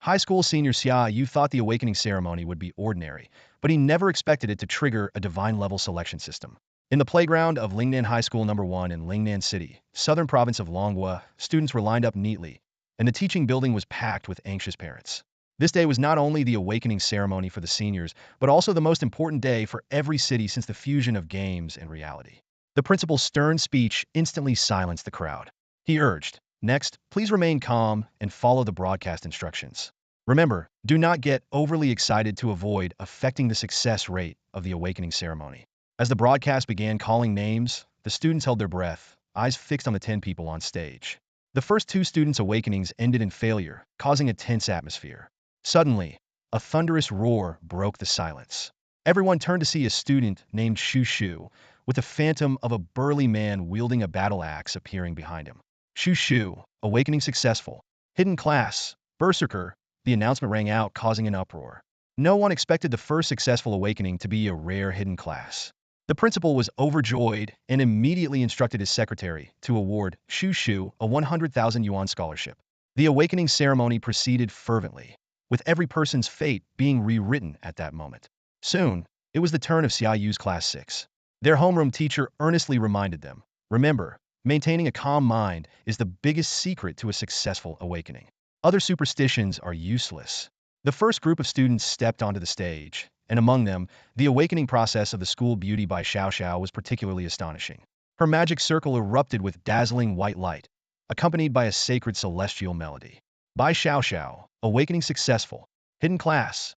High school senior Xia Yu thought the awakening ceremony would be ordinary, but he never expected it to trigger a divine-level selection system. In the playground of Lingnan High School No. 1 in Lingnan City, southern province of Longhua, students were lined up neatly, and the teaching building was packed with anxious parents. This day was not only the awakening ceremony for the seniors, but also the most important day for every city since the fusion of games and reality. The principal's stern speech instantly silenced the crowd. He urged, "Next, please remain calm and follow the broadcast instructions. Remember, do not get overly excited to avoid affecting the success rate of the awakening ceremony." As the broadcast began calling names, the students held their breath, eyes fixed on the 10 people on stage. The first two students' awakenings ended in failure, causing a tense atmosphere. Suddenly, a thunderous roar broke the silence. Everyone turned to see a student named Shu, with the phantom of a burly man wielding a battle axe appearing behind him. Shu, awakening successful. Hidden class, Berserker, the announcement rang out, causing an uproar. No one expected the first successful awakening to be a rare hidden class. The principal was overjoyed and immediately instructed his secretary to award Shu a 100,000 yuan scholarship. The awakening ceremony proceeded fervently, with every person's fate being rewritten at that moment. Soon, it was the turn of Xia Yu's Class 6. Their homeroom teacher earnestly reminded them, "Remember, maintaining a calm mind is the biggest secret to a successful awakening. Other superstitions are useless." The first group of students stepped onto the stage, and among them, the awakening process of the school beauty by Xiao was particularly astonishing. Her magic circle erupted with dazzling white light, accompanied by a sacred celestial melody. By Xiao, awakening successful. Hidden class.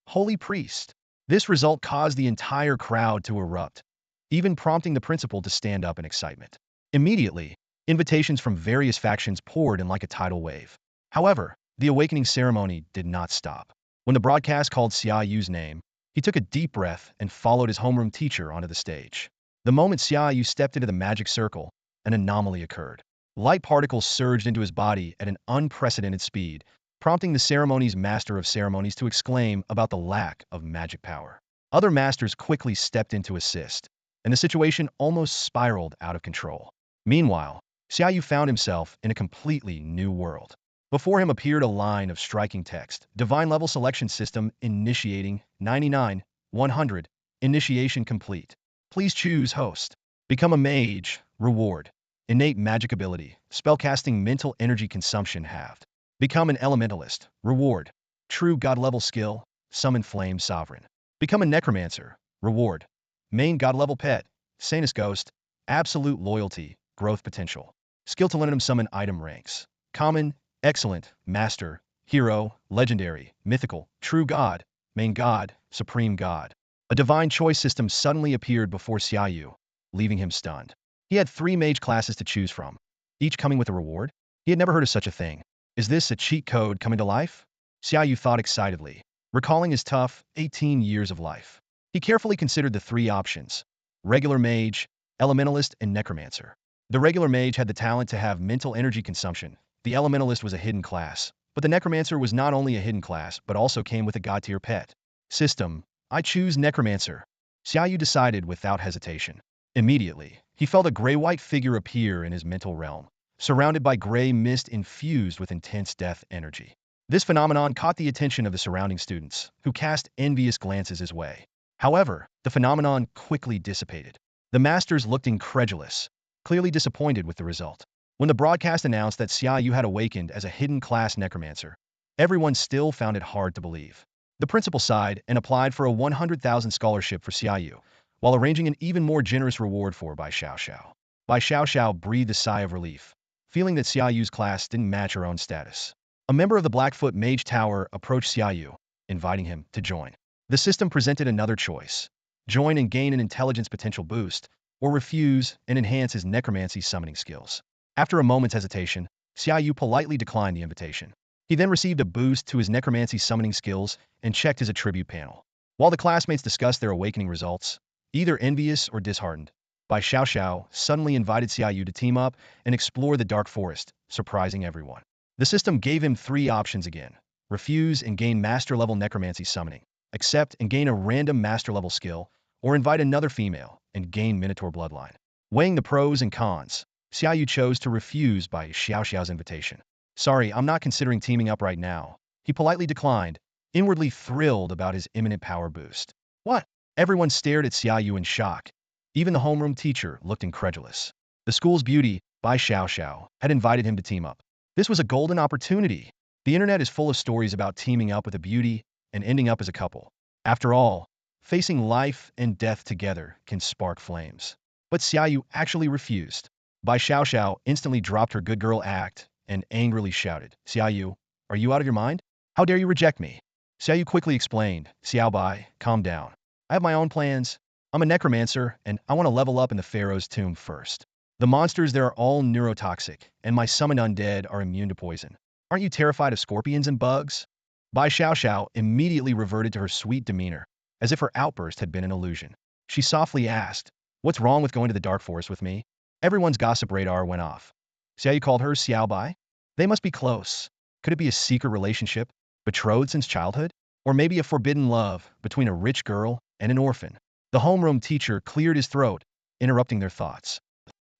Holy priest. This result caused the entire crowd to erupt, even prompting the principal to stand up in excitement. Immediately, invitations from various factions poured in like a tidal wave. However, the awakening ceremony did not stop. When the broadcast called Xia Yu's name, he took a deep breath and followed his homeroom teacher onto the stage. The moment Xia Yu stepped into the magic circle, an anomaly occurred. Light particles surged into his body at an unprecedented speed, prompting the ceremony's master of ceremonies to exclaim about the lack of magic power. Other masters quickly stepped in to assist, and the situation almost spiraled out of control. Meanwhile, Xia Yu found himself in a completely new world. Before him appeared a line of striking text, Divine Level Selection System Initiating 99, 100, Initiation Complete. Please choose Host. Become a Mage, Reward. Innate Magic Ability, Spellcasting Mental Energy Consumption halved. Become an Elementalist, Reward. True God Level Skill, Summon Flame Sovereign. Become a Necromancer, Reward. Main God Level Pet, Sanus Ghost, Absolute Loyalty, Growth Potential. Skill to Talent Summon Item Ranks. Common, Excellent, Master, Hero, Legendary, Mythical, True God, Main God, Supreme God. A divine choice system suddenly appeared before Xia Yu, leaving him stunned. He had 3 mage classes to choose from, each coming with a reward. He had never heard of such a thing. Is this a cheat code coming to life? Xia Yu thought excitedly, recalling his tough 18 years of life. He carefully considered the 3 options: regular mage, elementalist, and necromancer. The regular mage had the talent to have mental energy consumption. The Elementalist was a hidden class, but the Necromancer was not only a hidden class, but also came with a god-tier pet. System, I choose Necromancer. Xia Yu decided without hesitation. Immediately, he felt a gray-white figure appear in his mental realm, surrounded by gray mist infused with intense death energy. This phenomenon caught the attention of the surrounding students, who cast envious glances his way. However, the phenomenon quickly dissipated. The masters looked incredulous, clearly disappointed with the result. When the broadcast announced that Xia Yu had awakened as a hidden class necromancer, everyone still found it hard to believe. The principal sighed and applied for a 100,000 scholarship for Xia Yu, while arranging an even more generous reward for Bai Xiao. Bai Xiao breathed a sigh of relief, feeling that Xia Yu's class didn't match her own status. A member of the Blackfoot Mage Tower approached Xia Yu, inviting him to join. The system presented another choice: join and gain an intelligence potential boost, or refuse and enhance his necromancy summoning skills. After a moment's hesitation, Xia Yu politely declined the invitation. He then received a boost to his necromancy summoning skills and checked his attribute panel. While the classmates discussed their awakening results, either envious or disheartened, Bai Xiao suddenly invited Xia Yu to team up and explore the dark forest, surprising everyone. The system gave him 3 options again: refuse and gain master-level necromancy summoning, accept and gain a random master-level skill, or invite another female and gain Minotaur bloodline. Weighing the pros and cons, Xia Yu chose to refuse Bai Xiao's invitation. Sorry, I'm not considering teaming up right now. He politely declined, inwardly thrilled about his imminent power boost. What? Everyone stared at Xia Yu in shock. Even the homeroom teacher looked incredulous. The school's beauty, Bai Xiao, had invited him to team up. This was a golden opportunity. The internet is full of stories about teaming up with a beauty and ending up as a couple. After all, facing life and death together can spark flames. But Xia Yu actually refused. Bai Xiao instantly dropped her good girl act and angrily shouted, Xia Yu, are you out of your mind? How dare you reject me? Xia Yu quickly explained, Xiao Bai, calm down. I have my own plans. I'm a necromancer, and I want to level up in the Pharaoh's tomb first. The monsters there are all neurotoxic, and my summoned undead are immune to poison. Aren't you terrified of scorpions and bugs? Bai Xiao immediately reverted to her sweet demeanor, as if her outburst had been an illusion. She softly asked, what's wrong with going to the dark forest with me? Everyone's gossip radar went off. See how you called her Xiao Bai? They must be close. Could it be a secret relationship, betrothed since childhood? Or maybe a forbidden love between a rich girl and an orphan? The homeroom teacher cleared his throat, interrupting their thoughts.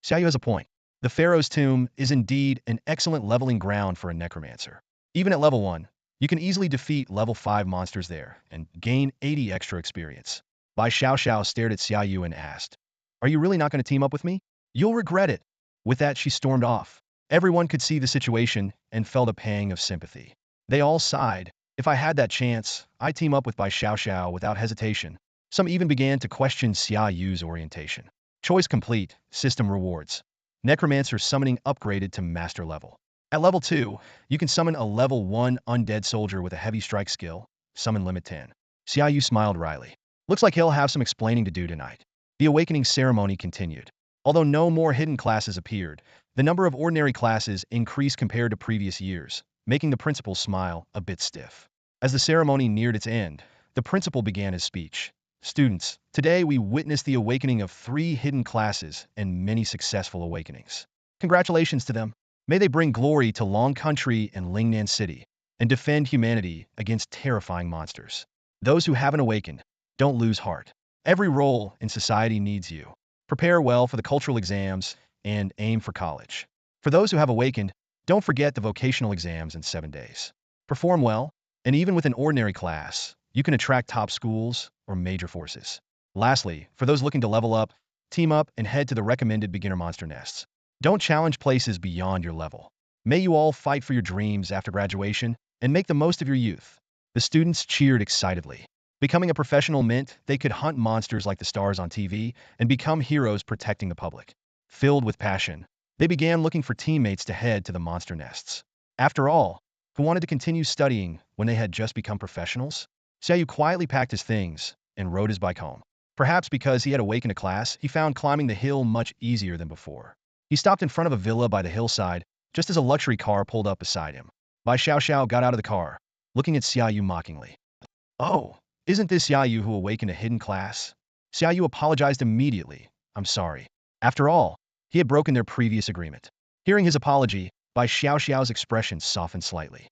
Xia Yu has a point. The Pharaoh's tomb is indeed an excellent leveling ground for a necromancer. Even at level 1, you can easily defeat level 5 monsters there and gain 80 extra experience. Bai Xiao stared at Xia Yu and asked, are you really not going to team up with me? You'll regret it. With that, she stormed off. Everyone could see the situation and felt a pang of sympathy. They all sighed. If I had that chance, I'd team up with Bai Xiao without hesitation. Some even began to question Xia Yu's orientation. Choice complete, system rewards. Necromancer summoning upgraded to master level. At level 2, you can summon a level 1 undead soldier with a heavy strike skill, summon limit 10. Xia Yu smiled wryly. Looks like he'll have some explaining to do tonight. The awakening ceremony continued. Although no more hidden classes appeared, the number of ordinary classes increased compared to previous years, making the principal smile a bit stiff. As the ceremony neared its end, the principal began his speech. Students, today we witness the awakening of 3 hidden classes and many successful awakenings. Congratulations to them. May they bring glory to Long Country and Lingnan City, and defend humanity against terrifying monsters. Those who haven't awakened, don't lose heart. Every role in society needs you. Prepare well for the cultural exams and aim for college. For those who have awakened, don't forget the vocational exams in 7 days. Perform well, and even with an ordinary class, you can attract top schools or major forces. Lastly, for those looking to level up, team up and head to the recommended beginner monster nests. Don't challenge places beyond your level. May you all fight for your dreams after graduation and make the most of your youth. The students cheered excitedly. Becoming a professional meant they could hunt monsters like the stars on TV and become heroes protecting the public. Filled with passion, they began looking for teammates to head to the monster nests. After all, who wanted to continue studying when they had just become professionals? Xia Yu quietly packed his things and rode his bike home. Perhaps because he had awakened a class, he found climbing the hill much easier than before. He stopped in front of a villa by the hillside, just as a luxury car pulled up beside him. Bai Xiao got out of the car, looking at Xia Yu mockingly. Oh, isn't this Xia Yu who awakened a hidden class? Xia Yu apologized immediately. I'm sorry. After all, he had broken their previous agreement. Hearing his apology, Bai Xiao's expression softened slightly.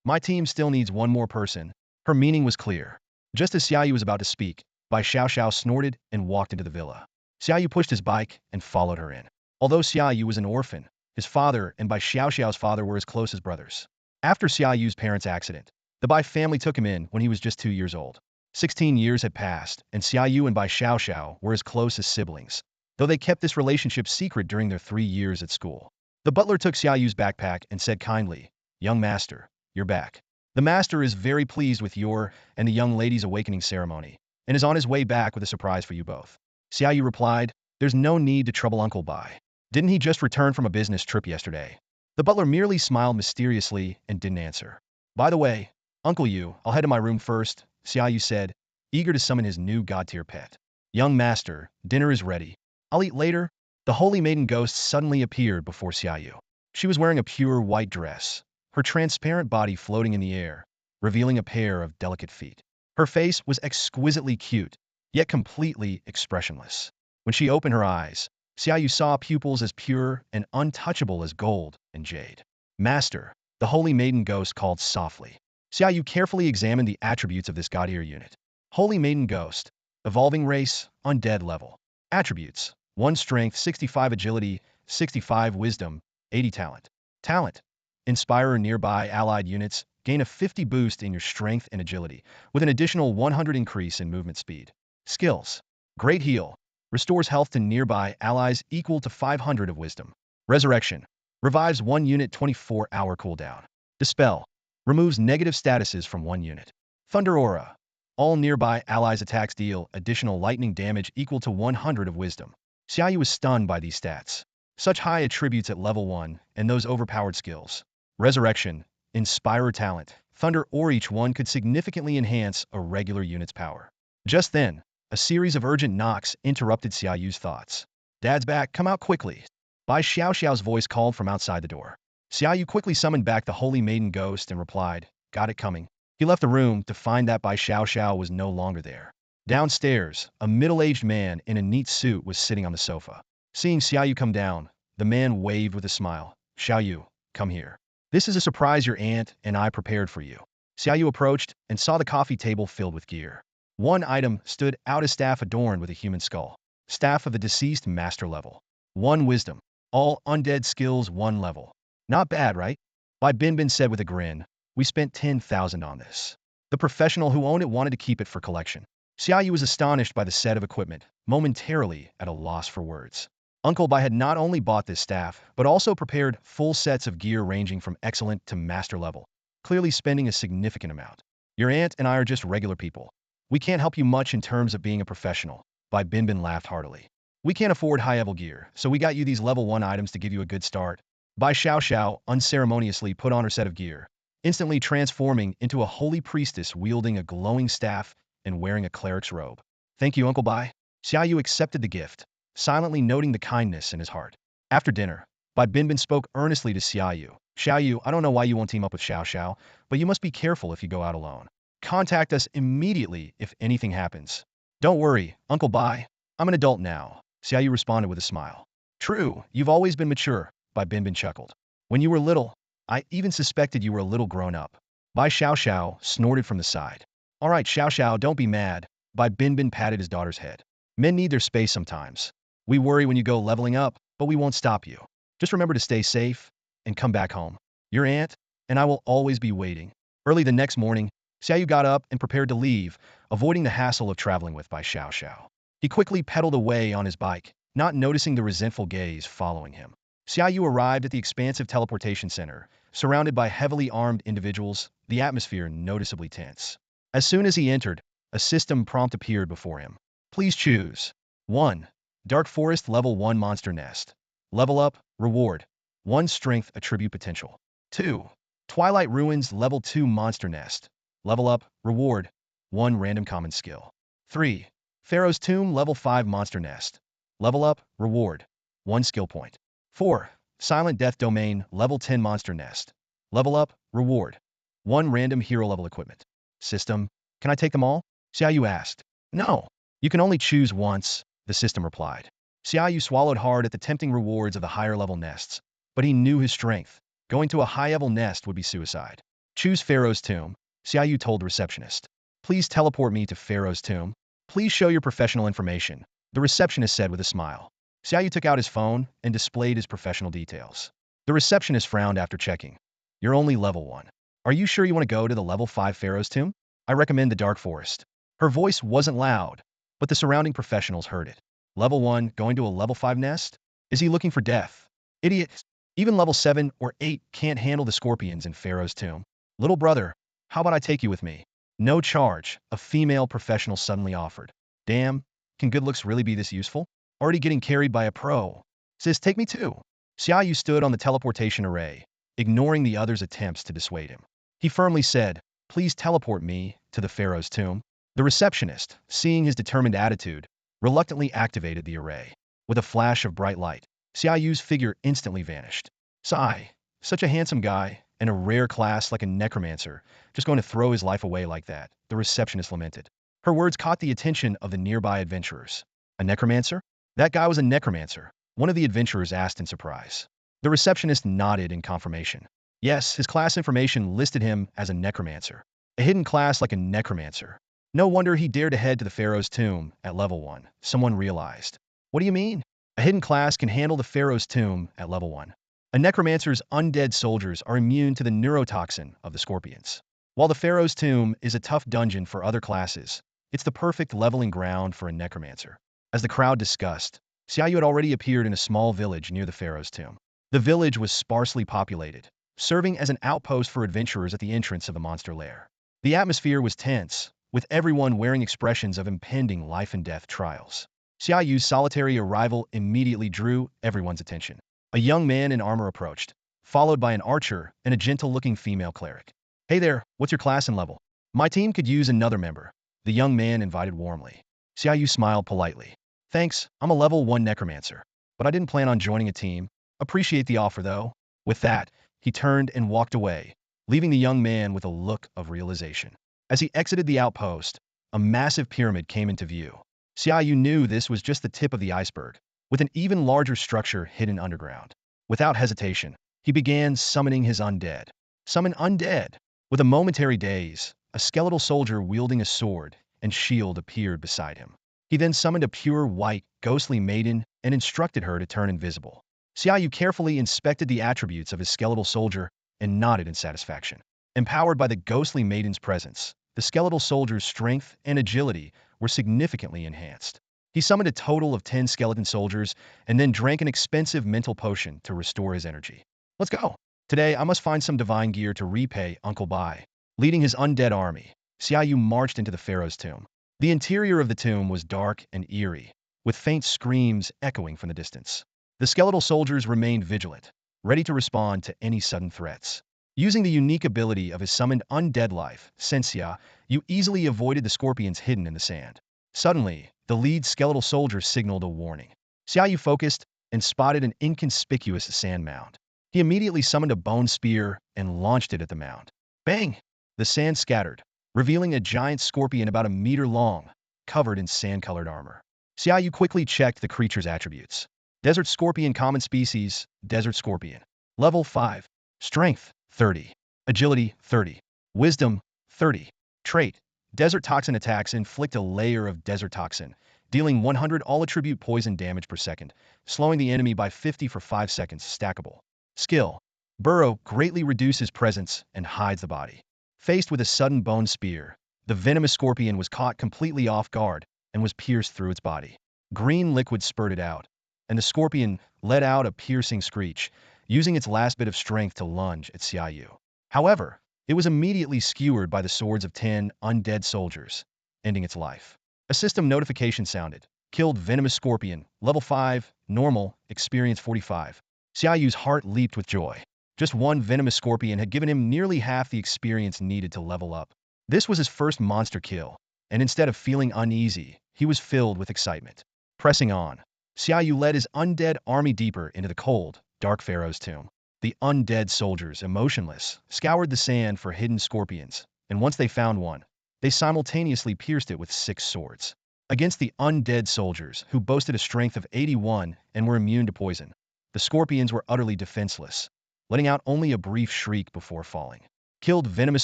My team still needs one more person. Her meaning was clear. Just as Xia Yu was about to speak, Bai Xiao snorted and walked into the villa. Xia Yu pushed his bike and followed her in. Although Xia Yu was an orphan, his father and Bai Xiao's father were as close as brothers. After Xia Yu's parents' accident, the Bai family took him in when he was just 2 years old. 16 years had passed, and Xia Yu and Bai Xiao were as close as siblings, though they kept this relationship secret during their 3 years at school. The butler took Xia Yu's backpack and said kindly, Young master, you're back. The master is very pleased with your and the young lady's awakening ceremony, and is on his way back with a surprise for you both. Xia Yu replied, there's no need to trouble Uncle Bai. Didn't he just return from a business trip yesterday? The butler merely smiled mysteriously and didn't answer. By the way, Uncle Yu, I'll head to my room first, Xia Yu said, eager to summon his new god-tier pet. Young master, dinner is ready. I'll eat later. The holy maiden ghost suddenly appeared before Xia Yu. She was wearing a pure white dress, her transparent body floating in the air, revealing a pair of delicate feet. Her face was exquisitely cute, yet completely expressionless. When she opened her eyes, Xia Yu saw pupils as pure and untouchable as gold and jade. Master, the holy maiden ghost called softly. Xia Yu carefully examined the attributes of this god-tier unit. Holy maiden ghost, evolving race, undead level. Attributes, 1 strength, 65 agility, 65 wisdom, 80 talent. Talent, inspire nearby allied units, gain a 50 boost in your strength and agility, with an additional 100 increase in movement speed. Skills. Great Heal. Restores health to nearby allies equal to 500 of wisdom. Resurrection. Revives 1 unit 24-hour cooldown. Dispel. Removes negative statuses from 1 unit. Thunder Aura. All nearby allies' attacks deal additional lightning damage equal to 100 of wisdom. Xia Yu was stunned by these stats. Such high attributes at level 1 and those overpowered skills. Resurrection. Inspire Talent. Thunder or each one could significantly enhance a regular unit's power. Just then, a series of urgent knocks interrupted Xia Yu's thoughts. Dad's back, come out quickly. Bai Xiaoxiao's voice called from outside the door. Xia Yu quickly summoned back the Holy Maiden ghost and replied, got it coming. He left the room to find that Bai Xiaoxiao was no longer there. Downstairs, a middle-aged man in a neat suit was sitting on the sofa. Seeing Xia Yu come down, the man waved with a smile. Xia Yu, come here. This is a surprise your aunt and I prepared for you. Xia Yu approached and saw the coffee table filled with gear. One item stood out as staff adorned with a human skull. Staff of the deceased master level. 1 wisdom. All undead skills 1 level. Not bad, right? Bai Binbin said with a grin. We spent 10,000 on this. The professional who owned it wanted to keep it for collection. Xia Yu was astonished by the set of equipment, momentarily at a loss for words. Uncle Bai had not only bought this staff, but also prepared full sets of gear ranging from excellent to master level, clearly spending a significant amount. Your aunt and I are just regular people. We can't help you much in terms of being a professional. Bai Binbin laughed heartily. We can't afford high-level gear, so we got you these level 1 items to give you a good start. Bai Xiaoxiao unceremoniously put on her set of gear, instantly transforming into a holy priestess wielding a glowing staff and wearing a cleric's robe. Thank you, Uncle Bai. Xia Yu accepted the gift, silently noting the kindness in his heart. After dinner, Bai Binbin spoke earnestly to Xia Yu. Xia Yu, I don't know why you won't team up with Xiao Xiao, but you must be careful if you go out alone. Contact us immediately if anything happens. Don't worry, Uncle Bai. I'm an adult now. Xia Yu responded with a smile. True, you've always been mature, Bai Binbin chuckled. When you were little, I even suspected you were a little grown up. Bai Xiaoxiao snorted from the side. All right, Xiao Xiao, don't be mad. Bai Binbin patted his daughter's head. Men need their space sometimes. We worry when you go leveling up, but we won't stop you. Just remember to stay safe and come back home. Your aunt and I will always be waiting. Early the next morning, Xia Yu got up and prepared to leave, avoiding the hassle of traveling with Bai Xiaoxiao. He quickly pedaled away on his bike, not noticing the resentful gaze following him. Xia Yu arrived at the expansive teleportation center, surrounded by heavily armed individuals, the atmosphere noticeably tense. As soon as he entered, a system prompt appeared before him. Please choose. 1. Dark Forest Level 1 Monster Nest. Level up, reward. 1 Strength Attribute Potential. 2. Twilight Ruins Level 2 Monster Nest. Level up, reward. 1 Random Common Skill. 3. Pharaoh's Tomb Level 5 Monster Nest. Level up, reward. 1 Skill Point. 4. Silent Death Domain Level 10 Monster Nest. Level up, reward. 1 Random Hero Level Equipment. System, can I take them all? Xia Yu asked. No. You can only choose once, the system replied. Xia Yu swallowed hard at the tempting rewards of the higher level nests, but he knew his strength. Going to a high-level nest would be suicide. Choose Pharaoh's Tomb, Xia Yu told the receptionist. Please teleport me to Pharaoh's Tomb. Please show your professional information, the receptionist said with a smile. Xia Yu took out his phone and displayed his professional details. The receptionist frowned after checking. You're only level 1. Are you sure you want to go to the level 5 Pharaoh's Tomb? I recommend the Dark Forest. Her voice wasn't loud, but the surrounding professionals heard it. Level 1 going to a level 5 nest? Is he looking for death? Idiot. Even level 7 or 8 can't handle the scorpions in Pharaoh's Tomb. Little brother, how about I take you with me? No charge, a female professional suddenly offered. Damn, can good looks really be this useful? Already getting carried by a pro. Sis, take me too. Xia Yu stood on the teleportation array, ignoring the others' attempts to dissuade him. He firmly said, please teleport me to the Pharaoh's Tomb. The receptionist, seeing his determined attitude, reluctantly activated the array. With a flash of bright light, Xia Yu's figure instantly vanished. Sigh, such a handsome guy, and a rare class like a necromancer, just going to throw his life away like that, the receptionist lamented. Her words caught the attention of the nearby adventurers. A necromancer? That guy was a necromancer, one of the adventurers asked in surprise. The receptionist nodded in confirmation. Yes, his class information listed him as a necromancer. A hidden class like a necromancer. No wonder he dared to head to the Pharaoh's Tomb at level 1, someone realized. What do you mean? A hidden class can handle the Pharaoh's Tomb at level 1. A necromancer's undead soldiers are immune to the neurotoxin of the scorpions. While the Pharaoh's Tomb is a tough dungeon for other classes, it's the perfect leveling ground for a necromancer. As the crowd discussed, Xia Yu had already appeared in a small village near the Pharaoh's Tomb. The village was sparsely populated, serving as an outpost for adventurers at the entrance of the monster lair. The atmosphere was tense, with everyone wearing expressions of impending life and death trials. Xia Yu's solitary arrival immediately drew everyone's attention. A young man in armor approached, followed by an archer and a gentle-looking female cleric. "Hey there, what's your class and level? My team could use another member," the young man invited warmly. Xia Yu smiled politely. "Thanks, I'm a level 1 necromancer, but I didn't plan on joining a team. Appreciate the offer, though." With that, he turned and walked away, leaving the young man with a look of realization. As he exited the outpost, a massive pyramid came into view. Xia Yu knew this was just the tip of the iceberg, with an even larger structure hidden underground. Without hesitation, he began summoning his undead. Summon undead! With a momentary daze, a skeletal soldier wielding a sword and shield appeared beside him. He then summoned a pure white, ghostly maiden and instructed her to turn invisible. Xia Yu carefully inspected the attributes of his skeletal soldier and nodded in satisfaction. Empowered by the ghostly maiden's presence, the skeletal soldier's strength and agility were significantly enhanced. He summoned a total of 10 skeleton soldiers and then drank an expensive mental potion to restore his energy. "Let's go! Today I must find some divine gear to repay Uncle Bai." Leading his undead army, Xia Yu marched into the Pharaoh's tomb. The interior of the tomb was dark and eerie, with faint screams echoing from the distance. The skeletal soldiers remained vigilant, ready to respond to any sudden threats. Using the unique ability of his summoned undead life, Xia Yu easily avoided the scorpions hidden in the sand. Suddenly, the lead skeletal soldier signaled a warning. Xia Yu focused and spotted an inconspicuous sand mound. He immediately summoned a bone spear and launched it at the mound. Bang! The sand scattered, revealing a giant scorpion about a meter long, covered in sand-colored armor. Xia Yu quickly checked the creature's attributes. Desert scorpion, common species, desert scorpion. Level 5. Strength, 30. Agility, 30. Wisdom, 30. Trait, desert toxin attacks inflict a layer of desert toxin, dealing 100 all-attribute poison damage per second, slowing the enemy by 50 for 5 seconds, stackable. Skill, burrow greatly reduces presence and hides the body. Faced with a sudden bone spear, the venomous scorpion was caught completely off guard and was pierced through its body. Green liquid spurted out, and the scorpion let out a piercing screech, using its last bit of strength to lunge at Xia Yu. However, it was immediately skewered by the swords of 10 undead soldiers, ending its life. A system notification sounded. Killed venomous scorpion, level 5, normal, experience 45. Xia Yu's heart leaped with joy. Just one venomous scorpion had given him nearly half the experience needed to level up. This was his first monster kill, and instead of feeling uneasy, he was filled with excitement. Pressing on, Xia Yu led his undead army deeper into the cold, dark Pharaoh's tomb. The undead soldiers, emotionless, scoured the sand for hidden scorpions, and once they found one, they simultaneously pierced it with 6 swords. Against the undead soldiers, who boasted a strength of 81 and were immune to poison, the scorpions were utterly defenseless, letting out only a brief shriek before falling. Killed venomous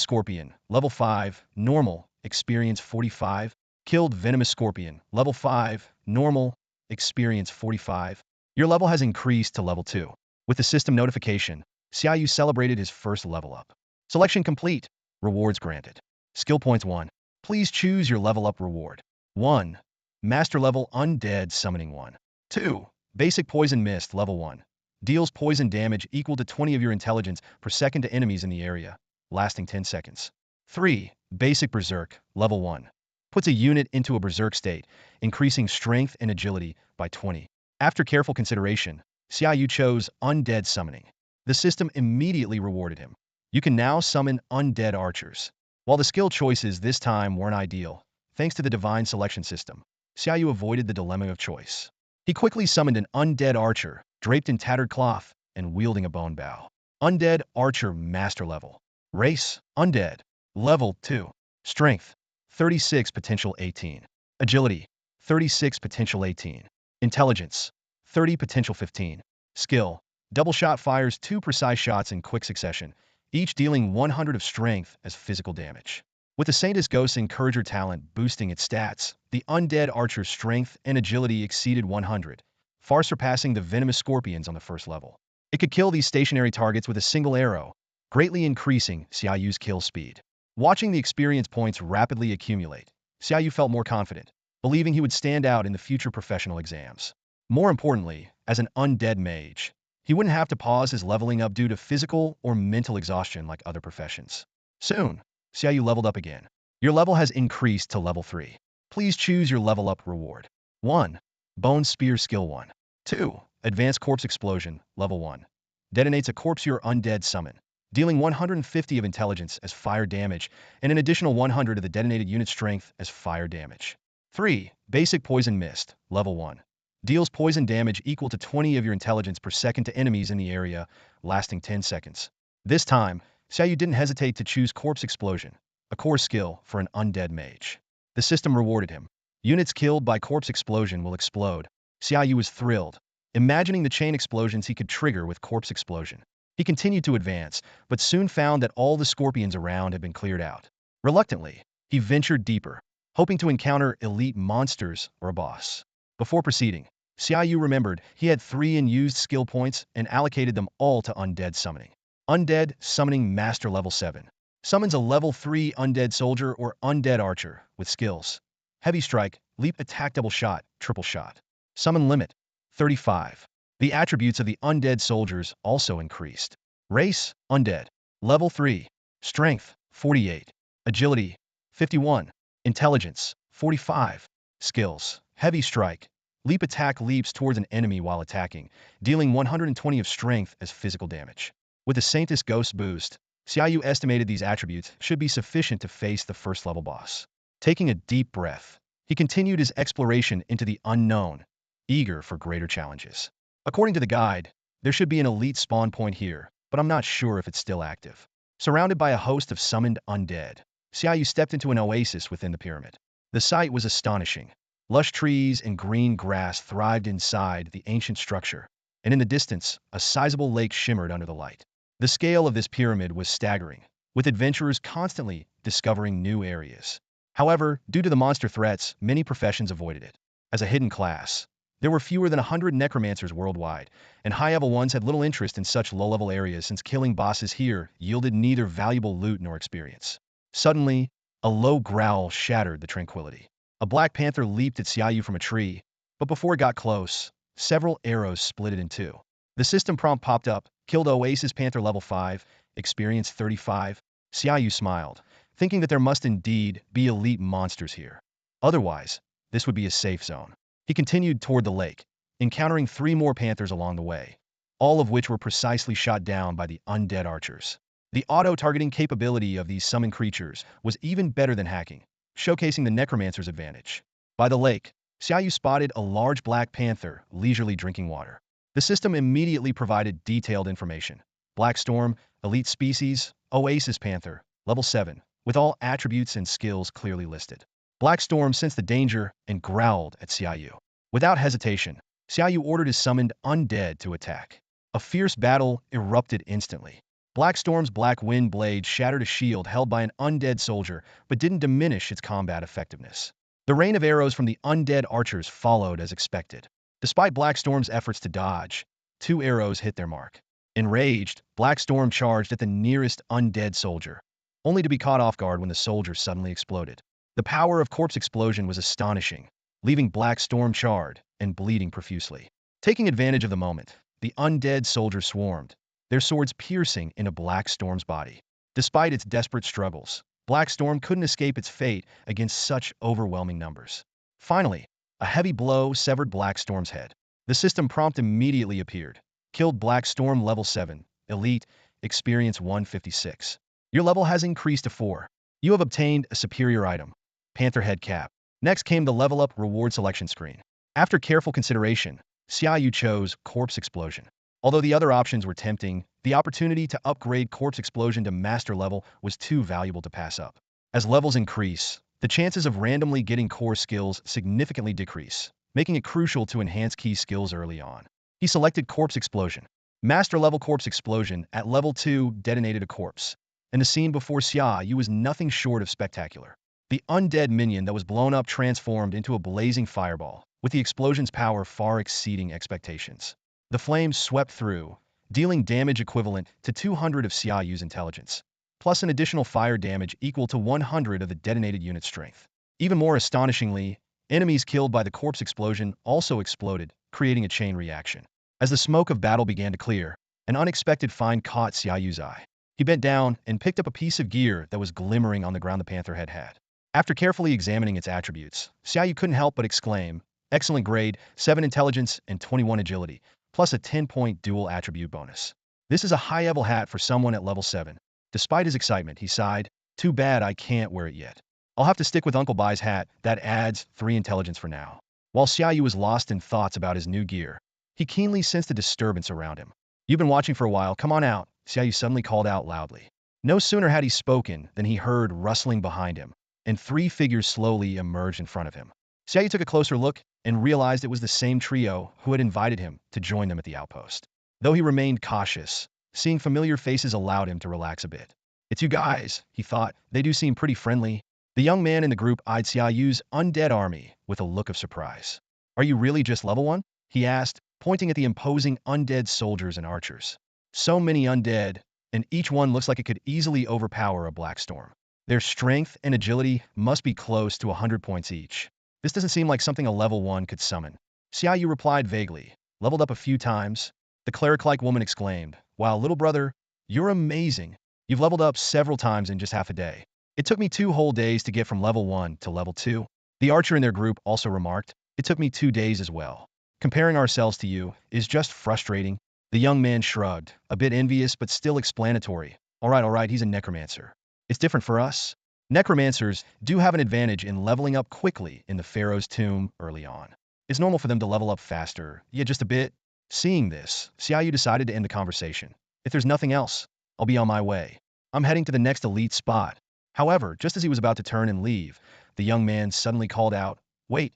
scorpion, level 5, normal, experience 45. Killed venomous scorpion, level 5, normal, experience 45. Your level has increased to level 2. With the system notification, Xia Yu celebrated his first level up. Selection complete. Rewards granted. Skill points 1. Please choose your level up reward. 1. Master level undead summoning 1. 2. Basic poison mist level 1. Deals poison damage equal to 20 of your intelligence per second to enemies in the area, lasting 10 seconds. 3. Basic berserk level 1. Puts a unit into a berserk state, increasing strength and agility by 20. After careful consideration, Xia Yu chose undead summoning. The system immediately rewarded him. You can now summon undead archers. While the skill choices this time weren't ideal, thanks to the divine selection system, Xia Yu avoided the dilemma of choice. He quickly summoned an undead archer, draped in tattered cloth and wielding a bone bow. Undead archer master level. Race, undead. Level 2. Strength, 36 potential 18. Agility, 36 potential 18. Intelligence, 30 potential 15. Skill, double shot fires 2 precise shots in quick succession, each dealing 100 of strength as physical damage. With the Saintess Ghost's Encourager talent boosting its stats, the undead archer's strength and agility exceeded 100, far surpassing the venomous scorpions on the first level. It could kill these stationary targets with a single arrow, greatly increasing Xia Yu's kill speed. Watching the experience points rapidly accumulate, Xia Yu felt more confident, believing he would stand out in the future professional exams. More importantly, as an undead mage, he wouldn't have to pause his leveling up due to physical or mental exhaustion like other professions. Soon, Xia Yu leveled up again. Your level has increased to level 3. Please choose your level up reward. 1. Bone Spear Skill 1. 2. Advanced Corpse Explosion, Level 1. Detonates a corpse your undead summon, dealing 150 of intelligence as fire damage and an additional 100 of the detonated unit strength as fire damage. 3. Basic Poison Mist, Level 1. Deals poison damage equal to 20 of your intelligence per second to enemies in the area, lasting 10 seconds. This time, Xia Yu didn't hesitate to choose Corpse Explosion, a core skill for an undead mage. The system rewarded him. Units killed by Corpse Explosion will explode. Xia Yu was thrilled, imagining the chain explosions he could trigger with Corpse Explosion. He continued to advance, but soon found that all the scorpions around had been cleared out. Reluctantly, he ventured deeper, hoping to encounter elite monsters or a boss. Before proceeding, Xia Yu remembered he had 3 unused skill points and allocated them all to Undead Summoning. Undead Summoning Master Level 7. Summons a Level 3 Undead Soldier or Undead Archer with skills: Heavy Strike, Leap Attack, Double Shot, Triple Shot. Summon Limit: 35. The attributes of the undead soldiers also increased. Race: Undead. Level 3. Strength: 48. Agility: 51. Intelligence: 45. Skills: Heavy Strike. Leap Attack, leaps towards an enemy while attacking, dealing 120 of strength as physical damage. With the Saintess Ghost boost, Xia Yu estimated these attributes should be sufficient to face the first level boss. Taking a deep breath, he continued his exploration into the unknown, eager for greater challenges. According to the guide, there should be an elite spawn point here, but I'm not sure if it's still active. Surrounded by a host of summoned undead, Xia Yu stepped into an oasis within the pyramid. The sight was astonishing. Lush trees and green grass thrived inside the ancient structure, and in the distance, a sizable lake shimmered under the light. The scale of this pyramid was staggering, with adventurers constantly discovering new areas. However, due to the monster threats, many professions avoided it. As a hidden class, there were fewer than 100 necromancers worldwide, and high-level ones had little interest in such low-level areas since killing bosses here yielded neither valuable loot nor experience. Suddenly, a low growl shattered the tranquility. A black panther leaped at Xia Yu from a tree, but before it got close, several arrows split it in two. The system prompt popped up: killed Oasis Panther Level 5, experience 35. Xia Yu smiled, thinking that there must indeed be elite monsters here. Otherwise, this would be a safe zone. He continued toward the lake, encountering 3 more panthers along the way, all of which were precisely shot down by the undead archers. The auto-targeting capability of these summoned creatures was even better than hacking, showcasing the Necromancer's advantage. By the lake, Xia Yu spotted a large black panther leisurely drinking water. The system immediately provided detailed information: Black Storm, elite species, Oasis Panther, level 7, with all attributes and skills clearly listed. Black Storm sensed the danger and growled at Xia Yu. Without hesitation, Xia Yu ordered his summoned undead to attack. A fierce battle erupted instantly. Black Storm's Black Wind Blade shattered a shield held by an undead soldier, but didn't diminish its combat effectiveness. The rain of arrows from the undead archers followed as expected. Despite Black Storm's efforts to dodge, 2 arrows hit their mark. Enraged, Black Storm charged at the nearest undead soldier, only to be caught off guard when the soldier suddenly exploded. The power of Corpse Explosion was astonishing, leaving Black Storm charred and bleeding profusely. Taking advantage of the moment, the undead soldiers swarmed, their swords piercing into Black Storm's body. Despite its desperate struggles, Black Storm couldn't escape its fate against such overwhelming numbers. Finally, a heavy blow severed Black Storm's head. The system prompt immediately appeared: killed Black Storm Level 7, Elite, Experience 156. Your level has increased to 4. You have obtained a superior item: Panther Head Cap. Next came the Level Up reward selection screen. After careful consideration, Xia Yu chose Corpse Explosion. Although the other options were tempting, the opportunity to upgrade Corpse Explosion to Master Level was too valuable to pass up. As levels increase, the chances of randomly getting core skills significantly decrease, making it crucial to enhance key skills early on. He selected Corpse Explosion. Master Level Corpse Explosion at Level 2 detonated a corpse, and the scene before Xia Yu was nothing short of spectacular. The undead minion that was blown up transformed into a blazing fireball, with the explosion's power far exceeding expectations. The flames swept through, dealing damage equivalent to 200 of Xia Yu's intelligence, plus an additional fire damage equal to 100 of the detonated unit's strength. Even more astonishingly, enemies killed by the corpse explosion also exploded, creating a chain reaction. As the smoke of battle began to clear, an unexpected find caught Xia Yu's eye. He bent down and picked up a piece of gear that was glimmering on the ground the panther head had. After carefully examining its attributes, Xia Yu couldn't help but exclaim, "Excellent grade, 7 intelligence and 21 agility, plus a 10-point dual attribute bonus. This is a high-level hat for someone at level 7. Despite his excitement, he sighed, "Too bad I can't wear it yet. I'll have to stick with Uncle Bai's hat that adds 3 intelligence for now." While Xia Yu was lost in thoughts about his new gear, he keenly sensed a disturbance around him. "You've been watching for a while, come on out," Xia Yu suddenly called out loudly. No sooner had he spoken than he heard rustling behind him, and 3 figures slowly emerged in front of him. Xia Yu took a closer look and realized it was the same trio who had invited him to join them at the outpost. Though he remained cautious, seeing familiar faces allowed him to relax a bit. "It's you guys," he thought. "They do seem pretty friendly." The young man in the group eyed Xia Yu's undead army with a look of surprise. "Are you really just level 1? He asked, pointing at the imposing undead soldiers and archers. "So many undead, and each one looks like it could easily overpower a black storm. Their strength and agility must be close to 100 points each. This doesn't seem like something a level 1 could summon." Xia Yu replied vaguely. "Leveled up a few times?" The cleric-like woman exclaimed. "Wow, little brother, you're amazing. You've leveled up several times in just half a day. It took me 2 whole days to get from level 1 to level 2. The archer in their group also remarked, "It took me 2 days as well. Comparing ourselves to you is just frustrating." The young man shrugged, a bit envious but still explanatory. All right, he's a necromancer. It's different for us. Necromancers do have an advantage in leveling up quickly in the Pharaoh's tomb early on. It's normal for them to level up faster, yeah, just a bit." Seeing this, Xia Yu decided to end the conversation. "If there's nothing else, I'll be on my way. I'm heading to the next elite spot." However, just as he was about to turn and leave, the young man suddenly called out, "Wait,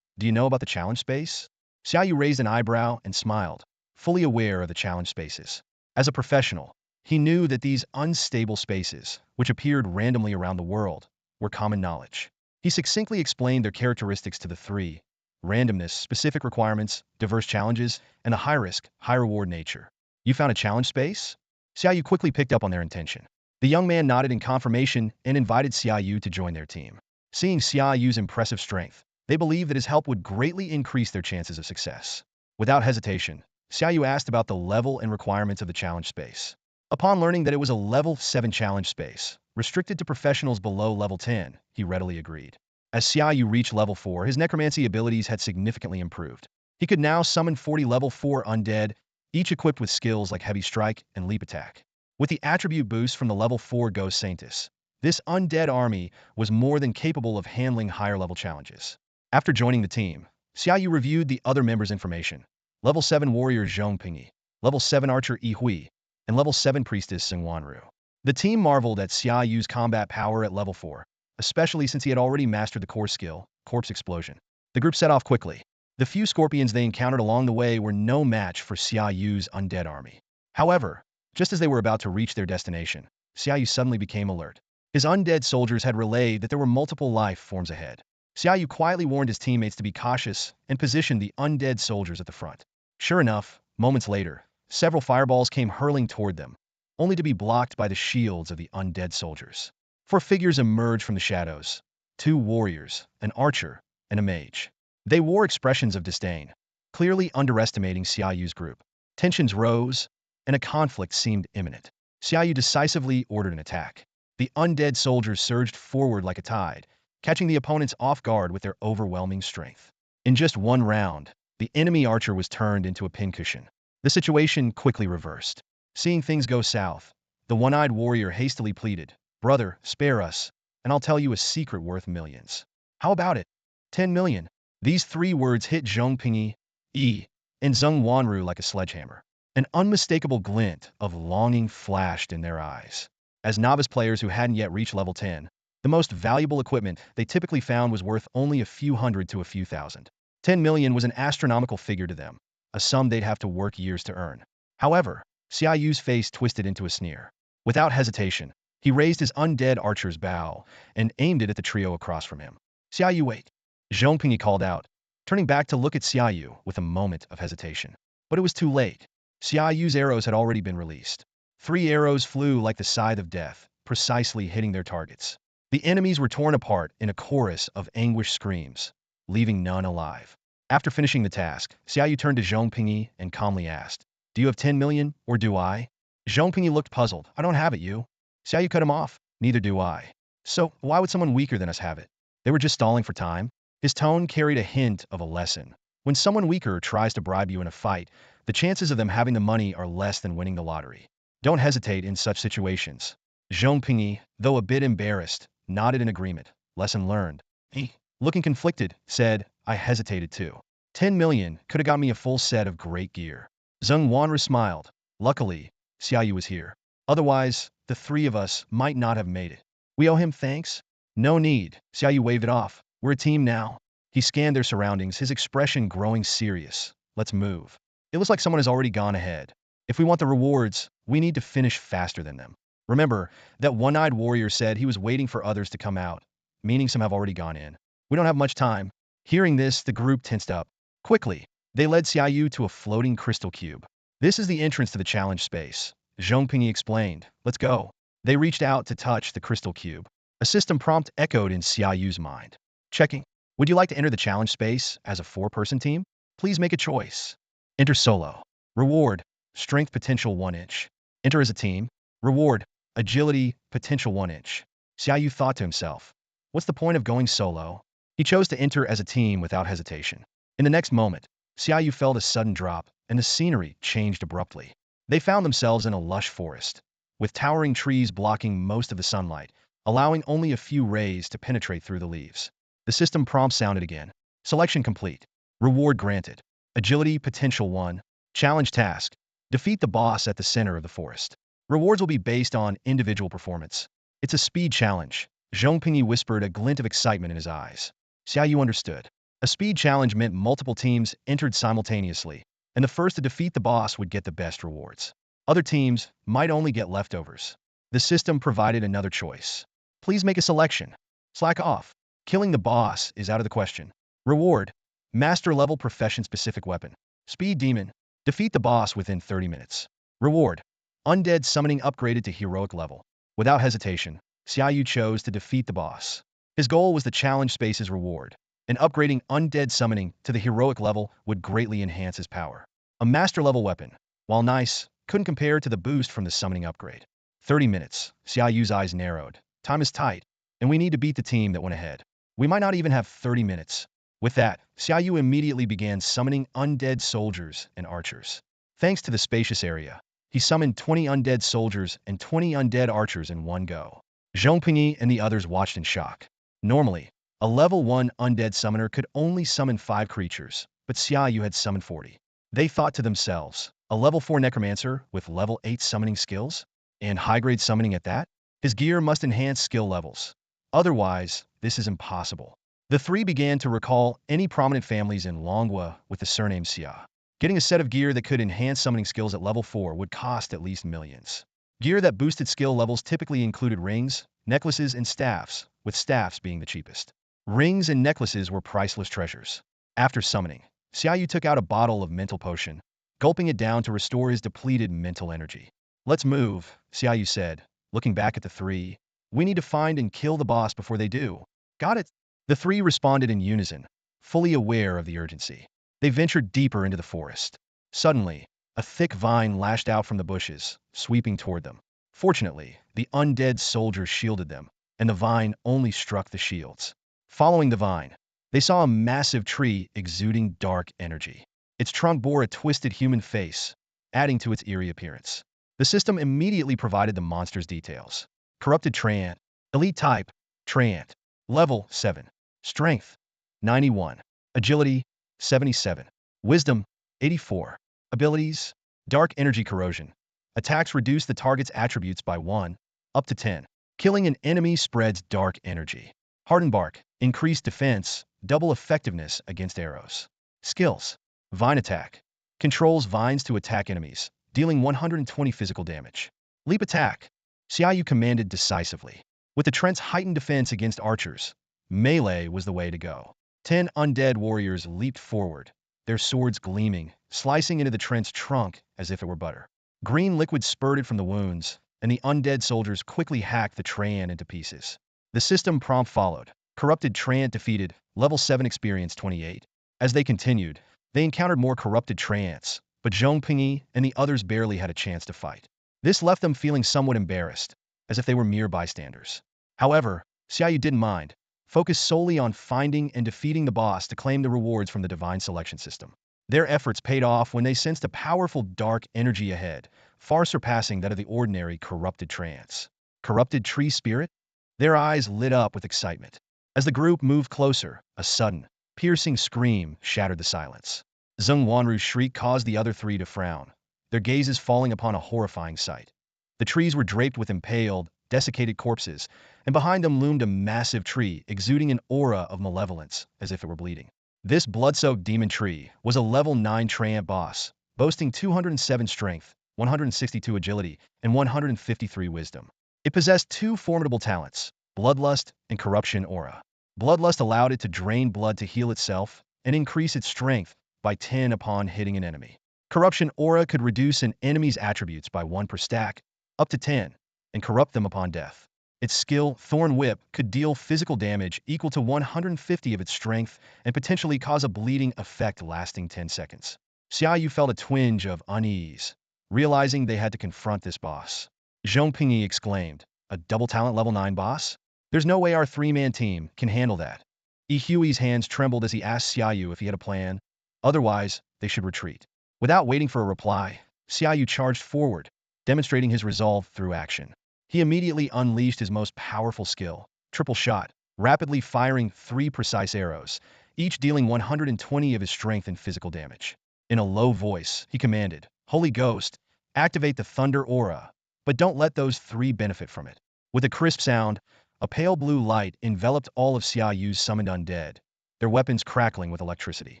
do you know about the challenge space?" Xia Yu raised an eyebrow and smiled, fully aware of the challenge spaces. As a professional, he knew that these unstable spaces, which appeared randomly around the world, were common knowledge. He succinctly explained their characteristics to the 3: randomness, specific requirements, diverse challenges, and a high-risk, high-reward nature. "You found a challenge space?" Xia Yu quickly picked up on their intention. The young man nodded in confirmation and invited Xia Yu to join their team. Seeing Xia Yu's impressive strength, they believed that his help would greatly increase their chances of success. Without hesitation, Xia Yu asked about the level and requirements of the challenge space. Upon learning that it was a level 7 challenge space, restricted to professionals below level 10, he readily agreed. As Xia Yu reached level 4, his necromancy abilities had significantly improved. He could now summon 40 level 4 undead, each equipped with skills like Heavy Strike and Leap Attack. With the attribute boost from the level 4 Ghost Saintus, this undead army was more than capable of handling higher-level challenges. After joining the team, Xia Yu reviewed the other members' information. Level 7 warrior Zhong Pingyi, level 7 archer Yi Hui, and level 7 priestess Sing Wanru. The team marveled at Xia Yu's combat power at level 4, especially since he had already mastered the core skill, Corpse Explosion. The group set off quickly. The few scorpions they encountered along the way were no match for Xia Yu's undead army. However, just as they were about to reach their destination, Xia Yu suddenly became alert. His undead soldiers had relayed that there were multiple life forms ahead. Xia Yu quietly warned his teammates to be cautious and positioned the undead soldiers at the front. Sure enough, moments later, several fireballs came hurling toward them, only to be blocked by the shields of the undead soldiers. 4 figures emerged from the shadows: 2 warriors, an archer, and a mage. They wore expressions of disdain, clearly underestimating Xia Yu's group. Tensions rose, and a conflict seemed imminent. Xia Yu decisively ordered an attack. The undead soldiers surged forward like a tide, catching the opponents off guard with their overwhelming strength. In just 1 round, the enemy archer was turned into a pincushion. The situation quickly reversed. Seeing things go south, the one-eyed warrior hastily pleaded, "Brother, spare us, and I'll tell you a secret worth millions." "How about it? 10 million. These 3 words hit Zhong Pingyi, Yi, and Zheng Wanru like a sledgehammer. An unmistakable glint of longing flashed in their eyes. As novice players who hadn't yet reached level 10, the most valuable equipment they typically found was worth only a few hundred to a few thousand. 10 million was an astronomical figure to them, a sum they'd have to work years to earn. However, Xia Yu's face twisted into a sneer. Without hesitation, he raised his undead archer's bow and aimed it at the trio across from him. "Xia Yu, wait!" Zhong Pingyi called out, turning back to look at Xia Yu with a moment of hesitation. But it was too late. Xia Yu's arrows had already been released. 3 arrows flew like the scythe of death, precisely hitting their targets. The enemies were torn apart in a chorus of anguished screams, leaving none alive. After finishing the task, Xia Yu turned to Zhong Pingyi and calmly asked, "Do you have 10 million, or do I?" Zhong Pingyi looked puzzled. "I don't have it, Yu." Xia Yu cut him off. "Neither do I. So, why would someone weaker than us have it? They were just stalling for time." His tone carried a hint of a lesson. When someone weaker tries to bribe you in a fight, the chances of them having the money are less than winning the lottery. Don't hesitate in such situations. Zhong Pingyi, though a bit embarrassed, nodded in agreement. Lesson learned. He, looking conflicted, said, "I hesitated too. 10 million could have got me a full set of great gear." Zheng Wanru smiled. Luckily, Xia Yu was here. Otherwise, the 3 of us might not have made it. We owe him thanks? No need. Xia Yu waved it off. We're a team now. He scanned their surroundings, his expression growing serious. Let's move. It looks like someone has already gone ahead. If we want the rewards, we need to finish faster than them. Remember, that one-eyed warrior said he was waiting for others to come out, meaning some have already gone in. We don't have much time. Hearing this, the group tensed up. Quickly, they led Xia Yu to a floating crystal cube. This is the entrance to the challenge space. Zhong Pingyi explained. Let's go. They reached out to touch the crystal cube. A system prompt echoed in Xia Yu's mind. Checking. Would you like to enter the challenge space as a 4-person team? Please make a choice. Enter solo. Reward, strength potential 1 inch. Enter as a team. Reward, agility potential 1 inch. Xia Yu thought to himself, what's the point of going solo? He chose to enter as a team without hesitation. In the next moment, Xia Yu felt a sudden drop, and the scenery changed abruptly. They found themselves in a lush forest, with towering trees blocking most of the sunlight, allowing only a few rays to penetrate through the leaves. The system prompt sounded again. Selection complete. Reward granted. Agility potential 1. Challenge task. Defeat the boss at the center of the forest. Rewards will be based on individual performance. It's a speed challenge. Zhong Pingyi whispered, a glint of excitement in his eyes. Xia Yu understood. A speed challenge meant multiple teams entered simultaneously, and the first to defeat the boss would get the best rewards. Other teams might only get leftovers. The system provided another choice. Please make a selection. Slack off. Killing the boss is out of the question. Reward. Master level profession-specific weapon. Speed demon. Defeat the boss within 30 minutes. Reward. Undead summoning upgraded to heroic level. Without hesitation, Xia Yu chose to defeat the boss. His goal was the challenge space's reward, and upgrading undead summoning to the heroic level would greatly enhance his power. A master level weapon, while nice, couldn't compare to the boost from the summoning upgrade. 30 minutes. Xia Yu's eyes narrowed. Time is tight, and we need to beat the team that went ahead. We might not even have 30 minutes. With that, Xia Yu immediately began summoning undead soldiers and archers. Thanks to the spacious area, he summoned 20 undead soldiers and 20 undead archers in one go. Zhong Pingyi and the others watched in shock. Normally, a level 1 undead summoner could only summon 5 creatures, but Xia Yu had summoned 40. They thought to themselves, a level 4 necromancer with level 8 summoning skills? And high-grade summoning at that? His gear must enhance skill levels. Otherwise, this is impossible. The 3 began to recall any prominent families in Longwa with the surname Xia. Getting a set of gear that could enhance summoning skills at level 4 would cost at least millions. Gear that boosted skill levels typically included rings, necklaces, and staffs, with staffs being the cheapest. Rings and necklaces were priceless treasures. After summoning, Xia Yu took out a bottle of mental potion, gulping it down to restore his depleted mental energy. Let's move, Xia Yu said, looking back at the 3. We need to find and kill the boss before they do. Got it? The 3 responded in unison, fully aware of the urgency. They ventured deeper into the forest. Suddenly, a thick vine lashed out from the bushes, sweeping toward them. Fortunately, the undead soldiers shielded them, and the vine only struck the shields. Following the vine, they saw a massive tree exuding dark energy. Its trunk bore a twisted human face, adding to its eerie appearance. The system immediately provided the monster's details. Corrupted Treant. Elite type, Treant. Level 7. Strength, 91. Agility, 77. Wisdom, 84. Abilities, Dark Energy Corrosion. Attacks reduce the target's attributes by 1, up to 10. Killing an enemy spreads dark energy. Hardened Bark, increased defense, double effectiveness against arrows. Skills, Vine Attack. Controls vines to attack enemies, dealing 120 physical damage. Leap Attack. Xia Yu commanded decisively. With the Trent's heightened defense against archers, melee was the way to go. 10 undead warriors leaped forward, their swords gleaming, slicing into the Trent's trunk as if it were butter. Green liquid spurted from the wounds, and the undead soldiers quickly hacked the Treant into pieces. The system prompt followed. Corrupted Treant defeated, level 7 experience 28. As they continued, they encountered more corrupted Treants, but Zhongpingyi and the others barely had a chance to fight. This left them feeling somewhat embarrassed, as if they were mere bystanders. However, Xia Yu didn't mind, focused solely on finding and defeating the boss to claim the rewards from the divine selection system. Their efforts paid off when they sensed a powerful dark energy ahead, far surpassing that of the ordinary corrupted Treants. Corrupted tree spirit? Their eyes lit up with excitement. As the group moved closer, a sudden, piercing scream shattered the silence. Zheng Wanru's shriek caused the other three to frown, their gazes falling upon a horrifying sight. The trees were draped with impaled, desiccated corpses, and behind them loomed a massive tree exuding an aura of malevolence, as if it were bleeding. This blood-soaked demon tree was a level 9 Treant boss, boasting 207 strength, 162 agility, and 153 wisdom. It possessed two formidable talents, Bloodlust and Corruption Aura. Bloodlust allowed it to drain blood to heal itself and increase its strength by 10 upon hitting an enemy. Corruption Aura could reduce an enemy's attributes by 1 per stack, up to 10, and corrupt them upon death. Its skill, Thorn Whip, could deal physical damage equal to 150 of its strength and potentially cause a bleeding effect lasting 10 seconds. Xia Yu felt a twinge of unease, realizing they had to confront this boss. Zhongpingyi exclaimed, "A double talent level 9 boss? There's no way our three-man team can handle that." Hui's hands trembled as he asked Xia Yu if he had a plan. Otherwise, they should retreat. Without waiting for a reply, Xia Yu charged forward, demonstrating his resolve through action. He immediately unleashed his most powerful skill, Triple Shot, rapidly firing 3 precise arrows, each dealing 120 of his strength and physical damage. In a low voice, he commanded, "Holy Ghost, activate the Thunder Aura, but don't let those 3 benefit from it." With a crisp sound, a pale blue light enveloped all of Xia Yu's summoned undead, their weapons crackling with electricity.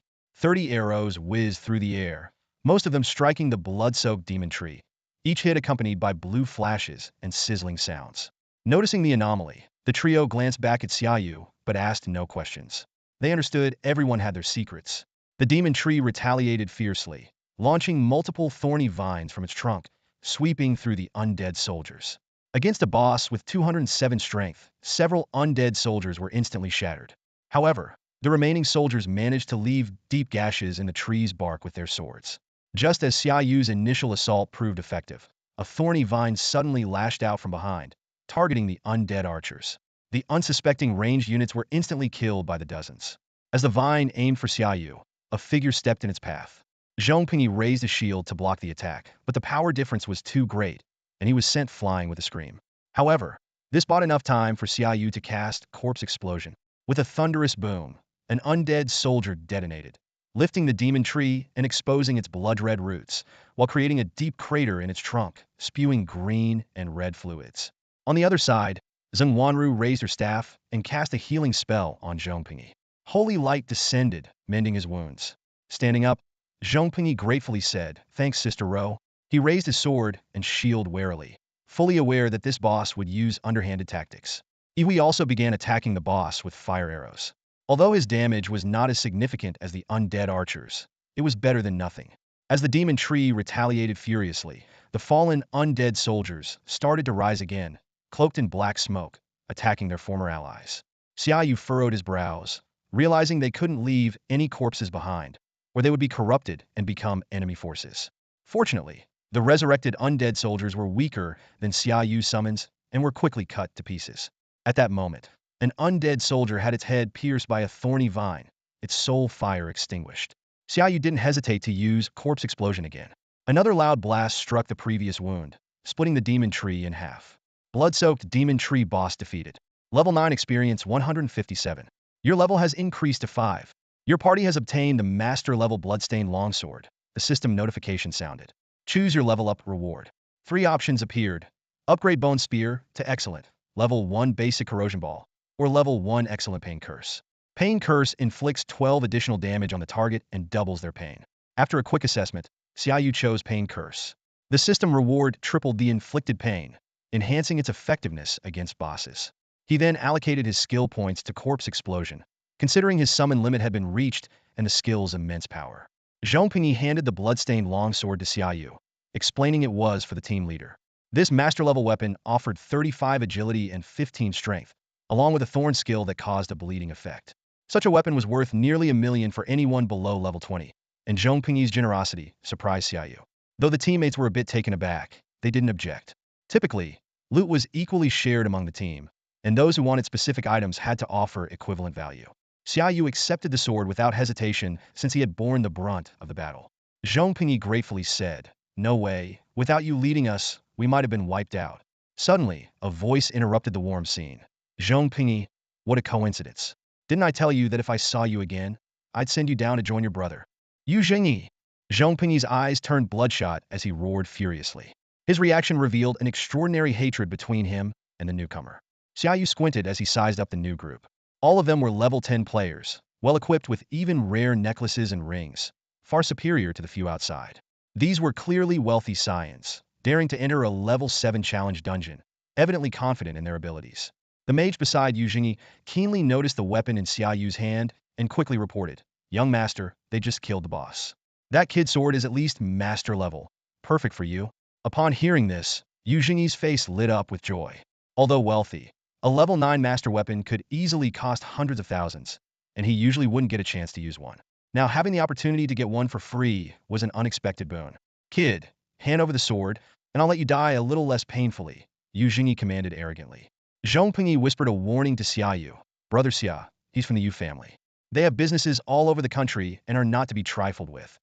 30 arrows whizzed through the air, most of them striking the blood-soaked demon tree, each hit accompanied by blue flashes and sizzling sounds. Noticing the anomaly, the trio glanced back at Xia Yu, but asked no questions. They understood everyone had their secrets. The demon tree retaliated fiercely, launching multiple thorny vines from its trunk, sweeping through the undead soldiers. Against a boss with 207 strength, several undead soldiers were instantly shattered. However, the remaining soldiers managed to leave deep gashes in the tree's bark with their swords. Just as Xia Yu's initial assault proved effective, a thorny vine suddenly lashed out from behind, targeting the undead archers. The unsuspecting ranged units were instantly killed by the dozens. As the vine aimed for Xia Yu, a figure stepped in its path. Zhongpingyi raised a shield to block the attack, but the power difference was too great, and he was sent flying with a scream. However, this bought enough time for Xia Yu to cast Corpse Explosion. With a thunderous boom, an undead soldier detonated, lifting the demon tree and exposing its blood-red roots, while creating a deep crater in its trunk, spewing green and red fluids. On the other side, Zheng Wanru raised her staff and cast a healing spell on Zhongpingyi. Holy light descended, mending his wounds. Standing up, Zhongpingyi gratefully said, "Thanks, Sister Ro." He raised his sword and shield warily, fully aware that this boss would use underhanded tactics. Hui also began attacking the boss with fire arrows. Although his damage was not as significant as the undead archers, it was better than nothing. As the demon tree retaliated furiously, the fallen undead soldiers started to rise again, cloaked in black smoke, attacking their former allies. Xia Yu furrowed his brows, realizing they couldn't leave any corpses behind, or they would be corrupted and become enemy forces. Fortunately, the resurrected undead soldiers were weaker than Xia Yu's summons and were quickly cut to pieces. At that moment, an undead soldier had its head pierced by a thorny vine, its soul fire extinguished. Xia Yu didn't hesitate to use Corpse Explosion again. Another loud blast struck the previous wound, splitting the demon tree in half. Blood-soaked demon tree boss defeated. Level 9 experience 157. Your level has increased to 5. Your party has obtained the Master Level Bloodstained Longsword. The system notification sounded. Choose your level up reward. 3 options appeared. Upgrade Bone Spear to Excellent, Level 1 Basic Corrosion Ball, or Level 1 Excellent Pain Curse. Pain Curse inflicts 12 additional damage on the target and doubles their pain. After a quick assessment, Xia Yu chose Pain Curse. The system reward tripled the inflicted pain, enhancing its effectiveness against bosses. He then allocated his skill points to Corpse Explosion, considering his summon limit had been reached and the skill's immense power. Zhong Pingyi handed the bloodstained longsword to Xia Yu, explaining it was for the team leader. This master-level weapon offered 35 agility and 15 strength, along with a thorn skill that caused a bleeding effect. Such a weapon was worth nearly 1 million for anyone below level 20, and Zhong Pingyi's generosity surprised Xia Yu. Though the teammates were a bit taken aback, they didn't object. Typically, loot was equally shared among the team, and those who wanted specific items had to offer equivalent value. Xia Yu accepted the sword without hesitation since he had borne the brunt of the battle. Zhong Pingyi gratefully said, "No way, without you leading us, we might have been wiped out." Suddenly, a voice interrupted the warm scene. "Zhong Pingyi, what a coincidence. Didn't I tell you that if I saw you again, I'd send you down to join your brother?" "Yu Zhengyi." Zhong Pingyi's eyes turned bloodshot as he roared furiously. His reaction revealed an extraordinary hatred between him and the newcomer. Xia Yu squinted as he sized up the new group. All of them were level 10 players, well equipped with even rare necklaces and rings, far superior to the few outside. These were clearly wealthy scions, daring to enter a level 7 challenge dungeon, evidently confident in their abilities. The mage beside Yu Jingyi keenly noticed the weapon in Xia Yu's hand and quickly reported, "Young master, they just killed the boss. That kid sword is at least master level, perfect for you." Upon hearing this, Yu Jingyi's face lit up with joy. Although wealthy, a level 9 master weapon could easily cost hundreds of thousands, and he usually wouldn't get a chance to use one. Now, having the opportunity to get one for free was an unexpected boon. "Kid, hand over the sword, and I'll let you die a little less painfully," Yu Jingyi commanded arrogantly. Zhong Pingyi whispered a warning to Xia Yu. "Brother Xia, he's from the Yu family. They have businesses all over the country and are not to be trifled with,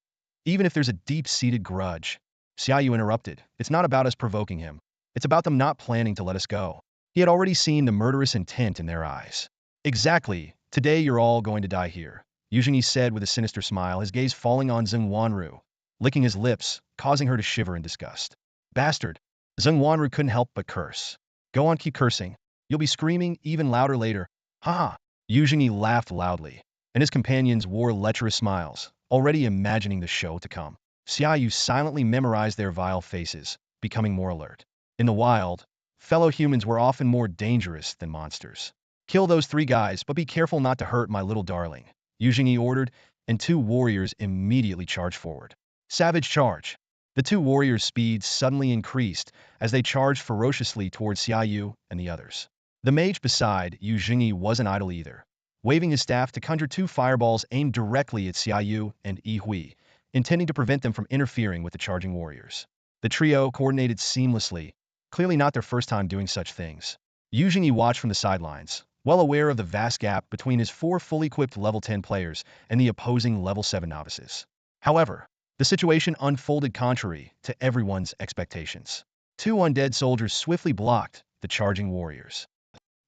even if there's a deep-seated grudge." Xia Yu interrupted. "It's not about us provoking him. It's about them not planning to let us go." He had already seen the murderous intent in their eyes. "Exactly. Today you're all going to die here," Yu Jingyi said with a sinister smile, his gaze falling on Zheng Wanru, licking his lips, causing her to shiver in disgust. "Bastard!" Zheng Wanru couldn't help but curse. "Go on, keep cursing. You'll be screaming even louder later." "Ha ha!" Yu Jingyi laughed loudly, and his companions wore lecherous smiles, already imagining the show to come. Xia Yu silently memorized their vile faces, becoming more alert. In the wild, fellow humans were often more dangerous than monsters. "Kill those 3 guys, but be careful not to hurt my little darling," Yu Jingyi ordered, and 2 warriors immediately charged forward. Savage charge! The 2 warriors' speed suddenly increased as they charged ferociously towards Xia Yu and the others. The mage beside Yu Jingyi wasn't idle either, waving his staff to conjure 2 fireballs aimed directly at Xia Yu and Yi Hui, intending to prevent them from interfering with the charging warriors. The trio coordinated seamlessly, clearly not their first time doing such things. Yu Jingyi watched from the sidelines, well aware of the vast gap between his 4 fully equipped level 10 players and the opposing level 7 novices. However, the situation unfolded contrary to everyone's expectations. 2 undead soldiers swiftly blocked the charging warriors.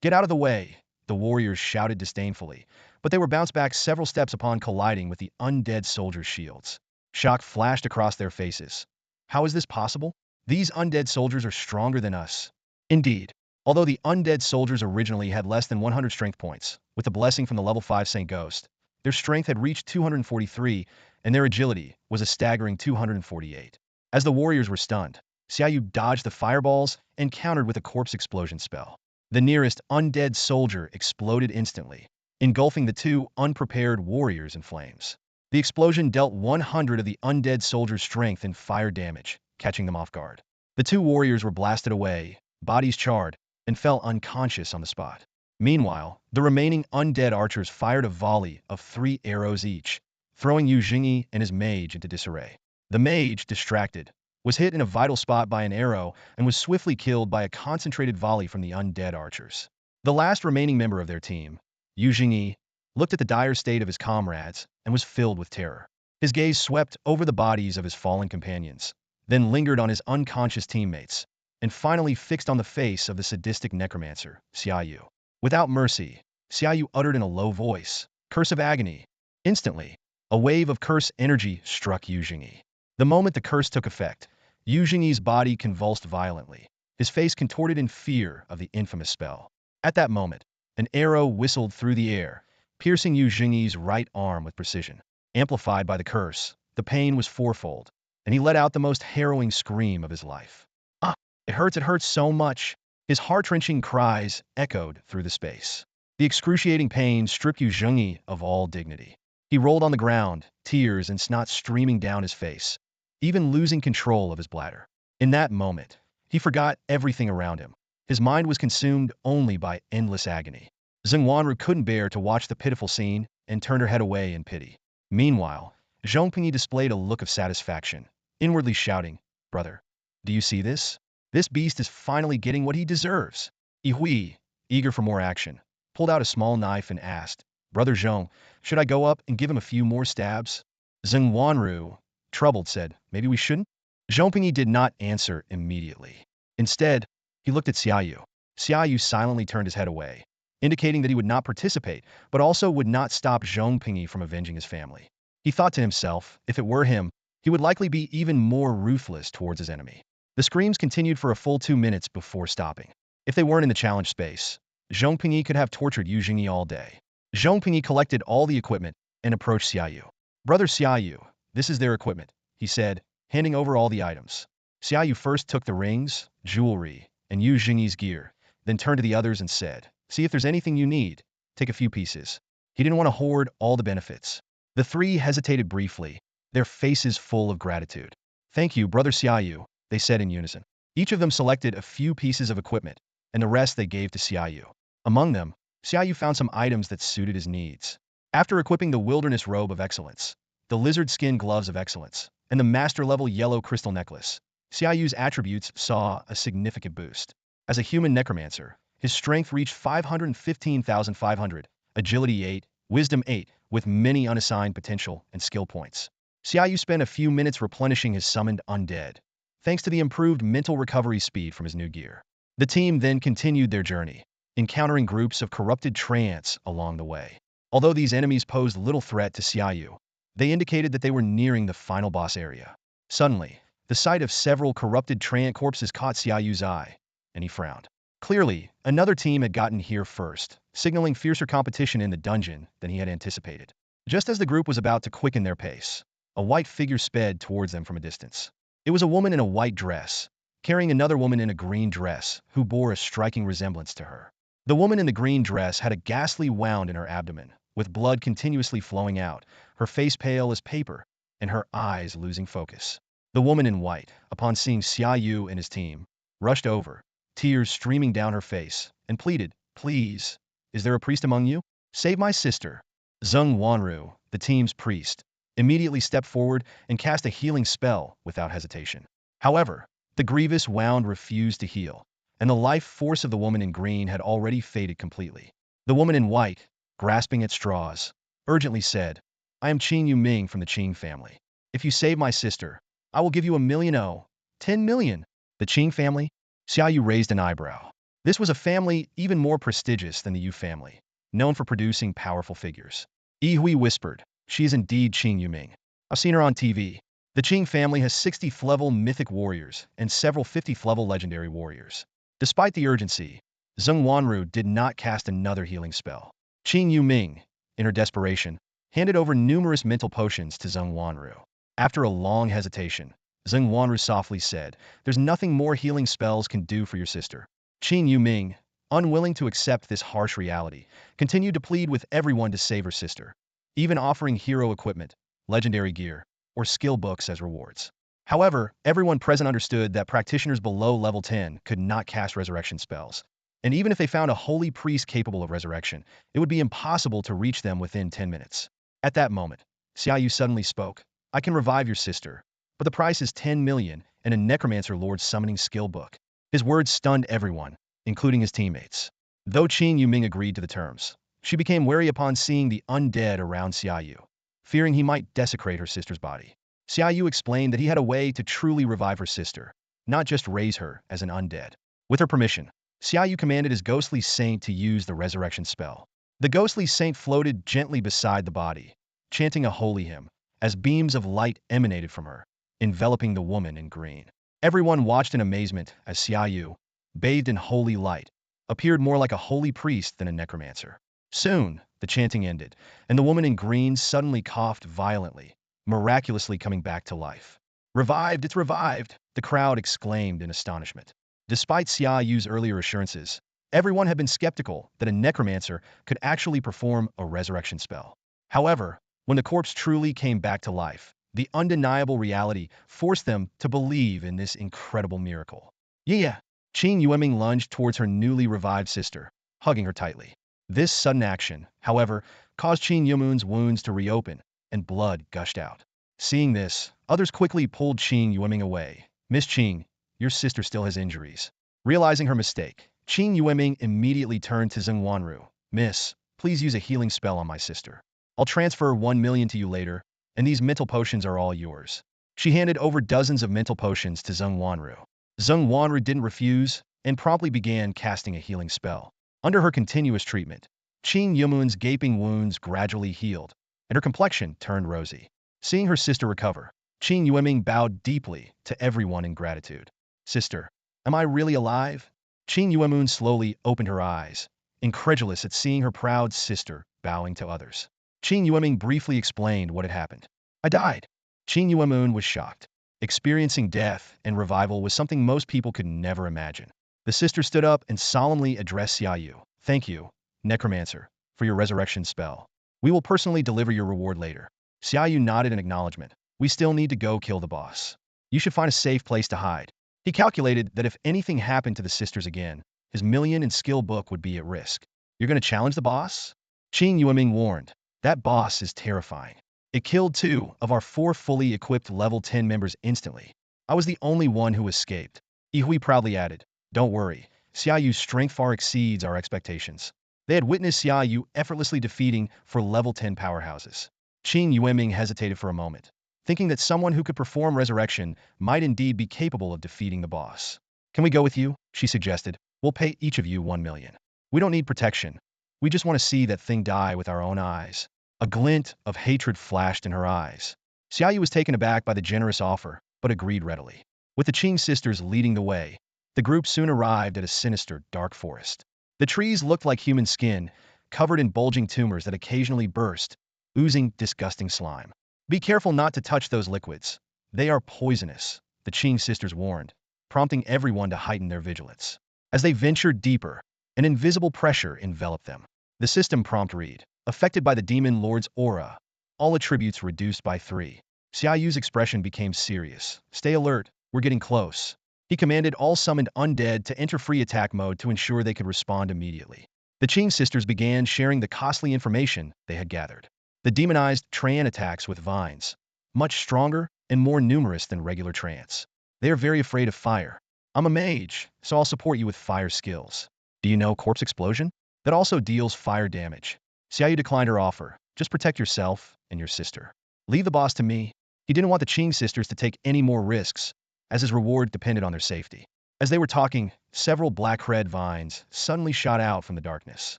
"Get out of the way," the warriors shouted disdainfully, but they were bounced back several steps upon colliding with the undead soldiers' shields. Shock flashed across their faces. How is this possible? These undead soldiers are stronger than us. Indeed, although the undead soldiers originally had less than 100 strength points, with the blessing from the level 5 Saint Ghost, their strength had reached 243, and their agility was a staggering 248. As the warriors were stunned, Xia Yu dodged the fireballs and countered with a corpse explosion spell. The nearest undead soldier exploded instantly, engulfing the 2 unprepared warriors in flames. The explosion dealt 100 of the undead soldiers' strength in fire damage, catching them off guard. The 2 warriors were blasted away, bodies charred, and fell unconscious on the spot. Meanwhile, the remaining undead archers fired a volley of 3 arrows each, throwing Yu Jingyi and his mage into disarray. The mage, distracted, was hit in a vital spot by an arrow and was swiftly killed by a concentrated volley from the undead archers. The last remaining member of their team, Yu Jingyi, looked at the dire state of his comrades and was filled with terror. His gaze swept over the bodies of his fallen companions, then lingered on his unconscious teammates, and finally fixed on the face of the sadistic necromancer, Xia Yu. Without mercy, Xia Yu uttered in a low voice, "Curse of agony." Instantly, a wave of curse energy struck Yu Jingyi. The moment the curse took effect, Yu Jingyi's body convulsed violently, his face contorted in fear of the infamous spell. At that moment, an arrow whistled through the air, piercing Yu Jingyi's right arm with precision. Amplified by the curse, the pain was fourfold, and he let out the most harrowing scream of his life. "Ah, it hurts so much." His heart-wrenching cries echoed through the space. The excruciating pain stripped Yu Jingyi of all dignity. He rolled on the ground, tears and snot streaming down his face, even losing control of his bladder. In that moment, he forgot everything around him. His mind was consumed only by endless agony. Zheng Wanru couldn't bear to watch the pitiful scene and turned her head away in pity. Meanwhile, Zhong Pingyi displayed a look of satisfaction, inwardly shouting, "Brother, do you see this? This beast is finally getting what he deserves." Yi Hui, eager for more action, pulled out a small knife and asked, "Brother Zhong, should I go up and give him a few more stabs?" Zheng Wanru, troubled, said, "Maybe we shouldn't?" Zhong Pingyi did not answer immediately. Instead, he looked at Xia Yu. Xia Yu silently turned his head away, indicating that he would not participate, but also would not stop Zhong Pingyi from avenging his family. He thought to himself, if it were him, he would likely be even more ruthless towards his enemy. The screams continued for a full 2 minutes before stopping. If they weren't in the challenge space, Zhong Pingyi could have tortured Yu Jingyi all day. Zhong Pingyi collected all the equipment and approached Xia Yu. "Brother Xia Yu, this is their equipment," he said, handing over all the items. Xia Yu first took the rings, jewelry, and Yu Jingyi's gear, then turned to the others and said, "See if there's anything you need. Take a few pieces." He didn't want to hoard all the benefits. The three hesitated briefly, their faces full of gratitude. "Thank you, Brother Xia Yu," they said in unison. Each of them selected a few pieces of equipment, and the rest they gave to Xia Yu. Among them, Xia Yu found some items that suited his needs. After equipping the Wilderness Robe of Excellence, the Lizard Skin Gloves of Excellence, and the Master-level Yellow Crystal Necklace, Xia Yu's attributes saw a significant boost. As a human necromancer, his strength reached 515,500, agility 8, wisdom 8, with many unassigned potential and skill points. Xia Yu spent a few minutes replenishing his summoned undead, thanks to the improved mental recovery speed from his new gear. The team then continued their journey, encountering groups of corrupted treants along the way. Although these enemies posed little threat to Xia Yu, they indicated that they were nearing the final boss area. Suddenly, the sight of several corrupted treant corpses caught Xia Yu's eye, and he frowned. Clearly, another team had gotten here first, signaling fiercer competition in the dungeon than he had anticipated. Just as the group was about to quicken their pace, a white figure sped towards them from a distance. It was a woman in a white dress, carrying another woman in a green dress, who bore a striking resemblance to her. The woman in the green dress had a ghastly wound in her abdomen, with blood continuously flowing out, her face pale as paper, and her eyes losing focus. The woman in white, upon seeing Xia Yu and his team, rushed over, tears streaming down her face, and pleaded, "Please, is there a priest among you? Save my sister." Zheng Wanru, the team's priest, immediately stepped forward and cast a healing spell without hesitation. However, the grievous wound refused to heal, and the life force of the woman in green had already faded completely. The woman in white, grasping at straws, urgently said, "I am Qin Yu Ming from the Qing family. If you save my sister, I will give you 10 million. The Qing family? Xia Yu raised an eyebrow. This was a family even more prestigious than the Yu family, known for producing powerful figures. Yi Hui whispered, "She is indeed Qin Yu Ming. I've seen her on TV. The Qing family has 60th level mythic warriors and several 50th level legendary warriors." Despite the urgency, Zheng Wanru did not cast another healing spell. Qin Yu Ming, in her desperation, handed over numerous mental potions to Zheng Wanru. After a long hesitation, Zheng Wanru softly said, "There's nothing more healing spells can do for your sister." Qin Yu Ming, unwilling to accept this harsh reality, continued to plead with everyone to save her sister, even offering hero equipment, legendary gear, or skill books as rewards. However, everyone present understood that practitioners below level 10 could not cast resurrection spells, and even if they found a holy priest capable of resurrection, it would be impossible to reach them within 10 minutes. At that moment, Xia Yu suddenly spoke, "I can revive your sister, but the price is 10 million and a Necromancer Lord summoning skill book." His words stunned everyone, including his teammates. Though Qin Yu Ming agreed to the terms, she became wary upon seeing the undead around Xia Yu, fearing he might desecrate her sister's body. Xia Yu explained that he had a way to truly revive her sister, not just raise her as an undead. With her permission, Xia Yu commanded his ghostly saint to use the resurrection spell. The ghostly saint floated gently beside the body, chanting a holy hymn, as beams of light emanated from her, enveloping the woman in green. Everyone watched in amazement as Xia Yu, bathed in holy light, appeared more like a holy priest than a necromancer. Soon, the chanting ended, and the woman in green suddenly coughed violently, miraculously coming back to life. "Revived, it's revived!" the crowd exclaimed in astonishment. Despite Xia Yu's earlier assurances, everyone had been skeptical that a necromancer could actually perform a resurrection spell. However, When the corpse truly came back to life, the undeniable reality forced them to believe in this incredible miracle. Yeah. Qin Yueming lunged towards her newly revived sister, hugging her tightly. This sudden action, however, caused Qin Yuemun's wounds to reopen, and blood gushed out. Seeing this, others quickly pulled Qin Yueming away. Miss Qin, your sister still has injuries. Realizing her mistake, Qin Yueming immediately turned to Zheng Wanru. Miss, please use a healing spell on my sister. I'll transfer 1 million to you later, and these mental potions are all yours. She handed over dozens of mental potions to Zheng Wanru. Zheng Wanru didn't refuse, and promptly began casting a healing spell. Under her continuous treatment, Qin Yuemun's gaping wounds gradually healed, and her complexion turned rosy. Seeing her sister recover, Qin Yueming bowed deeply to everyone in gratitude. Sister, am I really alive? Qin Yuemun slowly opened her eyes, incredulous at seeing her proud sister bowing to others. Qin Yueming briefly explained what had happened. I died. Qin Yuemun was shocked. Experiencing death and revival was something most people could never imagine. The sister stood up and solemnly addressed Xia Yu. Thank you, Necromancer, for your resurrection spell. We will personally deliver your reward later. Xia Yu nodded in acknowledgement. We still need to go kill the boss. You should find a safe place to hide. He calculated that if anything happened to the sisters again, his million and skill book would be at risk. You're going to challenge the boss? Qin Yueming warned. That boss is terrifying. It killed 2 of our 4 fully equipped level 10 members instantly. I was the only one who escaped. Yihui proudly added, don't worry, Xia Yu's strength far exceeds our expectations. They had witnessed Xia Yu effortlessly defeating 4 level 10 powerhouses. Qin Yueming hesitated for a moment, thinking that someone who could perform resurrection might indeed be capable of defeating the boss. Can we go with you? She suggested. We'll pay each of you 1 million. We don't need protection. We just want to see that thing die with our own eyes. A glint of hatred flashed in her eyes. Xia Yu was taken aback by the generous offer, but agreed readily. With the Qing sisters leading the way, the group soon arrived at a sinister, dark forest. The trees looked like human skin, covered in bulging tumors that occasionally burst, oozing disgusting slime. Be careful not to touch those liquids. They are poisonous, the Qing sisters warned, prompting everyone to heighten their vigilance. As they ventured deeper, an invisible pressure enveloped them. The system prompt read, affected by the demon lord's aura, all attributes reduced by 3. Xia Yu's expression became serious. Stay alert, we're getting close. He commanded all summoned undead to enter free attack mode to ensure they could respond immediately. The Qing sisters began sharing the costly information they had gathered. The demonized Tran attacks with vines, much stronger and more numerous than regular trance. They are very afraid of fire. I'm a mage, so I'll support you with fire skills. Do you know Corpse Explosion? That also deals fire damage. Xia Yu declined her offer. Just protect yourself and your sister. Leave the boss to me. He didn't want the Qing sisters to take any more risks, as his reward depended on their safety. As they were talking, several black red vines suddenly shot out from the darkness.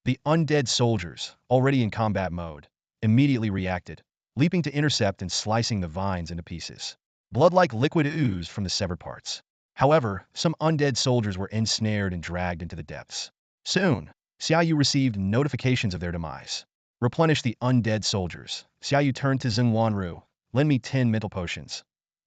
The undead soldiers, already in combat mode, immediately reacted, leaping to intercept and slicing the vines into pieces. Blood-like liquid oozed from the severed parts. However, some undead soldiers were ensnared and dragged into the depths. Soon, Xia Yu received notifications of their demise. Replenish the undead soldiers. Xia Yu turned to Zheng Wanru. Lend me 10 mental potions.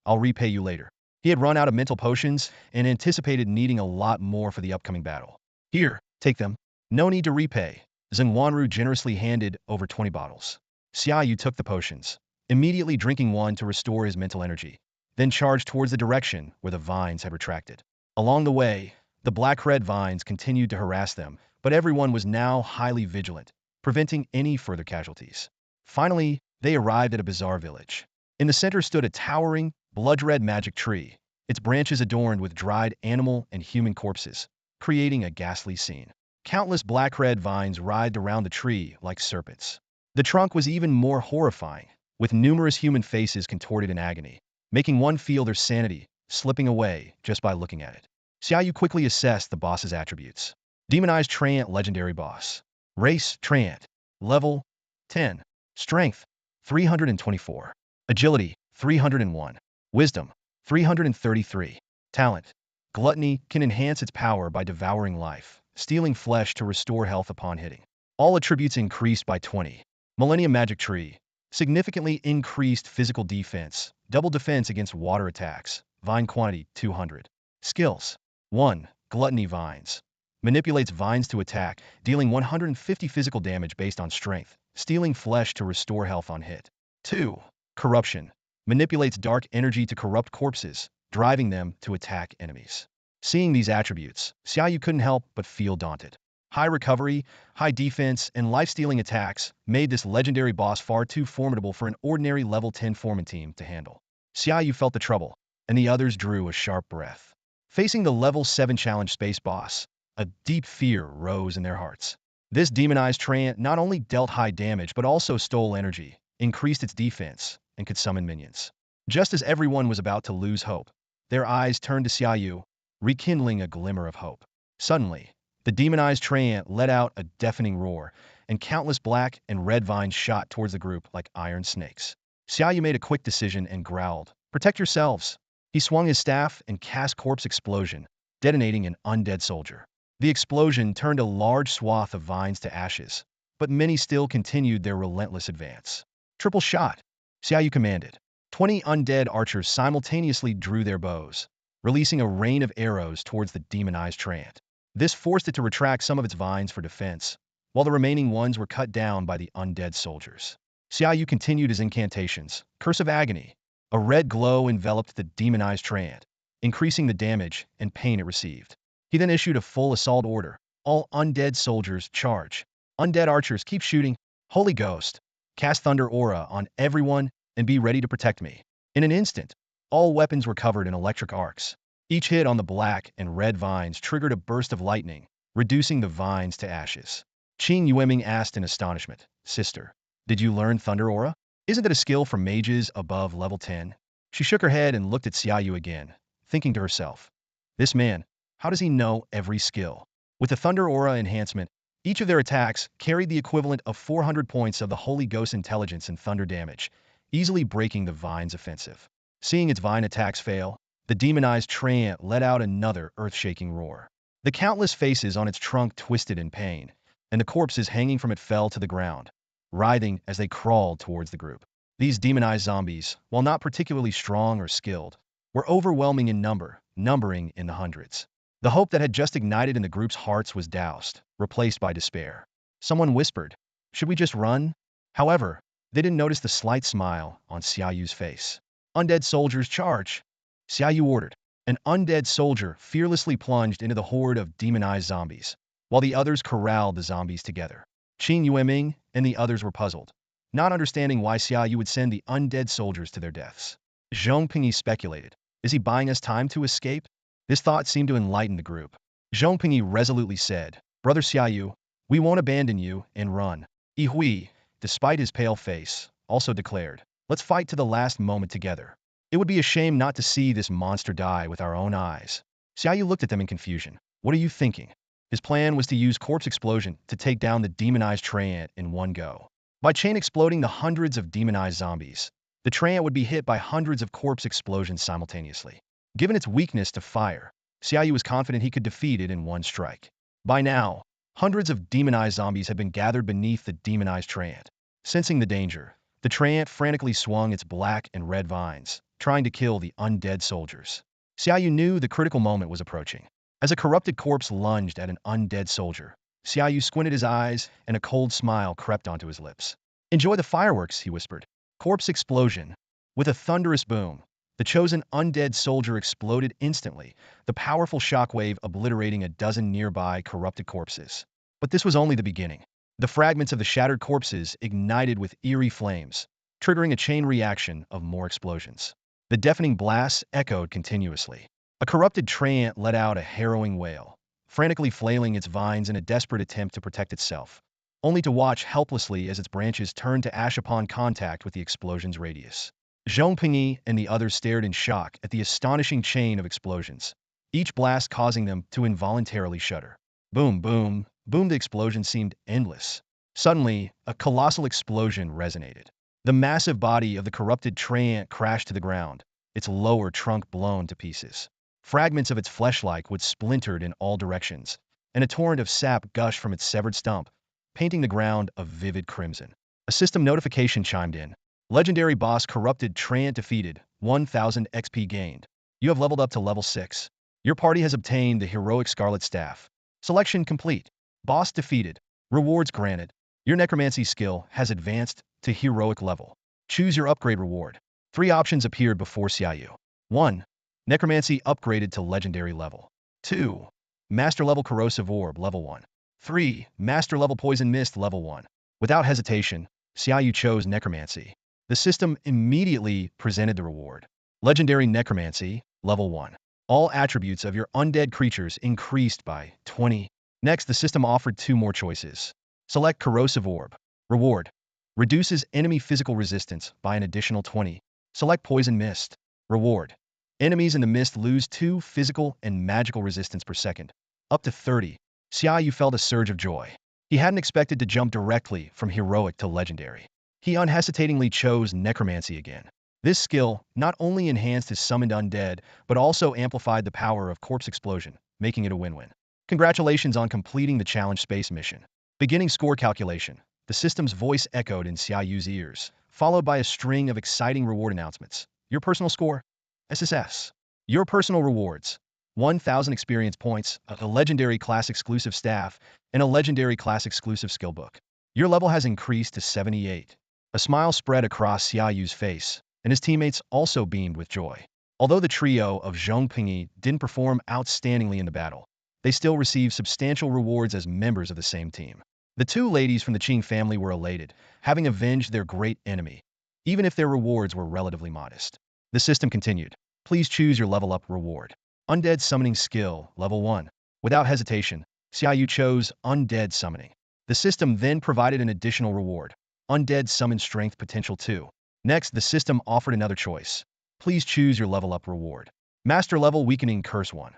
I'll repay you later. He had run out of mental potions and anticipated needing a lot more for the upcoming battle. Here, take them. No need to repay. Zheng Wanru generously handed over 20 bottles. Xia Yu took the potions, immediately drinking one to restore his mental energy, then charged towards the direction where the vines had retracted. Along the way, the black-red vines continued to harass them, but everyone was now highly vigilant, preventing any further casualties. Finally, they arrived at a bizarre village. In the center stood a towering, blood-red magic tree, its branches adorned with dried animal and human corpses, creating a ghastly scene. Countless black-red vines writhed around the tree like serpents. The trunk was even more horrifying, with numerous human faces contorted in agony, making one feel their sanity slipping away just by looking at it. Xia Yu quickly assessed the boss's attributes. Demonized Treant Legendary Boss. Race, Treant. Level, 10. Strength, 324. Agility, 301. Wisdom, 333. Talent. Gluttony can enhance its power by devouring life, stealing flesh to restore health upon hitting. All attributes increased by 20. Millennium Magic Tree. Significantly increased physical defense, double defense against water attacks, vine quantity 200. Skills. 1. Gluttony Vines. manipulates vines to attack, dealing 150 physical damage based on strength, stealing flesh to restore health on hit. 2. Corruption, manipulates dark energy to corrupt corpses, driving them to attack enemies. Seeing these attributes, Xia Yu couldn't help but feel daunted. High recovery, high defense, and life-stealing attacks made this legendary boss far too formidable for an ordinary level 10 foreman team to handle. Xia Yu felt the trouble, and the others drew a sharp breath. Facing the level 7 challenge space boss, a deep fear rose in their hearts. This demonized treant not only dealt high damage but also stole energy, increased its defense, and could summon minions. Just as everyone was about to lose hope, their eyes turned to Xia Yu, rekindling a glimmer of hope. Suddenly, the demonized treant let out a deafening roar, and countless black and red vines shot towards the group like iron snakes. Xia Yu made a quick decision and growled, "Protect yourselves." He swung his staff and cast Corpse Explosion, detonating an undead soldier. The explosion turned a large swath of vines to ashes, but many still continued their relentless advance. Triple shot, Xia Yu commanded. 20 undead archers simultaneously drew their bows, releasing a rain of arrows towards the demonized treant. This forced it to retract some of its vines for defense, while the remaining ones were cut down by the undead soldiers. Xia Yu continued his incantations. Curse of Agony. A red glow enveloped the demonized treant, increasing the damage and pain it received. He then issued a full assault order. All undead soldiers, charge. Undead archers, keep shooting. Holy Ghost, cast Thunder Aura on everyone and be ready to protect me. In an instant, all weapons were covered in electric arcs. Each hit on the black and red vines triggered a burst of lightning, reducing the vines to ashes. Qing Yueming asked in astonishment, "Sister, did you learn Thunder Aura? Isn't that a skill for mages above level 10? She shook her head and looked at Xia Yu again, thinking to herself, "This man, how does he know every skill?" With the Thunder Aura enhancement, each of their attacks carried the equivalent of 400 points of the Holy Ghost intelligence and thunder damage, easily breaking the Vine's offensive. Seeing its Vine attacks fail, the demonized treant let out another earth-shaking roar. The countless faces on its trunk twisted in pain, and the corpses hanging from it fell to the ground, writhing as they crawled towards the group. These demonized zombies, while not particularly strong or skilled, were overwhelming in number, numbering in the hundreds. The hope that had just ignited in the group's hearts was doused, replaced by despair. Someone whispered, "Should we just run?" However, they didn't notice the slight smile on Xia Yu's face. "Undead soldiers, charge!" Xia Yu ordered. An undead soldier fearlessly plunged into the horde of demonized zombies, while the others corralled the zombies together. Qing Yueming and the others were puzzled, not understanding why Xia Yu would send the undead soldiers to their deaths. Zhong Pingyi speculated, "Is he buying us time to escape?" This thought seemed to enlighten the group. Zhong Pingyi resolutely said, "Brother Xia Yu, we won't abandon you and run." Yi Hui, despite his pale face, also declared, "Let's fight to the last moment together. It would be a shame not to see this monster die with our own eyes." Xia Yu looked at them in confusion. "What are you thinking?" His plan was to use Corpse Explosion to take down the demonized treant in one go. By chain exploding the hundreds of demonized zombies, the treant would be hit by hundreds of corpse explosions simultaneously. Given its weakness to fire, Xia Yu was confident he could defeat it in one strike. By now, hundreds of demonized zombies had been gathered beneath the demonized treant. Sensing the danger, the treant frantically swung its black and red vines, trying to kill the undead soldiers. Xia Yu knew the critical moment was approaching. As a corrupted corpse lunged at an undead soldier, Xia Yu squinted his eyes and a cold smile crept onto his lips. "Enjoy the fireworks," he whispered. Corpse Explosion. With a thunderous boom, the chosen undead soldier exploded instantly, the powerful shockwave obliterating a dozen nearby corrupted corpses. But this was only the beginning. The fragments of the shattered corpses ignited with eerie flames, triggering a chain reaction of more explosions. The deafening blasts echoed continuously. A corrupted treant let out a harrowing wail, frantically flailing its vines in a desperate attempt to protect itself, only to watch helplessly as its branches turned to ash upon contact with the explosion's radius. Zhong Pingyi and the others stared in shock at the astonishing chain of explosions, each blast causing them to involuntarily shudder. Boom, boom, boom, the explosion seemed endless. Suddenly, a colossal explosion resonated. The massive body of the corrupted treant crashed to the ground, its lower trunk blown to pieces. Fragments of its flesh-like wood splintered in all directions, and a torrent of sap gushed from its severed stump, painting the ground a vivid crimson. A system notification chimed in. Legendary boss corrupted treant defeated, 1000 XP gained. You have leveled up to level 6. Your party has obtained the heroic Scarlet Staff. Selection complete. Boss defeated. Rewards granted. Your necromancy skill has advanced to heroic level. Choose your upgrade reward. 3 options appeared before Xia Yu. 1. Necromancy upgraded to legendary level. 2. Master level corrosive orb level 1. 3. Master level poison mist level 1. Without hesitation, Xia Yu chose necromancy. The system immediately presented the reward. Legendary necromancy level 1. All attributes of your undead creatures increased by 20. Next, the system offered 2 more choices. Select corrosive orb. Reward. Reduces enemy physical resistance by an additional 20. Select poison mist. Reward. Enemies in the mist lose 2 physical and magical resistance per second, up to 30. Xia Yu felt a surge of joy. He hadn't expected to jump directly from heroic to legendary. He unhesitatingly chose necromancy again. This skill not only enhanced his summoned undead, but also amplified the power of corpse explosion, making it a win-win. Congratulations on completing the challenge space mission. Beginning score calculation. The system's voice echoed in Xia Yu's ears, followed by a string of exciting reward announcements. Your personal score? SSS. Your personal rewards. 1,000 experience points, a legendary class exclusive staff, and a legendary class exclusive skill book. Your level has increased to 78. A smile spread across Xia Yu's face, and his teammates also beamed with joy. Although the trio of Zhong Pingyi didn't perform outstandingly in the battle, they still received substantial rewards as members of the same team. The 2 ladies from the Qing family were elated, having avenged their great enemy, even if their rewards were relatively modest. The system continued. Please choose your level up reward. Undead Summoning Skill, Level 1. Without hesitation, Xia Yu chose Undead Summoning. The system then provided an additional reward. Undead Summon Strength Potential 2. Next, the system offered another choice. Please choose your level up reward. Master Level Weakening Curse 1.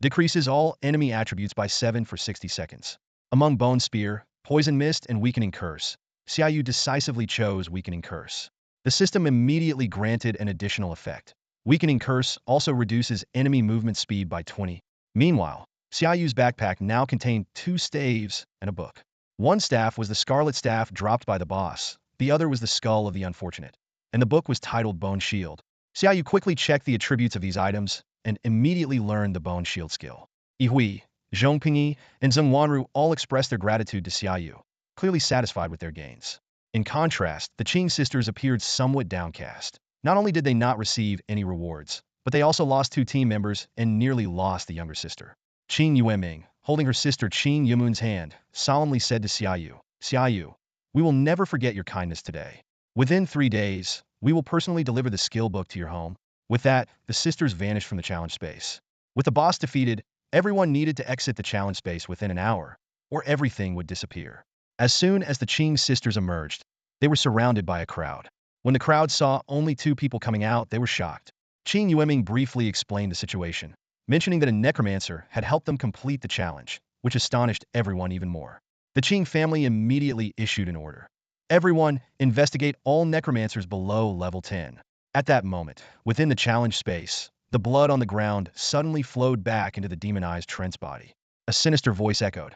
Decreases all enemy attributes by 7 for 60 seconds. Among Bone Spear, Poison Mist, and Weakening Curse, Xia Yu decisively chose Weakening Curse. The system immediately granted an additional effect. Weakening Curse also reduces enemy movement speed by 20. Meanwhile, Xia Yu's backpack now contained 2 staves and a book. One staff was the Scarlet Staff dropped by the boss, the other was the Skull of the Unfortunate, and the book was titled Bone Shield. Xia Yu quickly checked the attributes of these items and immediately learned the Bone Shield skill. Yihui, Zhong Pingyi, and Zheng Wanru all expressed their gratitude to Xia Yu, clearly satisfied with their gains. In contrast, the Qing sisters appeared somewhat downcast. Not only did they not receive any rewards, but they also lost 2 team members and nearly lost the younger sister. Qing Yueming, holding her sister Qing Yumun's hand, solemnly said to Xia Yu, we will never forget your kindness today. Within 3 days, we will personally deliver the skill book to your home. With that, the sisters vanished from the challenge space. With the boss defeated, everyone needed to exit the challenge space within an hour, or everything would disappear. As soon as the Qing sisters emerged, they were surrounded by a crowd. When the crowd saw only 2 people coming out, they were shocked. Qing Yueming briefly explained the situation, mentioning that a necromancer had helped them complete the challenge, which astonished everyone even more. The Qing family immediately issued an order. Everyone, investigate all necromancers below level 10. At that moment, within the challenge space, the blood on the ground suddenly flowed back into the demonized Trent's body. A sinister voice echoed.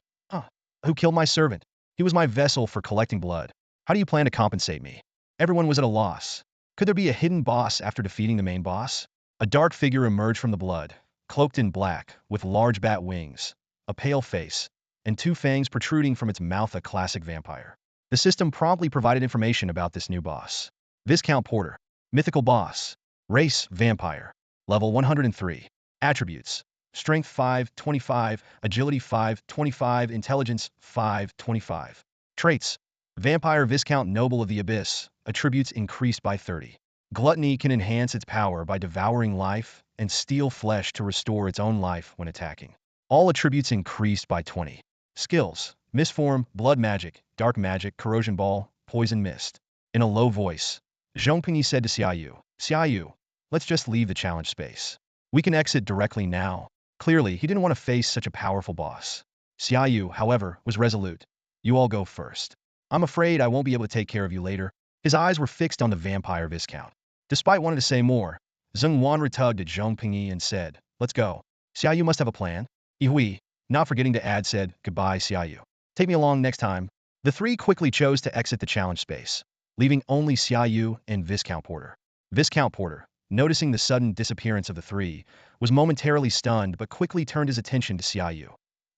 Who killed my servant? He was my vessel for collecting blood. How do you plan to compensate me? Everyone was at a loss. Could there be a hidden boss after defeating the main boss? A dark figure emerged from the blood, cloaked in black, with large bat wings, a pale face, and 2 fangs protruding from its mouth, a classic vampire. The system promptly provided information about this new boss. Viscount Porter. Mythical boss. Race, vampire. Level 103. Attributes. Strength 5, 25, Agility 5, 25, Intelligence 5, 25. Traits. Vampire Viscount Noble of the Abyss, attributes increased by 30. Gluttony can enhance its power by devouring life and steal flesh to restore its own life when attacking. All attributes increased by 20. Skills. Misform, Blood Magic, Dark Magic, Corrosion Ball, Poison Mist. In a low voice, Zhong Pingyi said to Xia Yu, let's just leave the challenge space. We can exit directly now. Clearly, he didn't want to face such a powerful boss. Xia Yu, however, was resolute. You all go first. I'm afraid I won't be able to take care of you later. His eyes were fixed on the vampire Viscount. Despite wanting to say more, Zheng Wanru tugged at Zhong Pingyi and said, let's go. Xia Yu must have a plan. Yihui, not forgetting to add, said, goodbye, Xia Yu. Take me along next time. The 3 quickly chose to exit the challenge space, leaving only Xia Yu and Viscount Porter. Viscount Porter, noticing the sudden disappearance of the 3, was momentarily stunned but quickly turned his attention to Xia Yu.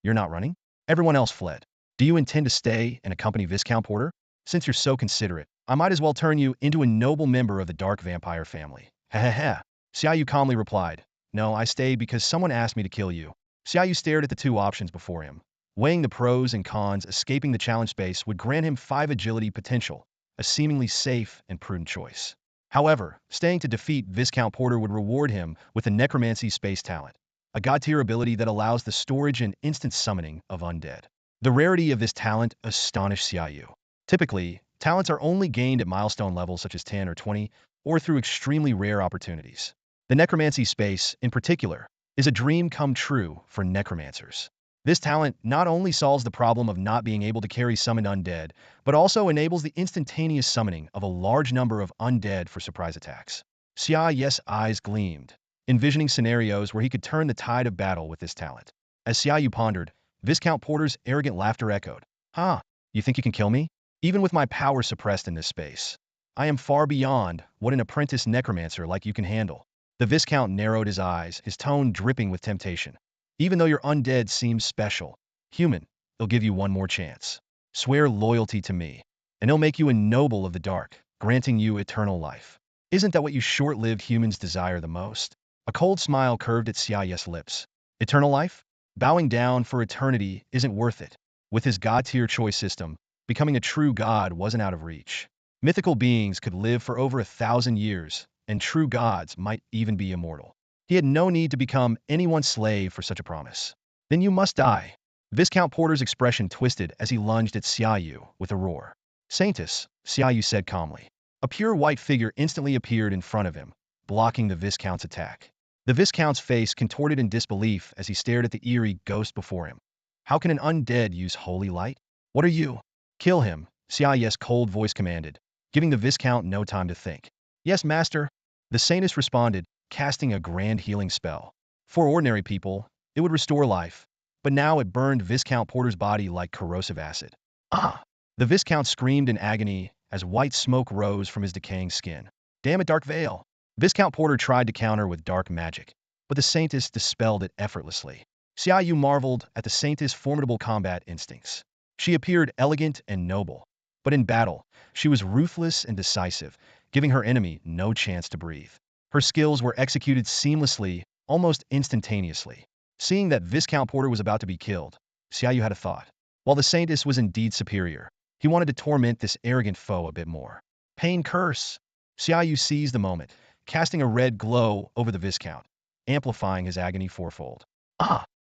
You're not running? Everyone else fled. Do you intend to stay and accompany Viscount Porter? Since you're so considerate, I might as well turn you into a noble member of the dark vampire family. Ha ha ha. Xia Yu calmly replied, No, I stay because someone asked me to kill you. Xia Yu stared at the two options before him. Weighing the pros and cons, escaping the challenge space would grant him 5 agility potential, a seemingly safe and prudent choice. However, staying to defeat Viscount Porter would reward him with a necromancy space talent, a god-tier ability that allows the storage and instant summoning of undead. The rarity of this talent astonished Xia Yu. Typically, talents are only gained at milestone levels such as 10 or 20, or through extremely rare opportunities. The necromancy space, in particular, is a dream come true for necromancers. This talent not only solves the problem of not being able to carry summoned undead, but also enables the instantaneous summoning of a large number of undead for surprise attacks. Xia Yu's eyes gleamed, envisioning scenarios where he could turn the tide of battle with this talent. As Xia Yu pondered, Viscount Porter's arrogant laughter echoed. You think you can kill me? Even with my power suppressed in this space. I am far beyond what an apprentice necromancer like you can handle. The Viscount narrowed his eyes, his tone dripping with temptation. Even though your undead seems special, human, they'll give you one more chance. Swear loyalty to me, and it'll make you a noble of the dark, granting you eternal life. Isn't that what you short-lived humans desire the most? A cold smile curved at Xia Yu's lips. Eternal life? Bowing down for eternity isn't worth it. With his god-tier choice system, becoming a true god wasn't out of reach. Mythical beings could live for over 1,000 years, and true gods might even be immortal. He had no need to become anyone's slave for such a promise. Then you must die. Viscount Porter's expression twisted as he lunged at Xia Yu with a roar. Saintess, Xia Yu said calmly. A pure white figure instantly appeared in front of him, blocking the Viscount's attack. The Viscount's face contorted in disbelief as he stared at the eerie ghost before him. How can an undead use holy light? What are you? Kill him, Xia Yu's cold voice commanded, giving the Viscount no time to think. Yes, master. The Saintess responded, casting a grand healing spell. For ordinary people, it would restore life, but now it burned Viscount Porter's body like corrosive acid. The Viscount screamed in agony as white smoke rose from his decaying skin. Damn it, Dark Veil! Viscount Porter tried to counter with dark magic, but the Saintess dispelled it effortlessly. Xia Yu marveled at the Saintess' formidable combat instincts. She appeared elegant and noble, but in battle, she was ruthless and decisive, giving her enemy no chance to breathe. Her skills were executed seamlessly, almost instantaneously. Seeing that Viscount Porter was about to be killed, Xia Yu had a thought. While the Saintess was indeed superior, he wanted to torment this arrogant foe a bit more. Pain curse! Xia Yu seized the moment, casting a red glow over the Viscount, amplifying his agony fourfold.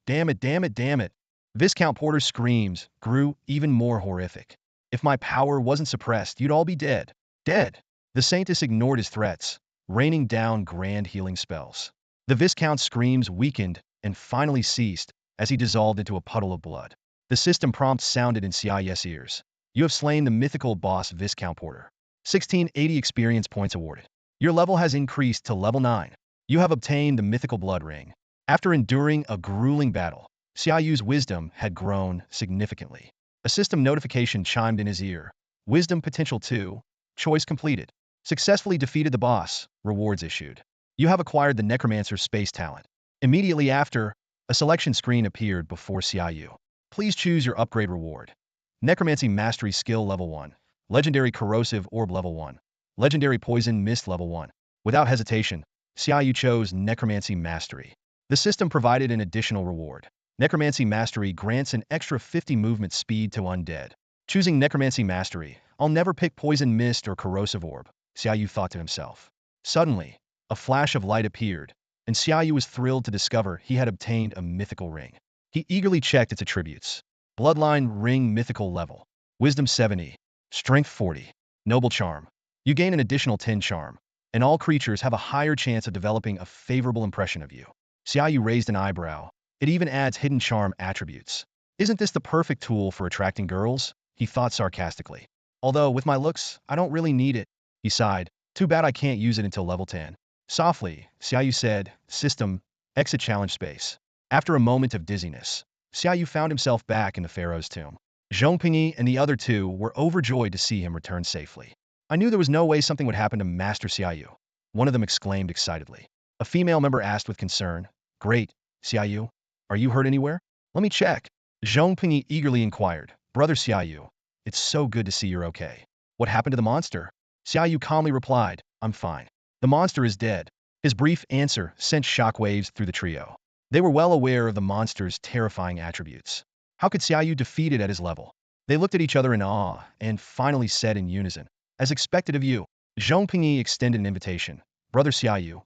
Damn it, damn it, damn it! Viscount Porter's screams grew even more horrific. If my power wasn't suppressed, you'd all be dead. Dead! The Saintess ignored his threats, raining down grand healing spells. The Viscount's screams weakened and finally ceased as he dissolved into a puddle of blood. The system prompt sounded in Xia Yu's ears. You have slain the mythical boss Viscount Porter. 1680 experience points awarded. Your level has increased to level 9. You have obtained the mythical blood ring. After enduring a grueling battle, Xia Yu's wisdom had grown significantly. A system notification chimed in his ear. Wisdom potential 2. Choice completed. Successfully defeated the boss. Rewards issued. You have acquired the Necromancer space talent. Immediately after, a selection screen appeared before Xia Yu. Please choose your upgrade reward. Necromancy Mastery Skill Level 1. Legendary Corrosive Orb Level 1. Legendary Poison Mist Level 1. Without hesitation, Xia Yu chose Necromancy Mastery. The system provided an additional reward. Necromancy Mastery grants an extra 50 movement speed to undead. Choosing Necromancy Mastery, I'll never pick Poison Mist or Corrosive Orb, Xia Yu thought to himself. Suddenly, a flash of light appeared, and Xia Yu was thrilled to discover he had obtained a mythical ring. He eagerly checked its attributes. Bloodline Ring Mythical Level. Wisdom 70. Strength 40. Noble Charm. You gain an additional 10 charm, and all creatures have a higher chance of developing a favorable impression of you. Xia Yu raised an eyebrow. It even adds hidden charm attributes. Isn't this the perfect tool for attracting girls? He thought sarcastically. Although, with my looks, I don't really need it. He sighed. Too bad I can't use it until level 10. Softly, Xia Yu said, System, exit challenge space. After a moment of dizziness, Xia Yu found himself back in the Pharaoh's tomb. Zhongpingyi and the other two were overjoyed to see him return safely. I knew there was no way something would happen to Master Xia Yu. One of them exclaimed excitedly. A female member asked with concern, Great, Xia Yu, are you hurt anywhere? Let me check. Zhong Pingyi eagerly inquired, Brother Xia Yu, it's so good to see you're okay. What happened to the monster? Xia Yu calmly replied, I'm fine. The monster is dead. His brief answer sent shockwaves through the trio. They were well aware of the monster's terrifying attributes. How could Xia Yu defeat it at his level? They looked at each other in awe and finally said in unison, as expected of you. Zhong Pingyi extended an invitation. Brother Xia Yu,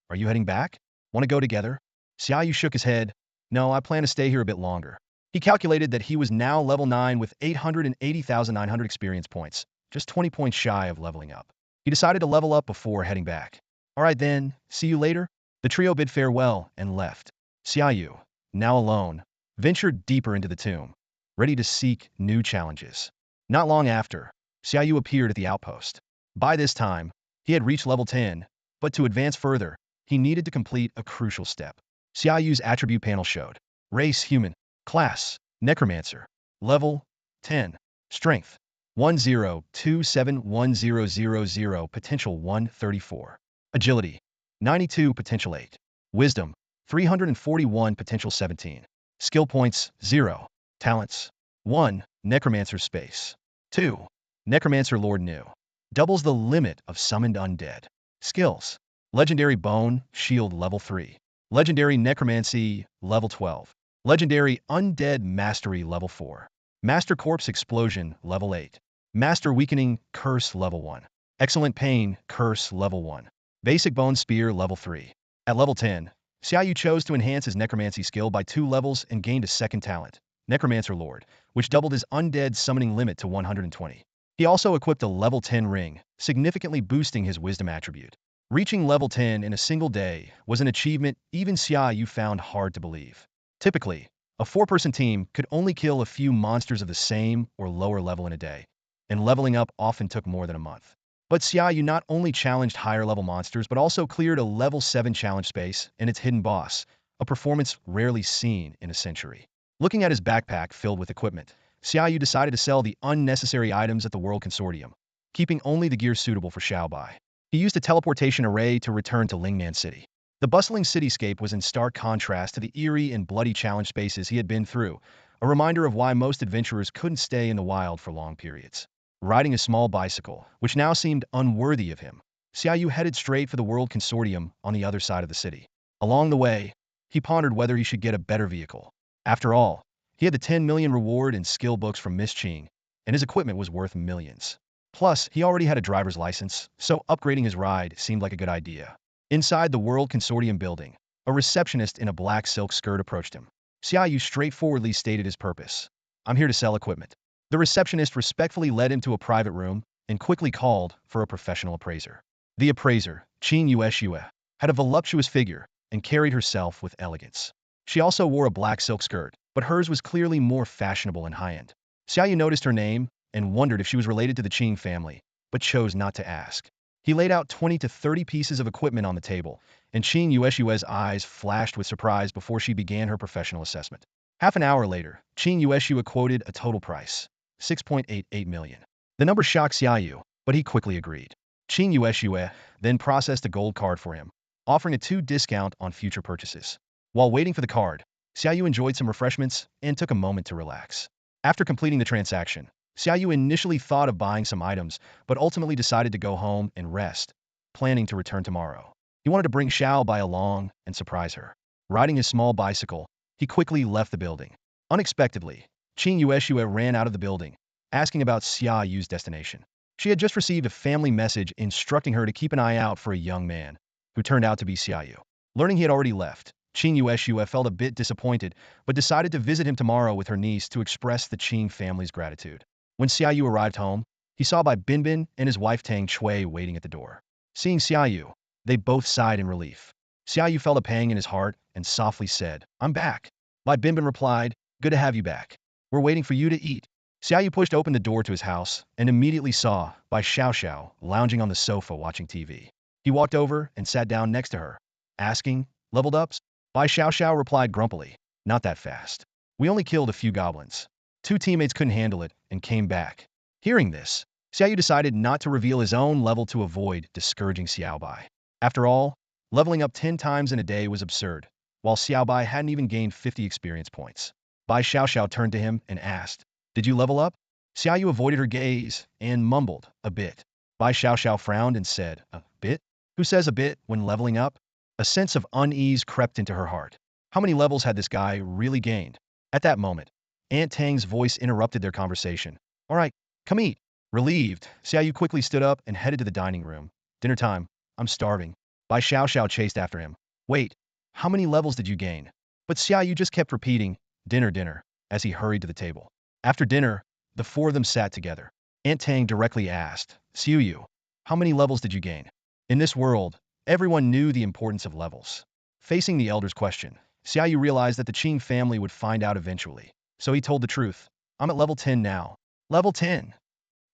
are you heading back? Want to go together? Xia Yu shook his head. No, I plan to stay here a bit longer. He calculated that he was now level 9 with 880,900 experience points, just 20 points shy of leveling up. He decided to level up before heading back. All right then, see you later. The trio bid farewell and left. Xia Yu, now alone, ventured deeper into the tomb, ready to seek new challenges. Not long after, Xia Yu appeared at the outpost. By this time, he had reached level 10, but to advance further, he needed to complete a crucial step. Xia Yu's attribute panel showed race human, class necromancer, level 10, strength 10271000, potential 134, agility 92, potential 8, wisdom 341, potential 17, skill points 0, talents 1, necromancer space 2, necromancer lord new, doubles the limit of summoned undead. Skills: legendary bone shield level 3, legendary necromancy level 12, legendary undead mastery level 4, master corpse explosion level 8, master weakening curse level 1, excellent pain curse level 1, basic bone spear level 3. At level 10, Xia Yu chose to enhance his necromancy skill by 2 levels and gained a second talent, Necromancer Lord, which doubled his undead summoning limit to 120. He also equipped a level 10 ring, significantly boosting his wisdom attribute. Reaching level 10 in a single day was an achievement even Xia Yu found hard to believe. Typically, a 4-person team could only kill a few monsters of the same or lower level in a day, and leveling up often took more than a month. But Xia Yu not only challenged higher-level monsters but also cleared a level 7 challenge space and its hidden boss, a performance rarely seen in a century. Looking at his backpack filled with equipment, Xia Yu decided to sell the unnecessary items at the World Consortium, keeping only the gear suitable for Xiaobai. He used a teleportation array to return to Lingnan City. The bustling cityscape was in stark contrast to the eerie and bloody challenge spaces he had been through, a reminder of why most adventurers couldn't stay in the wild for long periods. Riding a small bicycle, which now seemed unworthy of him, Xia Yu headed straight for the World Consortium on the other side of the city. Along the way, he pondered whether he should get a better vehicle. After all, he had the 10 million reward and skill books from Miss Qing, and his equipment was worth millions. Plus, he already had a driver's license, so upgrading his ride seemed like a good idea. Inside the World Consortium building, a receptionist in a black silk skirt approached him. Xia Yu straightforwardly stated his purpose. I'm here to sell equipment. The receptionist respectfully led him to a private room and quickly called for a professional appraiser. The appraiser, Qin Yueshue, had a voluptuous figure and carried herself with elegance. She also wore a black silk skirt, but hers was clearly more fashionable and high-end. Xia Yu noticed her name and wondered if she was related to the Qing family, but chose not to ask. He laid out 20 to 30 pieces of equipment on the table, and Qin Yueshue's eyes flashed with surprise before she began her professional assessment. Half an hour later, Qin Yueshue quoted a total price, 6.88 million. The number shocked Xia Yu, but he quickly agreed. Qin Yueshue then processed a gold card for him, offering a 2 discount on future purchases. While waiting for the card, Xia Yu enjoyed some refreshments and took a moment to relax. After completing the transaction, Xia Yu initially thought of buying some items, but ultimately decided to go home and rest, planning to return tomorrow. He wanted to bring Xiaobai along and surprise her. Riding his small bicycle, he quickly left the building. Unexpectedly, Qin Yueshue ran out of the building, asking about Xia Yu's destination. She had just received a family message instructing her to keep an eye out for a young man, who turned out to be Xia Yu. Learning he had already left, Qin Yueshue felt a bit disappointed, but decided to visit him tomorrow with her niece to express the Qing family's gratitude. When Xia Yu arrived home, he saw Bai Binbin and his wife Tang Chui waiting at the door. Seeing Xia Yu, they both sighed in relief. Xia Yu felt a pang in his heart and softly said, I'm back. Bai Binbin replied, good to have you back. We're waiting for you to eat. Xia Yu pushed open the door to his house and immediately saw Bai Xiaoxiao lounging on the sofa watching TV. He walked over and sat down next to her, asking, leveled ups? Bai Xiaoxiao replied grumpily, not that fast. We only killed a few goblins. 2 teammates couldn't handle it and came back. Hearing this, Xia Yu decided not to reveal his own level to avoid discouraging Xiaobai. After all, leveling up 10 times in a day was absurd, while Xiaobai hadn't even gained 50 experience points. Bai Xiaoxiao turned to him and asked, "Did you level up?" Xia Yu avoided her gaze and mumbled, "A bit." Bai Xiaoxiao frowned and said, "A bit? Who says a bit when leveling up?" A sense of unease crept into her heart. How many levels had this guy really gained? At that moment, Aunt Tang's voice interrupted their conversation. "All right, come eat." Relieved, Xia Yu quickly stood up and headed to the dining room. "Dinner time. I'm starving." Bai Xiaoxiao chased after him. "Wait, how many levels did you gain?" But Xia Yu just kept repeating, "Dinner, dinner," as he hurried to the table. After dinner, the four of them sat together. Aunt Tang directly asked, "Xia Yu, how many levels did you gain?" In this world, everyone knew the importance of levels. Facing the elder's question, Xia Yu realized that the Qing family would find out eventually. So he told the truth. "I'm at level 10 now." Level 10?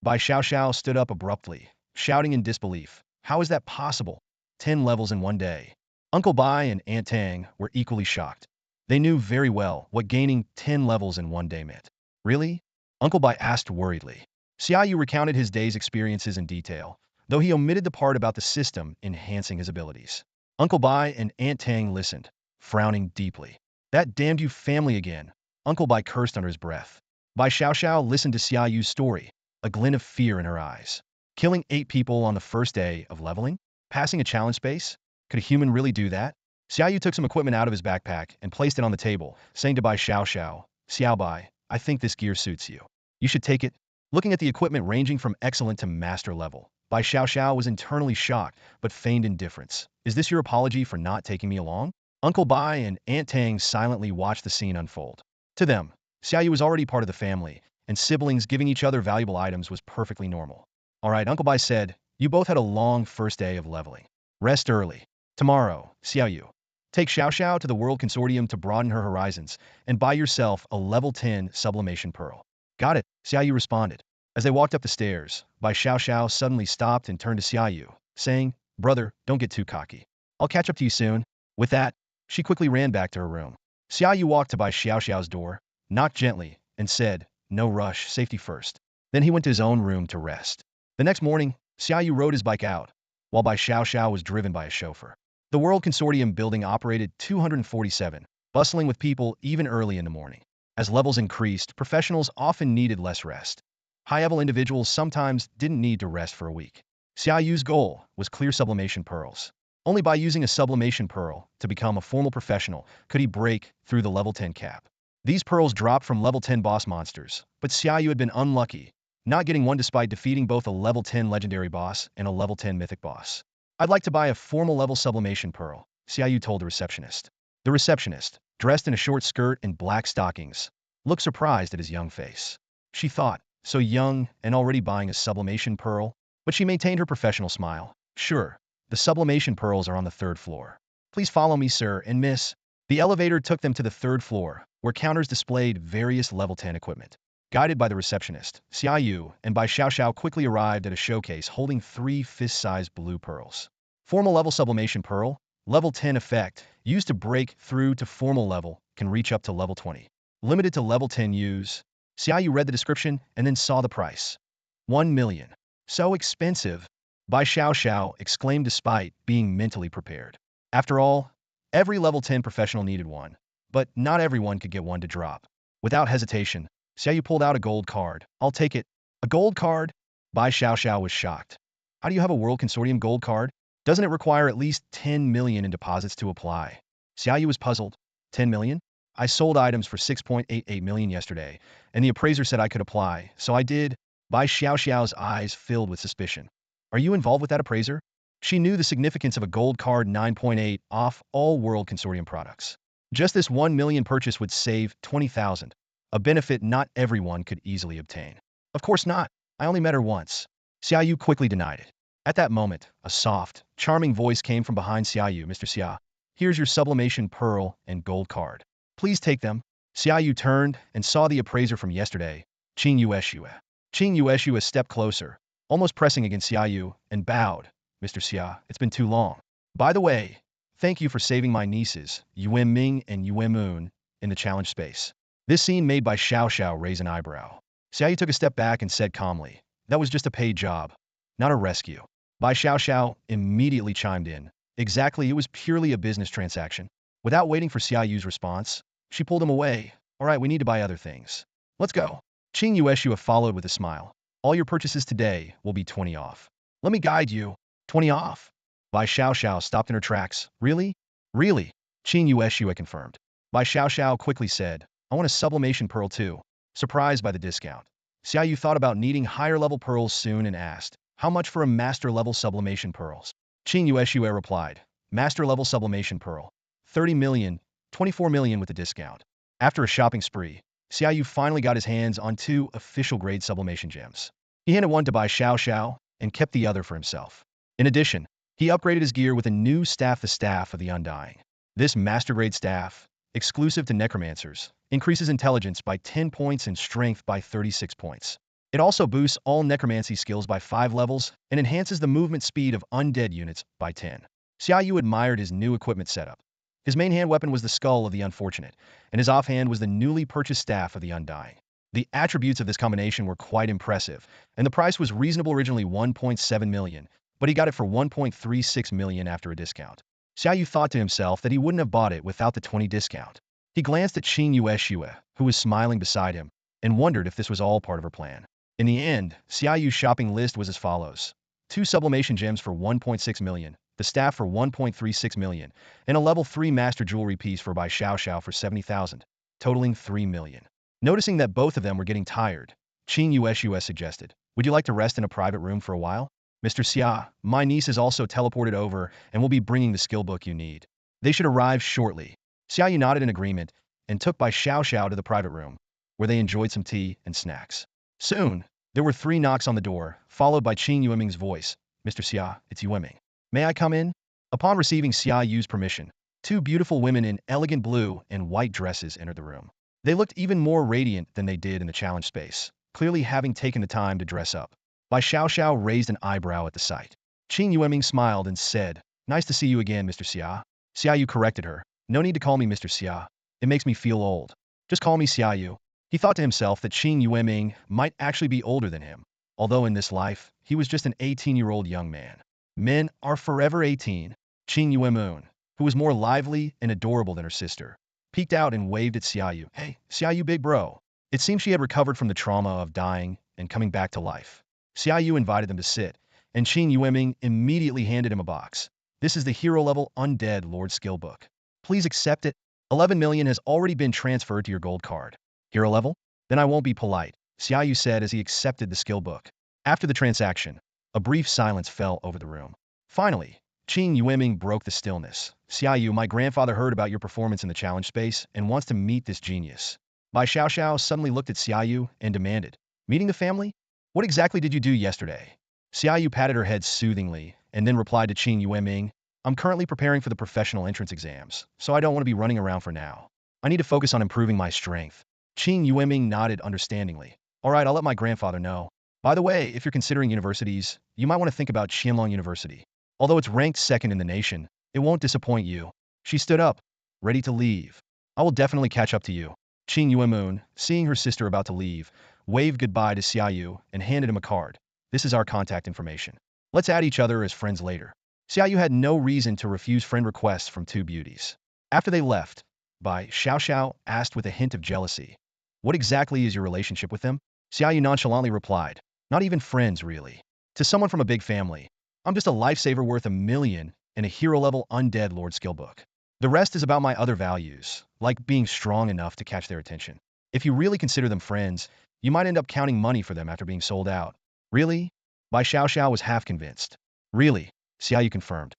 Bai Xiaoxiao stood up abruptly, shouting in disbelief. "How is that possible? 10 levels in one day." Uncle Bai and Aunt Tang were equally shocked. They knew very well what gaining 10 levels in one day meant. "Really?" Uncle Bai asked worriedly. Xia Yu recounted his day's experiences in detail, though he omitted the part about the system enhancing his abilities. Uncle Bai and Aunt Tang listened, frowning deeply. "That damned you family again," Uncle Bai cursed under his breath. Bai Xiaoxiao listened to Xia Yu's story, a glint of fear in her eyes. Killing 8 people on the first day of leveling? Passing a challenge space? Could a human really do that? Xia Yu took some equipment out of his backpack and placed it on the table, saying to Bai Xiaoxiao, "Xiao Bai, I think this gear suits you. You should take it." Looking at the equipment ranging from excellent to master level, Bai Xiaoxiao was internally shocked, but feigned indifference. "Is this your apology for not taking me along?" Uncle Bai and Aunt Tang silently watched the scene unfold. To them, Xia Yu was already part of the family, and siblings giving each other valuable items was perfectly normal. "All right," Uncle Bai said, "you both had a long first day of leveling. Rest early. Tomorrow, Xia Yu, take Xiao Xiao to the World Consortium to broaden her horizons, and buy yourself a level 10 sublimation pearl." "Got it," Xia Yu responded. As they walked up the stairs, Bai Xiao Xiao suddenly stopped and turned to Xia Yu, saying, "Brother, don't get too cocky. I'll catch up to you soon." With that, she quickly ran back to her room. Xia Yu walked to Bai Xiao Xiao's door, knocked gently, and said, "No rush, safety first." Then he went to his own room to rest. The next morning, Xia Yu rode his bike out, while Bai Xiao Xiao was driven by a chauffeur. The World Consortium building operated 247, bustling with people even early in the morning. As levels increased, professionals often needed less rest. High-level individuals sometimes didn't need to rest for a week. Xia Yu's goal was clear sublimation pearls. Only by using a sublimation pearl to become a formal professional could he break through the level 10 cap. These pearls dropped from level 10 boss monsters, but Xia Yu had been unlucky, not getting one despite defeating both a level 10 legendary boss and a level 10 mythic boss. "I'd like to buy a formal level sublimation pearl," Xia Yu told the receptionist. The receptionist, dressed in a short skirt and black stockings, looked surprised at his young face. She thought, so young and already buying a sublimation pearl? But she maintained her professional smile. "Sure, the sublimation pearls are on the 3rd floor. Please follow me, sir and miss." The elevator took them to the 3rd floor, where counters displayed various level 10 equipment. Guided by the receptionist, Xia Yu and Bai Xiaoxiao quickly arrived at a showcase holding 3 fist-sized blue pearls. Formal level sublimation pearl, level 10 effect, used to break through to formal level, can reach up to level 20. Limited to level 10 use. Xia Yu read the description and then saw the price. 1 million. So expensive. Bai Xiaoxiao exclaimed despite being mentally prepared. After all, every level 10 professional needed one, but not everyone could get one to drop. Without hesitation, Xia Yu pulled out a gold card. "I'll take it." "A gold card?" Bai Xiaoxiao was shocked. "How do you have a World Consortium gold card? Doesn't it require at least 10 million in deposits to apply?" Xia Yu was puzzled. 10 million? "I sold items for 6.88 million yesterday, and the appraiser said I could apply, so I did." Bai Xiaoxiao's eyes filled with suspicion. "Are you involved with that appraiser?" She knew the significance of a gold card 9.8 off all World Consortium products. Just this 1 million purchase would save 20,000, a benefit not everyone could easily obtain. "Of course not. I only met her once." Xia Yu quickly denied it. At that moment, a soft, charming voice came from behind Xia Yu. "Mr. Xia, here's your sublimation pearl and gold card. Please take them." Xia Yu turned and saw the appraiser from yesterday, Qing Yueshue. Qing Yueshue stepped closer, almost pressing against Xia Yu, and bowed. "Mr. Xia, it's been too long. By the way, thank you for saving my nieces, Yuan Ming and Yuan Moon, in the challenge space." This scene made Bai Xiaoxiao raise an eyebrow. Xia Yu took a step back and said calmly, "That was just a paid job, not a rescue." Bai Xiaoxiao immediately chimed in. "Exactly, it was purely a business transaction." Without waiting for Xia Yu's response, she pulled him away. All right, we need to buy other things. Let's go. Qing Yueshua followed with a smile. All your purchases today will be 20 off. Let me guide you. 20 off. Bai Xiao stopped in her tracks. Really? Really? Qing Yueshua confirmed. Bai Xiao quickly said, I want a sublimation pearl too. Surprised by the discount. Xia Yu thought about needing higher-level pearls soon and asked, how much for a master-level sublimation pearls? Qing Yueshua replied, master-level sublimation pearl. 30 million, 24 million with the discount. After a shopping spree, Xia Yu finally got his hands on 2 official-grade sublimation gems. He handed one to Bai Xiao and kept the other for himself. In addition, he upgraded his gear with a new staff, the Staff of the Undying. This master-grade staff, exclusive to necromancers, increases intelligence by 10 points and strength by 36 points. It also boosts all necromancy skills by 5 levels and enhances the movement speed of undead units by 10. Xia Yu admired his new equipment setup. His main hand weapon was the Skull of the Unfortunate, and his offhand was the newly purchased Staff of the Undying. The attributes of this combination were quite impressive, and the price was reasonable, originally 1.7 million, but he got it for 1.36 million after a discount. Xia Yu thought to himself that he wouldn't have bought it without the 20 discount. He glanced at Qing Yueshua, who was smiling beside him, and wondered if this was all part of her plan. In the end, Xia Yu's shopping list was as follows. 2 sublimation gems for 1.6 million, the staff for 1.36 million, and a level 3 master jewelry piece for Bai Xiao for 70,000, totaling 3 million. Noticing that both of them were getting tired, Qing Yueshua suggested, would you like to rest in a private room for a while? Mr. Xia, my niece is also teleported over and will be bringing the skill book you need. They should arrive shortly. Xia Yu nodded in agreement and took Bai Xiao to the private room, where they enjoyed some tea and snacks. Soon, there were 3 knocks on the door, followed by Qing Yueming's voice. Mr. Xia, it's Yueming. May I come in? Upon receiving Xia Yu's permission, 2 beautiful women in elegant blue and white dresses entered the room. They looked even more radiant than they did in the challenge space, clearly having taken the time to dress up. Bai Xiao raised an eyebrow at the sight. Qing Yueming smiled and said, nice to see you again, Mr. Xia. Xia Yu corrected her. No need to call me Mr. Xia. It makes me feel old. Just call me Xia Yu. He thought to himself that Qing Yueming might actually be older than him, although in this life, he was just an 18-year-old young man. Men are forever 18. Qing Yueming, who was more lively and adorable than her sister, peeked out and waved at Xia Yu. Hey, Xia Yu, big bro. It seemed she had recovered from the trauma of dying and coming back to life. Xia Yu invited them to sit, and Qing Yueming immediately handed him a box. This is the hero-level Undead Lord skill book. Please accept it. 11 million has already been transferred to your gold card. Hero level? Then I won't be polite, Xia Yu said as he accepted the skill book. After the transaction, a brief silence fell over the room. Finally, Qing Yueming broke the stillness. Xia Yu, my grandfather heard about your performance in the challenge space and wants to meet this genius. Bai Xiao suddenly looked at Xia Yu and demanded, meeting the family? What exactly did you do yesterday? Xia Yu patted her head soothingly and then replied to Qing Yueming, I'm currently preparing for the professional entrance exams, so I don't want to be running around for now. I need to focus on improving my strength. Qing Yueming nodded understandingly. All right, I'll let my grandfather know. By the way, if you're considering universities, you might want to think about Qianlong University. Although it's ranked 2nd in the nation, it won't disappoint you. She stood up, ready to leave. I will definitely catch up to you. Qing Yueming, seeing her sister about to leave, waved goodbye to Xia Yu and handed him a card. This is our contact information. Let's add each other as friends later. Xia Yu had no reason to refuse friend requests from 2 beauties. After they left, Bai Xiao asked with a hint of jealousy, what exactly is your relationship with them? Xia Yu nonchalantly replied, not even friends, really. To someone from a big family, I'm just a lifesaver worth 1 million and a hero-level Undead Lord skill book. The rest is about my other values, like being strong enough to catch their attention. If you really consider them friends, you might end up counting money for them after being sold out. Really? Bai Xiao was half convinced. Really? Xia Yu confirmed.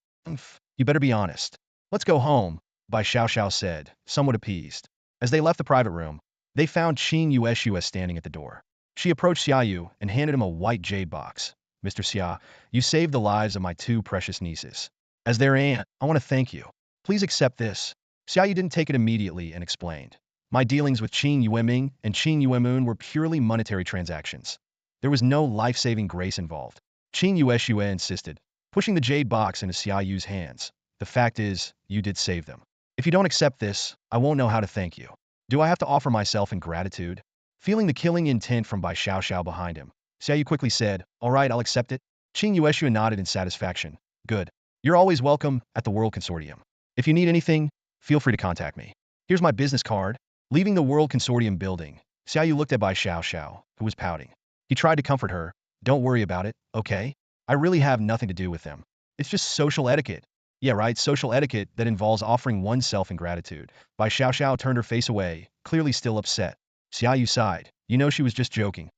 You better be honest. Let's go home, Bai Xiao said, somewhat appeased. As they left the private room, they found Qing Yueshua standing at the door. She approached Xia Yu and handed him a white jade box. Mr. Xia, you saved the lives of my 2 precious nieces. As their aunt, I want to thank you. Please accept this. Xia Yu didn't take it immediately and explained. My dealings with Qing Yueming and Qing Yueming were purely monetary transactions. There was no life-saving grace involved. Qing Yueshua insisted, pushing the jade box into Xia Yu's hands. The fact is, you did save them. If you don't accept this, I won't know how to thank you. Do I have to offer myself in gratitude? Feeling the killing intent from Bai Xiao behind him, Xia Yu quickly said, all right, I'll accept it. Qing Yueshua nodded in satisfaction. Good. You're always welcome at the World Consortium. If you need anything, feel free to contact me. Here's my business card. Leaving the World Consortium building, Xia Yu looked at Bai Xiao, who was pouting. He tried to comfort her. Don't worry about it, okay? I really have nothing to do with them. It's just social etiquette. Yeah, right, social etiquette that involves offering oneself in gratitude. Bai Xiao turned her face away, clearly still upset. Xia Yu sighed. You know she was just joking.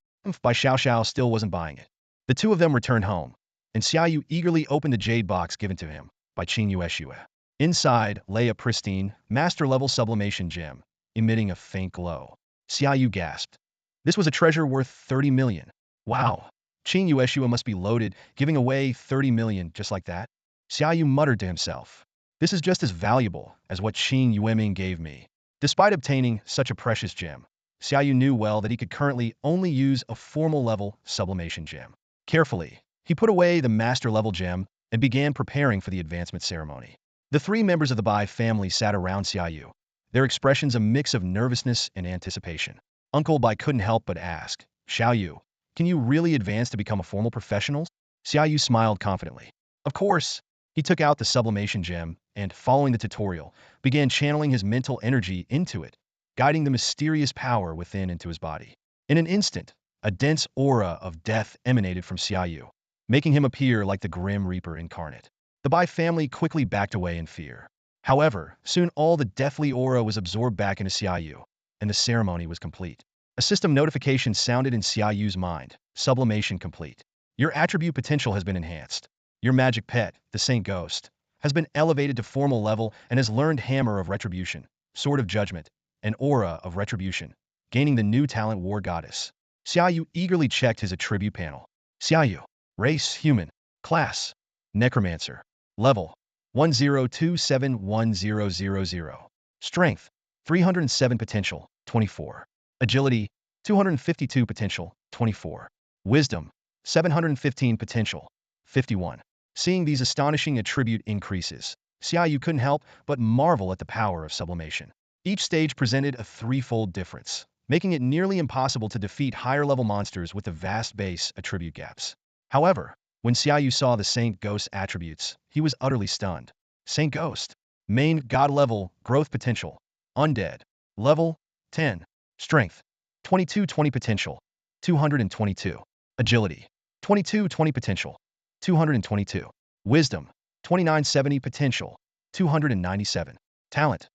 Bai Xiao still wasn't buying it. The two of them returned home, and Xia Yu eagerly opened the jade box given to him by Qin Yueshua. Inside lay a pristine, master-level sublimation gem, emitting a faint glow. Xia Yu gasped. This was a treasure worth 30 million. Wow. Qin Yueshua must be loaded, giving away 30 million just like that. Xia Yu muttered to himself. This is just as valuable as what Qin Yueming gave me. Despite obtaining such a precious gem, Xia Yu knew well that he could currently only use a formal-level sublimation gem. Carefully, he put away the master-level gem and began preparing for the advancement ceremony. The three members of the Bai family sat around Xia Yu, their expressions a mix of nervousness and anticipation. Uncle Bai couldn't help but ask, Xiao Yu, can you really advance to become a formal professional? Xia Yu smiled confidently. Of course. He took out the sublimation gem and, following the tutorial, began channeling his mental energy into it, guiding the mysterious power within into his body. In an instant, a dense aura of death emanated from Xia Yu, making him appear like the Grim Reaper incarnate. The Bai family quickly backed away in fear. However, soon all the deathly aura was absorbed back into Xia Yu, and the ceremony was complete. A system notification sounded in Xia Yu's mind. Sublimation complete. Your attribute potential has been enhanced. Your magic pet, the Saint Ghost, has been elevated to formal level and has learned Hammer of Retribution, Sword of Judgment, and Aura of Retribution, gaining the new talent War Goddess. Xia Yu eagerly checked his attribute panel. Xia Yu. Race, human. Class, Necromancer. Level, 10271000. Strength, 307 potential, 24. Agility, 252 potential, 24. Wisdom, 715 potential, 51. Seeing these astonishing attribute increases, Xia Yu couldn't help but marvel at the power of sublimation. Each stage presented a threefold difference, making it nearly impossible to defeat higher-level monsters with the vast base attribute gaps. However, when Xia Yu saw the Saint Ghost attributes, he was utterly stunned. Saint Ghost. Main God level, growth potential. Undead. Level, 10. Strength, 2220 potential, 222. Agility, 2220 potential, 222. Wisdom, 2970 potential, 297. Talent,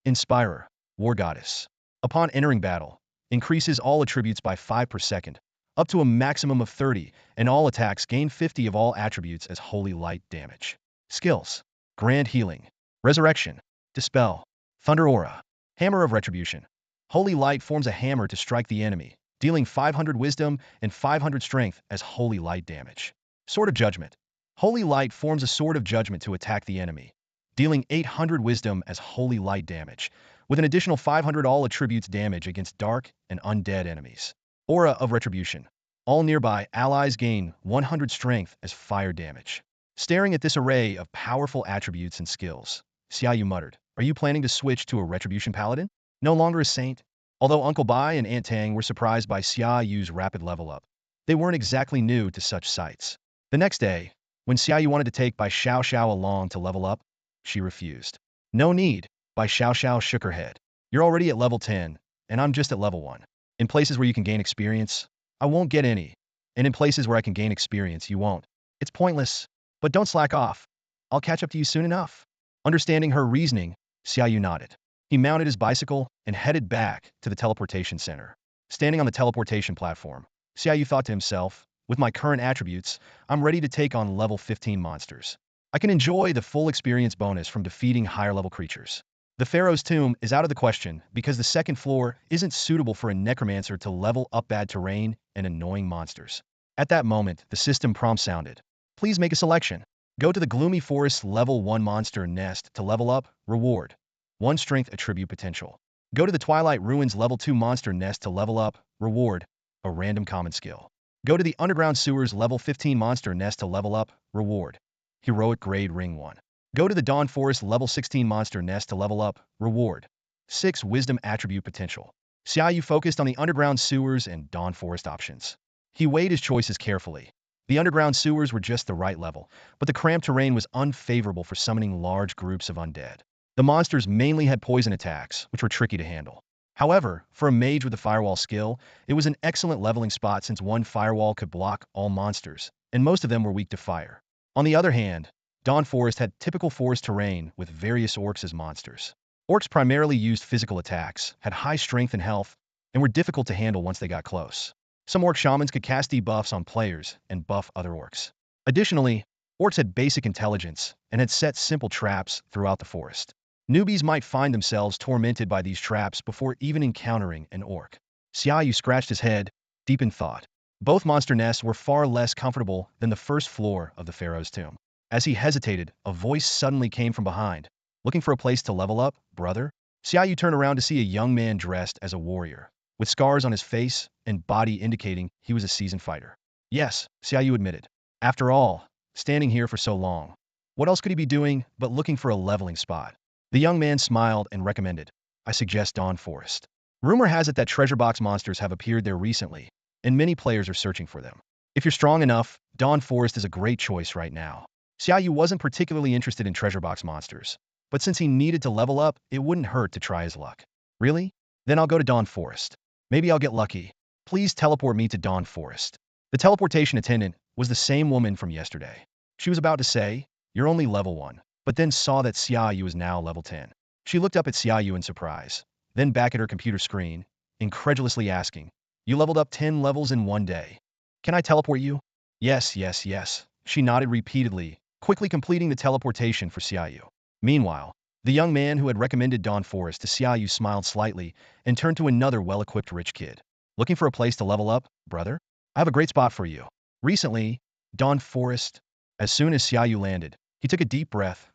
Inspirer, War Goddess. Upon entering battle, increases all attributes by 5 per second, up to a maximum of 30, and all attacks gain 50 of all attributes as holy light damage. Skills, Grand Healing, Resurrection, Dispel, Thunder Aura, Hammer of Retribution. Holy Light forms a hammer to strike the enemy, dealing 500 wisdom and 500 strength as holy light damage. Sword of Judgment. Holy Light forms a sword of judgment to attack the enemy, dealing 800 wisdom as holy light damage, with an additional 500 all attributes damage against dark and undead enemies. Aura of Retribution. All nearby allies gain 100 strength as fire damage. Staring at this array of powerful attributes and skills, Xia Yu muttered, are you planning to switch to a Retribution Paladin? No longer a saint? Although Uncle Bai and Aunt Tang were surprised by Xia Yu's rapid level up, they weren't exactly new to such sights. The next day, when Xia Yu wanted to take Bai Xiao along to level up, she refused. No need, Bai Xiao shook her head. You're already at level 10, and I'm just at level 1. In places where you can gain experience, I won't get any. And in places where I can gain experience, you won't. It's pointless. But don't slack off. I'll catch up to you soon enough. Understanding her reasoning, Xia Yu nodded. He mounted his bicycle and headed back to the teleportation center. Standing on the teleportation platform, Xia Yu thought to himself, with my current attributes, I'm ready to take on level 15 monsters. I can enjoy the full experience bonus from defeating higher level creatures. The Pharaoh's Tomb is out of the question because the second floor isn't suitable for a necromancer to level up bad terrain and annoying monsters. At that moment, the system prompt sounded. Please make a selection. Go to the Gloomy Forest level 1 monster nest to level up, reward. 1 strength attribute potential. Go to the Twilight Ruins level 2 monster nest to level up, reward, a random common skill. Go to the Underground Sewers level 15 monster nest to level up, reward, heroic grade ring 1. Go to the Dawn Forest level 16 monster nest to level up, reward, 6 wisdom attribute potential. Xia Yu focused on the Underground Sewers and Dawn Forest options. He weighed his choices carefully. The Underground Sewers were just the right level, but the cramped terrain was unfavorable for summoning large groups of undead. The monsters mainly had poison attacks, which were tricky to handle. However, for a mage with a firewall skill, it was an excellent leveling spot since one firewall could block all monsters, and most of them were weak to fire. On the other hand, Dawn Forest had typical forest terrain with various orcs as monsters. Orcs primarily used physical attacks, had high strength and health, and were difficult to handle once they got close. Some orc shamans could cast debuffs on players and buff other orcs. Additionally, orcs had basic intelligence and had set simple traps throughout the forest. Newbies might find themselves tormented by these traps before even encountering an orc. Xia Yu scratched his head, deep in thought. Both monster nests were far less comfortable than the first floor of the pharaoh's tomb. As he hesitated, a voice suddenly came from behind. Looking for a place to level up, brother? Xia Yu turned around to see a young man dressed as a warrior, with scars on his face and body indicating he was a seasoned fighter. Yes, Xia Yu admitted. After all, standing here for so long, what else could he be doing but looking for a leveling spot? The young man smiled and recommended, I suggest Dawn Forest. Rumor has it that treasure box monsters have appeared there recently, and many players are searching for them. If you're strong enough, Dawn Forest is a great choice right now. Xia Yu wasn't particularly interested in treasure box monsters, but since he needed to level up, it wouldn't hurt to try his luck. Really? Then I'll go to Dawn Forest. Maybe I'll get lucky. Please teleport me to Dawn Forest. The teleportation attendant was the same woman from yesterday. She was about to say, you're only level 1, but then saw that Xia Yu is now level 10. She looked up at Xia Yu in surprise, then back at her computer screen, incredulously asking, you leveled up 10 levels in one day. Can I teleport you? Yes, yes, yes. She nodded repeatedly, quickly completing the teleportation for Xia Yu. Meanwhile, the young man who had recommended Dawn Forest to Xia Yu smiled slightly and turned to another well-equipped rich kid. Looking for a place to level up, brother? I have a great spot for you. Recently, Dawn Forest. As soon as Xia Yu landed, he took a deep breath.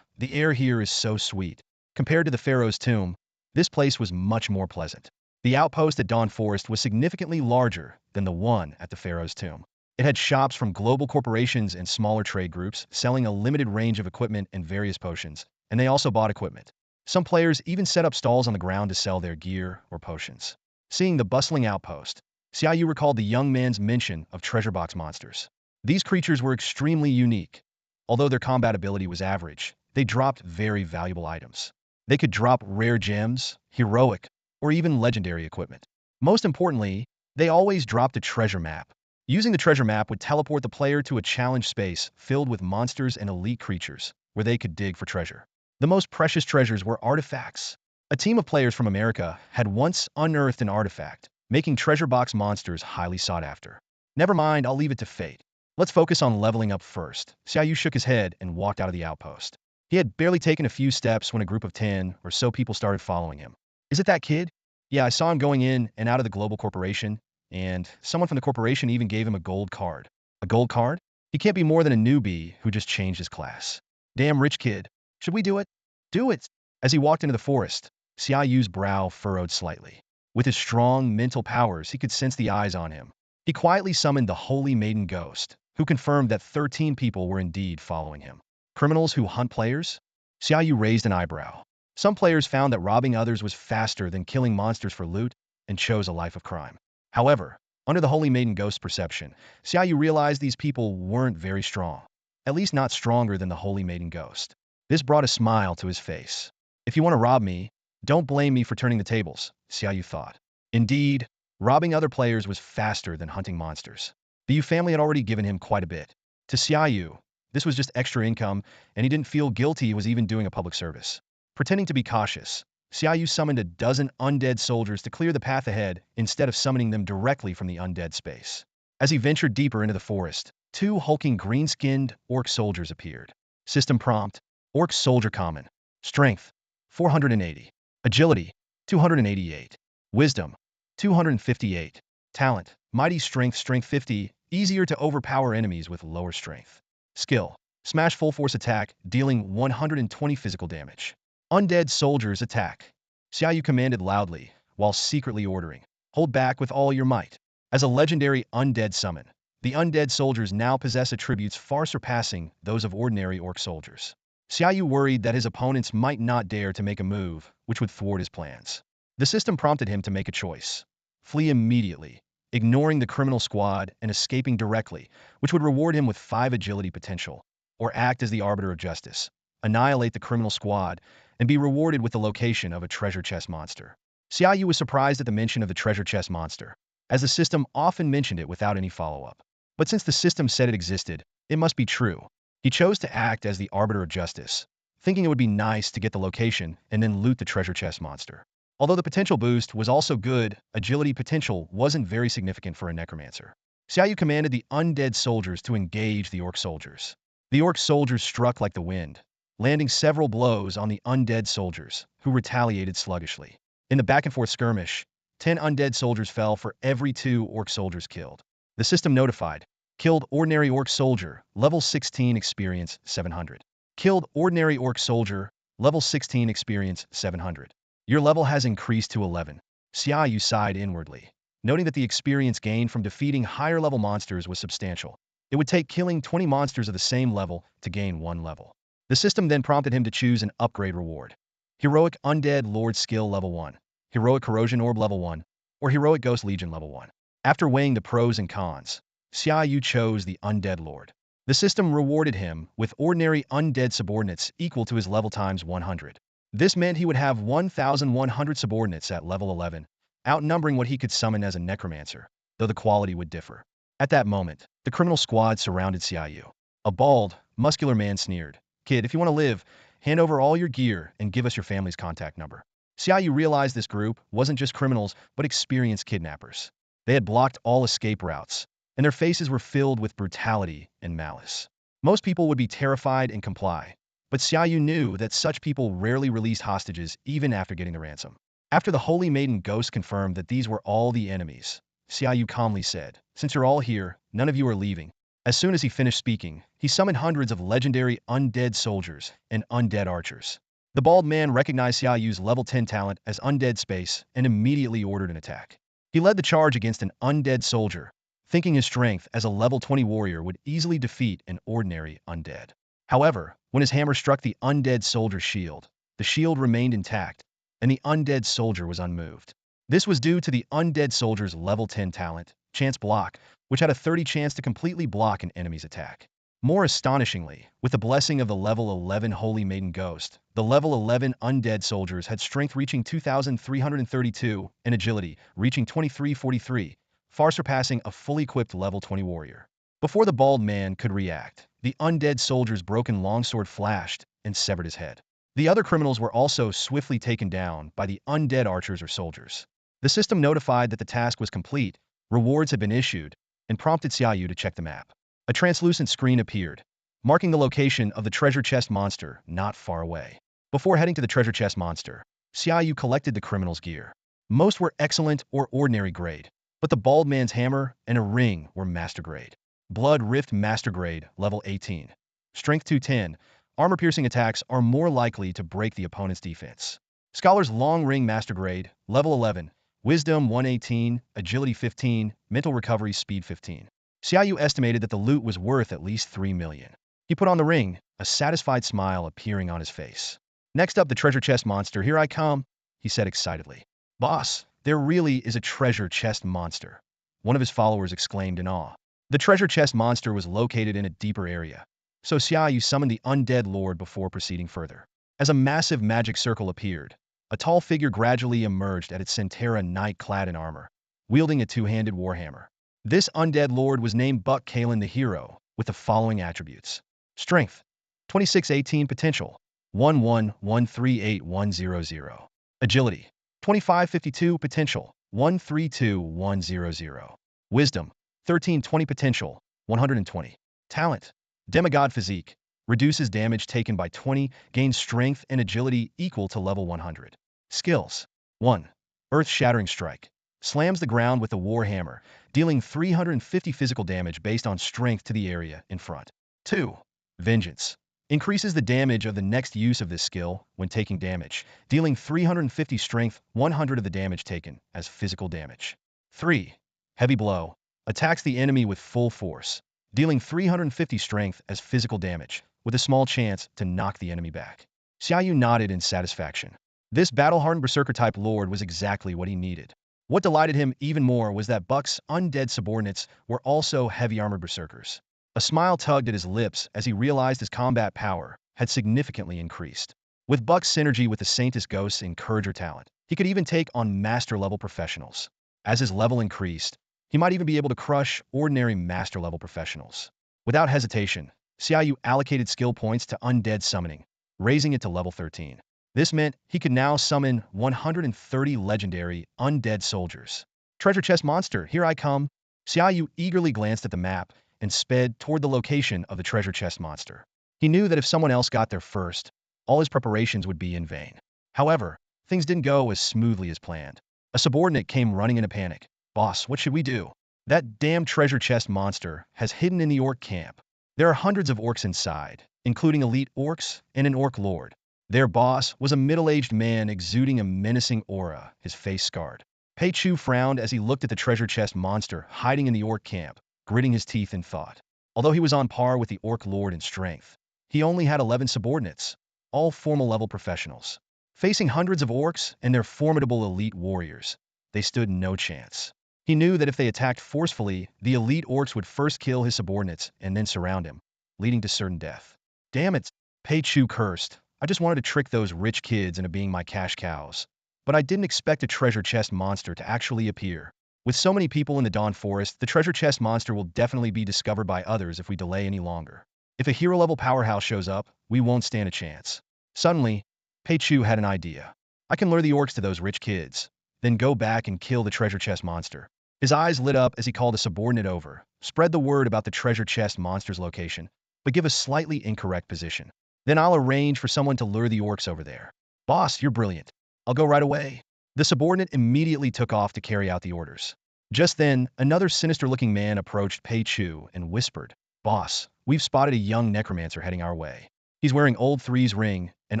The air here is so sweet. Compared to the pharaoh's tomb, this place was much more pleasant. The outpost at Dawn Forest was significantly larger than the one at the pharaoh's tomb. It had shops from global corporations and smaller trade groups selling a limited range of equipment and various potions, and they also bought equipment. Some players even set up stalls on the ground to sell their gear or potions. Seeing the bustling outpost, Xia Yu recalled the young man's mention of treasure box monsters. These creatures were extremely unique. Although their combat ability was average, they dropped very valuable items. They could drop rare gems, heroic, or even legendary equipment. Most importantly, they always dropped a treasure map. Using the treasure map would teleport the player to a challenge space filled with monsters and elite creatures, where they could dig for treasure. The most precious treasures were artifacts. A team of players from America had once unearthed an artifact, making treasure box monsters highly sought after. Never mind, I'll leave it to fate. Let's focus on leveling up first. Xia Yu shook his head and walked out of the outpost. He had barely taken a few steps when a group of 10 or so people started following him. Is it that kid? Yeah, I saw him going in and out of the global corporation, and someone from the corporation even gave him a gold card. A gold card? He can't be more than a newbie who just changed his class. Damn rich kid. Should we do it? Do it! As he walked into the forest, Xia Yu's brow furrowed slightly. With his strong mental powers, he could sense the eyes on him. He quietly summoned the holy Maiden ghost, who confirmed that 13 people were indeed following him. Criminals who hunt players? Xia Yu raised an eyebrow. Some players found that robbing others was faster than killing monsters for loot and chose a life of crime. However, under the holy Maiden ghost's perception, Xia Yu realized these people weren't very strong, at least not stronger than the holy Maiden ghost. This brought a smile to his face. If you want to rob me, don't blame me for turning the tables, Xia Yu thought. Indeed, robbing other players was faster than hunting monsters. The Yu family had already given him quite a bit. To Xia Yu, this was just extra income, and he didn't feel guilty he was even doing a public service. Pretending to be cautious, Xia Yu summoned a dozen undead soldiers to clear the path ahead instead of summoning them directly from the undead space. As he ventured deeper into the forest, 2 hulking green-skinned orc soldiers appeared. System prompt: Orc Soldier Common. Strength: 480. Agility: 288. Wisdom: 258. Talent: Mighty Strength, Strength 50, easier to overpower enemies with lower strength. Skill: Smash Full Force Attack, dealing 120 physical damage. Undead Soldiers Attack. Xia Yu commanded loudly, while secretly ordering, hold back with all your might. As a legendary undead summon, the undead soldiers now possess attributes far surpassing those of ordinary orc soldiers. Xia Yu worried that his opponents might not dare to make a move, which would thwart his plans. The system prompted him to make a choice. Flee immediately, ignoring the criminal squad and escaping directly, which would reward him with 5 agility potential, or act as the arbiter of justice, annihilate the criminal squad, and be rewarded with the location of a treasure chest monster. Xia Yu was surprised at the mention of the treasure chest monster, as the system often mentioned it without any follow-up. But since the system said it existed, it must be true. He chose to act as the arbiter of justice, thinking it would be nice to get the location and then loot the treasure chest monster. Although the potential boost was also good, agility potential wasn't very significant for a necromancer. Xia Yu commanded the undead soldiers to engage the orc soldiers. The orc soldiers struck like the wind, landing several blows on the undead soldiers, who retaliated sluggishly. In the back-and-forth skirmish, 10 undead soldiers fell for every 2 orc soldiers killed. The system notified, killed ordinary orc soldier, level 16 experience 700. Killed ordinary orc soldier, level 16 experience 700. Your level has increased to 11. Xia Yu sighed inwardly, noting that the experience gained from defeating higher-level monsters was substantial. It would take killing 20 monsters of the same level to gain 1 level. The system then prompted him to choose an upgrade reward. Heroic Undead Lord Skill Level 1, Heroic Corrosion Orb Level 1, or Heroic Ghost Legion Level 1. After weighing the pros and cons, Xia Yu chose the Undead Lord. The system rewarded him with ordinary undead subordinates equal to his level times 100. This meant he would have 1,100 subordinates at level 11, outnumbering what he could summon as a necromancer, though the quality would differ. At that moment, the criminal squad surrounded Xia Yu. A bald, muscular man sneered, "Kid, if you want to live, hand over all your gear and give us your family's contact number." Xia Yu realized this group wasn't just criminals, but experienced kidnappers. They had blocked all escape routes, and their faces were filled with brutality and malice. Most people would be terrified and comply, but Xia Yu knew that such people rarely released hostages even after getting the ransom. After the Holy Maiden ghost confirmed that these were all the enemies, Xia Yu calmly said, "Since you're all here, none of you are leaving." As soon as he finished speaking, he summoned hundreds of legendary undead soldiers and undead archers. The bald man recognized Xia Yu's level 10 talent as undead space and immediately ordered an attack. He led the charge against an undead soldier, thinking his strength as a level 20 warrior would easily defeat an ordinary undead. However, when his hammer struck the undead soldier's shield, the shield remained intact, and the undead soldier was unmoved. This was due to the undead soldier's level 10 talent, Chance Block, which had a 30 chance to completely block an enemy's attack. More astonishingly, with the blessing of the level 11 Holy Maiden Ghost, the level 11 undead soldiers had strength reaching 2,332 and agility reaching 2,343, far surpassing a fully equipped level 20 warrior. Before the bald man could react, the undead soldier's broken longsword flashed and severed his head. The other criminals were also swiftly taken down by the undead archers or soldiers. The system notified that the task was complete, rewards had been issued, and prompted Xia Yu to check the map. A translucent screen appeared, marking the location of the treasure chest monster not far away. Before heading to the treasure chest monster, Xia Yu collected the criminal's gear. Most were excellent or ordinary grade, but the bald man's hammer and a ring were master grade. Blood Rift Master Grade, level 18. Strength 210, armor-piercing attacks are more likely to break the opponent's defense. Scholar's Long Ring Master Grade, level 11. Wisdom 118, Agility 15, Mental Recovery Speed 15. Xia Yu estimated that the loot was worth at least 3 million. He put on the ring, a satisfied smile appearing on his face. "Next up, the treasure chest monster. Here I come," he said excitedly. "Boss, there really is a treasure chest monster," one of his followers exclaimed in awe. The treasure chest monster was located in a deeper area, so Xia Yu summoned the undead lord before proceeding further. As a massive magic circle appeared, a tall figure gradually emerged at its Centera knight clad in armor, wielding a two-handed warhammer. This undead lord was named Buck Kalen the Hero, with the following attributes. Strength, 2618 potential, 11138100. Agility, 2552 potential, 132100. Wisdom, 1320 potential, 120. Talent, Demigod Physique, reduces damage taken by 20, gains strength and agility equal to level 100. Skills, 1. Earth-Shattering Strike, slams the ground with a warhammer, dealing 350 physical damage based on strength to the area in front. 2. Vengeance, increases the damage of the next use of this skill when taking damage, dealing 350 strength, 100 of the damage taken as physical damage. 3. Heavy Blow, attacks the enemy with full force, dealing 350 strength as physical damage, with a small chance to knock the enemy back. Xia Yu nodded in satisfaction. This battle-hardened berserker-type lord was exactly what he needed. What delighted him even more was that Buck's undead subordinates were also heavy-armored berserkers. A smile tugged at his lips as he realized his combat power had significantly increased. With Buck's synergy with the Saintess Ghost's Encourager talent, He could even take on master-level professionals. As his level increased, he might even be able to crush ordinary master-level professionals. Without hesitation, Xia Yu allocated skill points to undead summoning, raising it to level 13. This meant he could now summon 130 legendary undead soldiers. Treasure chest monster, here I come. Xia Yu eagerly glanced at the map and sped toward the location of the treasure chest monster. He knew that if someone else got there first, all his preparations would be in vain. However, things didn't go as smoothly as planned. A subordinate came running in a panic. Boss, what should we do? That damn treasure chest monster has hidden in the orc camp. There are hundreds of orcs inside, including elite orcs and an orc lord. Their boss was a middle-aged man exuding a menacing aura, his face scarred. Pei Chu frowned as he looked at the treasure chest monster hiding in the orc camp, gritting his teeth in thought. Although he was on par with the orc lord in strength, he only had 11 subordinates, all formal-level professionals. Facing hundreds of orcs and their formidable elite warriors, they stood no chance. He knew that if they attacked forcefully, the elite orcs would first kill his subordinates and then surround him, leading to certain death. Damn it, Pei Chu cursed. I just wanted to trick those rich kids into being my cash cows. But I didn't expect a treasure chest monster to actually appear. With so many people in the Dawn Forest, the treasure chest monster will definitely be discovered by others if we delay any longer. If a hero-level powerhouse shows up, we won't stand a chance. Suddenly, Pei Chu had an idea. I can lure the orcs to those rich kids, then go back and kill the treasure chest monster. His eyes lit up as he called a subordinate over. Spread the word about the treasure chest monster's location, but give a slightly incorrect position. Then I'll arrange for someone to lure the orcs over there. Boss, you're brilliant. I'll go right away. The subordinate immediately took off to carry out the orders. Just then, another sinister-looking man approached Pei Chu and whispered, Boss, we've spotted a young necromancer heading our way. He's wearing Old Three's ring, and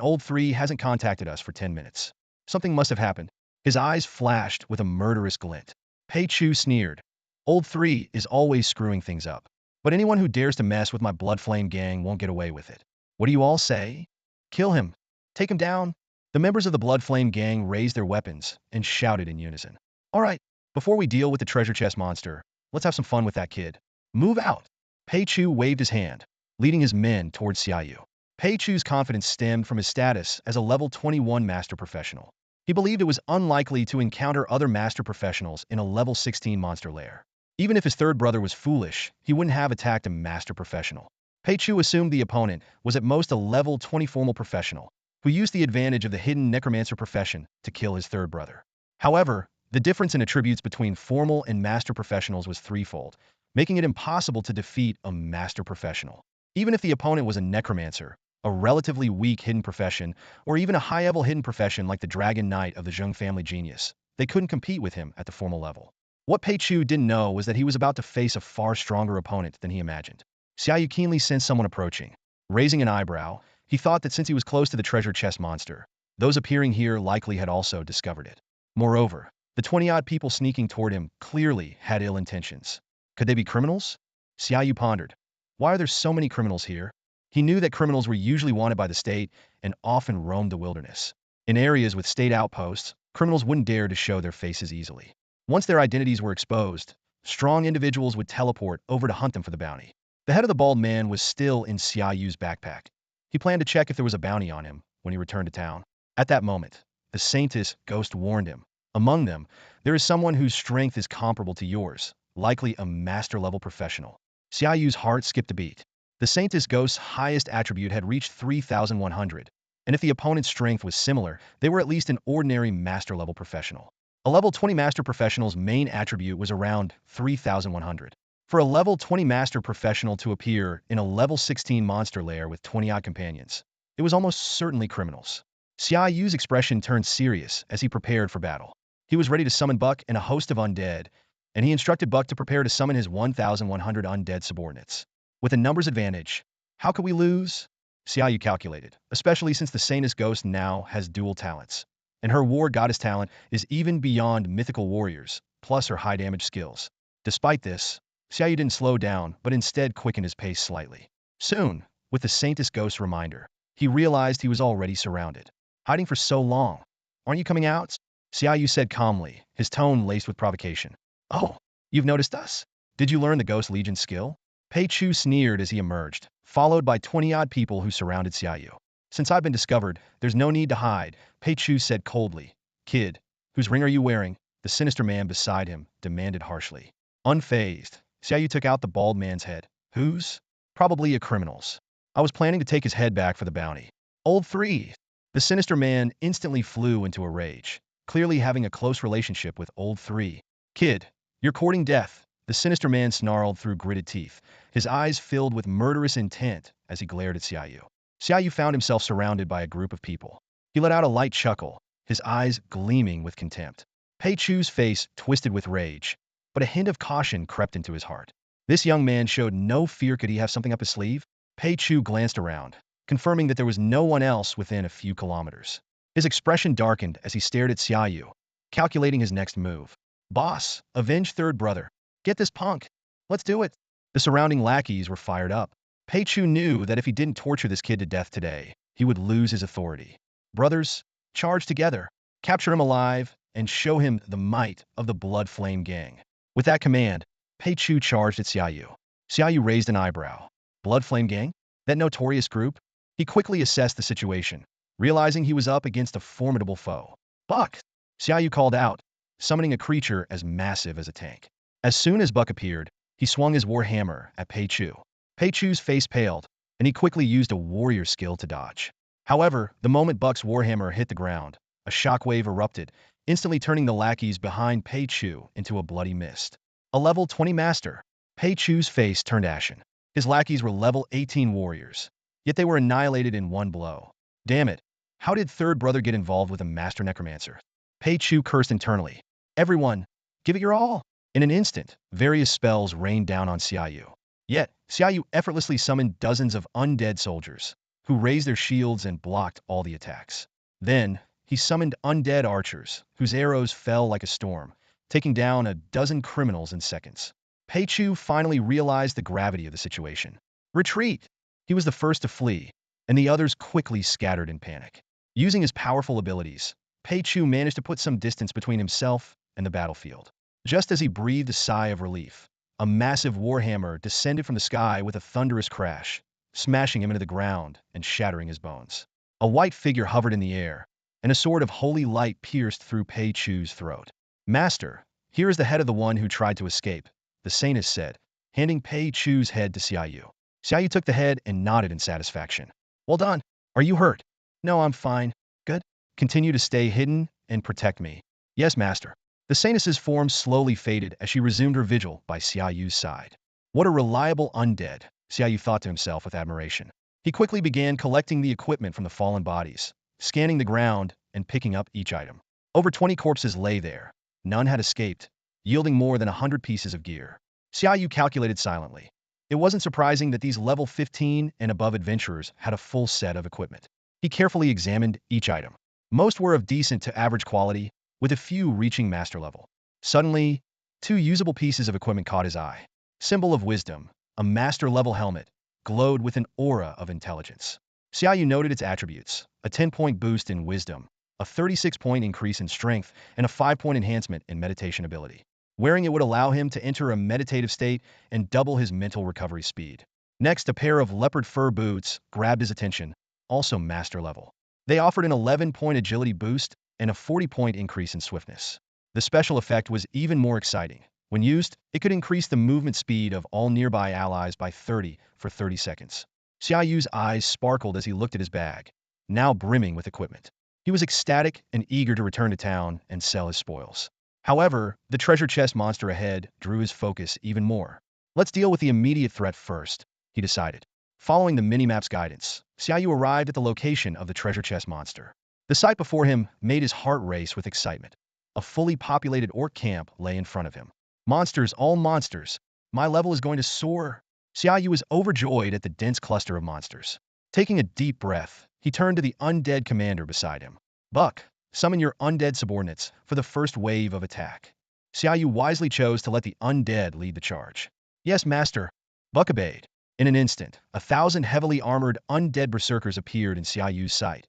Old Three hasn't contacted us for 10 minutes. Something must have happened. His eyes flashed with a murderous glint. Pei Chu sneered. Old Three is always screwing things up. But anyone who dares to mess with my Blood Flame gang won't get away with it. What do you all say? Kill him. Take him down. The members of the Blood Flame gang raised their weapons and shouted in unison. All right, before we deal with the treasure chest monster, let's have some fun with that kid. Move out. Pei Chu waved his hand, leading his men towards Xia Yu. Pei Chu's confidence stemmed from his status as a level 21 master professional. He believed it was unlikely to encounter other master professionals in a level 16 monster lair. Even if his third brother was foolish, he wouldn't have attacked a master professional. Pei Chu assumed the opponent was at most a level 20 formal professional, who used the advantage of the hidden necromancer profession to kill his third brother. However, the difference in attributes between formal and master professionals was threefold, making it impossible to defeat a master professional. Even if the opponent was a necromancer, a relatively weak hidden profession, or even a high-level hidden profession like the Dragon Knight of the Zheng family genius, they couldn't compete with him at the formal level. What Pei Chu didn't know was that he was about to face a far stronger opponent than he imagined. Xia Yu keenly sensed someone approaching. Raising an eyebrow, he thought that since he was close to the treasure chest monster, those appearing here likely had also discovered it. Moreover, the 20-odd people sneaking toward him clearly had ill intentions. Could they be criminals? Xia Yu pondered. Why are there so many criminals here? He knew that criminals were usually wanted by the state and often roamed the wilderness. In areas with state outposts, criminals wouldn't dare to show their faces easily. Once their identities were exposed, strong individuals would teleport over to hunt them for the bounty. The head of the bald man was still in Xia Yu's backpack. He planned to check if there was a bounty on him when he returned to town. At that moment, the Saintess ghost warned him. Among them, there is someone whose strength is comparable to yours, likely a master-level professional. Xia Yu's heart skipped a beat. The Saintess ghost's highest attribute had reached 3,100, and if the opponent's strength was similar, they were at least an ordinary master-level professional. A level 20 master professional's main attribute was around 3,100. For a level 20 master professional to appear in a level 16 monster lair with 20-odd companions, it was almost certainly criminals. Xia Yu's expression turned serious as he prepared for battle. He was ready to summon Buck and a host of undead, and he instructed Buck to prepare to summon his 1,100 undead subordinates. With a numbers advantage, how could we lose? Xia Yu calculated, especially since the Saintess Ghost now has dual talents, and her war goddess talent is even beyond mythical warriors, plus her high damage skills. Despite this, Xia Yu didn't slow down, but instead quickened his pace slightly. Soon, with the Saintess Ghost's reminder, he realized he was already surrounded. Hiding for so long. Aren't you coming out? Xia Yu said calmly, his tone laced with provocation. Oh, you've noticed us? Did you learn the Ghost Legion skill? Pei Chu sneered as he emerged, followed by 20-odd people who surrounded Xia Yu. Since I've been discovered, there's no need to hide, Pei Chu said coldly, Kid, whose ring are you wearing? The sinister man beside him demanded harshly. Unfazed, Xia Yu took out the bald man's head. Whose? Probably a criminal's. I was planning to take his head back for the bounty. Old three. The sinister man instantly flew into a rage, clearly having a close relationship with Old Three. Kid, you're courting death, the sinister man snarled through gritted teeth, his eyes filled with murderous intent as he glared at Xia Yu. Xia Yu found himself surrounded by a group of people. He let out a light chuckle, his eyes gleaming with contempt. Pei Chu's face twisted with rage, but a hint of caution crept into his heart. This young man showed no fear. Could he have something up his sleeve? Pei Chu glanced around, confirming that there was no one else within a few kilometers. His expression darkened as he stared at Xia Yu, calculating his next move. Boss, avenge third brother. Get this punk. Let's do it. The surrounding lackeys were fired up. Pei Chu knew that if he didn't torture this kid to death today, he would lose his authority. Brothers, charge together, capture him alive, and show him the might of the Blood Flame Gang. With that command, Pei Chu charged at Xia Yu. Xia Yu raised an eyebrow. Blood Flame Gang? That notorious group? He quickly assessed the situation, realizing he was up against a formidable foe. Buck! Xia Yu called out, summoning a creature as massive as a tank. As soon as Buck appeared, he swung his war hammer at Pei Chu. Pei Chu's face paled, and he quickly used a warrior skill to dodge. However, the moment Buck's warhammer hit the ground, a shockwave erupted, instantly turning the lackeys behind Pei Chu into a bloody mist. A level 20 master. Pei Chu's face turned ashen. His lackeys were level 18 warriors, yet they were annihilated in one blow. Damn it, how did third brother get involved with a master necromancer? Pei Chu cursed internally. Everyone, give it your all. In an instant, various spells rained down on Xia Yu. Yet, Xia Yu effortlessly summoned dozens of undead soldiers, who raised their shields and blocked all the attacks. Then, he summoned undead archers, whose arrows fell like a storm, taking down a dozen criminals in seconds. Pei Chu finally realized the gravity of the situation. Retreat! He was the first to flee, and the others quickly scattered in panic. Using his powerful abilities, Pei Chu managed to put some distance between himself and the battlefield. Just as he breathed a sigh of relief, a massive warhammer descended from the sky with a thunderous crash, smashing him into the ground and shattering his bones. A white figure hovered in the air, and a sword of holy light pierced through Pei Chu's throat. Master, here is the head of the one who tried to escape, the saintess said, handing Pei Chu's head to Xia Yu. Xia Yu took the head and nodded in satisfaction. Well done. Are you hurt? No, I'm fine. Good. Continue to stay hidden and protect me. Yes, master. The saintess's form slowly faded as she resumed her vigil by Xia Yu's side. What a reliable undead, Xia Yu thought to himself with admiration. He quickly began collecting the equipment from the fallen bodies, scanning the ground and picking up each item. Over 20 corpses lay there. None had escaped, yielding more than 100 pieces of gear. Xia Yu calculated silently. It wasn't surprising that these level 15 and above adventurers had a full set of equipment. He carefully examined each item. Most were of decent to average quality, with a few reaching master level. Suddenly, 2 usable pieces of equipment caught his eye. Symbol of Wisdom, a master-level helmet, glowed with an aura of intelligence. Xia Yu noted its attributes: a 10-point boost in Wisdom, a 36-point increase in Strength, and a 5-point enhancement in Meditation ability. Wearing it would allow him to enter a meditative state and double his mental recovery speed. Next, a pair of leopard fur boots grabbed his attention, also master level. They offered an 11-point agility boost and a 40-point increase in swiftness. The special effect was even more exciting. When used, it could increase the movement speed of all nearby allies by 30 for 30 seconds. Xia Yu's eyes sparkled as he looked at his bag, now brimming with equipment. He was ecstatic and eager to return to town and sell his spoils. However, the treasure chest monster ahead drew his focus even more. Let's deal with the immediate threat first, he decided. Following the minimap's guidance, Xia Yu arrived at the location of the treasure chest monster. The sight before him made his heart race with excitement. A fully populated orc camp lay in front of him. Monsters, all monsters. My level is going to soar. Xia Yu was overjoyed at the dense cluster of monsters. Taking a deep breath, he turned to the undead commander beside him. Buck, summon your undead subordinates for the first wave of attack. Xia Yu wisely chose to let the undead lead the charge. Yes, master. Buck obeyed. In an instant, 1,000 heavily armored undead berserkers appeared in Xia Yu's sight,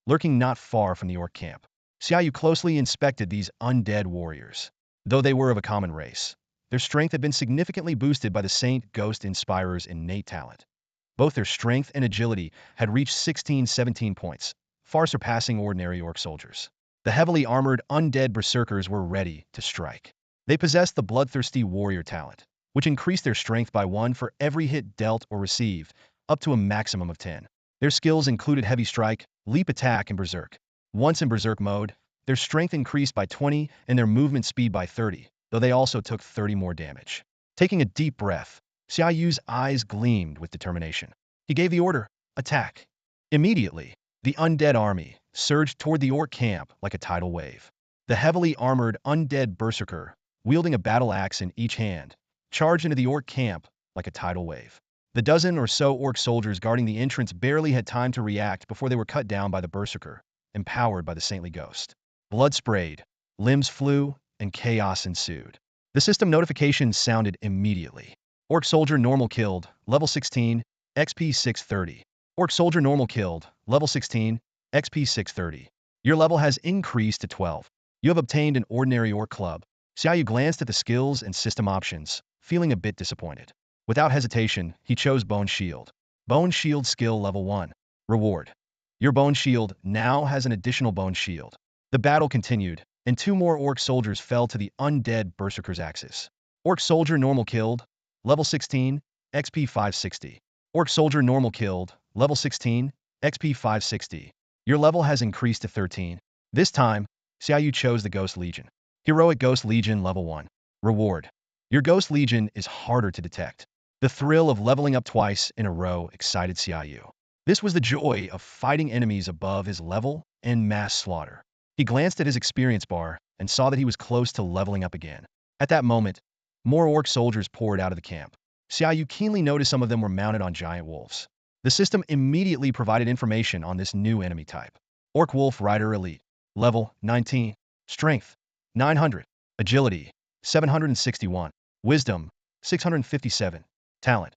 lurking not far from the orc camp. Xia Yu closely inspected these undead warriors. Though they were of a common race, their strength had been significantly boosted by the Saint Ghost Inspirer's innate talent. Both their strength and agility had reached 16-17 points, far surpassing ordinary orc soldiers. The heavily armored undead berserkers were ready to strike. They possessed the bloodthirsty warrior talent, which increased their strength by 1 for every hit dealt or received, up to a maximum of 10. Their skills included heavy strike, leap attack, and berserk. Once in berserk mode, their strength increased by 20 and their movement speed by 30, though they also took 30 more damage. Taking a deep breath, Xia Yu's eyes gleamed with determination. He gave the order, attack. Immediately, the undead army surged toward the orc camp like a tidal wave. The heavily armored undead berserker, wielding a battle axe in each hand, charged into the orc camp like a tidal wave. The dozen or so orc soldiers guarding the entrance barely had time to react before they were cut down by the berserker, empowered by the saintly ghost. Blood sprayed, limbs flew, and chaos ensued. The system notification sounded immediately. Orc soldier normal killed, level 16, XP 630. Orc soldier normal killed, level 16, XP 630. Your level has increased to 12. You have obtained an ordinary orc club. Xia Yu glanced at the skills and system options, feeling a bit disappointed. Without hesitation, he chose Bone Shield. Bone Shield skill level 1. Reward. Your Bone Shield now has an additional Bone Shield. The battle continued, and 2 more orc soldiers fell to the undead berserker's axis. Orc soldier normal killed, level 16, XP 560. Orc soldier normal killed, level 16, XP 560. Your level has increased to 13. This time, Xia Yu chose the Ghost Legion. Heroic Ghost Legion level 1. Reward. Your Ghost Legion is harder to detect. The thrill of leveling up twice in a row excited Xia Yu. This was the joy of fighting enemies above his level and mass slaughter. He glanced at his experience bar and saw that he was close to leveling up again. At that moment, more orc soldiers poured out of the camp. Xia Yu keenly noticed some of them were mounted on giant wolves. The system immediately provided information on this new enemy type. Orc Wolf Rider Elite. Level 19. Strength 900. Agility 761. Wisdom 657. Talent.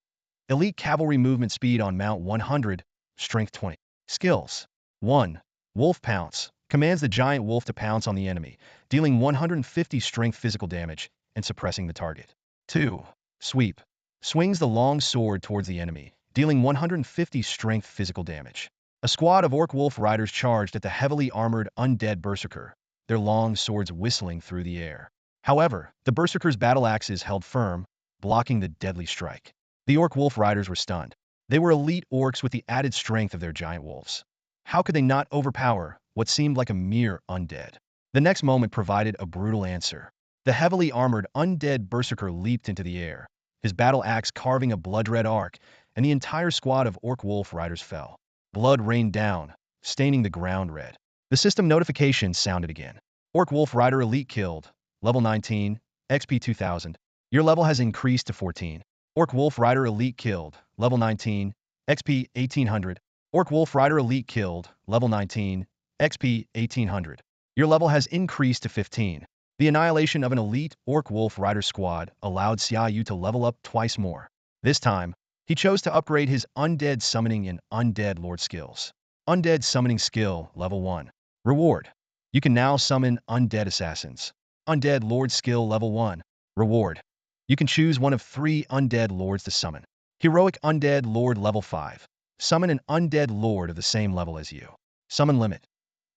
Elite Cavalry Movement Speed on Mount 100. Strength 20. Skills. 1. Wolf Pounce. Commands the giant wolf to pounce on the enemy, dealing 150 strength physical damage and suppressing the target. 2. Sweep. Swings the long sword towards the enemy, dealing 150 strength physical damage. A squad of orc wolf riders charged at the heavily armored undead berserker, their long swords whistling through the air. However, the berserker's battle axes held firm, blocking the deadly strike. The orc wolf riders were stunned. They were elite orcs with the added strength of their giant wolves. How could they not overpower what seemed like a mere undead? The next moment provided a brutal answer. The heavily armored undead berserker leaped into the air, his battle axe carving a blood-red arc, and the entire squad of orc wolf riders fell. Blood rained down, staining the ground red. The system notification sounded again. Orc wolf rider elite killed, level 19, XP 2000. Your level has increased to 14. Orc wolf rider elite killed, level 19, XP 1800. Orc wolf rider elite killed, level 19, XP 1800. Your level has increased to 15. The annihilation of an elite orc wolf rider squad allowed Xia Yu to level up twice more. This time, he chose to upgrade his Undead Summoning and Undead Lord skills. Undead Summoning skill level 1. Reward. You can now summon Undead Assassins. Undead Lord skill level 1. Reward. You can choose one of 3 Undead Lords to summon. Heroic Undead Lord level 5. Summon an Undead Lord of the same level as you. Summon limit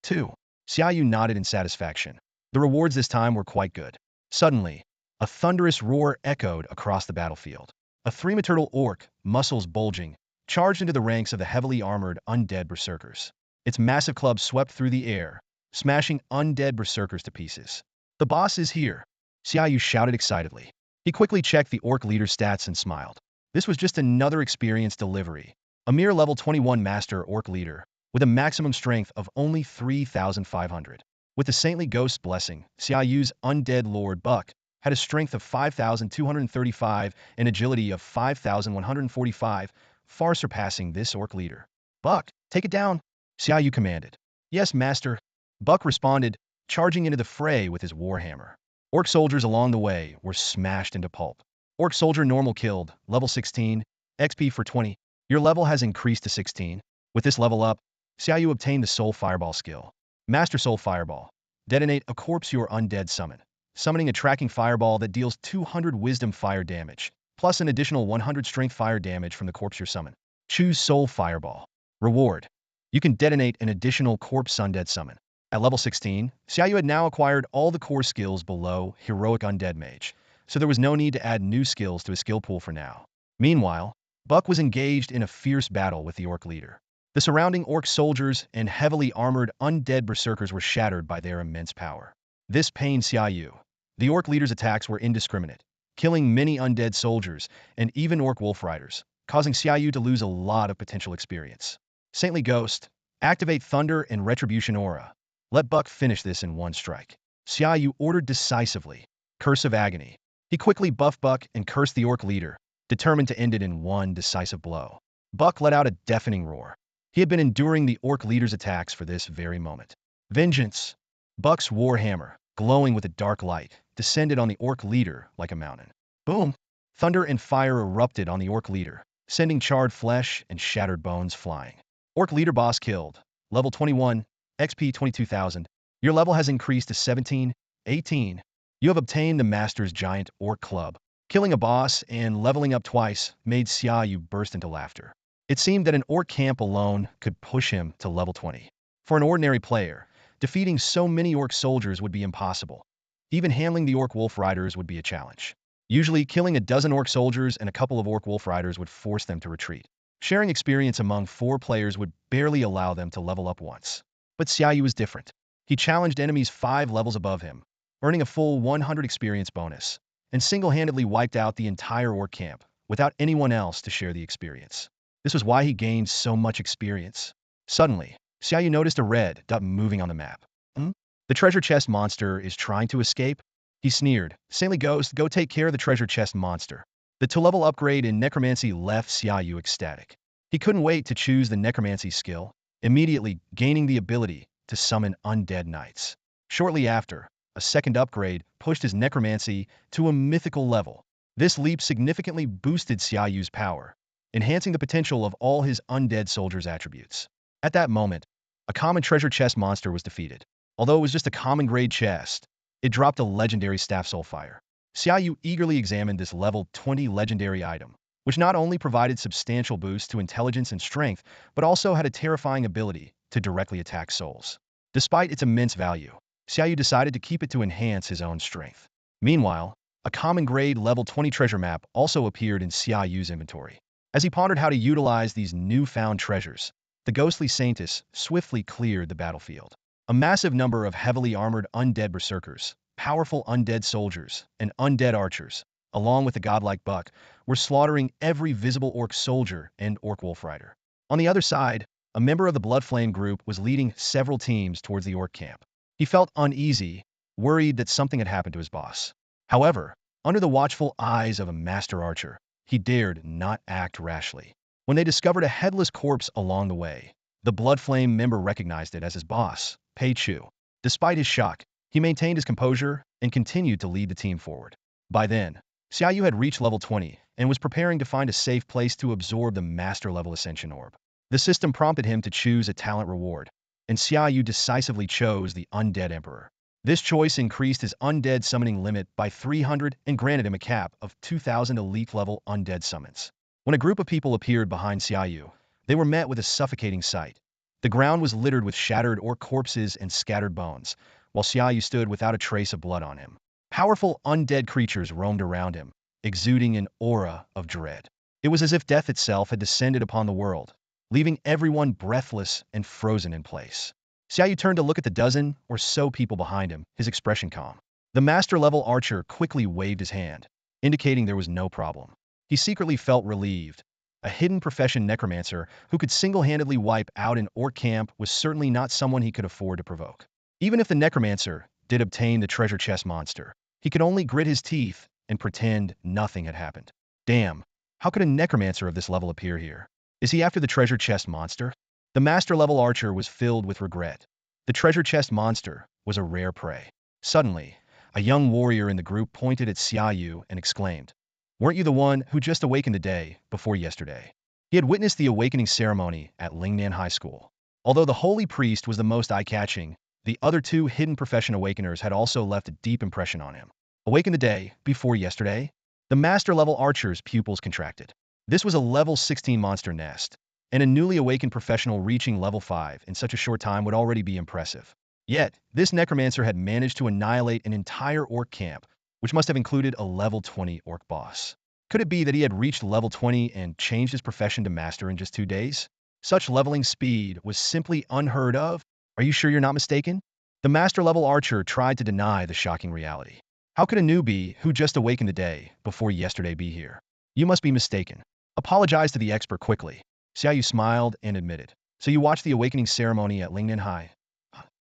2. Xia Yu nodded in satisfaction. The rewards this time were quite good. Suddenly, a thunderous roar echoed across the battlefield. A 3-meter orc, muscles bulging, charged into the ranks of the heavily armored undead berserkers. Its massive club swept through the air, smashing undead berserkers to pieces. The boss is here, Xia Yu shouted excitedly. He quickly checked the orc leader's stats and smiled. This was just another experience delivery. A mere level 21 master orc leader, with a maximum strength of only 3,500. With the saintly ghost's blessing, Xia Yu's undead lord Buck had a strength of 5,235 and agility of 5,145, far surpassing this orc leader. Buck, take it down, Xia Yu commanded. Yes, master, Buck responded, charging into the fray with his warhammer. Orc soldiers along the way were smashed into pulp. Orc soldier normal killed, level 16, XP for 20. Your level has increased to 16. With this level up, Xia Yu obtained the Soul Fireball skill. Master Soul Fireball. Detonate a corpse your undead summon. Summoning a tracking fireball that deals 200 wisdom fire damage, plus an additional 100 strength fire damage from the corpse you summon. Choose Soul Fireball. Reward. You can detonate an additional corpse undead summon. At level 16, Xia Yu had now acquired all the core skills below Heroic Undead Mage, so there was no need to add new skills to his skill pool for now. Meanwhile, Buck was engaged in a fierce battle with the Orc leader. The surrounding Orc soldiers and heavily armored undead berserkers were shattered by their immense power. This pained Xia Yu. The Orc leader's attacks were indiscriminate, killing many undead soldiers and even Orc wolf riders, causing Xia Yu to lose a lot of potential experience. Saintly Ghost, activate Thunder and Retribution Aura. Let Buck finish this in one strike. Xia Yu ordered decisively. Curse of Agony. He quickly buffed Buck and cursed the Orc leader, determined to end it in one decisive blow. Buck let out a deafening roar. He had been enduring the Orc leader's attacks for this very moment. Vengeance. Buck's warhammer, glowing with a dark light, descended on the Orc leader like a mountain. Boom! Thunder and fire erupted on the Orc leader, sending charred flesh and shattered bones flying. Orc leader boss killed. Level 21, XP 22,000. Your level has increased to 17, 18. You have obtained the Master's Giant Orc Club. Killing a boss and leveling up twice made Xia Yu burst into laughter. It seemed that an Orc camp alone could push him to level 20. For an ordinary player, defeating so many Orc soldiers would be impossible. Even handling the Orc wolf riders would be a challenge. Usually, killing a dozen Orc soldiers and a couple of Orc wolf riders would force them to retreat. Sharing experience among 4 players would barely allow them to level up once. But Xia Yu was different. He challenged enemies 5 levels above him, earning a full 100 experience bonus, and single-handedly wiped out the entire Orc camp without anyone else to share the experience. This was why he gained so much experience. Suddenly, Xia Yu noticed a red dot moving on the map. The treasure chest monster is trying to escape? He sneered. Saintly Ghost, go take care of the treasure chest monster. The 2-level upgrade in necromancy left Xia Yu ecstatic. He couldn't wait to choose the necromancy skill, immediately gaining the ability to summon undead knights. Shortly after, a second upgrade pushed his necromancy to a mythical level. This leap significantly boosted Xia Yu's power, enhancing the potential of all his undead soldiers' attributes. At that moment, a common treasure chest monster was defeated. Although it was just a common grade chest, it dropped a legendary staff soulfire. Xia Yu eagerly examined this level 20 legendary item, which not only provided substantial boosts to intelligence and strength, but also had a terrifying ability to directly attack souls. Despite its immense value, Xia Yu decided to keep it to enhance his own strength. Meanwhile, a common grade level 20 treasure map also appeared in Xia Yu's inventory. As he pondered how to utilize these newfound treasures, the ghostly saintess swiftly cleared the battlefield. A massive number of heavily armored undead berserkers, powerful undead soldiers, and undead archers, along with the godlike Buck, were slaughtering every visible Orc soldier and Orc wolf rider. On the other side, a member of the Bloodflame group was leading several teams towards the Orc camp. He felt uneasy, worried that something had happened to his boss. However, under the watchful eyes of a master archer, he dared not act rashly. When they discovered a headless corpse along the way, the Bloodflame member recognized it as his boss, Pei Chu. Despite his shock, he maintained his composure and continued to lead the team forward. By then, Xia Yu had reached level 20 and was preparing to find a safe place to absorb the master-level Ascension Orb. The system prompted him to choose a talent reward, and Xia Yu decisively chose the Undead Emperor. This choice increased his undead summoning limit by 300 and granted him a cap of 2,000 elite-level undead summons. When a group of people appeared behind Xia Yu, they were met with a suffocating sight. The ground was littered with shattered Orc corpses and scattered bones, while Xia Yu stood without a trace of blood on him. Powerful undead creatures roamed around him, exuding an aura of dread. It was as if death itself had descended upon the world, leaving everyone breathless and frozen in place. Xia Yu turned to look at the dozen or so people behind him, his expression calm. The master-level archer quickly waved his hand, indicating there was no problem. He secretly felt relieved. A hidden profession necromancer who could single-handedly wipe out an Orc camp was certainly not someone he could afford to provoke. Even if the necromancer did obtain the treasure chest monster, he could only grit his teeth and pretend nothing had happened. Damn, how could a necromancer of this level appear here? Is he after the treasure chest monster? The master-level archer was filled with regret. The treasure chest monster was a rare prey. Suddenly, a young warrior in the group pointed at Xia Yu and exclaimed, "Weren't you the one who just awakened the day before yesterday?" He had witnessed the awakening ceremony at Lingnan High School. Although the holy priest was the most eye-catching, the other 2 hidden profession awakeners had also left a deep impression on him. Awaken the day before yesterday? The master-level archer's pupils contracted. This was a level 16 monster nest, and a newly awakened professional reaching level 5 in such a short time would already be impressive. Yet, this necromancer had managed to annihilate an entire orc camp, which must have included a level 20 orc boss. Could it be that he had reached level 20 and changed his profession to master in just 2 days? Such leveling speed was simply unheard of. Are you sure you're not mistaken? The master-level archer tried to deny the shocking reality. How could a newbie who just awakened the day before yesterday be here? You must be mistaken. Apologize to the expert quickly. Xia Yu smiled and admitted. So you watched the awakening ceremony at Lingnan High?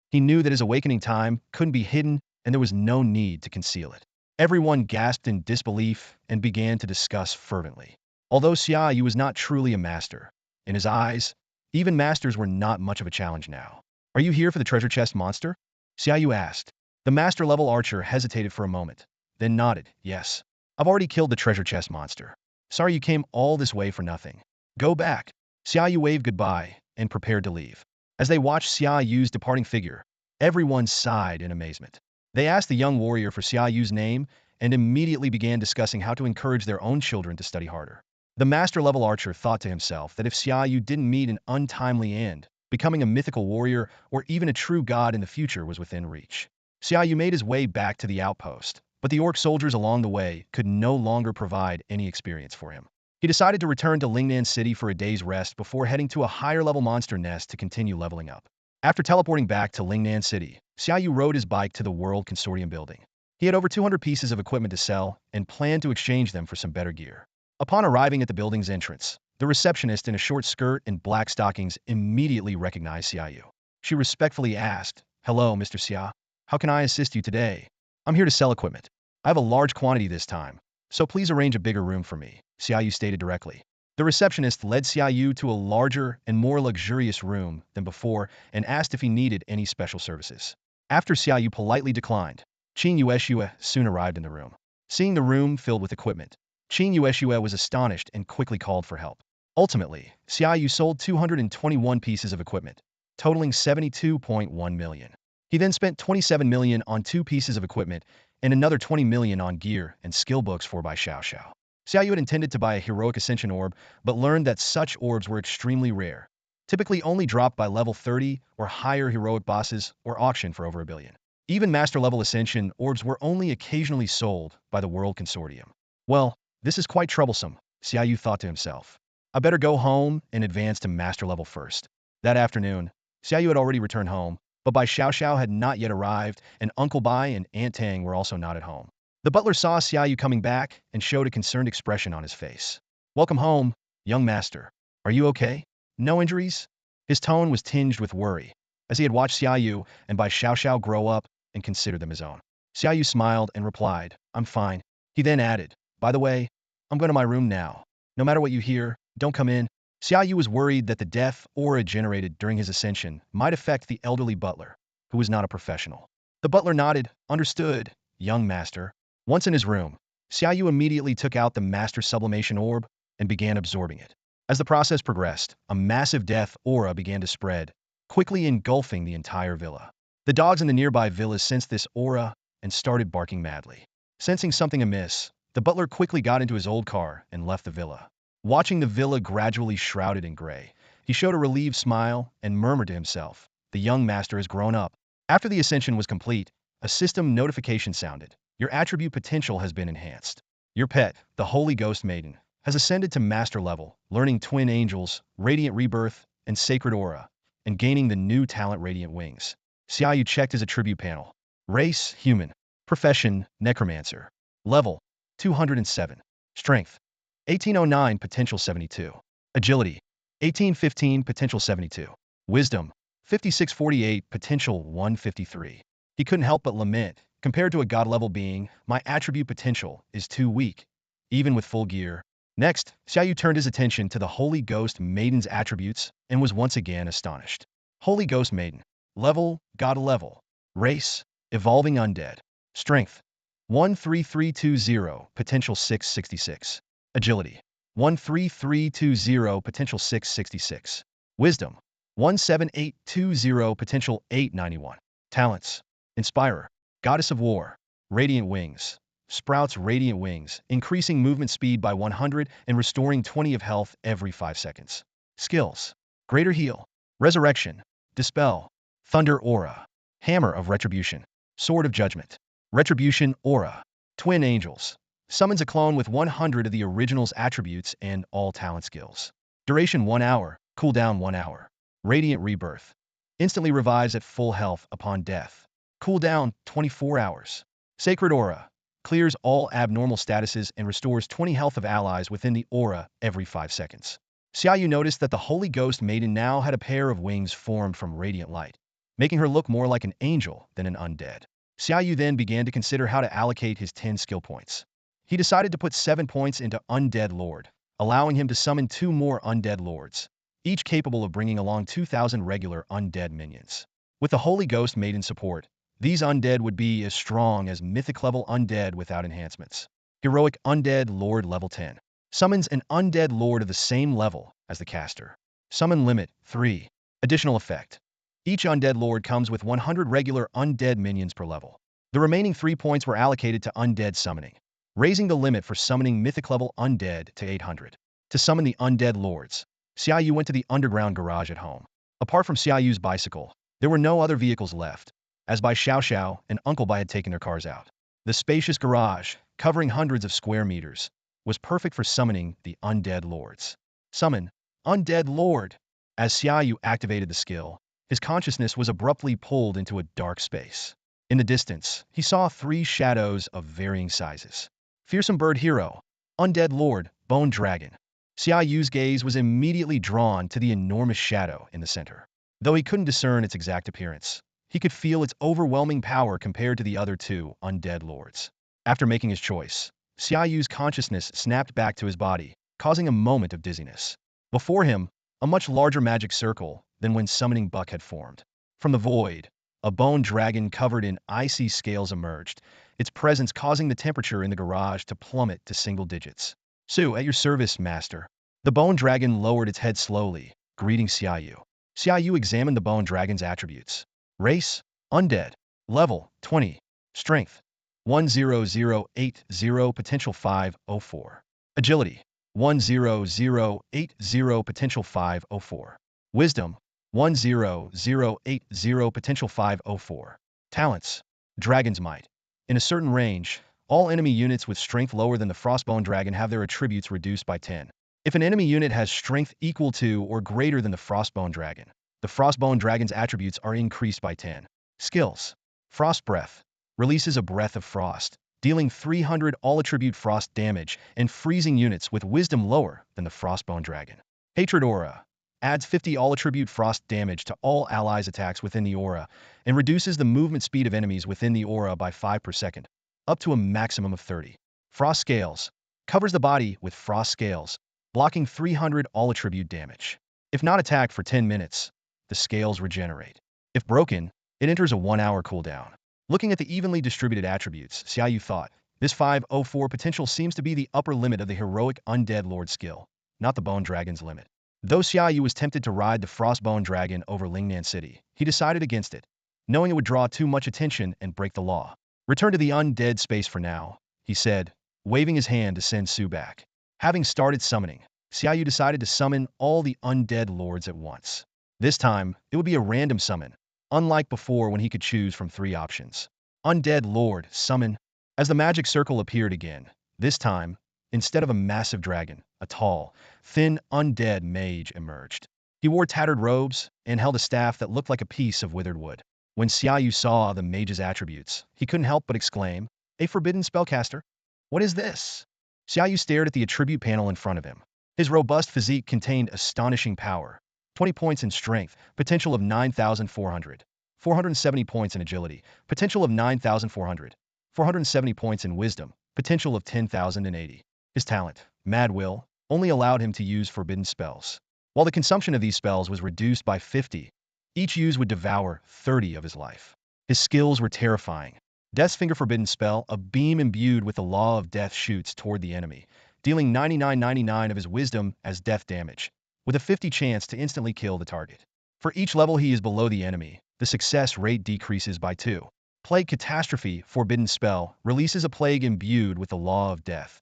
He knew that his awakening time couldn't be hidden, and there was no need to conceal it. Everyone gasped in disbelief and began to discuss fervently. Although Xia Yu was not truly a master, in his eyes, even masters were not much of a challenge now. Are you here for the treasure chest monster? Xia Yu asked. The master-level archer hesitated for a moment, then nodded. Yes. I've already killed the treasure chest monster. Sorry you came all this way for nothing. Go back. Xia Yu waved goodbye and prepared to leave. As they watched Xia Yu's departing figure, everyone sighed in amazement. They asked the young warrior for Xia Yu's name and immediately began discussing how to encourage their own children to study harder. The master-level archer thought to himself that if Xia Yu didn't meet an untimely end, becoming a mythical warrior or even a true god in the future was within reach. Xia Yu made his way back to the outpost, but the orc soldiers along the way could no longer provide any experience for him. He decided to return to Lingnan City for a day's rest before heading to a higher-level monster nest to continue leveling up. After teleporting back to Lingnan City, Xia Yu rode his bike to the World Consortium building. He had over 200 pieces of equipment to sell and planned to exchange them for some better gear. Upon arriving at the building's entrance, the receptionist in a short skirt and black stockings immediately recognized Xia Yu. She respectfully asked, "Hello, Mr. Xia. How can I assist you today? I'm here to sell equipment. I have a large quantity this time, so please arrange a bigger room for me," Xia Yu stated directly. The receptionist led Xia Yu to a larger and more luxurious room than before and asked if he needed any special services. After Xia Yu politely declined, Qin Yueshue soon arrived in the room. Seeing the room filled with equipment, Qin Yueshue was astonished and quickly called for help. Ultimately, Xia Yu sold 221 pieces of equipment, totaling 72.1 million. He then spent 27 million on 2 pieces of equipment and another 20 million on gear and skill books for by Xiao Xiao. Xia Yu had intended to buy a heroic ascension orb, but learned that such orbs were extremely rare, typically only dropped by level 30 or higher heroic bosses or auctioned for over 1 billion. Even master-level ascension orbs were only occasionally sold by the World Consortium. Well, this is quite troublesome, Xia Yu thought to himself. I better go home and advance to master level first. That afternoon, Xia Yu had already returned home, but Bai Xiao Xiao had not yet arrived, and Uncle Bai and Aunt Tang were also not at home. The butler saw Xia Yu coming back and showed a concerned expression on his face. "Welcome home, young master. Are you okay? No injuries?" His tone was tinged with worry, as he had watched Xia Yu and Bai Xiao Xiao grow up and consider them his own. Xia Yu smiled and replied, "I'm fine." He then added, "By the way, I'm going to my room now. No matter what you hear, don't come in." Xia Yu was worried that the death aura generated during his ascension might affect the elderly butler, who was not a professional. The butler nodded, "Understood, young master." Once in his room, Xia Yu immediately took out the master sublimation orb and began absorbing it. As the process progressed, a massive death aura began to spread, quickly engulfing the entire villa. The dogs in the nearby villas sensed this aura and started barking madly. Sensing something amiss, the butler quickly got into his old car and left the villa. Watching the villa gradually shrouded in gray, he showed a relieved smile and murmured to himself, "The young master has grown up." After the ascension was complete, a system notification sounded. "Your attribute potential has been enhanced. Your pet, the Holy Ghost Maiden, has ascended to master level, learning Twin Angels, Radiant Rebirth, and Sacred Aura, and gaining the new talent Radiant Wings." Xia Yu checked his attribute panel. Race, human. Profession, necromancer. Level, 207. Strength, 1809, potential 72. Agility, 1815, potential 72. Wisdom, 5648, potential 153. He couldn't help but lament, compared to a god-level being, my attribute potential is too weak, even with full gear. Next, Xia Yu turned his attention to the Holy Ghost Maiden's attributes and was once again astonished. Holy Ghost Maiden. Level, God level. Race, evolving undead. Strength, 13320, potential 666. Agility, 13320, potential 666. Wisdom, 17820, potential 891. Talents, Inspirer, Goddess of War, Radiant Wings. Sprouts Radiant Wings, increasing movement speed by 100 and restoring 20 of health every 5 seconds. Skills, Greater Heal, Resurrection, Dispel, Thunder Aura. Hammer of Retribution. Sword of Judgment. Retribution Aura. Twin Angels. Summons a clone with 100 of the original's attributes and all talent skills. Duration 1 hour. Cooldown 1 hour. Radiant Rebirth. Instantly revives at full health upon death. Cooldown 24 hours. Sacred Aura. Clears all abnormal statuses and restores 20 health of allies within the aura every 5 seconds. Xia Yu noticed that the Holy Ghost Maiden now had a pair of wings formed from radiant light, making her look more like an angel than an undead. Xia Yu then began to consider how to allocate his 10 skill points. He decided to put 7 points into Undead Lord, allowing him to summon 2 more Undead Lords, each capable of bringing along 2,000 regular undead minions. With the Holy Ghost Maiden support, these undead would be as strong as mythic-level undead without enhancements. Heroic Undead Lord level 10. Summons an Undead Lord of the same level as the caster. Summon limit 3. Additional effect. Each Undead Lord comes with 100 regular undead minions per level. The remaining 3 points were allocated to Undead Summoning, raising the limit for summoning mythic-level undead to 800. To summon the Undead Lords, Xia Yu went to the underground garage at home. Apart from Xia Yu's bicycle, there were no other vehicles left, as Bai Xiao and Uncle Bai had taken their cars out. The spacious garage, covering hundreds of square meters, was perfect for summoning the Undead Lords. Summon Undead Lord. As Xia Yu activated the skill, his consciousness was abruptly pulled into a dark space. In the distance, he saw 3 shadows of varying sizes. Fearsome Bird Hero, Undead Lord, Bone Dragon. Xia Yu's gaze was immediately drawn to the enormous shadow in the center. Though he couldn't discern its exact appearance, he could feel its overwhelming power compared to the other 2 Undead Lords. After making his choice, Xia Yu's consciousness snapped back to his body, causing a moment of dizziness. Before him, a much larger magic circle than when summoning Buck had formed. From the void, a bone dragon covered in icy scales emerged, its presence causing the temperature in the garage to plummet to single digits. "Su, at your service, master." The bone dragon lowered its head slowly, greeting Xia Yu. Xia Yu examined the bone dragon's attributes. Race, Undead. Level, 20. Strength, 10080, potential 504. Agility, 10080, potential 504. Wisdom, 10080, potential 504. Talents, Dragon's Might. In a certain range, all enemy units with strength lower than the Frostbone Dragon have their attributes reduced by 10. If an enemy unit has strength equal to or greater than the Frostbone Dragon, the Frostbone Dragon's attributes are increased by 10. Skills. Frost Breath. Releases a breath of frost, dealing 300 all-attribute frost damage and freezing units with wisdom lower than the Frostbone Dragon. Hatred Aura. Adds 50 all-attribute frost damage to all allies' attacks within the aura and reduces the movement speed of enemies within the aura by 5 per second, up to a maximum of 30. Frost Scales. Covers the body with frost scales, blocking 300 all-attribute damage. If not attacked for 10 minutes, the scales regenerate. If broken, it enters a 1-hour cooldown. Looking at the evenly distributed attributes, Xia Yu thought, this 504 potential seems to be the upper limit of the heroic Undead Lord skill, not the Bone Dragon's limit. Though Xia Yu was tempted to ride the Frostbone Dragon over Lingnan City, he decided against it, knowing it would draw too much attention and break the law. Return to the undead space for now, he said, waving his hand to send Su back. Having started summoning, Xia Yu decided to summon all the Undead Lords at once. This time, it would be a random summon, unlike before when he could choose from 3 options. Undead Lord, summon. As the magic circle appeared again, this time, instead of a massive dragon, a tall, thin, undead mage emerged. He wore tattered robes and held a staff that looked like a piece of withered wood. When Xia Yu saw the mage's attributes, he couldn't help but exclaim, "A forbidden spellcaster? What is this?" Xia Yu stared at the attribute panel in front of him. His robust physique contained astonishing power. 20 points in strength, potential of 9,400. 470 points in agility, potential of 9,400. 470 points in wisdom, potential of 10,080. His talent, Mad Will, only allowed him to use forbidden spells. While the consumption of these spells was reduced by 50, each use would devour 30 of his life. His skills were terrifying. Death's Finger Forbidden Spell, a beam imbued with the law of death shoots toward the enemy, dealing 99.99 of his wisdom as death damage, with a 50 chance to instantly kill the target. For each level he is below the enemy, the success rate decreases by 2. Plague Catastrophe Forbidden Spell releases a plague imbued with the law of death,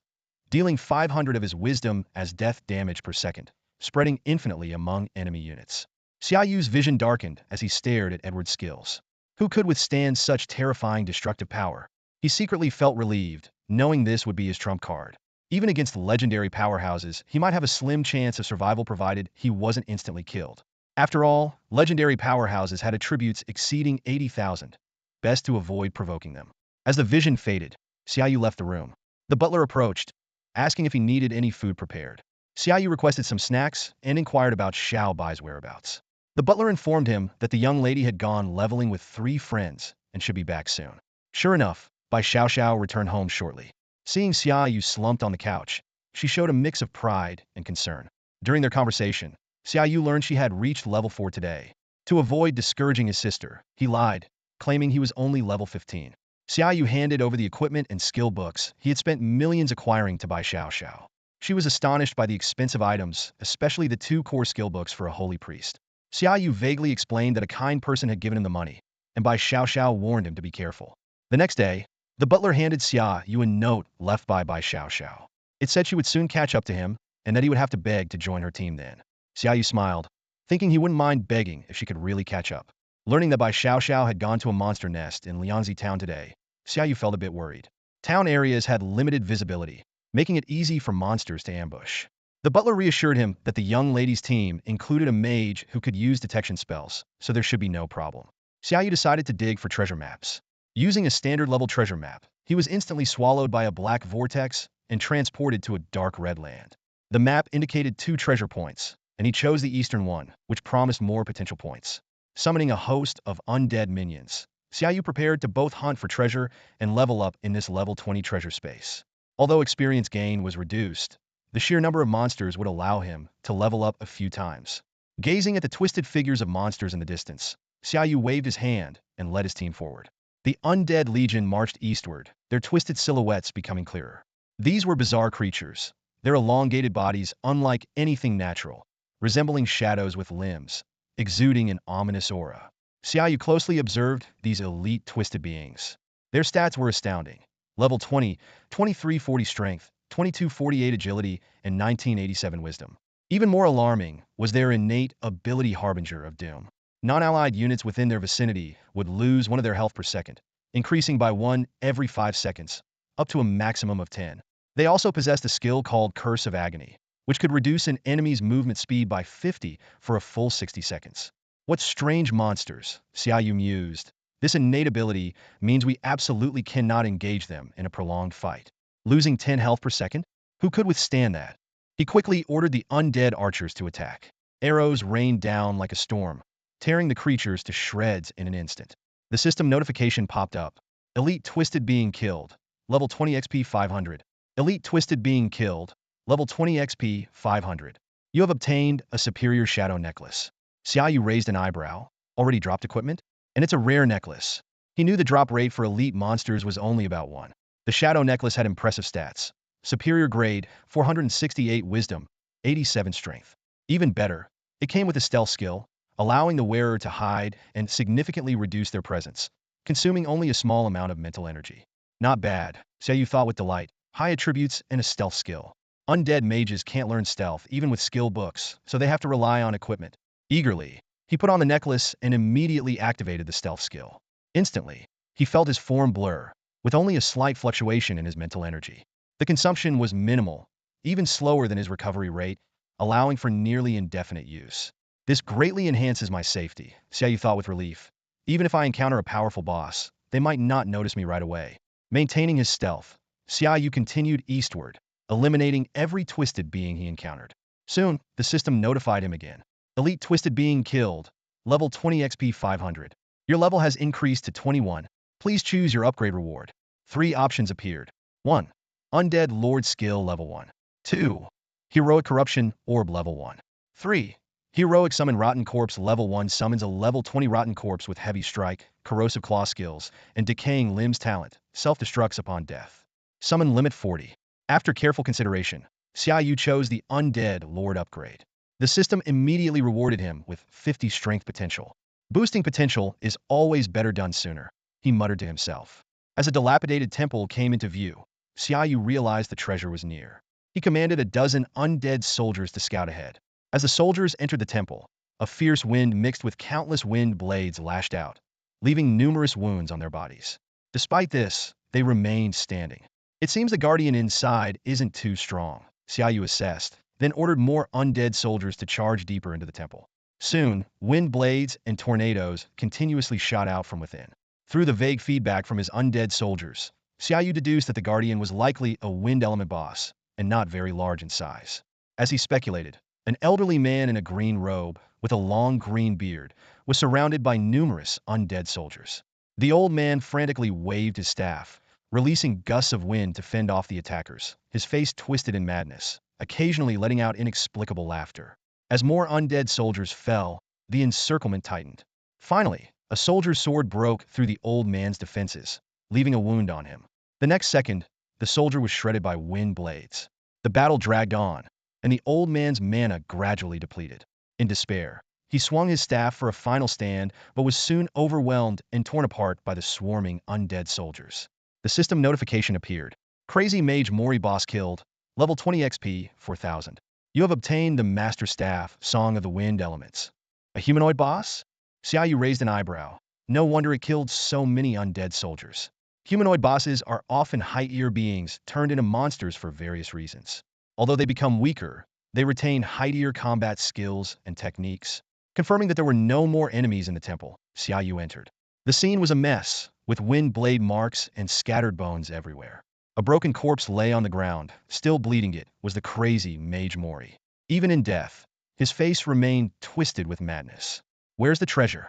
dealing 500 of his wisdom as death damage per second, spreading infinitely among enemy units. Xia Yu's vision darkened as he stared at Edward's skills. Who could withstand such terrifying destructive power? He secretly felt relieved, knowing this would be his trump card. Even against legendary powerhouses, he might have a slim chance of survival provided he wasn't instantly killed. After all, legendary powerhouses had attributes exceeding 80,000. Best to avoid provoking them. As the vision faded, Xia Yu left the room. The butler approached, asking if he needed any food prepared. Xia Yu requested some snacks and inquired about Xiao Bai's whereabouts. The butler informed him that the young lady had gone leveling with 3 friends and should be back soon. Sure enough, Bai Xiao returned home shortly. Seeing Xia Yu slumped on the couch, she showed a mix of pride and concern. During their conversation, Xia Yu learned she had reached level 4 today. To avoid discouraging his sister, he lied, claiming he was only level 15. Xia Yu handed over the equipment and skill books he had spent millions acquiring to Bai Xiao. She was astonished by the expensive items, especially the 2 core skill books for a holy priest. Xia Yu vaguely explained that a kind person had given him the money, and Bai Xiao warned him to be careful. The next day, the butler handed Xia Yu a note left by Bai Xiao. It said she would soon catch up to him, and that he would have to beg to join her team then. Xia Yu smiled, thinking he wouldn't mind begging if she could really catch up. Learning that Bai Xiao had gone to a monster nest in Lianzi town today, Xia Yu felt a bit worried. Town areas had limited visibility, making it easy for monsters to ambush. The butler reassured him that the young lady's team included a mage who could use detection spells, so there should be no problem. Xia Yu decided to dig for treasure maps. Using a standard-level treasure map, he was instantly swallowed by a black vortex and transported to a dark red land. The map indicated 2 treasure points, and he chose the eastern one, which promised more potential points. Summoning a host of undead minions, Xia Yu prepared to both hunt for treasure and level up in this level 20 treasure space. Although experience gain was reduced, the sheer number of monsters would allow him to level up a few times. Gazing at the twisted figures of monsters in the distance, Xia Yu waved his hand and led his team forward. The undead legion marched eastward, their twisted silhouettes becoming clearer. These were bizarre creatures, their elongated bodies unlike anything natural, resembling shadows with limbs, exuding an ominous aura. Xia Yu closely observed these elite twisted beings. Their stats were astounding. Level 20, 2340 strength, 2248 agility, and 1987 wisdom. Even more alarming was their innate ability harbinger of doom. Non-allied units within their vicinity would lose 1 of their health per second, increasing by 1 every 5 seconds, up to a maximum of 10. They also possessed a skill called Curse of Agony, which could reduce an enemy's movement speed by 50 for a full 60 seconds. What strange monsters, Xia Yu mused. This innate ability means we absolutely cannot engage them in a prolonged fight. Losing 10 health per second? Who could withstand that? He quickly ordered the undead archers to attack. Arrows rained down like a storm, tearing the creatures to shreds in an instant. The system notification popped up. Elite Twisted being killed. Level 20 XP 500. Elite Twisted being killed. Level 20 XP 500. You have obtained a superior shadow necklace. Xia Yu raised an eyebrow. Already dropped equipment? And it's a rare necklace. He knew the drop rate for elite monsters was only about 1. The shadow necklace had impressive stats. Superior grade, 468 wisdom, 87 strength. Even better, it came with a stealth skill, allowing the wearer to hide and significantly reduce their presence, consuming only a small amount of mental energy. Not bad, Xia Yu thought with delight. High attributes and a stealth skill. Undead mages can't learn stealth even with skill books, so they have to rely on equipment. Eagerly, he put on the necklace and immediately activated the stealth skill. Instantly, he felt his form blur, with only a slight fluctuation in his mental energy. The consumption was minimal, even slower than his recovery rate, allowing for nearly indefinite use. This greatly enhances my safety, Xia Yu thought with relief. Even if I encounter a powerful boss, they might not notice me right away. Maintaining his stealth, Xia Yu continued eastward, eliminating every twisted being he encountered. Soon, the system notified him again. Elite Twisted being killed. Level 20 XP 500. Your level has increased to 21. Please choose your upgrade reward. 3 options appeared. 1. Undead Lord Skill Level 1. 2. Heroic Corruption Orb Level 1. 3. Heroic Summon Rotten Corpse Level 1 summons a level 20 Rotten Corpse with Heavy Strike, Corrosive Claw skills, and Decaying Limbs talent, self-destructs upon death. Summon limit 40. After careful consideration, Xia Yu chose the Undead Lord upgrade. The system immediately rewarded him with 50 strength potential. Boosting potential is always better done sooner, he muttered to himself. As a dilapidated temple came into view, Xia Yu realized the treasure was near. He commanded a dozen undead soldiers to scout ahead. As the soldiers entered the temple, a fierce wind mixed with countless wind blades lashed out, leaving numerous wounds on their bodies. Despite this, they remained standing. It seems the guardian inside isn't too strong, Xia Yu assessed, then ordered more undead soldiers to charge deeper into the temple. Soon, wind blades and tornadoes continuously shot out from within. Through the vague feedback from his undead soldiers, Xia Yu deduced that the guardian was likely a wind element boss, and not very large in size. As he speculated, an elderly man in a green robe, with a long green beard, was surrounded by numerous undead soldiers. The old man frantically waved his staff, releasing gusts of wind to fend off the attackers, his face twisted in madness, occasionally letting out inexplicable laughter. As more undead soldiers fell, the encirclement tightened. Finally, a soldier's sword broke through the old man's defenses, leaving a wound on him. The next second, the soldier was shredded by wind blades. The battle dragged on, and the old man's mana gradually depleted. In despair, he swung his staff for a final stand, but was soon overwhelmed and torn apart by the swarming undead soldiers. The system notification appeared. Crazy Mage Mori boss killed. Level 20 XP, 4000. You have obtained the Master Staff, Song of the Wind Elements. A humanoid boss? Xia Yu raised an eyebrow. No wonder it killed so many undead soldiers. Humanoid bosses are often high-tier beings turned into monsters for various reasons. Although they become weaker, they retain high-tier combat skills and techniques. Confirming that there were no more enemies in the temple, Xia Yu entered. The scene was a mess, with wind blade marks and scattered bones everywhere. A broken corpse lay on the ground, still bleeding. It was the crazy Mage Mori. Even in death, his face remained twisted with madness. Where's the treasure?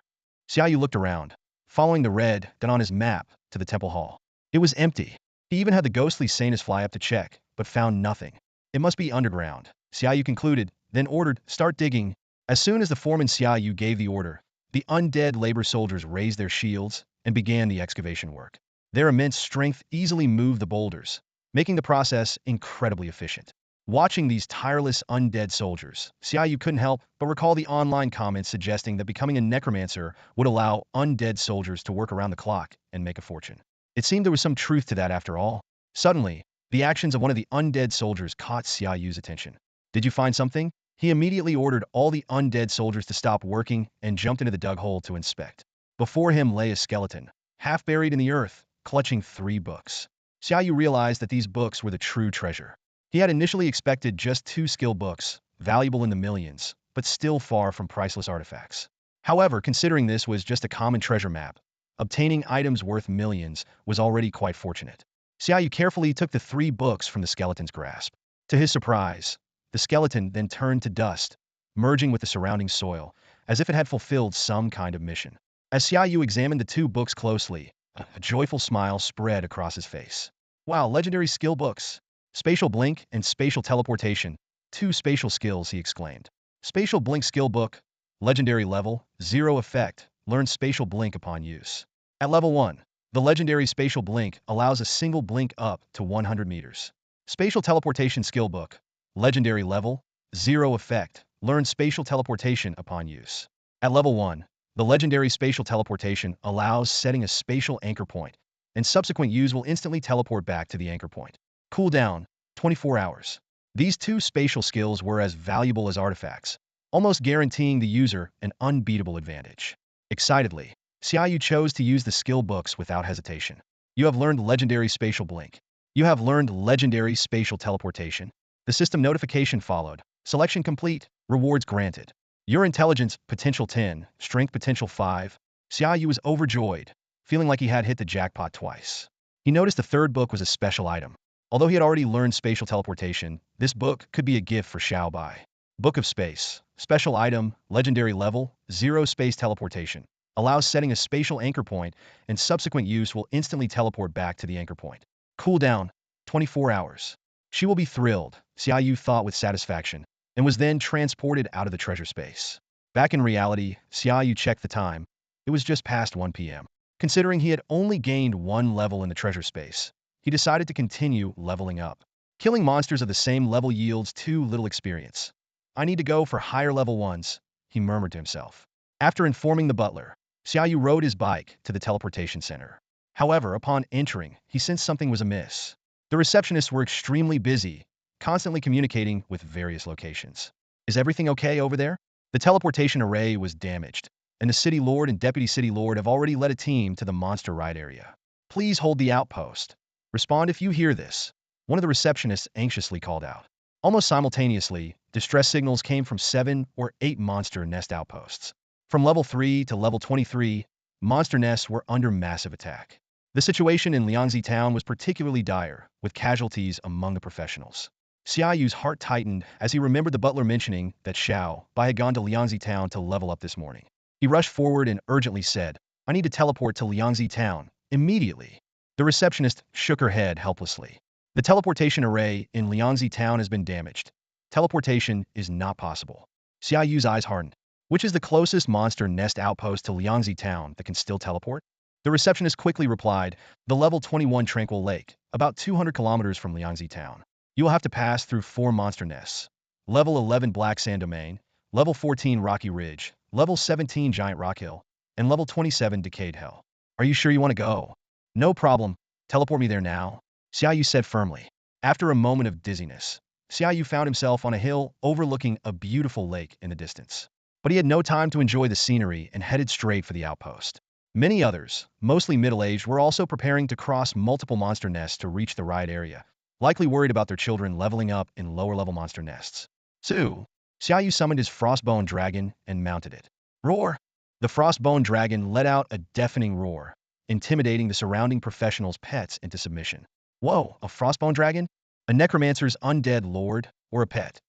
Xia Yu looked around, following the red dot on his map to the temple hall. It was empty. He even had the ghostly Sanus fly up to check, but found nothing. It must be underground, Xia Yu concluded, then ordered, start digging. As soon as the foreman Xia Yu gave the order, the undead labor soldiers raised their shields and began the excavation work. Their immense strength easily moved the boulders, making the process incredibly efficient. Watching these tireless undead soldiers, Xia Yu couldn't help but recall the online comments suggesting that becoming a necromancer would allow undead soldiers to work around the clock and make a fortune. It seemed there was some truth to that after all. Suddenly, the actions of one of the undead soldiers caught Xia Yu's attention. Did you find something? He immediately ordered all the undead soldiers to stop working and jumped into the dug hole to inspect. Before him lay a skeleton, half buried in the earth, clutching 3 books. Xia Yu realized that these books were the true treasure. He had initially expected just 2 skill books, valuable in the millions, but still far from priceless artifacts. However, considering this was just a common treasure map, obtaining items worth millions was already quite fortunate. Xia Yu carefully took the 3 books from the skeleton's grasp. To his surprise, the skeleton then turned to dust, merging with the surrounding soil, as if it had fulfilled some kind of mission. As Xia Yu examined the 2 books closely, a joyful smile spread across his face. Wow, legendary skill books. Spatial Blink and Spatial Teleportation. 2 spatial skills, he exclaimed. Spatial Blink skill book. Legendary level, 0 effect. Learn Spatial Blink upon use. At level 1, the legendary Spatial Blink allows a single blink up to 100 meters. Spatial Teleportation skill book. Legendary level, 0 effect. Learn Spatial Teleportation upon use. At level 1, the legendary Spatial Teleportation allows setting a spatial anchor point, and subsequent use will instantly teleport back to the anchor point. Cooldown, 24 hours. These 2 spatial skills were as valuable as artifacts, almost guaranteeing the user an unbeatable advantage. Excitedly, Xia Yu chose to use the skill books without hesitation. You have learned Legendary Spatial Blink. You have learned Legendary Spatial Teleportation. The system notification followed. Selection complete. Rewards granted. Your intelligence potential 10, strength potential 5. Xia Yu was overjoyed, feeling like he had hit the jackpot twice. He noticed the 3rd book was a special item. Although he had already learned spatial teleportation, this book could be a gift for Xiao Bai. Book of Space. Special item, legendary level, 0 space teleportation. Allows setting a spatial anchor point, and subsequent use will instantly teleport back to the anchor point. Cooldown, 24 hours. She will be thrilled, Xia Yu thought with satisfaction, and was then transported out of the treasure space. Back in reality, Xia Yu checked the time. It was just past 1 p.m. Considering he had only gained 1 level in the treasure space, he decided to continue leveling up. Killing monsters of the same level yields too little experience. I need to go for higher level ones, he murmured to himself. After informing the butler, Xia Yu rode his bike to the teleportation center. However, upon entering, he sensed something was amiss. The receptionists were extremely busy, constantly communicating with various locations. Is everything okay over there? The teleportation array was damaged, and the City Lord and Deputy City Lord have already led a team to the monster ride area. Please hold the outpost. Respond if you hear this. One of the receptionists anxiously called out. Almost simultaneously, distress signals came from 7 or 8 monster nest outposts. From level 3 to level 23, monster nests were under massive attack. The situation in Liangzi town was particularly dire, with casualties among the professionals. Xia Yu's heart tightened as he remembered the butler mentioning that Xiao Bai had gone to Liangzi town to level up this morning. He rushed forward and urgently said, "I need to teleport to Liangzi town, immediately." The receptionist shook her head helplessly. The teleportation array in Liangzi town has been damaged. Teleportation is not possible. Xia Yu's eyes hardened. Which is the closest monster nest outpost to Liangzi town that can still teleport? The receptionist quickly replied, the level 21 Tranquil Lake, about 200 kilometers from Liangzi town. You will have to pass through 4 monster nests. Level 11 Black Sand Domain, Level 14 Rocky Ridge, Level 17 Giant Rock Hill, and Level 27 Decayed Hell. Are you sure you want to go? No problem. Teleport me there now, Xia Yu said firmly. After a moment of dizziness, Xia Yu found himself on a hill overlooking a beautiful lake in the distance. But he had no time to enjoy the scenery and headed straight for the outpost. Many others, mostly middle-aged, were also preparing to cross multiple monster nests to reach the ride area, likely worried about their children leveling up in lower-level monster nests. So, Xia Yu summoned his frostbone dragon and mounted it. Roar! The frostbone dragon let out a deafening roar, intimidating the surrounding professionals' pets into submission. Whoa, a frostbone dragon? A necromancer's undead lord, or a pet?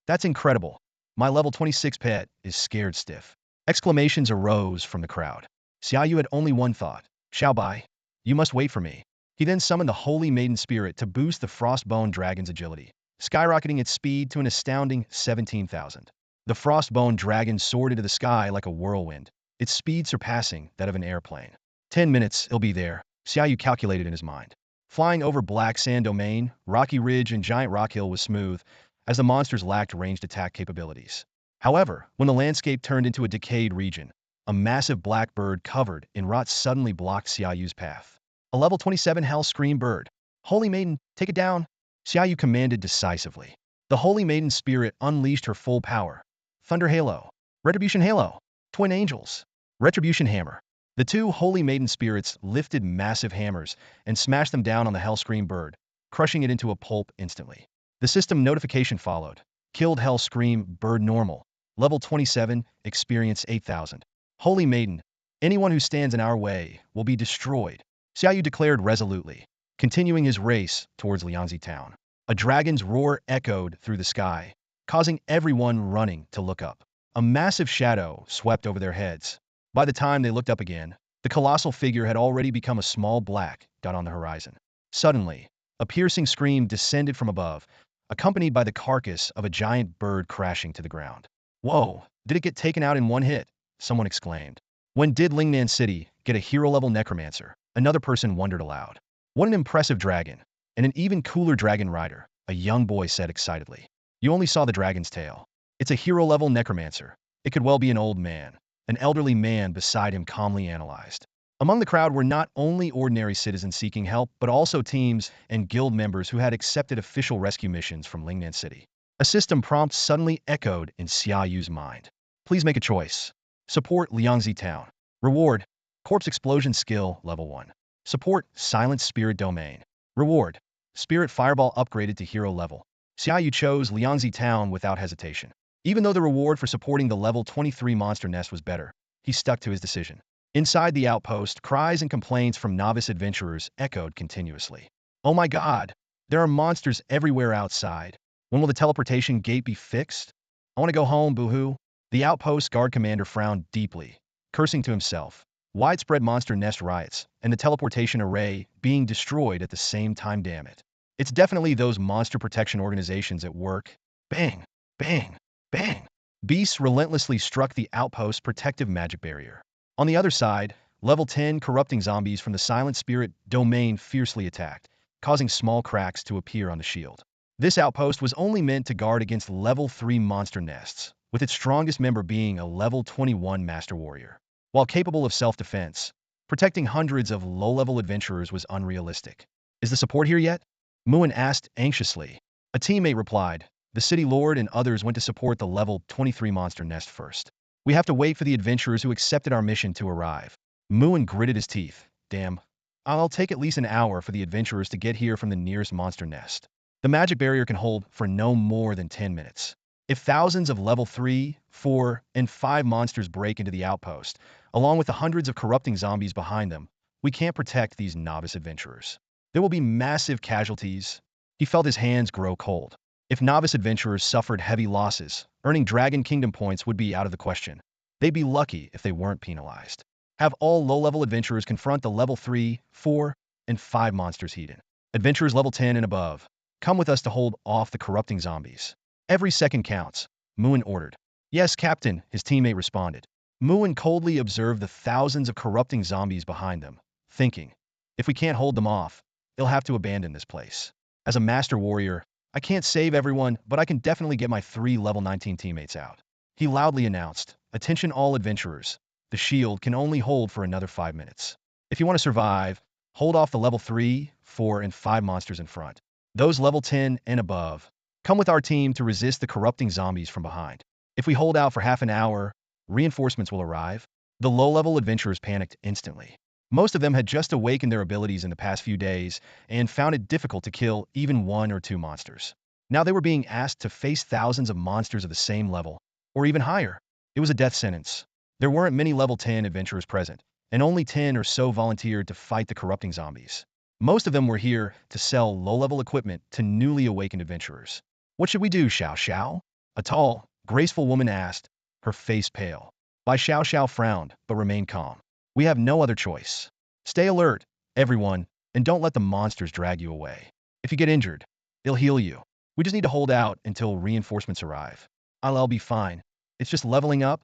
That's incredible. My level 26 pet is scared stiff. Exclamations arose from the crowd. Xia Yu had only one thought. Xiao Bai, you must wait for me. He then summoned the Holy Maiden spirit to boost the frostbone dragon's agility, skyrocketing its speed to an astounding 17,000. The frostbone dragon soared into the sky like a whirlwind, its speed surpassing that of an airplane. 10 minutes, it'll be there, Xia Yu calculated in his mind. Flying over Black Sand Domain, Rocky Ridge, and Giant Rock Hill was smooth, as the monsters lacked ranged attack capabilities. However, when the landscape turned into a decayed region, a massive black bird covered in rot suddenly blocked Xia Yu's path. A level 27 Hell Scream bird. Holy Maiden, take it down, Xia Yu commanded decisively. The Holy Maiden spirit unleashed her full power. Thunder Halo, Retribution Halo, Twin Angels, Retribution Hammer. The 2 Holy Maiden spirits lifted massive hammers and smashed them down on the Hell Scream bird, crushing it into a pulp instantly. The system notification followed. Killed Hell Scream bird normal. Level 27, experience 8,000. Holy Maiden, anyone who stands in our way will be destroyed, Xia Yu declared resolutely, continuing his race towards Liangzi town. A dragon's roar echoed through the sky, causing everyone running to look up. A massive shadow swept over their heads. By the time they looked up again, the colossal figure had already become a small black dot on the horizon. Suddenly, a piercing scream descended from above, accompanied by the carcass of a giant bird crashing to the ground. Whoa, did it get taken out in one hit? Someone exclaimed. When did Lingnan City get a hero-level necromancer? Another person wondered aloud. What an impressive dragon, and an even cooler dragon rider, a young boy said excitedly. You only saw the dragon's tail. It's a hero-level necromancer. It could well be an old man. An elderly man beside him calmly analyzed. Among the crowd were not only ordinary citizens seeking help, but also teams and guild members who had accepted official rescue missions from Lingnan City. A system prompt suddenly echoed in Xia Yu's mind. Please make a choice. Support Liangzi Town. Reward, Corpse Explosion Skill Level 1. Support Silent Spirit Domain. Reward, Spirit Fireball upgraded to hero level. Xia Yu chose Liangzi Town without hesitation. Even though the reward for supporting the level 23 monster nest was better, he stuck to his decision. Inside the outpost, cries and complaints from novice adventurers echoed continuously. Oh my god, there are monsters everywhere outside. When will the teleportation gate be fixed? I want to go home, boo-hoo. The outpost guard commander frowned deeply, cursing to himself. Widespread monster nest riots, and the teleportation array being destroyed at the same time, damn it. It's definitely those monster protection organizations at work. Bang, bang, bang. Beasts relentlessly struck the outpost's protective magic barrier. On the other side, level 10 corrupting zombies from the Silent Spirit domain fiercely attacked, causing small cracks to appear on the shield. This outpost was only meant to guard against level 3 monster nests, with its strongest member being a level 21 Master Warrior. While capable of self-defense, protecting hundreds of low-level adventurers was unrealistic. Is the support here yet? Muin asked anxiously. A teammate replied. The City Lord and others went to support the level 23 monster nest first. We have to wait for the adventurers who accepted our mission to arrive. Muin gritted his teeth. Damn. I'll take at least an hour for the adventurers to get here from the nearest monster nest. The magic barrier can hold for no more than 10 minutes. If thousands of level 3, 4, and 5 monsters break into the outpost, along with the hundreds of corrupting zombies behind them, we can't protect these novice adventurers. There will be massive casualties. He felt his hands grow cold. If novice adventurers suffered heavy losses, earning Dragon Kingdom points would be out of the question. They'd be lucky if they weren't penalized. Have all low-level adventurers confront the level 3, 4, and 5 monsters hidden. Adventurers level 10 and above, come with us to hold off the corrupting zombies. Every second counts, Muin ordered. Yes, Captain, his teammate responded. Muin coldly observed the thousands of corrupting zombies behind them, thinking, if we can't hold them off, they'll have to abandon this place. As a master warrior, I can't save everyone, but I can definitely get my 3 level 19 teammates out. He loudly announced, attention all adventurers. The shield can only hold for another 5 minutes. If you want to survive, hold off the level 3, 4, and 5 monsters in front. Those level 10 and above, come with our team to resist the corrupting zombies from behind. If we hold out for half an hour, reinforcements will arrive. The low-level adventurers panicked instantly. Most of them had just awakened their abilities in the past few days and found it difficult to kill even 1 or 2 monsters. Now they were being asked to face thousands of monsters of the same level, or even higher. It was a death sentence. There weren't many level 10 adventurers present, and only 10 or so volunteered to fight the corrupting zombies. Most of them were here to sell low-level equipment to newly awakened adventurers. What should we do, Xiao Xiao? A tall, graceful woman asked, her face pale. Bai Xiao Xiao frowned, but remained calm. We have no other choice. Stay alert, everyone, and don't let the monsters drag you away. If you get injured, they'll heal you. We just need to hold out until reinforcements arrive. I'll be fine. It's just leveling up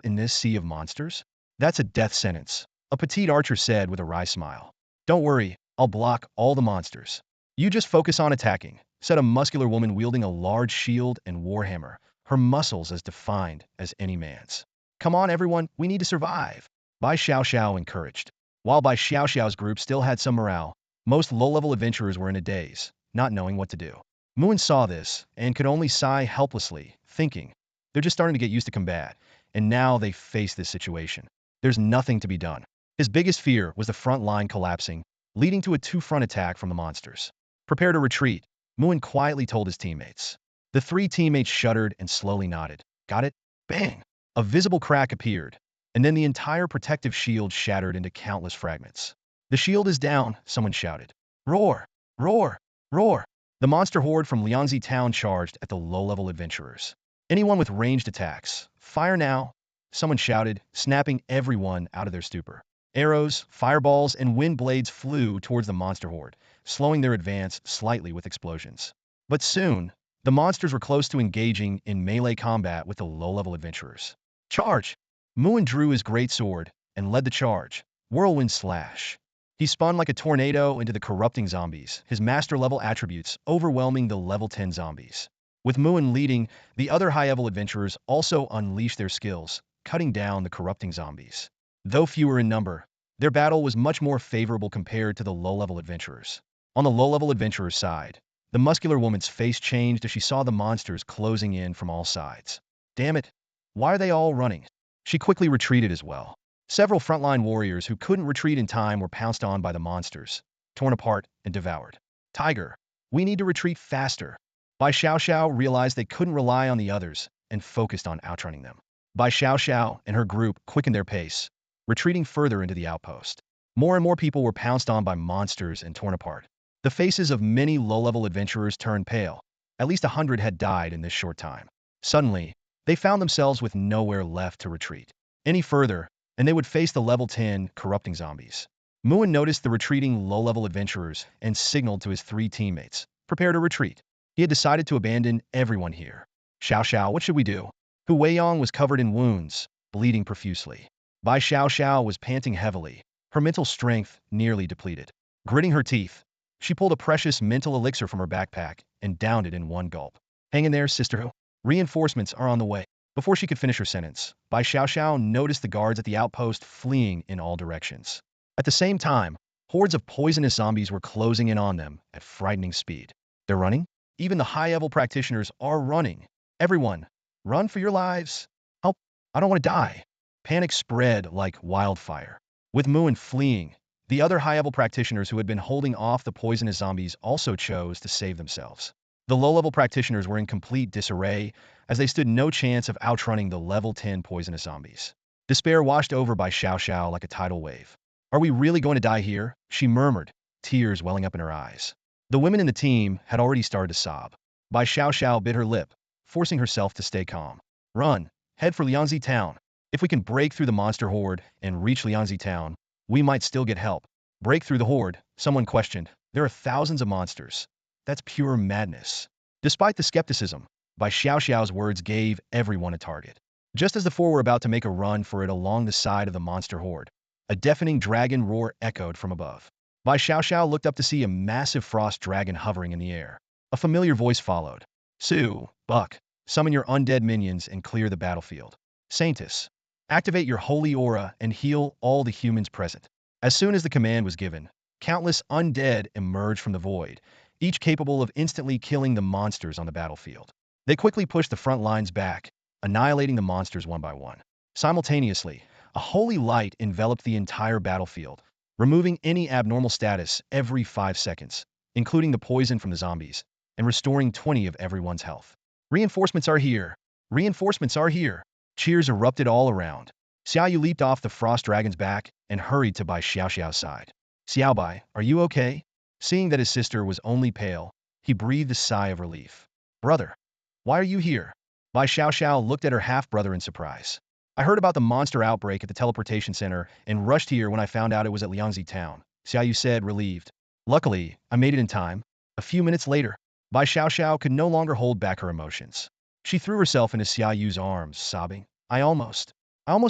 in this sea of monsters? That's a death sentence, a petite archer said with a wry smile. Don't worry, I'll block all the monsters. You just focus on attacking, said a muscular woman wielding a large shield and warhammer, her muscles as defined as any man's. Come on everyone, we need to survive. Bai Xiao Xiao encouraged. While Bai Xiao Xiao's group still had some morale, most low-level adventurers were in a daze, not knowing what to do. Muin saw this and could only sigh helplessly, thinking, they're just starting to get used to combat, and now they face this situation. There's nothing to be done. His biggest fear was the front line collapsing, leading to a 2-front attack from the monsters. Prepare to retreat, Muin quietly told his teammates. The 3 teammates shuddered and slowly nodded. Got it? Bang! A visible crack appeared, and then the entire protective shield shattered into countless fragments. The shield is down, someone shouted. Roar! Roar! Roar! The monster horde from Liangzi town charged at the low-level adventurers. Anyone with ranged attacks, fire now! Someone shouted, snapping everyone out of their stupor. Arrows, fireballs, and wind blades flew towards the monster horde, slowing their advance slightly with explosions. But soon, the monsters were close to engaging in melee combat with the low-level adventurers. Charge! Muin drew his great sword and led the charge. Whirlwind slash. He spun like a tornado into the corrupting zombies, his master-level attributes overwhelming the level 10 zombies. With Muin leading, the other high-level adventurers also unleashed their skills, cutting down the corrupting zombies. Though fewer in number, their battle was much more favorable compared to the low-level adventurers. On the low-level adventurer's side, the muscular woman's face changed as she saw the monsters closing in from all sides. Damn it! Why are they all running? She quickly retreated as well. Several frontline warriors who couldn't retreat in time were pounced on by the monsters, torn apart and devoured. Tiger, we need to retreat faster. Bai Xiao Xiao realized they couldn't rely on the others and focused on outrunning them. Bai Xiao Xiao and her group quickened their pace, retreating further into the outpost. More and more people were pounced on by monsters and torn apart. The faces of many low-level adventurers turned pale. At least 100 had died in this short time. Suddenly, they found themselves with nowhere left to retreat. Any further, and they would face the level 10 corrupting zombies. Muin noticed the retreating low-level adventurers and signaled to his 3 teammates, prepare to retreat. He had decided to abandon everyone here. Xiao Xiao, what should we do? Hu Weiyang was covered in wounds, bleeding profusely. Bai Xiao Xiao was panting heavily, her mental strength nearly depleted. Gritting her teeth, she pulled a precious mental elixir from her backpack and downed it in one gulp. Hang in there, sister. Reinforcements are on the way. Before she could finish her sentence, Bai Xiao Xiao noticed the guards at the outpost fleeing in all directions. At the same time, hordes of poisonous zombies were closing in on them at frightening speed. They're running? Even the high-level practitioners are running. Everyone, run for your lives. Help! I don't want to die. Panic spread like wildfire. With Muin fleeing, the other high-level practitioners who had been holding off the poisonous zombies also chose to save themselves. The low-level practitioners were in complete disarray, as they stood no chance of outrunning the level 10 poisonous zombies. Despair washed over by Xiao Xiao like a tidal wave. Are we really going to die here? She murmured, tears welling up in her eyes. The women in the team had already started to sob. Bai Xiao Xiao bit her lip, forcing herself to stay calm. Run, head for Liangzi Town. If we can break through the monster horde and reach Liangzi Town, we might still get help. Break through the horde, someone questioned. There are thousands of monsters. That's pure madness. Despite the skepticism, Bai Xiao Xiao's words gave everyone a target. Just as the four were about to make a run for it along the side of the monster horde, a deafening dragon roar echoed from above. Bai Xiao Xiao looked up to see a massive frost dragon hovering in the air. A familiar voice followed. Su, Buck, summon your undead minions and clear the battlefield. Saintus, activate your holy aura and heal all the humans present. As soon as the command was given, countless undead emerged from the void, each capable of instantly killing the monsters on the battlefield. They quickly pushed the front lines back, annihilating the monsters one by one. Simultaneously, a holy light enveloped the entire battlefield, removing any abnormal status every 5 seconds, including the poison from the zombies, and restoring 20 of everyone's health. Reinforcements are here! Reinforcements are here! Cheers erupted all around. Xia Yu leaped off the frost dragon's back and hurried to Bai Xiao Xiao's side. Xiaobai, are you okay? Seeing that his sister was only pale, he breathed a sigh of relief. Brother, why are you here? Bai Xiao Xiao looked at her half-brother in surprise. I heard about the monster outbreak at the teleportation center and rushed here when I found out it was at Liangzi Town, Xia Yu said, relieved. Luckily, I made it in time. A few minutes later, Bai Xiao Xiao could no longer hold back her emotions. She threw herself into Xia Yu's arms, sobbing. I almost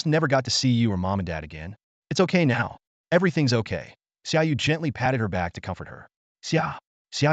never got to see you or Mom and Dad again. It's okay now. Everything's okay. Xia Yu gently patted her back to comfort her. Xia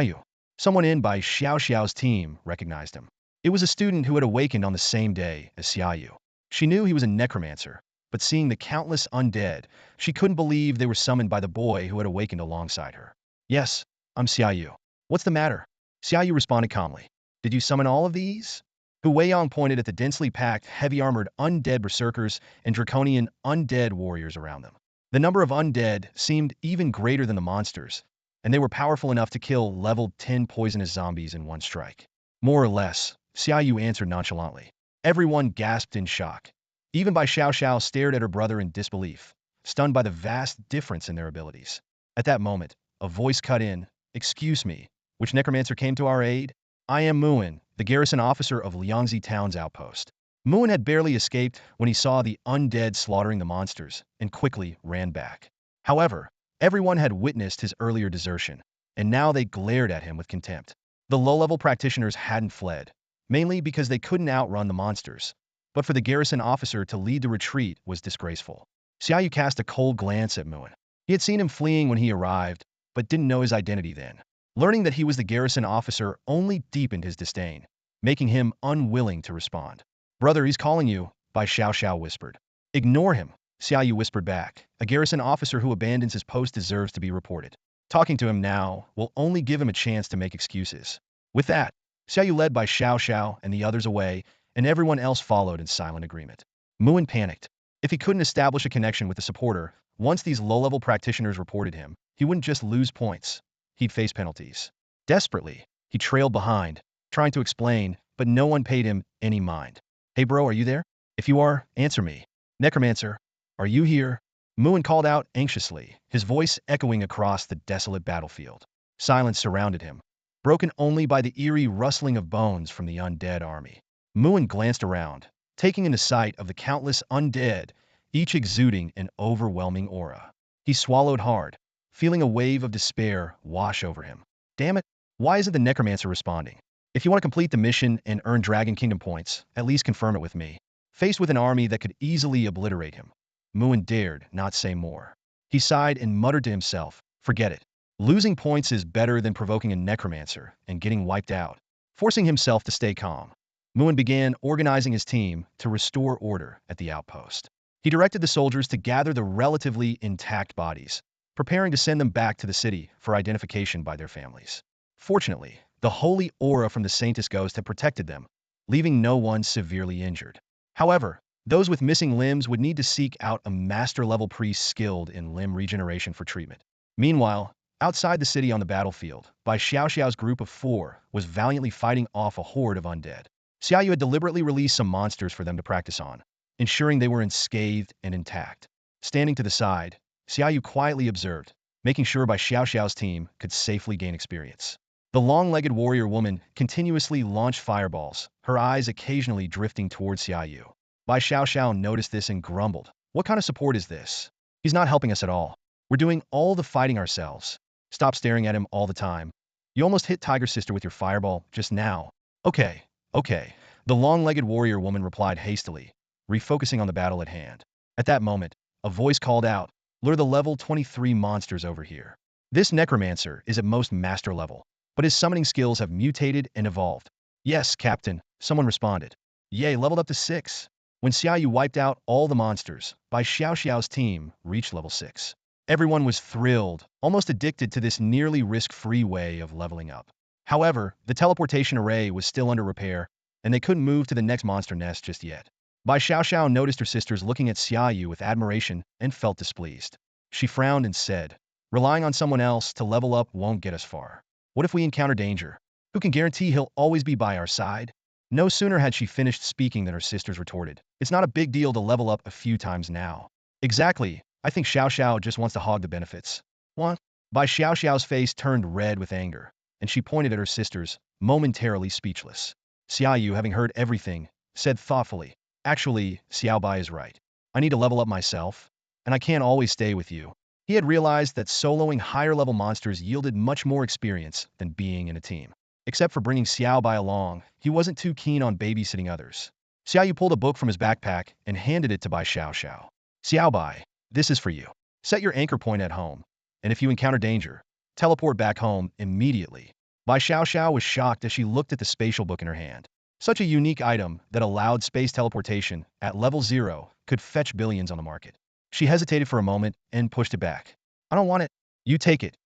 Yu. Someone in Bai Xiao Xiao's team recognized him. It was a student who had awakened on the same day as Xia Yu. She knew he was a necromancer, but seeing the countless undead, she couldn't believe they were summoned by the boy who had awakened alongside her. Yes, I'm Xia Yu. What's the matter? Xia Yu responded calmly. Did you summon all of these? Hu Weiyang pointed at the densely packed, heavy-armored undead berserkers and draconian undead warriors around them. The number of undead seemed even greater than the monsters, and they were powerful enough to kill level 10 poisonous zombies in one strike. More or less, Xia Yu answered nonchalantly. Everyone gasped in shock. Even Bai Xiao Xiao stared at her brother in disbelief, stunned by the vast difference in their abilities. At that moment, a voice cut in. Excuse me, which necromancer came to our aid? I am Muin, the garrison officer of Liangzi Town's outpost. Muin had barely escaped when he saw the undead slaughtering the monsters, and quickly ran back. However, everyone had witnessed his earlier desertion, and now they glared at him with contempt. The low-level practitioners hadn't fled, mainly because they couldn't outrun the monsters, but for the garrison officer to lead the retreat was disgraceful. Xia Yu cast a cold glance at Muin. He had seen him fleeing when he arrived, but didn't know his identity then. Learning that he was the garrison officer only deepened his disdain, making him unwilling to respond. Brother, he's calling you, Bai Xiao Xiao whispered. Ignore him, Xia Yu whispered back. A garrison officer who abandons his post deserves to be reported. Talking to him now will only give him a chance to make excuses. With that, Xia Yu led Bai Xiao Xiao and the others away, and everyone else followed in silent agreement. Muin panicked. If he couldn't establish a connection with the supporter, once these low-level practitioners reported him, he wouldn't just lose points. He'd face penalties. Desperately, he trailed behind, trying to explain, but no one paid him any mind. Hey bro, are you there? If you are, answer me. Necromancer, are you here? Muin called out anxiously, his voice echoing across the desolate battlefield. Silence surrounded him, broken only by the eerie rustling of bones from the undead army. Muin glanced around, taking in the sight of the countless undead, each exuding an overwhelming aura. He swallowed hard, feeling a wave of despair wash over him. Damn it, why isn't the Necromancer responding? If you want to complete the mission and earn Dragon Kingdom points, at least confirm it with me. Faced with an army that could easily obliterate him, Muin dared not say more. He sighed and muttered to himself, forget it. Losing points is better than provoking a Necromancer and getting wiped out. Forcing himself to stay calm, Muin began organizing his team to restore order at the outpost. He directed the soldiers to gather the relatively intact bodies, preparing to send them back to the city for identification by their families. Fortunately, the holy aura from the Saintess Ghost had protected them, leaving no one severely injured. However, Those with missing limbs would need to seek out a master-level priest skilled in limb regeneration for treatment. Meanwhile, outside the city on the battlefield, Bai Xiaoxiao's group of 4 was valiantly fighting off a horde of undead. Xia Yu had deliberately released some monsters for them to practice on, ensuring they were unscathed and intact. Standing to the side, Xia Yu quietly observed, making sure Bai Xiaoxiao's team could safely gain experience. The long-legged warrior woman continuously launched fireballs, her eyes occasionally drifting towards Xia Yu. Bai Xiaoxiao noticed this and grumbled. What kind of support is this? He's not helping us at all. We're doing all the fighting ourselves. Stop staring at him all the time. You almost hit Tiger's sister with your fireball just now. Okay, okay. The long-legged warrior woman replied hastily, refocusing on the battle at hand. At that moment, a voice called out, "Lure the level 23 monsters over here." This necromancer is at most master level, but his summoning skills have mutated and evolved. Yes, Captain, someone responded. Yay, leveled up to 6. When Xia Yu wiped out all the monsters, Bai Xiaoxiao's team reached level 6. Everyone was thrilled, almost addicted to this nearly risk-free way of leveling up. However, the teleportation array was still under repair, and they couldn't move to the next monster nest just yet. Bai Xiaoxiao noticed her sisters looking at Xia Yu with admiration and felt displeased. She frowned and said, "Relying on someone else to level up won't get us far. What if we encounter danger? Who can guarantee he'll always be by our side?" No sooner had she finished speaking than her sisters retorted, "It's not a big deal to level up a few times now." Exactly, I think Xiao Xiao just wants to hog the benefits. What? Bai Xiao Xiao's face turned red with anger, and she pointed at her sisters, momentarily speechless. Xia Yu, having heard everything, said thoughtfully, "Actually, Xiao Bai is right. I need to level up myself, and I can't always stay with you." He had realized that soloing higher-level monsters yielded much more experience than being in a team. Except for bringing Xiao Bai along, he wasn't too keen on babysitting others. Xia Yu pulled a book from his backpack and handed it to Bai Xiao Xiao. "Xiao Bai, this is for you. Set your anchor point at home, and if you encounter danger, teleport back home immediately." Bai Xiao Xiao was shocked as she looked at the spatial book in her hand. Such a unique item that allowed space teleportation at level 0 could fetch billions on the market. She hesitated for a moment and pushed it back. "I don't want it." "You take it.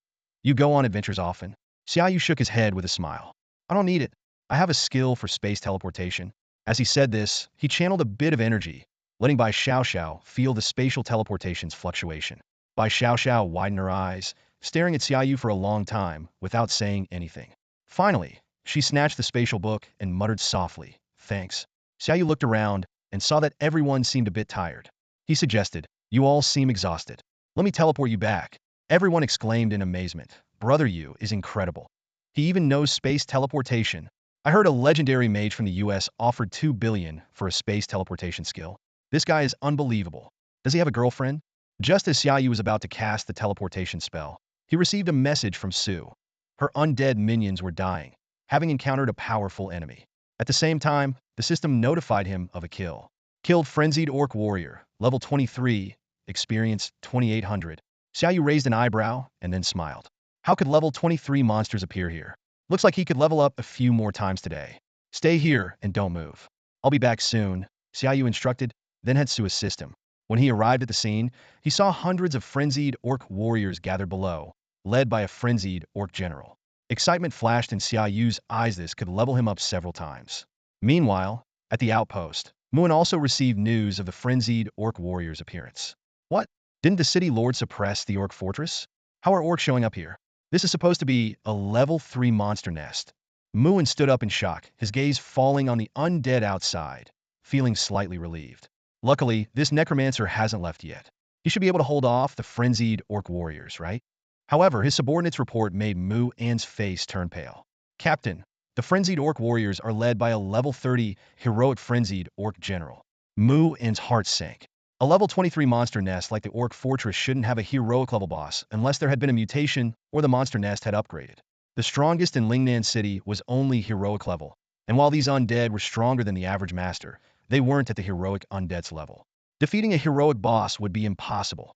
You go on adventures often." Xia Yu shook his head with a smile. "I don't need it. I have a skill for space teleportation." As he said this, he channeled a bit of energy, letting Bai Xiao Xiao feel the spatial teleportation's fluctuation. Bai Xiao Xiao widened her eyes, staring at Xia Yu for a long time without saying anything. Finally, she snatched the spatial book and muttered softly, "Thanks." Xia Yu looked around and saw that everyone seemed a bit tired. He suggested, "You all seem exhausted. Let me teleport you back." Everyone exclaimed in amazement. Brother Yu is incredible. He even knows space teleportation. I heard a legendary mage from the US offered 2 billion for a space teleportation skill. This guy is unbelievable. Does he have a girlfriend? Just as Xia Yu was about to cast the teleportation spell, he received a message from Su. Her undead minions were dying, having encountered a powerful enemy. At the same time, the system notified him of a kill. Killed Frenzied Orc Warrior, level 23, experience 2800. Xia Yu raised an eyebrow and then smiled. How could level 23 monsters appear here? Looks like he could level up a few more times today. Stay here and don't move. I'll be back soon, Xia Yu instructed, then heads to assist him. When he arrived at the scene, he saw hundreds of frenzied orc warriors gathered below, led by a frenzied orc general. Excitement flashed in Xia Yu's eyes. This could level him up several times. Meanwhile, at the outpost, Muin also received news of the frenzied orc warriors' appearance. What? Didn't the city lord suppress the orc fortress? How are orcs showing up here? This is supposed to be a level 3 monster nest. Muin stood up in shock, his gaze falling on the undead outside, feeling slightly relieved. Luckily, this necromancer hasn't left yet. He should be able to hold off the frenzied orc warriors, right? However, his subordinate's report made Muin's face turn pale. "Captain, the frenzied orc warriors are led by a level 30 heroic frenzied orc general." Muin's heart sank. A level 23 monster nest like the Orc Fortress shouldn't have a heroic level boss unless there had been a mutation or the monster nest had upgraded. The strongest in Lingnan City was only heroic level, and while these undead were stronger than the average master, they weren't at the heroic undead's level. Defeating a heroic boss would be impossible,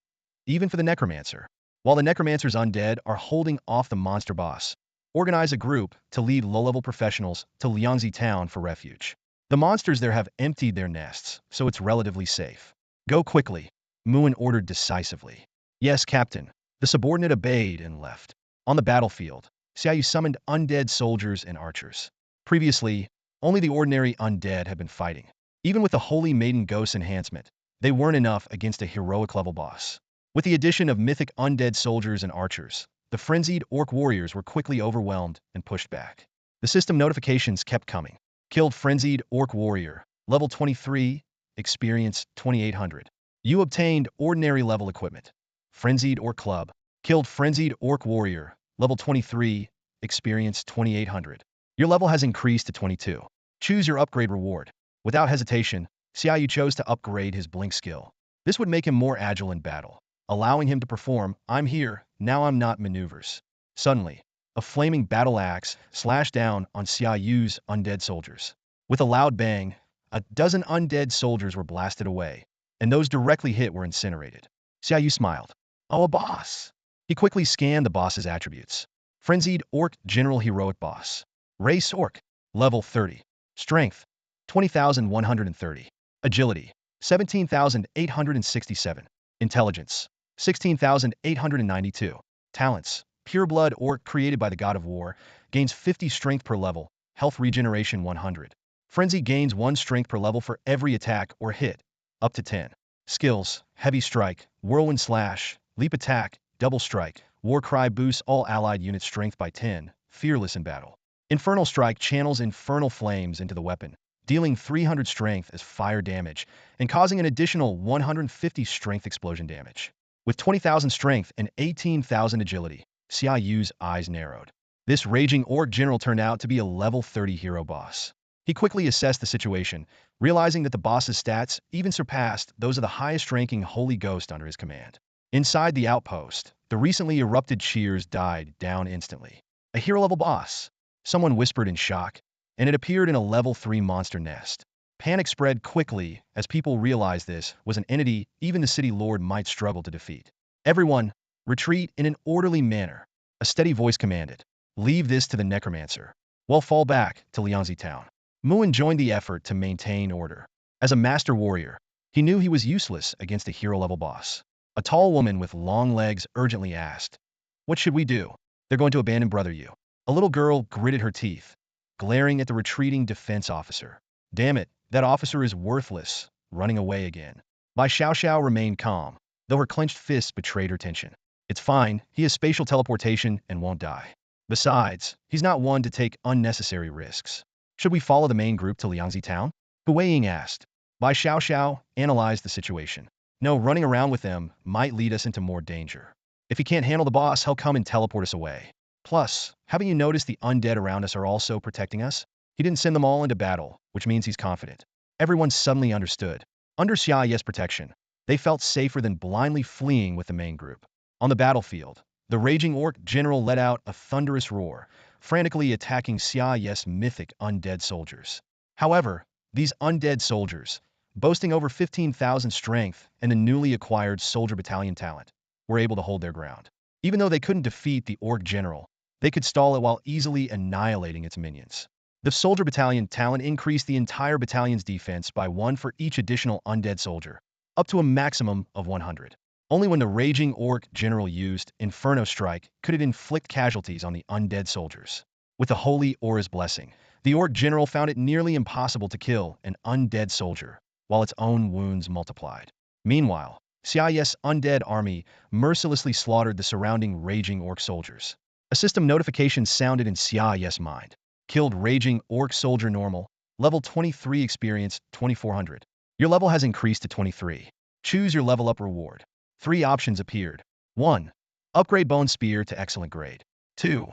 even for the Necromancer. While the Necromancer's undead are holding off the monster boss, organize a group to lead low-level professionals to Liangzi Town for refuge. The monsters there have emptied their nests, so it's relatively safe. "Go quickly," Muin ordered decisively. "Yes, Captain." The subordinate obeyed and left. On the battlefield, Xia Yu summoned undead soldiers and archers. Previously, only the ordinary undead had been fighting. Even with the Holy Maiden Ghost enhancement, they weren't enough against a heroic level boss. With the addition of mythic undead soldiers and archers, the frenzied orc warriors were quickly overwhelmed and pushed back. The system notifications kept coming. Killed frenzied orc warrior, level 23, experience 2800. You obtained ordinary level equipment. Frenzied orc club. Killed frenzied orc warrior, level 23, experience 2800. Your level has increased to 22. Choose your upgrade reward. Without hesitation, Xia Yu chose to upgrade his blink skill. This would make him more agile in battle, allowing him to perform "I'm here, now I'm not" maneuvers. Suddenly, a flaming battle axe slashed down on Xia Yu's undead soldiers. With a loud bang, a dozen undead soldiers were blasted away, and those directly hit were incinerated. Xia Yu smiled. Oh, a boss! He quickly scanned the boss's attributes. Frenzied Orc General Heroic Boss. Race Orc. Level 30. Strength. 20,130. Agility. 17,867. Intelligence. 16,892. Talents. Pureblood Orc created by the God of War. Gains 50 strength per level. Health regeneration 100. Frenzy gains 1 strength per level for every attack or hit. Up to 10. Skills. Heavy Strike. Whirlwind Slash. Leap Attack. Double Strike. War Cry boosts all allied units' strength by 10. Fearless in battle. Infernal Strike channels infernal flames into the weapon, dealing 300 strength as fire damage and causing an additional 150 strength explosion damage. With 20,000 strength and 18,000 agility, Xia Yu's eyes narrowed. This raging orc general turned out to be a level 30 hero boss. He quickly assessed the situation, realizing that the boss's stats even surpassed those of the highest-ranking holy ghost under his command. Inside the outpost, the recently erupted cheers died down instantly. A hero-level boss, someone whispered in shock, and it appeared in a level 3 monster nest. Panic spread quickly as people realized this was an entity even the city lord might struggle to defeat. Everyone, retreat in an orderly manner. A steady voice commanded. Leave this to the Necromancer. Well, fall back to Liangzi town. Muin joined the effort to maintain order. As a master warrior, he knew he was useless against a hero-level boss. A tall woman with long legs urgently asked, "What should we do?" "They're going to abandon Brother Yu." A little girl gritted her teeth, glaring at the retreating defense officer. "Damn it, that officer is worthless, running away again." Bai Xiao remained calm, though her clenched fists betrayed her tension. "It's fine, he has spatial teleportation and won't die. Besides, he's not one to take unnecessary risks." "Should we follow the main group to Liangzi town?" Hu Weiying asked. Bai Xiao analyzed the situation. "No, running around with them might lead us into more danger. If he can't handle the boss, he'll come and teleport us away. Plus, haven't you noticed the undead around us are also protecting us? He didn't send them all into battle, which means he's confident." Everyone suddenly understood. Under Xia Yu's protection, they felt safer than blindly fleeing with the main group. On the battlefield, the raging orc general let out a thunderous roar, frantically attacking Xia Yu's mythic undead soldiers. However, these undead soldiers, boasting over 15,000 strength and the newly acquired soldier battalion talent, were able to hold their ground. Even though they couldn't defeat the orc general, they could stall it while easily annihilating its minions. The soldier battalion talent increased the entire battalion's defense by 1 for each additional undead soldier, up to a maximum of 100. Only when the raging orc general used Inferno Strike could it inflict casualties on the undead soldiers. With the Holy Aura's blessing, the orc general found it nearly impossible to kill an undead soldier, while its own wounds multiplied. Meanwhile, Xia Yu's undead army mercilessly slaughtered the surrounding raging orc soldiers. A system notification sounded in Xia Yu's mind. Killed raging orc soldier normal, level 23 experience 2400. Your level has increased to 23. Choose your level up reward. 3 options appeared. 1. Upgrade Bone Spear to Excellent Grade. 2.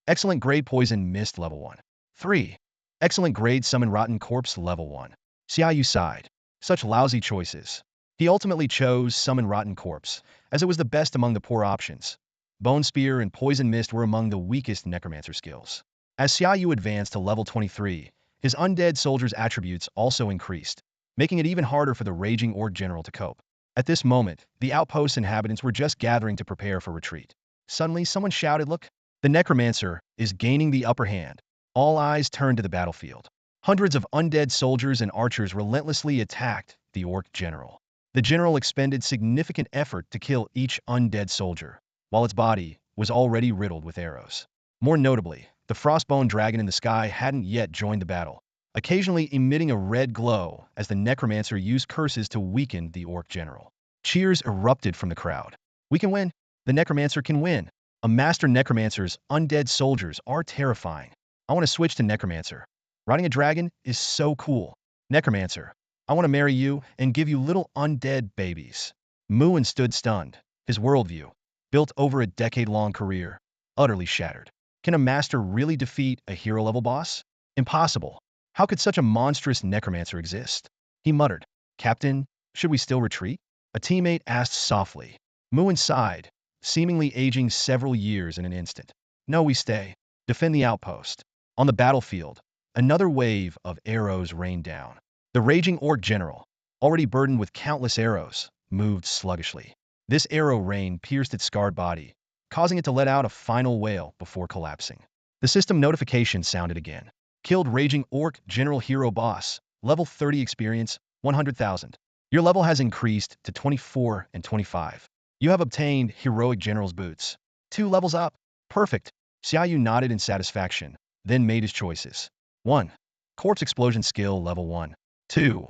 Excellent Grade Poison Mist level 1. 3. Excellent Grade Summon Rotten Corpse level 1. Xia Yu sighed. Such lousy choices. He ultimately chose Summon Rotten Corpse, as it was the best among the poor options. Bone Spear and Poison Mist were among the weakest Necromancer skills. As Xia Yu advanced to level 23, his undead soldier's attributes also increased, making it even harder for the raging orc general to cope. At this moment, the outpost's inhabitants were just gathering to prepare for retreat. Suddenly, someone shouted, "Look! The Necromancer is gaining the upper hand." All eyes turned to the battlefield. Hundreds of undead soldiers and archers relentlessly attacked the orc general. The general expended significant effort to kill each undead soldier, while its body was already riddled with arrows. More notably, the frostbone dragon in the sky hadn't yet joined the battle, occasionally emitting a red glow as the necromancer used curses to weaken the orc general. Cheers erupted from the crowd. We can win. The necromancer can win. A master necromancer's undead soldiers are terrifying. I want to switch to necromancer. Riding a dragon is so cool. Necromancer, I want to marry you and give you little undead babies. Muin stood stunned, his worldview, built over a decade-long career, utterly shattered. Can a master really defeat a hero-level boss? Impossible. How could such a monstrous necromancer exist? He muttered, Captain, should we still retreat? A teammate asked softly. Muin sighed, seemingly aging several years in an instant. No, we stay. Defend the outpost. On the battlefield, another wave of arrows rained down. The raging orc general, already burdened with countless arrows, moved sluggishly. This arrow rain pierced its scarred body, causing it to let out a final wail before collapsing. The system notification sounded again. Killed raging orc general hero boss, level 30 experience, 100,000. Your level has increased to 24 and 25. You have obtained heroic general's boots. 2 levels up. Perfect. Xia Yu nodded in satisfaction, then made his choices. 1. Corpse explosion skill level 1. 2.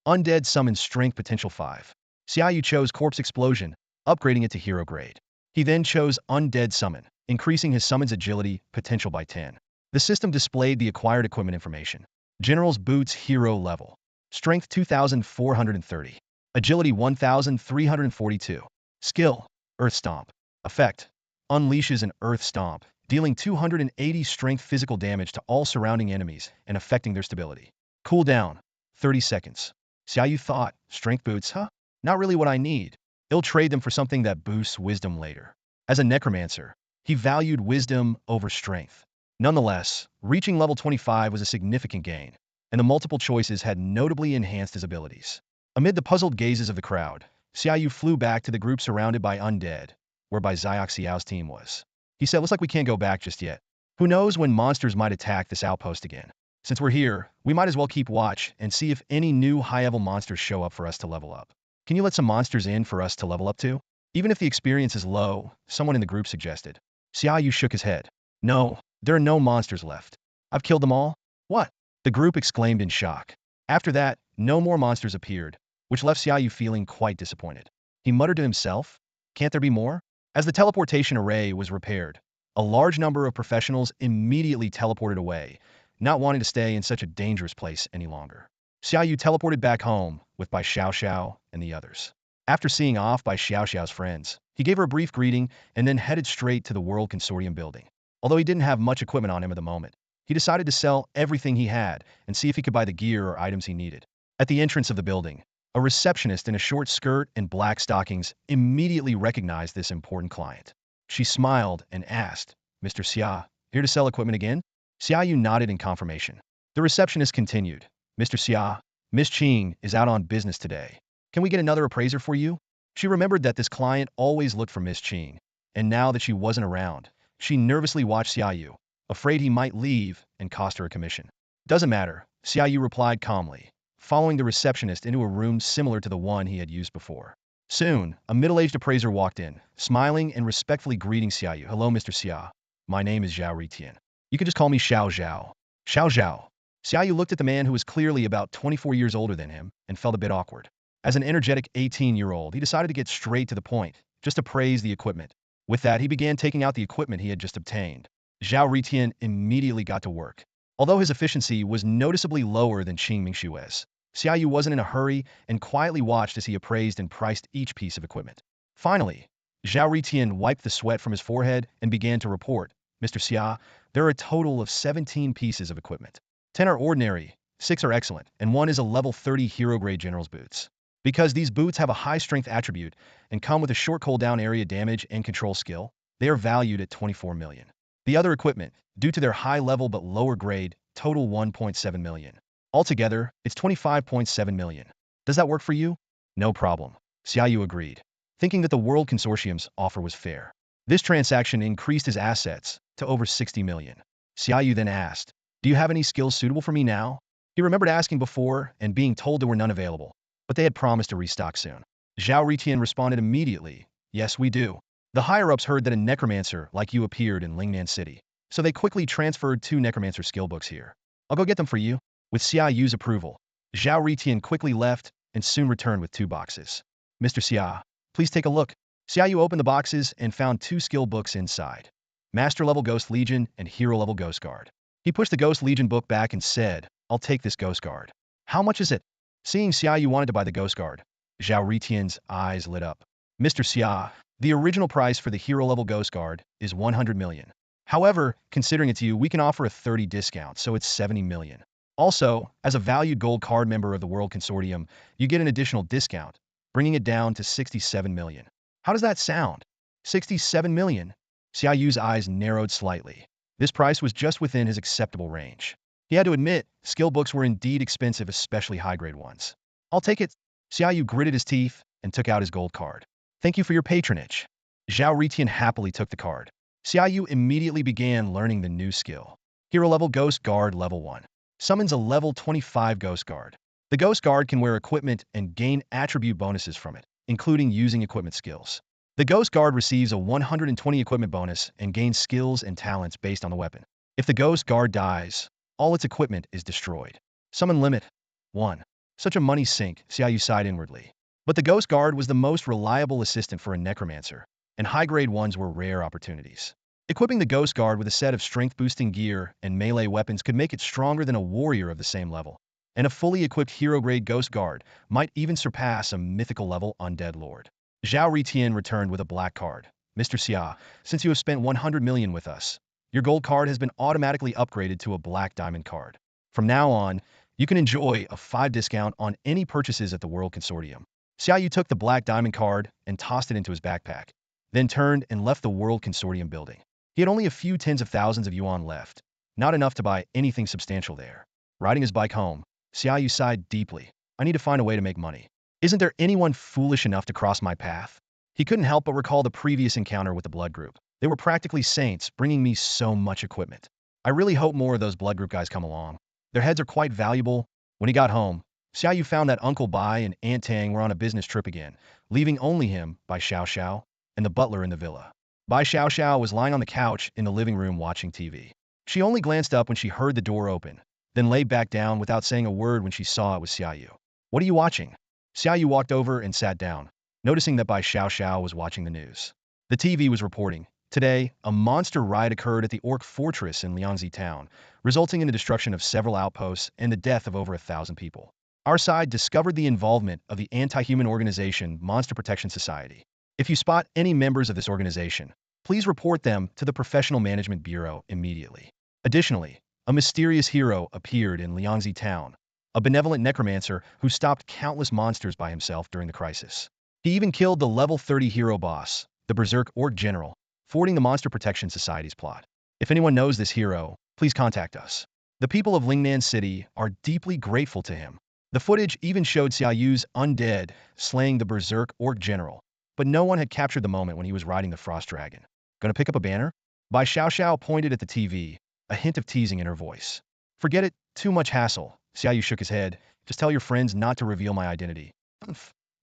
Undead summon strength potential 5. Xia Yu chose corpse explosion, upgrading it to hero grade. He then chose undead summon, increasing his summon's agility potential by 10. The system displayed the acquired equipment information. General's boots hero level. Strength 2,430. Agility 1,342. Skill, Earth Stomp. Effect, unleashes an Earth Stomp, dealing 280 strength physical damage to all surrounding enemies and affecting their stability. Cooldown, 30 seconds. Xia Yu thought, strength boots, huh? Not really what I need. He'll trade them for something that boosts wisdom later. As a necromancer, he valued wisdom over strength. Nonetheless, reaching level 25 was a significant gain, and the multiple choices had notably enhanced his abilities. Amid the puzzled gazes of the crowd, Xia Yu flew back to the group surrounded by undead, whereby Xiao's team was. He said, looks like we can't go back just yet. Who knows when monsters might attack this outpost again. Since we're here, we might as well keep watch and see if any new high-level monsters show up for us to level up. Can you let some monsters in for us to level up to? Even if the experience is low, someone in the group suggested. Xia Yu shook his head. No, there are no monsters left. I've killed them all. What? The group exclaimed in shock. After that, no more monsters appeared, which left Xia Yu feeling quite disappointed. He muttered to himself, can't there be more? As the teleportation array was repaired, a large number of professionals immediately teleported away, not wanting to stay in such a dangerous place any longer. Xia Yu teleported back home with Bai Xiao and the others. After seeing off Bai Xiao's friends, he gave her a brief greeting and then headed straight to the World Consortium building. Although he didn't have much equipment on him at the moment, he decided to sell everything he had and see if he could buy the gear or items he needed. At the entrance of the building, a receptionist in a short skirt and black stockings immediately recognized this important client. She smiled and asked, Mr. Xia, here to sell equipment again? Xia Yu nodded in confirmation. The receptionist continued, Mr. Xia, Miss Qing is out on business today. Can we get another appraiser for you? She remembered that this client always looked for Miss Qing, and now that she wasn't around, she nervously watched Xia Yu, afraid he might leave and cost her a commission. Doesn't matter, Xia Yu replied calmly, following the receptionist into a room similar to the one he had used before. Soon, a middle-aged appraiser walked in, smiling and respectfully greeting Xia Yu. Hello, Mr. Xia. My name is Zhao Ritian. You can just call me Xiao Zhao. Xiao Zhao. Xia Yu looked at the man who was clearly about 24 years older than him and felt a bit awkward. As an energetic 18-year-old, he decided to get straight to the point, just to praise the equipment. With that, he began taking out the equipment he had just obtained. Zhao Ritian immediately got to work. Although his efficiency was noticeably lower than Qing Mingshue's, Xia Yu wasn't in a hurry and quietly watched as he appraised and priced each piece of equipment. Finally, Zhao Ritian wiped the sweat from his forehead and began to report, Mr. Xia, there are a total of 17 pieces of equipment. 10 are ordinary, 6 are excellent, and 1 is a level 30 hero-grade general's boots. Because these boots have a high strength attribute and come with a short cooldown area damage and control skill, they are valued at 24 million. The other equipment, due to their high level but lower grade, total 1.7 million. Altogether, it's 25.7 million. Does that work for you? No problem. Xia Yu agreed, thinking that the World Consortium's offer was fair. This transaction increased his assets to over 60 million. Xia Yu then asked, do you have any skills suitable for me now? He remembered asking before and being told there were none available, but they had promised to restock soon. Zhao Ritian responded immediately, yes, we do. The higher-ups heard that a necromancer like you appeared in Lingnan City, so they quickly transferred 2 necromancer skill books here. I'll go get them for you. With Xia Yu's approval, Zhao Ritian quickly left and soon returned with 2 boxes. Mr. Xia, please take a look. Xia Yu opened the boxes and found 2 skill books inside. Master-level Ghost Legion and Hero-level Ghost Guard. He pushed the Ghost Legion book back and said, I'll take this Ghost Guard. How much is it? Seeing Xia Yu wanted to buy the Ghost Guard, Zhao Ritian's eyes lit up. Mr. Xia, the original price for the Hero-level Ghost Guard is 100 million. However, considering it's you, we can offer a 30 discount, so it's 70 million. Also, as a valued gold card member of the World Consortium, you get an additional discount, bringing it down to 67 million. How does that sound? 67 million? Xia Yu's eyes narrowed slightly. This price was just within his acceptable range. He had to admit, skill books were indeed expensive, especially high-grade ones. I'll take it. Xia Yu gritted his teeth and took out his gold card. Thank you for your patronage. Zhao Ritian happily took the card. Xia Yu immediately began learning the new skill. Hero-level Ghost Guard Level 1. Summons a level 25 Ghost Guard. The Ghost Guard can wear equipment and gain attribute bonuses from it, including using equipment skills. The Ghost Guard receives a 120 equipment bonus and gains skills and talents based on the weapon. If the Ghost Guard dies, all its equipment is destroyed. Summon limit 1. Such a money sink, Xia Yu sighed inwardly. But the Ghost Guard was the most reliable assistant for a Necromancer, and high-grade ones were rare opportunities. Equipping the Ghost Guard with a set of strength-boosting gear and melee weapons could make it stronger than a warrior of the same level, and a fully equipped hero-grade Ghost Guard might even surpass a mythical level Undead Lord. Zhao Ritian returned with a black card. Mr. Xia, since you have spent 100 million with us, your gold card has been automatically upgraded to a black diamond card. From now on, you can enjoy a 5 discount on any purchases at the World Consortium. Xia Yu took the black diamond card and tossed it into his backpack, then turned and left the World Consortium building. He had only a few tens of thousands of yuan left, not enough to buy anything substantial there. Riding his bike home, Xia Yu sighed deeply. I need to find a way to make money. Isn't there anyone foolish enough to cross my path? He couldn't help but recall the previous encounter with the Blood Group. They were practically saints, bringing me so much equipment. I really hope more of those Blood Group guys come along. Their heads are quite valuable. When he got home, Xia Yu found that Uncle Bai and Aunt Tang were on a business trip again, leaving only him, Bai Xiao, and the butler in the villa. Bai Xiao was lying on the couch in the living room watching TV. She only glanced up when she heard the door open, then lay back down without saying a word when she saw it was Xia Yu. What are you watching? Xia Yu walked over and sat down, noticing that Bai Xiao was watching the news. The TV was reporting, today, a monster riot occurred at the Orc Fortress in Liangzi Town, resulting in the destruction of several outposts and the death of over 1,000 people. Our side discovered the involvement of the anti-human organization Monster Protection Society. If you spot any members of this organization, please report them to the Professional Management Bureau immediately. Additionally, a mysterious hero appeared in Liangzi Town, a benevolent necromancer who stopped countless monsters by himself during the crisis. He even killed the level 30 hero boss, the Berserk Orc General, thwarting the Monster Protection Society's plot. If anyone knows this hero, please contact us. The people of Lingnan City are deeply grateful to him. The footage even showed Xia Yu's undead slaying the Berserk Orc General, but no one had captured the moment when he was riding the Frost Dragon. Gonna pick up a banner? Bai Xiao pointed at the TV, a hint of teasing in her voice. Forget it, too much hassle. Xia Yu shook his head. Just tell your friends not to reveal my identity.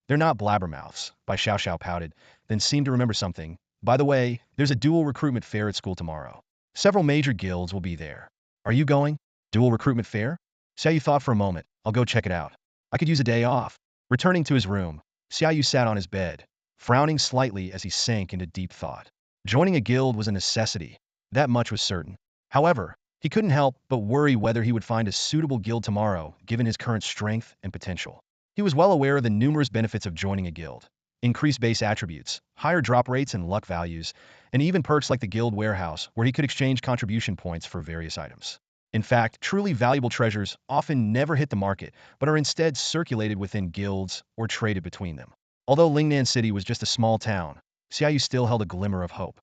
They're not blabbermouths, Bai Xiao pouted, then seemed to remember something. By the way, there's a dual recruitment fair at school tomorrow. Several major guilds will be there. Are you going? Dual recruitment fair? Xia Yu thought for a moment. I'll go check it out. I could use a day off. Returning to his room, Xia Yu sat on his bed, frowning slightly as he sank into deep thought. Joining a guild was a necessity. That much was certain. However, he couldn't help but worry whether he would find a suitable guild tomorrow, given his current strength and potential. He was well aware of the numerous benefits of joining a guild. Increased base attributes, higher drop rates and luck values, and even perks like the guild warehouse, where he could exchange contribution points for various items. In fact, truly valuable treasures often never hit the market, but are instead circulated within guilds or traded between them. Although Lingnan City was just a small town, Xia Yu still held a glimmer of hope.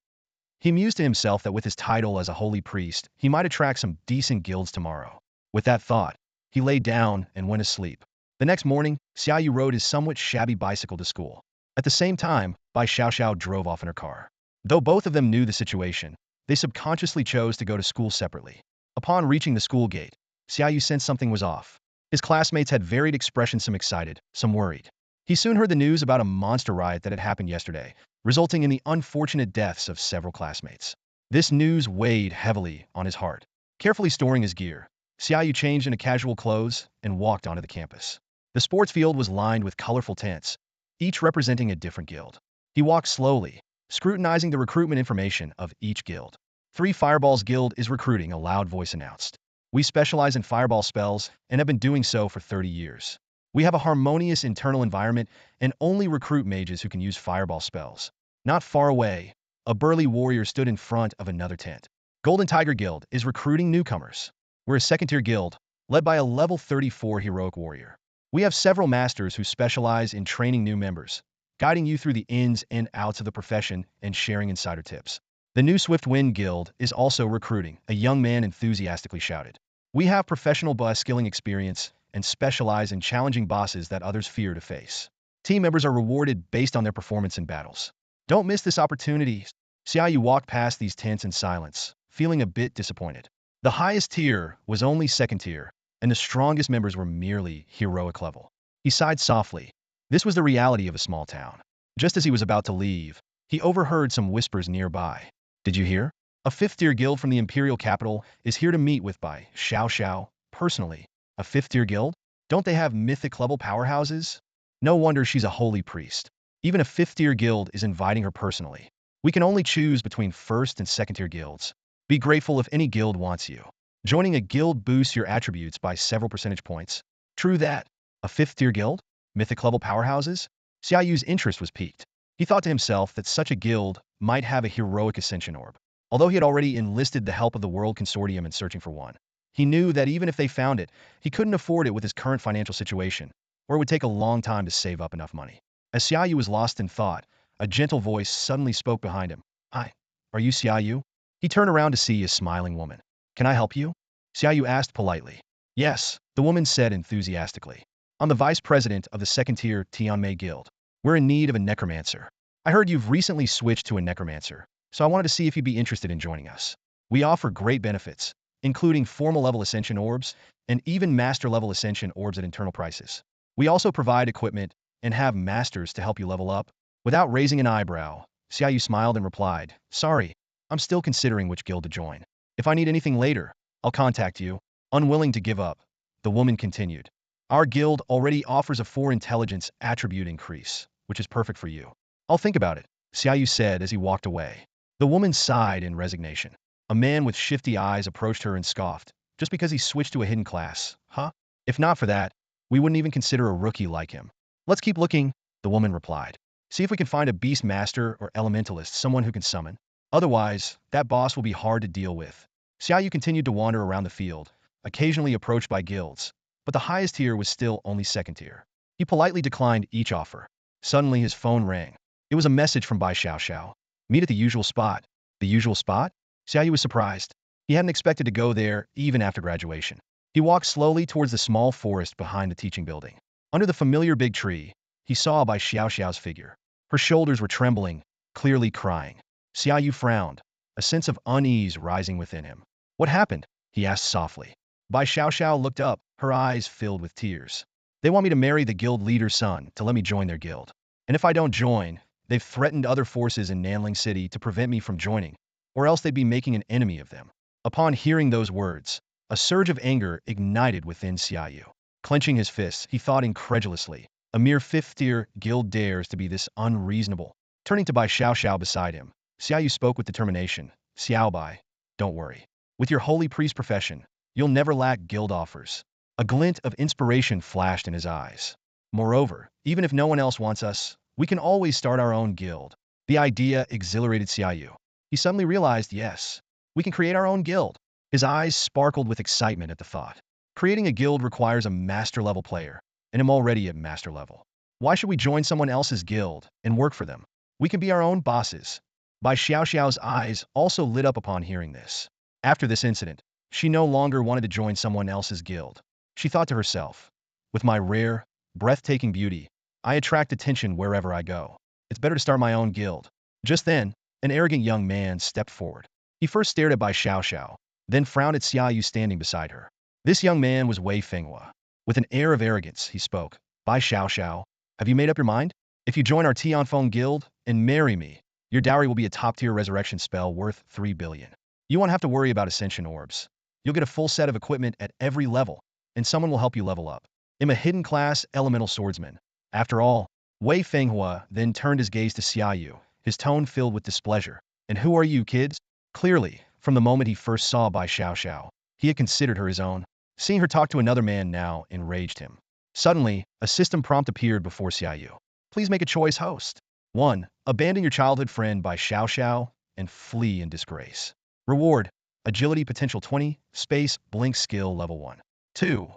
He mused to himself that with his title as a holy priest, he might attract some decent guilds tomorrow. With that thought, he lay down and went to sleep. The next morning, Xia Yu rode his somewhat shabby bicycle to school. At the same time, Bai Xiao drove off in her car. Though both of them knew the situation, they subconsciously chose to go to school separately. Upon reaching the school gate, Xia Yu sensed something was off. His classmates had varied expressions, some excited, some worried. He soon heard the news about a monster riot that had happened yesterday, resulting in the unfortunate deaths of several classmates. This news weighed heavily on his heart. Carefully storing his gear, Xia Yu changed into casual clothes and walked onto the campus. The sports field was lined with colorful tents, each representing a different guild. He walked slowly, scrutinizing the recruitment information of each guild. Three Fireballs Guild is recruiting, a loud voice announced. We specialize in fireball spells and have been doing so for 30 years. We have a harmonious internal environment and only recruit mages who can use fireball spells. Not far away, a burly warrior stood in front of another tent. Golden Tiger Guild is recruiting newcomers. We're a second-tier guild, led by a level 34 heroic warrior. We have several masters who specialize in training new members, guiding you through the ins and outs of the profession and sharing insider tips. The new Swift Wind Guild is also recruiting, a young man enthusiastically shouted. We have professional boss skilling experience and specialize in challenging bosses that others fear to face. Team members are rewarded based on their performance in battles. Don't miss this opportunity. Xia Yu walked past these tents in silence, feeling a bit disappointed. The highest tier was only second tier, and the strongest members were merely heroic level. He sighed softly. This was the reality of a small town. Just as he was about to leave, he overheard some whispers nearby. Did you hear? A fifth-tier guild from the Imperial capital is here to meet with Bai Xiao personally. A fifth-tier guild? Don't they have mythic-level powerhouses? No wonder she's a holy priest. Even a fifth-tier guild is inviting her personally. We can only choose between first and second-tier guilds. Be grateful if any guild wants you. Joining a guild boosts your attributes by several percentage points. True that. A fifth-tier guild? Mythic-level powerhouses? Xia Yu's interest was piqued. He thought to himself that such a guild might have a heroic ascension orb. Although he had already enlisted the help of the World Consortium in searching for one, he knew that even if they found it, he couldn't afford it with his current financial situation, or it would take a long time to save up enough money. As Xia Yu was lost in thought, a gentle voice suddenly spoke behind him. Hi, are you Xia Yu? He turned around to see a smiling woman. Can I help you? Xia Yu asked politely. Yes, the woman said enthusiastically. I'm the vice president of the second-tier Tianmei Guild. We're in need of a necromancer. I heard you've recently switched to a necromancer, so I wanted to see if you'd be interested in joining us. We offer great benefits, including formal-level ascension orbs and even master-level ascension orbs at internal prices. We also provide equipment and have masters to help you level up. Without raising an eyebrow, Xia Yu smiled and replied, Sorry, I'm still considering which guild to join. If I need anything later, I'll contact you. Unwilling to give up, the woman continued. Our guild already offers a 4 intelligence attribute increase, which is perfect for you. I'll think about it, Xia Yu said as he walked away. The woman sighed in resignation. A man with shifty eyes approached her and scoffed. Just because he switched to a hidden class, huh? If not for that, we wouldn't even consider a rookie like him. Let's keep looking, the woman replied. See if we can find a beast master or elementalist, someone who can summon. Otherwise, that boss will be hard to deal with. Xia Yu continued to wander around the field, occasionally approached by guilds, but the highest tier was still only second tier. He politely declined each offer. Suddenly his phone rang. It was a message from Bai Xiao. Meet at the usual spot. The usual spot? Xia Yu was surprised. He hadn't expected to go there even after graduation. He walked slowly towards the small forest behind the teaching building. Under the familiar big tree, he saw Bai Xiao's figure. Her shoulders were trembling, clearly crying. Xia Yu frowned, a sense of unease rising within him. What happened? He asked softly. Bai Xiao looked up, her eyes filled with tears. They want me to marry the guild leader's son to let me join their guild. And if I don't join, they've threatened other forces in Nanling City to prevent me from joining, or else they'd be making an enemy of them. Upon hearing those words, a surge of anger ignited within Xia Yu. Clenching his fists, he thought incredulously, a mere fifth-tier guild dares to be this unreasonable. Turning to Bai Xiao beside him, Xia Yu spoke with determination. Xiao Bai, don't worry. With your holy priest profession, you'll never lack guild offers. A glint of inspiration flashed in his eyes. Moreover, even if no one else wants us, we can always start our own guild. The idea exhilarated Xia Yu. He suddenly realized, yes, we can create our own guild. His eyes sparkled with excitement at the thought. Creating a guild requires a master-level player, and I'm already at master level. Why should we join someone else's guild and work for them? We can be our own bosses. Bai Xiao's eyes also lit up upon hearing this. After this incident, she no longer wanted to join someone else's guild. She thought to herself, with my rare, breathtaking beauty, I attract attention wherever I go. It's better to start my own guild. Just then, an arrogant young man stepped forward. He first stared at Bai Xiao, then frowned at Xia Yu standing beside her. This young man was Wei Fenghua. With an air of arrogance, he spoke. Bai Xiao, have you made up your mind? If you join our Tianfeng guild and marry me, your dowry will be a top-tier resurrection spell worth 3 billion. You won't have to worry about ascension orbs. You'll get a full set of equipment at every level, and someone will help you level up. I'm a hidden class elemental swordsman. After all, Wei Fenghua then turned his gaze to Xia Yu, his tone filled with displeasure. And who are you, kids? Clearly, from the moment he first saw Bai Xiao, he had considered her his own. Seeing her talk to another man now enraged him. Suddenly, a system prompt appeared before Xia Yu. Please make a choice, host. 1. Abandon your childhood friend Bai Xiao and flee in disgrace. Reward: Agility potential 20, space, blink skill level 1. 2.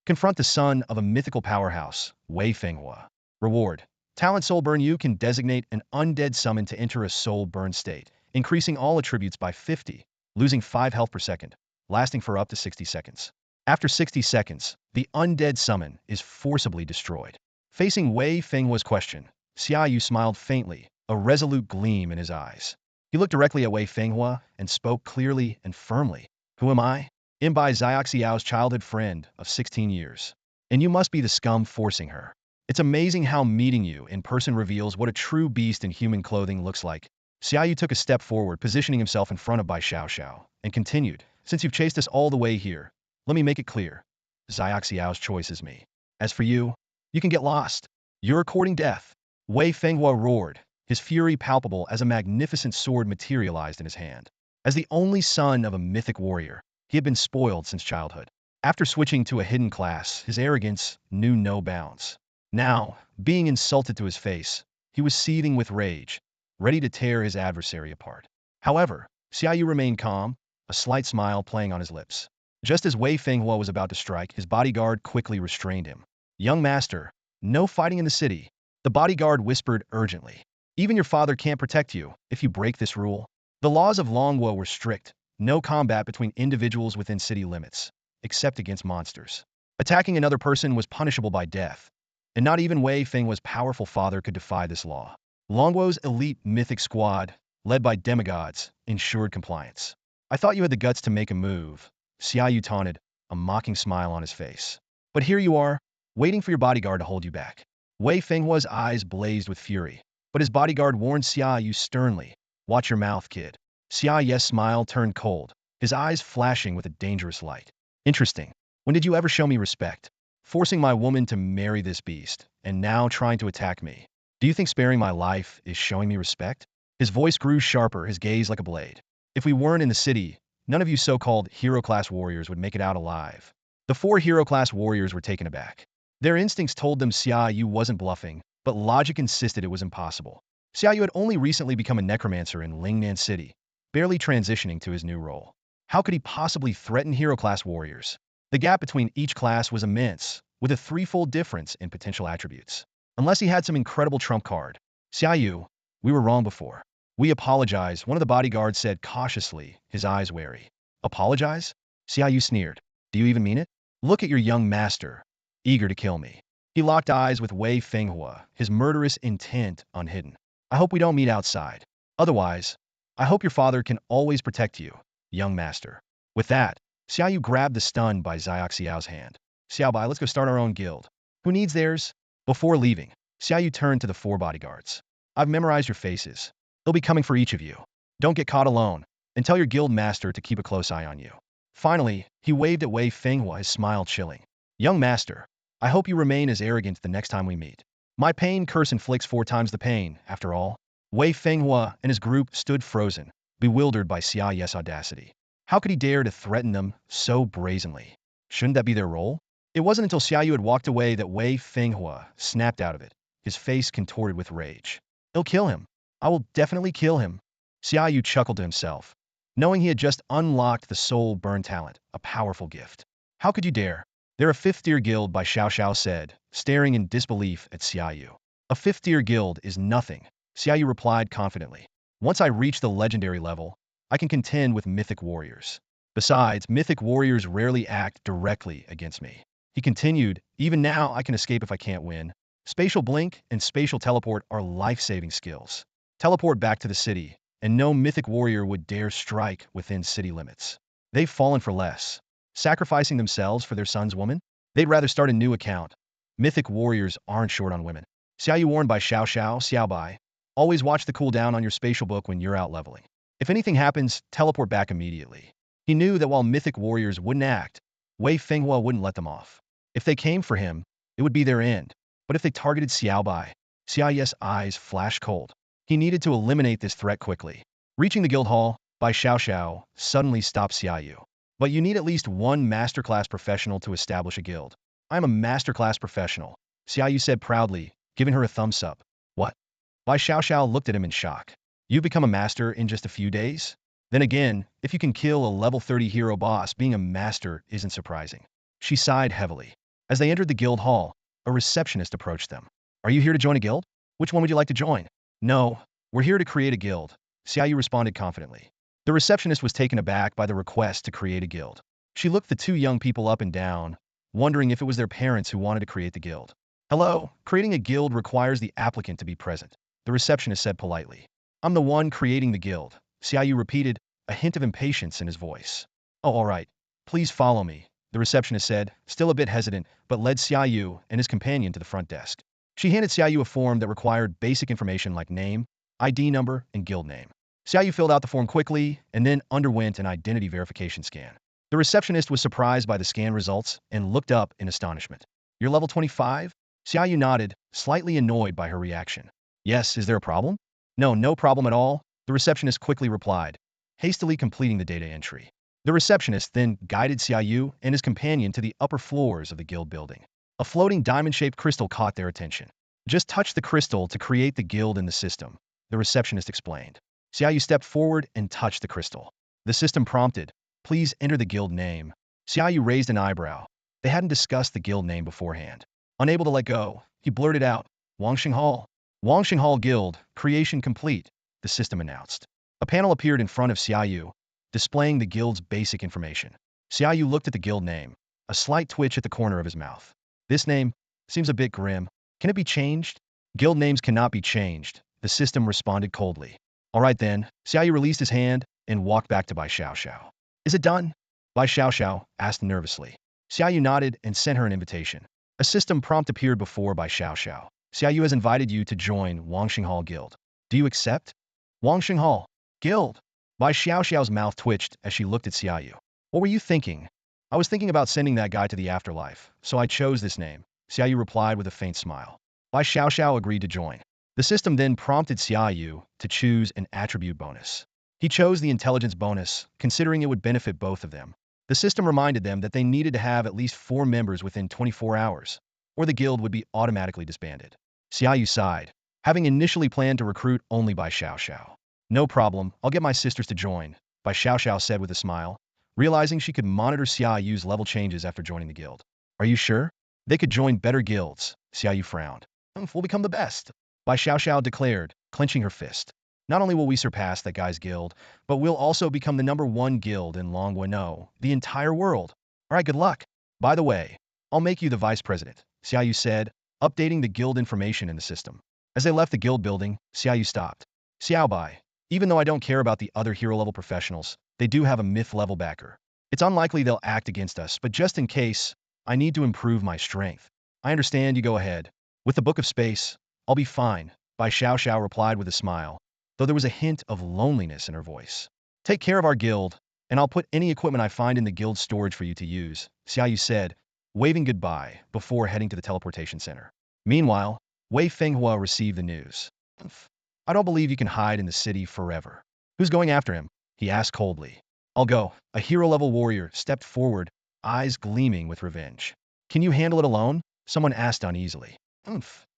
Confront the son of a mythical powerhouse, Wei Fenghua. Reward: Talent Soul Burn. You can designate an undead summon to enter a soul burn state, increasing all attributes by 50, losing 5 health per second, lasting for up to 60 seconds. After 60 seconds, the undead summon is forcibly destroyed. Facing Wei Fenghua's question, Xia Yu smiled faintly, a resolute gleam in his eyes. He looked directly at Wei Fenghua and spoke clearly and firmly. Who am I? I'm Bai Xiao's childhood friend of 16 years. And you must be the scum forcing her. It's amazing how meeting you in person reveals what a true beast in human clothing looks like. Xia Yu took a step forward, positioning himself in front of Bai Xiao, and continued, Since you've chased us all the way here, let me make it clear. Xiao's choice is me. As for you, you can get lost. You're courting death. Wei Fenghua roared, his fury palpable as a magnificent sword materialized in his hand. As the only son of a mythic warrior, he had been spoiled since childhood. After switching to a hidden class, his arrogance knew no bounds. Now, being insulted to his face, he was seething with rage, ready to tear his adversary apart. However, Xia Yu remained calm, a slight smile playing on his lips. Just as Wei Fenghua was about to strike, his bodyguard quickly restrained him. Young master, no fighting in the city. The bodyguard whispered urgently. Even your father can't protect you if you break this rule. The laws of Longwo were strict, no combat between individuals within city limits, except against monsters. Attacking another person was punishable by death, and not even Wei Fenghua's powerful father could defy this law. Longwo's elite mythic squad, led by demigods, ensured compliance. I thought you had the guts to make a move, Xia Yu taunted, a mocking smile on his face. But here you are, waiting for your bodyguard to hold you back. Wei Fenghua's eyes blazed with fury, but his bodyguard warned Xia Yu sternly, Watch your mouth, kid. Xia Yu's smile turned cold, his eyes flashing with a dangerous light. Interesting. When did you ever show me respect? Forcing my woman to marry this beast, and now trying to attack me. Do you think sparing my life is showing me respect? His voice grew sharper, his gaze like a blade. If we weren't in the city, none of you so-called hero-class warriors would make it out alive. The 4 hero-class warriors were taken aback. Their instincts told them Xia Yu wasn't bluffing, but logic insisted it was impossible. Xia Yu had only recently become a necromancer in Lingnan City, barely transitioning to his new role. How could he possibly threaten hero-class warriors? The gap between each class was immense, with a threefold difference in potential attributes. Unless he had some incredible trump card. Xia Yu, we were wrong before. We apologize, one of the bodyguards said cautiously, his eyes wary. Apologize? Xia Yu sneered. Do you even mean it? Look at your young master, eager to kill me. He locked eyes with Wei Fenghua, his murderous intent unhidden. I hope we don't meet outside. Otherwise, I hope your father can always protect you, young master. With that, Xia Yu grabbed the stun by Xiao's hand. Xiaobai, let's go start our own guild. Who needs theirs? Before leaving, Xia Yu turned to the 4 bodyguards. I've memorized your faces. They'll be coming for each of you. Don't get caught alone, and tell your guild master to keep a close eye on you. Finally, he waved at Wei Fenghua, his smile chilling. Young master, I hope you remain as arrogant the next time we meet. My pain curse inflicts 4 times the pain, after all. Wei Fenghua and his group stood frozen, bewildered by Xia Yu's audacity. How could he dare to threaten them so brazenly? Shouldn't that be their role? It wasn't until Xia Yu had walked away that Wei Fenghua snapped out of it, his face contorted with rage. I'll kill him. I will definitely kill him. Xia Yu chuckled to himself, knowing he had just unlocked the soul burn talent, a powerful gift. How could you dare? They're a 5th-tier guild, Bai Xiao said, staring in disbelief at Xia Yu. A 5th-tier guild is nothing, Xia Yu replied confidently. Once I reach the legendary level, I can contend with mythic warriors. Besides, mythic warriors rarely act directly against me. He continued, even now I can escape if I can't win. Spatial blink and spatial teleport are life-saving skills. Teleport back to the city, and no mythic warrior would dare strike within city limits. They've fallen for less. Sacrificing themselves for their son's woman? They'd rather start a new account. Mythic warriors aren't short on women. Xia Yu warned by Xiaobai. Always watch the cooldown on your spatial book when you're out leveling. If anything happens, teleport back immediately. He knew that while mythic warriors wouldn't act, Wei Fenghua wouldn't let them off. If they came for him, it would be their end. But if they targeted Xiao Bai, Xia Yu's eyes flashed cold. He needed to eliminate this threat quickly. Reaching the guild hall, Bai Xiao suddenly stopped Xia Yu. But you need at least one masterclass professional to establish a guild. I'm a masterclass professional, Xia Yu said proudly, giving her a thumbs up. What? Bai Xiao looked at him in shock. You've become a master in just a few days? Then again, if you can kill a level 30 hero boss, being a master isn't surprising. She sighed heavily. As they entered the guild hall, a receptionist approached them. Are you here to join a guild? Which one would you like to join? No, we're here to create a guild, Xia Yu responded confidently. The receptionist was taken aback by the request to create a guild. She looked the two young people up and down, wondering if it was their parents who wanted to create the guild. Hello, creating a guild requires the applicant to be present, the receptionist said politely. I'm the one creating the guild, Xia Yu repeated, a hint of impatience in his voice. Oh, all right. Please follow me, the receptionist said, still a bit hesitant, but led Xia Yu and his companion to the front desk. She handed Xia Yu a form that required basic information like name, ID number, and guild name. Xia Yu filled out the form quickly and then underwent an identity verification scan. The receptionist was surprised by the scan results and looked up in astonishment. You're level 25? Xia Yu nodded, slightly annoyed by her reaction. Yes, is there a problem? No problem at all, the receptionist quickly replied, hastily completing the data entry. The receptionist then guided Xia Yu and his companion to the upper floors of the guild building. A floating diamond-shaped crystal caught their attention. Just touch the crystal to create the guild in the system, the receptionist explained. Xia Yu stepped forward and touched the crystal. The system prompted, please enter the guild name. Xia Yu raised an eyebrow. They hadn't discussed the guild name beforehand. Unable to let go, he blurted out, Wangxing Hall. Wangxing Hall Guild, creation complete, the system announced. A panel appeared in front of Xia Yu, displaying the guild's basic information. Xia Yu looked at the guild name, a slight twitch at the corner of his mouth. This name seems a bit grim. Can it be changed? Guild names cannot be changed, the system responded coldly. All right then, Xia Yu released his hand and walked back to Bai Xiao. Is it done? Bai Xiao asked nervously. Xia Yu nodded and sent her an invitation. A system prompt appeared before Bai Xiao. Xia Yu has invited you to join Wangxing Hall Guild. Do you accept? Wangxing Hall Guild? Bai Xiao's mouth twitched as she looked at Xia Yu. What were you thinking? I was thinking about sending that guy to the afterlife, so I chose this name, Xia Yu replied with a faint smile. Bai Xiao agreed to join. The system then prompted Xia Yu to choose an attribute bonus. He chose the intelligence bonus, considering it would benefit both of them. The system reminded them that they needed to have at least 4 members within 24 hours, or the guild would be automatically disbanded. Xia Yu sighed, having initially planned to recruit only Bai Xiao. No problem, I'll get my sisters to join, Bai Xiao said with a smile, realizing she could monitor Xia Yu's level changes after joining the guild. Are you sure? They could join better guilds, Xia Yu frowned. We'll become the best, Bai Xiao declared, clenching her fist. Not only will we surpass that guy's guild, but we'll also become the #1 guild in Longguano, the entire world. All right, good luck. By the way, I'll make you the vice president, Xia Yu said, updating the guild information in the system. As they left the guild building, Xia Yu stopped. Xiao Bai, even though I don't care about the other hero-level professionals, they do have a myth-level backer. It's unlikely they'll act against us, but just in case, I need to improve my strength. I understand, you go ahead. With the Book of Space, I'll be fine, Bai Xiao replied with a smile, though there was a hint of loneliness in her voice. Take care of our guild, and I'll put any equipment I find in the guild storage for you to use, Xia Yu said, waving goodbye before heading to the teleportation center. Meanwhile, Wei Fenghua received the news. I don't believe you can hide in the city forever. Who's going after him? He asked coldly. I'll go. A hero-level warrior stepped forward, eyes gleaming with revenge. Can you handle it alone? Someone asked uneasily.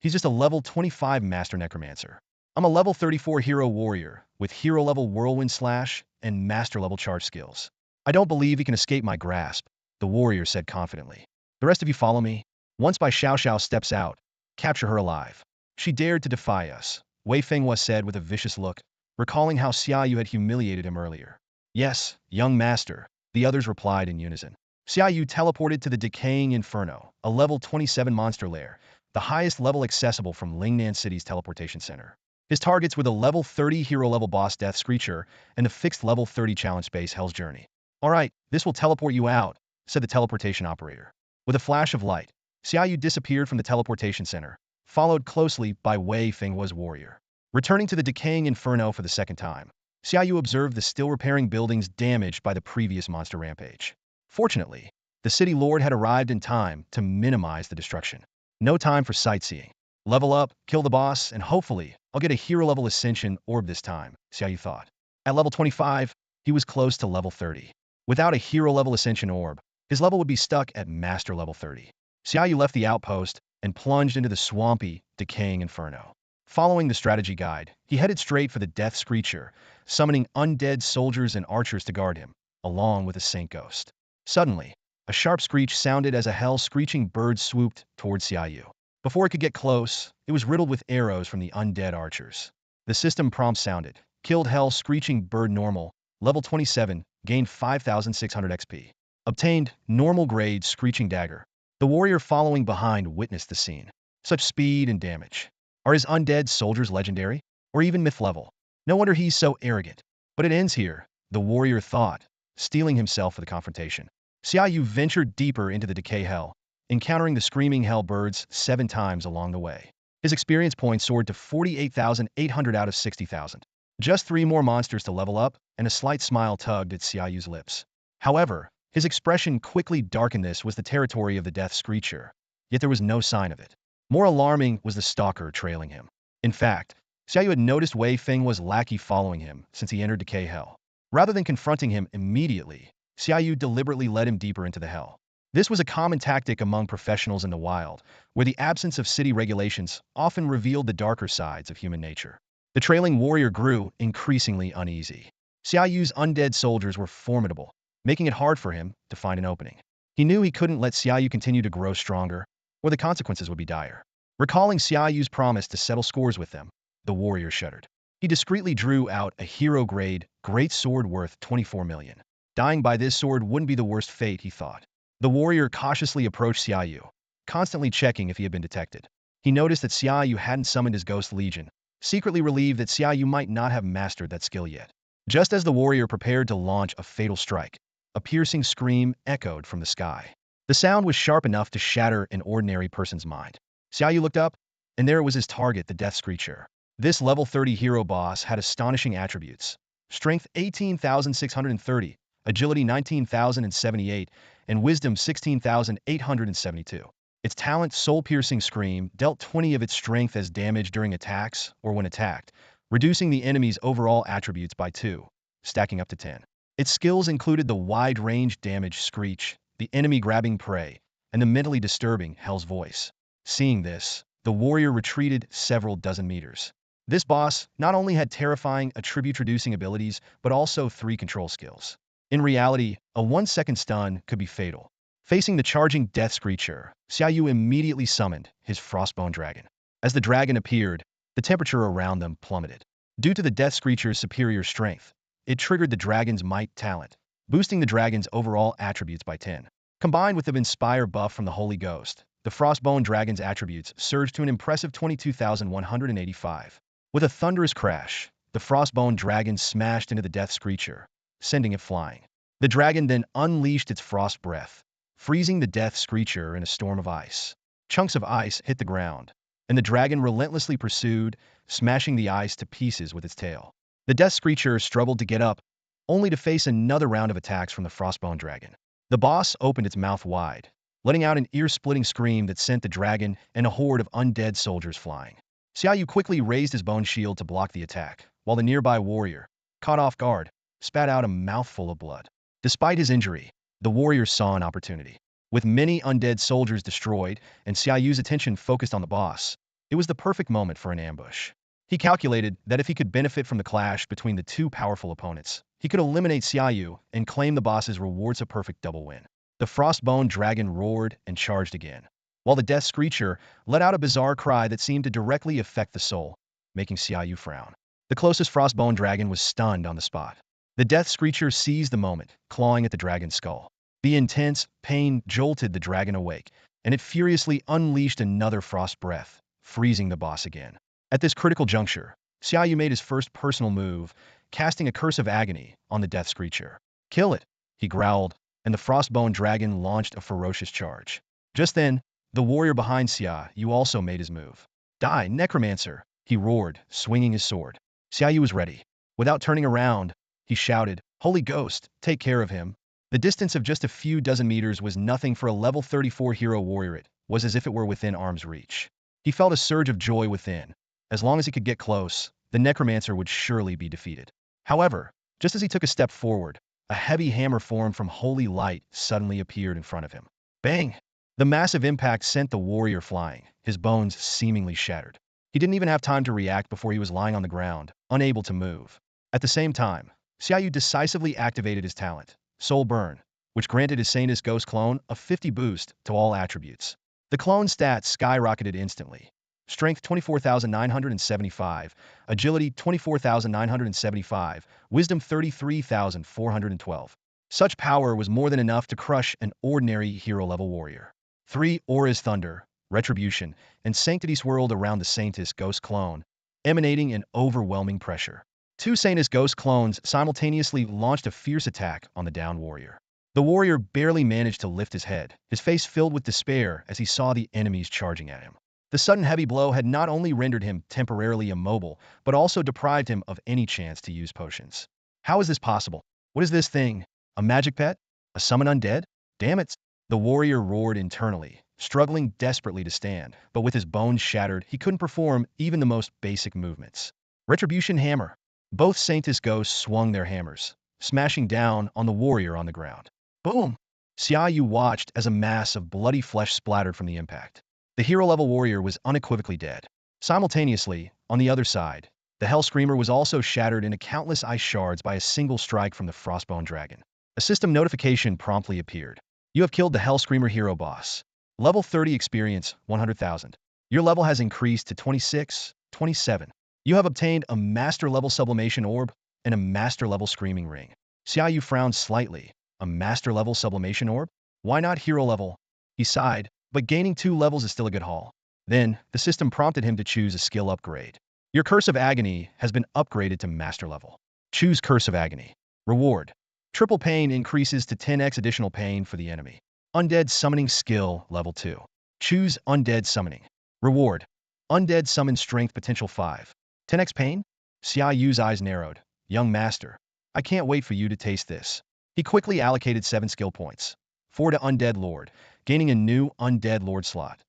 He's just a level 25 master necromancer. I'm a level 34 hero warrior, with hero-level whirlwind slash and master-level charge skills. I don't believe he can escape my grasp, the warrior said confidently. The rest of you follow me. Once Bai Xiao steps out, capture her alive. She dared to defy us, Wei Fenghua said with a vicious look, recalling how Xia Yu had humiliated him earlier. Yes, young master, the others replied in unison. Xia Yu teleported to the Decaying Inferno, a level 27 monster lair, the highest level accessible from Lingnan City's teleportation center. His targets were the level 30 hero-level boss Death Screecher and the fixed level 30 challenge space Hell's Journey. All right, this will teleport you out, said the teleportation operator. With a flash of light, Xia Yu disappeared from the teleportation center, followed closely by Wei Fenghua's warrior. Returning to the Decaying Inferno for the second time, Xia Yu observed the still-repairing buildings damaged by the previous monster rampage. Fortunately, the city lord had arrived in time to minimize the destruction. No time for sightseeing. Level up, kill the boss, and hopefully, I'll get a hero-level ascension orb this time, Xia Yu thought. At level 25, he was close to level 30. Without a hero-level ascension orb, his level would be stuck at master level 30. Xia Yu left the outpost and plunged into the swampy, decaying inferno. Following the strategy guide, he headed straight for the Death Screecher, summoning undead soldiers and archers to guard him, along with a Saint Ghost. Suddenly, a sharp screech sounded as a hell-screeching bird swooped towards Xia Yu. Before it could get close, it was riddled with arrows from the undead archers. The system prompt sounded. Killed hell-screeching bird normal, level 27, gained 5,600 XP. Obtained normal grade screeching dagger. The warrior following behind witnessed the scene. Such speed and damage. Are his undead soldiers legendary? Or even myth level? No wonder he's so arrogant. But it ends here, the warrior thought, steeling himself for the confrontation. Xia Yu ventured deeper into the decay hell, encountering the screaming hell birds 7 times along the way. His experience points soared to 48,800 out of 60,000. Just 3 more monsters to level up, and a slight smile tugged at Xia Yu's lips. However, his expression quickly darkened. This was the territory of the Death Screecher, yet there was no sign of it. More alarming was the stalker trailing him. In fact, Xia Yu had noticed Wei Feng was lackey following him since he entered Decay Hell. Rather than confronting him immediately, Xia Yu deliberately led him deeper into the hell. This was a common tactic among professionals in the wild, where the absence of city regulations often revealed the darker sides of human nature. The trailing warrior grew increasingly uneasy. Xia Yu's undead soldiers were formidable, making it hard for him to find an opening. He knew he couldn't let Xia Yu continue to grow stronger, or the consequences would be dire. Recalling Xia Yu's promise to settle scores with them, the warrior shuddered. He discreetly drew out a hero-grade, great sword worth 24 million. Dying by this sword wouldn't be the worst fate, he thought. The warrior cautiously approached Xia Yu, constantly checking if he had been detected. He noticed that Xia Yu hadn't summoned his Ghost Legion, secretly relieved that Xia Yu might not have mastered that skill yet. Just as the warrior prepared to launch a fatal strike, a piercing scream echoed from the sky. The sound was sharp enough to shatter an ordinary person's mind. Xia Yu looked up, and there was his target, the Death Screecher. This level 30 hero boss had astonishing attributes. Strength 18,630, Agility 19,078, and Wisdom 16,872. Its talent, Soul-Piercing Scream, dealt 20 of its strength as damage during attacks or when attacked, reducing the enemy's overall attributes by 2, stacking up to 10. Its skills included the wide-range damage Screech, the enemy grabbing prey, and the mentally disturbing Hell's Voice. Seeing this, the warrior retreated several dozen meters. This boss not only had terrifying attribute-reducing abilities, but also 3 control skills. In reality, a 1-second stun could be fatal. Facing the charging Death Screecher, Xia Yu immediately summoned his Frostbone Dragon. As the dragon appeared, the temperature around them plummeted. Due to the Death Screecher's superior strength, it triggered the dragon's Might talent, boosting the dragon's overall attributes by 10. Combined with the Inspire buff from the Holy Ghost, the Frostbone Dragon's attributes surged to an impressive 22,185. With a thunderous crash, the Frostbone Dragon smashed into the Death Screecher, sending it flying. The dragon then unleashed its frost breath, freezing the Death Screecher in a storm of ice. Chunks of ice hit the ground, and the dragon relentlessly pursued, smashing the ice to pieces with its tail. The Death Screecher struggled to get up, only to face another round of attacks from the Frostbone Dragon. The boss opened its mouth wide, letting out an ear-splitting scream that sent the dragon and a horde of undead soldiers flying. Xia Yu quickly raised his bone shield to block the attack, while the nearby warrior, caught off guard, spat out a mouthful of blood. Despite his injury, the warrior saw an opportunity. With many undead soldiers destroyed and Xia Yu's attention focused on the boss, it was the perfect moment for an ambush. He calculated that if he could benefit from the clash between the 2 powerful opponents, he could eliminate Xia Yu and claim the boss's rewards, a perfect double win. The Frostbone Dragon roared and charged again, while the Death Screecher let out a bizarre cry that seemed to directly affect the soul, making Xia Yu frown. The closest Frostbone Dragon was stunned on the spot. The Death Screecher seized the moment, clawing at the dragon's skull. The intense pain jolted the dragon awake, and it furiously unleashed another frost breath, freezing the boss again. At this critical juncture, Xia Yu made his first personal move, casting a Curse of Agony on the Death Screecher. "Kill it," he growled, and the Frostbone Dragon launched a ferocious charge. Just then, the warrior behind Xia Yu also made his move. "Die, Necromancer!" he roared, swinging his sword. Xia Yu was ready. Without turning around, he shouted, "Holy Ghost, take care of him." The distance of just a few dozen meters was nothing for a level 34 hero warrior. It was as if it were within arm's reach. He felt a surge of joy within. As long as he could get close, the Necromancer would surely be defeated. However, just as he took a step forward, a heavy hammer formed from holy light suddenly appeared in front of him. Bang! The massive impact sent the warrior flying, his bones seemingly shattered. He didn't even have time to react before he was lying on the ground, unable to move. At the same time, Xia Yu decisively activated his talent, Soul Burn, which granted his Saintess Ghost clone a 50 boost to all attributes. The clone stats skyrocketed instantly. Strength 24,975, Agility 24,975, Wisdom 33,412. Such power was more than enough to crush an ordinary hero-level warrior. 3 auras thunder, retribution, and sanctity swirled around the Saintess Ghost clone, emanating an overwhelming pressure. 2 Saintess Ghost clones simultaneously launched a fierce attack on the downed warrior. The warrior barely managed to lift his head, his face filled with despair as he saw the enemies charging at him. The sudden heavy blow had not only rendered him temporarily immobile, but also deprived him of any chance to use potions. How is this possible? What is this thing? A magic pet? A summon undead? Damn it! The warrior roared internally, struggling desperately to stand, but with his bones shattered, he couldn't perform even the most basic movements. Retribution Hammer. Both Saintess Ghosts swung their hammers, smashing down on the warrior on the ground. Boom! Xia Yu watched as a mass of bloody flesh splattered from the impact. The hero-level warrior was unequivocally dead. Simultaneously, on the other side, the Hell Screamer was also shattered into countless ice shards by a single strike from the Frostbone Dragon. A system notification promptly appeared. You have killed the Hell Screamer hero boss. Level 30 experience, 100,000. Your level has increased to 26, 27. You have obtained a master-level sublimation orb and a master-level screaming ring. Xia Yu frowned slightly. A master-level sublimation orb? Why not hero level? He sighed, but gaining 2 levels is still a good haul. Then, the system prompted him to choose a skill upgrade. Your Curse of Agony has been upgraded to master level. Choose Curse of Agony. Reward. Triple pain increases to 10x additional pain for the enemy. Undead Summoning Skill, Level 2. Choose Undead Summoning. Reward. Undead Summon Strength Potential 5. 10x pain? Xia Yu's eyes narrowed. Young Master, I can't wait for you to taste this. He quickly allocated 7 skill points. 4 to Undead Lord, gaining a new Undead Lord slot.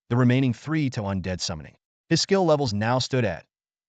The remaining 3 to Undead Summoning. His skill levels now stood at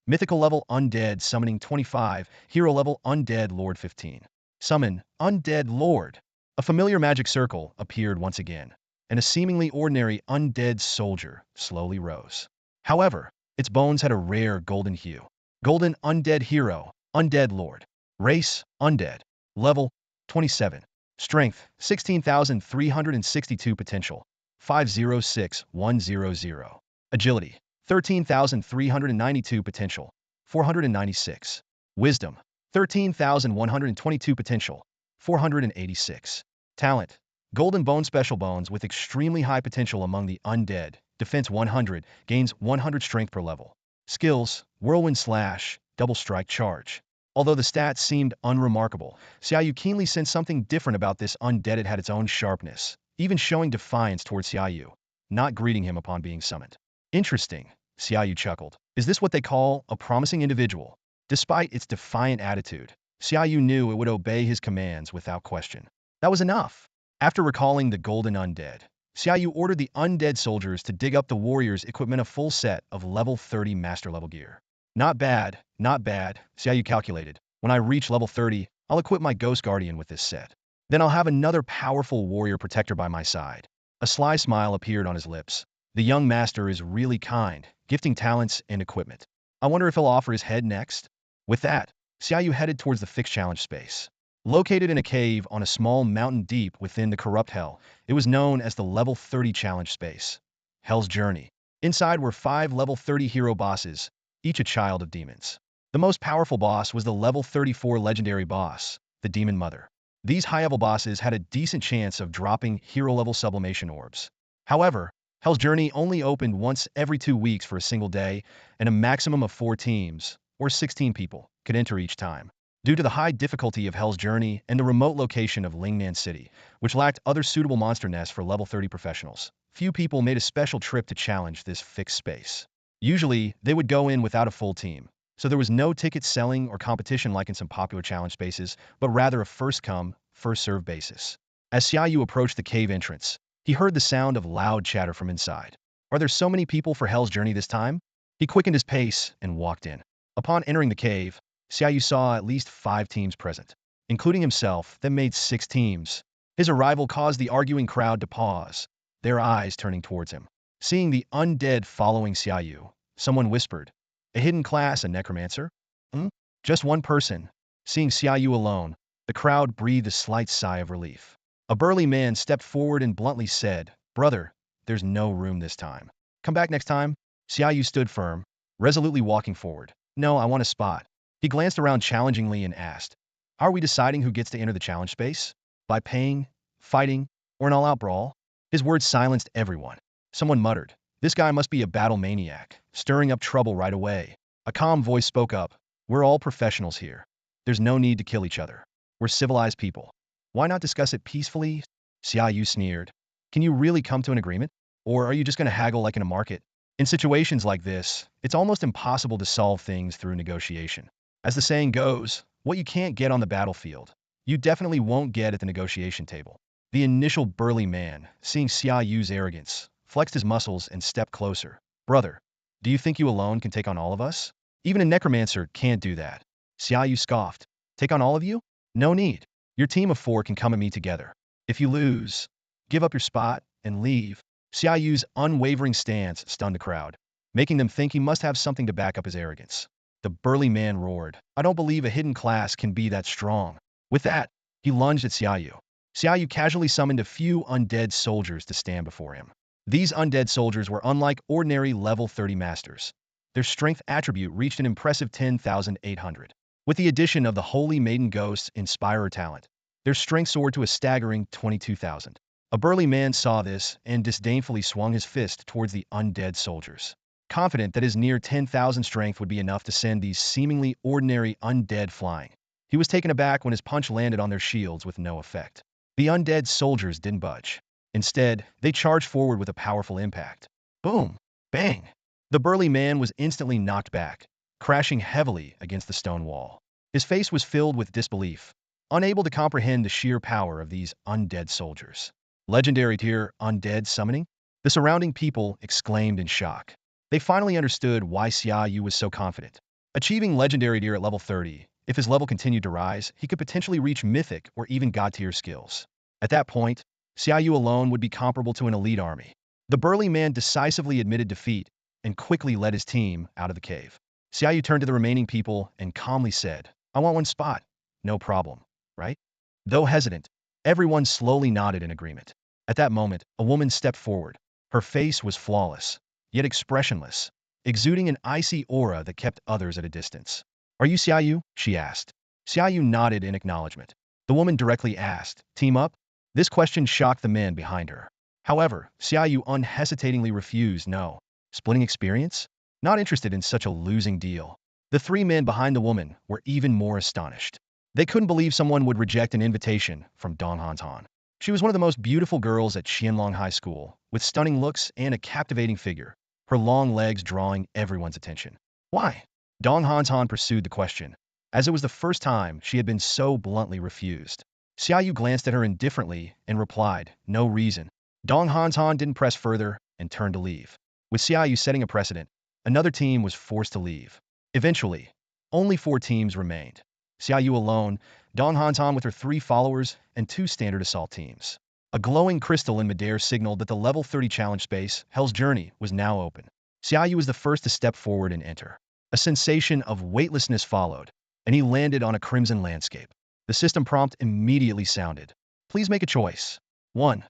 Mythical level Undead Summoning 25, Hero level Undead Lord 15. Summon Undead Lord. A familiar magic circle appeared once again, and a seemingly ordinary undead soldier slowly rose. However, its bones had a rare golden hue. Golden Undead Hero, Undead Lord. Race, Undead. Level, 27. Strength, 16,362 Potential, 506100. Agility, 13,392 Potential, 496. Wisdom, 13,122 Potential, 486. Talent, Golden Bone Special Bones with extremely high potential among the undead. Defense 100, gains 100 strength per level. Skills, Whirlwind Slash, Double Strike Charge. Although the stats seemed unremarkable, Xia Yu keenly sensed something different about this undead. It had its own sharpness, even showing defiance towards Xia Yu, not greeting him upon being summoned. Interesting, Xia Yu chuckled. Is this what they call a promising individual? Despite its defiant attitude, Xia Yu knew it would obey his commands without question. That was enough. After recalling the golden undead, Xia Yu ordered the undead soldiers to dig up the warrior's equipment, a full set of level 30 master-level gear. Not bad, Xia Yu calculated. When I reach level 30, I'll equip my Ghost Guardian with this set. Then I'll have another powerful warrior protector by my side. A sly smile appeared on his lips. The young master is really kind, gifting talents and equipment. I wonder if he'll offer his head next? With that, Xia Yu headed towards the fixed challenge space. Located in a cave on a small mountain deep within the corrupt hell, it was known as the level 30 challenge space. Hell's Journey. Inside were 5 level 30 hero bosses, each a child of demons. The most powerful boss was the level 34 legendary boss, the Demon Mother. These high-level bosses had a decent chance of dropping hero-level sublimation orbs. However, Hell's Journey only opened once every 2 weeks for a single day, and a maximum of 4 teams, or 16 people, could enter each time. Due to the high difficulty of Hell's Journey and the remote location of Lingnan City, which lacked other suitable monster nests for level 30 professionals, few people made a special trip to challenge this fixed space. Usually, they would go in without a full team, So there was no ticket selling or competition like in some popular challenge spaces, but rather a first-come, first-served basis. As Xia Yu approached the cave entrance, he heard the sound of loud chatter from inside. Are there so many people for Hell's Journey this time? He quickened his pace and walked in. Upon entering the cave, Xia Yu saw at least 5 teams present, including himself, that made 6 teams. His arrival caused the arguing crowd to pause, their eyes turning towards him. Seeing the undead following Xia Yu, someone whispered, "A hidden class, a necromancer?" Hmm? Just one person. Seeing Xia Yu alone, the crowd breathed a slight sigh of relief. A burly man stepped forward and bluntly said, "Brother, there's no room this time. Come back next time." Xia Yu stood firm, resolutely walking forward. "No, I want a spot." He glanced around challengingly and asked, "Are we deciding who gets to enter the challenge space? By paying, fighting, or an all-out brawl?" His words silenced everyone. Someone muttered, "This guy must be a battle maniac, stirring up trouble right away." A calm voice spoke up, "We're all professionals here. There's no need to kill each other. We're civilized people. Why not discuss it peacefully?" Xia Yu sneered. "Can you really come to an agreement? Or are you just going to haggle like in a market?" In situations like this, it's almost impossible to solve things through negotiation. As the saying goes, what you can't get on the battlefield, you definitely won't get at the negotiation table. The initial burly man, seeing Xia Yu's arrogance, flexed his muscles and stepped closer. "Brother, do you think you alone can take on all of us? Even a necromancer can't do that." Xia Yu scoffed. "Take on all of you? No need. Your team of 4 can come at me together. If you lose, give up your spot and leave." Xia Yu's unwavering stance stunned the crowd, making them think he must have something to back up his arrogance. The burly man roared, "I don't believe a hidden class can be that strong." With that, he lunged at Xia Yu. Xia Yu casually summoned a few undead soldiers to stand before him. These undead soldiers were unlike ordinary level 30 masters. Their strength attribute reached an impressive 10,800. With the addition of the Holy Maiden Ghost's Inspirer talent, their strength soared to a staggering 22,000. A burly man saw this and disdainfully swung his fist towards the undead soldiers, confident that his near 10,000 strength would be enough to send these seemingly ordinary undead flying. He was taken aback when his punch landed on their shields with no effect. The undead soldiers didn't budge. Instead, they charged forward with a powerful impact. Boom! Bang! The burly man was instantly knocked back, crashing heavily against the stone wall. His face was filled with disbelief, unable to comprehend the sheer power of these undead soldiers. Legendary tier undead summoning? The surrounding people exclaimed in shock. They finally understood why Xia Yu was so confident. Achieving legendary tier at level 30, if his level continued to rise, he could potentially reach mythic or even god tier skills. At that point, Xia Yu alone would be comparable to an elite army. The burly man decisively admitted defeat and quickly led his team out of the cave. Xia Yu turned to the remaining people and calmly said, "I want one spot." "No problem, right?" Though hesitant, everyone slowly nodded in agreement. At that moment, a woman stepped forward. Her face was flawless, yet expressionless, exuding an icy aura that kept others at a distance. "Are you Xia Yu?" she asked. Xia Yu nodded in acknowledgement. The woman directly asked, "Team up?" This question shocked the man behind her. However, Xia Yu unhesitatingly refused. "No. Splitting experience? Not interested in such a losing deal." The 3 men behind the woman were even more astonished. They couldn't believe someone would reject an invitation from Dong Hantan. She was one of the most beautiful girls at Qianlong High School, with stunning looks and a captivating figure, her long legs drawing everyone's attention. "Why?" Dong Hantan pursued the question, as it was the first time she had been so bluntly refused. Xia Yu glanced at her indifferently and replied, "No reason." Dong Hantan didn't press further and turned to leave. With Xia Yu setting a precedent, another team was forced to leave. Eventually, only 4 teams remained. Xia Yu alone, Dong Hantan with her 3 followers, and 2 standard assault teams. A glowing crystal in midair signaled that the level 30 challenge space, Hell's Journey, was now open. Xia Yu was the first to step forward and enter. A sensation of weightlessness followed, and he landed on a crimson landscape. The system prompt immediately sounded. "Please make a choice. 1.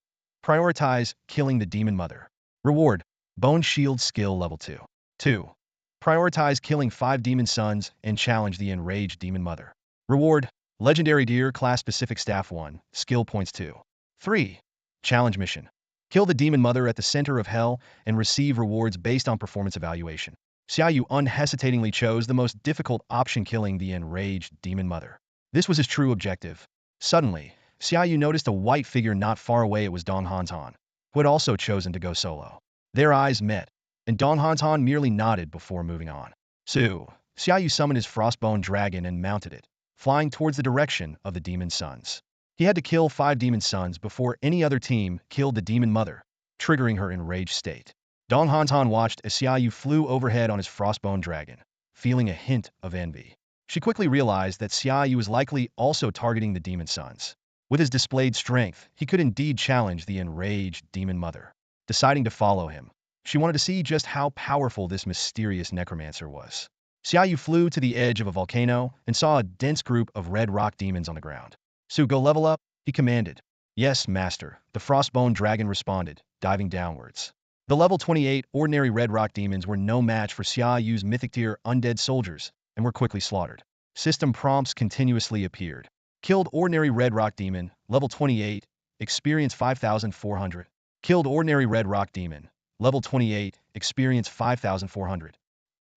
Prioritize killing the Demon Mother. Reward: Bone Shield Skill Level 2. 2. Prioritize killing 5 Demon Sons and challenge the enraged Demon Mother. Reward: Legendary Deer Class Specific Staff 1, Skill Points 2. 3. Challenge Mission: Kill the Demon Mother at the center of Hell and receive rewards based on performance evaluation." Xia Yu unhesitatingly chose the most difficult option, killing the enraged Demon Mother. This was his true objective. Suddenly, Xia Yu noticed a white figure not far away. It was Dong Hantan, who had also chosen to go solo. Their eyes met, and Dong Hantan merely nodded before moving on. "So, Xia Yu summoned his frostbone dragon and mounted it, flying towards the direction of the demon sons. He had to kill 5 demon sons before any other team killed the demon mother, triggering her enraged state. Dong Hantan watched as Xia Yu flew overhead on his frostbone dragon, feeling a hint of envy. She quickly realized that Xia Yu was likely also targeting the demon sons. With his displayed strength, he could indeed challenge the enraged demon mother. Deciding to follow him, she wanted to see just how powerful this mysterious necromancer was. Xia Yu flew to the edge of a volcano and saw a dense group of red rock demons on the ground. "So go level up," he commanded. "Yes, master," the frostbone dragon responded, diving downwards. The level 28 ordinary red rock demons were no match for Xia Yu's mythic tier undead soldiers and were quickly slaughtered. System prompts continuously appeared. Killed ordinary red rock demon, level 28, experience 5,400. Killed ordinary red rock demon, level 28, experience 5,400.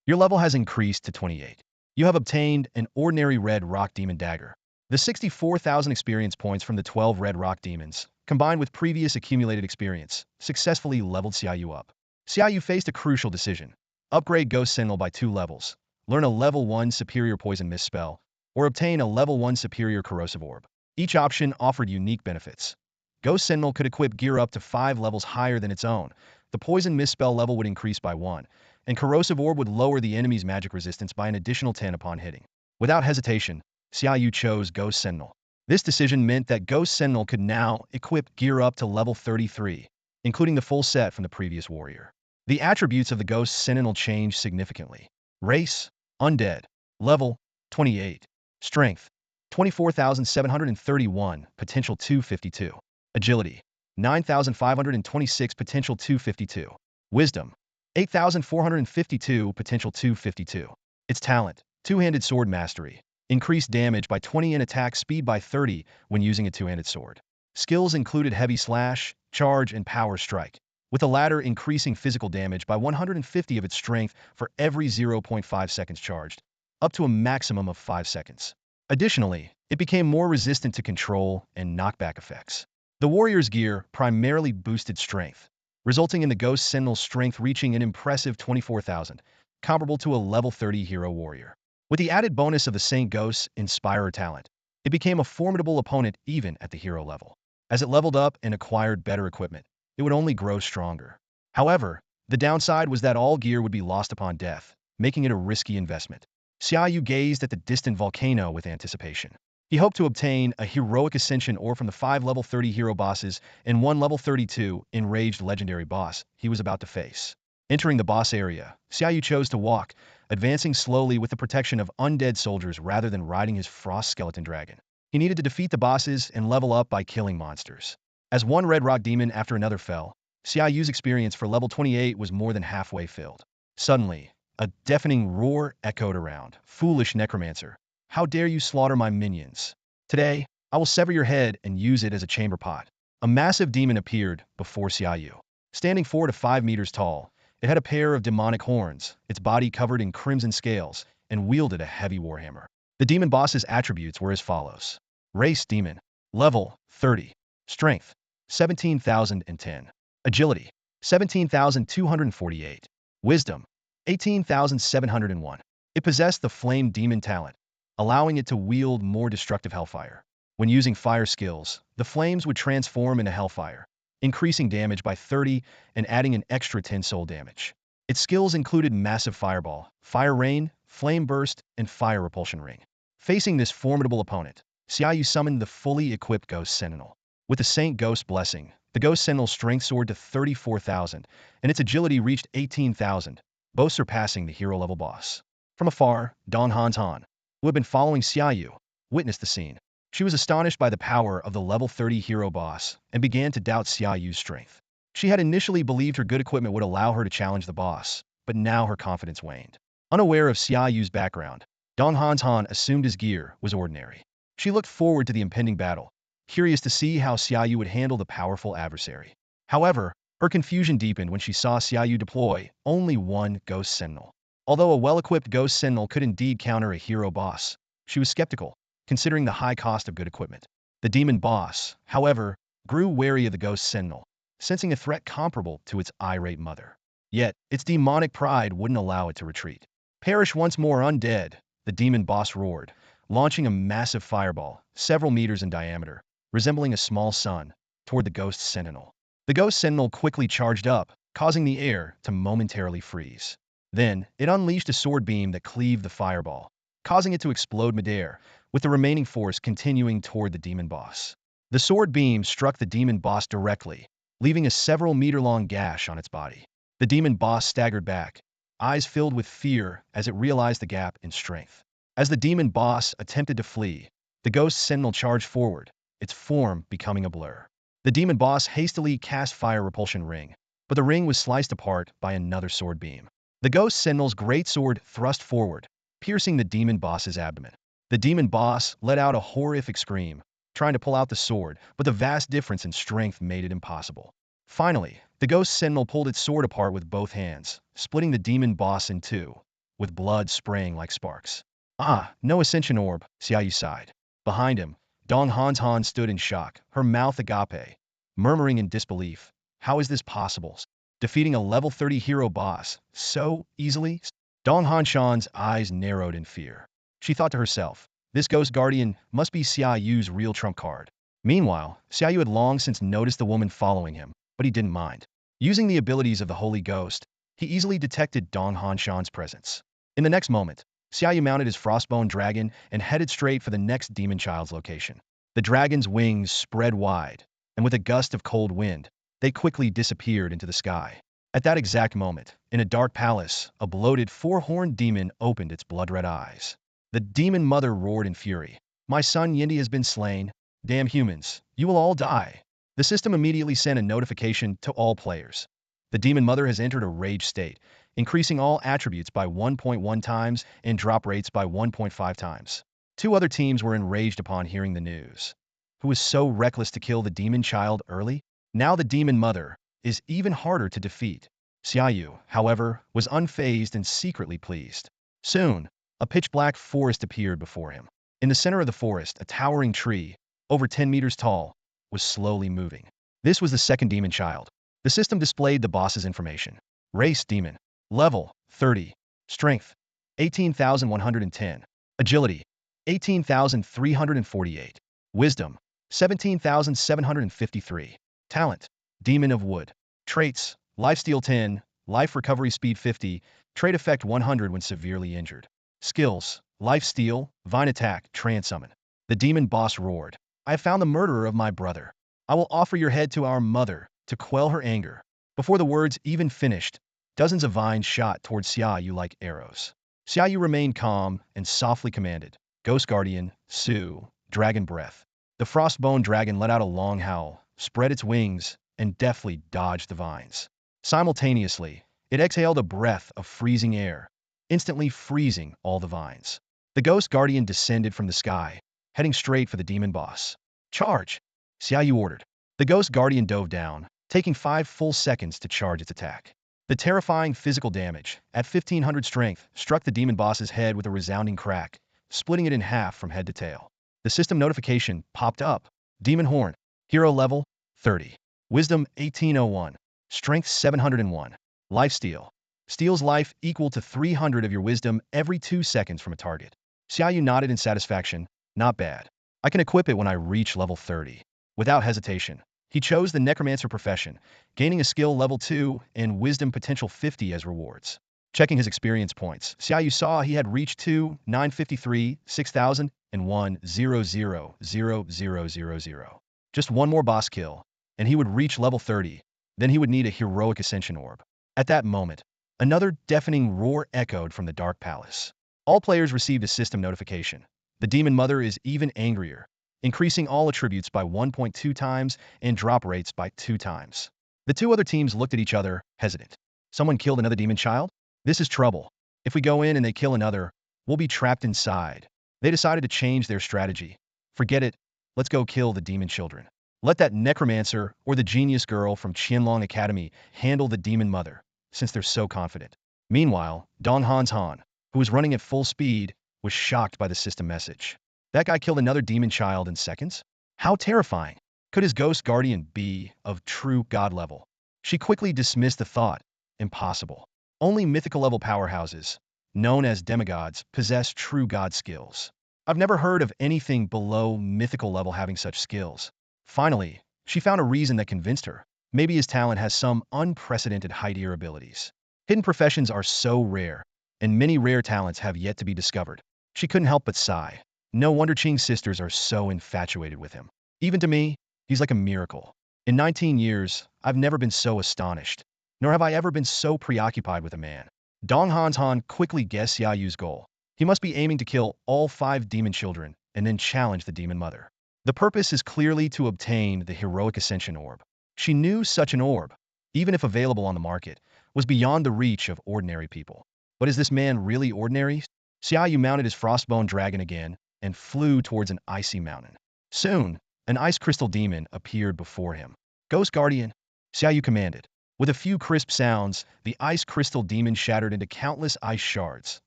Your level has increased to 28. You have obtained an ordinary red rock demon dagger. The 64,000 experience points from the 12 red rock demons, combined with previous accumulated experience, successfully leveled Xia Yu up. Xia Yu faced a crucial decision. Upgrade Ghost Sentinel by 2 levels, learn a level 1 superior poison mist spell, or obtain a level 1 superior corrosive orb. Each option offered unique benefits. Ghost Sentinel could equip gear up to 5 levels higher than its own. The poison mist spell level would increase by 1, and corrosive orb would lower the enemy's magic resistance by an additional 10 upon hitting. Without hesitation, Xia Yu chose Ghost Sentinel. This decision meant that Ghost Sentinel could now equip gear up to level 33, including the full set from the previous warrior. The attributes of the Ghost Sentinel changed significantly. Race, Undead. Level, 28. Strength, 24,731, potential 252. Agility, 9,526, potential 252. Wisdom, 8,452, potential 252. Its talent, two-handed sword mastery. Increased damage by 20 and attack speed by 30 when using a two-handed sword. Skills included heavy slash, charge, and power strike, with the latter increasing physical damage by 150 of its strength for every 0.5 seconds charged, up to a maximum of 5 seconds. Additionally, it became more resistant to control and knockback effects. The warrior's gear primarily boosted strength, resulting in the Ghost Sentinel's strength reaching an impressive 24,000, comparable to a level 30 hero warrior. With the added bonus of the Saint Ghost's Inspirer talent, it became a formidable opponent even at the hero level. As it leveled up and acquired better equipment, it would only grow stronger. However, the downside was that all gear would be lost upon death, making it a risky investment. Xia Yu gazed at the distant volcano with anticipation. He hoped to obtain a heroic ascension ore from the 5 level 30 hero bosses and 1 level 32 enraged legendary boss he was about to face. Entering the boss area, Xia Yu chose to walk, advancing slowly with the protection of undead soldiers rather than riding his frost skeleton dragon. He needed to defeat the bosses and level up by killing monsters. As one red rock demon after another fell, Xia Yu's experience for level 28 was more than halfway filled. Suddenly, a deafening roar echoed around. "Foolish necromancer, how dare you slaughter my minions? Today, I will sever your head and use it as a chamber pot." A massive demon appeared before Xia Yu. Standing 4 to 5 meters tall, it had a pair of demonic horns, its body covered in crimson scales, and wielded a heavy warhammer. The demon boss's attributes were as follows. Race demon. Level 30. Strength 17,010. Agility 17,248. Wisdom 18,701. It possessed the flame demon talent, allowing it to wield more destructive hellfire. When using fire skills, the flames would transform into hellfire, increasing damage by 30 and adding an extra 10 soul damage. Its skills included Massive Fireball, Fire Rain, Flame Burst, and Fire Repulsion Ring. Facing this formidable opponent, Xia Yu summoned the fully equipped Ghost Sentinel. With the Saint Ghost Blessing, the Ghost Sentinel's strength soared to 34,000, and its agility reached 18,000, both surpassing the hero-level boss. From afar, Dong Hantan, who had been following Xia Yu, witnessed the scene. She was astonished by the power of the level 30 hero boss and began to doubt Xia Yu's strength. She had initially believed her good equipment would allow her to challenge the boss, but now her confidence waned. Unaware of Xia Yu's background, Dong Hantan assumed his gear was ordinary. She looked forward to the impending battle, curious to see how Xia Yu would handle the powerful adversary. However, her confusion deepened when she saw Xia Yu deploy only one Ghost Sentinel. Although a well-equipped Ghost Sentinel could indeed counter a hero boss, she was skeptical, considering the high cost of good equipment. The demon boss, however, grew wary of the Ghost Sentinel, sensing a threat comparable to its irate mother. Yet, its demonic pride wouldn't allow it to retreat. Perish once more undead, the demon boss roared, launching a massive fireball, several meters in diameter, resembling a small sun, toward the ghost sentinel. The ghost sentinel quickly charged up, causing the air to momentarily freeze. Then, it unleashed a sword beam that cleaved the fireball, causing it to explode midair, with the remaining force continuing toward the demon boss. The sword beam struck the demon boss directly, leaving a several-meter-long gash on its body. The demon boss staggered back, eyes filled with fear as it realized the gap in strength. As the demon boss attempted to flee, the ghost sentinel charged forward, its form becoming a blur. The demon boss hastily cast fire repulsion ring, but the ring was sliced apart by another sword beam. The ghost sentinel's great sword thrust forward, piercing the demon boss's abdomen. The demon boss let out a horrific scream, trying to pull out the sword, but the vast difference in strength made it impossible. Finally, the ghost sentinel pulled its sword apart with both hands, splitting the demon boss in two, with blood spraying like sparks. Ah, no ascension orb, Xia Yu sighed. Behind him, Dong Han stood in shock, her mouth agape, murmuring in disbelief. How is this possible? Defeating a level 30 hero boss so easily? Dong Han's eyes narrowed in fear. She thought to herself, this ghost guardian must be Xia Yu's real trump card. Meanwhile, Xia Yu had long since noticed the woman following him, but he didn't mind. Using the abilities of the Holy Ghost, he easily detected Dong Han's presence. In the next moment, Xia Yu mounted his frostbone dragon and headed straight for the next demon child's location. The dragon's wings spread wide, and with a gust of cold wind, they quickly disappeared into the sky. At that exact moment, in a dark palace, a bloated four-horned demon opened its blood-red eyes. The demon mother roared in fury. My son Yindi has been slain. Damn humans, you will all die. The system immediately sent a notification to all players. The demon mother has entered a rage state, increasing all attributes by 1.1 times and drop rates by 1.5 times. Two other teams were enraged upon hearing the news. Who was so reckless to kill the demon child early? Now the demon mother is even harder to defeat. Xia Yu, however, was unfazed and secretly pleased. Soon, a pitch-black forest appeared before him. In the center of the forest, a towering tree, over 10 meters tall, was slowly moving. This was the second demon child. The system displayed the boss's information. Race demon. Level 30. Strength 18,110. Agility 18,348. Wisdom 17,753. Talent Demon of Wood. Traits Lifesteal 10, Life Recovery Speed 50, Trait Effect 100 when severely injured. Skills Lifesteal, Vine Attack, Trance Summon. The demon boss roared. I have found the murderer of my brother. I will offer your head to our mother to quell her anger. Before the words even finished, dozens of vines shot towards Xia Yu like arrows. Xia Yu remained calm and softly commanded, Ghost Guardian, Su, Dragon Breath. The frostbone dragon let out a long howl, spread its wings, and deftly dodged the vines. Simultaneously, it exhaled a breath of freezing air, instantly freezing all the vines. The Ghost Guardian descended from the sky, heading straight for the demon boss. Charge! Xia Yu ordered. The Ghost Guardian dove down, taking 5 full seconds to charge its attack. The terrifying physical damage, at 1500 strength, struck the demon boss's head with a resounding crack, splitting it in half from head to tail. The system notification popped up. Demon Horn. Hero level 30. Wisdom 1801. Strength 701. Lifesteal. Steals life equal to 300 of your wisdom every 2 seconds from a target. Xia Yu nodded in satisfaction. Not bad. I can equip it when I reach level 30. Without hesitation, he chose the Necromancer profession, gaining a skill level 2 and wisdom potential 50 as rewards. Checking his experience points, Xia Yu saw he had reached 953, 6,000, and 1,000,000. Just one more boss kill, and he would reach level 30. Then he would need a heroic ascension orb. At that moment, another deafening roar echoed from the dark palace. All players received a system notification. The demon mother is even angrier, increasing all attributes by 1.2 times and drop rates by 2 times. The two other teams looked at each other, hesitant. Someone killed another demon child? This is trouble. If we go in and they kill another, we'll be trapped inside. They decided to change their strategy. Forget it. Let's go kill the demon children. Let that necromancer or the genius girl from Qianlong Academy handle the demon mother, since they're so confident. Meanwhile, Dong Han, who was running at full speed, was shocked by the system message. That guy killed another demon child in seconds? How terrifying. Could his ghost guardian be of true god level? She quickly dismissed the thought. Impossible. Only mythical level powerhouses, known as demigods, possess true god skills. I've never heard of anything below mythical level having such skills. Finally, she found a reason that convinced her. Maybe his talent has some unprecedented height-tier abilities. Hidden professions are so rare, and many rare talents have yet to be discovered. She couldn't help but sigh. No wonder Qing's sisters are so infatuated with him. Even to me, he's like a miracle. In 19 years, I've never been so astonished, nor have I ever been so preoccupied with a man. Dong Han quickly guessed Xia Yu's goal. He must be aiming to kill all 5 demon children and then challenge the demon mother. The purpose is clearly to obtain the heroic ascension orb. She knew such an orb, even if available on the market, was beyond the reach of ordinary people. But is this man really ordinary? Xia Yu mounted his frostbone dragon again and flew towards an icy mountain. Soon, an ice crystal demon appeared before him. Ghost Guardian, Xia Yu commanded. With a few crisp sounds, the ice crystal demon shattered into countless ice shards,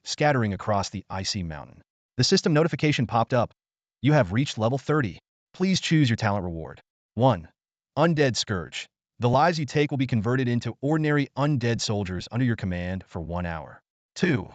scattering across the icy mountain. The system notification popped up. You have reached level 30. Please choose your talent reward. 1. Undead Scourge. The lives you take will be converted into ordinary undead soldiers under your command for 1 hour. 2.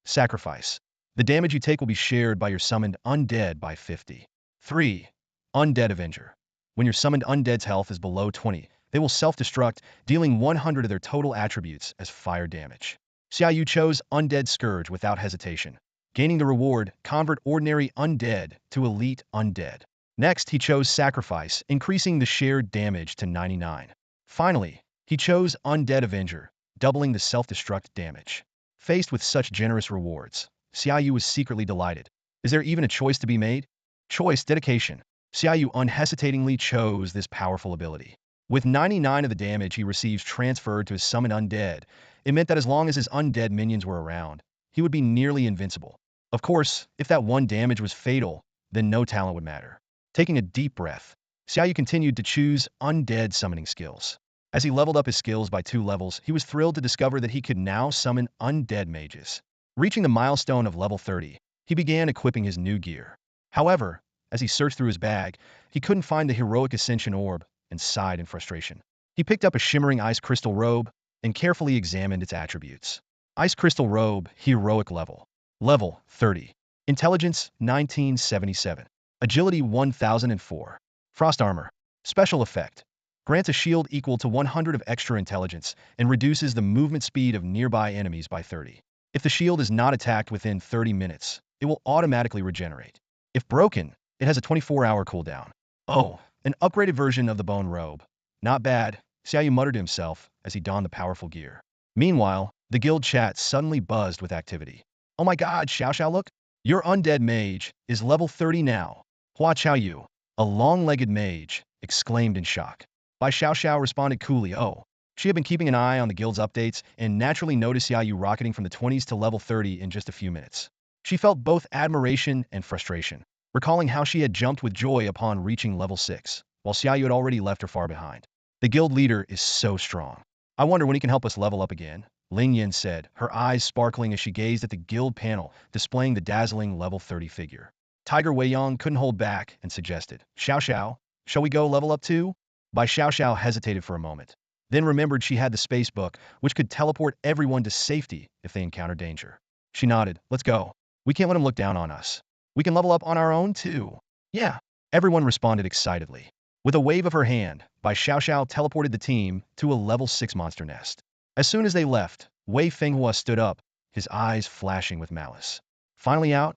Sacrifice. The damage you take will be shared by your summoned undead by 50. 3. Undead Avenger. When your summoned undead's health is below 20, they will self-destruct, dealing 100 of their total attributes as fire damage. Xia Yu chose Undead Scourge without hesitation. Gaining the reward, convert ordinary undead to elite undead. Next, he chose Sacrifice, increasing the shared damage to 99. Finally, he chose Undead Avenger, doubling the self-destruct damage. Faced with such generous rewards, Xia Yu was secretly delighted. Is there even a choice to be made? Choice, dedication. Xia Yu unhesitatingly chose this powerful ability. With 99 of the damage he receives transferred to his summoned undead, it meant that as long as his undead minions were around, he would be nearly invincible. Of course, if that one damage was fatal, then no talent would matter. Taking a deep breath, Xia Yu continued to choose undead summoning skills. As he leveled up his skills by 2 levels, he was thrilled to discover that he could now summon undead mages. Reaching the milestone of level 30, he began equipping his new gear. However, as he searched through his bag, he couldn't find the heroic ascension orb and sighed in frustration. He picked up a shimmering ice crystal robe and carefully examined its attributes. Ice crystal robe, heroic level. Level 30. Intelligence 1977. Agility 1004. Frost armor. Special effect. Grants a shield equal to 100 of extra intelligence and reduces the movement speed of nearby enemies by 30. If the shield is not attacked within 30 minutes, it will automatically regenerate. If broken, it has a 24-hour cooldown. Oh, an upgraded version of the bone robe. Not bad, Xia Yu muttered to himself as he donned the powerful gear. Meanwhile, the guild chat suddenly buzzed with activity. Oh my god, Xiao, look! Your undead mage is level 30 now. Hua Xiao Yu, a long-legged mage, exclaimed in shock. Bai Xiao responded coolly, oh. She had been keeping an eye on the guild's updates and naturally noticed Xia Yu rocketing from the 20s to level 30 in just a few minutes. She felt both admiration and frustration, recalling how she had jumped with joy upon reaching level 6, while Xia Yu had already left her far behind. The guild leader is so strong. I wonder when he can help us level up again, Ling Yin said, her eyes sparkling as she gazed at the guild panel displaying the dazzling level 30 figure. Tiger Weiyang couldn't hold back and suggested, Xiao, shall we go level up too? Bai Xiao hesitated for a moment, then remembered she had the space book, which could teleport everyone to safety if they encountered danger. She nodded, let's go. We can't let him look down on us. We can level up on our own too. Yeah, everyone responded excitedly. With a wave of her hand, Bai Xiao teleported the team to a level 6 monster nest. As soon as they left, Wei Fenghua stood up, his eyes flashing with malice. Finally out?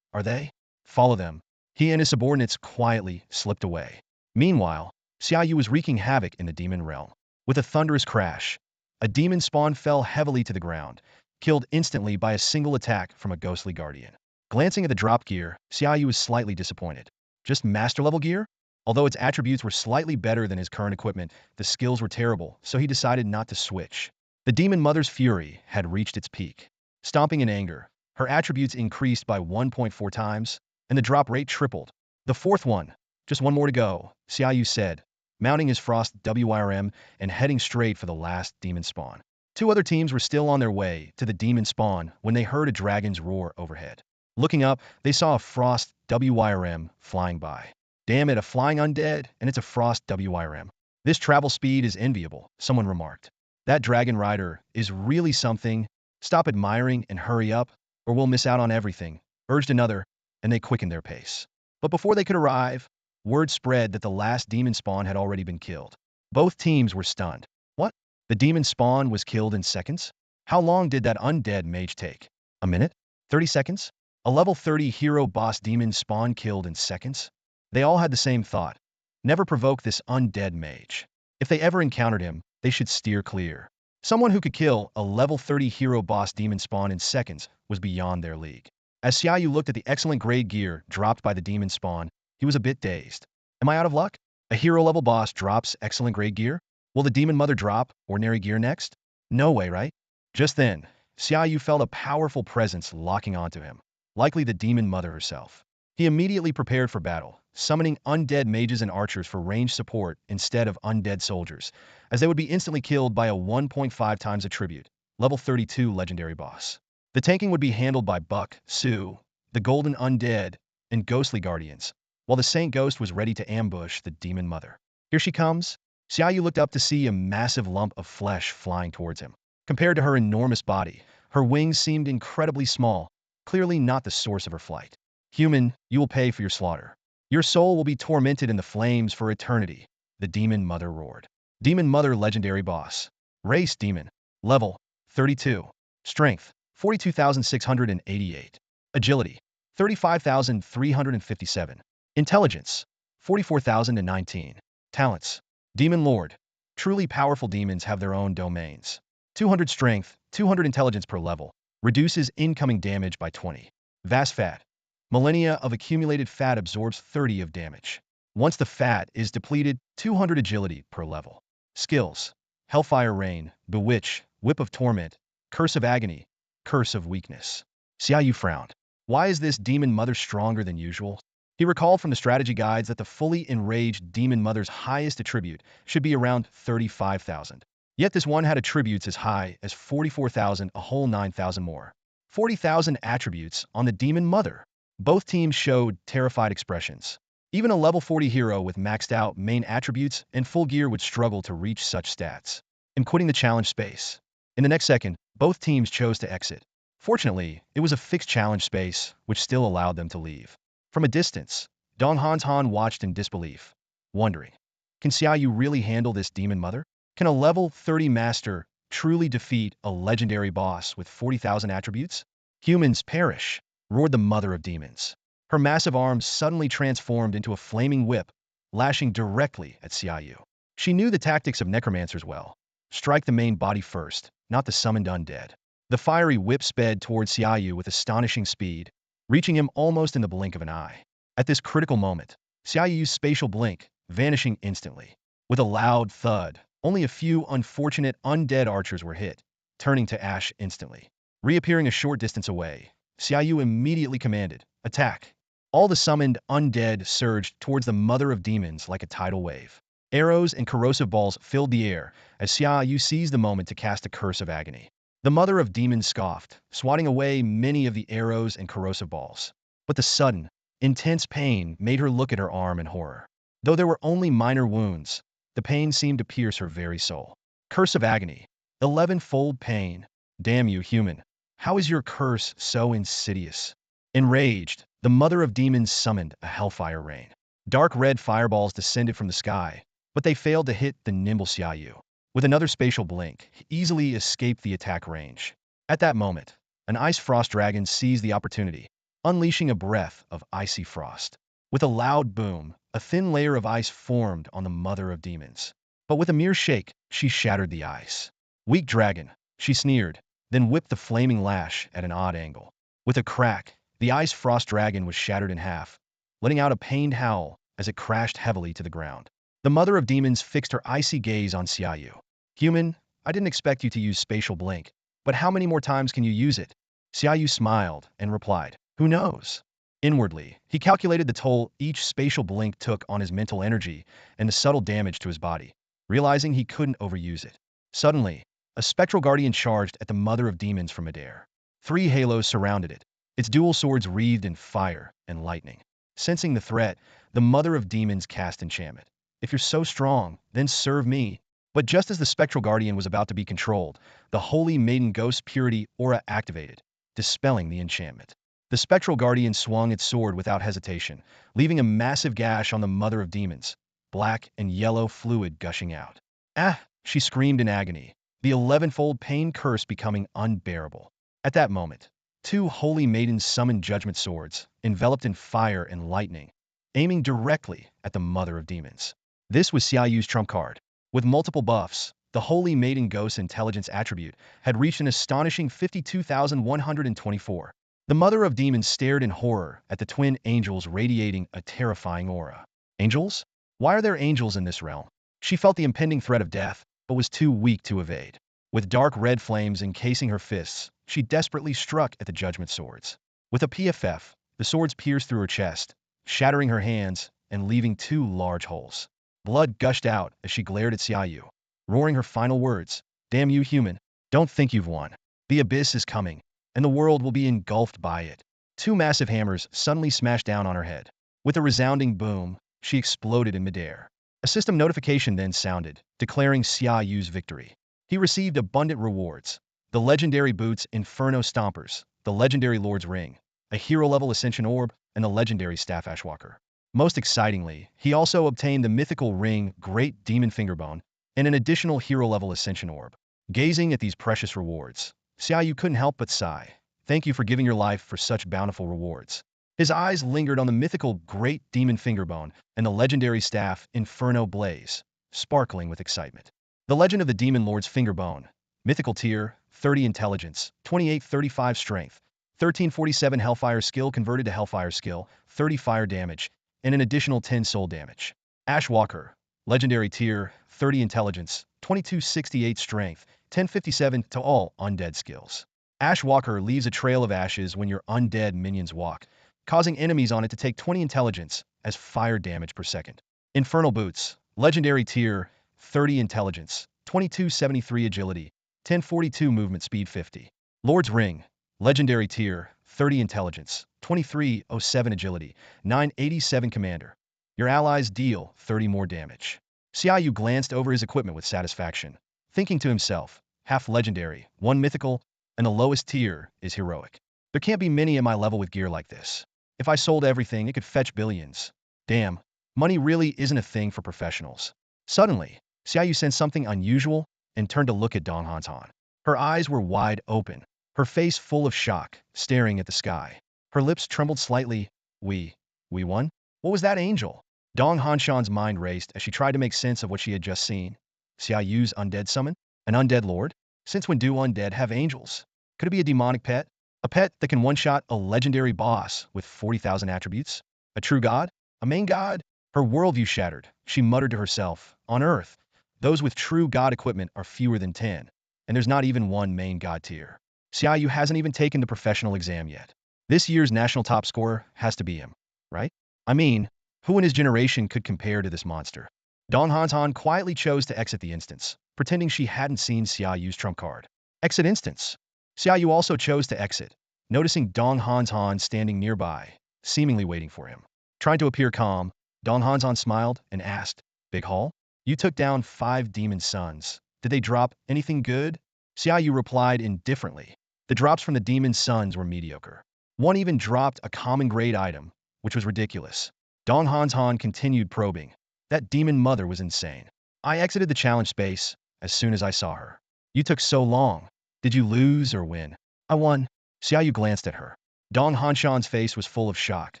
Are they? Follow them. He and his subordinates quietly slipped away. Meanwhile, Xia Yu was wreaking havoc in the demon realm. With a thunderous crash, a demon spawn fell heavily to the ground, killed instantly by a single attack from a ghostly guardian. Glancing at the drop gear, Xia Yu was slightly disappointed. Just master-level gear? Although its attributes were slightly better than his current equipment, the skills were terrible, so he decided not to switch. The demon mother's fury had reached its peak. Stomping in anger, her attributes increased by 1.4 times, and the drop rate tripled. The 4th one. Just one more to go, Xia Yu said, mounting his frost WYRM and heading straight for the last demon spawn. 2 other teams were still on their way to the demon spawn when they heard a dragon's roar overhead. Looking up, they saw a frost WYRM flying by. Damn it, a flying undead, and it's a frost WYRM. This travel speed is enviable, someone remarked. That dragon rider is really something. Stop admiring and hurry up, or we'll miss out on everything, urged another, and they quickened their pace. But before they could arrive, word spread that the last demon spawn had already been killed. Both teams were stunned. What? The demon spawn was killed in seconds? How long did that undead mage take? A minute? 30 seconds? A level 30 hero boss demon spawn killed in seconds? They all had the same thought. Never provoke this undead mage. If they ever encountered him, they should steer clear. Someone who could kill a level 30 hero boss demon spawn in seconds was beyond their league. As Xia Yu looked at the excellent grade gear dropped by the demon spawn, he was a bit dazed. Am I out of luck? A hero level boss drops excellent grade gear? Will the demon mother drop ordinary gear next? No way, right? Just then, Xia Yu felt a powerful presence locking onto him, likely the demon mother herself. He immediately prepared for battle, summoning undead mages and archers for ranged support instead of undead soldiers, as they would be instantly killed by a 1.5 times attribute, level 32 legendary boss. The tanking would be handled by Buck, Sue, the Golden Undead, and Ghostly Guardians, while the Saint Ghost was ready to ambush the demon mother. Here she comes. Xia Yu looked up to see a massive lump of flesh flying towards him. Compared to her enormous body, her wings seemed incredibly small, clearly not the source of her flight. Human, you will pay for your slaughter. Your soul will be tormented in the flames for eternity, the Demon Mother roared. Demon Mother legendary boss. Race Demon. Level 32. Strength 42,688. Agility 35,357. Intelligence 44,019. Talents. Demon Lord. Truly powerful demons have their own domains. 200 strength, 200 intelligence per level. Reduces incoming damage by 20. Vast Fat. Millennia of accumulated fat absorbs 30 of damage. Once the fat is depleted, 200 agility per level. Skills. Hellfire Rain, Bewitch, Whip of Torment, Curse of Agony, Curse of Weakness. Xia Yu frowned. Why is this demon mother stronger than usual? He recalled from the strategy guides that the fully enraged demon mother's highest attribute should be around 35,000. Yet this one had attributes as high as 44,000, a whole 9,000 more. 40,000 attributes on the demon mother. Both teams showed terrified expressions. Even a level 40 hero with maxed out main attributes and full gear would struggle to reach such stats. I'm quitting the challenge space. In the next second, both teams chose to exit. Fortunately, it was a fixed challenge space, which still allowed them to leave. From a distance, Dong Han's Han watched in disbelief, wondering, can Xia Yu really handle this demon mother? Can a level 30 master truly defeat a legendary boss with 40,000 attributes? Humans perish, roared the mother of demons. Her massive arms suddenly transformed into a flaming whip, lashing directly at Xia Yu. She knew the tactics of necromancers well. Strike the main body first, not the summoned undead. The fiery whip sped towards Xia Yu with astonishing speed, reaching him almost in the blink of an eye. At this critical moment, Xia Yu's spatial blink, vanishing instantly. With a loud thud, only a few unfortunate undead archers were hit, turning to ash instantly. Reappearing a short distance away, Xia Yu immediately commanded, attack. All the summoned undead surged towards the mother of demons like a tidal wave. Arrows and corrosive balls filled the air as Xia Yu seized the moment to cast a curse of agony. The mother of demons scoffed, swatting away many of the arrows and corrosive balls. But the sudden, intense pain made her look at her arm in horror. Though there were only minor wounds, the pain seemed to pierce her very soul. Curse of agony. 11-fold pain. Damn you, human. How is your curse so insidious? Enraged, the mother of demons summoned a hellfire rain. Dark red fireballs descended from the sky, but they failed to hit the nimble Xia Yu. With another spatial blink, he easily escaped the attack range. At that moment, an ice frost dragon seized the opportunity, unleashing a breath of icy frost. With a loud boom, a thin layer of ice formed on the mother of demons. But with a mere shake, she shattered the ice. Weak dragon, she sneered, then whipped the flaming lash at an odd angle. With a crack, the ice frost dragon was shattered in half, letting out a pained howl as it crashed heavily to the ground. The mother of demons fixed her icy gaze on Xia Yu. Human, I didn't expect you to use spatial blink, but how many more times can you use it? Xia Yu smiled and replied, who knows? Inwardly, he calculated the toll each spatial blink took on his mental energy and the subtle damage to his body, realizing he couldn't overuse it. Suddenly, a spectral guardian charged at the mother of demons from midair. 3 halos surrounded it, its dual swords wreathed in fire and lightning. Sensing the threat, the mother of demons cast enchantment. If you're so strong, then serve me. But just as the spectral guardian was about to be controlled, the holy Maiden ghost purity aura activated, dispelling the enchantment. The spectral guardian swung its sword without hesitation, leaving a massive gash on the mother of demons, black and yellow fluid gushing out. Ah! She screamed in agony, the 11-fold pain curse becoming unbearable. At that moment, two holy maidens summoned judgment swords, enveloped in fire and lightning, aiming directly at the mother of demons. This was Xia Yu's trump card. With multiple buffs, the Holy Maiden Ghost's intelligence attribute had reached an astonishing 52,124. The mother of demons stared in horror at the twin angels radiating a terrifying aura. Angels? Why are there angels in this realm? She felt the impending threat of death, but was too weak to evade. With dark red flames encasing her fists, she desperately struck at the judgment swords. With a PFF, the swords pierced through her chest, shattering her hands and leaving two large holes. Blood gushed out as she glared at Xia Yu, roaring her final words, "Damn you, human. Don't think you've won. The abyss is coming, and the world will be engulfed by it." Two massive hammers suddenly smashed down on her head. With a resounding boom, she exploded in midair. A system notification then sounded, declaring Xia Yu's victory. He received abundant rewards: the legendary boots Inferno Stompers, the legendary Lord's Ring, a hero-level Ascension Orb, and the legendary Staff Ashwalker. Most excitingly, he also obtained the mythical ring Great Demon Fingerbone and an additional hero-level Ascension Orb. Gazing at these precious rewards, Xia Yu couldn't help but sigh. Thank you for giving your life for such bountiful rewards. His eyes lingered on the mythical Great Demon Fingerbone and the legendary staff Inferno Blaze, sparkling with excitement. The Legend of the Demon Lord's Fingerbone. Mythical tier, 30 intelligence, 2835 strength, 1347 Hellfire skill converted to Hellfire skill, 30 fire damage, and an additional 10 soul damage. Ashwalker. Legendary tier, 30 intelligence, 2268 strength, 1057 to all undead skills. Ashwalker leaves a trail of ashes when your undead minions walk, causing enemies on it to take 20 intelligence as fire damage per second. Infernal Boots. Legendary tier, 30 intelligence, 2273 agility, 1042 movement speed 50. Lord's Ring. Legendary tier, 30 intelligence, 2307 agility, 987 commander. Your allies deal 30 more damage. Xia Yu glanced over his equipment with satisfaction, thinking to himself, half legendary, one mythical, and the lowest tier is heroic. There can't be many at my level with gear like this. If I sold everything, it could fetch billions. Damn, money really isn't a thing for professionals. Suddenly, Xia Yu sensed something unusual and turned to look at Dong Hantan. Her eyes were wide open, her face full of shock, staring at the sky. Her lips trembled slightly. We won? What was that angel? Dong Hanshan's mind raced as she tried to make sense of what she had just seen. Xia Yu's undead summon? An undead lord? Since when do undead have angels? Could it be a demonic pet? A pet that can one-shot a legendary boss with 40,000 attributes? A true god? A main god? Her worldview shattered. She muttered to herself, on Earth, those with true god equipment are fewer than 10, and there's not even one main god tier. Xia Yu hasn't even taken the professional exam yet. This year's national top scorer has to be him, right? I mean, who in his generation could compare to this monster? Dong Hantan quietly chose to exit the instance, pretending she hadn't seen Xia Yu's trump card. Exit instance. Xia Yu also chose to exit, noticing Dong Hantan standing nearby, seemingly waiting for him. Trying to appear calm, Dong Hantan smiled and asked, "Big haul? You took down 5 demon sons. Did they drop anything good?" Xia Yu replied indifferently. The drops from the demon sons were mediocre. One even dropped a common grade item, which was ridiculous. Dong Hantan continued probing. That demon mother was insane. I exited the challenge space as soon as I saw her. You took so long. Did you lose or win? I won. Xia Yu glanced at her. Dong Hanshan's face was full of shock.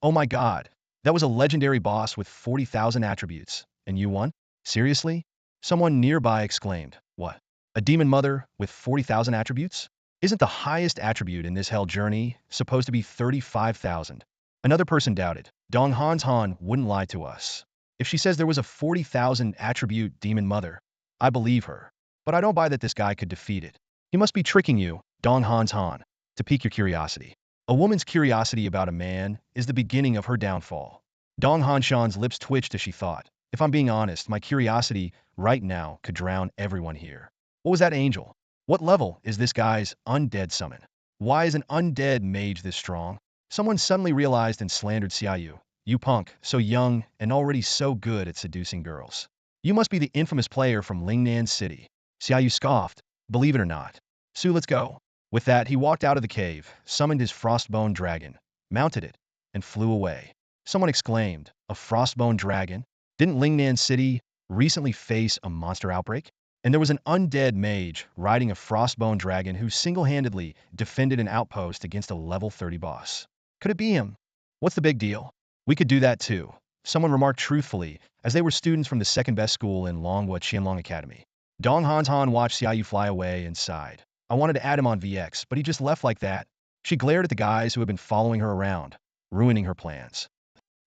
Oh my god. That was a legendary boss with 40,000 attributes. And you won? Seriously? Someone nearby exclaimed. What? A demon mother with 40,000 attributes? Isn't the highest attribute in this hell journey supposed to be 35,000? Another person doubted. Dong Hantan wouldn't lie to us. If she says there was a 40,000 attribute demon mother, I believe her. But I don't buy that this guy could defeat it. He must be tricking you, Dong Hantan, to pique your curiosity. A woman's curiosity about a man is the beginning of her downfall. Dong Hanshan's lips twitched as she thought. If I'm being honest, my curiosity right now could drown everyone here. What was that angel? What level is this guy's undead summon? Why is an undead mage this strong? Someone suddenly realized and slandered Xia Yu. You punk, so young and already so good at seducing girls. You must be the infamous player from Lingnan City. Xia Yu scoffed. Believe it or not. Su, let's go. With that, he walked out of the cave, summoned his frostbone dragon, mounted it, and flew away. Someone exclaimed, "A frostbone dragon? Didn't Lingnan City recently face a monster outbreak?" And there was an undead mage riding a frostbone dragon who single-handedly defended an outpost against a level 30 boss. Could it be him? What's the big deal? We could do that too, someone remarked truthfully, as they were students from the second-best school in Longhua Qianlong Academy. Dong Han watched Xia Yu fly away and sighed. I wanted to add him on VX, but he just left like that. She glared at the guys who had been following her around, ruining her plans.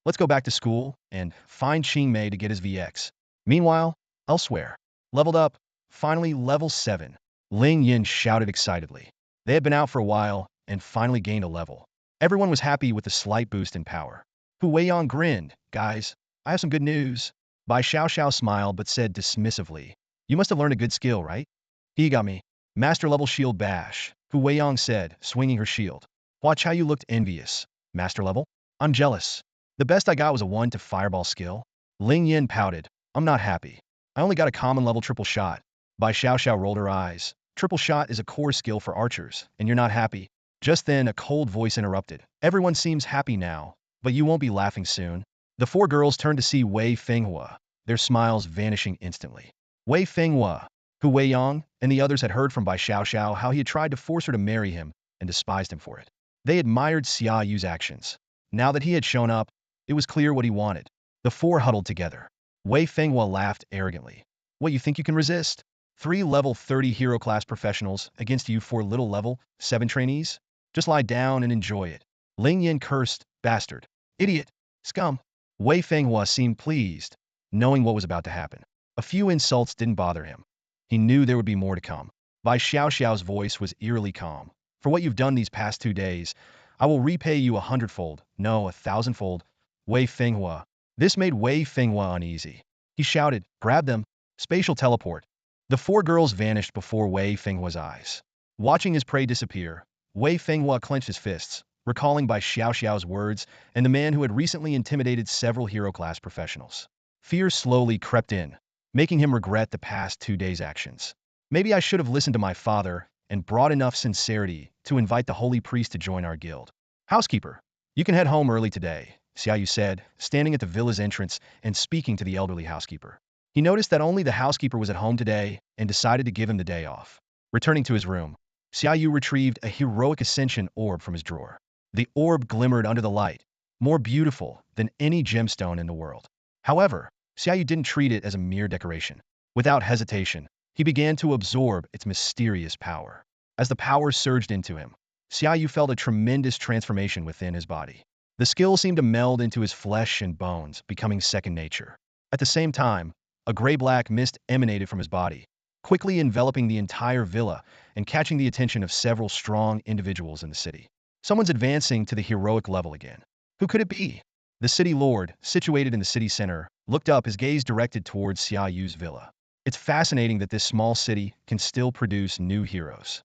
Let's go back to school and find Qing Mei to get his VX. Meanwhile, elsewhere. Leveled up. Finally, level 7. Ling Yin shouted excitedly. They had been out for a while and finally gained a level. Everyone was happy with the slight boost in power. Hu Weiyang grinned. Guys, I have some good news. Bai Xiao smiled but said dismissively, you must have learned a good skill, right? He got me. Master level shield bash, Hu Weiyang said, swinging her shield. Hua Qiaoyu looked envious. Master level? I'm jealous. The best I got was a 1 to fireball skill. Ling Yin pouted. I'm not happy. I only got a common level triple shot. Bai Xiao rolled her eyes. Triple shot is a core skill for archers, and you're not happy. Just then, a cold voice interrupted. Everyone seems happy now, but you won't be laughing soon. The 4 girls turned to see Wei Fenghua, their smiles vanishing instantly. Wei Fenghua, Hu Weiyang, and the others had heard from Bai Xiao how he had tried to force her to marry him and despised him for it. They admired Xia Yu's actions. Now that he had shown up, it was clear what he wanted. The 4 huddled together. Wei Fenghua laughed arrogantly. What, you think you can resist? 3 level 30 hero class professionals against you 4 little level 7 trainees? Just lie down and enjoy it. Ling Yin cursed, bastard, idiot, scum. Wei Fenghua seemed pleased, knowing what was about to happen. A few insults didn't bother him. He knew there would be more to come. Bai Xiao's voice was eerily calm. For what you've done these past 2 days, I will repay you 100-fold, no, 1,000-fold. Wei Fenghua. This made Wei Fenghua uneasy. He shouted, grab them. Spatial teleport. The 4 girls vanished before Wei Fenghua's eyes. Watching his prey disappear, Wei Fenghua clenched his fists, recalling Bai Xiao's words and the man who had recently intimidated several hero-class professionals. Fear slowly crept in, making him regret the past 2 days' actions. Maybe I should have listened to my father and brought enough sincerity to invite the holy priest to join our guild. Housekeeper, you can head home early today, Xia Yu said, standing at the villa's entrance and speaking to the elderly housekeeper. He noticed that only the housekeeper was at home today and decided to give him the day off. Returning to his room, Xia Yu retrieved a heroic ascension orb from his drawer. The orb glimmered under the light, more beautiful than any gemstone in the world. However, Xia Yu didn't treat it as a mere decoration. Without hesitation, he began to absorb its mysterious power. As the power surged into him, Xia Yu felt a tremendous transformation within his body. The skill seemed to meld into his flesh and bones, becoming second nature. At the same time, a gray-black mist emanated from his body, quickly enveloping the entire villa and catching the attention of several strong individuals in the city. Someone's advancing to the heroic level again. Who could it be? The city lord, situated in the city center, looked up, his gaze directed towards Xia Yu's villa. It's fascinating that this small city can still produce new heroes.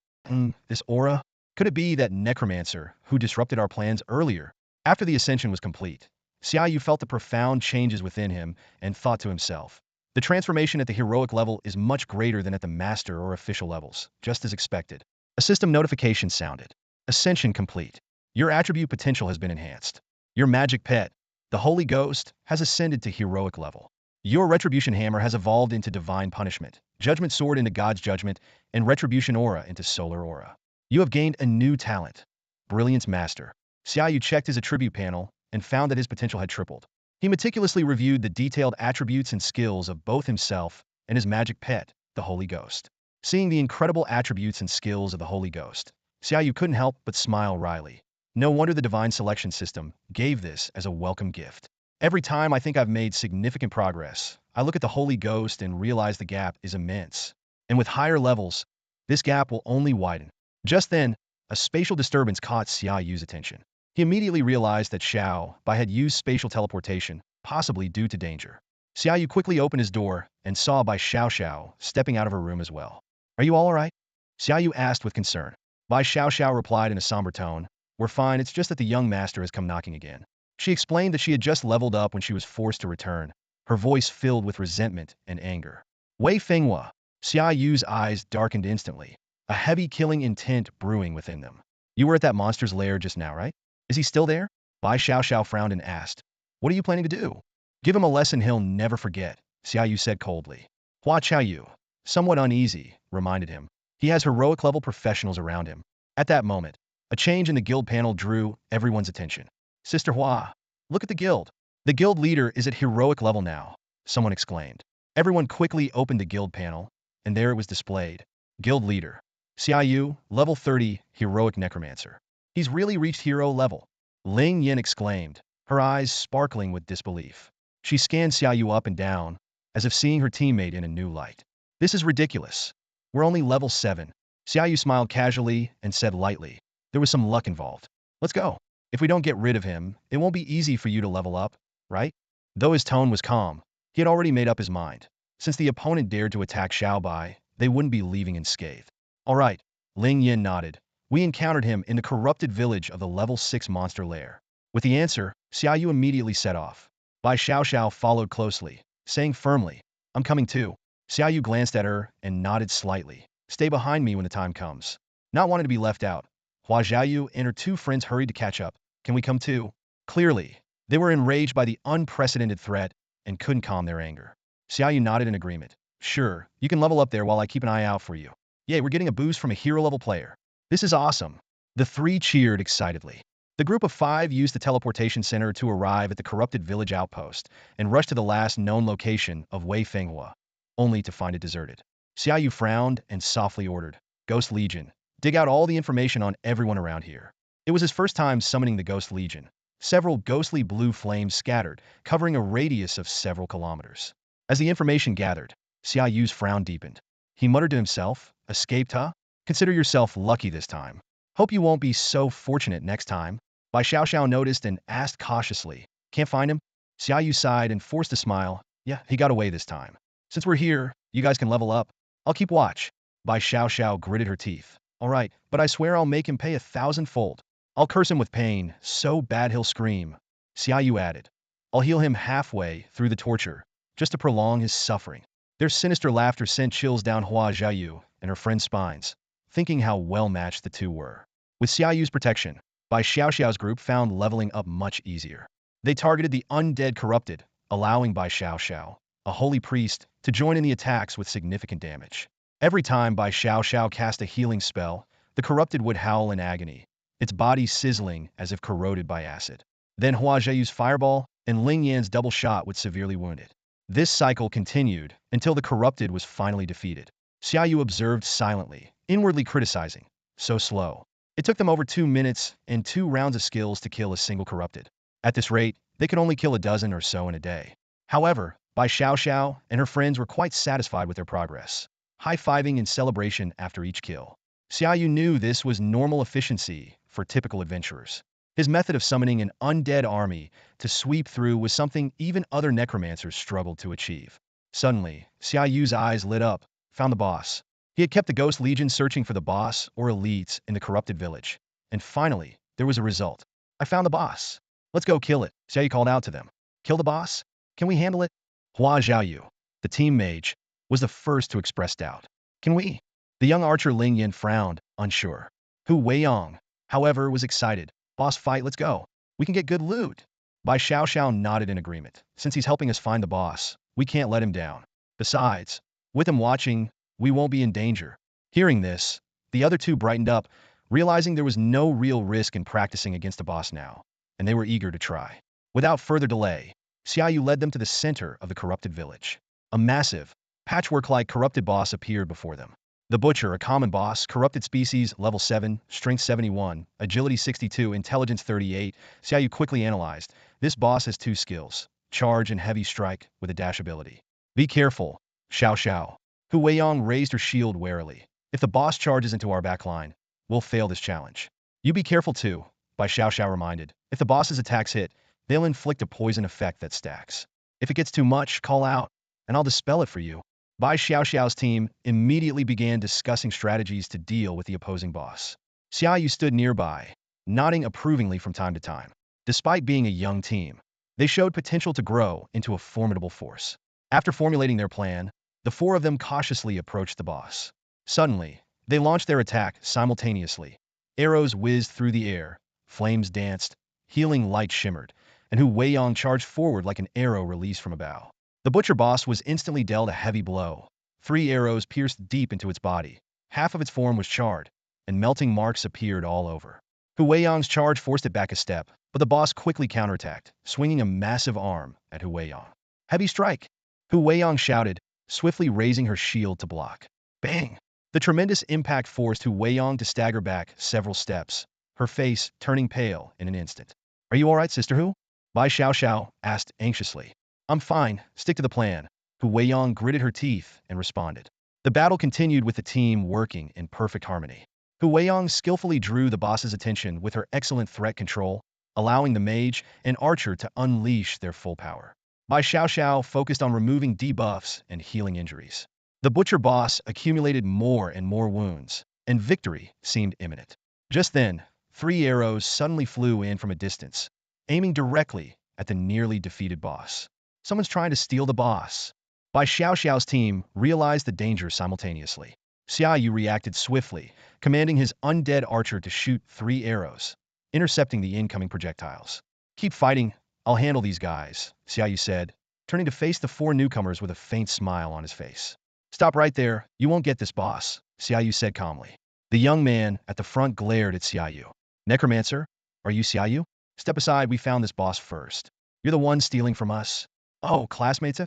This aura? Could it be that necromancer who disrupted our plans earlier? After the ascension was complete, Xia Yu felt the profound changes within him and thought to himself, the transformation at the heroic level is much greater than at the master or official levels, just as expected. A system notification sounded. Ascension complete. Your attribute potential has been enhanced. Your magic pet, the Holy Ghost, has ascended to heroic level. Your Retribution Hammer has evolved into Divine Punishment, Judgment Sword into God's Judgment, and Retribution Aura into Solar Aura. You have gained a new talent, Brilliance Master. Xia Yu checked his attribute panel and found that his potential had tripled. He meticulously reviewed the detailed attributes and skills of both himself and his magic pet, the Holy Ghost. Seeing the incredible attributes and skills of the Holy Ghost, Xia Yu couldn't help but smile wryly. No wonder the divine selection system gave this as a welcome gift. Every time I think I've made significant progress, I look at the Holy Ghost and realize the gap is immense. And with higher levels, this gap will only widen. Just then, a spatial disturbance caught Xia Yu's attention. He immediately realized that Xiao Bai had used spatial teleportation, possibly due to danger. Xia Yu quickly opened his door and saw Bai Xiao stepping out of her room as well. Are you all right? Xia Yu asked with concern. Bai Xiao replied in a somber tone, we're fine, it's just that the young master has come knocking again. She explained that she had just leveled up when she was forced to return, her voice filled with resentment and anger. Wei Fenghua. Xia Yu's eyes darkened instantly. a heavy killing intent brewing within them. You were at that monster's lair just now, right? Is he still there? Bai Xiao frowned and asked. What are you planning to do? Give him a lesson he'll never forget, Xia Yu said coldly. Hua Yu, somewhat uneasy, reminded him. He has heroic level professionals around him. At that moment, a change in the guild panel drew everyone's attention. Sister Hua, look at the guild. The guild leader is at heroic level now, someone exclaimed. Everyone quickly opened the guild panel, and there it was displayed. Guild leader. Xia Yu, level 30, heroic necromancer. He's really reached hero level. Ling Yin exclaimed, her eyes sparkling with disbelief. She scanned Xia Yu up and down, as if seeing her teammate in a new light. This is ridiculous. We're only level 7. Xia Yu smiled casually and said lightly, there was some luck involved. Let's go. If we don't get rid of him, it won't be easy for you to level up, right? Though his tone was calm, he had already made up his mind. Since the opponent dared to attack Xiaobai, they wouldn't be leaving unscathed. All right, Ling Yin nodded. We encountered him in the corrupted village of the level 6 monster lair. With the answer, Xia Yu immediately set off. Bai Xiao followed closely, saying firmly, I'm coming too. Xia Yu glanced at her and nodded slightly. Stay behind me when the time comes. Not wanting to be left out, Hua Xiaoyu and her two friends hurried to catch up. Can we come too? Clearly, they were enraged by the unprecedented threat and couldn't calm their anger. Xia Yu nodded in agreement. Sure, you can level up there while I keep an eye out for you. Yay, we're getting a boost from a hero-level player. This is awesome. The three cheered excitedly. The group of 5 used the teleportation center to arrive at the corrupted village outpost and rushed to the last known location of Wei Fenghua, only to find it deserted. Xia Yu frowned and softly ordered, Ghost Legion, dig out all the information on everyone around here. It was his first time summoning the Ghost Legion. Several ghostly blue flames scattered, covering a radius of several kilometers. As the information gathered, Xia Yu's frown deepened. He muttered to himself, escaped, huh? Consider yourself lucky this time. Hope you won't be so fortunate next time. Bai Xiao noticed and asked cautiously, can't find him? Xia Yu sighed and forced a smile. Yeah, he got away this time. Since we're here, you guys can level up. I'll keep watch. Bai Xiao gritted her teeth. All right, but I swear I'll make him pay 1,000-fold. I'll curse him with pain, so bad he'll scream. Xia Yu added. I'll heal him halfway through the torture, just to prolong his suffering. Their sinister laughter sent chills down Hua Xiaoyu and her friend's spines, thinking how well-matched the two were. With Xia Yu's protection, Bai Xiao's group found leveling up much easier. They targeted the undead corrupted, allowing Bai Xiao, a holy priest, to join in the attacks with significant damage. Every time Bai Xiao cast a healing spell, the corrupted would howl in agony, its body sizzling as if corroded by acid. Then Hua Xiaoyu's fireball and Ling Yan's double shot would severely wound it. This cycle continued until the corrupted was finally defeated. Xia Yu observed silently, inwardly criticizing. So slow. It took them over 2 minutes and 2 rounds of skills to kill a single corrupted. At this rate, they could only kill a dozen or so in a day. However, Bai Xiao and her friends were quite satisfied with their progress, high-fiving in celebration after each kill. Xia Yu knew this was normal efficiency for typical adventurers. His method of summoning an undead army to sweep through was something even other necromancers struggled to achieve. Suddenly, Xia Yu's eyes lit up, found the boss. He had kept the Ghost Legion searching for the boss or elites in the corrupted village. And finally, there was a result. I found the boss. Let's go kill it, Xia Yu called out to them. Kill the boss? Can we handle it? Hua Xiaoyu, the team mage, was the first to express doubt. Can we? The young archer Ling Yin frowned, unsure. Hu Weiyang, however, was excited. Boss fight, let's go. We can get good loot. Bai Xiao nodded in agreement. Since he's helping us find the boss, we can't let him down. Besides, with him watching, we won't be in danger. Hearing this, the other two brightened up, realizing there was no real risk in practicing against the boss now, and they were eager to try. Without further delay, Xia Yu led them to the center of the corrupted village. A massive, patchwork-like corrupted boss appeared before them. The Butcher, a common boss, corrupted species, level 7, strength 71, agility 62, intelligence 38, Xia Yu quickly analyzed. This boss has 2 skills, charge and heavy strike, with a dash ability. Be careful, Xiao. Hu Weiyang raised her shield warily. If the boss charges into our backline, we'll fail this challenge. You be careful too, Bai Xiao reminded. If the boss's attacks hit, they'll inflict a poison effect that stacks. If it gets too much, call out, and I'll dispel it for you. Bai Xiao's team immediately began discussing strategies to deal with the opposing boss. Xia Yu stood nearby, nodding approvingly from time to time. Despite being a young team, they showed potential to grow into a formidable force. After formulating their plan, the 4 of them cautiously approached the boss. Suddenly, They launched their attack simultaneously. Arrows whizzed through the air, flames danced, healing light shimmered, and Hu Weiyang charged forward like an arrow released from a bow. The butcher boss was instantly dealt a heavy blow. 3 arrows pierced deep into its body. Half of its form was charred, and melting marks appeared all over. Hu Weiyang's charge forced it back a step, but the boss quickly counterattacked, swinging a massive arm at Hu Weiyang. Heavy strike! Hu Weiyang shouted, swiftly raising her shield to block. Bang! The tremendous impact forced Hu Weiyang to stagger back several steps, her face turning pale in an instant. Are you alright, Sister Hu? Bai Xiao asked anxiously. I'm fine, stick to the plan. Hu Weiyang gritted her teeth and responded. The battle continued with the team working in perfect harmony. Hu Weiyang skillfully drew the boss's attention with her excellent threat control, allowing the mage and archer to unleash their full power. Bai Xiao focused on removing debuffs and healing injuries. The butcher boss accumulated more and more wounds, and victory seemed imminent. Just then, 3 arrows suddenly flew in from a distance, aiming directly at the nearly defeated boss. Someone's trying to steal the boss. Bai Xiao's team realized the danger simultaneously. Xia Yu reacted swiftly, commanding his undead archer to shoot 3 arrows, intercepting the incoming projectiles. Keep fighting, I'll handle these guys, Xia Yu said, turning to face the 4 newcomers with a faint smile on his face. Stop right there, you won't get this, boss, Xia Yu said calmly. The young man at the front glared at Xia Yu. Necromancer, are you Xia Yu? Step aside, we found this boss first. You're the one stealing from us. Oh, classmates?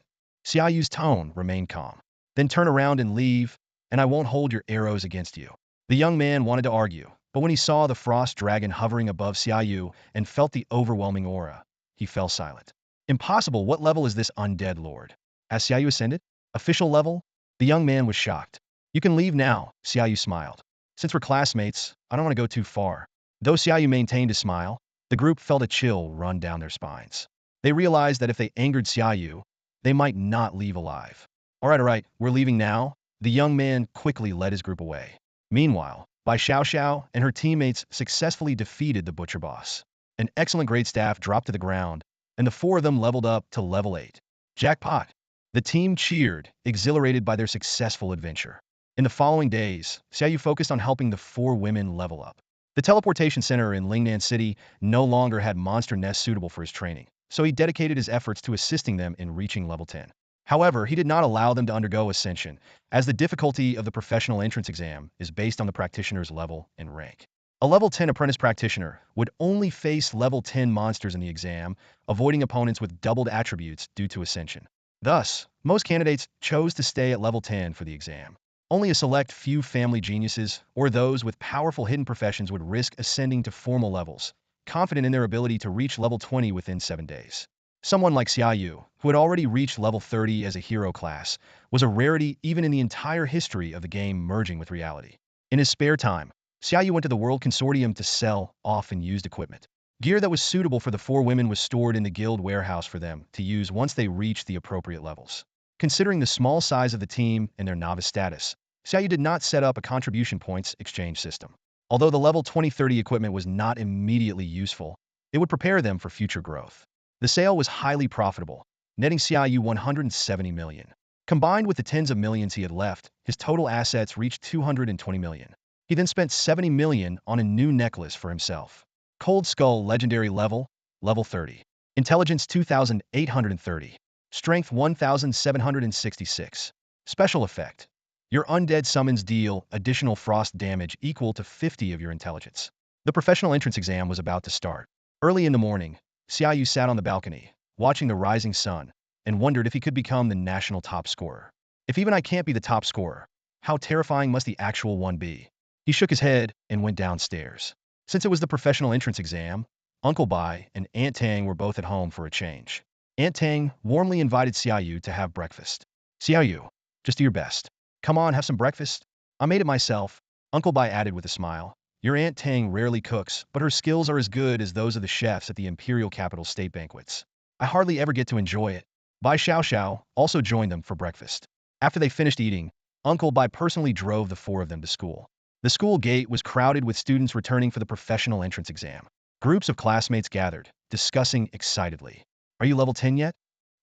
Xia Yu's tone remained calm. Then turn around and leave, and I won't hold your arrows against you. The young man wanted to argue, but when he saw the frost dragon hovering above Xia Yu and felt the overwhelming aura, he fell silent. Impossible, what level is this undead lord? As Xia Yu ascended? Official level? The young man was shocked. You can leave now, Xia Yu smiled. Since we're classmates, I don't want to go too far. Though Xia Yu maintained a smile, the group felt a chill run down their spines. They realized that if they angered Xia Yu, they might not leave alive. All right, we're leaving now. The young man quickly led his group away. Meanwhile, Bai Xiao and her teammates successfully defeated the butcher boss. An excellent great staff dropped to the ground, and the 4 of them leveled up to level 8. Jackpot! The team cheered, exhilarated by their successful adventure. In the following days, Xia Yu focused on helping the 4 women level up. The teleportation center in Lingnan City no longer had monster nests suitable for his training, so he dedicated his efforts to assisting them in reaching level 10. However, he did not allow them to undergo ascension, as the difficulty of the professional entrance exam is based on the practitioner's level and rank. A level 10 apprentice practitioner would only face level 10 monsters in the exam, avoiding opponents with doubled attributes due to ascension. Thus, most candidates chose to stay at level 10 for the exam. Only a select few family geniuses or those with powerful hidden professions would risk ascending to formal levels, confident in their ability to reach level 20 within 7 days. Someone like Xia Yu, who had already reached level 30 as a hero class, was a rarity even in the entire history of the game merging with reality. In his spare time, Xia Yu went to the World Consortium to sell off and used equipment. Gear that was suitable for the 4 women was stored in the guild warehouse for them to use once they reached the appropriate levels. Considering the small size of the team and their novice status, Xia Yu did not set up a contribution points exchange system. Although the level 20-30 equipment was not immediately useful, it would prepare them for future growth. The sale was highly profitable, netting Xia Yu 170 million. Combined with the tens of millions he had left, his total assets reached 220 million. He then spent 70 million on a new necklace for himself. Cold Skull Legendary Level, Level 30. Intelligence 2830. Strength 1766. Special Effect. Your undead summons deal additional frost damage equal to 50 of your intelligence. The professional entrance exam was about to start. Early in the morning, Xia Yu sat on the balcony, watching the rising sun, and wondered if he could become the national top scorer. If even I can't be the top scorer, how terrifying must the actual one be? He shook his head and went downstairs. Since it was the professional entrance exam, Uncle Bai and Aunt Tang were both at home for a change. Aunt Tang warmly invited Xia Yu to have breakfast. Xia Yu, just do your best. Come on, have some breakfast. I made it myself, Uncle Bai added with a smile. Your Aunt Tang rarely cooks, but her skills are as good as those of the chefs at the Imperial Capital State banquets. I hardly ever get to enjoy it. Bai Xiao also joined them for breakfast. After they finished eating, Uncle Bai personally drove the 4 of them to school. The school gate was crowded with students returning for the professional entrance exam. Groups of classmates gathered, discussing excitedly. Are you level 10 yet?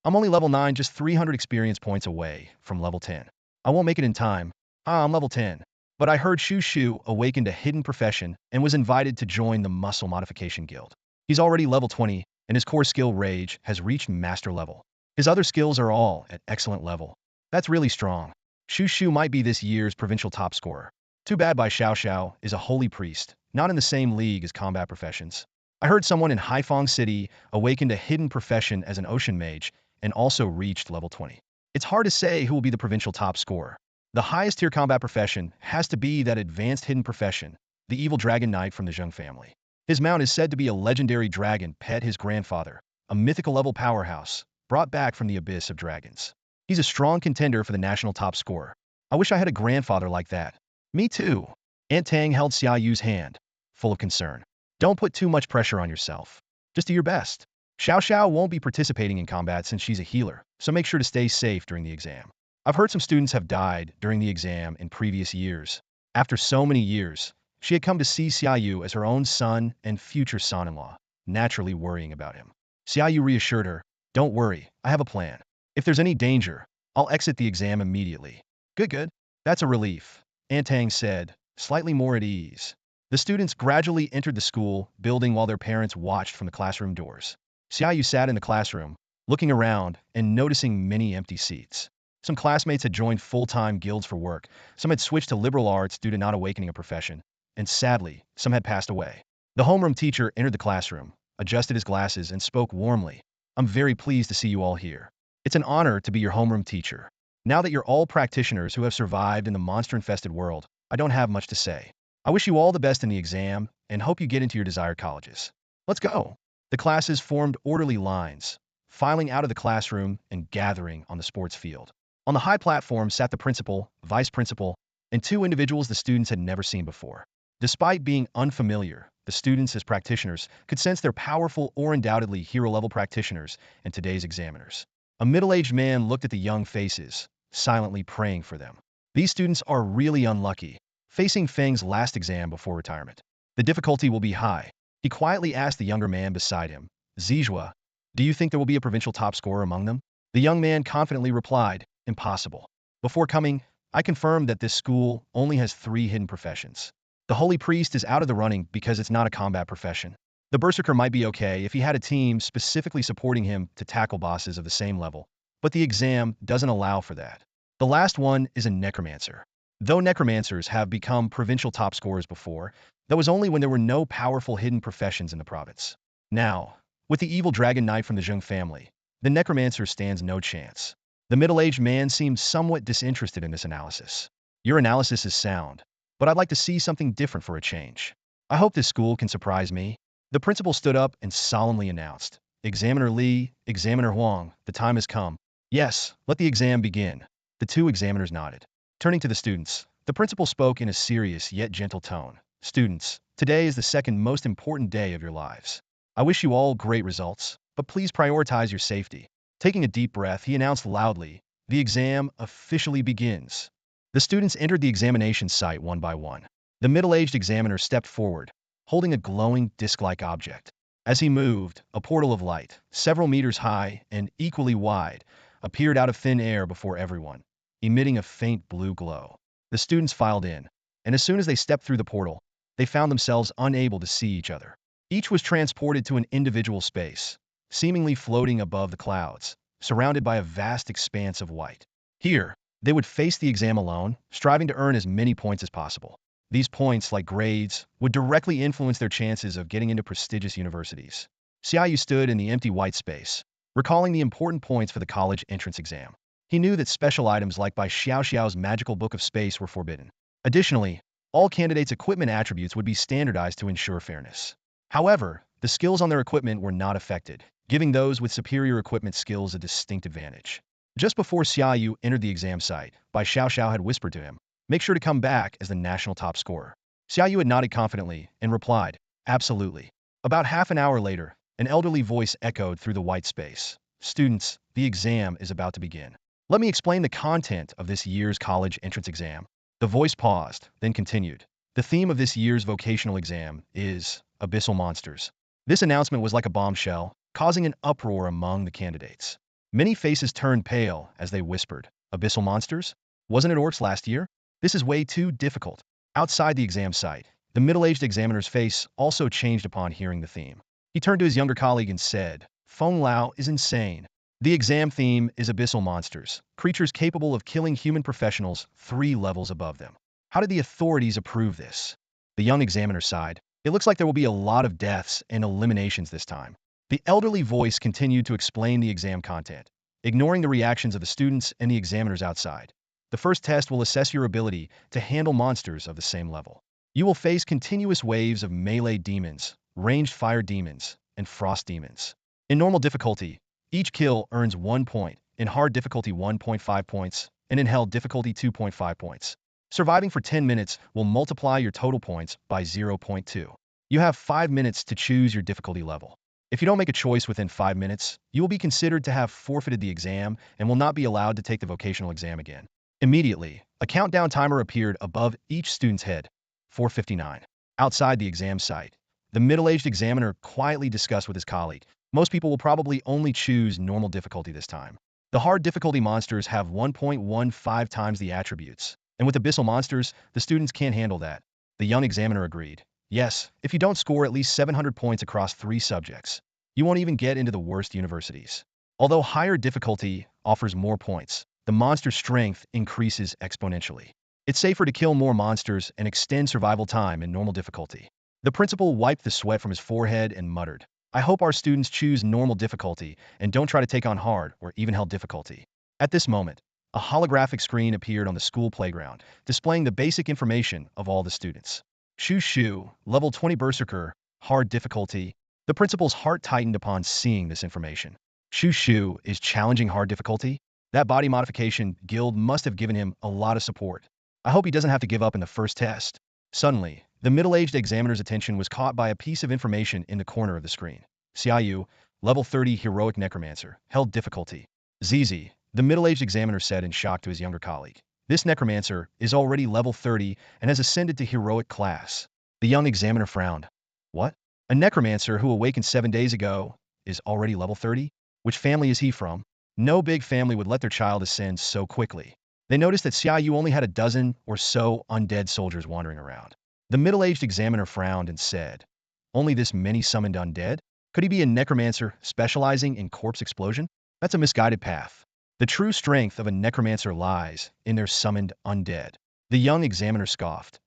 I'm only level 9, just 300 experience points away from level 10. I won't make it in time. I'm level 10. But I heard Xu Yu awakened a hidden profession and was invited to join the Muscle Modification Guild. He's already level 20, and his core skill Rage has reached master level. His other skills are all at excellent level. That's really strong. Xu Yu might be this year's provincial top scorer. Too bad Bai Xiao is a holy priest, not in the same league as combat professions. I heard someone in Haifeng City awakened a hidden profession as an ocean mage and also reached level 20. It's hard to say who will be the provincial top scorer. The highest tier combat profession has to be that advanced hidden profession, the evil dragon knight from the Zheng family. His mount is said to be a legendary dragon pet his grandfather, a mythical level powerhouse, brought back from the abyss of dragons. He's a strong contender for the national top scorer. I wish I had a grandfather like that. Me too. Aunt Tang held Xia Yu's hand, full of concern. Don't put too much pressure on yourself. Just do your best. Xiao Xiao won't be participating in combat since she's a healer, so make sure to stay safe during the exam. I've heard some students have died during the exam in previous years. After so many years, she had come to see Xia Yu as her own son and future son-in-law, naturally worrying about him. Xia Yu reassured her, "Don't worry, I have a plan. If there's any danger, I'll exit the exam immediately." Good. That's a relief, Aunt Tang said, slightly more at ease. The students gradually entered the school building while their parents watched from the classroom doors. Xia Yu sat in the classroom, looking around and noticing many empty seats. Some classmates had joined full-time guilds for work, some had switched to liberal arts due to not awakening a profession, and sadly, some had passed away. The homeroom teacher entered the classroom, adjusted his glasses, and spoke warmly. "I'm very pleased to see you all here. It's an honor to be your homeroom teacher. Now that you're all practitioners who have survived in the monster-infested world, I don't have much to say. I wish you all the best in the exam, and hope you get into your desired colleges. Let's go." The classes formed orderly lines, filing out of the classroom and gathering on the sports field. On the high platform sat the principal, vice principal, and two individuals the students had never seen before. Despite being unfamiliar, the students as practitioners could sense they're powerful or undoubtedly hero-level practitioners in today's examiners. A middle-aged man looked at the young faces, silently praying for them. These students are really unlucky, facing Feng's last exam before retirement. The difficulty will be high. He quietly asked the younger man beside him, "Zijua, do you think there will be a provincial top scorer among them?" The young man confidently replied, "Impossible. Before coming, I confirmed that this school only has 3 hidden professions. The Holy Priest is out of the running because it's not a combat profession. The Berserker might be okay if he had a team specifically supporting him to tackle bosses of the same level, but the exam doesn't allow for that. The last one is a Necromancer. Though Necromancers have become provincial top scorers before, that was only when there were no powerful hidden professions in the province. Now, with the evil dragon knight from the Zheng family, the Necromancer stands no chance." The middle-aged man seemed somewhat disinterested in this analysis. "Your analysis is sound, but I'd like to see something different for a change. I hope this school can surprise me." The principal stood up and solemnly announced, "Examiner Li, Examiner Huang, the time has come." "Yes, let the exam begin." The 2 examiners nodded. Turning to the students, the principal spoke in a serious yet gentle tone. "Students, today is the second most important day of your lives. I wish you all great results, but please prioritize your safety." Taking a deep breath, he announced loudly, "The exam officially begins." The students entered the examination site one by one. The middle-aged examiner stepped forward, holding a glowing disc-like object. As he moved, a portal of light, several meters high and equally wide, appeared out of thin air before everyone, emitting a faint blue glow. The students filed in, and as soon as they stepped through the portal, they found themselves unable to see each other. Each was transported to an individual space, seemingly floating above the clouds, surrounded by a vast expanse of white. Here, they would face the exam alone, striving to earn as many points as possible. These points, like grades, would directly influence their chances of getting into prestigious universities. Xia Yu stood in the empty white space, recalling the important points for the college entrance exam. He knew that special items like Bai Xiao's magical book of space were forbidden. Additionally, all candidates' equipment attributes would be standardized to ensure fairness. However, the skills on their equipment were not affected, giving those with superior equipment skills a distinct advantage. Just before Xia Yu entered the exam site, Bai Xiao had whispered to him, "Make sure to come back as the national top scorer." Xia Yu had nodded confidently and replied, "Absolutely." About half an hour later, an elderly voice echoed through the white space, "Students, the exam is about to begin. Let me explain the content of this year's college entrance exam." The voice paused, then continued, "The theme of this year's vocational exam is abyssal monsters." This announcement was like a bombshell, causing an uproar among the candidates. Many faces turned pale as they whispered, "Abyssal monsters? Wasn't it orcs last year?" This is way too difficult. Outside the exam site, the middle-aged examiner's face also changed upon hearing the theme. He turned to his younger colleague and said, Feng Lao is insane. The exam theme is abyssal monsters, creatures capable of killing human professionals 3 levels above them. How did the authorities approve this? The young examiner sighed. It looks like there will be a lot of deaths and eliminations this time. The elderly voice continued to explain the exam content, ignoring the reactions of the students and the examiners outside. The first test will assess your ability to handle monsters of the same level. You will face continuous waves of melee demons, ranged fire demons, and frost demons. In normal difficulty, each kill earns 1 point, in hard difficulty 1.5 points, and in hell difficulty 2.5 points. Surviving for 10 minutes will multiply your total points by 0.2. You have 5 minutes to choose your difficulty level. If you don't make a choice within 5 minutes, you will be considered to have forfeited the exam and will not be allowed to take the vocational exam again. Immediately, a countdown timer appeared above each student's head. 4:59. Outside the exam site, the middle-aged examiner quietly discussed with his colleague. Most people will probably only choose normal difficulty this time. The hard difficulty monsters have 1.15 times the attributes, and with abyssal monsters, the students can't handle that. The young examiner agreed. Yes, if you don't score at least 700 points across 3 subjects, you won't even get into the worst universities. Although higher difficulty offers more points, the monster's strength increases exponentially. It's safer to kill more monsters and extend survival time in normal difficulty. The principal wiped the sweat from his forehead and muttered, I hope our students choose normal difficulty and don't try to take on hard or even hell difficulty. At this moment, a holographic screen appeared on the school playground, displaying the basic information of all the students. Shu, level 20 Berserker, hard difficulty. The principal's heart tightened upon seeing this information. Shu is challenging hard difficulty? That body modification guild must have given him a lot of support. I hope he doesn't have to give up in the first test. Suddenly, the middle-aged examiner's attention was caught by a piece of information in the corner of the screen. Xia Yu, level 30 Heroic Necromancer, held difficulty. ZZ, the middle-aged examiner said in shock to his younger colleague. This necromancer is already level 30 and has ascended to heroic class. The young examiner frowned. What? A necromancer who awakened 7 days ago is already level 30? Which family is he from? No big family would let their child ascend so quickly. They noticed that Xia Yu only had a dozen or so undead soldiers wandering around. The middle-aged examiner frowned and said, Only this many summoned undead? Could he be a necromancer specializing in corpse explosion? That's a misguided path. The true strength of a necromancer lies in their summoned undead. The young examiner scoffed.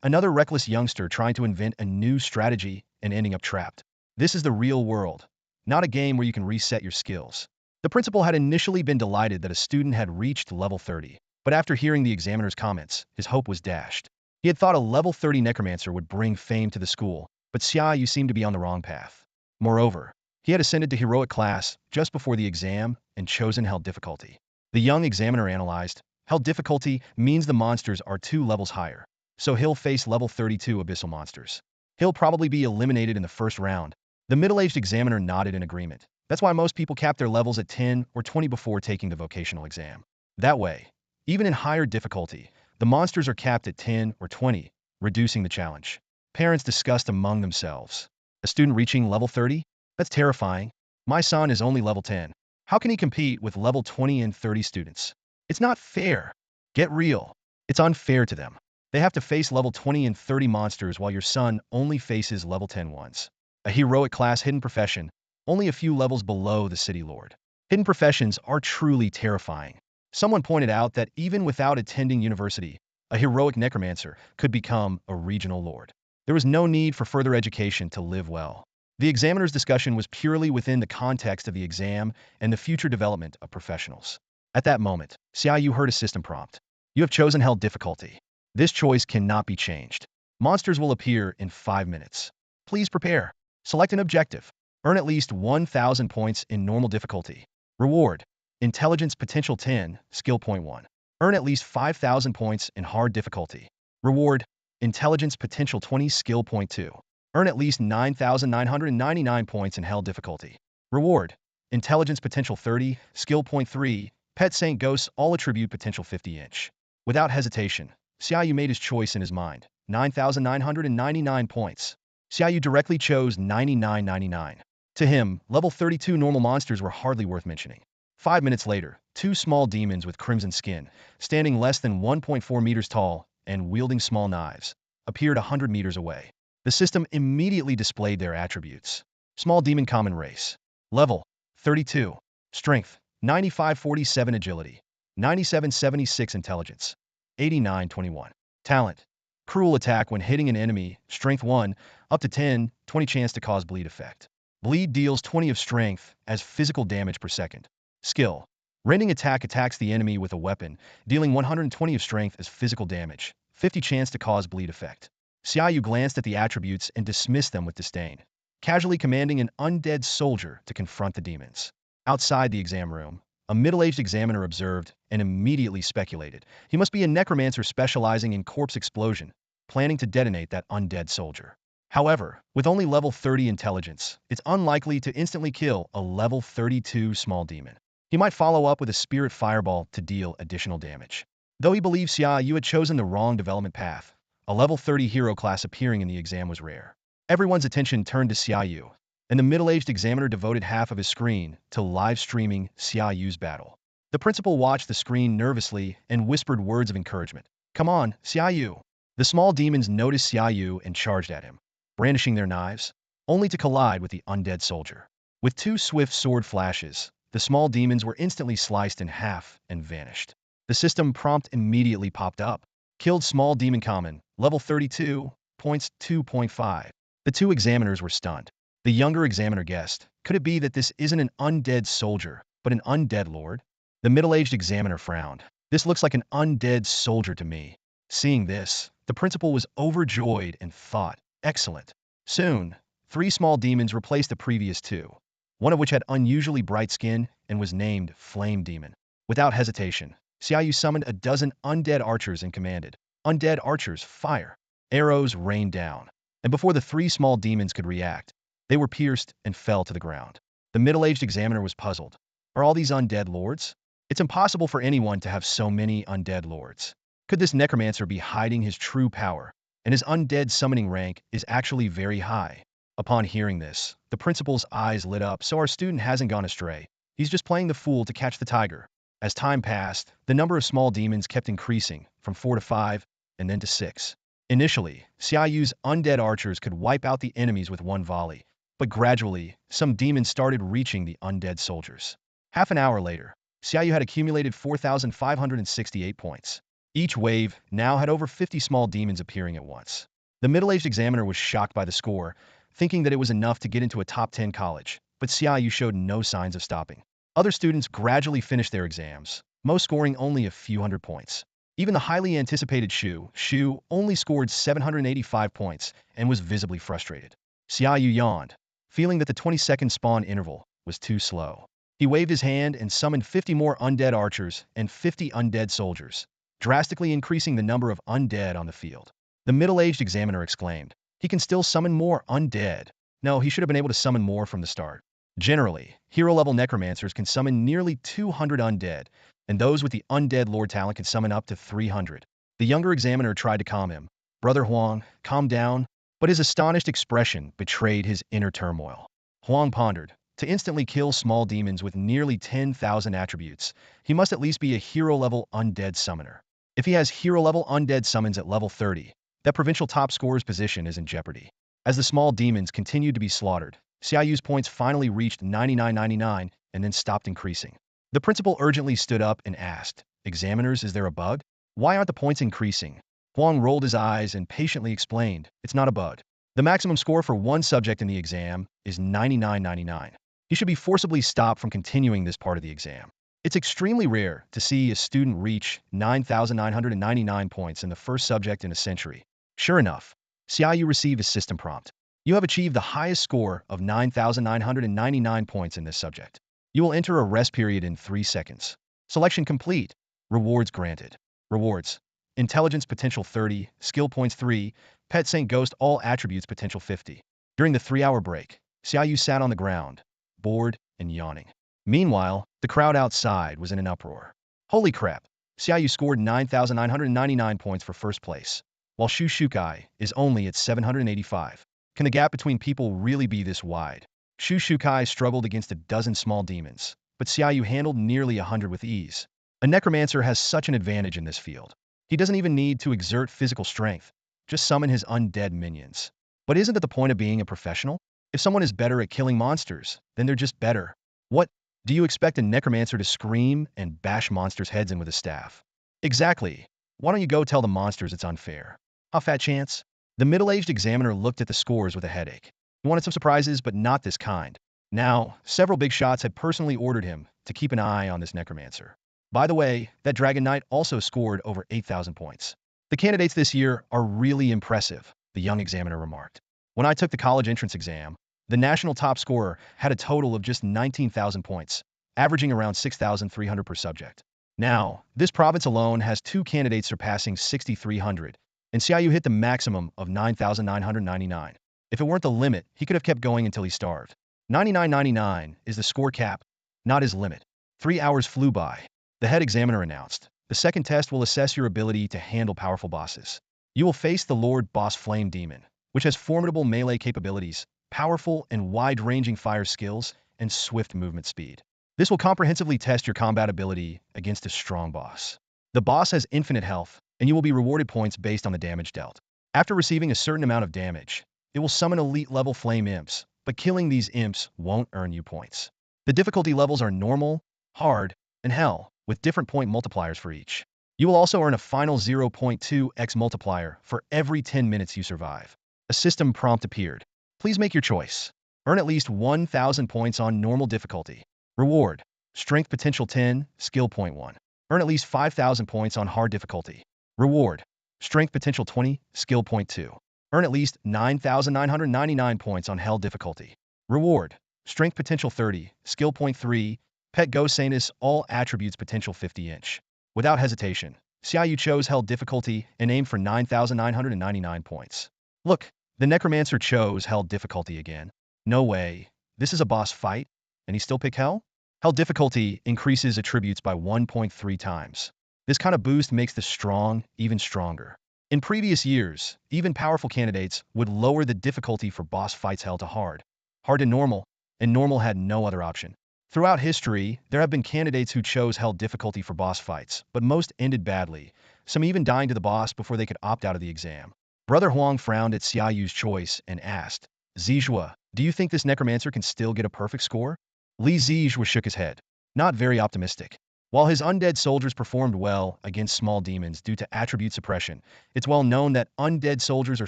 Another reckless youngster trying to invent a new strategy and ending up trapped. This is the real world, not a game where you can reset your skills. The principal had initially been delighted that a student had reached level 30, but after hearing the examiner's comments, his hope was dashed. He had thought a level 30 necromancer would bring fame to the school, but Xia Yu seemed to be on the wrong path. Moreover, he had ascended to heroic class just before the exam and chosen hell difficulty. The young examiner analyzed. Hell difficulty means the monsters are 2 levels higher, so he'll face level 32 abyssal monsters. He'll probably be eliminated in the first round. The middle-aged examiner nodded in agreement. That's why most people cap their levels at 10 or 20 before taking the vocational exam. That way, even in higher difficulty, the monsters are capped at 10 or 20, reducing the challenge. Parents discussed among themselves. A student reaching level 30? That's terrifying. My son is only level 10. How can he compete with level 20 and 30 students? It's not fair. Get real. It's unfair to them. They have to face level 20 and 30 monsters while your son only faces level 10 ones. A heroic class hidden profession, only a few levels below the city lord. Hidden professions are truly terrifying. Someone pointed out that even without attending university, a heroic necromancer could become a regional lord. There was no need for further education to live well. The examiner's discussion was purely within the context of the exam and the future development of professionals. At that moment, Xia Yu heard a system prompt. You have chosen hell difficulty. This choice cannot be changed. Monsters will appear in 5 minutes. Please prepare. Select an objective. Earn at least 1,000 points in normal difficulty. Reward. Intelligence potential 10, skill point 1. Earn at least 5,000 points in hard difficulty. Reward. Intelligence potential 20, skill point 2. Earn at least 9,999 points in hell difficulty. Reward. Intelligence potential 30, skill point 3. Pet Saint Ghosts all attribute potential 50-inch. Without hesitation, Xia Yu made his choice in his mind. 9,999 points. Xia Yu directly chose 99.99. To him, level 32 normal monsters were hardly worth mentioning. 5 minutes later, Two small demons with crimson skin, standing less than 1.4 meters tall and wielding small knives, appeared 100 meters away. The system immediately displayed their attributes. Small demon common race. Level 32. Strength 9547 agility, 9776 intelligence, 8921. Talent. Cruel attack when hitting an enemy, strength 1, up to 10, 20 chance to cause bleed effect. Bleed deals 20 of strength as physical damage per second. Skill. Rending attack attacks the enemy with a weapon, dealing 120 of strength as physical damage, 50 chance to cause bleed effect. Xia Yu glanced at the attributes and dismissed them with disdain, casually commanding an undead soldier to confront the demons. Outside the exam room, a middle-aged examiner observed and immediately speculated. He must be a necromancer specializing in corpse explosion, planning to detonate that undead soldier. However, with only level 30 intelligence, it's unlikely to instantly kill a level 32 small demon. He might follow up with a spirit fireball to deal additional damage. Though he believed Xia Yu had chosen the wrong development path, a level 30 hero class appearing in the exam was rare. Everyone's attention turned to Xia Yu, and the middle-aged examiner devoted half of his screen to live-streaming Xia Yu's battle. The principal watched the screen nervously and whispered words of encouragement. "Come on, Xia Yu." The small demons noticed Xia Yu and charged at him, brandishing their knives, only to collide with the undead soldier. With two swift sword flashes, the small demons were instantly sliced in half and vanished. The system prompt immediately popped up. Killed small demon common, level 32, points 2.5. The two examiners were stunned. The younger examiner guessed, could it be that this isn't an undead soldier, but an undead lord? The middle-aged examiner frowned. This looks like an undead soldier to me. Seeing this, the principal was overjoyed and thought, excellent. Soon, 3 small demons replaced the previous 2, one of which had unusually bright skin and was named Flame Demon. Without hesitation, Xia Yu summoned a dozen undead archers and commanded, "Undead archers, fire!" Arrows rained down, and before the 3 small demons could react, they were pierced and fell to the ground. The middle-aged examiner was puzzled. Are all these undead lords? It's impossible for anyone to have so many undead lords. Could this necromancer be hiding his true power, and his undead summoning rank is actually very high? Upon hearing this, the principal's eyes lit up. So our student hasn't gone astray. He's just playing the fool to catch the tiger. As time passed, the number of small demons kept increasing, from 4 to 5, and then to 6. Initially, Xia Yu's undead archers could wipe out the enemies with one volley, but gradually, some demons started reaching the undead soldiers. Half an hour later, Xia Yu had accumulated 4,568 points. Each wave now had over 50 small demons appearing at once. The middle-aged examiner was shocked by the score, thinking that it was enough to get into a top 10 college, but Xia Yu showed no signs of stopping. Other students gradually finished their exams, most scoring only a few hundred points. Even the highly anticipated Shu only scored 785 points and was visibly frustrated. Xia Yu yawned, feeling that the 20-second spawn interval was too slow. He waved his hand and summoned 50 more undead archers and 50 undead soldiers, drastically increasing the number of undead on the field. The middle-aged examiner exclaimed, "He can still summon more undead." No, he should have been able to summon more from the start. Generally, hero-level necromancers can summon nearly 200 undead, and those with the undead lord talent can summon up to 300. The younger examiner tried to calm him. "Brother Huang, calm down," but his astonished expression betrayed his inner turmoil. Huang pondered. To instantly kill small demons with nearly 10,000 attributes, he must at least be a hero-level undead summoner. If he has hero-level undead summons at level 30, that provincial top scorer's position is in jeopardy. As the small demons continued to be slaughtered, Xia Yu's points finally reached 99.99 and then stopped increasing. The principal urgently stood up and asked, "Examiners, is there a bug? Why aren't the points increasing?" Huang rolled his eyes and patiently explained, "It's not a bug. The maximum score for one subject in the exam is 99.99. He should be forcibly stopped from continuing this part of the exam. It's extremely rare to see a student reach 9,999 points in the first subject in a century." Sure enough, Xia Yu received a system prompt. "You have achieved the highest score of 9,999 points in this subject. You will enter a rest period in 3 seconds. Selection complete. Rewards granted." Rewards: Intelligence potential 30, Skill points 3, Pet Saint Ghost all attributes potential 50. During the 3-hour break, Xia Yu sat on the ground, bored and yawning. Meanwhile, the crowd outside was in an uproar. Holy crap! Xia Yu scored 9,999 points for first place, while Shu Shukai is only at 785. Can the gap between people really be this wide? Shu Shukai struggled against a dozen small demons, but Xia Yu handled nearly 100 with ease. A necromancer has such an advantage in this field. He doesn't even need to exert physical strength, just summon his undead minions. But isn't that the point of being a professional? If someone is better at killing monsters, then they're just better. What? Do you expect a necromancer to scream and bash monsters' heads in with a staff? Exactly. Why don't you go tell the monsters it's unfair? How fat chance? The middle-aged examiner looked at the scores with a headache. He wanted some surprises, but not this kind. Now, several big shots had personally ordered him to keep an eye on this necromancer. By the way, that Dragon Knight also scored over 8,000 points. The candidates this year are really impressive, the young examiner remarked. When I took the college entrance exam, the national top scorer had a total of just 19,000 points, averaging around 6,300 per subject. Now, this province alone has 2 candidates surpassing 6,300, and Xia Yu hit the maximum of 9,999. If it weren't the limit, he could have kept going until he starved. 99.99 is the score cap, not his limit. 3 hours flew by. The head examiner announced, the second test will assess your ability to handle powerful bosses. You will face the Lord Boss Flame Demon, which has formidable melee capabilities, powerful and wide-ranging fire skills, and swift movement speed. This will comprehensively test your combat ability against a strong boss. The boss has infinite health, and you will be rewarded points based on the damage dealt. After receiving a certain amount of damage, it will summon elite-level flame imps, but killing these imps won't earn you points. The difficulty levels are normal, hard, and hell, with different point multipliers for each. You will also earn a final 0.2x multiplier for every 10 minutes you survive. A system prompt appeared. Please make your choice. Earn at least 1,000 points on normal difficulty. Reward: Strength Potential 10, Skill Point 1. Earn at least 5,000 points on hard difficulty. Reward: Strength Potential 20, Skill Point 2. Earn at least 9,999 points on hell difficulty. Reward: Strength Potential 30, Skill Point 3, Pet Gosanus, all attributes potential 50-inch. Without hesitation, Xia Yu chose hell difficulty and aimed for 9,999 points. Look, the necromancer chose hell difficulty again. No way. This is a boss fight, and he still picked hell? Hell difficulty increases attributes by 1.3 times. This kind of boost makes the strong even stronger. In previous years, even powerful candidates would lower the difficulty for boss fights hell to hard, hard to normal, and normal had no other option. Throughout history, there have been candidates who chose hell difficulty for boss fights, but most ended badly, some even dying to the boss before they could opt out of the exam. Brother Huang frowned at Xia Yu's choice and asked, Zijua, do you think this necromancer can still get a perfect score? Li Zijua shook his head. Not very optimistic. While his undead soldiers performed well against small demons due to attribute suppression, it's well known that undead soldiers are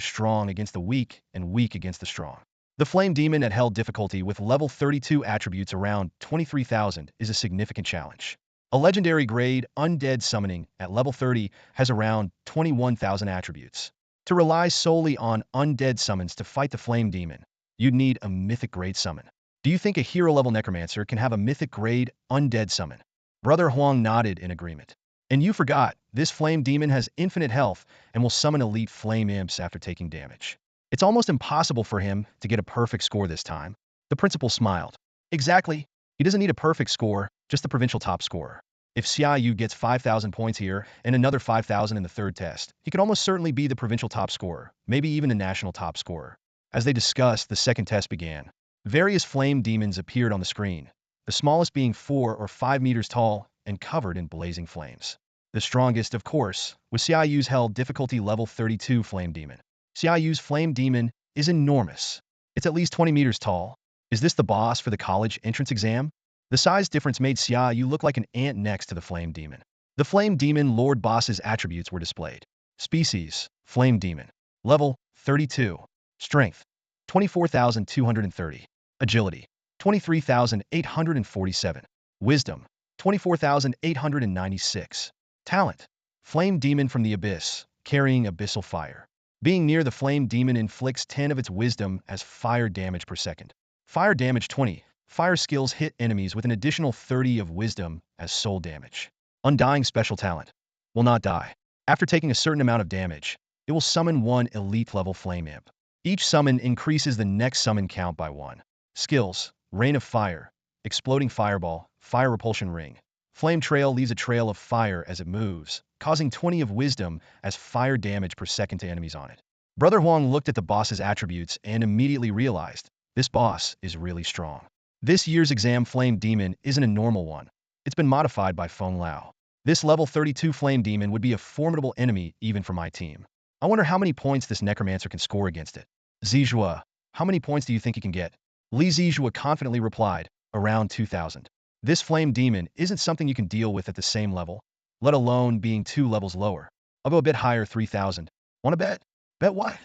strong against the weak and weak against the strong. The Flame Demon at hell difficulty with level 32 attributes around 23,000 is a significant challenge. A legendary grade undead summoning at level 30 has around 21,000 attributes. To rely solely on undead summons to fight the Flame Demon, you'd need a mythic grade summon. Do you think a hero-level necromancer can have a mythic grade undead summon? Brother Huang nodded in agreement. And you forgot, this Flame Demon has infinite health and will summon elite flame imps after taking damage. It's almost impossible for him to get a perfect score this time. The principal smiled. Exactly. He doesn't need a perfect score, just the provincial top scorer. If Xia Yu gets 5,000 points here and another 5,000 in the third test, he could almost certainly be the provincial top scorer, maybe even the national top scorer. As they discussed, the second test began. Various flame demons appeared on the screen, the smallest being 4 or 5 meters tall and covered in blazing flames. The strongest, of course, was Xia Yu's hell difficulty level 32 flame demon. Xia Yu's flame demon is enormous. It's at least 20 meters tall. Is this the boss for the college entrance exam? The size difference made Xia Yu look like an ant next to the flame demon. The flame demon Lord Boss's attributes were displayed. Species: Flame Demon. Level: 32. Strength: 24,230. Agility: 23,847. Wisdom: 24,896. Talent: Flame Demon from the Abyss, carrying abyssal fire. Being near the Flame Demon inflicts 10 of its wisdom as fire damage per second. Fire damage 20. Fire skills hit enemies with an additional 30 of wisdom as soul damage. Undying special talent. Will not die. After taking a certain amount of damage, it will summon 1 elite-level flame imp. Each summon increases the next summon count by 1. Skills: Rain of Fire, Exploding Fireball, Fire Repulsion Ring. Flame Trail leaves a trail of fire as it moves, causing 20 of wisdom as fire damage per second to enemies on it. Brother Huang looked at the boss's attributes and immediately realized, this boss is really strong. This year's exam Flame Demon isn't a normal one. It's been modified by Feng Lao. This level 32 Flame Demon would be a formidable enemy even for my team. I wonder how many points this Necromancer can score against it. Zijua, how many points do you think he can get? Li Zijua confidently replied, around 2,000. This Flame Demon isn't something you can deal with at the same level, let alone being 2 levels lower. I'll go a bit higher, 3,000. Want to bet? Bet what?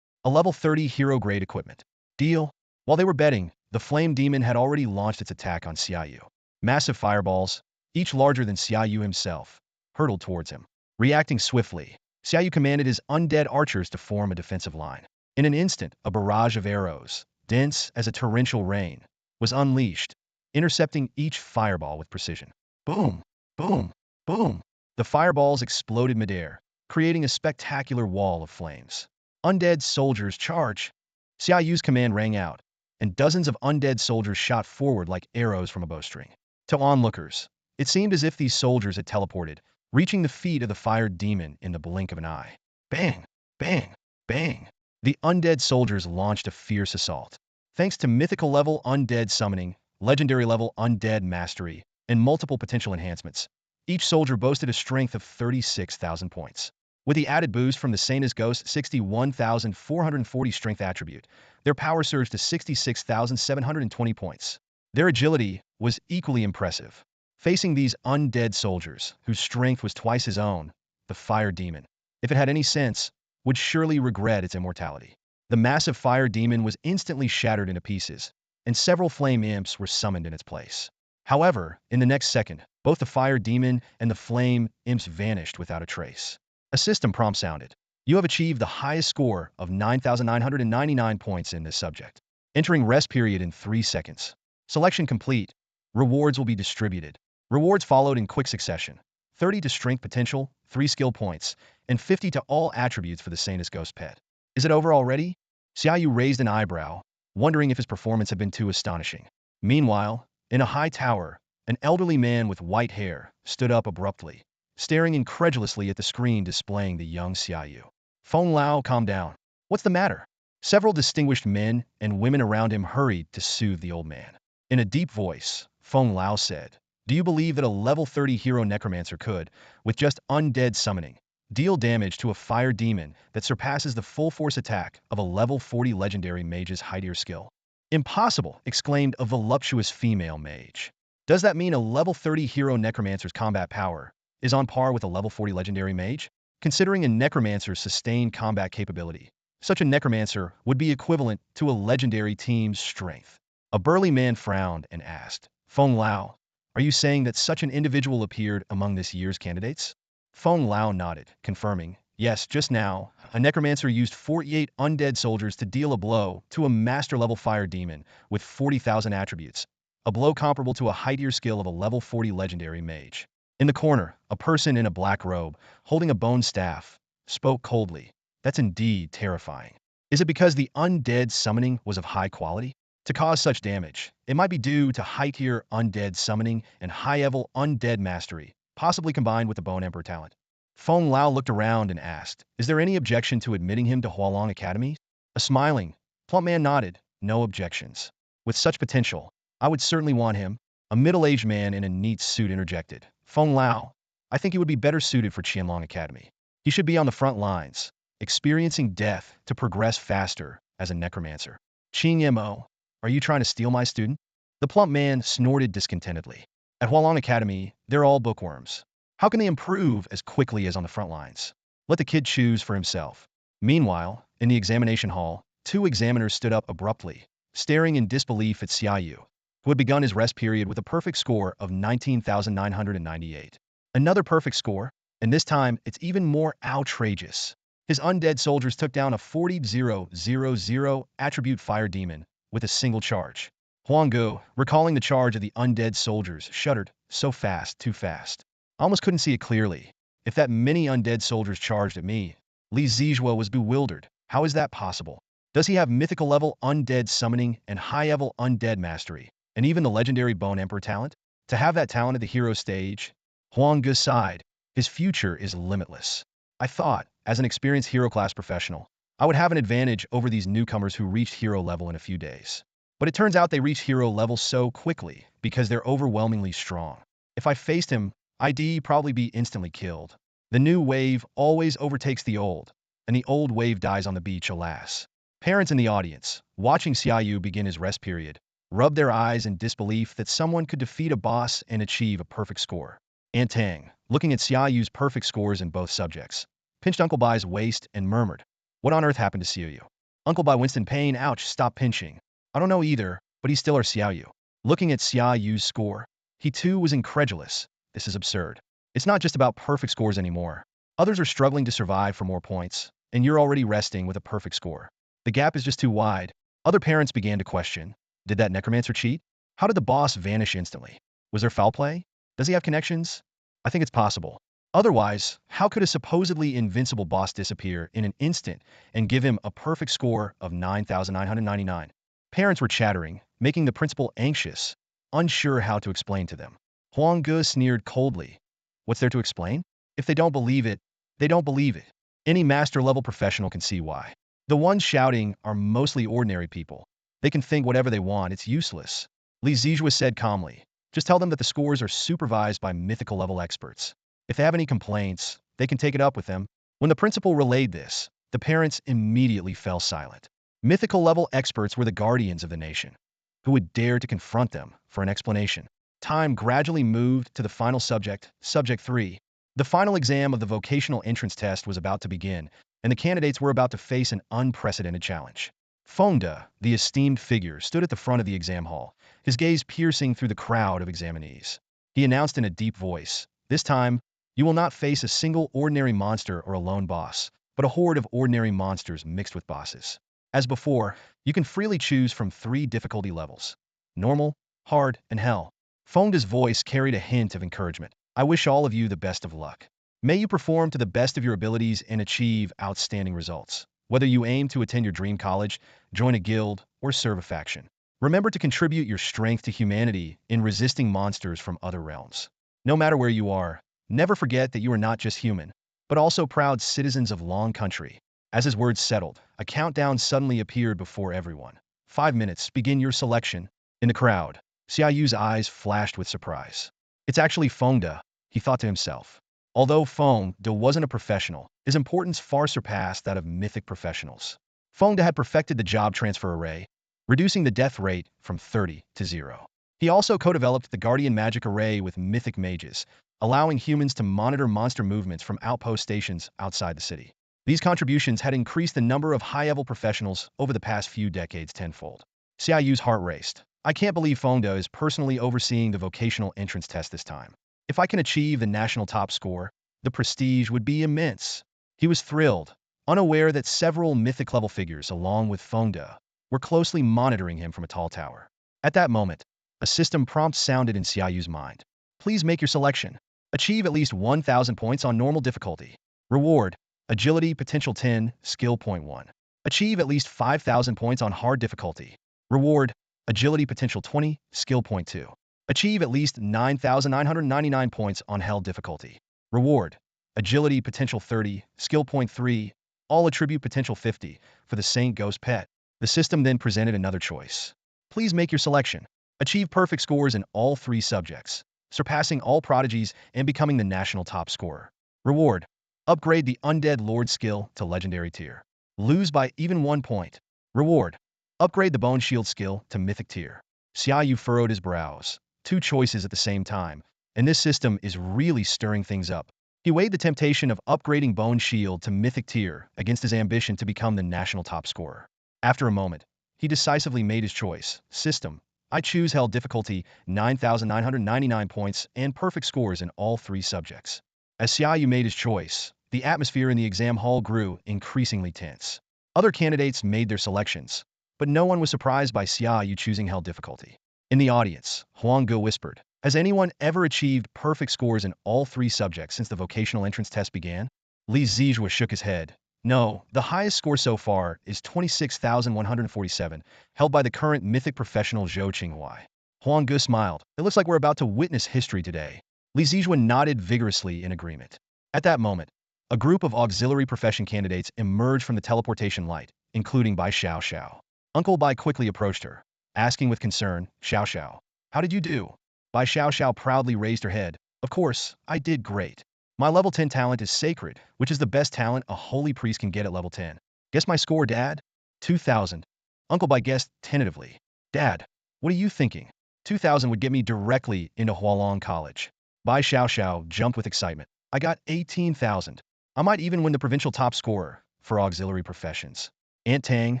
A level 30 hero grade equipment. Deal? While they were betting, the Flame Demon had already launched its attack on Xia Yu. Massive fireballs, each larger than Xia Yu himself, hurtled towards him. Reacting swiftly, Xia Yu commanded his undead archers to form a defensive line. In an instant, a barrage of arrows, dense as a torrential rain, was unleashed, intercepting each fireball with precision. Boom! Boom! Boom! The fireballs exploded midair, creating a spectacular wall of flames. Undead soldiers charge! Xia Yu's command rang out, and dozens of undead soldiers shot forward like arrows from a bowstring. To onlookers, it seemed as if these soldiers had teleported, reaching the feet of the fired demon in the blink of an eye. Bang! Bang! Bang! The undead soldiers launched a fierce assault. Thanks to mythical level undead summoning, legendary level undead mastery, and multiple potential enhancements, each soldier boasted a strength of 36,000 points. With the added boost from the Saina's Ghost 61,440 strength attribute, their power surged to 66,720 points. Their agility was equally impressive. Facing these undead soldiers, whose strength was twice his own, the fire demon, if it had any sense, would surely regret its immortality. The massive fire demon was instantly shattered into pieces, and several flame imps were summoned in its place. However, in the next second, both the fire demon and the flame imps vanished without a trace. A system prompt sounded. You have achieved the highest score of 9,999 points in this subject. Entering rest period in 3 seconds. Selection complete. Rewards will be distributed. Rewards followed in quick succession. 30 to strength potential, 3 skill points, and 50 to all attributes for the Saint's Ghost pet. Is it over already? Xia Yu raised an eyebrow, wondering if his performance had been too astonishing. Meanwhile, in a high tower, an elderly man with white hair stood up abruptly, staring incredulously at the screen displaying the young Xia Yu. Feng Lao, calm down. What's the matter? Several distinguished men and women around him hurried to soothe the old man. In a deep voice, Feng Lao said, do you believe that a level 30 hero necromancer could, with just undead summoning, deal damage to a fire demon that surpasses the full force attack of a level 40 legendary mage's high-tier skill? Impossible, exclaimed a voluptuous female mage. Does that mean a level 30 hero necromancer's combat power is on par with a level 40 legendary mage? Considering a necromancer's sustained combat capability, such a necromancer would be equivalent to a legendary team's strength. A burly man frowned and asked, Feng Lao, are you saying that such an individual appeared among this year's candidates? Feng Lao nodded, confirming, yes, just now, a necromancer used 48 undead soldiers to deal a blow to a master-level fire demon with 40,000 attributes, a blow comparable to a high-tier skill of a level 40 legendary mage. In the corner, a person in a black robe, holding a bone staff, spoke coldly. That's indeed terrifying. Is it because the undead summoning was of high quality? To cause such damage, it might be due to high-tier undead summoning and high-level undead mastery, possibly combined with the Bone Emperor talent. Feng Lao looked around and asked, is there any objection to admitting him to Hualong Academy? A smiling, plump man nodded, no objections. With such potential, I would certainly want him. A middle-aged man in a neat suit interjected, Feng Lao, I think he would be better suited for Qianlong Academy. He should be on the front lines, experiencing death to progress faster as a necromancer. Qing Mo, are you trying to steal my student? The plump man snorted discontentedly. At Hualong Academy, they're all bookworms. How can they improve as quickly as on the front lines? Let the kid choose for himself. Meanwhile, in the examination hall, 2 examiners stood up abruptly, staring in disbelief at Xia Yu, who had begun his rest period with a perfect score of 19,998. Another perfect score, and this time it's even more outrageous. His undead soldiers took down a 40,000 attribute fire demon with a single charge. Huang Gu, recalling the charge of the undead soldiers, shuddered, so fast, too fast. I almost couldn't see it clearly. If that many undead soldiers charged at me, Li Zijua was bewildered. How is that possible? Does he have mythical level undead summoning and high level undead mastery, and even the legendary Bone Emperor talent? To have that talent at the hero stage? Huang Gu sighed. His future is limitless. I thought, as an experienced hero class professional, I would have an advantage over these newcomers who reached hero level in a few days. But it turns out they reach hero level so quickly because they're overwhelmingly strong. If I faced him, I'd probably be instantly killed. The new wave always overtakes the old, and the old wave dies on the beach, alas. Parents in the audience, watching Xia Yu begin his rest period, rub their eyes in disbelief that someone could defeat a boss and achieve a perfect score. Aunt Tang, looking at Xia Yu's perfect scores in both subjects, pinched Uncle Bai's waist and murmured, "What on earth happened to Xia Yu?" Uncle Bai winced in pain. "Ouch, stop pinching. I don't know either, but he's still our Xia Yu." Looking at Xia Yu's score, he too was incredulous. This is absurd. It's not just about perfect scores anymore. Others are struggling to survive for more points, and you're already resting with a perfect score. The gap is just too wide. Other parents began to question, did that necromancer cheat? How did the boss vanish instantly? Was there foul play? Does he have connections? I think it's possible. Otherwise, how could a supposedly invincible boss disappear in an instant and give him a perfect score of 9,999? Parents were chattering, making the principal anxious, unsure how to explain to them. Huang Ge sneered coldly. What's there to explain? If they don't believe it, they don't believe it. Any master-level professional can see why. The ones shouting are mostly ordinary people. They can think whatever they want, it's useless. Li Zijua said calmly. Just tell them that the scores are supervised by mythical-level experts. If they have any complaints, they can take it up with them. When the principal relayed this, the parents immediately fell silent. Mythical-level experts were the guardians of the nation. Who would dare to confront them for an explanation? Time gradually moved to the final subject, Subject 3. The final exam of the vocational entrance test was about to begin, and the candidates were about to face an unprecedented challenge. Fengde, the esteemed figure, stood at the front of the exam hall, his gaze piercing through the crowd of examinees. He announced in a deep voice, "This time, you will not face a single ordinary monster or a lone boss, but a horde of ordinary monsters mixed with bosses. As before, you can freely choose from 3 difficulty levels: normal, hard, and hell." Fengde's voice carried a hint of encouragement. "I wish all of you the best of luck. May you perform to the best of your abilities and achieve outstanding results. Whether you aim to attend your dream college, join a guild, or serve a faction, remember to contribute your strength to humanity in resisting monsters from other realms. No matter where you are, never forget that you are not just human, but also proud citizens of Long Country." As his words settled, a countdown suddenly appeared before everyone. 5 minutes, begin your selection. In the crowd, Xia Yu's eyes flashed with surprise. It's actually Fengde, he thought to himself. Although Fengde wasn't a professional, his importance far surpassed that of mythic professionals. Fengde had perfected the job transfer array, reducing the death rate from 30 to 0. He also co-developed the Guardian Magic Array with mythic mages, allowing humans to monitor monster movements from outpost stations outside the city. These contributions had increased the number of high-level professionals over the past few decades tenfold. Xia Yu's heart raced. I can't believe Fengde is personally overseeing the vocational entrance test this time. If I can achieve the national top score, the prestige would be immense. He was thrilled, unaware that several mythic-level figures, along with Fengde, were closely monitoring him from a tall tower. At that moment, a system prompt sounded in Xia Yu's mind. Please make your selection. Achieve at least 1,000 points on normal difficulty. Reward: Agility Potential 10, Skill Point 1. Achieve at least 5,000 points on hard difficulty. Reward: Agility Potential 20, Skill Point 2. Achieve at least 9,999 points on hell difficulty. Reward: Agility Potential 30, Skill Point 3, all Attribute Potential 50 for the Saint Ghost Pet. The system then presented another choice. Please make your selection. Achieve perfect scores in all 3 subjects, surpassing all prodigies and becoming the national top scorer. Reward: Upgrade the Undead Lord skill to Legendary tier. Lose by even 1 point. Reward: Upgrade the Bone Shield skill to Mythic tier. Xia Yu furrowed his brows. 2 choices at the same time, and this system is really stirring things up. He weighed the temptation of upgrading Bone Shield to Mythic tier against his ambition to become the national top scorer. After a moment, he decisively made his choice. System: I choose Hell difficulty, 9,999 points, and perfect scores in all 3 subjects. As Xia Yu made his choice, the atmosphere in the exam hall grew increasingly tense. Other candidates made their selections, but no one was surprised by Xia Yu choosing Hell difficulty. In the audience, Huang Ge whispered, "Has anyone ever achieved perfect scores in all 3 subjects since the vocational entrance test began?" Li Zijua shook his head. "No, the highest score so far is 26,147, held by the current mythic professional Zhou Qinghuai." Huang Ge smiled. "It looks like we're about to witness history today." Li Zijua nodded vigorously in agreement. At that moment, a group of auxiliary profession candidates emerged from the teleportation light, including Bai Xiao Xiao. Uncle Bai quickly approached her. asking with concern, Xiao Xiao. How did you do? Bai Xiao Xiao proudly raised her head. Of course, I did great. My level 10 talent is sacred, which is the best talent a holy priest can get at level 10. Guess my score, Dad? 2,000. Uncle Bai guessed tentatively. Dad, what are you thinking? 2,000 would get me directly into Hualong College. Bai Xiao Xiao jumped with excitement. I got 18,000. I might even win the provincial top scorer for auxiliary professions. Aunt Tang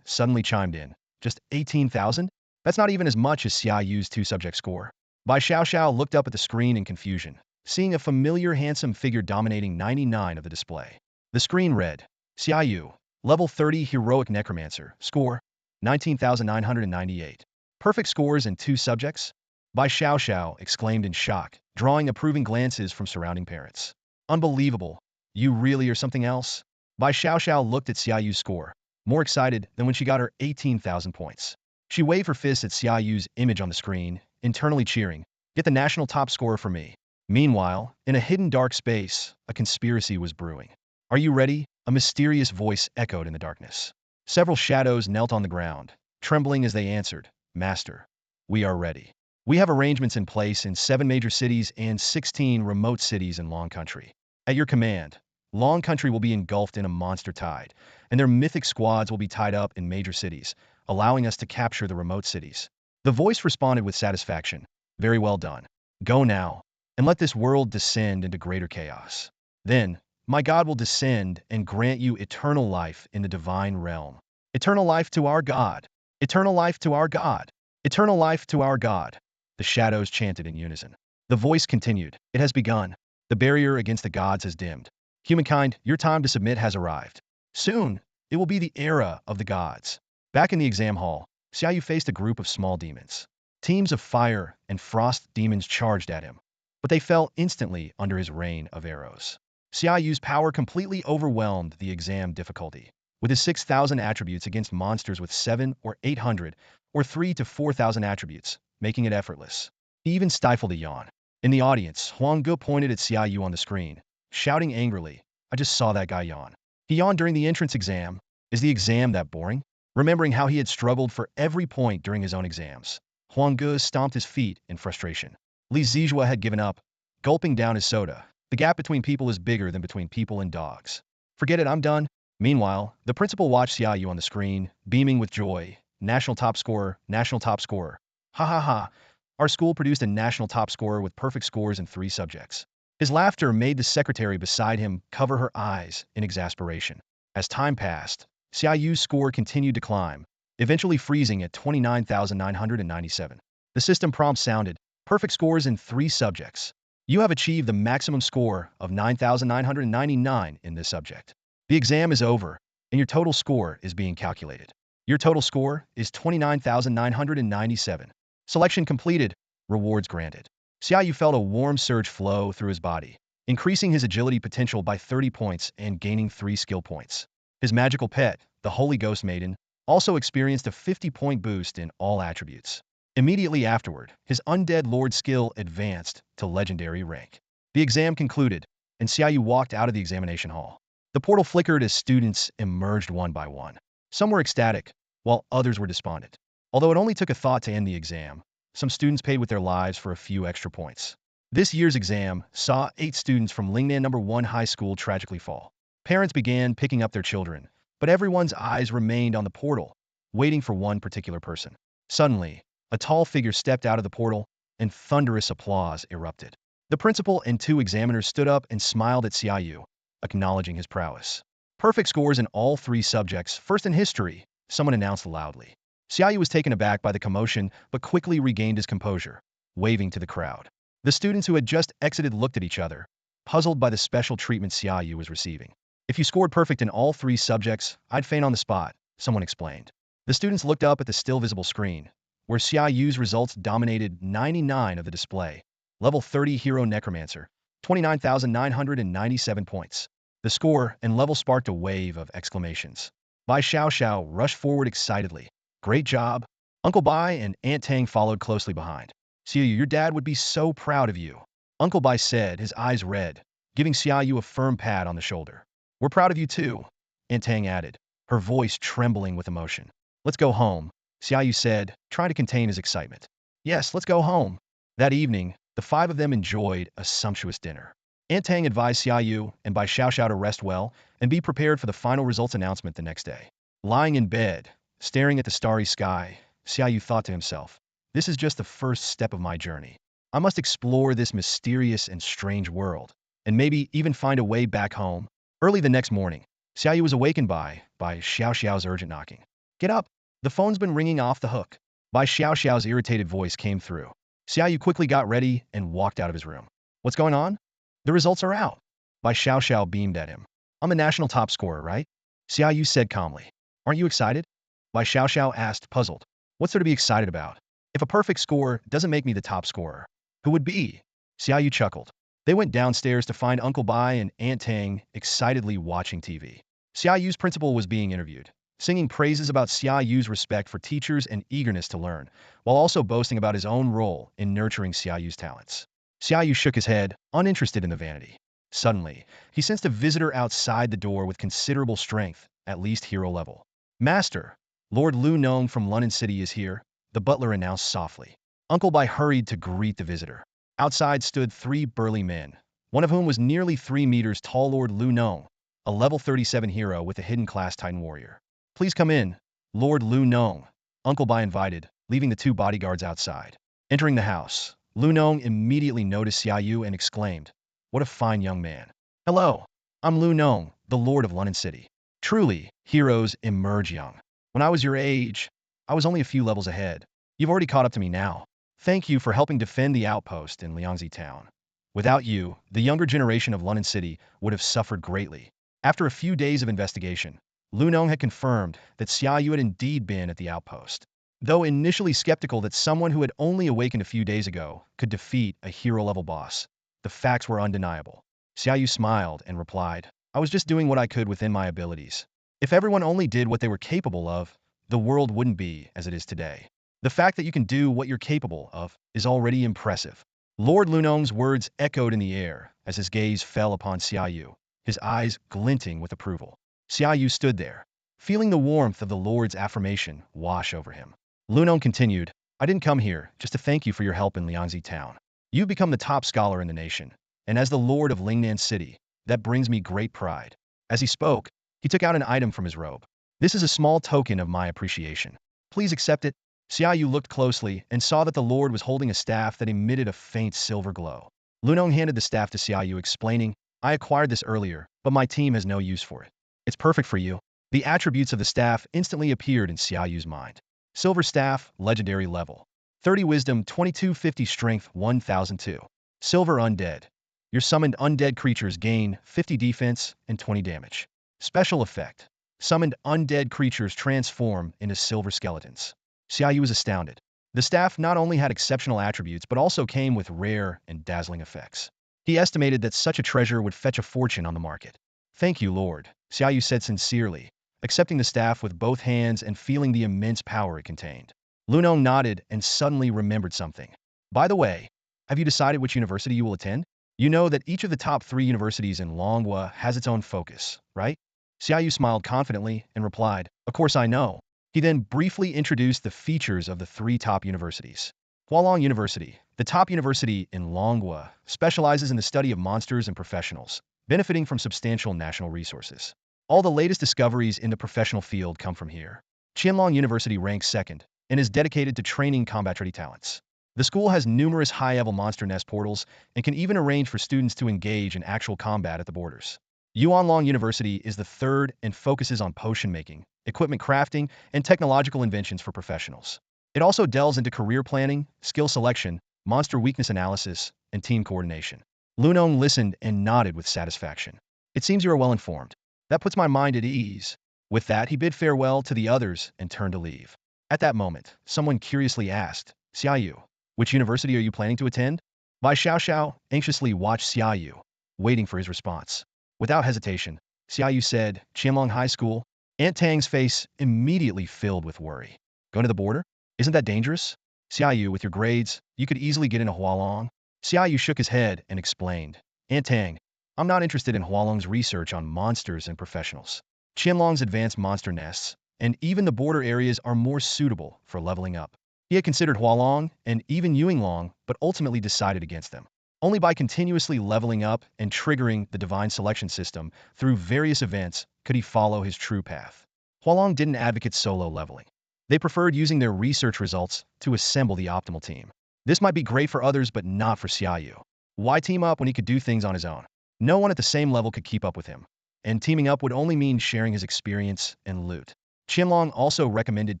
suddenly chimed in. Just 18,000? That's not even as much as Xia Yu's two-subject score. Bai Xiao Xiao looked up at the screen in confusion, seeing a familiar handsome figure dominating 99 of the display. The screen read, Xia Yu, level 30 heroic necromancer, score 19,998. Perfect scores in two subjects? Bai Xiao Xiao exclaimed in shock, drawing approving glances from surrounding parents. Unbelievable. You really are something else? Bai Xiao Xiao looked at Xia Yu's score, more excited than when she got her 18,000 points. She waved her fist at Xia Yu's image on the screen, internally cheering, get the national top scorer for me. Meanwhile, in a hidden dark space, a conspiracy was brewing. Are you ready? A mysterious voice echoed in the darkness. Several shadows knelt on the ground, trembling as they answered, Master, we are ready. We have arrangements in place in 7 major cities and 16 remote cities in Long Country. At your command, Long Country will be engulfed in a monster tide, and their mythic squads will be tied up in major cities, allowing us to capture the remote cities. The voice responded with satisfaction. Very well done. Go now, and let this world descend into greater chaos. Then, my God will descend and grant you eternal life in the divine realm. Eternal life to our God. Eternal life to our God. Eternal life to our God. The shadows chanted in unison. The voice continued. It has begun. The barrier against the gods has dimmed. Humankind, your time to submit has arrived. Soon, it will be the era of the gods. Back in the exam hall, Xia Yu faced a group of small demons. Teams of fire and frost demons charged at him, but they fell instantly under his rain of arrows. Xia Yu's power completely overwhelmed the exam difficulty, with his 6,000 attributes against monsters with 7 or 800 or 3 to 4,000 attributes, making it effortless. He even stifled a yawn. In the audience, Huang Ge pointed at Xia Yu on the screen, shouting angrily, I just saw that guy yawn. He yawned during the entrance exam. Is the exam that boring? Remembering how he had struggled for every point during his own exams, Huang Ge stomped his feet in frustration. Li Zijua had given up, gulping down his soda. The gap between people is bigger than between people and dogs. Forget it, I'm done. Meanwhile, the principal watched Xia Yu on the screen, beaming with joy. National top scorer, national top scorer. Ha ha ha. Our school produced a national top scorer with perfect scores in 3 subjects. His laughter made the secretary beside him cover her eyes in exasperation. As time passed, Xia Yu's score continued to climb, eventually freezing at 29,997. The system prompt sounded, perfect scores in 3 subjects. You have achieved the maximum score of 9,999 in this subject. The exam is over, and your total score is being calculated. Your total score is 29,997. Selection completed. Rewards granted. Xia Yu felt a warm surge flow through his body, increasing his agility potential by 30 points and gaining 3 skill points. His magical pet, the Holy Ghost Maiden, also experienced a 50-point boost in all attributes. Immediately afterward, his Undead Lord skill advanced to legendary rank. The exam concluded, and Xia Yu walked out of the examination hall. The portal flickered as students emerged one by one. Some were ecstatic, while others were despondent. Although it only took a thought to end the exam, some students paid with their lives for a few extra points. This year's exam saw 8 students from Lingnan No. 1 High School tragically fall. Parents began picking up their children, but everyone's eyes remained on the portal, waiting for one particular person. Suddenly, a tall figure stepped out of the portal, and thunderous applause erupted. The principal and 2 examiners stood up and smiled at Xia Yu, acknowledging his prowess. Perfect scores in all 3 subjects, first in history, someone announced loudly. Xia Yu was taken aback by the commotion, but quickly regained his composure, waving to the crowd. The students who had just exited looked at each other, puzzled by the special treatment Xia Yu was receiving. If you scored perfect in all 3 subjects, I'd faint on the spot, someone explained. The students looked up at the still visible screen, where Xia Yu's results dominated 99 of the display. Level 30 Hero Necromancer, 29,997 points. The score and level sparked a wave of exclamations. Bai Xiao Xiao rushed forward excitedly. Great job. Uncle Bai and Aunt Tang followed closely behind. Xia Yu, your dad would be so proud of you. Uncle Bai said, his eyes red, giving Xia Yu a firm pat on the shoulder. We're proud of you too, Aunt Tang added, her voice trembling with emotion. Let's go home. Xia Yu said, trying to contain his excitement. Yes, let's go home. That evening, the five of them enjoyed a sumptuous dinner. Aunt Tang advised Xia Yu and Bai Xiaoxiao to rest well and be prepared for the final results announcement the next day. Lying in bed, staring at the starry sky, Xia Yu thought to himself, this is just the first step of my journey. I must explore this mysterious and strange world, and maybe even find a way back home. Early the next morning, Xia Yu was awakened by Xiaoxiao's urgent knocking. Get up! The phone's been ringing off the hook. Bai Xiaoxiao's irritated voice came through. Xia Yu quickly got ready and walked out of his room. What's going on? The results are out. Bai Xiaoxiao beamed at him. I'm a national top scorer, right? Xia Yu said calmly. Aren't you excited? Bai Xiaoxiao asked, puzzled. What's there to be excited about? If a perfect score doesn't make me the top scorer, who would be? Xia Yu chuckled. They went downstairs to find Uncle Bai and Aunt Tang excitedly watching TV. Xia Yu's principal was being interviewed, singing praises about Xia Yu's respect for teachers and eagerness to learn, while also boasting about his own role in nurturing Xia Yu's talents. Xia Yu shook his head, uninterested in the vanity. Suddenly, he sensed a visitor outside the door with considerable strength, at least hero level. Master, Lord Lu Nong from London City is here, the butler announced softly. Uncle Bai hurried to greet the visitor. Outside stood three burly men, one of whom was nearly 3 meters tall. Lord Lu Nong, a level 37 hero with a hidden class Titan warrior. Please come in, Lord Lu Nong, Uncle Bai invited, leaving the two bodyguards outside. Entering the house, Lu Nong immediately noticed Xia Yu and exclaimed, what a fine young man. Hello, I'm Lu Nong, the Lord of London City. Truly, heroes emerge young. When I was your age, I was only a few levels ahead. You've already caught up to me now. Thank you for helping defend the outpost in Liangzi town. Without you, the younger generation of London City would have suffered greatly. After a few days of investigation, Lu Nong had confirmed that Xia Yu had indeed been at the outpost. Though initially skeptical that someone who had only awakened a few days ago could defeat a hero-level boss, the facts were undeniable. Xia Yu smiled and replied, I was just doing what I could within my abilities. If everyone only did what they were capable of, the world wouldn't be as it is today. The fact that you can do what you're capable of is already impressive. Lord Lu Nong's words echoed in the air as his gaze fell upon Xia Yu, his eyes glinting with approval. Xia Yu stood there, feeling the warmth of the Lord's affirmation wash over him. Lu Nong continued, I didn't come here just to thank you for your help in Liangzi town. You've become the top scholar in the nation, and as the Lord of Lingnan City, that brings me great pride. As he spoke, he took out an item from his robe. This is a small token of my appreciation. Please accept it. Xia Yu looked closely and saw that the Lord was holding a staff that emitted a faint silver glow. Lu Nong handed the staff to Xia Yu, explaining, I acquired this earlier, but my team has no use for it. It's perfect for you. The attributes of the staff instantly appeared in Xia Yu's mind. Silver staff, legendary level. 30 wisdom, 2250 strength, 1002. Silver undead. Your summoned undead creatures gain 50 defense and 20 damage. Special effect. Summoned undead creatures transform into silver skeletons. Xia Yu was astounded. The staff not only had exceptional attributes but also came with rare and dazzling effects. He estimated that such a treasure would fetch a fortune on the market. Thank you, Lord, Xia Yu said sincerely, accepting the staff with both hands and feeling the immense power it contained. Lu Nong nodded and suddenly remembered something. By the way, have you decided which university you will attend? You know that each of the top 3 universities in Longhua has its own focus, right? Xia Yu smiled confidently and replied, of course I know. He then briefly introduced the features of the 3 top universities. Hualong University, the top university in Longhua, specializes in the study of monsters and professionals, benefiting from substantial national resources. All the latest discoveries in the professional field come from here. Qianlong University ranks 2nd and is dedicated to training combat-ready talents. The school has numerous high-level monster nest portals and can even arrange for students to engage in actual combat at the borders. Yuanlong University is the 3rd and focuses on potion making, equipment crafting, and technological inventions for professionals. It also delves into career planning, skill selection, monster weakness analysis, and team coordination. Lu Nong listened and nodded with satisfaction. It seems you are well informed. That puts my mind at ease. With that, he bid farewell to the others and turned to leave. At that moment, someone curiously asked, Xia Yu, which university are you planning to attend? Bai Xiaoxiao anxiously watched Xia Yu, waiting for his response. Without hesitation, Xia Yu said, Qianlong High School. Aunt Tang's face immediately filled with worry. Going to the border? Isn't that dangerous? Xia Yu, with your grades, you could easily get into Hualong. Xia Yu shook his head and explained, Aunt Tang, I'm not interested in Hualong's research on monsters and professionals. Qianlong's advanced monster nests and even the border areas are more suitable for leveling up. He had considered Hualong and even Yuanglong, but ultimately decided against them. Only by continuously leveling up and triggering the divine selection system through various events could he follow his true path. Hualong didn't advocate solo leveling. They preferred using their research results to assemble the optimal team. This might be great for others, but not for Xia Yu. Why team up when he could do things on his own? No one at the same level could keep up with him, and teaming up would only mean sharing his experience and loot. Qianlong also recommended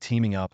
teaming up,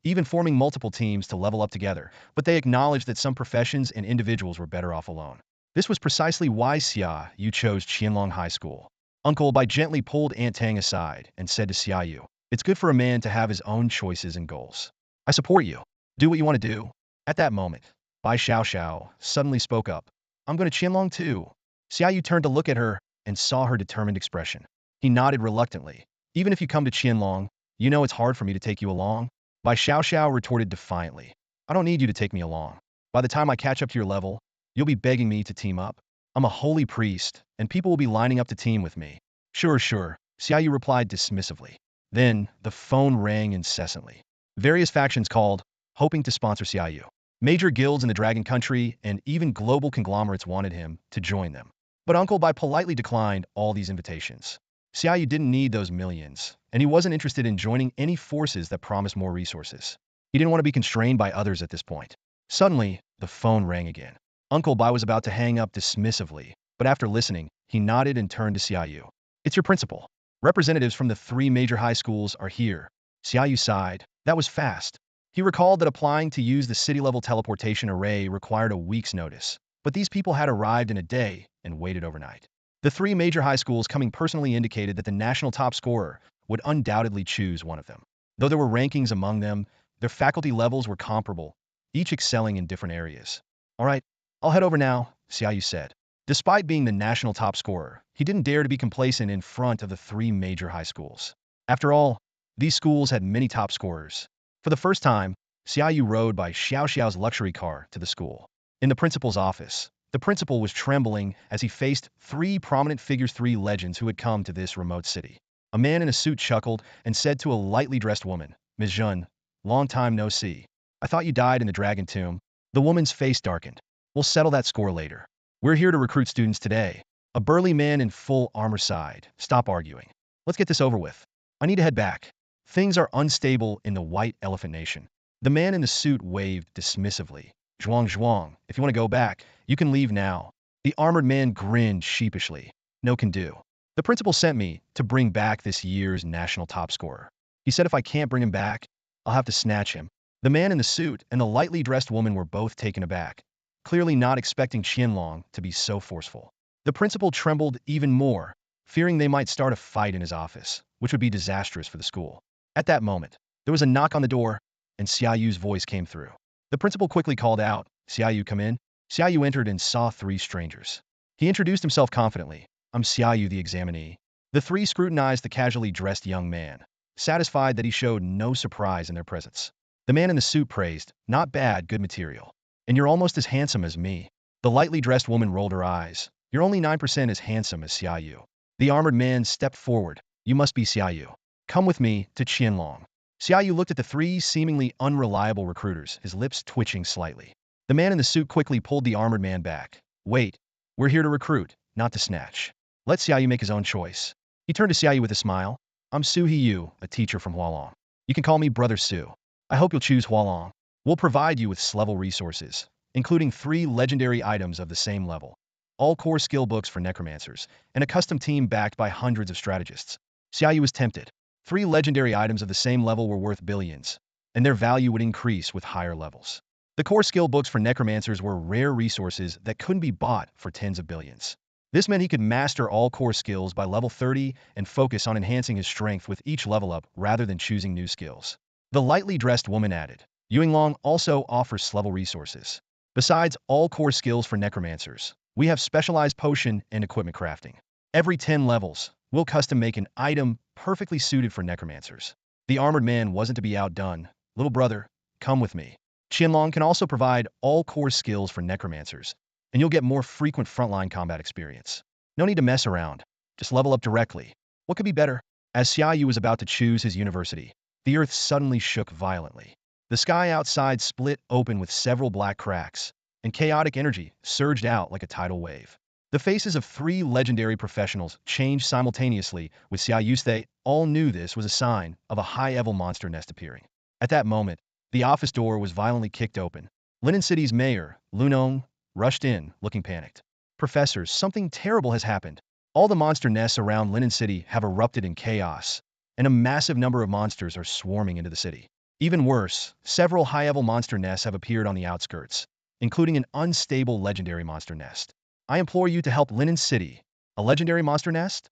even forming multiple teams to level up together, but they acknowledged that some professions and individuals were better off alone. This was precisely why Xia Yu chose Qianlong High School. Uncle Bai gently pulled Aunt Tang aside and said to Xia Yu, "It's good for a man to have his own choices and goals. I support you. Do what you want to do." At that moment, Bai Xiao suddenly spoke up. "I'm going to Qianlong too." Xia Yu turned to look at her and saw her determined expression. He nodded reluctantly. "Even if you come to Qianlong, you know it's hard for me to take you along." Bai Xiao retorted defiantly. "I don't need you to take me along. By the time I catch up to your level, you'll be begging me to team up. I'm a holy priest, and people will be lining up to team with me." Sure. Xia Yu replied dismissively. Then, the phone rang incessantly. Various factions called, hoping to sponsor Xia Yu. Major guilds in the Dragon Country and even global conglomerates wanted him to join them. But Uncle Bai politely declined all these invitations. Xia Yu didn't need those millions, and he wasn't interested in joining any forces that promised more resources. He didn't want to be constrained by others at this point. Suddenly, the phone rang again. Uncle Bai was about to hang up dismissively, but after listening, he nodded and turned to Xia Yu. "It's your principal. Representatives from the 3 major high schools are here." Xia Yu sighed. That was fast. He recalled that applying to use the city-level teleportation array required a week's notice, but these people had arrived in a day and waited overnight. The 3 major high schools coming personally indicated that the national top scorer would undoubtedly choose one of them. Though there were rankings among them, their faculty levels were comparable, each excelling in different areas. "All right, I'll head over now," Xia Yu said. Despite being the national top scorer, he didn't dare to be complacent in front of the 3 major high schools. After all, these schools had many top scorers. For the first time, Xia Yu rode by Xiao's luxury car to the school. In the principal's office, the principal was trembling as he faced 3 prominent figures, 3 legends who had come to this remote city. A man in a suit chuckled and said to a lightly dressed woman, "Ms. Zhen, long time no see. I thought you died in the Dragon Tomb." The woman's face darkened. "We'll settle that score later. We're here to recruit students today." A burly man in full armor sighed. "Stop arguing. Let's get this over with. I need to head back. Things are unstable in the White Elephant Nation." The man in the suit waved dismissively. Zhuang, if you want to go back, you can leave now." The armored man grinned sheepishly. "No can do. The principal sent me to bring back this year's national top scorer. He said if I can't bring him back, I'll have to snatch him." The man in the suit and the lightly dressed woman were both taken aback, clearly not expecting Qianlong to be so forceful. The principal trembled even more, fearing they might start a fight in his office, which would be disastrous for the school. At that moment, there was a knock on the door, and Xia Yu's voice came through. The principal quickly called out, "Xia Yu, come in." Xia Yu entered and saw 3 strangers. He introduced himself confidently. "I'm Xia Yu, the examinee." The 3 scrutinized the casually dressed young man, satisfied that he showed no surprise in their presence. The man in the suit praised, "Not bad, good material. And you're almost as handsome as me." The lightly dressed woman rolled her eyes. "You're only 9% as handsome as Xia Yu." The armored man stepped forward. "You must be Xia Yu. Come with me to Qianlong." Xia Yu looked at the 3 seemingly unreliable recruiters, his lips twitching slightly. The man in the suit quickly pulled the armored man back. "Wait, we're here to recruit, not to snatch. Let Xia Yu make his own choice." He turned to Xia Yu with a smile. "I'm Su Yu, a teacher from Hualong. You can call me Brother Su. I hope you'll choose Hualong. We'll provide you with S-level resources, including 3 legendary items of the same level, all core skill books for necromancers, and a custom team backed by hundreds of strategists." Xia Yu was tempted. 3 legendary items of the same level were worth billions, and their value would increase with higher levels. The core skill books for necromancers were rare resources that couldn't be bought for tens of billions. This meant he could master all core skills by level 30 and focus on enhancing his strength with each level up rather than choosing new skills. The lightly dressed woman added, "Yuanglong also offers S-level resources. Besides all core skills for necromancers, we have specialized potion and equipment crafting. Every 10 levels, we'll custom make an item perfectly suited for necromancers." The armored man wasn't to be outdone. "Little brother, come with me. Qianlong can also provide all core skills for necromancers, and you'll get more frequent frontline combat experience. No need to mess around. Just level up directly. What could be better?" As Xia Yu was about to choose his university, the earth suddenly shook violently. The sky outside split open with several black cracks, and chaotic energy surged out like a tidal wave. The faces of three legendary professionals changed simultaneously with Xia Yu. They all knew this was a sign of a high-level monster nest appearing. At that moment, the office door was violently kicked open. Linen City's mayor, Lunong, rushed in, looking panicked. Professors, something terrible has happened. All the monster nests around Linen City have erupted in chaos, and a massive number of monsters are swarming into the city. Even worse, several high-level monster nests have appeared on the outskirts, including an unstable legendary monster nest. I implore you to help Linen City. A legendary monster nest?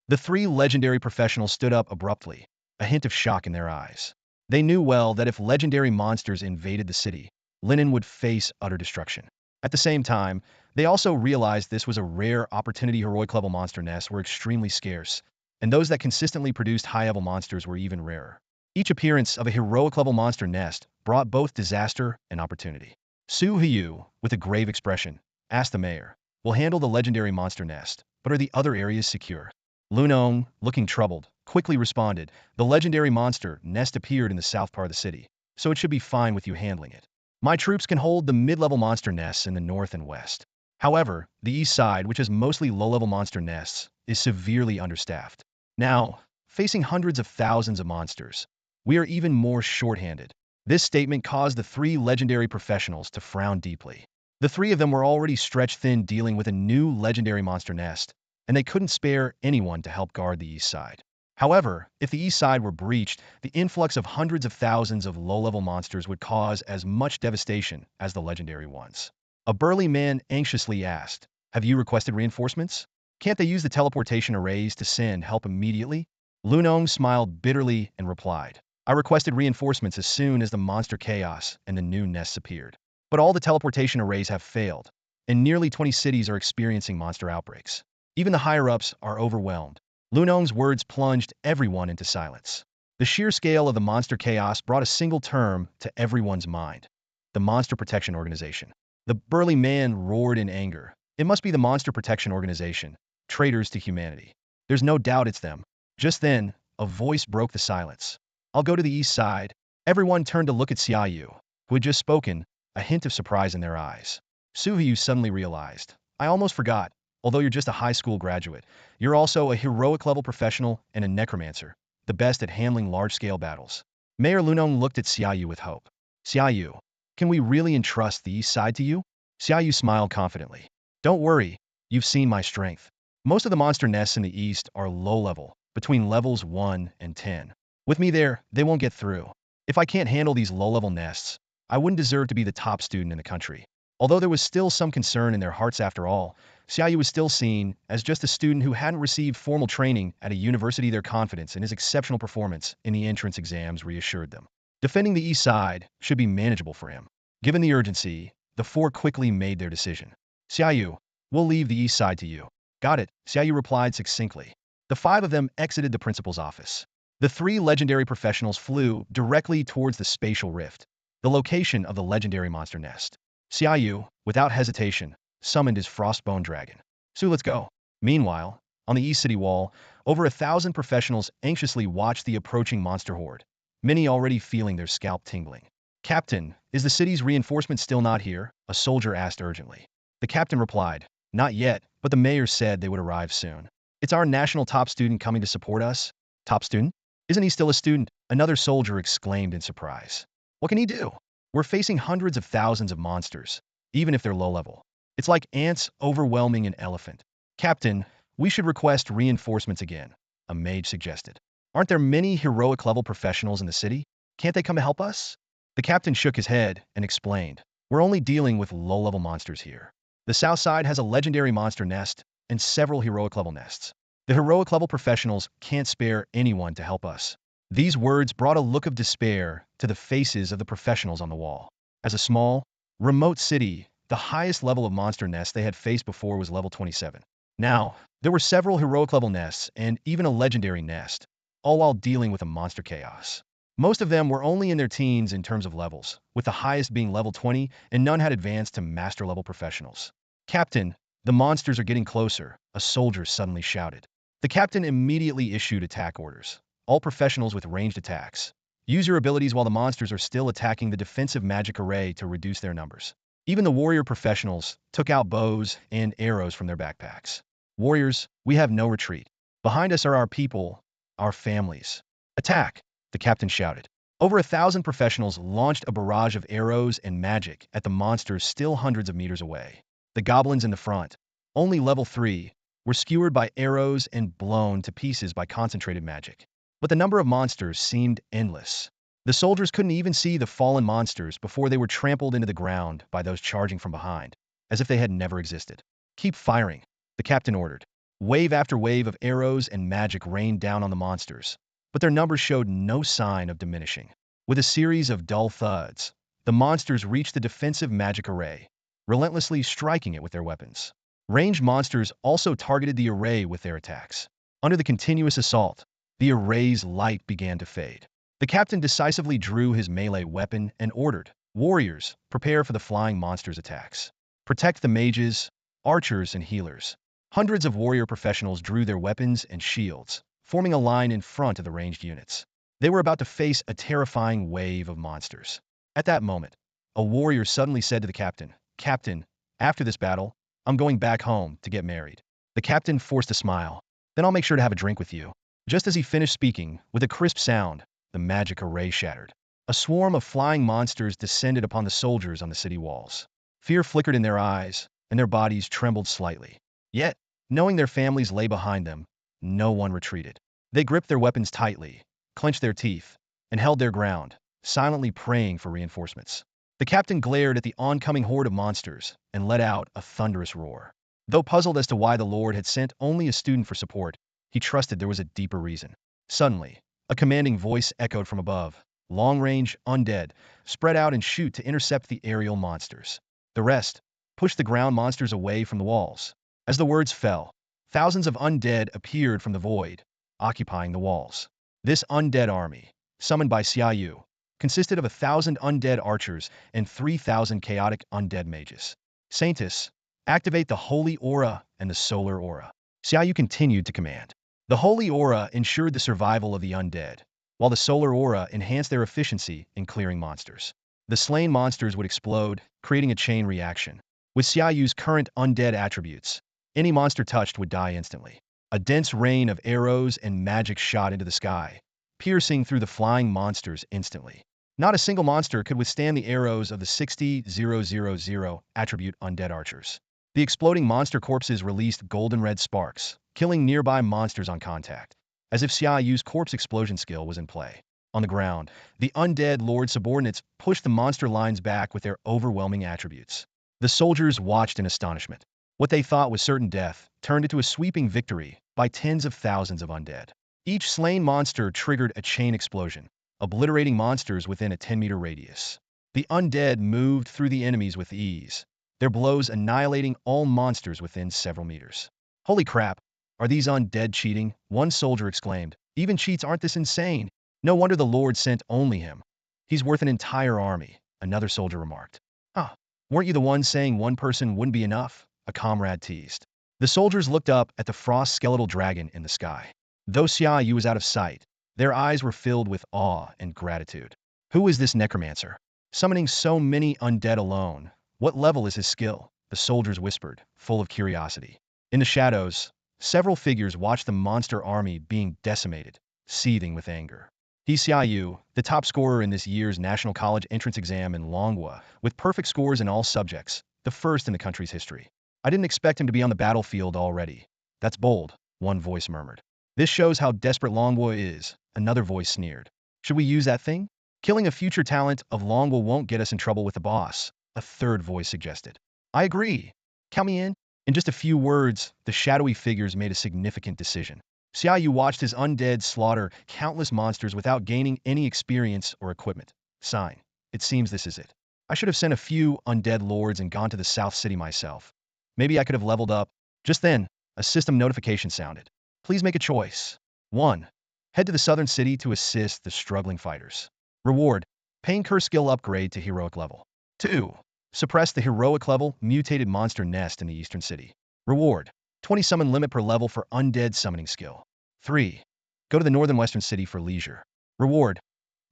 The three legendary professionals stood up abruptly, a hint of shock in their eyes. They knew well that if legendary monsters invaded the city, Linen would face utter destruction. At the same time, they also realized this was a rare opportunity. Heroic-level monster nests were extremely scarce, and those that consistently produced high-level monsters were even rarer. Each appearance of a heroic-level monster nest brought both disaster and opportunity. Xia Yu, with a grave expression, asked the mayor, "We'll handle the legendary monster nest, but are the other areas secure?" Lunong, looking troubled, quickly responded, "The legendary monster nest appeared in the south part of the city, so it should be fine with you handling it. My troops can hold the mid-level monster nests in the north and west. However, the east side, which is mostly low-level monster nests, is severely understaffed. Now, facing hundreds of thousands of monsters, we are even more short-handed." This statement caused the three legendary professionals to frown deeply. The three of them were already stretched thin dealing with a new legendary monster nest, and they couldn't spare anyone to help guard the east side. However, if the east side were breached, the influx of hundreds of thousands of low-level monsters would cause as much devastation as the legendary ones. A burly man anxiously asked, "Have you requested reinforcements? Can't they use the teleportation arrays to send help immediately?" Lunong smiled bitterly and replied, "I requested reinforcements as soon as the monster chaos and the new nests appeared. But all the teleportation arrays have failed, and nearly 20 cities are experiencing monster outbreaks. Even the higher-ups are overwhelmed." Lunong's words plunged everyone into silence. The sheer scale of the monster chaos brought a single term to everyone's mind: the Monster Protection Organization. The burly man roared in anger. "It must be the Monster Protection Organization, traitors to humanity. There's no doubt it's them." Just then, a voice broke the silence. "I'll go to the east side." Everyone turned to look at Xia Yu, who had just spoken, a hint of surprise in their eyes. Xia Yu suddenly realized, "I almost forgot. Although you're just a high school graduate, you're also a heroic-level professional and a necromancer, the best at handling large-scale battles." Mayor Lunong looked at Xia Yu with hope. "Xia Yu, can we really entrust the east side to you?" Xia Yu smiled confidently. "Don't worry, you've seen my strength. Most of the monster nests in the east are low-level, between levels 1 and 10. With me there, they won't get through. If I can't handle these low-level nests, I wouldn't deserve to be the top student in the country." Although there was still some concern in their hearts after all, Xia Yu was still seen as just a student who hadn't received formal training at a university. Their confidence in his exceptional performance in the entrance exams reassured them. Defending the east side should be manageable for him. Given the urgency, the four quickly made their decision. "Xia Yu, we'll leave the east side to you." "Got it," Xia Yu replied succinctly. The five of them exited the principal's office. The three legendary professionals flew directly towards the spatial rift, the location of the legendary monster nest. Xia Yu, without hesitation, summoned his frostbone dragon. "So let's go." Meanwhile, on the east city wall, over 1,000 professionals anxiously watched the approaching monster horde, many already feeling their scalp tingling. "Captain, is the city's reinforcement still not here?" a soldier asked urgently. The captain replied, "Not yet, but the mayor said they would arrive soon. It's our national top student coming to support us." "Top student? Isn't he still a student?" another soldier exclaimed in surprise. "What can he do? We're facing hundreds of thousands of monsters, even if they're low-level. It's like ants overwhelming an elephant." "Captain, we should request reinforcements again," a mage suggested. "Aren't there many heroic-level professionals in the city? Can't they come to help us?" The captain shook his head and explained, "We're only dealing with low-level monsters here. The south side has a legendary monster nest and several heroic-level nests. The heroic-level professionals can't spare anyone to help us." These words brought a look of despair to the faces of the professionals on the wall. As a small, remote city, the highest level of monster nests they had faced before was level 27. Now, there were several heroic-level nests and even a legendary nest, all while dealing with a monster chaos. Most of them were only in their teens in terms of levels, with the highest being level 20, and none had advanced to master-level professionals. "Captain, the monsters are getting closer," a soldier suddenly shouted. The captain immediately issued attack orders. All professionals with ranged attacks. Use your abilities while the monsters are still attacking the defensive magic array to reduce their numbers. Even the warrior professionals took out bows and arrows from their backpacks. Warriors, we have no retreat. Behind us are our people, our families. Attack, the captain shouted. Over 1,000 professionals launched a barrage of arrows and magic at the monsters still hundreds of meters away. The goblins in the front, only level 3, were skewered by arrows and blown to pieces by concentrated magic. But the number of monsters seemed endless. The soldiers couldn't even see the fallen monsters before they were trampled into the ground by those charging from behind, as if they had never existed. Keep firing, the captain ordered. Wave after wave of arrows and magic rained down on the monsters, but their numbers showed no sign of diminishing. With a series of dull thuds, the monsters reached the defensive magic array, relentlessly striking it with their weapons. Ranged monsters also targeted the array with their attacks. Under the continuous assault, the array's light began to fade. The captain decisively drew his melee weapon and ordered, "Warriors, prepare for the flying monsters' attacks. Protect the mages, archers, and healers." Hundreds of warrior professionals drew their weapons and shields, forming a line in front of the ranged units. They were about to face a terrifying wave of monsters. At that moment, a warrior suddenly said to the captain, "Captain, after this battle, I'm going back home to get married." The captain forced a smile. "Then I'll make sure to have a drink with you." Just as he finished speaking, with a crisp sound, the magic array shattered. A swarm of flying monsters descended upon the soldiers on the city walls. Fear flickered in their eyes, and their bodies trembled slightly. Yet, knowing their families lay behind them, no one retreated. They gripped their weapons tightly, clenched their teeth, and held their ground, silently praying for reinforcements. The captain glared at the oncoming horde of monsters and let out a thunderous roar. Though puzzled as to why the Lord had sent only a student for support, he trusted there was a deeper reason. Suddenly, a commanding voice echoed from above. "Long-range, undead, spread out and shoot to intercept the aerial monsters. The rest, push the ground monsters away from the walls." As the words fell, thousands of undead appeared from the void, occupying the walls. This undead army, summoned by Xia Yu, consisted of 1,000 undead archers and 3,000 chaotic undead mages. "Saintus, activate the holy aura and the solar aura." Xia Yu continued to command. The holy aura ensured the survival of the undead, while the solar aura enhanced their efficiency in clearing monsters. The slain monsters would explode, creating a chain reaction. With Xia Yu's current undead attributes, any monster touched would die instantly. A dense rain of arrows and magic shot into the sky, piercing through the flying monsters instantly. Not a single monster could withstand the arrows of the 60,000 attribute undead archers. The exploding monster corpses released golden red sparks, killing nearby monsters on contact, as if Xia Yu's corpse explosion skill was in play. On the ground, the undead lord subordinates pushed the monster lines back with their overwhelming attributes. The soldiers watched in astonishment. What they thought was certain death turned into a sweeping victory by tens of thousands of undead. Each slain monster triggered a chain explosion, obliterating monsters within a 10-meter radius. The undead moved through the enemies with ease, their blows annihilating all monsters within several meters. "Holy crap, are these undead cheating?" one soldier exclaimed. "Even cheats aren't this insane. No wonder the Lord sent only him. He's worth an entire army," another soldier remarked. "Huh, weren't you the one saying one person wouldn't be enough?" a comrade teased. The soldiers looked up at the frost skeletal dragon in the sky. Though Xia Yu was out of sight, their eyes were filled with awe and gratitude. "Who is this necromancer? Summoning so many undead alone. What level is his skill?" the soldiers whispered, full of curiosity. In the shadows, several figures watched the monster army being decimated, seething with anger. "He's Xia Yu, the top scorer in this year's National College entrance exam in Longhua, with perfect scores in all subjects, the first in the country's history. I didn't expect him to be on the battlefield already." "That's bold," one voice murmured. "This shows how desperate Longhua is," another voice sneered. "Should we use that thing? Killing a future talent of Longhua won't get us in trouble with the boss," a third voice suggested. "I agree. Count me in." In just a few words, the shadowy figures made a significant decision. Xia Yu watched his undead slaughter countless monsters without gaining any experience or equipment. Sign. It seems this is it. I should have sent a few undead lords and gone to the South City myself. Maybe I could have leveled up. Just then, a system notification sounded. "Please make a choice. 1. Head to the Southern City to assist the struggling fighters. Reward: Pain Curse skill upgrade to heroic level. 2. Suppress the heroic level mutated monster nest in the Eastern City. Reward: 20 summon limit per level for undead summoning skill. 3. Go to the northern western city for leisure. Reward.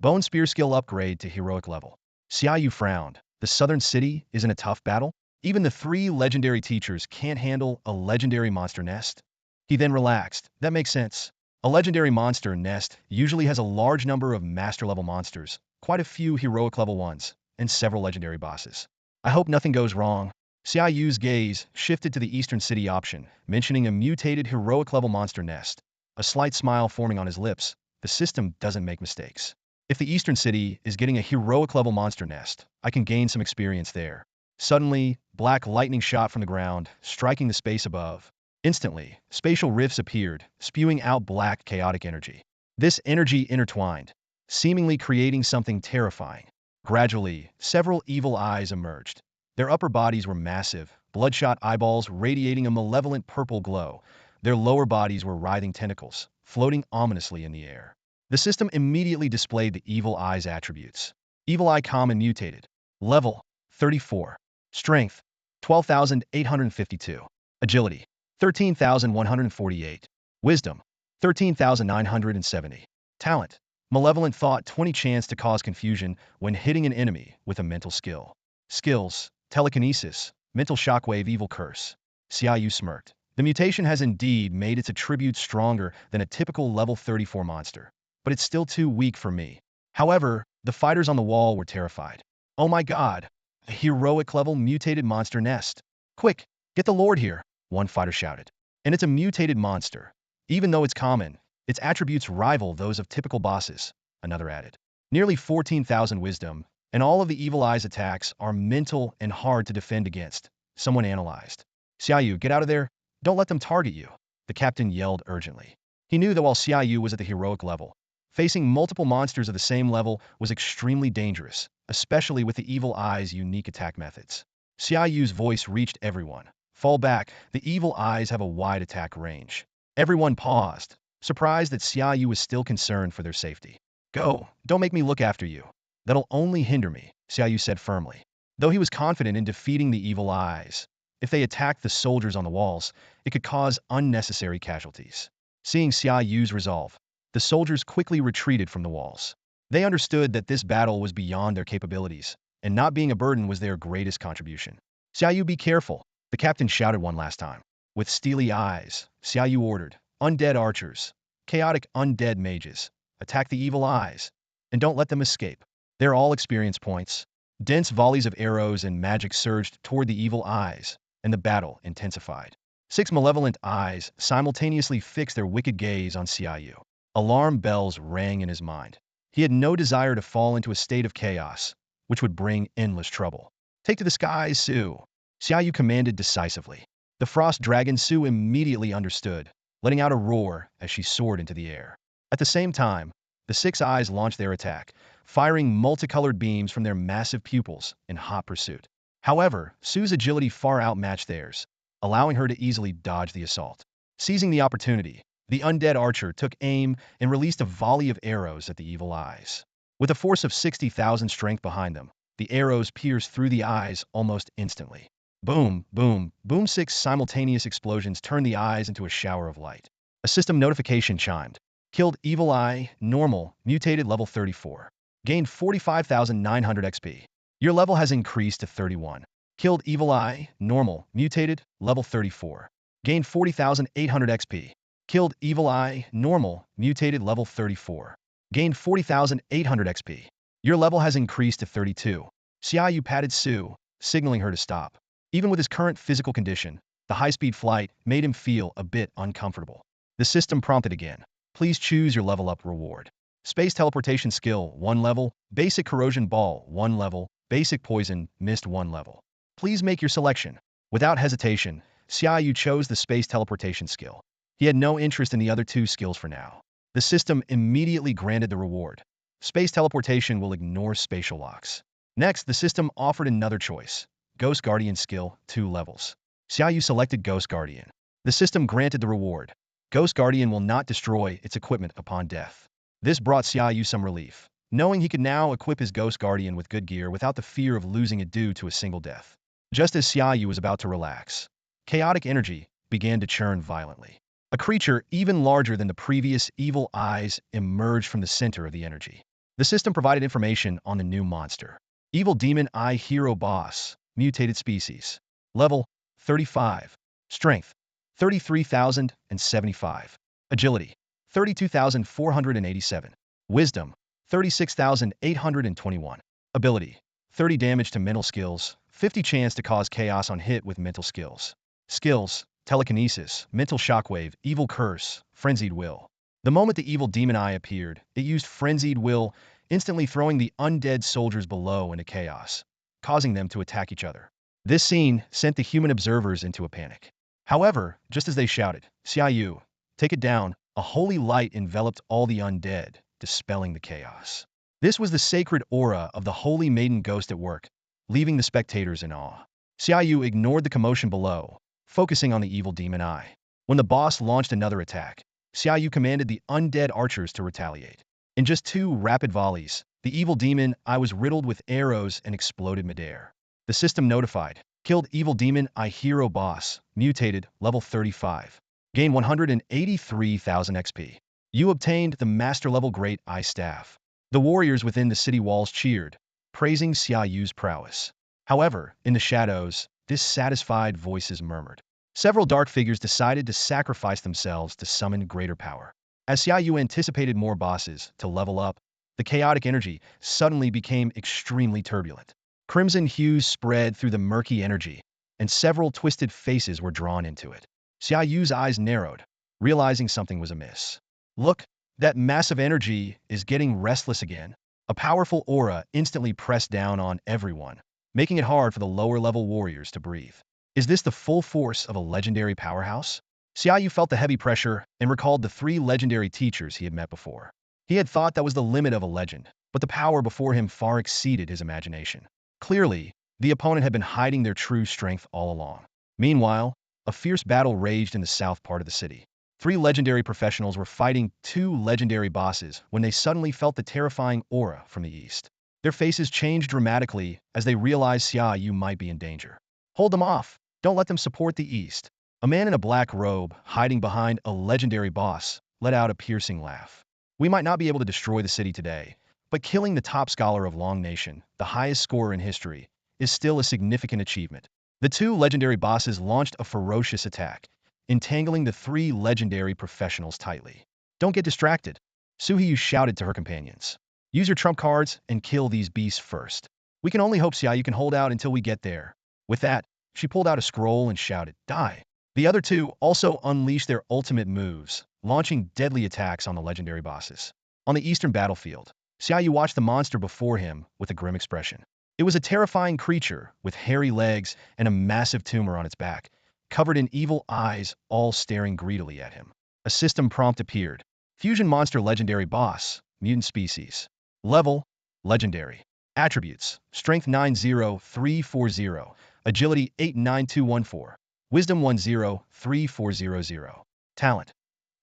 Bone Spear skill upgrade to heroic level. Xia Yu frowned. The southern city is in a tough battle? Even the 3 legendary teachers can't handle a legendary monster nest? He then relaxed. That makes sense. A legendary monster nest usually has a large number of master-level monsters, quite a few heroic-level ones, and several legendary bosses. I hope nothing goes wrong. Xia Yu's gaze shifted to the eastern city option, mentioning a mutated heroic-level monster nest. A slight smile forming on his lips. The system doesn't make mistakes. If the eastern city is getting a heroic-level monster nest, I can gain some experience there. Suddenly, black lightning shot from the ground, striking the space above. Instantly, spatial rifts appeared, spewing out black, chaotic energy. This energy intertwined, seemingly creating something terrifying. Gradually, several evil eyes emerged. Their upper bodies were massive, bloodshot eyeballs radiating a malevolent purple glow. Their lower bodies were writhing tentacles, floating ominously in the air. The system immediately displayed the evil eye's attributes. Evil eye common mutated. Level 34. Strength 12,852. Agility 13,148. Wisdom 13,970. Talent Malevolent thought 20 chance to cause confusion when hitting an enemy with a mental skill. Skills Telekinesis, Mental Shockwave, Evil Curse. Xia Yu smirked. The mutation has indeed made its attributes stronger than a typical level 34 monster, but it's still too weak for me. However, the fighters on the wall were terrified. Oh my god, a heroic level mutated monster nest. Quick, get the Lord here, one fighter shouted. And it's a mutated monster. Even though it's common, its attributes rival those of typical bosses, another added. Nearly 14,000 wisdom, and all of the evil eye's attacks are mental and hard to defend against, someone analyzed. Xia Yu, get out of there. Don't let them target you, the captain yelled urgently. He knew that while Xia Yu was at the heroic level, facing multiple monsters of the same level was extremely dangerous, especially with the evil eye's unique attack methods. Xia Yu's voice reached everyone. Fall back, the evil eyes have a wide attack range. Everyone paused, surprised that Xia Yu was still concerned for their safety. Go, don't make me look after you. That'll only hinder me, Xia Yu said firmly. Though he was confident in defeating the evil eyes, if they attacked the soldiers on the walls, it could cause unnecessary casualties. Seeing Xia Yu's resolve, the soldiers quickly retreated from the walls. They understood that this battle was beyond their capabilities, and not being a burden was their greatest contribution. Xia Yu, be careful, the captain shouted one last time. With steely eyes, Xia Yu ordered, undead archers, chaotic undead mages, attack the evil eyes, and don't let them escape. They're all experience points. Dense volleys of arrows and magic surged toward the evil eyes, and the battle intensified. 6 malevolent eyes simultaneously fixed their wicked gaze on Xia Yu. Alarm bells rang in his mind. He had no desire to fall into a state of chaos, which would bring endless trouble. Take to the skies, Su, Xia Yu commanded decisively. The frost dragon Su immediately understood, letting out a roar as she soared into the air. At the same time, the 6 eyes launched their attack, firing multicolored beams from their massive pupils in hot pursuit. However, Su's agility far outmatched theirs, allowing her to easily dodge the assault. Seizing the opportunity, the undead archer took aim and released a volley of arrows at the evil eyes. With a force of 60,000 strength behind them, the arrows pierced through the eyes almost instantly. Boom, boom, boom. 6 simultaneous explosions turned the eyes into a shower of light. A system notification chimed. Killed evil eye, normal, mutated level 34. Gained 45,900 XP. Your level has increased to 31. Killed evil eye, normal, mutated, level 34. Gained 40,800 XP. Killed evil eye, normal, mutated, level 34. Gained 40,800 XP. Your level has increased to 32. Xia Yu patted Su, signaling her to stop. Even with his current physical condition, the high-speed flight made him feel a bit uncomfortable. The system prompted again. Please choose your level up reward. Space teleportation skill, 1 level. Basic corrosion ball, 1 level. Basic poison, mist, 1 level. Please make your selection. Without hesitation, Xia Yu chose the space teleportation skill. He had no interest in the other 2 skills for now. The system immediately granted the reward. Space teleportation will ignore spatial locks. Next, the system offered another choice. Ghost Guardian skill, 2 levels. Xia Yu selected Ghost Guardian. The system granted the reward. Ghost Guardian will not destroy its equipment upon death. This brought Xia Yu some relief, knowing he could now equip his Ghost Guardian with good gear without the fear of losing it due to a single death. Just as Xia Yu was about to relax, chaotic energy, began to churn violently. A creature even larger than the previous evil eyes emerged from the center of the energy. The system provided information on the new monster. Evil Demon Eye Hero Boss, mutated species. Level 35. Strength 33,075. Agility 32,487. Wisdom 36,821. Ability 30 damage to mental skills, 50 chance to cause chaos on hit with mental skills. Skills: telekinesis, mental shockwave, evil curse, frenzied will. The moment the evil demon eye appeared, it used frenzied will, instantly throwing the undead soldiers below into chaos, causing them to attack each other. This scene sent the human observers into a panic. However, just as they shouted, "Xia Yu, take it down," a holy light enveloped all the undead, dispelling the chaos. This was the sacred aura of the holy Maiden ghost at work, leaving the spectators in awe. Xia Yu ignored the commotion below, focusing on the evil demon eye. When the boss launched another attack, Xia Yu commanded the undead archers to retaliate. In just 2 rapid volleys, the evil demon eye was riddled with arrows and exploded midair. The system notified, killed evil demon eye hero boss, mutated, level 35. Gain 183,000 XP. You obtained the master level great eye staff. The warriors within the city walls cheered, praising Xia Yu's prowess. However, in the shadows, dissatisfied voices murmured. Several dark figures decided to sacrifice themselves to summon greater power. As Xia Yu anticipated more bosses to level up, the chaotic energy suddenly became extremely turbulent. Crimson hues spread through the murky energy, and several twisted faces were drawn into it. Xia Yu's eyes narrowed, realizing something was amiss. Look, that massive energy is getting restless again. A powerful aura instantly pressed down on everyone, making it hard for the lower-level warriors to breathe. Is this the full force of a legendary powerhouse? Xia Yu felt the heavy pressure and recalled the 3 legendary teachers he had met before. He had thought that was the limit of a legend, but the power before him far exceeded his imagination. Clearly, the opponent had been hiding their true strength all along. Meanwhile, a fierce battle raged in the south part of the city. 3 legendary professionals were fighting 2 legendary bosses when they suddenly felt the terrifying aura from the east. Their faces changed dramatically as they realized Xia Yu might be in danger. Hold them off! Don't let them support the east. A man in a black robe, hiding behind a legendary boss, let out a piercing laugh. We might not be able to destroy the city today, but killing the top scholar of Long Nation, the highest scorer in history, is still a significant achievement. The 2 legendary bosses launched a ferocious attack, entangling the 3 legendary professionals tightly. Don't get distracted, Suhiyu shouted to her companions. Use your trump cards and kill these beasts first. We can only hope Xia Yu can hold out until we get there. With that, she pulled out a scroll and shouted, "Die!" The other 2 also unleashed their ultimate moves, launching deadly attacks on the legendary bosses. On the eastern battlefield, Xia Yu watched the monster before him with a grim expression. It was a terrifying creature with hairy legs and a massive tumor on its back, covered in evil eyes, all staring greedily at him. A system prompt appeared. Fusion Monster Legendary Boss, Mutant Species. Level, Legendary. Attributes, Strength 90340, Agility 89214, Wisdom 103400. Talent,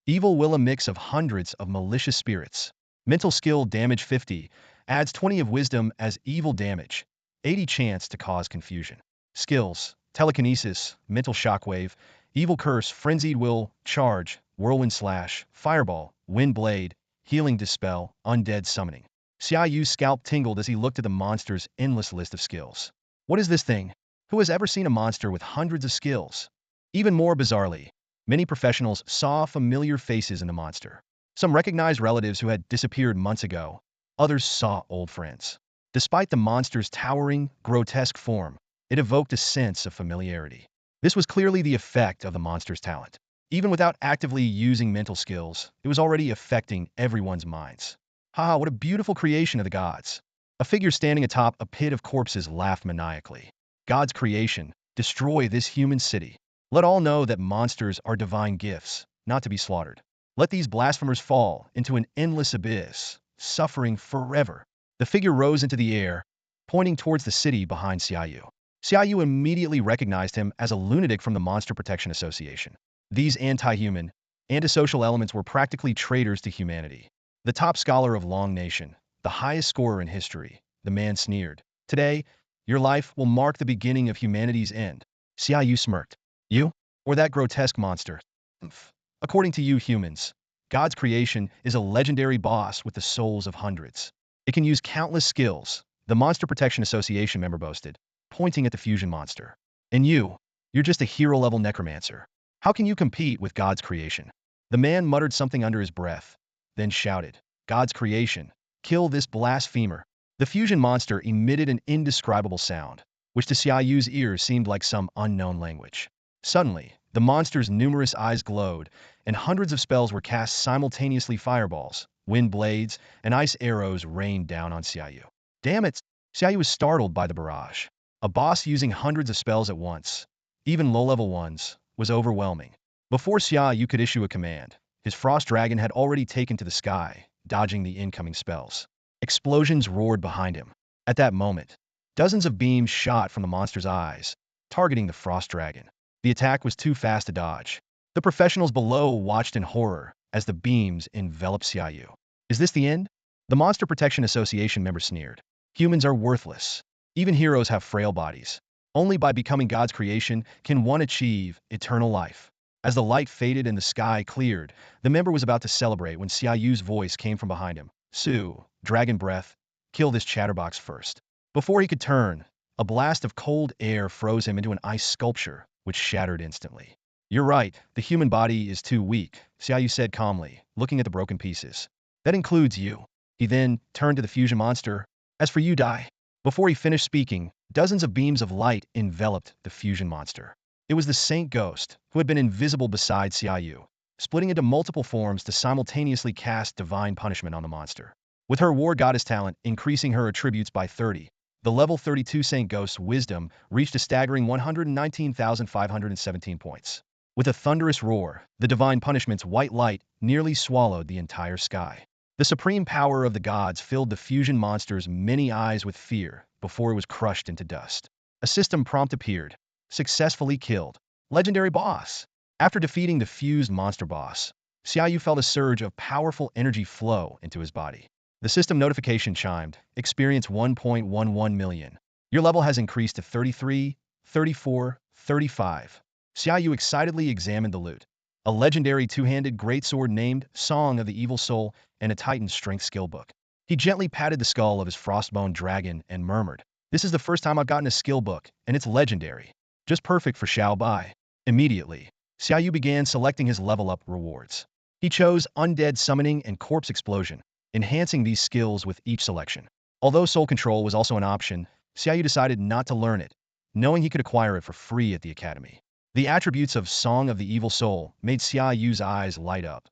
Evil Will, a mix of hundreds of malicious spirits. Mental Skill Damage 50, adds 20 of Wisdom as evil damage, 80 chance to cause confusion. Skills, Telekinesis, Mental Shockwave, Evil Curse, Frenzied Will, Charge, Whirlwind Slash, Fireball, Wind Blade, Healing Dispel, Undead Summoning. Xia Yu's scalp tingled as he looked at the monster's endless list of skills. What is this thing? Who has ever seen a monster with hundreds of skills? Even more bizarrely, many professionals saw familiar faces in the monster. Some recognized relatives who had disappeared months ago. Others saw old friends. Despite the monster's towering, grotesque form, it evoked a sense of familiarity. This was clearly the effect of the monster's talent. Even without actively using mental skills, it was already affecting everyone's minds. Haha, what a beautiful creation of the gods. A figure standing atop a pit of corpses laughed maniacally. God's creation, destroy this human city. Let all know that monsters are divine gifts, not to be slaughtered. Let these blasphemers fall into an endless abyss, suffering forever. The figure rose into the air, pointing towards the city behind Xia Yu. Xia Yu immediately recognized him as a lunatic from the Monster Protection Association. These anti-human, antisocial elements were practically traitors to humanity. The top scholar of Long Nation, the highest scorer in history, the man sneered. Today, your life will mark the beginning of humanity's end. Xia Yu smirked. You? Or that grotesque monster? Humph. According to you humans, God's creation is a legendary boss with the souls of hundreds. It can use countless skills, the Monster Protection Association member boasted, pointing at the fusion monster. And you're just a hero-level necromancer. How can you compete with God's creation? The man muttered something under his breath, then shouted, God's creation, kill this blasphemer. The fusion monster emitted an indescribable sound, which to Xia Yu's ears seemed like some unknown language. Suddenly, the monster's numerous eyes glowed, and hundreds of spells were cast simultaneously. Fireballs, wind blades, and ice arrows rained down on Xia Yu. Damn it! Xia Yu was startled by the barrage. A boss using hundreds of spells at once, even low-level ones, was overwhelming. Before Xia Yu could issue a command, his frost dragon had already taken to the sky, dodging the incoming spells. Explosions roared behind him. At that moment, dozens of beams shot from the monster's eyes, targeting the frost dragon. The attack was too fast to dodge. The professionals below watched in horror as the beams enveloped Xia Yu. Is this the end? The Monster Protection Association member sneered. Humans are worthless. Even heroes have frail bodies. Only by becoming God's creation can one achieve eternal life. As the light faded and the sky cleared, the member was about to celebrate when Xia Yu's voice came from behind him. Su, dragon breath, kill this chatterbox first. Before he could turn, a blast of cold air froze him into an ice sculpture, which shattered instantly. You're right, the human body is too weak, Xia Yu said calmly, looking at the broken pieces. That includes you. He then turned to the fusion monster. As for you, die. Before he finished speaking, dozens of beams of light enveloped the fusion monster. It was the Saint Ghost, who had been invisible beside Xia Yu, splitting into multiple forms to simultaneously cast divine punishment on the monster. With her war goddess talent increasing her attributes by 30, the level 32 Saint Ghost's wisdom reached a staggering 119,517 points. With a thunderous roar, the divine punishment's white light nearly swallowed the entire sky. The supreme power of the gods filled the fusion monster's many eyes with fear before it was crushed into dust. A system prompt appeared. Successfully killed. Legendary boss. After defeating the fused monster boss, Xia Yu felt a surge of powerful energy flow into his body. The system notification chimed. Experience 1.11 million. Your level has increased to 33, 34, 35. Xia Yu excitedly examined the loot. A legendary two-handed greatsword named Song of the Evil Soul and a Titan Strength skill book. He gently patted the skull of his frostbone dragon and murmured, This is the first time I've gotten a skill book, and it's legendary. Just perfect for Xiao Bai. Immediately, Xia Yu began selecting his level-up rewards. He chose Undead Summoning and Corpse Explosion, enhancing these skills with each selection. Although Soul Control was also an option, Xia Yu decided not to learn it, knowing he could acquire it for free at the academy. The attributes of Song of the Evil Soul made Xia Yu's eyes light up.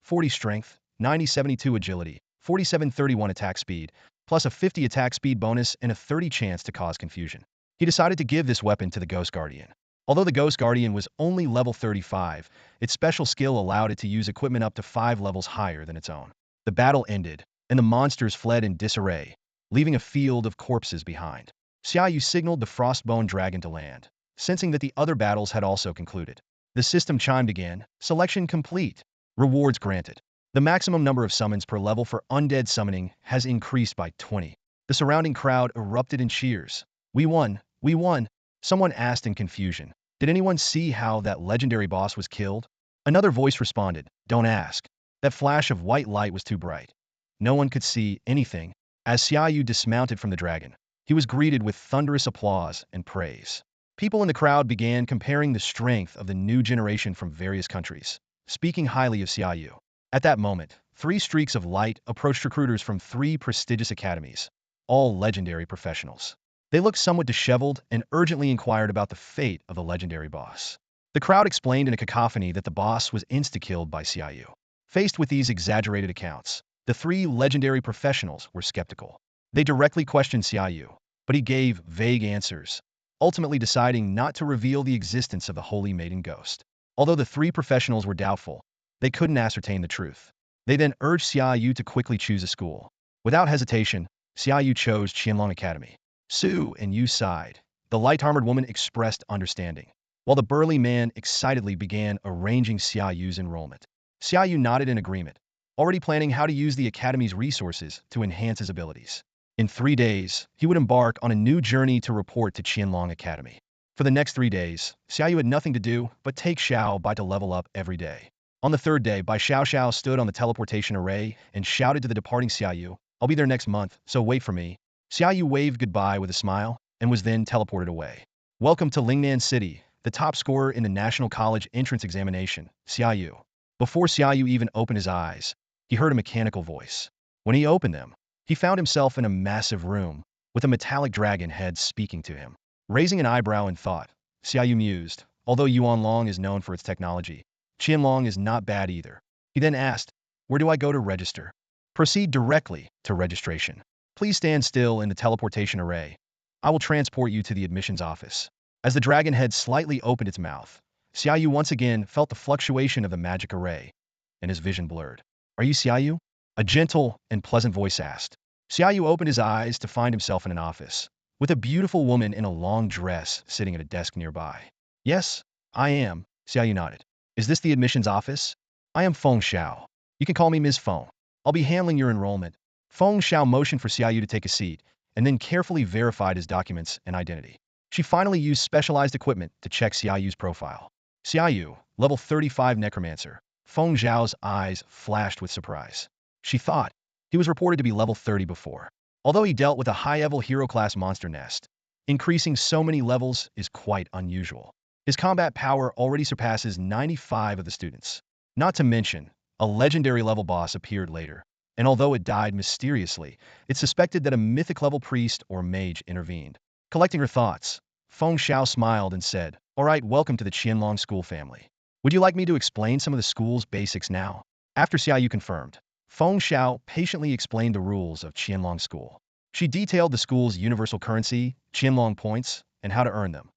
40 Strength, 90-72 Agility, 47-31 Attack Speed, plus a 50 attack speed bonus and a 30 chance to cause confusion. He decided to give this weapon to the Ghost Guardian. Although the Ghost Guardian was only level 35, its special skill allowed it to use equipment up to 5 levels higher than its own. The battle ended, and the monsters fled in disarray, leaving a field of corpses behind. Xia Yu signaled the Frostbone Dragon to land, sensing that the other battles had also concluded. The system chimed again. Selection complete. Rewards granted. The maximum number of summons per level for undead summoning has increased by 20. The surrounding crowd erupted in cheers. We won! We won! Someone asked in confusion. Did anyone see how that legendary boss was killed? Another voice responded, Don't ask. That flash of white light was too bright. No one could see anything. As Xia Yu dismounted from the dragon, he was greeted with thunderous applause and praise. People in the crowd began comparing the strength of the new generation from various countries, speaking highly of Xia Yu. At that moment, 3 streaks of light approached recruiters from 3 prestigious academies, all legendary professionals. They looked somewhat disheveled and urgently inquired about the fate of the legendary boss. The crowd explained in a cacophony that the boss was insta-killed by Xia Yu. Faced with these exaggerated accounts, the 3 legendary professionals were skeptical. They directly questioned Xia Yu, but he gave vague answers, ultimately deciding not to reveal the existence of the Holy Maiden Ghost. Although the 3 professionals were doubtful, they couldn't ascertain the truth. They then urged Xia Yu to quickly choose a school. Without hesitation, Xia Yu chose Qianlong Academy. Su and Yu sighed. The light-armored woman expressed understanding, while the burly man excitedly began arranging Xia Yu's enrollment. Xia Yu nodded in agreement, already planning how to use the academy's resources to enhance his abilities. In 3 days, he would embark on a new journey to report to Qianlong Academy. For the next 3 days, Xia Yu had nothing to do but take Xiao Bai to level up every day. On the third day, Bai Xiao stood on the teleportation array and shouted to the departing Xia Yu, "I'll be there next month, so wait for me." Xia Yu waved goodbye with a smile and was then teleported away. Welcome to Lingnan City, the top scorer in the National College entrance examination, Xia Yu. Before Xia Yu even opened his eyes, he heard a mechanical voice. When he opened them, he found himself in a massive room with a metallic dragon head speaking to him. Raising an eyebrow in thought, Xia Yu mused, although Yuanlong is known for its technology, Qianlong is not bad either. He then asked, "Where do I go to register?" "Proceed directly to registration. Please stand still in the teleportation array. I will transport you to the admissions office." As the dragon head slightly opened its mouth, Xia Yu once again felt the fluctuation of the magic array, and his vision blurred. "Are you Xia Yu?" A gentle and pleasant voice asked. Xia Yu opened his eyes to find himself in an office, with a beautiful woman in a long dress sitting at a desk nearby. "Yes, I am," Xia Yu nodded. "Is this the admissions office?" "I am Feng Xiao. You can call me Ms. Feng. I'll be handling your enrollment." Feng Xiao motioned for Xia Yu to take a seat, and then carefully verified his documents and identity. She finally used specialized equipment to check Xia Yu's profile. Xia Yu, level 35 Necromancer. Feng Xiao's eyes flashed with surprise. She thought he was reported to be level 30 before. Although he dealt with a high-level hero-class monster nest, increasing so many levels is quite unusual. His combat power already surpasses 95 of the students. Not to mention, a legendary level boss appeared later, and although it died mysteriously, it's suspected that a mythic-level priest or mage intervened. Collecting her thoughts, Feng Xiao smiled and said, "All right, welcome to the Qianlong school family. Would you like me to explain some of the school's basics now?" After Xia Yu confirmed, Feng Xiao patiently explained the rules of Qianlong School. She detailed the school's universal currency, Qianlong points, and how to earn them.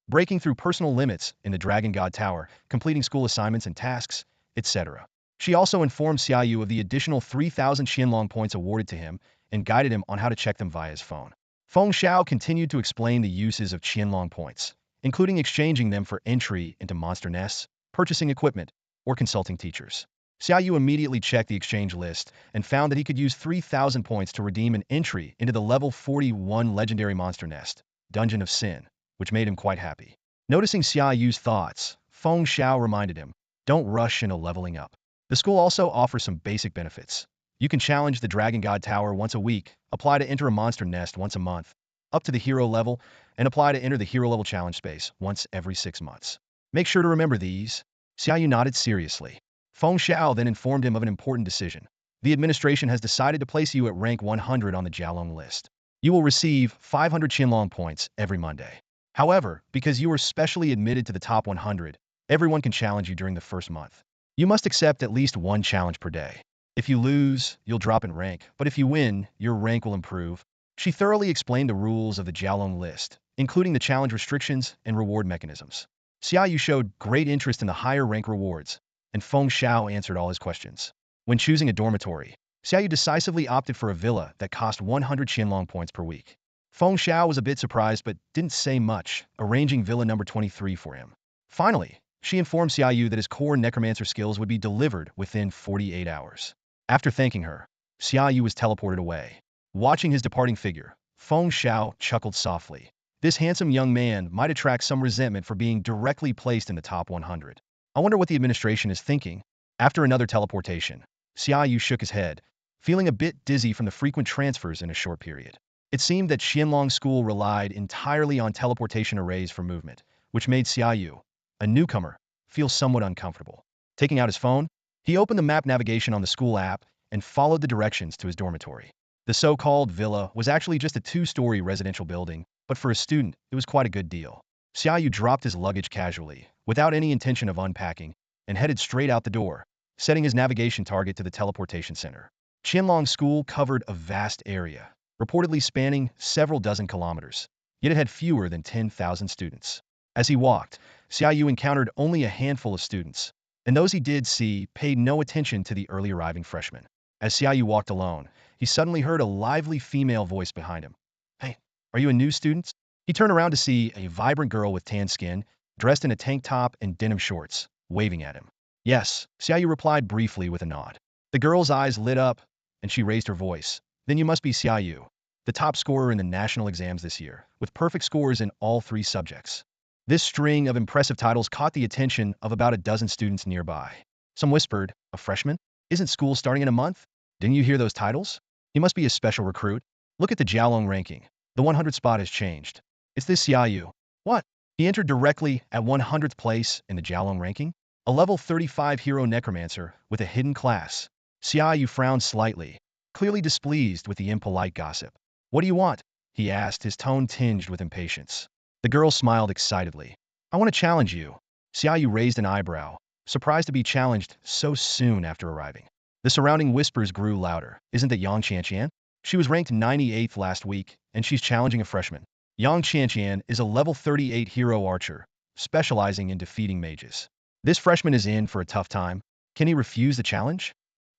Breaking through personal limits in the Dragon God Tower, completing school assignments and tasks, etc. She also informed Xia Yu of the additional 3,000 Qianlong points awarded to him and guided him on how to check them via his phone. Feng Xiao continued to explain the uses of Qianlong points, including exchanging them for entry into monster nests, purchasing equipment, or consulting teachers. Xia Yu immediately checked the exchange list and found that he could use 3,000 points to redeem an entry into the level 41 legendary monster nest, Dungeon of Sin, which made him quite happy. Noticing Xia Yu's thoughts, Feng Xiao reminded him, "Don't rush into leveling up. The school also offers some basic benefits. You can challenge the Dragon God Tower once a week, apply to enter a monster nest once a month, up to the hero level, and apply to enter the hero level challenge space once every 6 months. Make sure to remember these." Xia Yu nodded seriously. Feng Xiao then informed him of an important decision. The administration has decided to place you at rank 100 on the Jialong list. You will receive 500 Qianlong points every Monday. However, because you are specially admitted to the top 100, everyone can challenge you during the first month. You must accept at least one challenge per day. If you lose, you'll drop in rank, but if you win, your rank will improve. She thoroughly explained the rules of the Jialong list, including the challenge restrictions and reward mechanisms. Xia Yu showed great interest in the higher rank rewards, and Feng Xiao answered all his questions. When choosing a dormitory, Xia Yu decisively opted for a villa that cost 100 Qianlong points per week. Feng Xiao was a bit surprised but didn't say much, arranging villa number 23 for him. Finally, she informed Xia Yu that his core necromancer skills would be delivered within 48 hours. After thanking her, Xia Yu was teleported away. Watching his departing figure, Feng Xiao chuckled softly. This handsome young man might attract some resentment for being directly placed in the top 100. I wonder what the administration is thinking. After another teleportation, Xia Yu shook his head, feeling a bit dizzy from the frequent transfers in a short period. It seemed that Qianlong School relied entirely on teleportation arrays for movement, which made Xia Yu, a newcomer, feel somewhat uncomfortable. Taking out his phone, he opened the map navigation on the school app and followed the directions to his dormitory. The so-called villa was actually just a 2-story residential building, but for a student, it was quite a good deal. Xia Yu dropped his luggage casually, without any intention of unpacking, and headed straight out the door, setting his navigation target to the teleportation center. Qianlong School covered a vast area, reportedly spanning several dozen kilometers, yet it had fewer than 10,000 students. As he walked, Xia Yu encountered only a handful of students, and those he did see paid no attention to the early arriving freshmen. As Xia Yu walked alone, he suddenly heard a lively female voice behind him. "Hey, are you a new student?" He turned around to see a vibrant girl with tan skin, dressed in a tank top and denim shorts, waving at him. "Yes," Xia Yu replied briefly with a nod. The girl's eyes lit up, and she raised her voice. "Then you must be Xia Yu, the top scorer in the national exams this year, with perfect scores in all 3 subjects." This string of impressive titles caught the attention of about a dozen students nearby. Some whispered, "A freshman? Isn't school starting in a month? Didn't you hear those titles? He must be a special recruit. Look at the Jiaolong ranking. The 100 spot has changed. It's this Xia Yu." What? He entered directly at 100th place in the Jiaolong ranking? A level 35 hero necromancer with a hidden class. Xia Yu frowned slightly, clearly displeased with the impolite gossip. "What do you want?" he asked, his tone tinged with impatience. The girl smiled excitedly. "I want to challenge you." Xia Yu raised an eyebrow, surprised to be challenged so soon after arriving. The surrounding whispers grew louder. "Isn't that Yang Qianqian? She was ranked 98th last week, and she's challenging a freshman." Yang Qianqian is a level 38 hero archer, specializing in defeating mages. This freshman is in for a tough time. Can he refuse the challenge?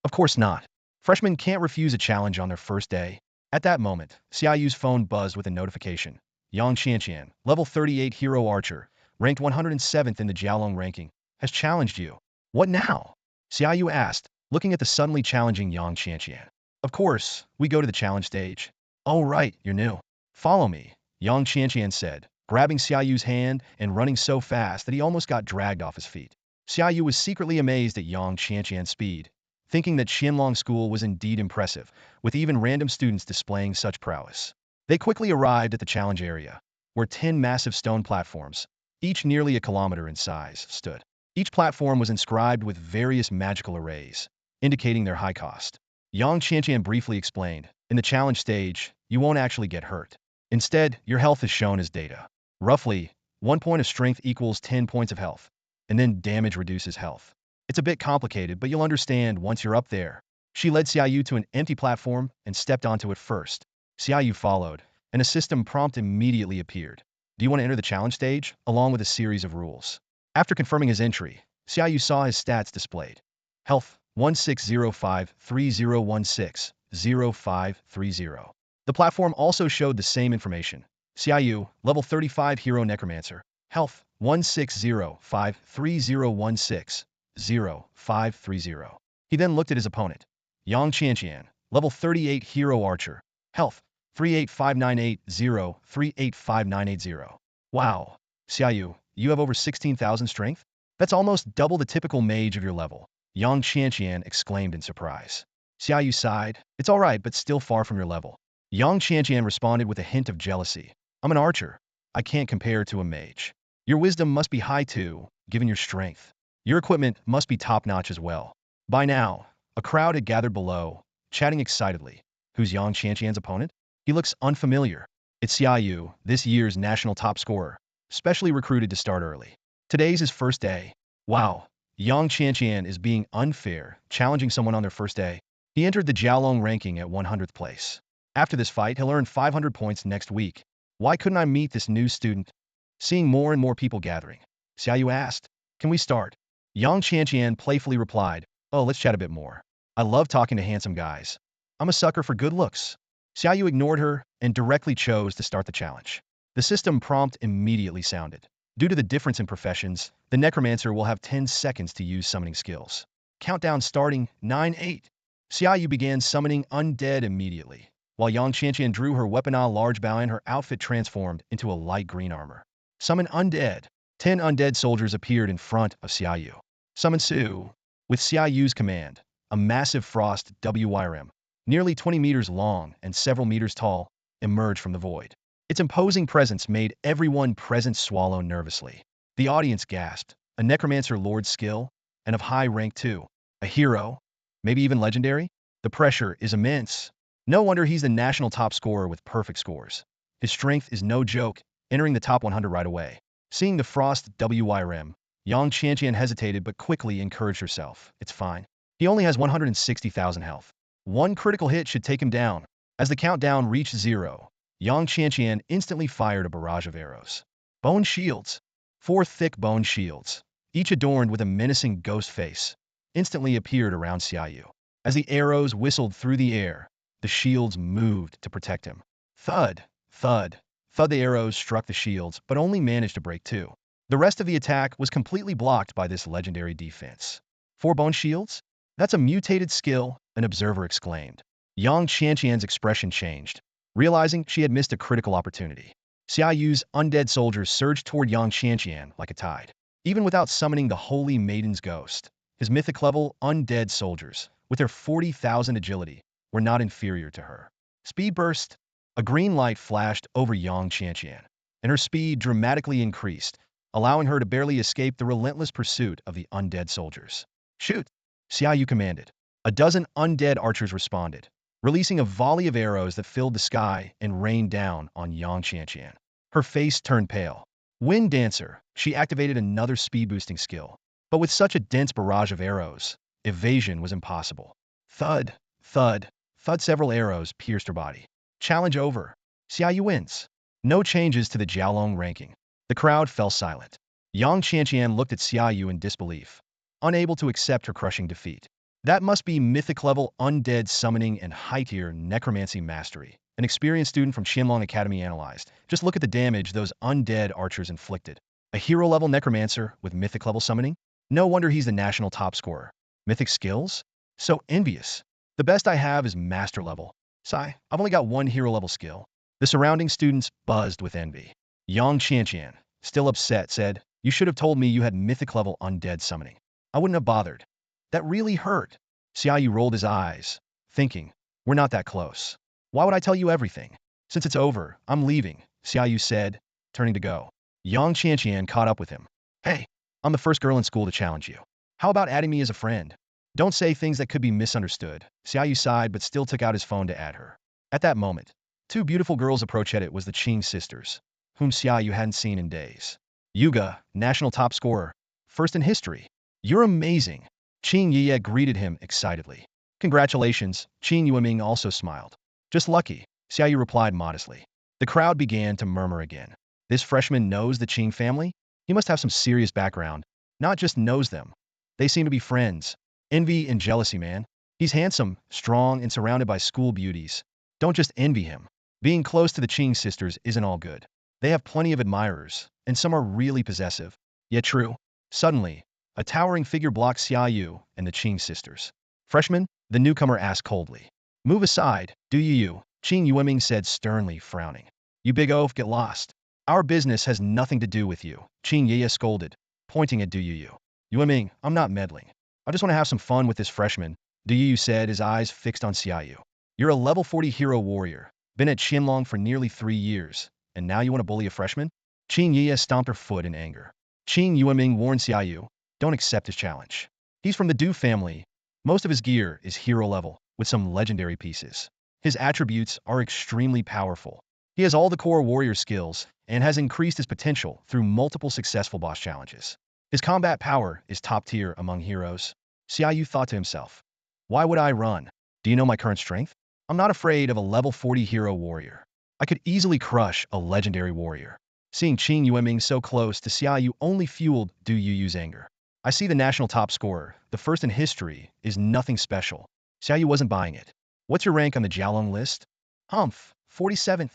Of course not. Freshmen can't refuse a challenge on their first day. At that moment, Xia Yu's phone buzzed with a notification. Yang Qianqian, level 38 hero archer, ranked 107th in the Jiaolong ranking, has challenged you. What now? Xia Yu asked, looking at the suddenly challenging Yang Qianqian. Of course, we go to the challenge stage. Oh right, you're new. Follow me, Yang Qianqian said, grabbing Xia Yu's hand and running so fast that he almost got dragged off his feet. Xia Yu was secretly amazed at Yang Qianqian's speed, thinking that Qianlong School was indeed impressive, with even random students displaying such prowess. They quickly arrived at the challenge area, where 10 massive stone platforms, each nearly a kilometer in size, stood. Each platform was inscribed with various magical arrays, indicating their high cost. Yang Qianqian briefly explained, "In the challenge stage, you won't actually get hurt. Instead, your health is shown as data. Roughly, 1 point of strength equals 10 points of health, and then damage reduces health. It's a bit complicated, but you'll understand once you're up there." She led Xia Yu to an empty platform and stepped onto it first. Xia Yu followed, and a system prompt immediately appeared. "Do you want to enter the challenge stage?" along with a series of rules. After confirming his entry, Xia Yu saw his stats displayed. Health, 1605-3016-0530. The platform also showed the same information. Xia Yu, level 35 hero necromancer. Health, 1605-3016-0530. He then looked at his opponent. Yang Qianqian, level 38 hero archer. Health, 385980-385980. Wow, Xia Yu, you have over 16,000 strength? That's almost double the typical mage of your level. Yang Qianqian exclaimed in surprise. Xia Yu sighed. "It's all right, but still far from your level." Yang Qianqian responded with a hint of jealousy. "I'm an archer. I can't compare to a mage. Your wisdom must be high too, given your strength. Your equipment must be top-notch as well." By now, a crowd had gathered below, chatting excitedly. Who's Yang Qianqian's opponent? He looks unfamiliar. It's Xia Yu, this year's national top scorer, specially recruited to start early. Today's his first day. Wow, Yang Qianqian is being unfair, challenging someone on their first day. He entered the Jiaolong ranking at 100th place. After this fight, he'll earn 500 points next week. Why couldn't I meet this new student? Seeing more and more people gathering, Xia Yu asked, "Can we start?" Yang Qianqian playfully replied, "Oh, let's chat a bit more. I love talking to handsome guys. I'm a sucker for good looks." Xia Yu ignored her and directly chose to start the challenge. The system prompt immediately sounded. Due to the difference in professions, the necromancer will have 10 seconds to use summoning skills. Countdown starting 9-8. Xia Yu began summoning undead immediately, while Yang Qianqian drew her weaponized large bow and her outfit transformed into a light green armor. Summon undead. 10 undead soldiers appeared in front of Xia Yu. Summon Su. With Xia Yu's command, a massive frost WYRM, nearly 20 meters long and several meters tall, emerged from the void. Its imposing presence made everyone present swallow nervously. The audience gasped. A necromancer lord's skill, and of high rank too. A hero, maybe even legendary? The pressure is immense. No wonder he's the national top scorer with perfect scores. His strength is no joke, entering the top 100 right away. Seeing the frost WYRM, Yang Qianqian hesitated but quickly encouraged herself. It's fine. He only has 160,000 health. One critical hit should take him down. As the countdown reached 0, Yang Qianqian instantly fired a barrage of arrows. Bone shields. 4 thick bone shields, each adorned with a menacing ghost face, instantly appeared around Xia Yu. As the arrows whistled through the air, the shields moved to protect him. Thud, thud, thud. The arrows struck the shields, but only managed to break 2. The rest of the attack was completely blocked by this legendary defense. 4 bone shields? That's a mutated skill, an observer exclaimed. Yang Qianqian's expression changed, realizing she had missed a critical opportunity. Xia Yu's undead soldiers surged toward Yang Qianqian like a tide. Even without summoning the holy Maiden's ghost, his mythic-level undead soldiers, with their 40,000 agility, were not inferior to her. Speed burst. A green light flashed over Yang Qianqian, and her speed dramatically increased, allowing her to barely escape the relentless pursuit of the undead soldiers. Shoot! Xia Yu commanded. A dozen undead archers responded, releasing a volley of arrows that filled the sky and rained down on Yang Qianqian. Her face turned pale. Wind Dancer, she activated another speed-boosting skill. But with such a dense barrage of arrows, evasion was impossible. Thud, thud, thud, several arrows pierced her body. Challenge over. Xia Yu wins. No changes to the Jiaolong ranking. The crowd fell silent. Yang Qianqian looked at Xia Yu in disbelief, unable to accept her crushing defeat. That must be mythic-level undead summoning and high-tier necromancy mastery, an experienced student from Qianlong Academy analyzed. Just look at the damage those undead archers inflicted. A hero-level necromancer with mythic-level summoning? No wonder he's the national top scorer. Mythic skills? So envious. The best I have is master level. Sigh, I've only got one hero-level skill. The surrounding students buzzed with envy. Yang Qianqian, still upset, said, "You should have told me you had mythic-level undead summoning. I wouldn't have bothered." That really hurt. Xia Yu rolled his eyes, thinking, we're not that close. Why would I tell you everything? Since it's over, I'm leaving, Xia Yu said, turning to go. Yang Qianqian caught up with him. Hey, I'm the first girl in school to challenge you. How about adding me as a friend? Don't say things that could be misunderstood. Xia Yu sighed but still took out his phone to add her. At that moment, two beautiful girls approached. It was the Qing sisters, whom Xia Yu hadn't seen in days. Yuga, national top scorer, first in history. You're amazing. Qing Ye greeted him excitedly. Congratulations, Qing Yueming also smiled. Just lucky, Xia Yu replied modestly. The crowd began to murmur again. This freshman knows the Qing family? He must have some serious background. Not just knows them. They seem to be friends. Envy and jealousy, man. He's handsome, strong, and surrounded by school beauties. Don't just envy him. Being close to the Qing sisters isn't all good. They have plenty of admirers, and some are really possessive. Yet true. Suddenly, a towering figure blocked Xia Yu and the Qing sisters. Freshman, the newcomer asked coldly. Move aside, Du Yu, Qing Yueming said sternly, frowning. You big oaf, get lost. Our business has nothing to do with you, Qing Ye scolded, pointing at Du Yu. Yueming, I'm not meddling. I just want to have some fun with this freshman, Du Yu said, his eyes fixed on Xia Yu. You're a level 40 hero warrior, been at Qianlong for nearly 3 years, and now you want to bully a freshman? Qing Ye stomped her foot in anger. Qing Yueming warned Xia Yu, don't accept his challenge. He's from the Du family. Most of his gear is hero level, with some legendary pieces. His attributes are extremely powerful. He has all the core warrior skills and has increased his potential through multiple successful boss challenges. His combat power is top tier among heroes. Xia Yu thought to himself, why would I run? Do you know my current strength? I'm not afraid of a level 40 hero warrior. I could easily crush a legendary warrior. Seeing Qing Yueming so close to Xia Yu only fueled Du Yu's anger. I see the national top scorer, the first in history, is nothing special. Xia Yu wasn't buying it. What's your rank on the Jiaolong list? 47th.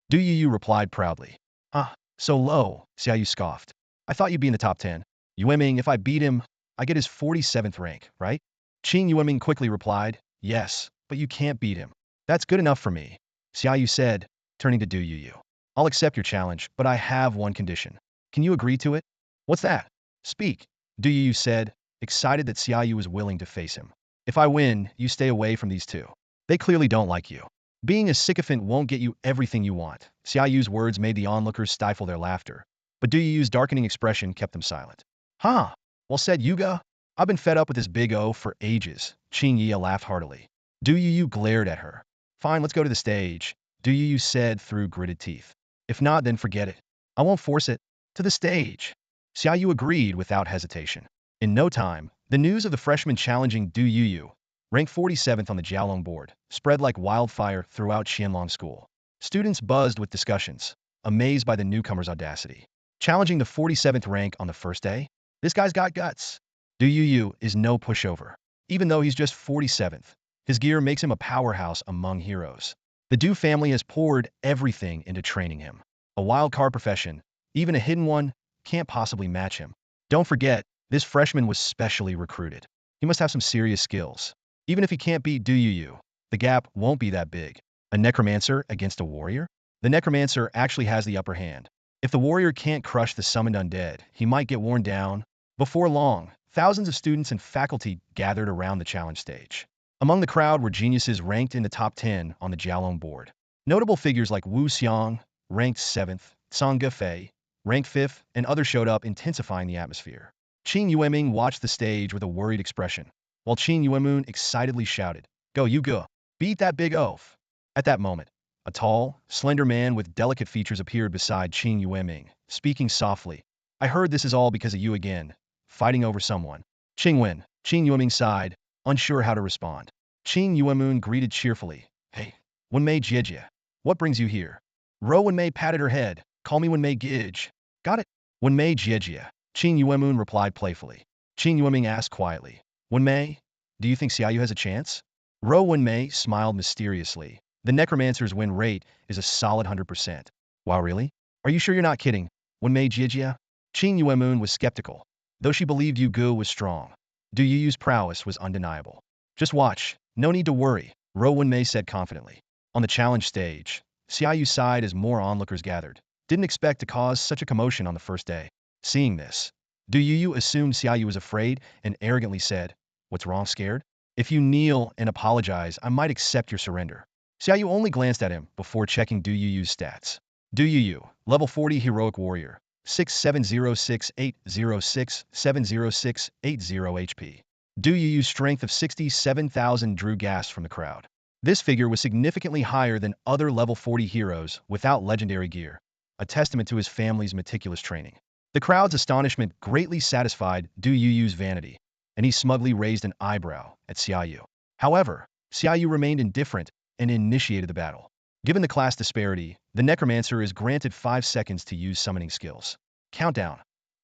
Du Yu replied proudly. Ah, so low, Xia Yu scoffed. I thought you'd be in the top 10. Yueming, if I beat him, I get his 47th rank, right? Qing Yueming quickly replied, yes, but you can't beat him. That's good enough for me, Xia Yu said, turning to Du Yu. I'll accept your challenge, but I have one condition. Can you agree to it? What's that? Speak, Du Yu said, excited that Xia Yu was willing to face him. If I win, you stay away from these two. They clearly don't like you. Being a sycophant won't get you everything you want. Xia Yu's words made the onlookers stifle their laughter, but Du Yu's darkening expression kept them silent. Huh? Well said, Yuga. I've been fed up with this big O for ages. Qing Yi laughed heartily. Du Yu glared at her. Fine, let's go to the stage, Du Yu said through gritted teeth. If not, then forget it. I won't force it. To the stage. Xia Yu agreed without hesitation. In no time, the news of the freshman challenging Du Yu, ranked 47th on the Jiaolong board, spread like wildfire throughout Qianlong School. Students buzzed with discussions, amazed by the newcomer's audacity. Challenging the 47th rank on the first day? This guy's got guts. Du Yu is no pushover. Even though he's just 47th, his gear makes him a powerhouse among heroes. The Du family has poured everything into training him. A wild card profession, even a hidden one, can't possibly match him. Don't forget, this freshman was specially recruited. He must have some serious skills. Even if he can't beat Du Yu, the gap won't be that big. A necromancer against a warrior? The Necromancer actually has the upper hand. If the warrior can't crush the summoned undead, he might get worn down. Before long, thousands of students and faculty gathered around the challenge stage. Among the crowd were geniuses ranked in the top 10 on the Jialong board. Notable figures like Wu Xiang, ranked 7th, Song Gefei, ranked 5th, and others showed up, intensifying the atmosphere. Qin Yueming watched the stage with a worried expression, while Qin Yuemoon excitedly shouted, "Go, you go! Beat that big oaf!" At that moment, a tall, slender man with delicate features appeared beside Qin Yueming, speaking softly. "I heard this is all because of you again, fighting over someone." Qingwen, Qin Yueming sighed, unsure how to respond. Qin Yuemoon greeted cheerfully, "Hey, Wenmei Jiejie, what brings you here?" Ro Wenmei patted her head, "Call me Wenmei Gij." "Got it." "Wenmei Jiejie," Qin Yuemoon replied playfully. Qin Yueming asked quietly, "Wenmei, do you think Xia Yu has a chance?" Ro Wenmei smiled mysteriously. "The Necromancer's win rate is a solid 100%. Wow, really? Are you sure you're not kidding, Wenmei Jiejie?" Qin Yuemoon was skeptical, though she believed Yu Gu was strong. Du Yu's prowess was undeniable. "Just watch, no need to worry," Ro Wenmei said confidently. On the challenge stage, Xia Yu sighed as more onlookers gathered. Didn't expect to cause such a commotion on the first day. Seeing this, Du Yu assumed Xia Yu was afraid and arrogantly said, "What's wrong, scared? If you kneel and apologize, I might accept your surrender." Xia Yu only glanced at him before checking Du Yu's stats. Du Yu, level 40 heroic warrior, 6706806706080 HP. Du Yu's strength of 67,000 drew gasps from the crowd. This figure was significantly higher than other level 40 heroes without legendary gear, a testament to his family's meticulous training. The crowd's astonishment greatly satisfied Du Yu's vanity, and he smugly raised an eyebrow at Xia Yu. However, Xia Yu remained indifferent and initiated the battle. Given the class disparity, the Necromancer is granted 5 seconds to use summoning skills. Countdown.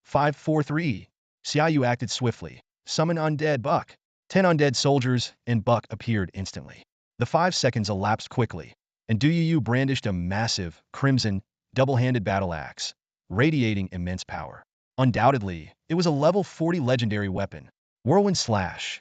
5, 4, 3. Xia Yu acted swiftly. Summon undead Buck. 10 undead soldiers and Buck appeared instantly. The 5 seconds elapsed quickly, and Du Yu brandished a massive, crimson, double-handed battle axe, radiating immense power. Undoubtedly, it was a level 40 legendary weapon. Whirlwind Slash.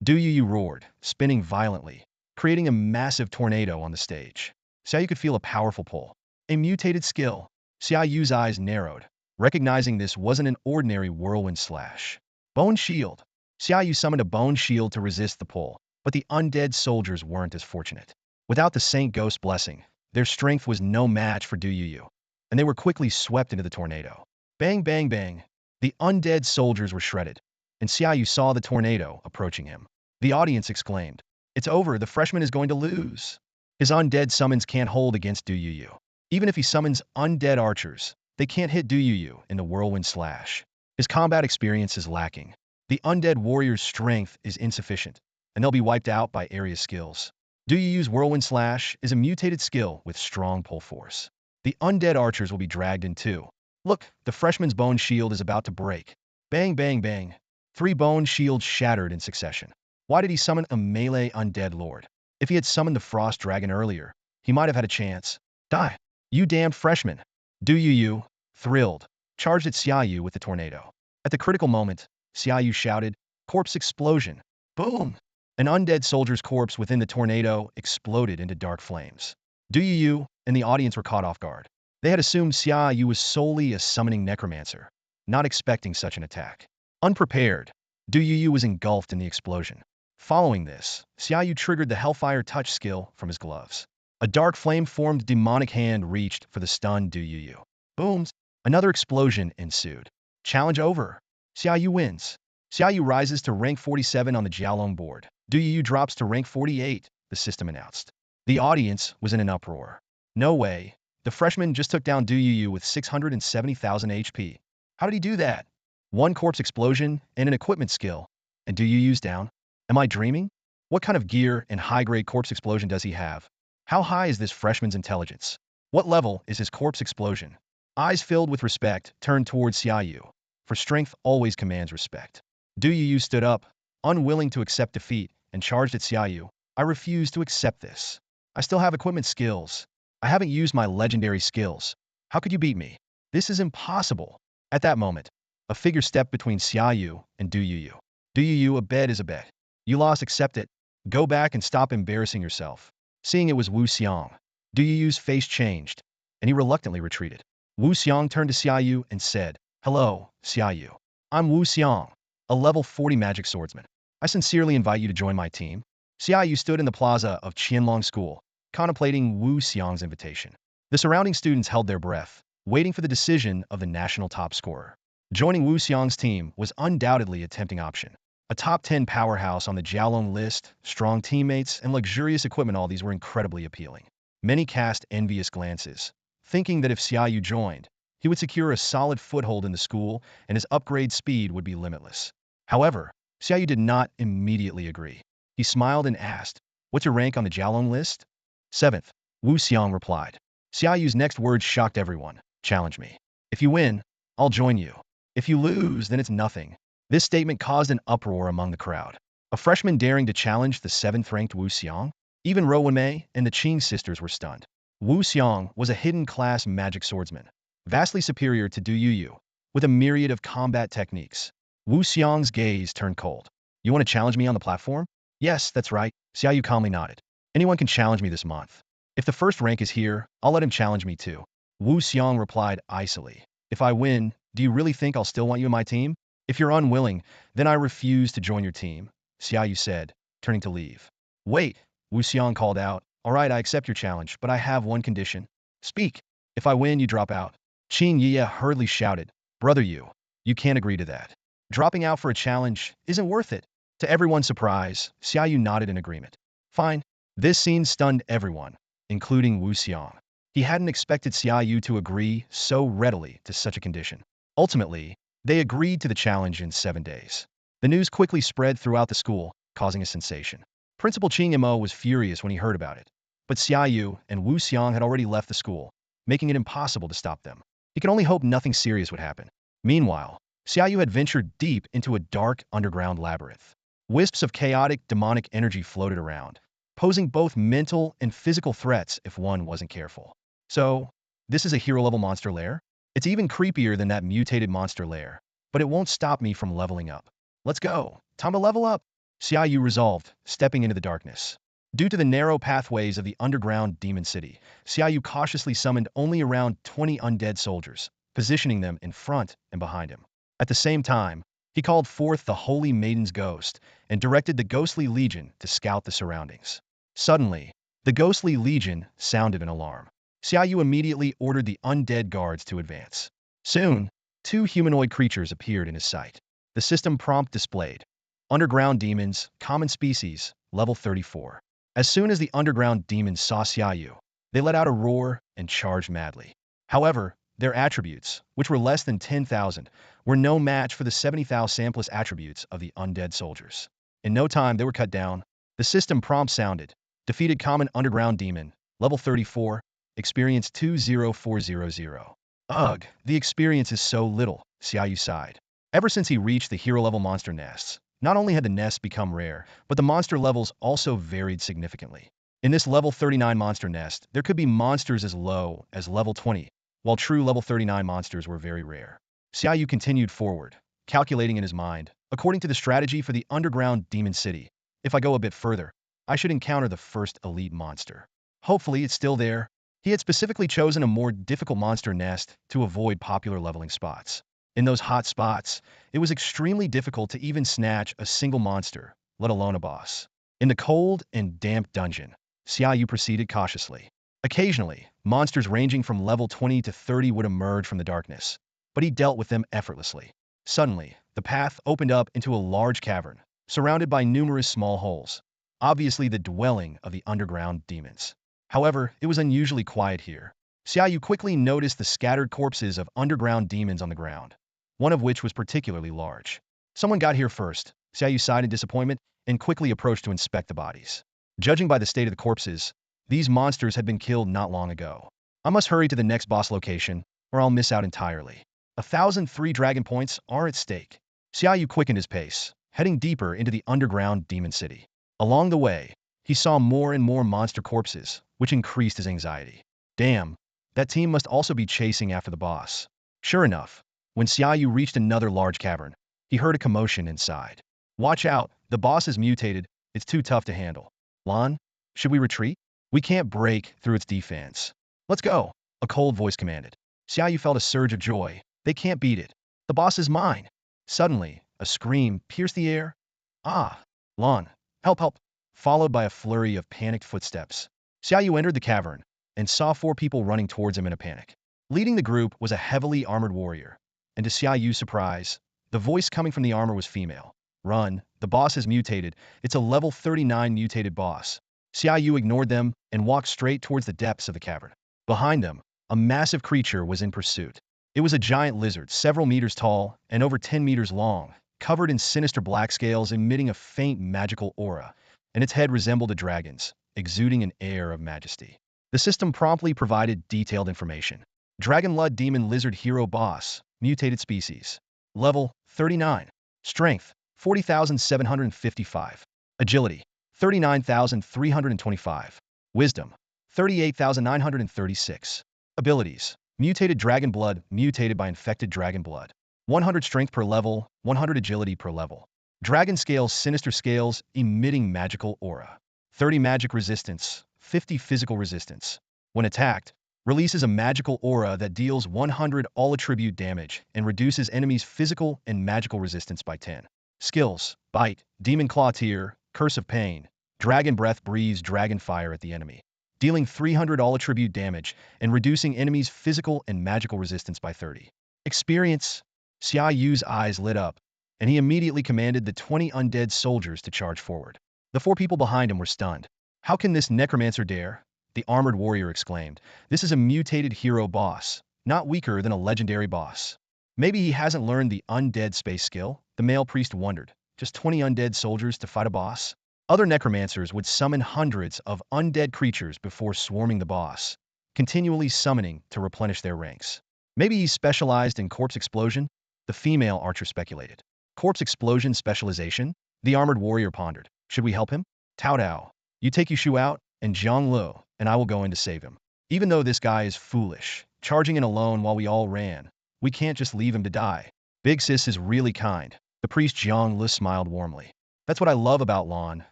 Du Yu roared, spinning violently, creating a massive tornado on the stage. Xia Yu could feel a powerful pull. A mutated skill. Xia Yu's eyes narrowed, recognizing this wasn't an ordinary Whirlwind Slash. Bone Shield. Xia Yu summoned a bone shield to resist the pull, but the undead soldiers weren't as fortunate. Without the Saint Ghost blessing, their strength was no match for Du Yu, and they were quickly swept into the tornado. Bang, bang, bang. The undead soldiers were shredded, and Xia Yu saw the tornado approaching him. The audience exclaimed, "It's over, the freshman is going to lose." His undead summons can't hold against Du Yu. Even if he summons undead archers, they can't hit Du Yu in the Whirlwind Slash. His combat experience is lacking. The undead warrior's strength is insufficient, and they'll be wiped out by area skills. Du Yu's Whirlwind Slash is a mutated skill with strong pull force. The undead archers will be dragged in too. Look, the freshman's bone shield is about to break. Bang, bang, bang. 3 bone shields shattered in succession. Why did he summon a melee undead lord? If he had summoned the frost dragon earlier, he might have had a chance. Die, you damned freshman. Du Yu, thrilled, charged at Xia Yu with the tornado. At the critical moment, Xia Yu shouted, "Corpse explosion." Boom! An undead soldier's corpse within the tornado exploded into dark flames. Du Yu and the audience were caught off guard. They had assumed Xia Yu was solely a summoning necromancer, not expecting such an attack. Unprepared, Du Yu was engulfed in the explosion. Following this, Xia Yu triggered the Hellfire Touch skill from his gloves. A dark flame-formed demonic hand reached for the stunned Du Yu. Booms! Another explosion ensued. Challenge over. Xia Yu wins. Xia Yu rises to rank 47 on the Jialong board. Du Yu drops to rank 48, the system announced. The audience was in an uproar. No way. The freshman just took down Du Yu with 670,000 HP. How did he do that? 1 corpse explosion and an equipment skill, and Du Yu's down? Am I dreaming? What kind of gear and high-grade corpse explosion does he have? How high is this freshman's intelligence? What level is his corpse explosion? Eyes filled with respect turned towards Xia Yu, for strength always commands respect. Du Yu stood up, unwilling to accept defeat, and charged at Xia Yu. "I refuse to accept this. I still have equipment skills. I haven't used my legendary skills. How could you beat me? This is impossible." At that moment, a figure stepped between Xia Yu and Du Yu. "Du Yu, a bet is a bet. You lost, accept it. Go back and stop embarrassing yourself." Seeing it was Wu Xiang, Du Yu's face changed. and he reluctantly retreated. Wu Xiang turned to Xia Yu and said, "Hello, Xia Yu. I'm Wu Xiang, a level 40 magic swordsman. I sincerely invite you to join my team." Xia Yu stood in the plaza of Qianlong School, contemplating Wu Xiang's invitation. The surrounding students held their breath, waiting for the decision of the national top scorer. Joining Wu Xiang's team was undoubtedly a tempting option. A top 10 powerhouse on the Jiaolong list, strong teammates, and luxurious equipment, all these were incredibly appealing. Many cast envious glances, thinking that if Xia Yu joined, he would secure a solid foothold in the school and his upgrade speed would be limitless. However, Xia Yu did not immediately agree. He smiled and asked, "What's your rank on the Jiaolong list?" "7th," Wu Xiang replied. Xia Yu's next words shocked everyone. "Challenge me. If you win, I'll join you. If you lose, then it's nothing." This statement caused an uproar among the crowd. A freshman daring to challenge the 7th-ranked Wu Xiang? Even Ro Wenmei and the Qing sisters were stunned. Wu Xiang was a hidden-class magic swordsman, vastly superior to Du Yu, with a myriad of combat techniques. Wu Xiang's gaze turned cold. "You want to challenge me on the platform?" "Yes, that's right," Xia Yu calmly nodded. "Anyone can challenge me this month. If the first rank is here, I'll let him challenge me too." Wu Xiang replied icily. "If I win, do you really think I'll still want you in my team? If you're unwilling, then I refuse to join your team," Xia Yu said, turning to leave. "Wait," Wu Xiang called out. "All right, I accept your challenge, but I have one condition." "Speak. If I win, you drop out." Qin Ye hurriedly shouted, "Brother Yu, you can't agree to that. Dropping out for a challenge isn't worth it." To everyone's surprise, Xia Yu nodded in agreement. "Fine." This scene stunned everyone, including Wu Xiang. He hadn't expected Xia Yu to agree so readily to such a condition. Ultimately, they agreed to the challenge in 7 days. The news quickly spread throughout the school, causing a sensation. Principal Qing Mo was furious when he heard about it, but Xia Yu and Wu Xiang had already left the school, making it impossible to stop them. He could only hope nothing serious would happen. Meanwhile, Xia Yu had ventured deep into a dark underground labyrinth. Wisps of chaotic, demonic energy floated around, posing both mental and physical threats if one wasn't careful. So, this is a hero-level monster lair? It's even creepier than that mutated monster lair, but it won't stop me from leveling up. Let's go. Time to level up. Xia Yu resolved, stepping into the darkness. Due to the narrow pathways of the underground demon city, Xia Yu cautiously summoned only around 20 undead soldiers, positioning them in front and behind him. At the same time, he called forth the Holy Maiden's ghost and directed the Ghostly Legion to scout the surroundings. Suddenly, the Ghostly Legion sounded an alarm. Xia Yu immediately ordered the undead guards to advance. Soon, 2 humanoid creatures appeared in his sight. The system prompt displayed: Underground Demons, Common Species, Level 34. As soon as the underground demons saw Xia Yu, they let out a roar and charged madly. However, their attributes, which were less than 10,000, were no match for the 70,000 sampless attributes of the undead soldiers. In no time, they were cut down. The system prompt sounded: Defeated Common Underground Demon, Level 34, Experience 20400. Ugh, the experience is so little, Xia Yu sighed. Ever since he reached the hero-level monster nests, not only had the nests become rare, but the monster levels also varied significantly. In this level 39 monster nest, there could be monsters as low as level 20, while true level 39 monsters were very rare. Xia Yu continued forward, calculating in his mind, according to the strategy for the underground demon city, if I go a bit further, I should encounter the first elite monster. Hopefully it's still there. He had specifically chosen a more difficult monster nest to avoid popular leveling spots. In those hot spots, it was extremely difficult to even snatch a single monster, let alone a boss. In the cold and damp dungeon, Xia Yu proceeded cautiously. Occasionally, monsters ranging from level 20 to 30 would emerge from the darkness, but he dealt with them effortlessly. Suddenly, the path opened up into a large cavern, surrounded by numerous small holes, obviously the dwelling of the underground demons. However, it was unusually quiet here. Xia Yu quickly noticed the scattered corpses of underground demons on the ground, one of which was particularly large. Someone got here first, Xia Yu sighed in disappointment and quickly approached to inspect the bodies. Judging by the state of the corpses, these monsters had been killed not long ago. I must hurry to the next boss location, or I'll miss out entirely. 1,003 dragon points are at stake. Xia Yu quickened his pace, heading deeper into the underground demon city. Along the way, he saw more and more monster corpses, which increased his anxiety. Damn, that team must also be chasing after the boss. Sure enough, when Xia Yu reached another large cavern, he heard a commotion inside. Watch out, the boss is mutated, it's too tough to handle. Lan, should we retreat? We can't break through its defense. Let's go. A cold voice commanded. Xia Yu felt a surge of joy. They can't beat it. The boss is mine. Suddenly, a scream pierced the air. Ah! Lon, help, help! Followed by a flurry of panicked footsteps. Xia Yu entered the cavern and saw 4 people running towards him in a panic. Leading the group was a heavily armored warrior, and to Xia Yu's surprise, the voice coming from the armor was female. Run, the boss has mutated. It's a level 39 mutated boss. Xia Yu ignored them and walked straight towards the depths of the cavern. Behind them, a massive creature was in pursuit. It was a giant lizard, several meters tall and over 10 meters long, covered in sinister black scales emitting a faint magical aura, and its head resembled a dragon's, exuding an air of majesty. The system promptly provided detailed information. Dragon Blood Demon Lizard Hero Boss, Mutated Species. Level 39. Strength 40,755. Agility 39,325. Wisdom 38,936. Abilities. Mutated Dragon Blood, mutated by infected dragon blood. 100 strength per level, 100 agility per level. Dragon Scales, Sinister Scales, emitting magical aura. 30 magic resistance, 50 physical resistance. When attacked, releases a magical aura that deals 100 all-attribute damage and reduces enemies' physical and magical resistance by 10. Skills: Bite, Demon Claw Tear, Curse of Pain, Dragon Breath breathes Dragon Fire at the enemy, dealing 300 all-attribute damage and reducing enemies' physical and magical resistance by 30. Experience: Xia Yu's eyes lit up, and he immediately commanded the 20 undead soldiers to charge forward. The 4 people behind him were stunned. How can this necromancer dare? The armored warrior exclaimed. This is a mutated hero boss, not weaker than a legendary boss. Maybe he hasn't learned the undead space skill, the male priest wondered. Just 20 undead soldiers to fight a boss? Other necromancers would summon hundreds of undead creatures before swarming the boss, continually summoning to replenish their ranks. Maybe he's specialized in corpse explosion? The female archer speculated. Corpse explosion specialization? The armored warrior pondered. Should we help him? Tao Dao, you take Yushu out, and Zhang Lu, and I will go in to save him. Even though this guy is foolish, charging in alone while we all ran, we can't just leave him to die. Big Sis is really kind. The priest Zhang Lu smiled warmly. That's what I love about Lan,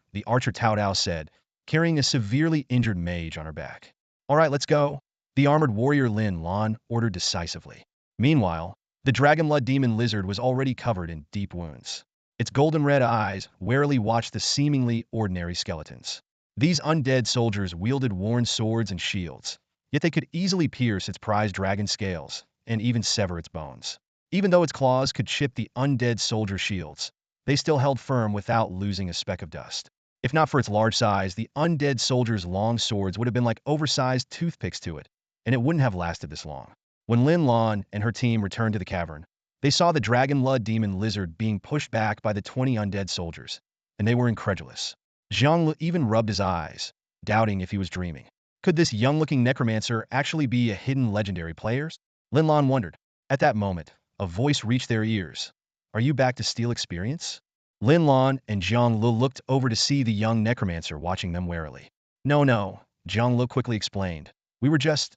the archer Tao Dao said, carrying a severely injured mage on her back. All right, let's go. The armored warrior Lin Lan ordered decisively. Meanwhile, the Dragon Blood Demon Lizard was already covered in deep wounds. Its golden red eyes warily watched the seemingly ordinary skeletons. These undead soldiers wielded worn swords and shields, yet they could easily pierce its prized dragon scales and even sever its bones. Even though its claws could chip the undead soldier shields, they still held firm without losing a speck of dust. If not for its large size, the undead soldier's long swords would have been like oversized toothpicks to it, and it wouldn't have lasted this long. When Lin Lan and her team returned to the cavern, they saw the Dragon Blood Demon Lizard being pushed back by the 20 undead soldiers, and they were incredulous. Zhang Lu even rubbed his eyes, doubting if he was dreaming. Could this young-looking necromancer actually be a hidden legendary player? Lin Lan wondered. At that moment, a voice reached their ears. Are you back to steal experience? Lin Lan and Zhang Lu looked over to see the young necromancer watching them warily. No, Zhang Lu quickly explained. We were just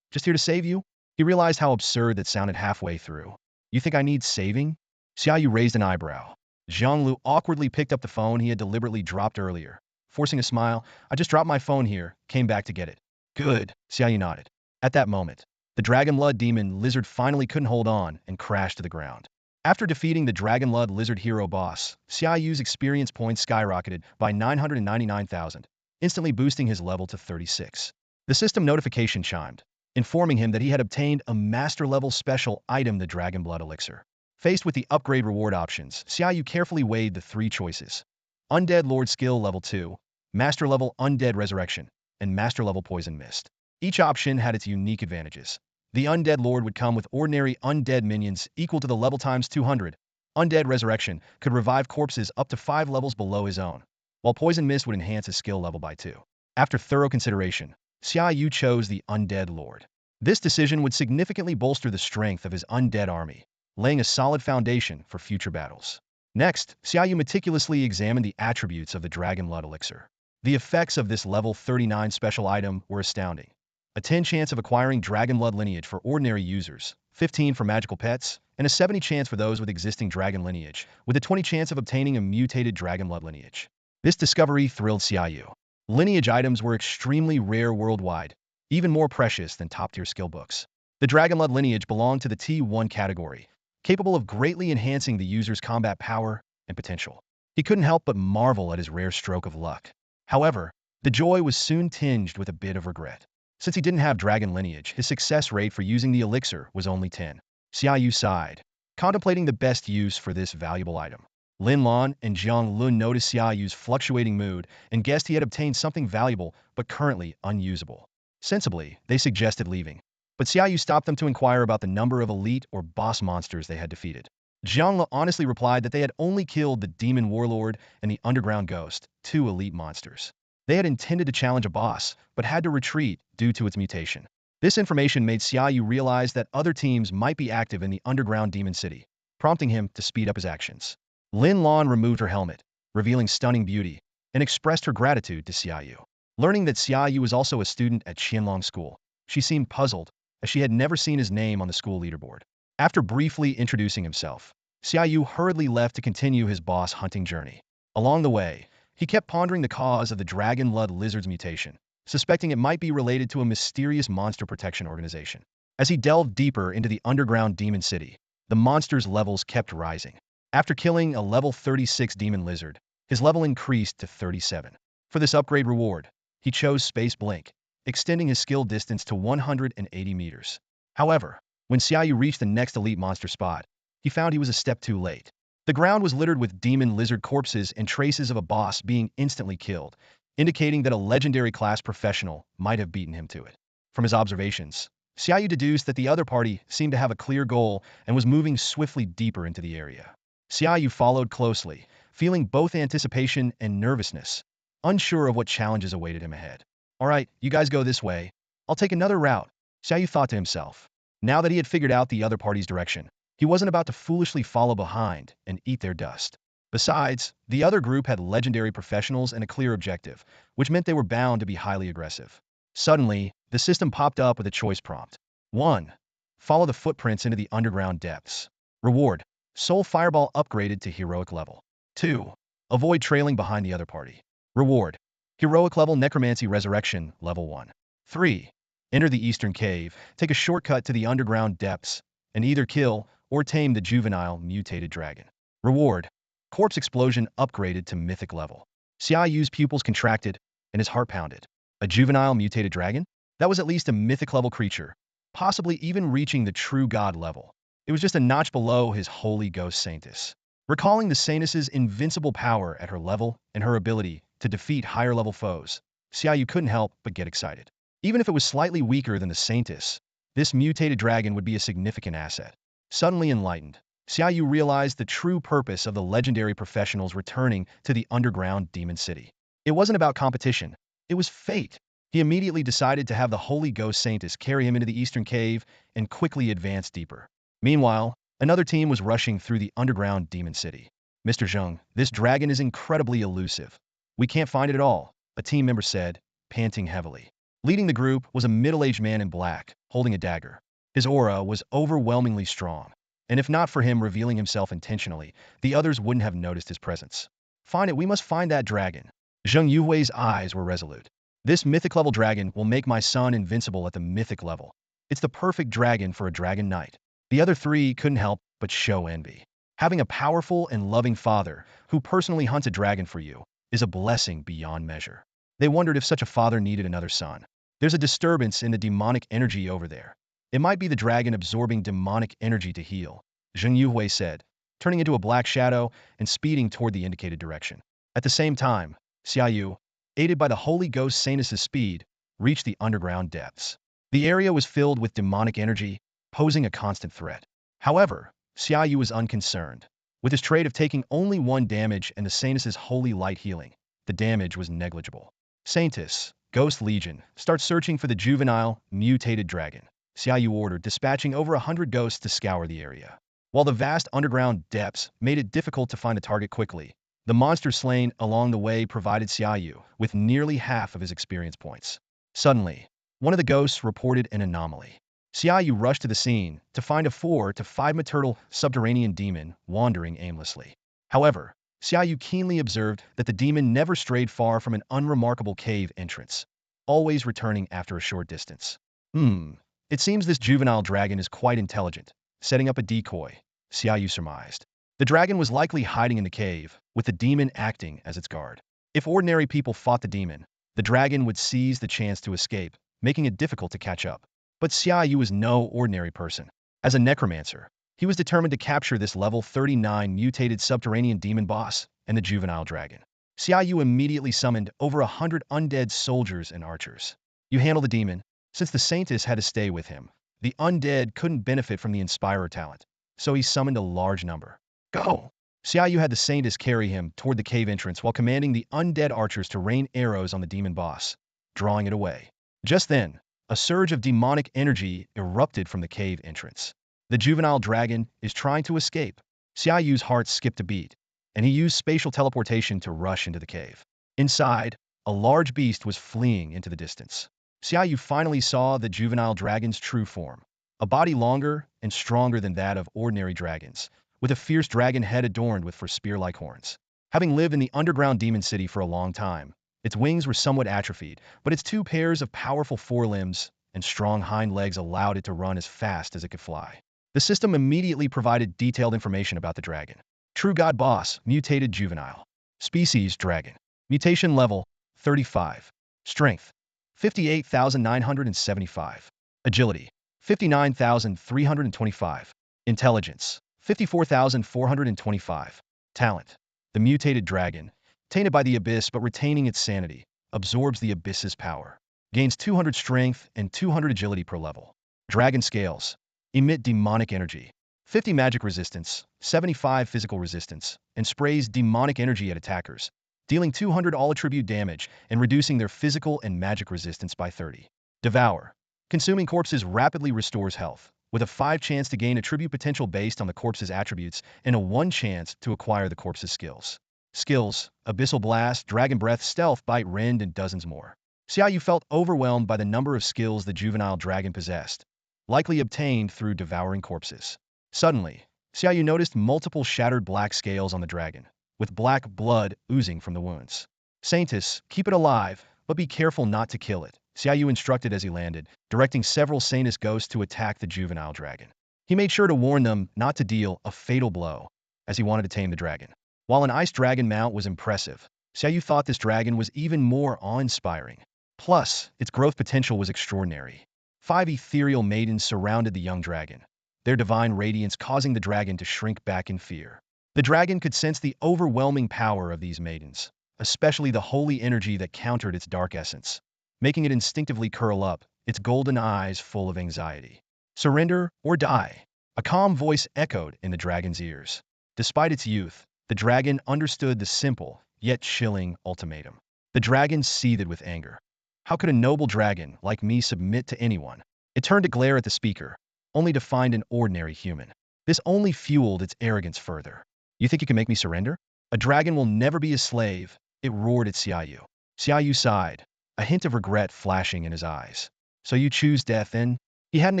here to save you? He realized how absurd that sounded halfway through. You think I need saving? Xia Yu raised an eyebrow. Zhang Lu awkwardly picked up the phone he had deliberately dropped earlier. Forcing a smile, I just dropped my phone here, came back to get it. Good, Xia Yu nodded. At that moment, the Dragon Blood Demon Lizard finally couldn't hold on and crashed to the ground. After defeating the Dragon Blood Lizard Hero boss, Xia Yu's experience points skyrocketed by 999,000, instantly boosting his level to 36. The system notification chimed, informing him that he had obtained a master-level special item, the Dragon Blood Elixir. Faced with the upgrade reward options, Xia Yu carefully weighed the 3 choices. Undead Lord Skill Level 2, Master Level Undead Resurrection, and Master Level Poison Mist. Each option had its unique advantages. The Undead Lord would come with ordinary undead minions equal to the level times 200. Undead Resurrection could revive corpses up to 5 levels below his own, while Poison Mist would enhance his skill level by 2. After thorough consideration, Xia Yu chose the Undead Lord. This decision would significantly bolster the strength of his undead army, laying a solid foundation for future battles. Next, Xia Yu meticulously examined the attributes of the Dragon Blood Elixir. The effects of this level 39 special item were astounding. A 10 chance of acquiring Dragon Blood lineage for ordinary users, 15 for magical pets, and a 70 chance for those with existing dragon lineage, with a 20 chance of obtaining a mutated Dragon Blood lineage. This discovery thrilled Xia Yu. Lineage items were extremely rare worldwide, even more precious than top-tier skill books. The Dragonlord lineage belonged to the T1 category, capable of greatly enhancing the user's combat power and potential. He couldn't help but marvel at his rare stroke of luck. However, the joy was soon tinged with a bit of regret. Since he didn't have dragon lineage, his success rate for using the elixir was only 10. Xia Yu sighed, contemplating the best use for this valuable item. Lin Lan and Jiang Lun noticed Xia Yu's fluctuating mood and guessed he had obtained something valuable but currently unusable. Sensibly, they suggested leaving, but Xia Yu stopped them to inquire about the number of elite or boss monsters they had defeated. Jiang Lun honestly replied that they had only killed the Demon Warlord and the Underground Ghost, 2 elite monsters. They had intended to challenge a boss, but had to retreat due to its mutation. This information made Xia Yu realize that other teams might be active in the underground demon city, prompting him to speed up his actions. Lin Lan removed her helmet, revealing stunning beauty, and expressed her gratitude to Xia Yu. Learning that Xia Yu was also a student at Qianlong School, she seemed puzzled, as she had never seen his name on the school leaderboard. After briefly introducing himself, Xia Yu hurriedly left to continue his boss hunting journey. Along the way, he kept pondering the cause of the Dragonlord lizard's mutation, suspecting it might be related to a mysterious monster protection organization. As he delved deeper into the underground demon city, the monster's levels kept rising. After killing a level 36 demon lizard, his level increased to 37. For this upgrade reward, he chose Space Blink, extending his skill distance to 180 meters. However, when Xia Yu reached the next elite monster spot, he found he was a step too late. The ground was littered with demon lizard corpses and traces of a boss being instantly killed, indicating that a legendary class professional might have beaten him to it. From his observations, Xia Yu deduced that the other party seemed to have a clear goal and was moving swiftly deeper into the area. Xia Yu followed closely, feeling both anticipation and nervousness, unsure of what challenges awaited him ahead. All right, you guys go this way. I'll take another route, Xia Yu thought to himself. Now that he had figured out the other party's direction, he wasn't about to foolishly follow behind and eat their dust. Besides, the other group had legendary professionals and a clear objective, which meant they were bound to be highly aggressive. Suddenly, the system popped up with a choice prompt. 1. Follow the footprints into the underground depths. Reward: Soul Fireball upgraded to heroic level. 2. Avoid trailing behind the other party. Reward: Heroic level Necromancy Resurrection, level 1. 3. Enter the Eastern Cave, take a shortcut to the underground depths, and either kill or tame the juvenile mutated dragon. Reward: Corpse Explosion upgraded to mythic level. Xia Yu's pupils contracted, and his heart pounded. A juvenile mutated dragon? That was at least a mythic level creature, possibly even reaching the true god level. It was just a notch below his holy ghost Saintess. Recalling the Saintess's invincible power at her level and her ability to defeat higher-level foes, Xia Yu couldn't help but get excited. Even if it was slightly weaker than the Saintess, this mutated dragon would be a significant asset. Suddenly enlightened, Xia Yu realized the true purpose of the legendary professionals returning to the underground demon city. It wasn't about competition, it was fate. He immediately decided to have the Holy Ghost Saintess carry him into the Eastern Cave and quickly advance deeper. Meanwhile, another team was rushing through the underground demon city. Mr. Zheng, this dragon is incredibly elusive. We can't find it at all, a team member said, panting heavily. Leading the group was a middle-aged man in black, holding a dagger. His aura was overwhelmingly strong, and if not for him revealing himself intentionally, the others wouldn't have noticed his presence. Find it, we must find that dragon. Zheng Yuhui's eyes were resolute. This mythic-level dragon will make my son invincible at the mythic level. It's the perfect dragon for a dragon knight. The other three couldn't help but show envy. Having a powerful and loving father who personally hunts a dragon for you is a blessing beyond measure. They wondered if such a father needed another son. There's a disturbance in the demonic energy over there. It might be the dragon absorbing demonic energy to heal, Zheng Yuhui said, turning into a black shadow and speeding toward the indicated direction. At the same time, Xia Yu, aided by the Holy Ghost Saintess's speed, reached the underground depths. The area was filled with demonic energy, posing a constant threat. However, Xia Yu was unconcerned. With his trait of taking only 1 damage and the Saintess's holy light healing, the damage was negligible. Saintess, Ghost Legion, start searching for the juvenile, mutated dragon, Xia Yu ordered, dispatching over 100 ghosts to scour the area. While the vast underground depths made it difficult to find a target quickly, the monster slain along the way provided Xia Yu with nearly half of his experience points. Suddenly, one of the ghosts reported an anomaly. Xia Yu rushed to the scene to find a 4 to 5 maternal subterranean demon wandering aimlessly. However, Xia Yu keenly observed that the demon never strayed far from an unremarkable cave entrance. always returning after a short distance. Hmm. It seems this juvenile dragon is quite intelligent, setting up a decoy, Xia Yu surmised. The dragon was likely hiding in the cave, with the demon acting as its guard. If ordinary people fought the demon, the dragon would seize the chance to escape, making it difficult to catch up. But Xia Yu was no ordinary person. As a necromancer, he was determined to capture this level 39 mutated subterranean demon boss and the juvenile dragon. Xia Yu immediately summoned over 100 undead soldiers and archers. You handle the demon. Since the Saintess had to stay with him, the undead couldn't benefit from the Inspirer talent, so he summoned a large number. Go! Xia Yu had the Saintess carry him toward the cave entrance while commanding the undead archers to rain arrows on the demon boss, drawing it away. Just then, a surge of demonic energy erupted from the cave entrance. The juvenile dragon is trying to escape. Xia Yu's heart skipped a beat, and he used spatial teleportation to rush into the cave. Inside, a large beast was fleeing into the distance. Xia Yu finally saw the juvenile dragon's true form, a body longer and stronger than that of ordinary dragons, with a fierce dragon head adorned with spear-like horns. Having lived in the underground demon city for a long time, its wings were somewhat atrophied, but its two pairs of powerful forelimbs and strong hind legs allowed it to run as fast as it could fly. The system immediately provided detailed information about the dragon. True God Boss, mutated juvenile. Species, dragon. Mutation level, 35. Strength, 58,975. Agility, 59,325. Intelligence, 54,425. Talent. The mutated dragon, tainted by the abyss but retaining its sanity, absorbs the abyss's power. Gains 200 strength and 200 agility per level. Dragon scales. Emit demonic energy. 50 magic resistance, 75 physical resistance, and sprays demonic energy at attackers, dealing 200 all-attribute damage and reducing their physical and magic resistance by 30. Devour. Consuming corpses rapidly restores health, with a 5 chance to gain attribute potential based on the corpse's attributes and a 1 chance to acquire the corpse's skills. Skills: Abyssal Blast, Dragon Breath, Stealth, Bite, Rend, and dozens more. Xia Yu felt overwhelmed by the number of skills the juvenile dragon possessed, likely obtained through devouring corpses. Suddenly, Xia Yu noticed multiple shattered black scales on the dragon, with black blood oozing from the wounds. Saintess, keep it alive, but be careful not to kill it, Xia Yu instructed as he landed, directing several Saintess ghosts to attack the juvenile dragon. He made sure to warn them not to deal a fatal blow, as he wanted to tame the dragon. While an ice dragon mount was impressive, Xia Yu thought this dragon was even more awe-inspiring. Plus, its growth potential was extraordinary. 5 ethereal maidens surrounded the young dragon, their divine radiance causing the dragon to shrink back in fear. The dragon could sense the overwhelming power of these maidens, especially the holy energy that countered its dark essence, making it instinctively curl up, its golden eyes full of anxiety. Surrender or die, a calm voice echoed in the dragon's ears. Despite its youth, the dragon understood the simple, yet chilling ultimatum. The dragon seethed with anger. How could a noble dragon like me submit to anyone? It turned to glare at the speaker, only to find an ordinary human. This only fueled its arrogance further. You think you can make me surrender? A dragon will never be a slave, it roared at Xia Yu. Xia Yu sighed, a hint of regret flashing in his eyes. So you choose death then? He hadn't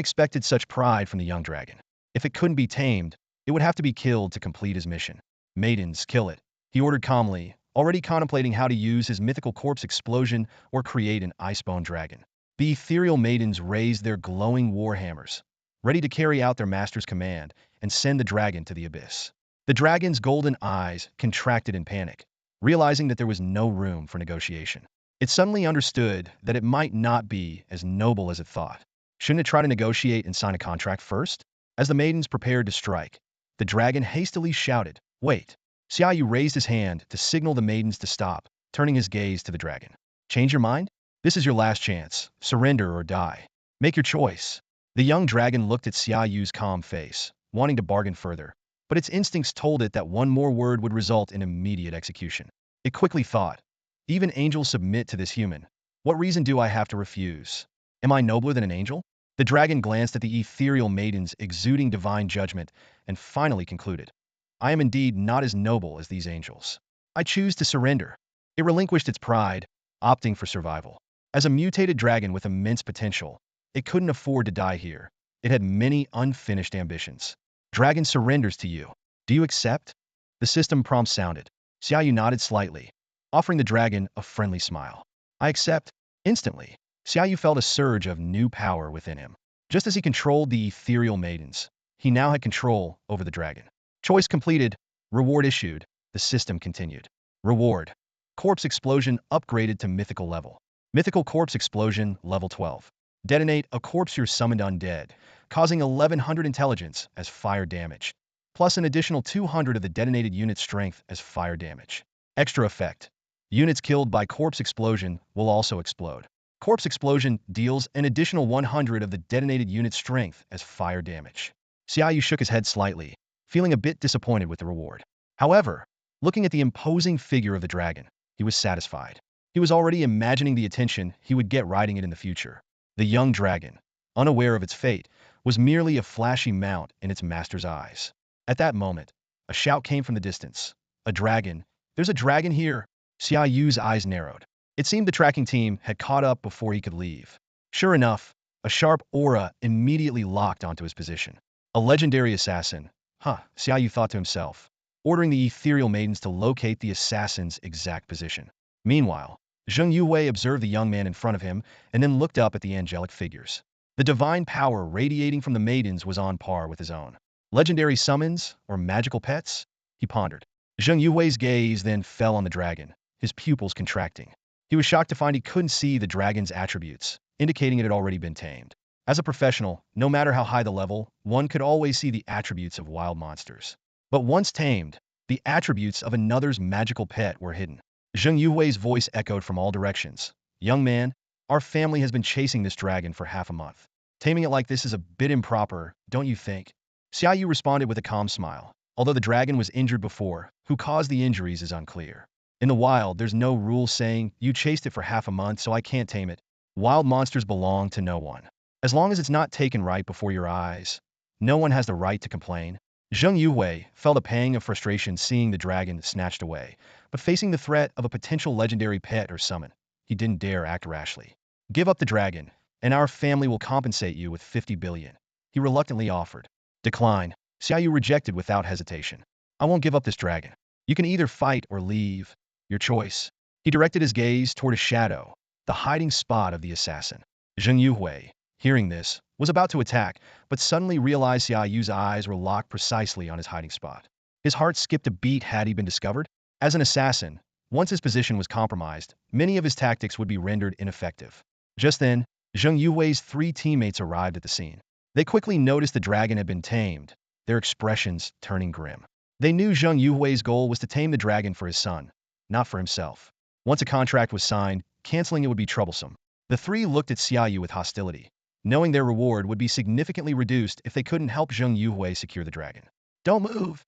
expected such pride from the young dragon. If it couldn't be tamed, it would have to be killed to complete his mission. Maidens, kill it, he ordered calmly, already contemplating how to use his mythical corpse explosion or create an icebone dragon. The ethereal maidens raised their glowing warhammers, ready to carry out their master's command and send the dragon to the abyss. The dragon's golden eyes contracted in panic, realizing that there was no room for negotiation. It suddenly understood that it might not be as noble as it thought. Shouldn't it try to negotiate and sign a contract first? As the maidens prepared to strike, the dragon hastily shouted, "Wait!" Xia Yu raised his hand to signal the maidens to stop, turning his gaze to the dragon. Change your mind? This is your last chance. Surrender or die. Make your choice. The young dragon looked at Xia Yu's calm face, wanting to bargain further, but its instincts told it that one more word would result in immediate execution. It quickly thought, even angels submit to this human. What reason do I have to refuse? Am I nobler than an angel? The dragon glanced at the ethereal maidens exuding divine judgment and finally concluded, I am indeed not as noble as these angels. I choose to surrender. It relinquished its pride, opting for survival. As a mutated dragon with immense potential, it couldn't afford to die here. It had many unfinished ambitions. Dragon surrenders to you. Do you accept? The system prompt sounded. Xia Yu nodded slightly, offering the dragon a friendly smile. I accept. Instantly, Xia Yu felt a surge of new power within him. Just as he controlled the ethereal maidens, he now had control over the dragon. Choice completed. Reward issued. The system continued. Reward. Corpse explosion upgraded to mythical level. Mythical corpse explosion, level 12. Detonate a corpse you're summoned undead, causing 1100 intelligence as fire damage, plus an additional 200 of the detonated unit's strength as fire damage. Extra effect. Units killed by corpse explosion will also explode. Corpse explosion deals an additional 100 of the detonated unit's strength as fire damage. Xia Yu shook his head slightly, feeling a bit disappointed with the reward. However, looking at the imposing figure of the dragon, he was satisfied. He was already imagining the attention he would get riding it in the future. The young dragon, unaware of its fate, was merely a flashy mount in its master's eyes. At that moment, a shout came from the distance. A dragon! There's a dragon here! Xia Yu's eyes narrowed. It seemed the tracking team had caught up before he could leave. Sure enough, a sharp aura immediately locked onto his position. A legendary assassin. Huh, Xia Yu thought to himself, ordering the ethereal maidens to locate the assassin's exact position. Meanwhile, Zheng Yuwei observed the young man in front of him and then looked up at the angelic figures. The divine power radiating from the maidens was on par with his own. Legendary summons or magical pets? He pondered. Zheng Yuwei's gaze then fell on the dragon, his pupils contracting. He was shocked to find he couldn't see the dragon's attributes, indicating it had already been tamed. As a professional, no matter how high the level, one could always see the attributes of wild monsters. But once tamed, the attributes of another's magical pet were hidden. Zheng Yuwei's voice echoed from all directions. Young man, our family has been chasing this dragon for half a month. Taming it like this is a bit improper, don't you think? Xia Yu responded with a calm smile. Although the dragon was injured before, who caused the injuries is unclear. In the wild, there's no rule saying, you chased it for half a month so I can't tame it. Wild monsters belong to no one. As long as it's not taken right before your eyes, no one has the right to complain. Zheng Yuwei felt a pang of frustration seeing the dragon snatched away, but facing the threat of a potential legendary pet or summon, he didn't dare act rashly. Give up the dragon, and our family will compensate you with 50 billion. He reluctantly offered. Decline. Xia Yu rejected without hesitation. I won't give up this dragon. You can either fight or leave. Your choice. He directed his gaze toward a shadow, the hiding spot of the assassin. Zheng Yuwei, hearing this, was about to attack, but suddenly realized Xia Yu's eyes were locked precisely on his hiding spot. His heart skipped a beat had he been discovered. As an assassin, once his position was compromised, many of his tactics would be rendered ineffective. Just then, Zheng Yuwei's 3 teammates arrived at the scene. They quickly noticed the dragon had been tamed, their expressions turning grim. They knew Zheng Yuwei's goal was to tame the dragon for his son, not for himself. Once a contract was signed, canceling it would be troublesome. The 3 looked at Xia Yu with hostility, knowing their reward would be significantly reduced if they couldn't help Zheng Yuwei secure the dragon. Don't move!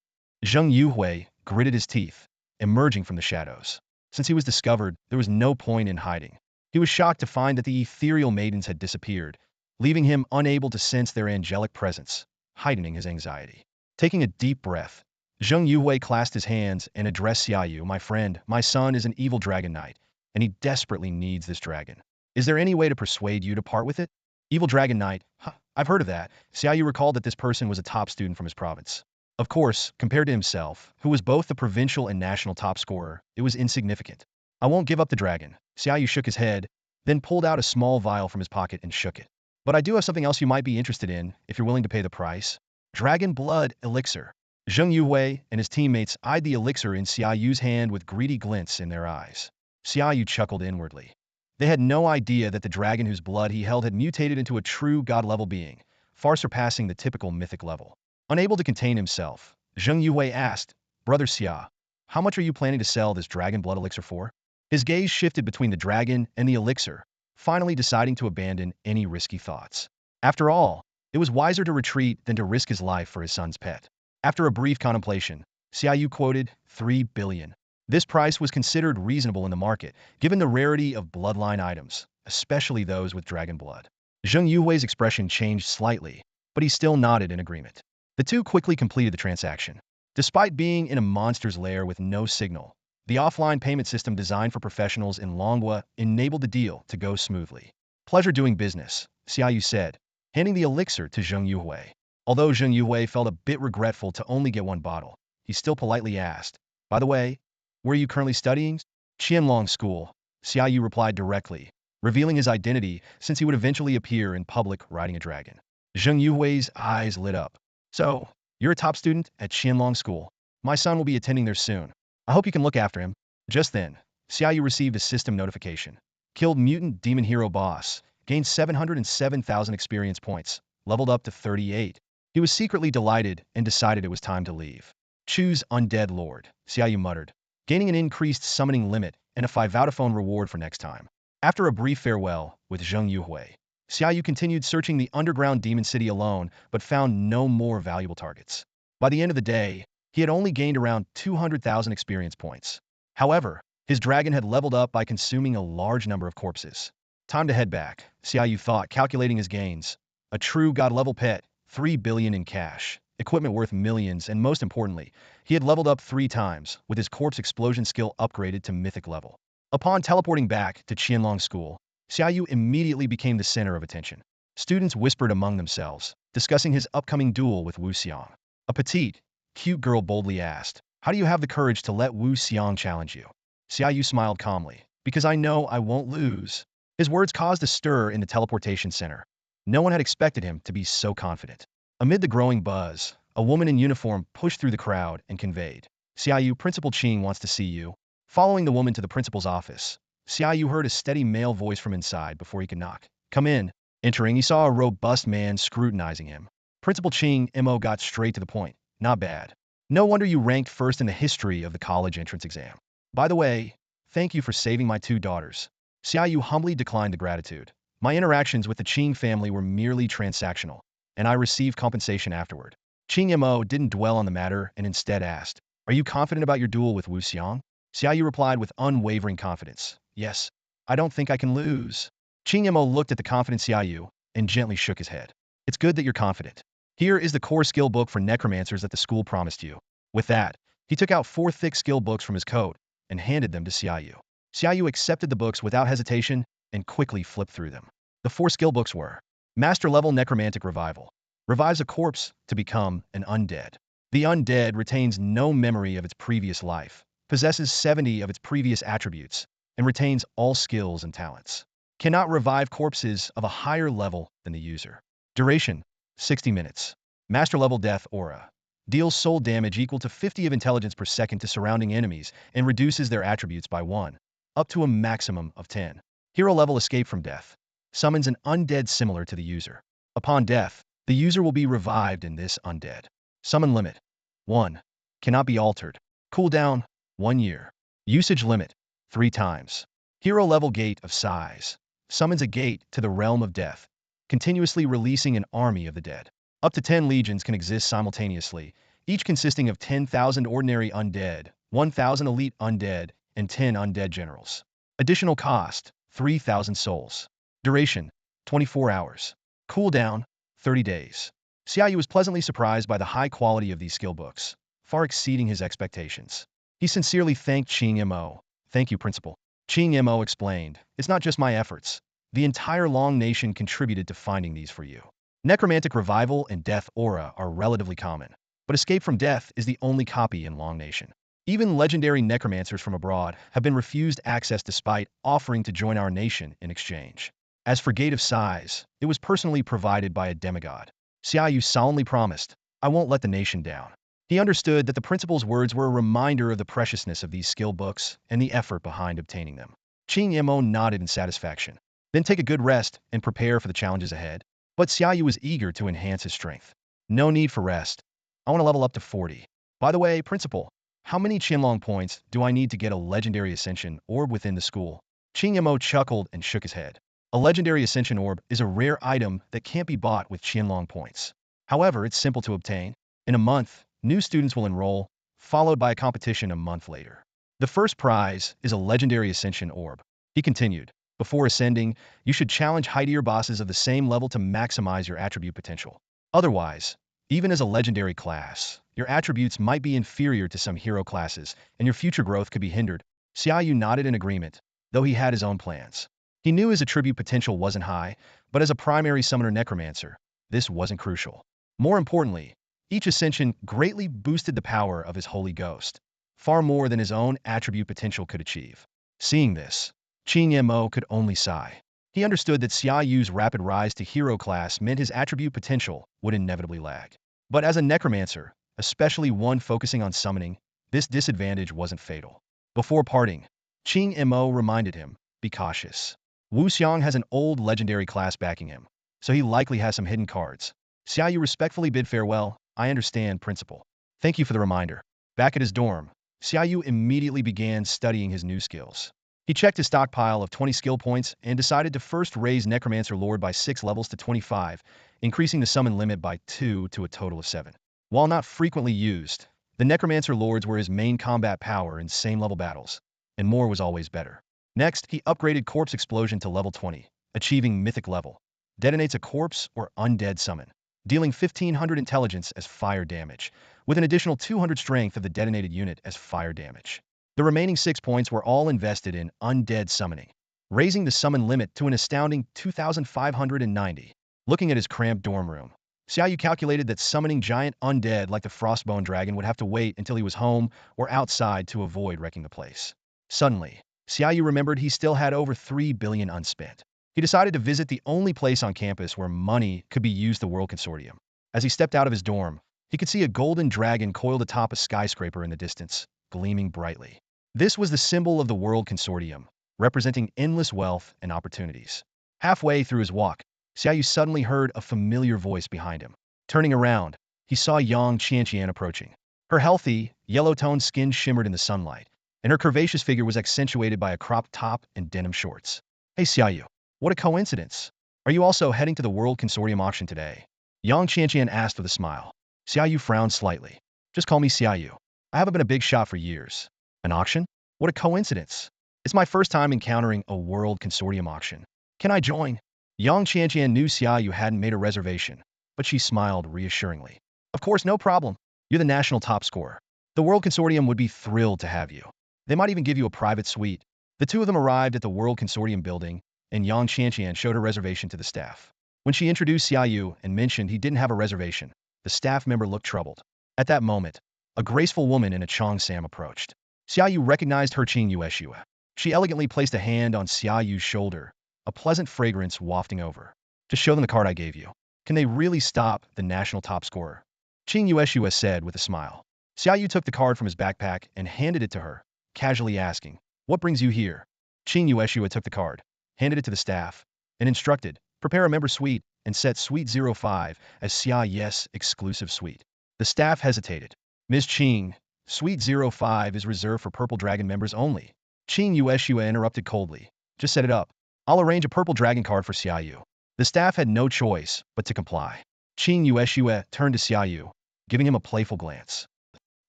Zheng Yuwei gritted his teeth, emerging from the shadows. Since he was discovered, there was no point in hiding. He was shocked to find that the ethereal maidens had disappeared, leaving him unable to sense their angelic presence, heightening his anxiety. Taking a deep breath, Zheng Yuwei clasped his hands and addressed Xia Yu. My friend, my son is an evil dragon knight, and he desperately needs this dragon. Is there any way to persuade you to part with it? Evil dragon knight? Huh, I've heard of that. Xia Yu recalled that this person was a top student from his province. Of course, compared to himself, who was both the provincial and national top scorer, it was insignificant. I won't give up the dragon. Xia Yu shook his head, then pulled out a small vial from his pocket and shook it. But I do have something else you might be interested in, if you're willing to pay the price. Dragon Blood Elixir. Zheng Yuwei and his teammates eyed the elixir in Xia Yu's hand with greedy glints in their eyes. Xia Yu chuckled inwardly. They had no idea that the dragon whose blood he held had mutated into a true god-level being, far surpassing the typical mythic level. Unable to contain himself, Zheng Yuwei asked, Brother Xia, how much are you planning to sell this dragon blood elixir for? His gaze shifted between the dragon and the elixir, finally deciding to abandon any risky thoughts. After all, it was wiser to retreat than to risk his life for his son's pet. After a brief contemplation, Xia Yu quoted 3 billion. This price was considered reasonable in the market, given the rarity of bloodline items, especially those with dragon blood. Zheng Yuwei's expression changed slightly, but he still nodded in agreement. The two quickly completed the transaction. Despite being in a monster's lair with no signal, the offline payment system designed for professionals in Longwa enabled the deal to go smoothly. Pleasure doing business, Xia Yu said, handing the elixir to Zheng Yuwei. Although Zheng Yuwei felt a bit regretful to only get 1 bottle, he still politely asked, By the way, where are you currently studying? Qianlong School, Xia Yu replied directly, revealing his identity since he would eventually appear in public riding a dragon. Zheng Yuhui's eyes lit up. So, you're a top student at Qianlong School. My son will be attending there soon. I hope you can look after him. Just then, Xia Yu received a system notification. Killed mutant demon hero boss. Gained 707,000 experience points. Leveled up to 38. He was secretly delighted and decided it was time to leave. Choose Undead Lord, Xia Yu muttered, gaining an increased summoning limit and a 5 Vodafone reward for next time. After a brief farewell with Zheng Yuhui, Xia Yu continued searching the underground demon city alone but found no more valuable targets. By the end of the day, he had only gained around 200,000 experience points. However, his dragon had leveled up by consuming a large number of corpses. Time to head back, Xia Yu thought, calculating his gains. A true god-level pet, 3 billion in cash, equipment worth millions, and most importantly, he had leveled up 3 times, with his corpse explosion skill upgraded to mythic level. Upon teleporting back to Qianlong School, Xia Yu immediately became the center of attention. Students whispered among themselves, discussing his upcoming duel with Wu Xiang. A petite, cute girl boldly asked, "How do you have the courage to let Wu Xiang challenge you?" Xia Yu smiled calmly, "Because I know I won't lose." His words caused a stir in the teleportation center. No one had expected him to be so confident. Amid the growing buzz, a woman in uniform pushed through the crowd and conveyed, "Xia Yu, Principal Qing wants to see you." Following the woman to the principal's office, Xia Yu heard a steady male voice from inside before he could knock. "Come in." Entering, he saw a robust man scrutinizing him. Principal Qing Mo got straight to the point. "Not bad. No wonder you ranked first in the history of the college entrance exam. By the way, thank you for saving my 2 daughters." Xia Yu humbly declined the gratitude. "My interactions with the Qing family were merely transactional, and I received compensation afterward." Qing Mo didn't dwell on the matter and instead asked, "Are you confident about your duel with Wu Xiang?" Xia Yu replied with unwavering confidence, "Yes, I don't think I can lose." Qing Mo looked at the confident Xia Yu and gently shook his head. "It's good that you're confident. Here is the core skill book for necromancers that the school promised you." With that, he took out 4 thick skill books from his coat and handed them to Xia Yu. Xia Yu accepted the books without hesitation and quickly flipped through them. The 4 skill books were: Master Level Necromantic Revival. Revives a corpse to become an undead. The undead retains no memory of its previous life, possesses 70 of its previous attributes, and retains all skills and talents. Cannot revive corpses of a higher level than the user. Duration, 60 minutes. Master Level Death Aura. Deals soul damage equal to 50 of intelligence per second to surrounding enemies and reduces their attributes by 1, up to a maximum of 10. Hero Level Escape from Death. Summons an undead similar to the user. Upon death, the user will be revived in this undead. Summon limit, 1. Cannot be altered. Cooldown, 1 year. Usage limit, 3 times. Hero level Gate of Size. Summons a gate to the realm of death, continuously releasing an army of the dead. Up to 10 legions can exist simultaneously, each consisting of 10,000 ordinary undead, 1,000 elite undead, and 10 undead generals. Additional cost, 3,000 souls. Duration, 24 hours. Cooldown, 30 days. Xia Yu was pleasantly surprised by the high quality of these skill books, far exceeding his expectations. He sincerely thanked Qing Mo. "Thank you, Principal." Qing Mo explained, "It's not just my efforts. The entire Long Nation contributed to finding these for you. Necromantic Revival and Death Aura are relatively common, but Escape from Death is the only copy in Long Nation. Even legendary necromancers from abroad have been refused access despite offering to join our nation in exchange. As for Gate of Size, it was personally provided by a demigod. Xia Yu solemnly promised, "I won't let the nation down." He understood that the principal's words were a reminder of the preciousness of these skill books and the effort behind obtaining them. Qing Mo nodded in satisfaction. "Then take a good rest and prepare for the challenges ahead." But Xia Yu was eager to enhance his strength. "No need for rest. I want to level up to 40. By the way, Principal, how many Qianlong points do I need to get a legendary ascension orb within the school?" Qing Mo chuckled and shook his head. A legendary ascension orb is a rare item that can't be bought with Qianlong points. However, it's simple to obtain. In a month, new students will enroll, followed by a competition a month later. The first prize is a legendary ascension orb. He continued, "Before ascending, you should challenge high-tier bosses of the same level to maximize your attribute potential. Otherwise, even as a legendary class, your attributes might be inferior to some hero classes, and your future growth could be hindered." Xia Yu nodded in agreement, though he had his own plans. He knew his attribute potential wasn't high, but as a primary summoner necromancer, this wasn't crucial. More importantly, each ascension greatly boosted the power of his holy ghost, far more than his own attribute potential could achieve. Seeing this, Qing Mo could only sigh. He understood that Xia Yu's rapid rise to hero class meant his attribute potential would inevitably lag. But as a necromancer, especially one focusing on summoning, this disadvantage wasn't fatal. Before parting, Qing Mo reminded him, be cautious. Wu Xiang has an old legendary class backing him, so he likely has some hidden cards. Xia Yu respectfully bid farewell. I understand, principal. Thank you for the reminder. Back at his dorm, Xia Yu immediately began studying his new skills. He checked his stockpile of 20 skill points and decided to first raise Necromancer Lord by 6 levels to 25, increasing the summon limit by 2 to a total of 7. While not frequently used, the Necromancer Lords were his main combat power in same-level battles, and more was always better. Next, he upgraded Corpse Explosion to level 20, achieving Mythic level. Detonates a corpse or undead summon, dealing 1500 intelligence as fire damage, with an additional 200 strength of the detonated unit as fire damage. The remaining 6 points were all invested in undead summoning, raising the summon limit to an astounding 2,590. Looking at his cramped dorm room, Xia Yu calculated that summoning giant undead like the Frostbone Dragon would have to wait until he was home or outside to avoid wrecking the place. Suddenly, Xia Yu remembered he still had over 3 billion unspent. He decided to visit the only place on campus where money could be used, the World Consortium. As he stepped out of his dorm, he could see a golden dragon coiled atop a skyscraper in the distance, gleaming brightly. This was the symbol of the World Consortium, representing endless wealth and opportunities. Halfway through his walk, Xia Yu suddenly heard a familiar voice behind him. Turning around, he saw Yang Qianqian approaching. Her healthy, yellow-toned skin shimmered in the sunlight, and her curvaceous figure was accentuated by a cropped top and denim shorts. Hey Xia Yu, what a coincidence. Are you also heading to the World Consortium auction today? Yang Qianqian asked with a smile. Xia Yu frowned slightly. Just call me Xia Yu. I haven't been a big shot for years. An auction? What a coincidence. It's my first time encountering a World Consortium auction. Can I join? Yang Qianqian knew Xia Yu hadn't made a reservation, but she smiled reassuringly. Of course, no problem. You're the national top scorer. The World Consortium would be thrilled to have you. They might even give you a private suite. The two of them arrived at the World Consortium building, and Yang Qianqian showed her reservation to the staff. When she introduced Xia Yu and mentioned he didn't have a reservation, the staff member looked troubled. At that moment, a graceful woman in a cheongsam approached. Xia Yu recognized her Qing Yu. She elegantly placed a hand on Xia Yu's shoulder, a pleasant fragrance wafting over. Just show them the card I gave you. Can they really stop the national top scorer? Qing Yu said with a smile. Xia Yu took the card from his backpack and handed it to her, casually asking, what brings you here? Qing Yu took the card, handed it to the staff, and instructed, prepare a member suite and set Suite 05 as Xia Yu's exclusive suite. The staff hesitated. Ms. Qing, Suite 05 is reserved for Purple Dragon members only. Qing Yu interrupted coldly. Just set it up. I'll arrange a Purple Dragon card for Xia Yu. The staff had no choice but to comply. Qing Yu turned to Xia Yu, giving him a playful glance.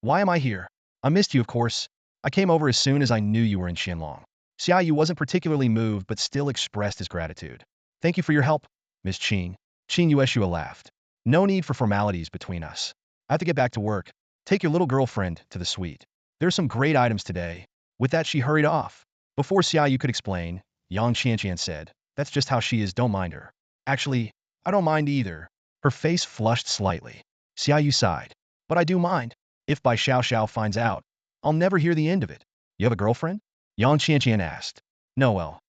Why am I here? I missed you, of course. I came over as soon as I knew you were in Qianlong. Xia Yu wasn't particularly moved but still expressed his gratitude. Thank you for your help, Ms. Qing. Qing Yu laughed. No need for formalities between us. I have to get back to work. Take your little girlfriend to the suite. There are some great items today. With that, she hurried off. Before Xia Yu could explain, Yang Qianqian said, that's just how she is, don't mind her. Actually, I don't mind either. Her face flushed slightly. Xia Yu sighed. But I do mind. If Bai Xiao finds out, I'll never hear the end of it. You have a girlfriend? Yang Qianqian asked. No, well,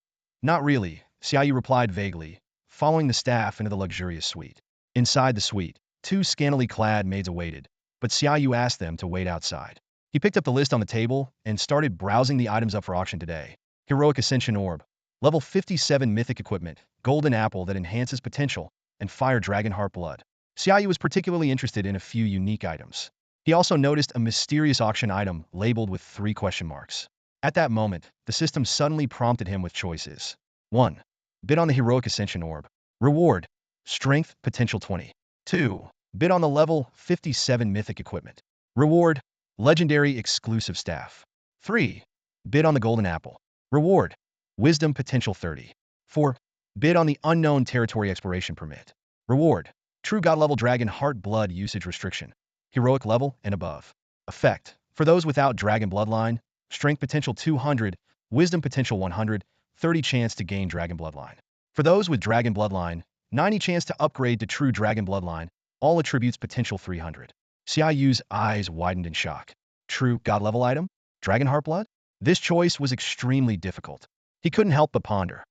not really, Xia Yu replied vaguely, following the staff into the luxurious suite. Inside the suite, 2 scantily clad maids awaited, but Xia Yu asked them to wait outside. He picked up the list on the table and started browsing the items up for auction today. Heroic Ascension Orb, level 57 mythic equipment, golden apple that enhances potential, and fire dragon heart blood. Xia Yu was particularly interested in a few unique items. He also noticed a mysterious auction item labeled with 3 question marks. At that moment, the system suddenly prompted him with choices. 1. Bid on the Heroic Ascension Orb. Reward, Strength, Potential 20. 2. Bid on the level 57 mythic equipment. Reward, Legendary Exclusive Staff. 3. Bid on the Golden Apple. Reward, Wisdom Potential 30. 4. Bid on the Unknown Territory Exploration Permit. Reward, True God Level Dragon Heart Blood Usage Restriction. Heroic level and above. Effect, for those without Dragon Bloodline, Strength Potential 200, Wisdom Potential 100, 30 chance to gain Dragon Bloodline. For those with Dragon Bloodline, 90 chance to upgrade to True Dragon Bloodline, all attributes potential 300. Xia Yu's eyes widened in shock. True God level item? Dragon Heart Blood? This choice was extremely difficult. He couldn't help but ponder.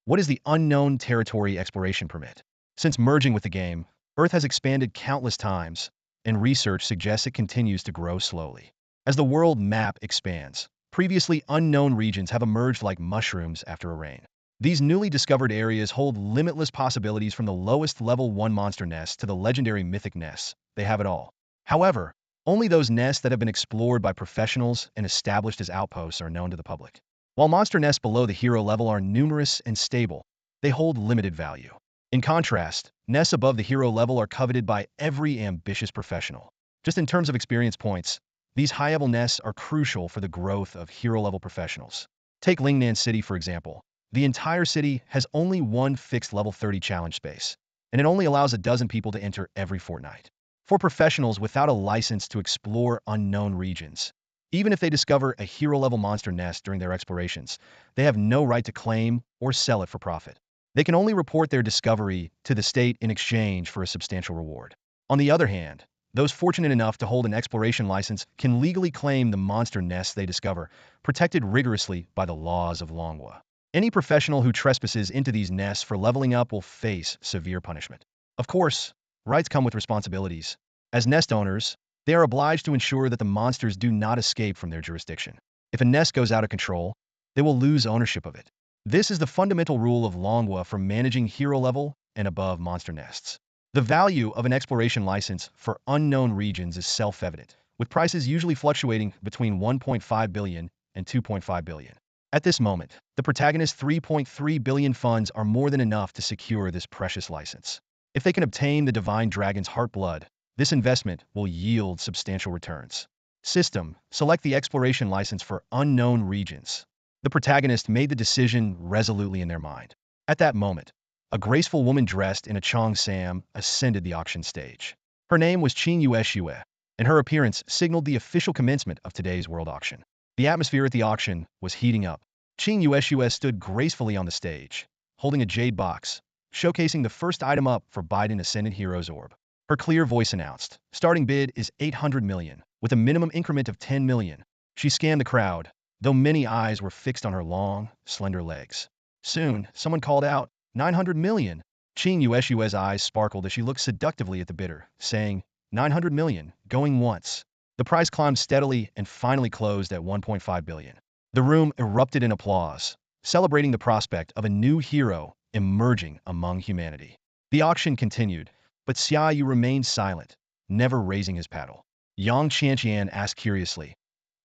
What is the Unknown Territory Exploration Permit? Since merging with the game, Earth has expanded countless times, and research suggests it continues to grow slowly. As the world map expands, previously unknown regions have emerged like mushrooms after a rain. These newly discovered areas hold limitless possibilities from the lowest level 1 monster nests to the legendary mythic nests. They have it all. However, only those nests that have been explored by professionals and established as outposts are known to the public. While monster nests below the hero level are numerous and stable, they hold limited value. In contrast, nests above the hero level are coveted by every ambitious professional. Just in terms of experience points, these high-level nests are crucial for the growth of hero-level professionals. Take Lingnan City, for example. The entire city has only one fixed level 30 challenge space, and it only allows a dozen people to enter every fortnight. For professionals without a license to explore unknown regions, even if they discover a hero-level monster nest during their explorations, they have no right to claim or sell it for profit. They can only report their discovery to the state in exchange for a substantial reward. On the other hand, those fortunate enough to hold an exploration license can legally claim the monster nests they discover, protected rigorously by the laws of Longwa. Any professional who trespasses into these nests for leveling up will face severe punishment. Of course, rights come with responsibilities. As nest owners, they are obliged to ensure that the monsters do not escape from their jurisdiction. If a nest goes out of control, they will lose ownership of it. This is the fundamental rule of Longwa for managing hero-level and above monster nests. The value of an exploration license for unknown regions is self-evident, with prices usually fluctuating between 1.5 billion and 2.5 billion. At this moment, the protagonist's 3.3 billion funds are more than enough to secure this precious license. If they can obtain the Divine Dragon's Heartblood, this investment will yield substantial returns. System: select the exploration license for unknown regions. The protagonist made the decision resolutely in their mind. At that moment, a graceful woman dressed in a cheongsam ascended the auction stage. Her name was Xia Yu, and her appearance signaled the official commencement of today's world auction. The atmosphere at the auction was heating up. Xia Yu stood gracefully on the stage, holding a jade box, showcasing the first item up for Maiden Ascendant Hero's Orb. Her clear voice announced, starting bid is 800 million, with a minimum increment of 10 million. She scanned the crowd, though many eyes were fixed on her long, slender legs. Soon, someone called out, 900 million. Xia Yu's eyes sparkled as she looked seductively at the bidder, saying, 900 million, going once. The price climbed steadily and finally closed at 1.5 billion. The room erupted in applause, celebrating the prospect of a new hero emerging among humanity. The auction continued, but Xia Yu remained silent, never raising his paddle. Yang Qianqian asked curiously,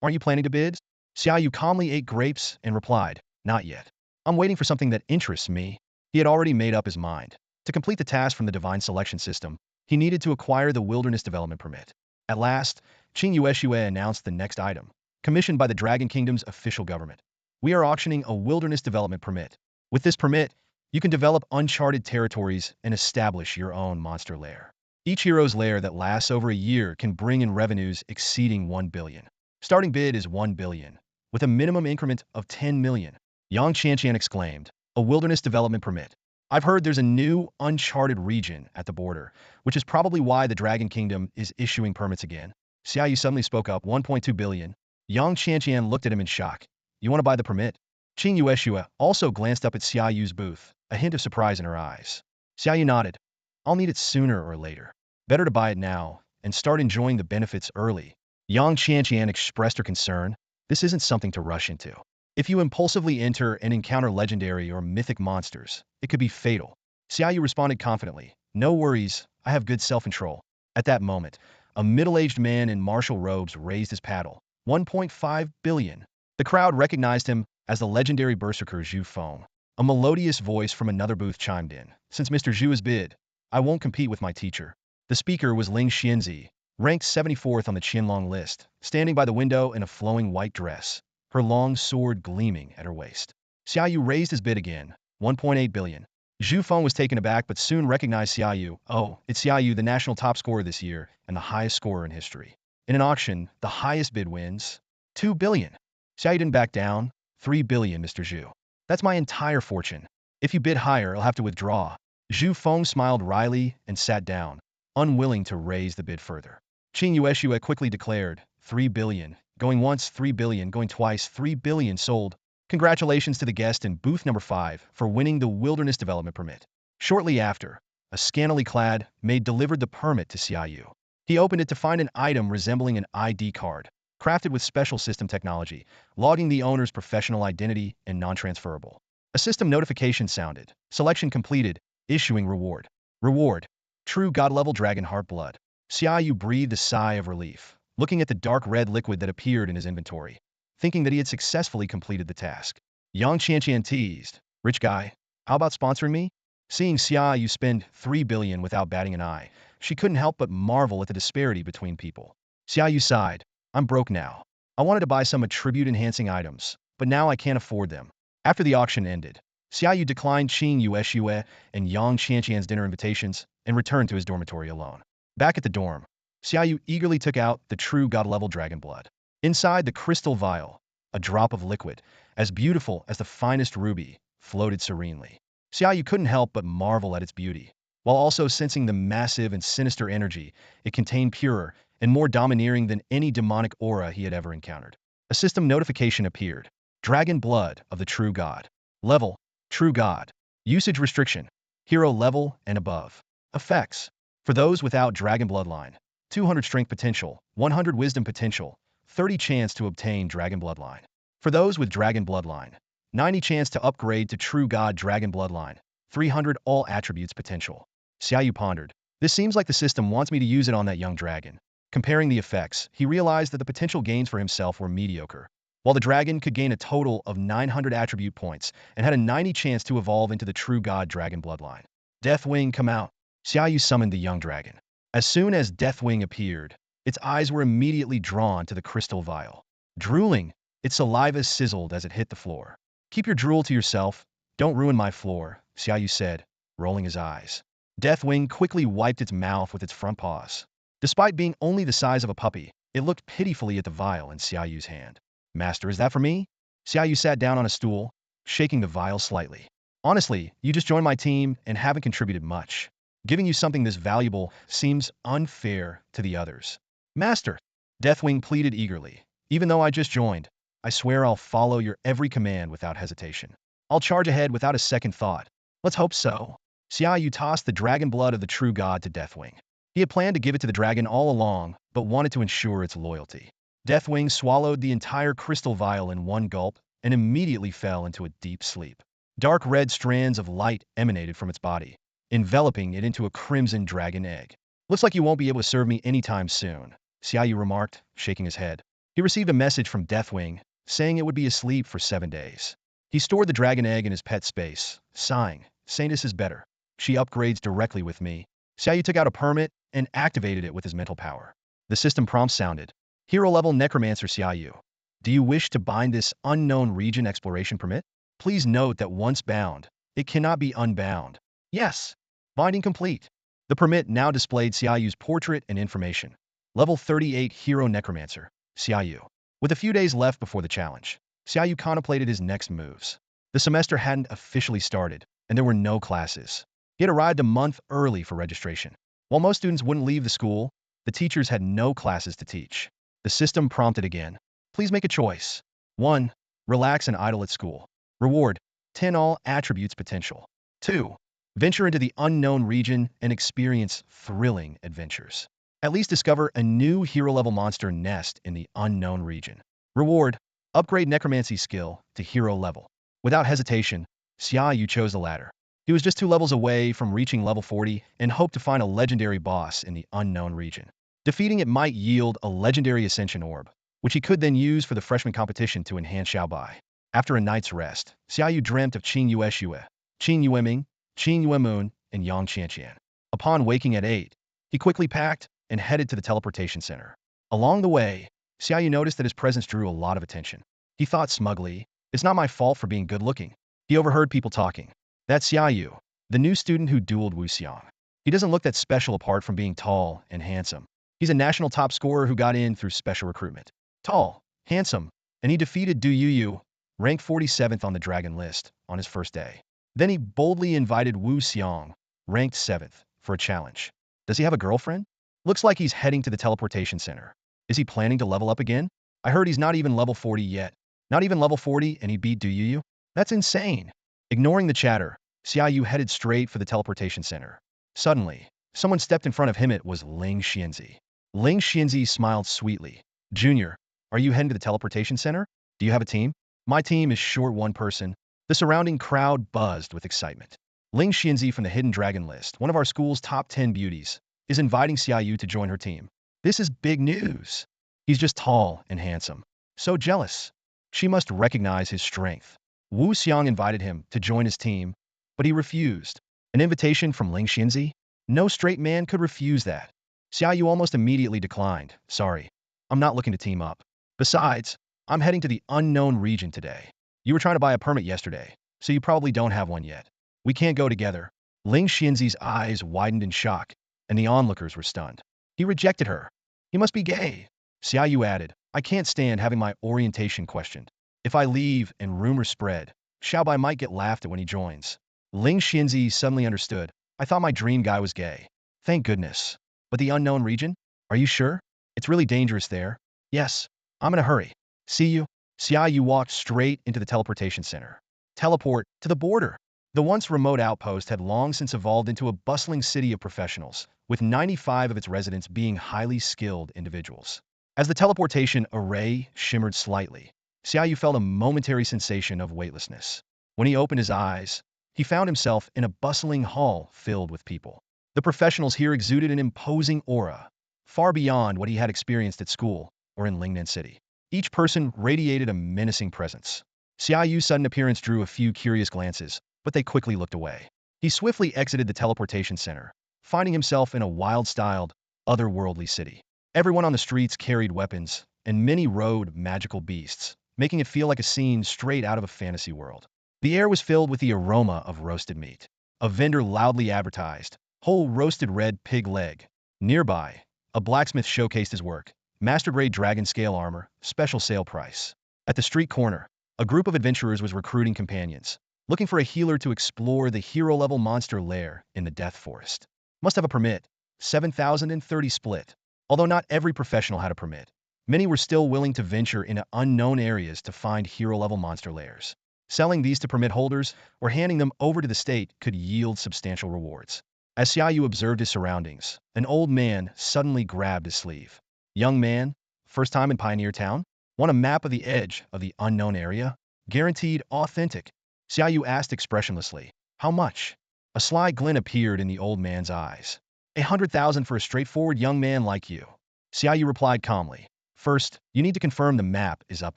aren't you planning to bid? Xia Yu calmly ate grapes and replied, not yet. I'm waiting for something that interests me. He had already made up his mind. To complete the task from the divine selection system, he needed to acquire the Wilderness Development Permit. At last, Xing Yueshue announced the next item, commissioned by the Dragon Kingdom's official government. We are auctioning a Wilderness Development Permit. With this permit, you can develop uncharted territories and establish your own monster lair. Each hero's lair that lasts over a year can bring in revenues exceeding 1 billion. Starting bid is 1 billion, with a minimum increment of 10 million. Yang Qianqian exclaimed, a Wilderness Development Permit. I've heard there's a new, uncharted region at the border, which is probably why the Dragon Kingdom is issuing permits again. Xia Yu suddenly spoke up, 1.2 billion. Yang Qianqian looked at him in shock. You want to buy the permit? Xing Yueshua also glanced up at Xia Yu's booth, a hint of surprise in her eyes. Xia Yu nodded. I'll need it sooner or later. Better to buy it now and start enjoying the benefits early. Yang Qianqian expressed her concern. This isn't something to rush into. If you impulsively enter and encounter legendary or mythic monsters, it could be fatal. Xia Yu responded confidently. No worries, I have good self-control. At that moment, a middle-aged man in martial robes raised his paddle. 1.5 billion. The crowd recognized him as the legendary berserker Zhu Feng. A melodious voice from another booth chimed in. Since Mr. Zhu has bid, I won't compete with my teacher. The speaker was Ling Xianzi, ranked 74th on the Qianlong list, standing by the window in a flowing white dress, her long sword gleaming at her waist. Xia Yu raised his bid again, 1.8 billion. Zhu Feng was taken aback but soon recognized Xia Yu. Oh, it's Xia Yu, the national top scorer this year and the highest scorer in history. In an auction, the highest bid wins. 2 billion. Xia Yu didn't back down. 3 billion, Mr. Zhu. That's my entire fortune. If you bid higher, I'll have to withdraw. Zhu Feng smiled wryly and sat down, unwilling to raise the bid further. Qing Yueshua quickly declared, 3 billion. Going once, 3 billion. Going twice, 3 billion sold. Congratulations to the guest in booth number 5 for winning the Wilderness Development Permit. Shortly after, a scantily clad maid delivered the permit to Xia Yu. He opened it to find an item resembling an ID card, crafted with special system technology, logging the owner's professional identity and non-transferable. A system notification sounded. Selection completed. Issuing reward. Reward. True God-level dragon heart blood. Xia Yu breathed a sigh of relief, looking at the dark red liquid that appeared in his inventory, thinking that he had successfully completed the task. Yang Qianqian teased, "Rich guy, how about sponsoring me?" Seeing Xia Yu spend 3 billion without batting an eye, she couldn't help but marvel at the disparity between people. Xia Yu sighed, "I'm broke now. I wanted to buy some attribute-enhancing items, but now I can't afford them." After the auction ended, Xia Yu declined Qing Yue's Yue and Yang Qianqian's dinner invitations and returned to his dormitory alone. Back at the dorm, Xia Yu eagerly took out the true god-level dragon blood. Inside the crystal vial, a drop of liquid, as beautiful as the finest ruby, floated serenely. Xia Yu couldn't help but marvel at its beauty, while also sensing the massive and sinister energy it contained, purer and more domineering than any demonic aura he had ever encountered. A system notification appeared. Dragon blood of the true god. Level, true god. Usage restriction, hero level and above. Effects. For those without dragon bloodline, 200 strength potential, 100 wisdom potential, 30 chance to obtain dragon bloodline. For those with dragon bloodline, 90 chance to upgrade to true god dragon bloodline, 300 all attributes potential. Xia Yu pondered. This seems like the system wants me to use it on that young dragon. Comparing the effects, he realized that the potential gains for himself were mediocre. While the dragon could gain a total of 900 attribute points and had a 90 chance to evolve into the true god dragon bloodline. Deathwing, come out. Xia Yu summoned the young dragon. As soon as Deathwing appeared, its eyes were immediately drawn to the crystal vial. Drooling, its saliva sizzled as it hit the floor. "Keep your drool to yourself. Don't ruin my floor," Xia Yu said, rolling his eyes. Deathwing quickly wiped its mouth with its front paws. Despite being only the size of a puppy, it looked pitifully at the vial in Xia Yu's hand. "Master, is that for me?" Xia Yu sat down on a stool, shaking the vial slightly. "Honestly, you just joined my team and haven't contributed much. Giving you something this valuable seems unfair to the others." "Master," Deathwing pleaded eagerly, "even though I just joined, I swear I'll follow your every command without hesitation. I'll charge ahead without a second thought." "Let's hope so." Xia Yu tossed the dragon blood of the true god to Deathwing. He had planned to give it to the dragon all along, but wanted to ensure its loyalty. Deathwing swallowed the entire crystal vial in one gulp and immediately fell into a deep sleep. Dark red strands of light emanated from its body, enveloping it into a crimson dragon egg. "Looks like you won't be able to serve me anytime soon," Xia Yu remarked, shaking his head. He received a message from Deathwing, saying it would be asleep for 7 days. He stored the dragon egg in his pet space, sighing, "Saying this is better. She upgrades directly with me." Xia Yu took out a permit and activated it with his mental power. The system prompt sounded. "Hero-level Necromancer Xia Yu. Do you wish to bind this unknown region exploration permit? Please note that once bound, it cannot be unbound." "Yes." Binding complete. The permit now displayed Xia Yu's portrait and information. Level 38 Hero Necromancer, Xia Yu. With a few days left before the challenge, Xia Yu contemplated his next moves. The semester hadn't officially started, and there were no classes. He had arrived a month early for registration. While most students wouldn't leave the school, the teachers had no classes to teach. The system prompted again. "Please make a choice. 1. Relax and idle at school. Reward, 10 all attributes potential. 2. Venture into the unknown region and experience thrilling adventures. At least discover a new hero-level monster nest in the unknown region. Reward, upgrade necromancy skill to hero level." Without hesitation, Xia Yu chose the latter. He was just 2 levels away from reaching level 40 and hoped to find a legendary boss in the unknown region. Defeating it might yield a legendary ascension orb, which he could then use for the freshman competition to enhance Xiaobai. After a night's rest, Xia Yu dreamt of Qing Yue's Yue, Qing Yueming, Qing Yuemoon, and Yang Qianqian. Upon waking at 8, he quickly packed and headed to the teleportation center. Along the way, Xia Yu noticed that his presence drew a lot of attention. He thought smugly, "It's not my fault for being good-looking." He overheard people talking. "That's Xia Yu, the new student who dueled Wu Xiang. He doesn't look that special apart from being tall and handsome. He's a national top scorer who got in through special recruitment. Tall, handsome, and he defeated Du Yu, ranked 47th on the dragon list, on his first day. Then he boldly invited Wu Xiang, ranked 7th, for a challenge. Does he have a girlfriend? Looks like he's heading to the teleportation center. Is he planning to level up again? I heard he's not even level 40 yet. Not even level 40 and he beat Yu? That's insane. Ignoring the chatter, Xia Yu headed straight for the teleportation center. Suddenly, someone stepped in front of him. It was Ling Xianzi. Ling Xianzi smiled sweetly. Junior, are you heading to the teleportation center? Do you have a team? My team is short one person. The surrounding crowd buzzed with excitement. Ling Xianzi from the Hidden Dragon list, one of our school's top 10 beauties, is inviting Xia Yu to join her team. This is big news. He's just tall and handsome. So jealous. She must recognize his strength. Wu Xiang invited him to join his team, but he refused. An invitation from Ling Xianzi? No straight man could refuse that. Xia Yu almost immediately declined. Sorry, I'm not looking to team up. Besides, I'm heading to the unknown region today. You were trying to buy a permit yesterday, so you probably don't have one yet. We can't go together. Ling Xianzi's eyes widened in shock, and the onlookers were stunned. He rejected her. He must be gay. Xia Yu added, I can't stand having my orientation questioned. If I leave and rumors spread, Xiaobai might get laughed at when he joins. Ling Xianzi suddenly understood. I thought my dream guy was gay. Thank goodness. But the unknown region? Are you sure? It's really dangerous there. Yes. I'm in a hurry. See you. Xia Yu walked straight into the teleportation center. Teleport to the border. The once remote outpost had long since evolved into a bustling city of professionals, with 95 of its residents being highly skilled individuals. As the teleportation array shimmered slightly, Xia Yu felt a momentary sensation of weightlessness. When he opened his eyes, he found himself in a bustling hall filled with people. The professionals here exuded an imposing aura, far beyond what he had experienced at school or in Lingnan City. Each person radiated a menacing presence. Xia Yu's sudden appearance drew a few curious glances, but they quickly looked away. He swiftly exited the teleportation center, finding himself in a wild-styled, otherworldly city. Everyone on the streets carried weapons, and many rode magical beasts, making it feel like a scene straight out of a fantasy world. The air was filled with the aroma of roasted meat. A vendor loudly advertised, whole roasted red pig leg. Nearby, a blacksmith showcased his work, master-grade dragon scale armor, special sale price. At the street corner, a group of adventurers was recruiting companions, looking for a healer to explore the hero-level monster lair in the Death Forest. Must have a permit. 7,030 split. Although not every professional had a permit, many were still willing to venture into unknown areas to find hero-level monster lairs. Selling these to permit holders or handing them over to the state could yield substantial rewards. As Xia Yu observed his surroundings, an old man suddenly grabbed his sleeve. Young man, first time in Pioneer Town? Want a map of the edge of the unknown area? Guaranteed authentic. Xia Yu asked expressionlessly. How much? A sly glint appeared in the old man's eyes. 100,000 for a straightforward young man like you. Xia Yu replied calmly. First, you need to confirm the map is up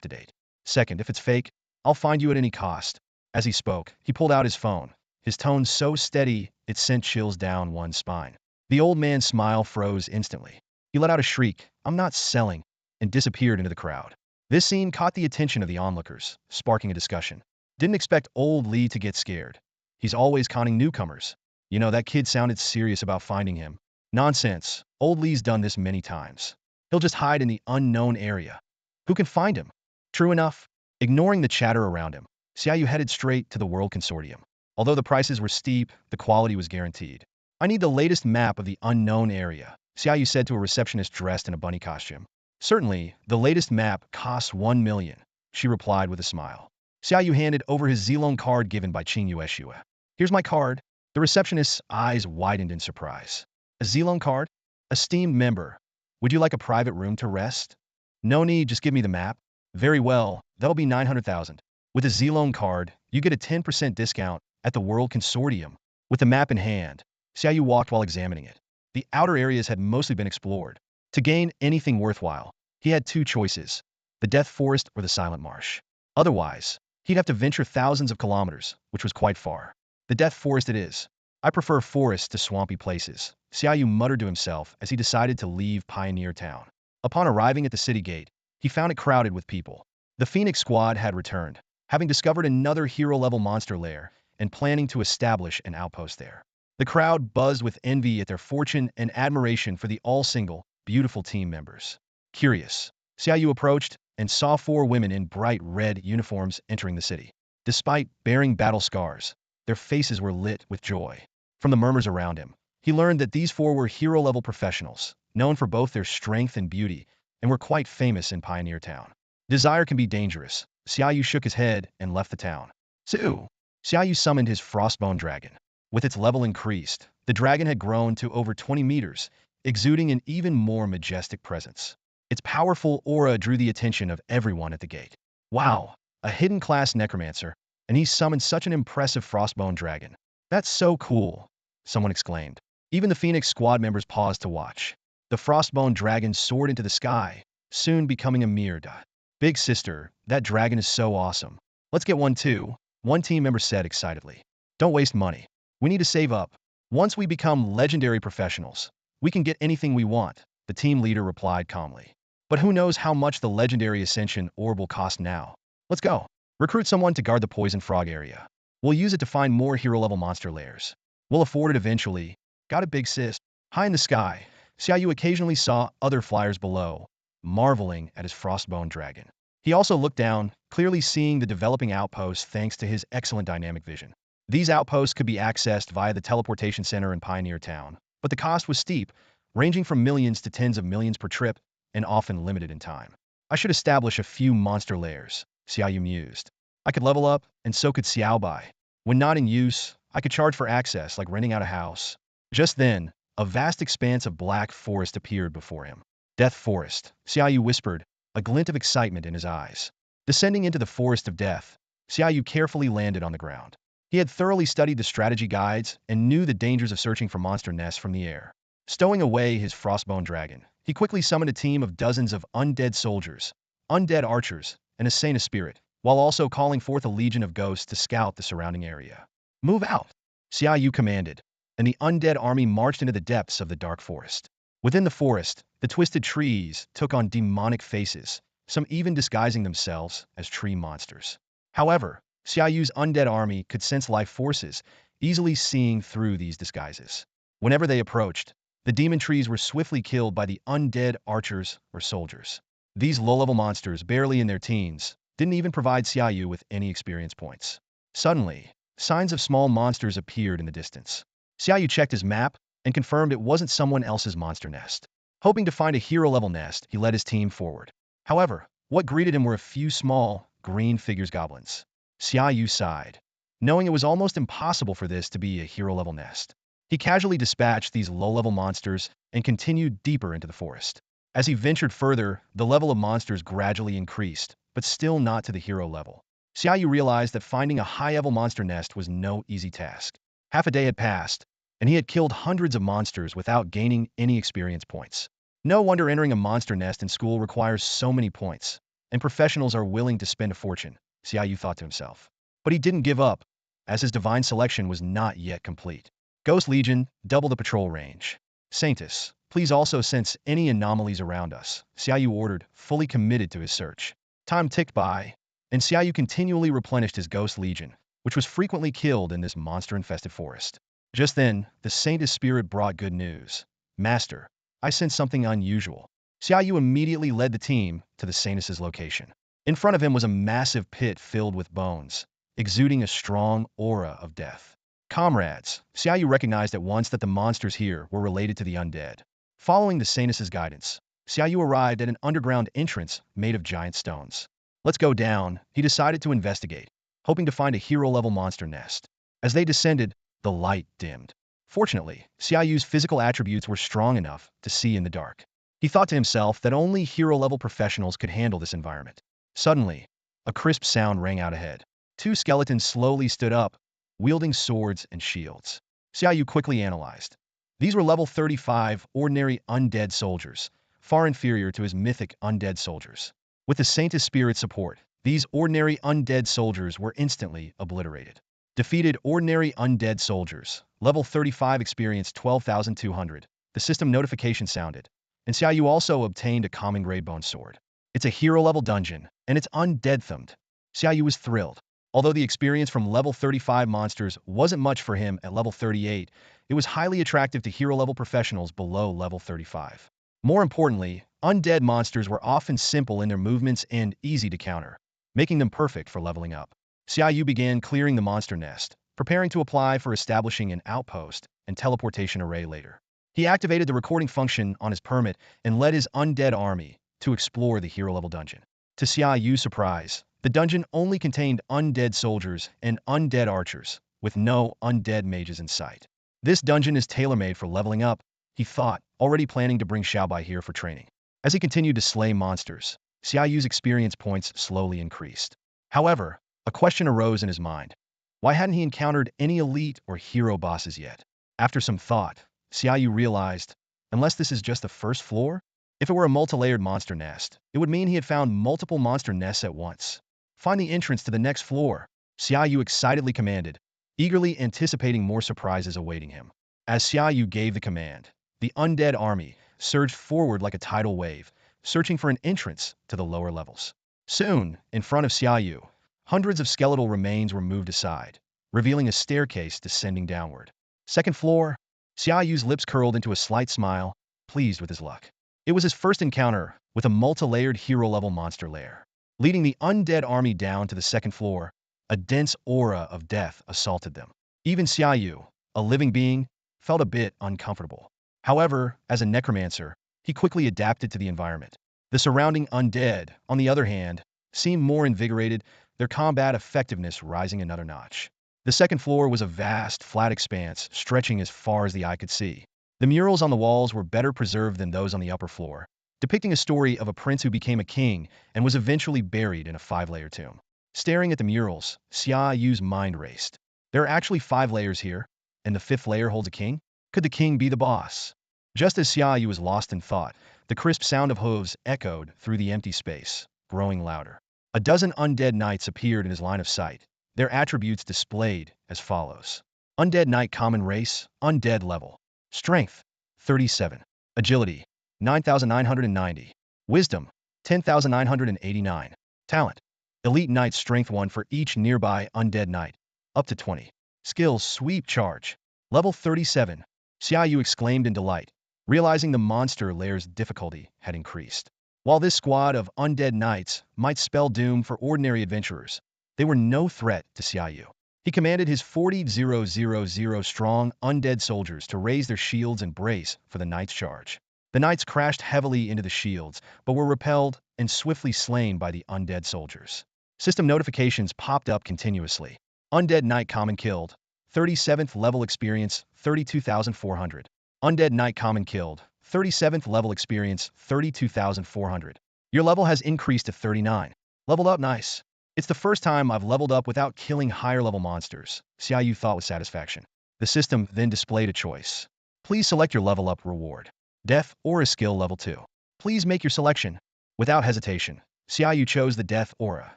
to date. Second, if it's fake, I'll find you at any cost. As he spoke, he pulled out his phone, his tone so steady it sent chills down one's spine. The old man's smile froze instantly. He let out a shriek, I'm not selling, and disappeared into the crowd. This scene caught the attention of the onlookers, sparking a discussion. Didn't expect old Lee to get scared. He's always conning newcomers. You know, that kid sounded serious about finding him. Nonsense. Old Lee's done this many times. He'll just hide in the unknown area. Who can find him? True enough. Ignoring the chatter around him, Xia Yu headed straight to the World Consortium. Although the prices were steep, the quality was guaranteed. I need the latest map of the unknown area, Xia Yu said to a receptionist dressed in a bunny costume. Certainly, the latest map costs 1 million, she replied with a smile. Xia Yu handed over his Zilong card given by Qing Yueshua. Here's my card. The receptionist's eyes widened in surprise. A Zilong card? Esteemed member, would you like a private room to rest? No need, just give me the map. Very well, that'll be 900,000. With a Zilong card, you get a 10% discount at the World Consortium. With the map in hand, Xia Yu walked while examining it. The outer areas had mostly been explored. To gain anything worthwhile, he had two choices, the Death Forest or the Silent Marsh. Otherwise, he'd have to venture thousands of kilometers, which was quite far. The Death Forest it is. I prefer forests to swampy places, Xia Yu muttered to himself as he decided to leave Pioneer Town. Upon arriving at the city gate, he found it crowded with people. The Phoenix Squad had returned, having discovered another hero-level monster lair and planning to establish an outpost there. The crowd buzzed with envy at their fortune and admiration for the all-single, beautiful team members. Curious, Xia Yu approached and saw 4 women in bright red uniforms entering the city. Despite bearing battle scars, their faces were lit with joy. From the murmurs around him, he learned that these 4 were hero-level professionals, known for both their strength and beauty, and were quite famous in Pioneer Town. Desire can be dangerous, Xia Yu shook his head and left the town. So, Xia Yu summoned his frostbone dragon. With its level increased, the dragon had grown to over 20 meters, exuding an even more majestic presence. Its powerful aura drew the attention of everyone at the gate. Wow, a hidden class necromancer, and he summoned such an impressive frostbone dragon. That's so cool, someone exclaimed. Even the Phoenix squad members paused to watch. The frostbone dragon soared into the sky, soon becoming a mere dot. Big sister, that dragon is so awesome. Let's get one too, one team member said excitedly. Don't waste money. We need to save up. Once we become legendary professionals, we can get anything we want, the team leader replied calmly. But who knows how much the legendary ascension orb will cost now. Let's go. Recruit someone to guard the poison frog area. We'll use it to find more hero-level monster layers. We'll afford it eventually. Got it, big sis? High in the sky, Xia Yu occasionally saw other flyers below, marveling at his frostbone dragon. He also looked down, clearly seeing the developing outposts thanks to his excellent dynamic vision. These outposts could be accessed via the teleportation center in Pioneer Town, but the cost was steep, ranging from millions to tens of millions per trip, and often limited in time. I should establish a few monster layers, Xia Yu mused. I could level up, and so could Xiao Bai. When not in use, I could charge for access like renting out a house. Just then, a vast expanse of black forest appeared before him. Death Forest, Xia Yu whispered, a glint of excitement in his eyes. Descending into the forest of death, Xia Yu carefully landed on the ground. He had thoroughly studied the strategy guides and knew the dangers of searching for monster nests from the air. Stowing away his frostbone dragon, he quickly summoned a team of dozens of undead soldiers, undead archers, and a Saint spirit, while also calling forth a legion of ghosts to scout the surrounding area. Move out, Xia Yu commanded, and the undead army marched into the depths of the dark forest. Within the forest, the twisted trees took on demonic faces, some even disguising themselves as tree monsters. However, Xia Yu's undead army could sense life forces, easily seeing through these disguises. Whenever they approached, the demon trees were swiftly killed by the undead archers or soldiers. These low-level monsters, barely in their teens, didn't even provide Xia Yu with any experience points. Suddenly, signs of small monsters appeared in the distance. Xia Yu checked his map and confirmed it wasn't someone else's monster nest. Hoping to find a hero-level nest, he led his team forward. However, what greeted him were a few small, green figures goblins. Xia Yu sighed, knowing it was almost impossible for this to be a hero-level nest. He casually dispatched these low-level monsters and continued deeper into the forest. As he ventured further, the level of monsters gradually increased, but still not to the hero level. Xia Yu realized that finding a high-level monster nest was no easy task. Half a day had passed, and he had killed hundreds of monsters without gaining any experience points. No wonder entering a monster nest in school requires so many points, and professionals are willing to spend a fortune, Xia Yu thought to himself. But he didn't give up, as his divine selection was not yet complete. Ghost Legion, double the patrol range. Saintus, please also sense any anomalies around us, Xia Yu ordered, fully committed to his search. Time ticked by, and Xia Yu continually replenished his Ghost Legion, which was frequently killed in this monster-infested forest. Just then, the Saint's spirit brought good news. Master, I sense something unusual. Xia Yu immediately led the team to the Saint's location. In front of him was a massive pit filled with bones, exuding a strong aura of death. Comrades, Xia Yu recognized at once that the monsters here were related to the undead. Following the Saint's guidance, Xia Yu arrived at an underground entrance made of giant stones. Let's go down, he decided to investigate, hoping to find a hero-level monster nest. As they descended, the light dimmed. Fortunately, Xia Yu's physical attributes were strong enough to see in the dark. He thought to himself that only hero-level professionals could handle this environment. Suddenly, a crisp sound rang out ahead. Two skeletons slowly stood up, wielding swords and shields. Xia Yu quickly analyzed. These were level 35 ordinary undead soldiers, far inferior to his mythic undead soldiers. With the Saint's spirit support, these ordinary undead soldiers were instantly obliterated. Defeated ordinary undead soldiers, level 35 experience 12,200. The system notification sounded, and Xia Yu also obtained a common grade bone sword. It's a hero-level dungeon, and it's undead-themed. Xia Yu was thrilled. Although the experience from level 35 monsters wasn't much for him at level 38, it was highly attractive to hero-level professionals below level 35. More importantly, undead monsters were often simple in their movements and easy to counter, making them perfect for leveling up. Xia Yu began clearing the monster nest, preparing to apply for establishing an outpost and teleportation array later. He activated the recording function on his permit and led his undead army to explore the hero-level dungeon. To Xia Yu's surprise, The dungeon only contained undead soldiers and undead archers, with no undead mages in sight. This dungeon is tailor-made for leveling up, he thought, already planning to bring Xiaobai here for training. As he continued to slay monsters, Xia Yu's experience points slowly increased. However, a question arose in his mind. Why hadn't he encountered any elite or hero bosses yet? After some thought, Xia Yu realized, unless this is just the first floor? If it were a multi-layered monster nest, it would mean he had found multiple monster nests at once. Find the entrance to the next floor, Xia Yu excitedly commanded, eagerly anticipating more surprises awaiting him. As Xia Yu gave the command, the undead army surged forward like a tidal wave, searching for an entrance to the lower levels. Soon, in front of Xia Yu, hundreds of skeletal remains were moved aside, revealing a staircase descending downward. Second floor, Xia Yu's lips curled into a slight smile, pleased with his luck. It was his first encounter with a multi-layered hero-level monster lair. Leading the undead army down to the second floor, a dense aura of death assaulted them. Even Xia Yu, a living being, felt a bit uncomfortable. However, as a necromancer, he quickly adapted to the environment. The surrounding undead, on the other hand, seemed more invigorated, their combat effectiveness rising another notch. The second floor was a vast, flat expanse stretching as far as the eye could see. The murals on the walls were better preserved than those on the upper floor, depicting a story of a prince who became a king and was eventually buried in a 5-layer tomb. Staring at the murals, Xia Yu's mind raced. There are actually 5 layers here, and the 5th layer holds a king? Could the king be the boss? Just as Xia Yu was lost in thought, the crisp sound of hooves echoed through the empty space, growing louder. A dozen undead knights appeared in his line of sight, their attributes displayed as follows. Undead Knight Common Race, Undead Level. Strength, 37. Agility, 9,990. Wisdom, 10,989. Talent, Elite Knight Strength 1 for each nearby Undead Knight, up to 20. Skills Sweep Charge, Level 37. Xia Yu exclaimed in delight, realizing the monster lair's difficulty had increased. While this squad of undead knights might spell doom for ordinary adventurers, they were no threat to Xia Yu. He commanded his 40,000 strong undead soldiers to raise their shields and brace for the knight's charge. The knights crashed heavily into the shields, but were repelled and swiftly slain by the undead soldiers. System notifications popped up continuously. Undead Knight Common Killed, 37th level experience, 32,400. Undead Knight Common Killed, 37th level experience, 32,400. Your level has increased to 39. Leveled up nice. It's the first time I've leveled up without killing higher level monsters, Xia Yu thought with satisfaction. The system then displayed a choice. Please select your level up reward. Death or a skill level 2. Please make your selection. Without hesitation, Xia Yu chose the Death aura,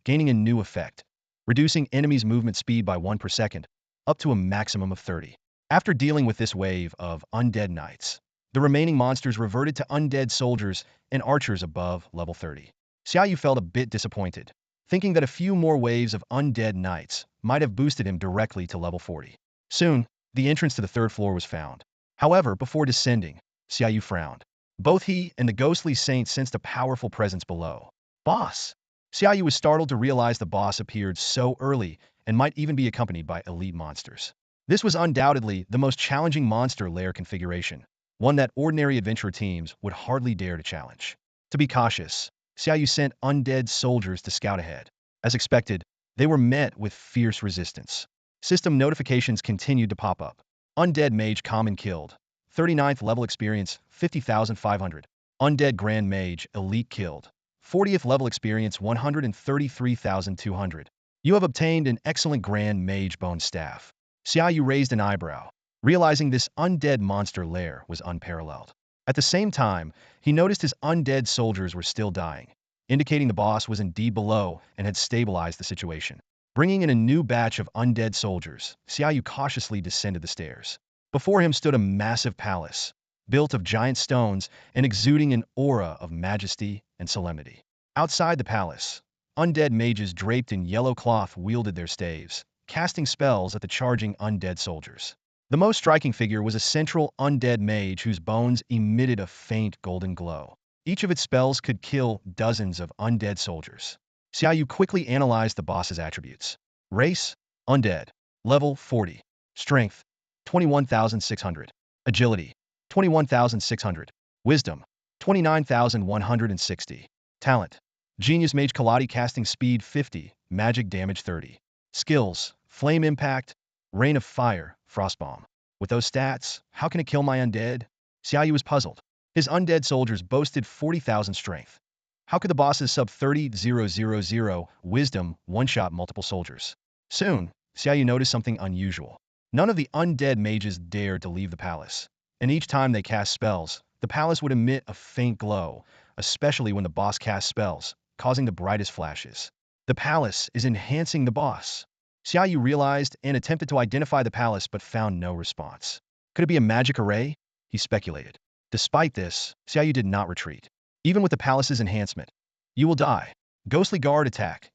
gaining a new effect, reducing enemies' movement speed by 1 per second, up to a maximum of 30. After dealing with this wave of undead knights, the remaining monsters reverted to undead soldiers and archers above level 30. Xia Yu felt a bit disappointed, thinking that a few more waves of undead knights might have boosted him directly to level 40. Soon, the entrance to the 3rd floor was found. However, before descending, Xia Yu frowned. Both he and the ghostly saint sensed a powerful presence below. Boss! Xia Yu was startled to realize the boss appeared so early and might even be accompanied by elite monsters. This was undoubtedly the most challenging monster lair configuration, one that ordinary adventurer teams would hardly dare to challenge. To be cautious, Xia Yu sent undead soldiers to scout ahead. As expected, they were met with fierce resistance. System notifications continued to pop up. Undead Mage Common Killed, 39th level experience, 50,500. Undead Grand Mage Elite Killed, 40th level experience, 133,200. You have obtained an excellent Grand Mage Bone Staff. Xia Yu raised an eyebrow, realizing this undead monster lair was unparalleled. At the same time, he noticed his undead soldiers were still dying, indicating the boss was indeed below and had stabilized the situation. Bringing in a new batch of undead soldiers, Xia Yu cautiously descended the stairs. Before him stood a massive palace, built of giant stones and exuding an aura of majesty and solemnity. Outside the palace, undead mages draped in yellow cloth wielded their staves, casting spells at the charging undead soldiers. The most striking figure was a central undead mage whose bones emitted a faint golden glow. Each of its spells could kill dozens of undead soldiers. Xia Yu quickly analyzed the boss's attributes. Race, undead. Level, 40. Strength, 21,600. Agility, 21,600. Wisdom, 29,160. Talent, Genius Mage casting speed 50, magic damage 30. Skills, Flame Impact, Rain of Fire, Frostbomb. With those stats, how can it kill my undead? Xia Yu was puzzled. His undead soldiers boasted 40,000 strength. How could the boss's sub 30,000 wisdom one-shot multiple soldiers? Soon, Xia Yu noticed something unusual. None of the undead mages dared to leave the palace, and each time they cast spells, the palace would emit a faint glow, especially when the boss cast spells, causing the brightest flashes. The palace is enhancing the boss. Xia Yu realized and attempted to identify the palace but found no response. Could it be a magic array? He speculated. Despite this, Xia Yu did not retreat. Even with the palace's enhancement, you will die. Ghostly Guard attack.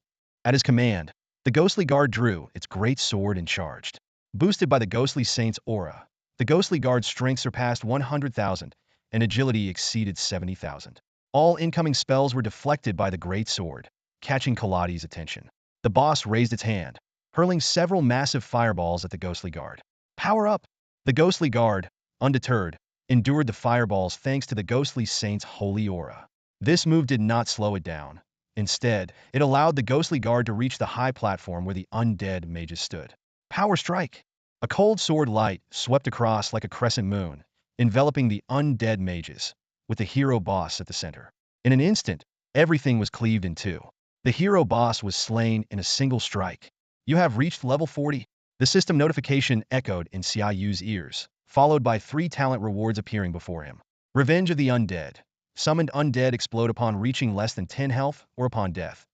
At his command, the Ghostly Guard drew its great sword and charged. Boosted by the Ghostly Saint's aura, the Ghostly Guard's strength surpassed 100,000 and agility exceeded 70,000. All incoming spells were deflected by the great sword, catching Kaladi's attention. The boss raised its hand, hurling several massive fireballs at the Ghostly Guard. Power up! The Ghostly Guard, undeterred, endured the fireballs thanks to the Ghostly Saint's holy aura. This move did not slow it down. Instead, it allowed the Ghostly Guard to reach the high platform where the undead mages stood. Power Strike! A cold sword light swept across like a crescent moon, enveloping the undead mages, with the hero boss at the center. In an instant, everything was cleaved in two. The hero boss was slain in a single strike. You have reached level 40. The system notification echoed in Xia Yu's ears, followed by 3 talent rewards appearing before him. Revenge of the Undead. Summoned undead explode upon reaching less than 10 health or upon death,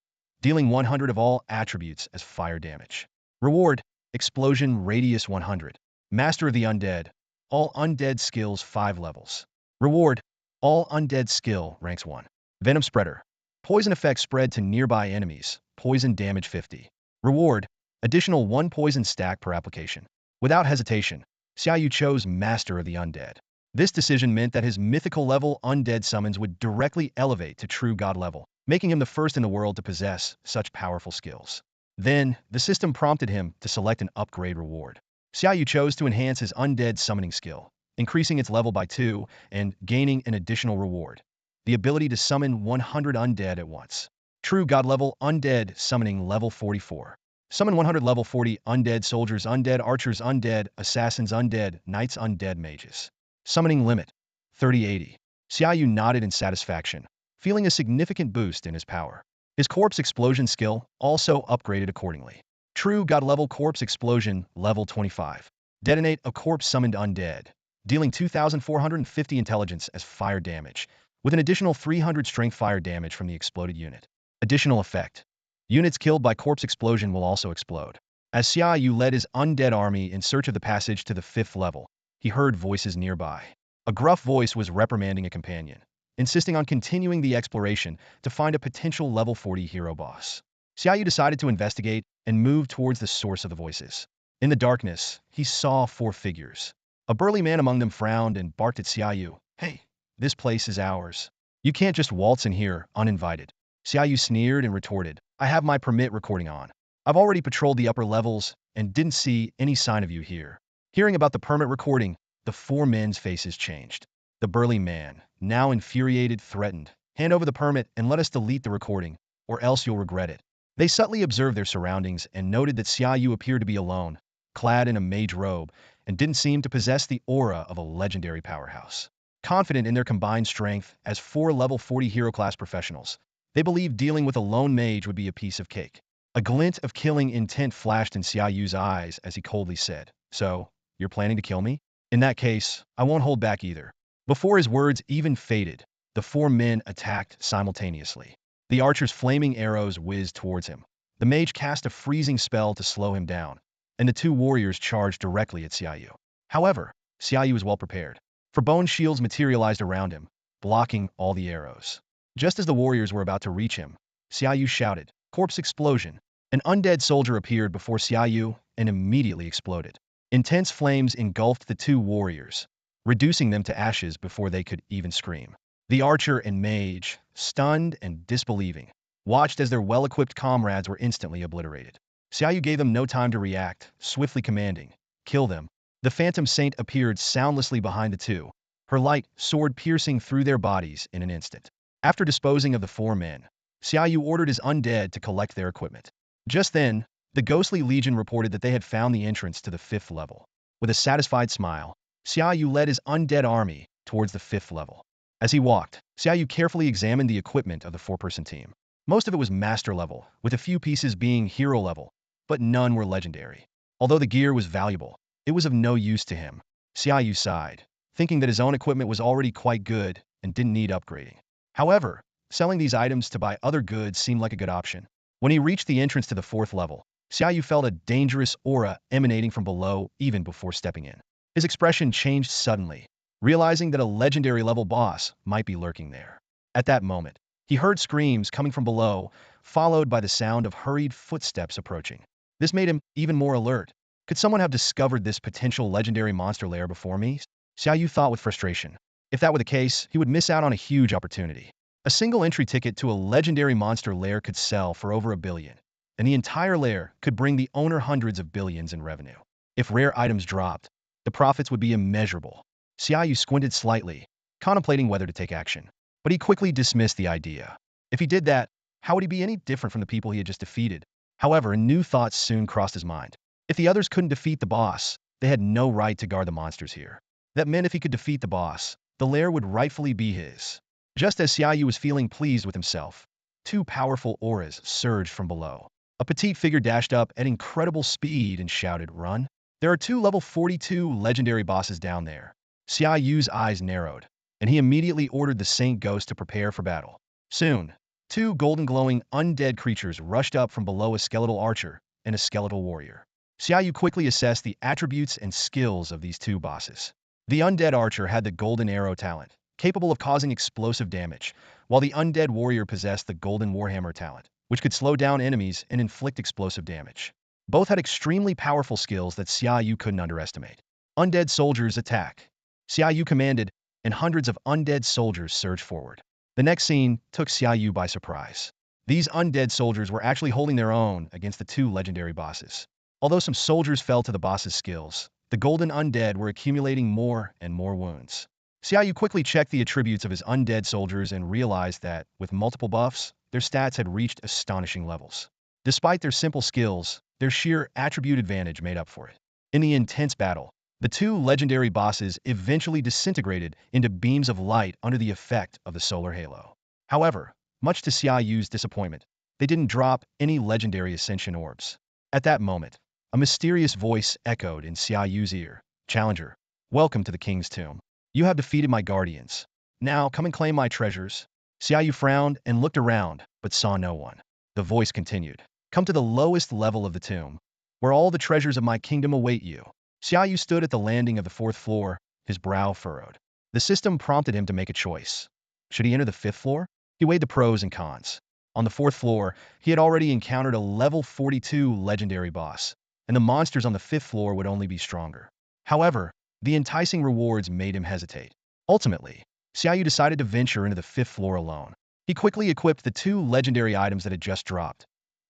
dealing 100 of all attributes as fire damage. Reward, Explosion Radius 100. Master of the Undead. All undead skills 5 levels. Reward, all undead skill ranks 1. Venom Spreader. Poison effect spread to nearby enemies, poison damage 50. Reward, additional 1 poison stack per application. Without hesitation, Xia Yu chose Master of the Undead. This decision meant that his mythical level undead summons would directly elevate to true god level, making him the first in the world to possess such powerful skills. Then, the system prompted him to select an upgrade reward. Xia Yu chose to enhance his undead summoning skill, increasing its level by 2 and gaining an additional reward: the ability to summon 100 undead at once. True god level undead summoning level 44. Summon 100 level 40 undead soldiers, undead archers, undead assassins, undead knights, undead mages. Summoning limit 3080. Xia Yu nodded in satisfaction, feeling a significant boost in his power. His Corpse Explosion skill also upgraded accordingly. True God level Corpse Explosion, level 25. Detonate a corpse summoned undead, dealing 2,450 intelligence as fire damage, with an additional 300 strength fire damage from the exploded unit. Additional effect: units killed by Corpse Explosion will also explode. As Xia Yu led his undead army in search of the passage to the 5th level, he heard voices nearby. A gruff voice was reprimanding a companion, insisting on continuing the exploration to find a potential level 40 hero boss. Xia Yu decided to investigate and move towards the source of the voices. In the darkness, he saw 4 figures. A burly man among them frowned and barked at Xia Yu. "Hey, this place is ours. You can't just waltz in here uninvited." Xia Yu sneered and retorted, "I have my permit recording on. I've already patrolled the upper levels and didn't see any sign of you here." Hearing about the permit recording, the 4 men's faces changed. The burly man, now infuriated, threatened, "Hand over the permit and let us delete the recording, or else you'll regret it." They subtly observed their surroundings and noted that Xia Yu appeared to be alone, clad in a mage robe, and didn't seem to possess the aura of a legendary powerhouse. Confident in their combined strength as 4 level 40 hero class professionals, they believed dealing with a lone mage would be a piece of cake. A glint of killing intent flashed in Xia Yu's eyes as he coldly said, "So, you're planning to kill me? In that case, I won't hold back either." Before his words even faded, the 4 men attacked simultaneously. The archer's flaming arrows whizzed towards him. The mage cast a freezing spell to slow him down, and the 2 warriors charged directly at Xia Yu. However, Xia Yu was well prepared, for bone shields materialized around him, blocking all the arrows. Just as the warriors were about to reach him, Xia Yu shouted, "Corpse Explosion!" An undead soldier appeared before Xia Yu and immediately exploded. Intense flames engulfed the 2 warriors, reducing them to ashes before they could even scream. The archer and mage, stunned and disbelieving, watched as their well-equipped comrades were instantly obliterated. Xia Yu gave them no time to react, swiftly commanding, "Kill them." The Phantom Saint appeared soundlessly behind the 2, her light sword piercing through their bodies in an instant. After disposing of the 4 men, Xia Yu ordered his undead to collect their equipment. Just then, the Ghostly Legion reported that they had found the entrance to the 5th level. With a satisfied smile, Xia Yu led his undead army towards the 5th level. As he walked, Xia Yu carefully examined the equipment of the 4-person team. Most of it was master level, with a few pieces being hero level, but none were legendary. Although the gear was valuable, it was of no use to him. Xia Yu sighed, thinking that his own equipment was already quite good and didn't need upgrading. However, selling these items to buy other goods seemed like a good option. When he reached the entrance to the 4th level, Xia Yu felt a dangerous aura emanating from below even before stepping in. His expression changed suddenly, realizing that a legendary level boss might be lurking there. At that moment, he heard screams coming from below, followed by the sound of hurried footsteps approaching. This made him even more alert. Could someone have discovered this potential legendary monster lair before me? Xia Yu thought with frustration. If that were the case, he would miss out on a huge opportunity. A single entry ticket to a legendary monster lair could sell for over $1 billion, and the entire lair could bring the owner hundreds of billions in revenue. If rare items dropped, the profits would be immeasurable. Xia Yu squinted slightly, contemplating whether to take action. But he quickly dismissed the idea. If he did that, how would he be any different from the people he had just defeated? However, a new thought soon crossed his mind. If the others couldn't defeat the boss, they had no right to guard the monsters here. That meant if he could defeat the boss, the lair would rightfully be his. Just as Xia Yu was feeling pleased with himself, 2 powerful auras surged from below. A petite figure dashed up at incredible speed and shouted, "Run!" There are 2 level 42 legendary bosses down there. Xia Yu's eyes narrowed, and he immediately ordered the Saint Ghost to prepare for battle. Soon, 2 golden glowing undead creatures rushed up from below a skeletal archer and a skeletal warrior. Xia Yu quickly assessed the attributes and skills of these 2 bosses. The undead archer had the golden arrow talent, capable of causing explosive damage, while the undead warrior possessed the golden warhammer talent, which could slow down enemies and inflict explosive damage. Both had extremely powerful skills that Xia Yu couldn't underestimate. Undead soldiers attack. Xia Yu commanded, and hundreds of undead soldiers surged forward. The next scene took Xia Yu by surprise. These undead soldiers were actually holding their own against the 2 legendary bosses. Although some soldiers fell to the boss's skills, the golden undead were accumulating more and more wounds. Xia Yu quickly checked the attributes of his undead soldiers and realized that, with multiple buffs, their stats had reached astonishing levels. Despite their simple skills, their sheer attribute advantage made up for it. In the intense battle, the 2 legendary bosses eventually disintegrated into beams of light under the effect of the solar halo. However, much to Xia Yu's disappointment, they didn't drop any legendary ascension orbs. At that moment, a mysterious voice echoed in Xia Yu's ear. "Challenger, welcome to the King's Tomb. You have defeated my guardians. Now come and claim my treasures." Xia Yu frowned and looked around, but saw no one. The voice continued. "Come to the lowest level of the tomb, where all the treasures of my kingdom await you." Xia Yu stood at the landing of the 4th floor, his brow furrowed. The system prompted him to make a choice. Should he enter the 5th floor? He weighed the pros and cons. On the 4th floor, he had already encountered a level 42 legendary boss, and the monsters on the 5th floor would only be stronger. However, the enticing rewards made him hesitate. Ultimately, Xia Yu decided to venture into the 5th floor alone. He quickly equipped the 2 legendary items that had just dropped,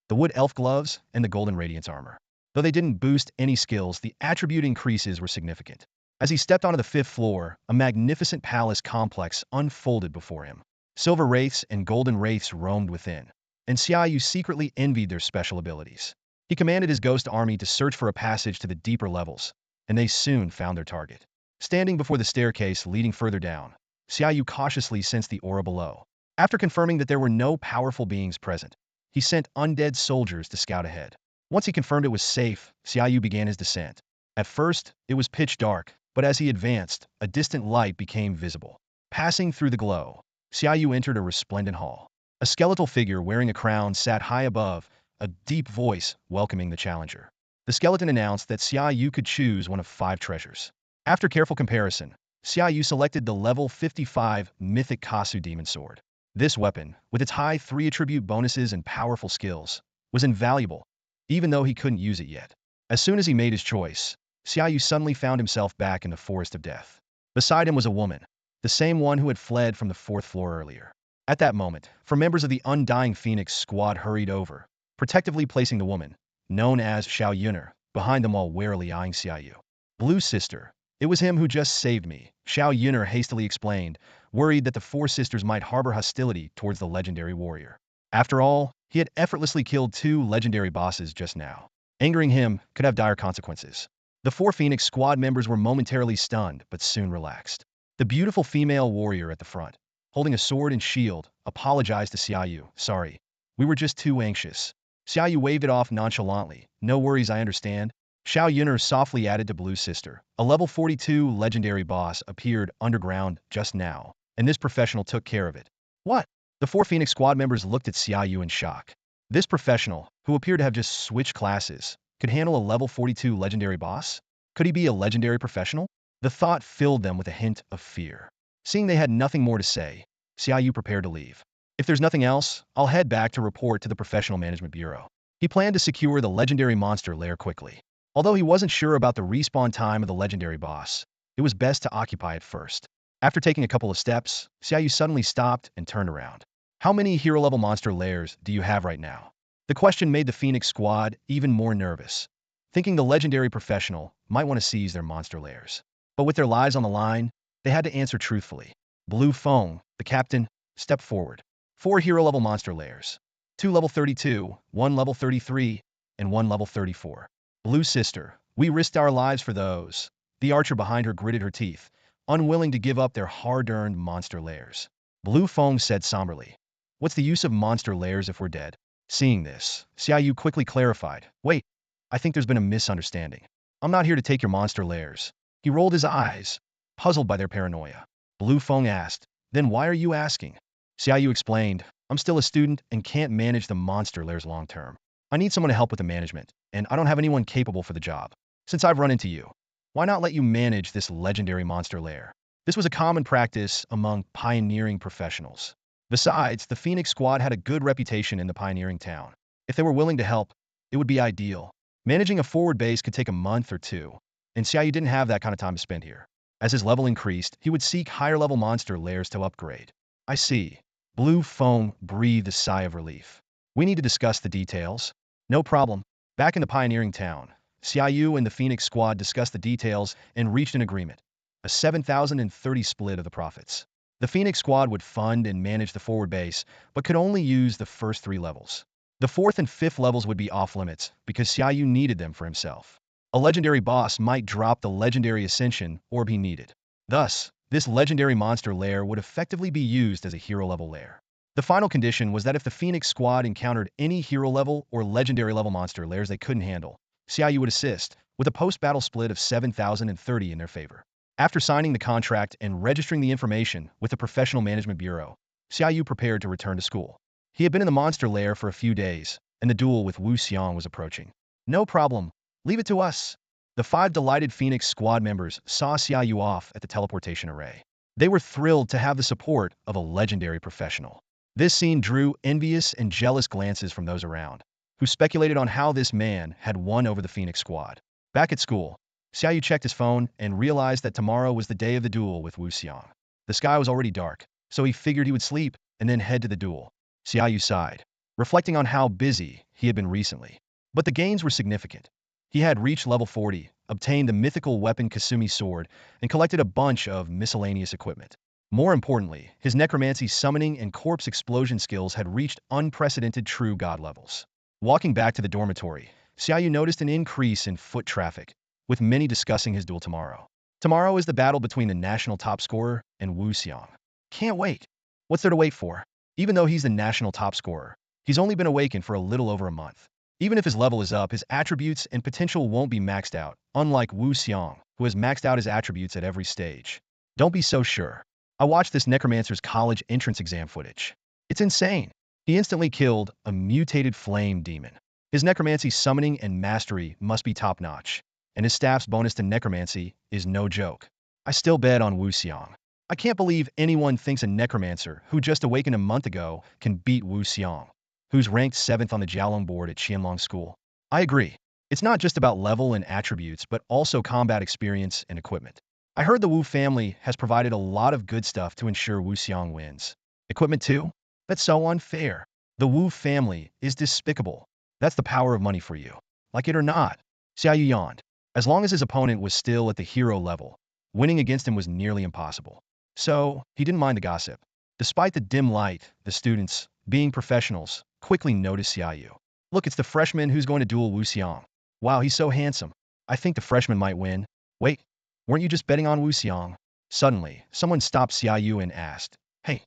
the wood elf gloves and the golden radiance armor. Though they didn't boost any skills, the attribute increases were significant. As he stepped onto the 5th floor, a magnificent palace complex unfolded before him. Silver wraiths and golden wraiths roamed within, and Xia Yu secretly envied their special abilities. He commanded his ghost army to search for a passage to the deeper levels, and they soon found their target. Standing before the staircase leading further down, Xia Yu cautiously sensed the aura below. After confirming that there were no powerful beings present, he sent undead soldiers to scout ahead. Once he confirmed it was safe, Xia Yu began his descent. At first, it was pitch dark, but as he advanced, a distant light became visible. Passing through the glow, Xia Yu entered a resplendent hall. A skeletal figure wearing a crown sat high above, a deep voice welcoming the challenger. The skeleton announced that Xia Yu could choose one of 5 treasures. After careful comparison, Xia Yu selected the level 55 Mythic Kasu Demon Sword. This weapon, with its high 3 attribute bonuses and powerful skills, was invaluable, even though he couldn't use it yet. As soon as he made his choice, Xia Yu suddenly found himself back in the Forest of Death. Beside him was a woman, the same one who had fled from the 4th floor earlier. At that moment, 4 members of the Undying Phoenix squad hurried over, protectively placing the woman, known as Xiao Yu, behind them while warily eyeing Xia Yu. "Blue sister, it was him who just saved me," Xiao Yu hastily explained, worried that the 4 sisters might harbor hostility towards the legendary warrior. After all, he had effortlessly killed 2 legendary bosses just now. Angering him could have dire consequences. The 4 Phoenix squad members were momentarily stunned, but soon relaxed. The beautiful female warrior at the front, holding a sword and shield, apologized to Xia Yu. Sorry, we were just too anxious. Xia Yu waved it off nonchalantly. No worries, I understand. Xiao Yun'er softly added to Blue's sister. A level 42 legendary boss appeared underground just now, and this professional took care of it. What? The 4 Phoenix squad members looked at Xia Yu in shock. This professional, who appeared to have just switched classes, could handle a level 42 legendary boss? Could he be a legendary professional? The thought filled them with a hint of fear. Seeing they had nothing more to say, Xia Yu prepared to leave. If there's nothing else, I'll head back to report to the Professional Management Bureau. He planned to secure the legendary monster lair quickly. Although he wasn't sure about the respawn time of the legendary boss, it was best to occupy it first. After taking a couple of steps, Xia Yu suddenly stopped and turned around. How many hero-level monster lairs do you have right now? The question made the Phoenix squad even more nervous, thinking the legendary professional might want to seize their monster lairs. But with their lives on the line, they had to answer truthfully. Blue Feng, the captain, stepped forward. 4 hero-level monster lairs. 2 level 32, 1 level 33, and 1 level 34. Blue sister, we risked our lives for those. The archer behind her gritted her teeth, unwilling to give up their hard-earned monster lairs. Blue Feng said somberly. What's the use of monster lairs if we're dead? Seeing this, Xia Yu quickly clarified. Wait, I think there's been a misunderstanding. I'm not here to take your monster lairs. He rolled his eyes, puzzled by their paranoia. Blue Feng asked, then why are you asking? Xia Yu explained, I'm still a student and can't manage the monster lairs long term. I need someone to help with the management, and I don't have anyone capable for the job. Since I've run into you, why not let you manage this legendary monster lair? This was a common practice among pioneering professionals. Besides, the Phoenix squad had a good reputation in the pioneering town. If they were willing to help, it would be ideal. Managing a forward base could take a month or 2, and Xia Yu didn't have that kind of time to spend here. As his level increased, he would seek higher-level monster lairs to upgrade. I see. Blue Feng breathed a sigh of relief. We need to discuss the details. No problem. Back in the pioneering town, Xia Yu and the Phoenix squad discussed the details and reached an agreement. A 7,030 split of the profits. The Phoenix squad would fund and manage the forward base, but could only use the first 3 levels. The 4th and 5th levels would be off-limits, because Xia Yu needed them for himself. A legendary boss might drop the legendary ascension orb he needed. Thus, this legendary monster lair would effectively be used as a hero-level lair. The final condition was that if the Phoenix squad encountered any hero-level or legendary-level monster lairs they couldn't handle, Xia Yu would assist, with a post-battle split of 7,030 in their favor. After signing the contract and registering the information with the Professional Management Bureau, Xia Yu prepared to return to school. He had been in the monster lair for a few days, and the duel with Wu Xiang was approaching. No problem. Leave it to us. The 5 delighted Phoenix squad members saw Xia Yu off at the teleportation array. They were thrilled to have the support of a legendary professional. This scene drew envious and jealous glances from those around, who speculated on how this man had won over the Phoenix squad. Back at school, Xia Yu checked his phone and realized that tomorrow was the day of the duel with Wu Xiang. The sky was already dark, so he figured he would sleep and then head to the duel. Xia Yu sighed, reflecting on how busy he had been recently. But the gains were significant. He had reached level 40, obtained the mythical weapon Kasumi sword, and collected a bunch of miscellaneous equipment. More importantly, his necromancy summoning and corpse explosion skills had reached unprecedented true god levels. Walking back to the dormitory, Xia Yu noticed an increase in foot traffic, with many discussing his duel tomorrow. Tomorrow is the battle between the national top scorer and Wu Xiang. Can't wait. What's there to wait for? Even though he's the national top scorer, he's only been awakened for a little over a month. Even if his level is up, his attributes and potential won't be maxed out, unlike Wu Xiang, who has maxed out his attributes at every stage. Don't be so sure. I watched this Necromancer's college entrance exam footage. It's insane. He instantly killed a mutated flame demon. His necromancy summoning and mastery must be top-notch, and his staff's bonus to necromancy is no joke. I still bet on Wu Xiang. I can't believe anyone thinks a necromancer who just awakened a month ago can beat Wu Xiang, who's ranked 7th on the Jialong board at Qianlong School. I agree. It's not just about level and attributes, but also combat experience and equipment. I heard the Wu family has provided a lot of good stuff to ensure Wu Xiang wins. Equipment too? That's so unfair. The Wu family is despicable. That's the power of money for you. Like it or not. Xia Yu yawned. As long as his opponent was still at the hero level, winning against him was nearly impossible. So, he didn't mind the gossip. Despite the dim light, the students being professionals, quickly noticed Xia Yu. Look, it's the freshman who's going to duel Wu Xiang. Wow, he's so handsome. I think the freshman might win. Wait, weren't you just betting on Wu Xiang? Suddenly, someone stopped Xia Yu and asked, Hey,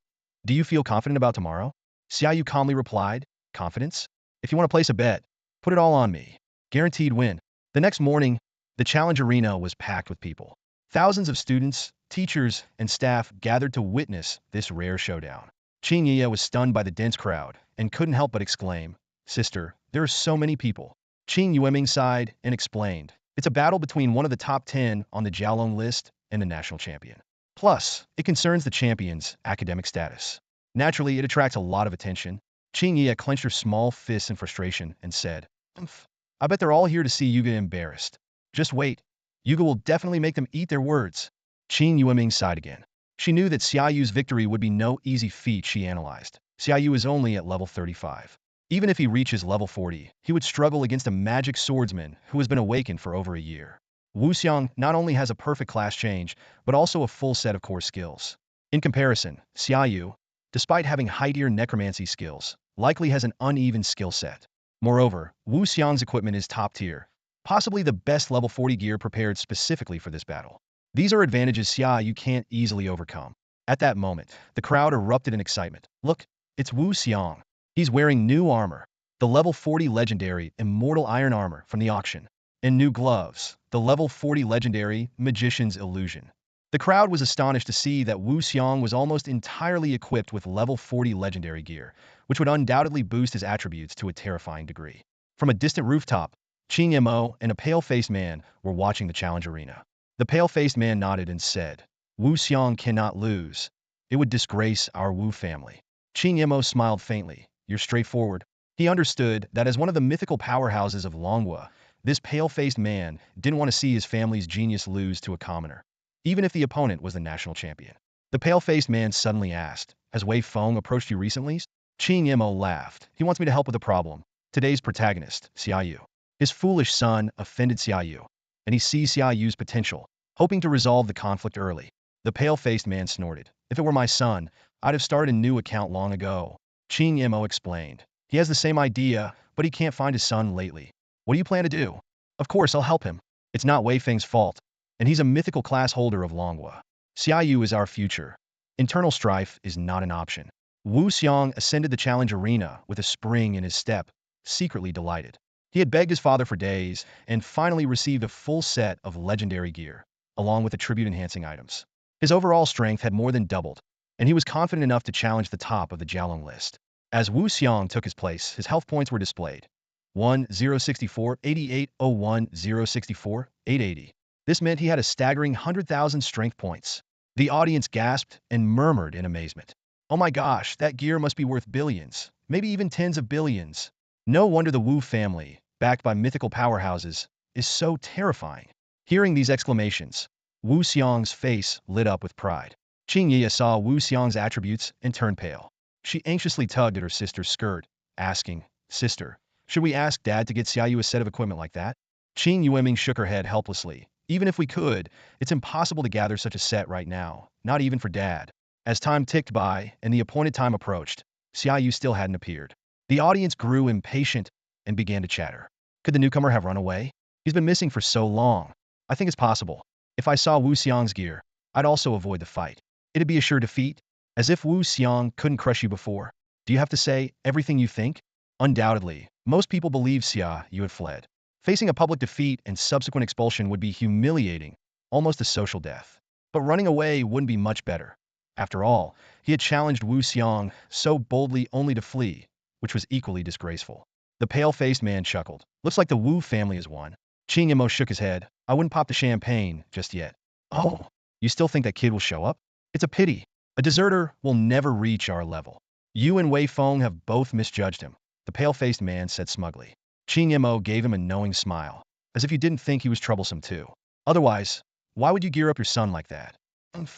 do you feel confident about tomorrow? Xia Yu calmly replied, Confidence? If you want to place a bet, put it all on me. Guaranteed win. The next morning, the challenge arena was packed with people. Thousands of students, teachers, and staff gathered to witness this rare showdown. Xia was stunned by the dense crowd and couldn't help but exclaim, Sister, there are so many people. Qing Yueming sighed and explained, It's a battle between one of the top 10 on the Jiaolong list and the national champion. Plus, it concerns the champion's academic status. Naturally, it attracts a lot of attention. Qing clenched her small fists in frustration and said, "Umph. I bet they're all here to see Yuga embarrassed. Just wait. Yuga will definitely make them eat their words." Qing Yueming sighed again. She knew that Xia Yu's victory would be no easy feat. She analyzed. Xia Yu is only at level 35. Even if he reaches level 40, he would struggle against a magic swordsman who has been awakened for over a year. Wu Xiang not only has a perfect class change, but also a full set of core skills. In comparison, Xia Yu, despite having high-tier necromancy skills, likely has an uneven skill set. Moreover, Wu Xiang's equipment is top tier, possibly the best level 40 gear prepared specifically for this battle. These are advantages Xia Yu can't easily overcome. At that moment, the crowd erupted in excitement. Look, it's Wu Xiang. He's wearing new armor, the level 40 legendary Immortal Iron Armor from the auction, and new gloves, the level 40 legendary Magician's Illusion. The crowd was astonished to see that Wu Xiang was almost entirely equipped with level 40 legendary gear, which would undoubtedly boost his attributes to a terrifying degree. From a distant rooftop, Qing Mo and a pale-faced man were watching the challenge arena. The pale-faced man nodded and said, Wu Xiang cannot lose. It would disgrace our Wu family. Qing Mo smiled faintly. You're straightforward. He understood that as one of the mythical powerhouses of Longhua, this pale-faced man didn't want to see his family's genius lose to a commoner, even if the opponent was the national champion. The pale-faced man suddenly asked, Has Wei Feng approached you recently? Qing Mo laughed. He wants me to help with a problem. Today's protagonist, Xia Yu. His foolish son offended Xia Yu, and he sees Xia Yu's potential, hoping to resolve the conflict early. The pale-faced man snorted. If it were my son, I'd have started a new account long ago. Qing Mo explained. He has the same idea, but he can't find his son lately. What do you plan to do? Of course, I'll help him. It's not Wei Feng's fault, and he's a mythical class holder of Longhua. Xia Yu is our future. Internal strife is not an option. Wu Xiang ascended the challenge arena with a spring in his step, secretly delighted. He had begged his father for days and finally received a full set of legendary gear, along with attribute-enhancing items. His overall strength had more than doubled, and he was confident enough to challenge the top of the Jiaolong list. As Wu Xiang took his place, his health points were displayed. 1064, 88, 01, 064, 880. This meant he had a staggering 100,000 strength points. The audience gasped and murmured in amazement. Oh my gosh, that gear must be worth billions, maybe even tens of billions. No wonder the Wu family, backed by mythical powerhouses, is so terrifying. Hearing these exclamations, Wu Xiang's face lit up with pride. Qing Yi saw Wu Xiang's attributes and turned pale. She anxiously tugged at her sister's skirt, asking, Sister, should we ask Dad to get Xia Yu a set of equipment like that? Qing Yueming shook her head helplessly. Even if we could, it's impossible to gather such a set right now, not even for Dad. As time ticked by and the appointed time approached, Xia Yu still hadn't appeared. The audience grew impatient and began to chatter. Could the newcomer have run away? He's been missing for so long. I think it's possible. If I saw Wu Xiang's gear, I'd also avoid the fight. It'd be a sure defeat. As if Wu Xiang couldn't crush you before. Do you have to say everything you think? Undoubtedly, most people believe Xia Yu had fled. Facing a public defeat and subsequent expulsion would be humiliating, almost a social death. But running away wouldn't be much better. After all, he had challenged Wu Xiang so boldly only to flee, which was equally disgraceful. The pale-faced man chuckled. Looks like the Wu family has won. Qing Mo shook his head. I wouldn't pop the champagne just yet. Oh, you still think that kid will show up? It's a pity. A deserter will never reach our level. You and Wei Feng have both misjudged him, the pale-faced man said smugly. Qing Mo gave him a knowing smile, as if you didn't think he was troublesome too. Otherwise, why would you gear up your son like that?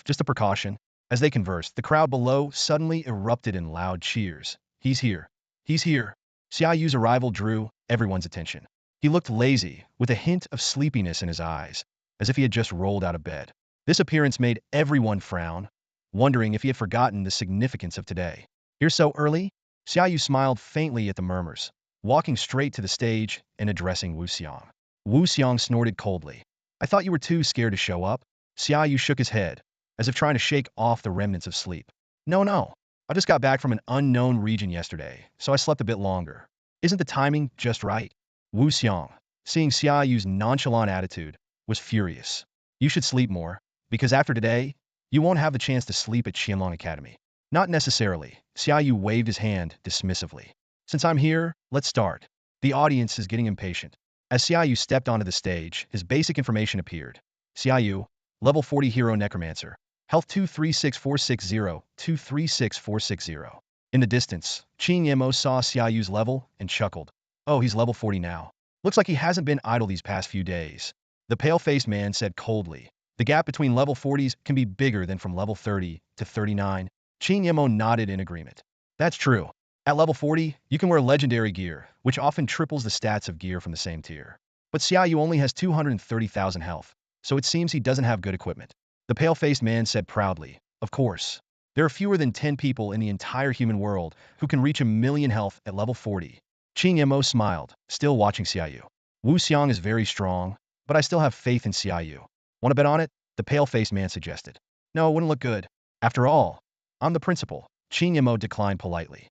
Just a precaution. As they conversed, the crowd below suddenly erupted in loud cheers. He's here. He's here. Xia Yu's arrival drew everyone's attention. He looked lazy, with a hint of sleepiness in his eyes, as if he had just rolled out of bed. This appearance made everyone frown, wondering if he had forgotten the significance of today. Here so early? Xia Yu smiled faintly at the murmurs, walking straight to the stage and addressing Wu Xiang. Wu Xiang snorted coldly. I thought you were too scared to show up? Xia Yu shook his head, as if trying to shake off the remnants of sleep. No. I just got back from an unknown region yesterday, so I slept a bit longer. Isn't the timing just right? Wu Xiang, seeing Xia Yu's nonchalant attitude, was furious. You should sleep more, because after today, you won't have the chance to sleep at Qianlong Academy. Not necessarily. Xia Yu waved his hand dismissively. Since I'm here, let's start. The audience is getting impatient. As Xia Yu stepped onto the stage, his basic information appeared. Xia Yu, level 40 hero necromancer. Health 236460, 236460. In the distance, Qin Yemo saw Xia Yu's level and chuckled. Oh, he's level 40 now. Looks like he hasn't been idle these past few days. The pale-faced man said coldly. The gap between level 40s can be bigger than from level 30 to 39. Qin Yemo nodded in agreement. That's true. At level 40, you can wear legendary gear, which often triples the stats of gear from the same tier. But Xia Yu only has 230,000 health, so it seems he doesn't have good equipment. The pale-faced man said proudly. Of course. There are fewer than 10 people in the entire human world who can reach 1,000,000 health at level 40. Qin Yemo smiled, still watching Xia Yu. Wu Xiang is very strong, but I still have faith in Xia Yu. Want to bet on it? The pale-faced man suggested. No, it wouldn't look good. After all, I'm the principal. Qin Yemo declined politely.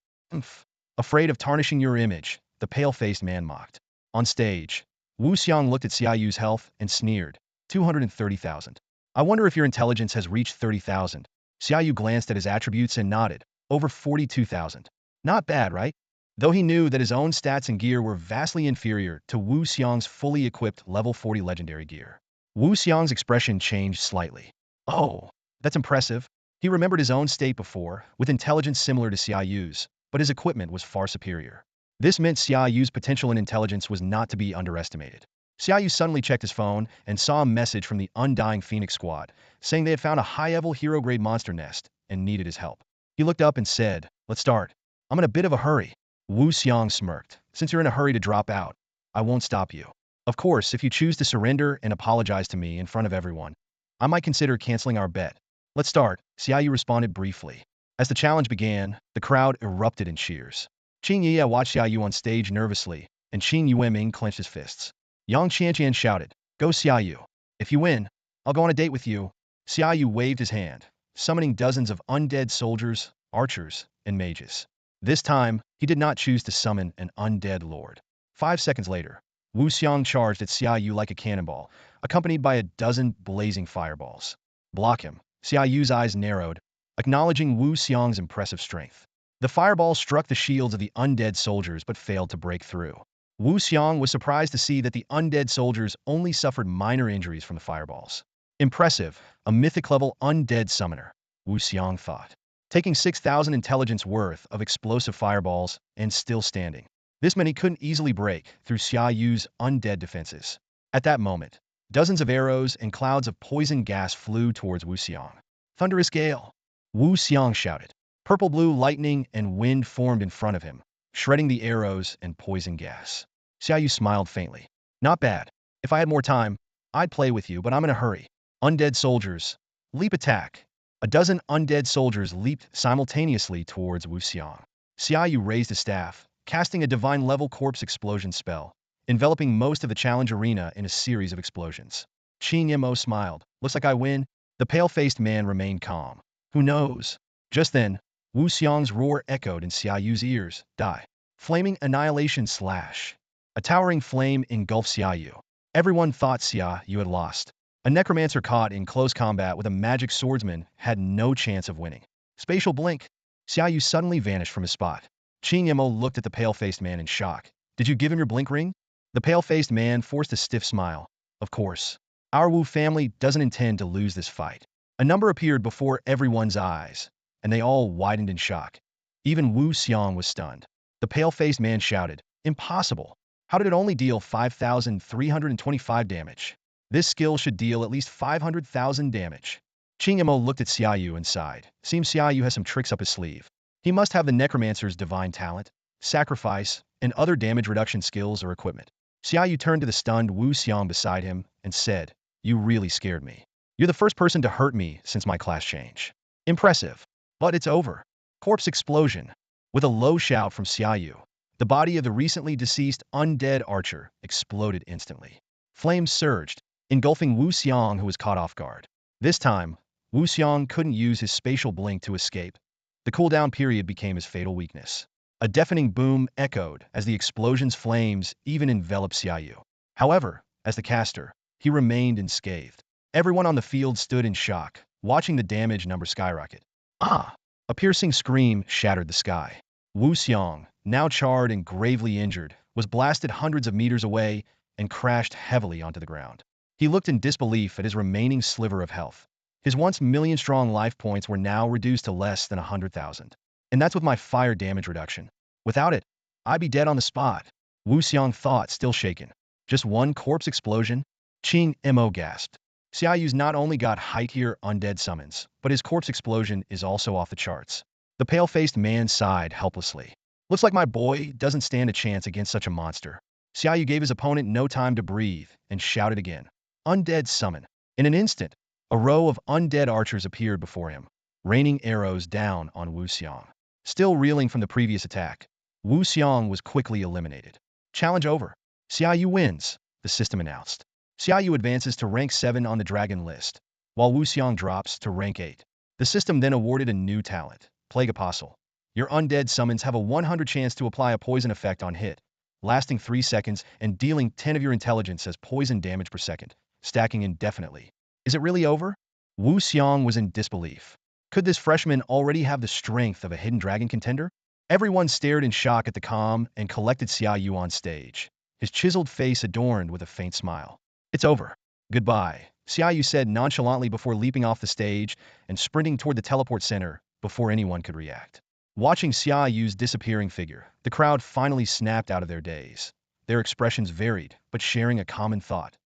Afraid of tarnishing your image, the pale-faced man mocked. On stage, Wu Xiang looked at Xia Yu's health and sneered. 230,000. I wonder if your intelligence has reached 30,000. Xia Yu glanced at his attributes and nodded. Over 42,000. Not bad, right? Though he knew that his own stats and gear were vastly inferior to Wu Xiang's fully equipped level 40 legendary gear. Wu Xiang's expression changed slightly. Oh, that's impressive. He remembered his own state before, with intelligence similar to Xia Yu's, but his equipment was far superior. This meant Xia Yu's potential in intelligence was not to be underestimated. Xia Yu suddenly checked his phone and saw a message from the Undying Phoenix Squad, saying they had found a high-level hero-grade monster nest and needed his help. He looked up and said, let's start. I'm in a bit of a hurry. Wu Xiang smirked. Since you're in a hurry to drop out, I won't stop you. Of course, if you choose to surrender and apologize to me in front of everyone, I might consider canceling our bet. Let's start, Xia Yu responded briefly. As the challenge began, the crowd erupted in cheers. Qin Yi watched Xia Yu on stage nervously, and Qin Yueming clenched his fists. Yang Qianqian shouted, Go Xia Yu. If you win, I'll go on a date with you. Xia Yu waved his hand, summoning dozens of undead soldiers, archers, and mages. This time, he did not choose to summon an undead lord. 5 seconds later, Wu Xiang charged at Xia Yu like a cannonball, accompanied by a dozen blazing fireballs. Block him. Xia Yu's eyes narrowed, acknowledging Wu Xiang's impressive strength. The fireballs struck the shields of the undead soldiers but failed to break through. Wu Xiang was surprised to see that the undead soldiers only suffered minor injuries from the fireballs. Impressive, a mythic-level undead summoner, Wu Xiang thought. Taking 6,000 intelligence worth of explosive fireballs and still standing. This meant he couldn't easily break through Xia Yu's undead defenses. At that moment, dozens of arrows and clouds of poison gas flew towards Wu Xiang. Thunderous gale! Wu Xiang shouted. Purple-blue lightning and wind formed in front of him, shredding the arrows and poison gas. Xia Yu smiled faintly. Not bad. If I had more time, I'd play with you, but I'm in a hurry. Undead soldiers. Leap attack. A dozen undead soldiers leaped simultaneously towards Wu Xiang. Xia Yu raised his staff, casting a divine-level corpse explosion spell, enveloping most of the challenge arena in a series of explosions. Qin Yemo smiled. Looks like I win. The pale-faced man remained calm. Who knows? Just then, Wu Xiang's roar echoed in Xia Yu's ears. Die. Flaming annihilation slash. A towering flame engulfed Xia Yu. Everyone thought Xia Yu had lost. A necromancer caught in close combat with a magic swordsman had no chance of winning. Spatial blink. Xia Yu suddenly vanished from his spot. Qin Yemo looked at the pale-faced man in shock. Did you give him your blink ring? The pale-faced man forced a stiff smile. Of course. Our Wu family doesn't intend to lose this fight. A number appeared before everyone's eyes, and they all widened in shock. Even Wu Xiang was stunned. The pale-faced man shouted, Impossible! How did it only deal 5,325 damage? This skill should deal at least 500,000 damage. Qin Yemo looked at Xia Yu and sighed. Seems Xia Yu has some tricks up his sleeve. He must have the Necromancer's divine talent, sacrifice, and other damage reduction skills or equipment. Xia Yu turned to the stunned Wu Xiang beside him and said, You really scared me. You're the first person to hurt me since my class change. Impressive. But it's over. Corpse explosion. With a low shout from Xia Yu, the body of the recently deceased undead archer exploded instantly. Flames surged, engulfing Wu Xiang, who was caught off guard. This time, Wu Xiang couldn't use his spatial blink to escape. The cooldown period became his fatal weakness. A deafening boom echoed as the explosion's flames even enveloped Xia Yu. However, as the caster, he remained unscathed. Everyone on the field stood in shock, watching the damage number skyrocket. Ah! A piercing scream shattered the sky. Wu Xiang, now charred and gravely injured, was blasted hundreds of meters away and crashed heavily onto the ground. He looked in disbelief at his remaining sliver of health. His once million-strong life points were now reduced to less than 100,000. And that's with my fire damage reduction. Without it, I'd be dead on the spot. Wu Xiang thought, still shaken. Just one corpse explosion? Qing Mo gasped. Xia Yu's not only got high-tier undead summons, but his corpse explosion is also off the charts. The pale-faced man sighed helplessly. Looks like my boy doesn't stand a chance against such a monster. Xia Yu gave his opponent no time to breathe and shouted again. Undead summon. In an instant, a row of undead archers appeared before him, raining arrows down on Wu Xiang. Still reeling from the previous attack, Wu Xiang was quickly eliminated. Challenge over. Xia Yu wins, the system announced. Xia Yu advances to rank 7 on the dragon list, while Wu Xiang drops to rank 8. The system then awarded a new talent, Plague Apostle. Your undead summons have a 100 chance to apply a poison effect on hit, lasting 3 seconds and dealing 10 of your intelligence as poison damage per second, stacking indefinitely. Is it really over? Wu Xiang was in disbelief. Could this freshman already have the strength of a hidden dragon contender? Everyone stared in shock at the calm and collected Xia Yu on stage, his chiseled face adorned with a faint smile. It's over. Goodbye, Xia Yu said nonchalantly before leaping off the stage and sprinting toward the teleport center before anyone could react. Watching Xia Yu's disappearing figure, the crowd finally snapped out of their daze. Their expressions varied, but sharing a common thought.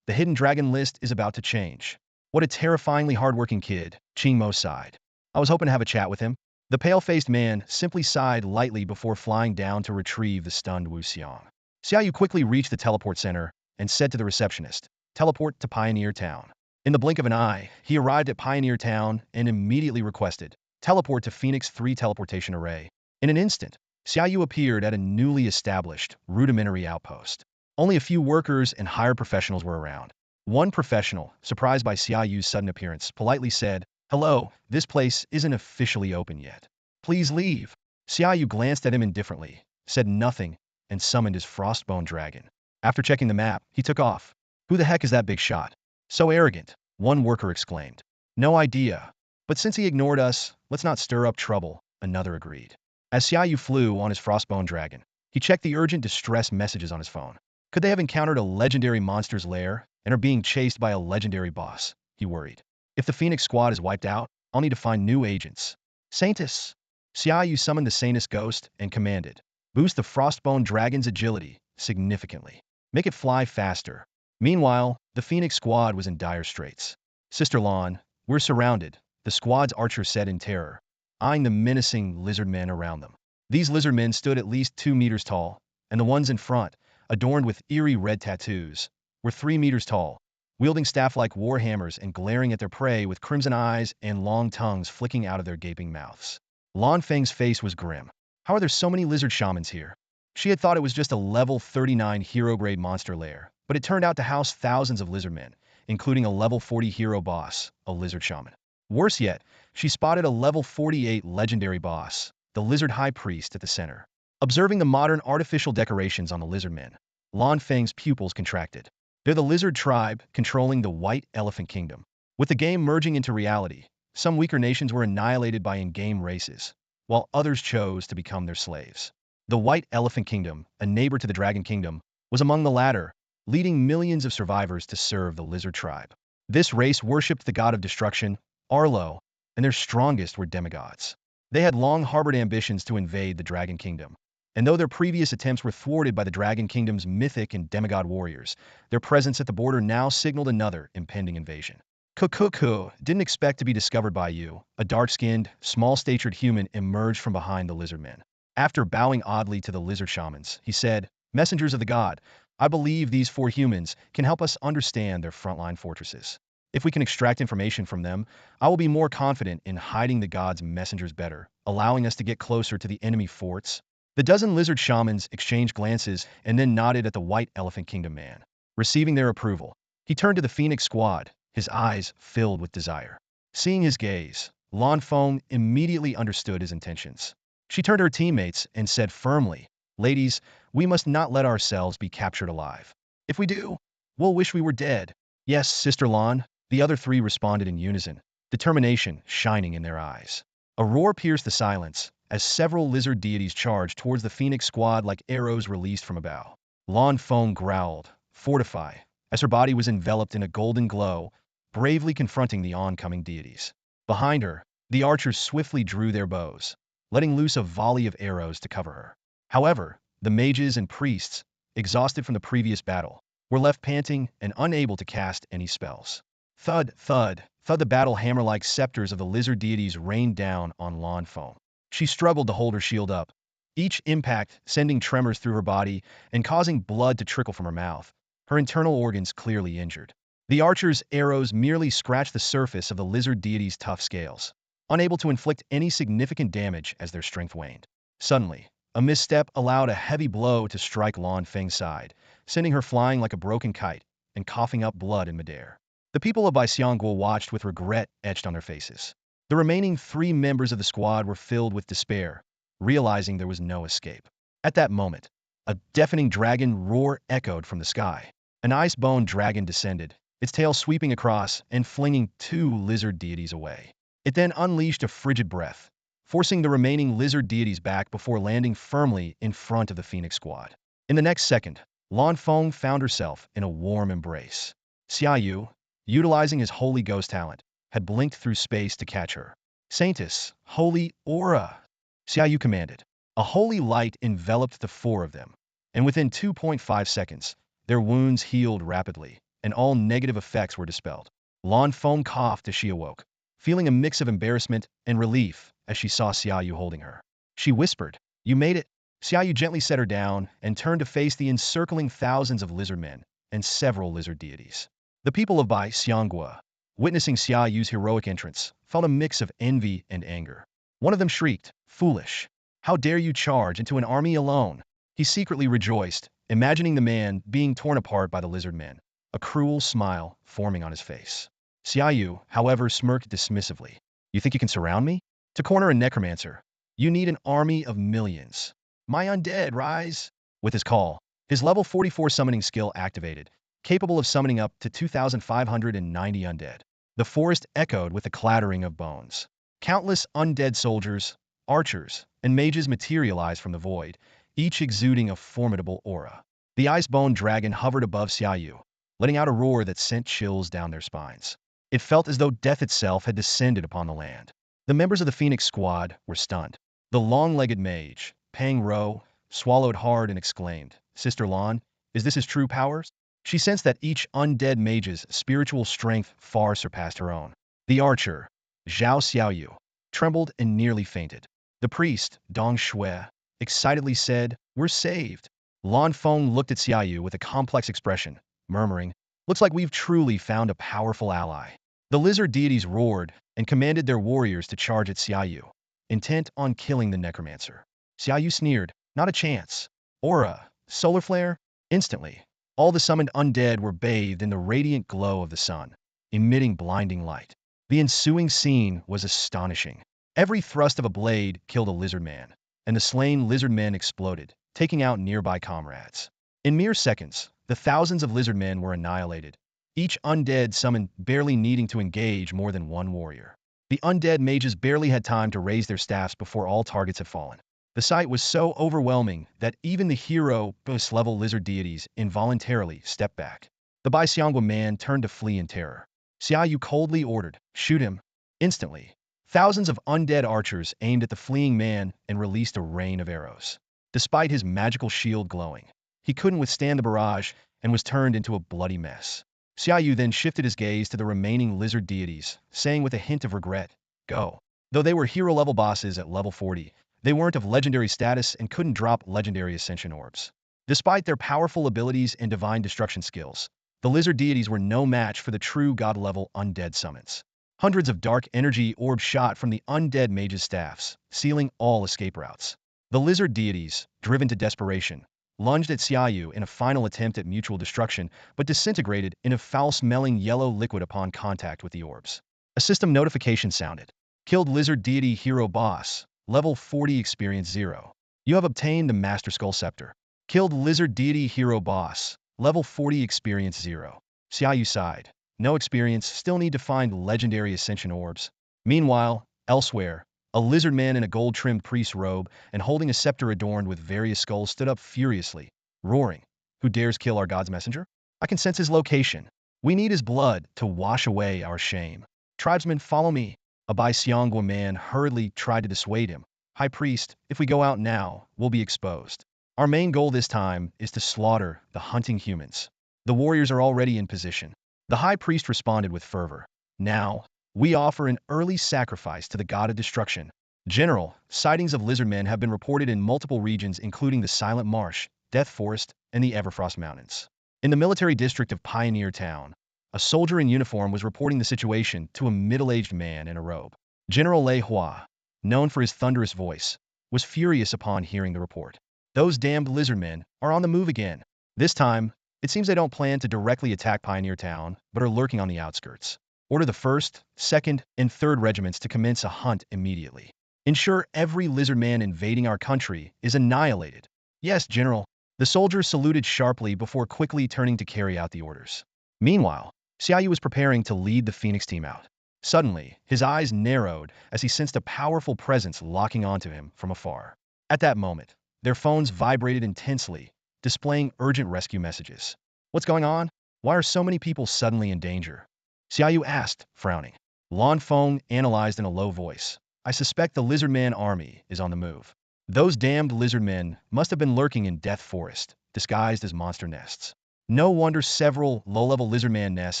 The hidden dragon list is about to change. What a terrifyingly hardworking kid, Qing Mo sighed. I was hoping to have a chat with him. The pale-faced man simply sighed lightly before flying down to retrieve the stunned Wu Xiang. Xia Yu quickly reached the teleport center and said to the receptionist, "Teleport to Pioneer Town." In the blink of an eye, he arrived at Pioneer Town and immediately requested, "Teleport to Phoenix 3 teleportation array." In an instant, Xia Yu appeared at a newly established, rudimentary outpost. Only a few workers and higher professionals were around. One professional, surprised by Xia Yu's sudden appearance, politely said, "Hello, this place isn't officially open yet. Please leave." Xia Yu glanced at him indifferently, said nothing, and summoned his frostbone dragon. After checking the map, he took off. "Who the heck is that big shot? So arrogant," one worker exclaimed. "No idea. But since he ignored us, let's not stir up trouble," another agreed. As Xia Yu flew on his frostbone dragon, he checked the urgent distress messages on his phone. Could they have encountered a legendary monster's lair and are being chased by a legendary boss? He worried. If the Phoenix squad is wiped out, I'll need to find new agents. Saintus! Xia Yu summoned the Saintus ghost and commanded, "Boost the frostbone dragon's agility significantly. Make it fly faster." Meanwhile, the Phoenix squad was in dire straits. "Sister Lawn, we're surrounded," the squad's archer said in terror, eyeing the menacing lizard men around them. These lizard men stood at least 2 meters tall, and the ones in front, adorned with eerie red tattoos, were 3 meters tall, wielding staff-like warhammers and glaring at their prey with crimson eyes and long tongues flicking out of their gaping mouths. Lan Feng's face was grim. How are there so many lizard shamans here? She had thought it was just a level 39 hero-grade monster lair, but it turned out to house thousands of lizard men, including a level 40 hero boss, a lizard shaman. Worse yet, she spotted a level 48 legendary boss, the lizard high priest, at the center. Observing the modern artificial decorations on the lizard men, Lan Feng's pupils contracted. They're the lizard tribe controlling the White Elephant Kingdom. With the game merging into reality, some weaker nations were annihilated by in-game races, while others chose to become their slaves. The White Elephant Kingdom, a neighbor to the Dragon Kingdom, was among the latter, leading millions of survivors to serve the lizard tribe. This race worshipped the god of destruction, Arlo, and their strongest were demigods. They had long harbored ambitions to invade the Dragon Kingdom, and though their previous attempts were thwarted by the Dragon Kingdom's mythic and demigod warriors, their presence at the border now signaled another impending invasion. Kukuku didn't expect to be discovered by you. A dark-skinned, small-statured human emerged from behind the lizard men. After bowing oddly to the lizard shamans, he said, "Messengers of the god, I believe these 4 humans can help us understand their frontline fortresses. If we can extract information from them, I will be more confident in hiding the god's messengers better." allowing us to get closer to the enemy forts? The dozen lizard shamans exchanged glances and then nodded at the White Elephant Kingdom man. Receiving their approval, he turned to the Phoenix squad, his eyes filled with desire. Seeing his gaze, Lan Feng immediately understood his intentions. She turned to her teammates and said firmly, "Ladies, we must not let ourselves be captured alive. If we do, we'll wish we were dead." "Yes, Sister Lan," the other three responded in unison, determination shining in their eyes. A roar pierced the silence as several lizard deities charged towards the Phoenix squad like arrows released from a bow. Lan Feng growled, "Fortify," as her body was enveloped in a golden glow, bravely confronting the oncoming deities. Behind her, the archers swiftly drew their bows, letting loose a volley of arrows to cover her. However, the mages and priests, exhausted from the previous battle, were left panting and unable to cast any spells. Thud, thud, thud, the battle hammer-like scepters of the lizard deities rained down on Lan Feng. She struggled to hold her shield up, each impact sending tremors through her body and causing blood to trickle from her mouth, her internal organs clearly injured. The archer's arrows merely scratched the surface of the lizard deity's tough scales, unable to inflict any significant damage as their strength waned. Suddenly, a misstep allowed a heavy blow to strike Lan Feng's side, sending her flying like a broken kite and coughing up blood in midair. The people of Baixiangguo watched with regret etched on their faces. The remaining three members of the squad were filled with despair, realizing there was no escape. At that moment, a deafening dragon roar echoed from the sky. An ice-bone dragon descended, its tail sweeping across and flinging two lizard deities away. It then unleashed a frigid breath, forcing the remaining lizard deities back before landing firmly in front of the Phoenix squad. In the next second, Lan Feng found herself in a warm embrace. Xia Yu, utilizing his Holy Ghost talent, had blinked through space to catch her. "Saintus, holy aura!" Xia Yu commanded. A holy light enveloped the four of them, and within 2.5 seconds, their wounds healed rapidly, and all negative effects were dispelled. Lan Feng coughed as she awoke, feeling a mix of embarrassment and relief as she saw Xia Yu holding her. She whispered, "You made it." Xia Yu gently set her down and turned to face the encircling thousands of lizard men and several lizard deities. The people of Bai Xiangguo, witnessing Xia Yu's heroic entrance, felt a mix of envy and anger. One of them shrieked, "Foolish! How dare you charge into an army alone?" He secretly rejoiced, imagining the man being torn apart by the lizard men, a cruel smile forming on his face. Xia Yu, however, smirked dismissively. "You think you can surround me? To corner a necromancer, you need an army of millions. My undead, rise!" With his call, his level 44 summoning skill activated, capable of summoning up to 2,590 undead. The forest echoed with the clattering of bones. Countless undead soldiers, archers, and mages materialized from the void, each exuding a formidable aura. The ice-bone dragon hovered above Xia Yu, letting out a roar that sent chills down their spines. It felt as though death itself had descended upon the land. The members of the Phoenix squad were stunned. The long-legged mage, Pang Ro, swallowed hard and exclaimed, "Sister Lan, is this his true powers?" She sensed that each undead mage's spiritual strength far surpassed her own. The archer, Zhao Xiaoyu, trembled and nearly fainted. The priest, Dong Shui, excitedly said, "We're saved." Lan Feng looked at Xiaoyu with a complex expression, murmuring, "Looks like we've truly found a powerful ally." The lizard deities roared and commanded their warriors to charge at Xiaoyu, intent on killing the necromancer. Xiaoyu sneered, "Not a chance." Aura, solar flare, instantly. All the summoned undead were bathed in the radiant glow of the sun, emitting blinding light. The ensuing scene was astonishing. Every thrust of a blade killed a lizard man, and the slain lizard men exploded, taking out nearby comrades. In mere seconds, the thousands of lizard men were annihilated, each undead summoned barely needing to engage more than one warrior. The undead mages barely had time to raise their staffs before all targets had fallen. The sight was so overwhelming that even the hero boss-level lizard deities involuntarily stepped back. The Baixiangguo man turned to flee in terror. Xia Yu coldly ordered, "Shoot him." Instantly, thousands of undead archers aimed at the fleeing man and released a rain of arrows. Despite his magical shield glowing, he couldn't withstand the barrage and was turned into a bloody mess. Xia Yu then shifted his gaze to the remaining lizard deities, saying with a hint of regret, "Go." Though they were hero-level bosses at level 40, they weren't of legendary status and couldn't drop legendary ascension orbs. Despite their powerful abilities and divine destruction skills, the lizard deities were no match for the true god-level undead summons. Hundreds of dark energy orbs shot from the undead mage's staffs, sealing all escape routes. The lizard deities, driven to desperation, lunged at Xia Yu in a final attempt at mutual destruction, but disintegrated in a foul-smelling yellow liquid upon contact with the orbs. A system notification sounded. Killed lizard deity hero boss. Level 40 experience 0. You have obtained the Master Skull Scepter. Killed lizard deity hero boss. Level 40 experience 0. Xia Yu sighed. No experience, still need to find legendary ascension orbs. Meanwhile, elsewhere, a lizard man in a gold-trimmed priest's robe and holding a scepter adorned with various skulls stood up furiously, roaring. Who dares kill our god's messenger? I can sense his location. We need his blood to wash away our shame. Tribesmen, follow me. A Bai Xiongguo man hurriedly tried to dissuade him. High priest, if we go out now, we'll be exposed. Our main goal this time is to slaughter the hunting humans. The warriors are already in position. The high priest responded with fervor. Now, we offer an early sacrifice to the god of destruction. General, sightings of lizardmen have been reported in multiple regions including the Silent Marsh, Death Forest, and the Everfrost Mountains. In the military district of Pioneer Town, a soldier in uniform was reporting the situation to a middle-aged man in a robe. General Lei Hua, known for his thunderous voice, was furious upon hearing the report. Those damned lizardmen are on the move again. This time, it seems they don't plan to directly attack Pioneer Town, but are lurking on the outskirts. Order the 1st, 2nd, and 3rd regiments to commence a hunt immediately. Ensure every lizardman invading our country is annihilated. Yes, General. The soldier saluted sharply before quickly turning to carry out the orders. Meanwhile, Xia Yu was preparing to lead the Phoenix team out. Suddenly, his eyes narrowed as he sensed a powerful presence locking onto him from afar. At that moment, their phones vibrated intensely, displaying urgent rescue messages. What's going on? Why are so many people suddenly in danger? Xia Yu asked, frowning. Lan Feng analyzed in a low voice. I suspect the lizardman army is on the move. Those damned lizardmen must have been lurking in Death Forest, disguised as monster nests. No wonder several low-level lizardman nests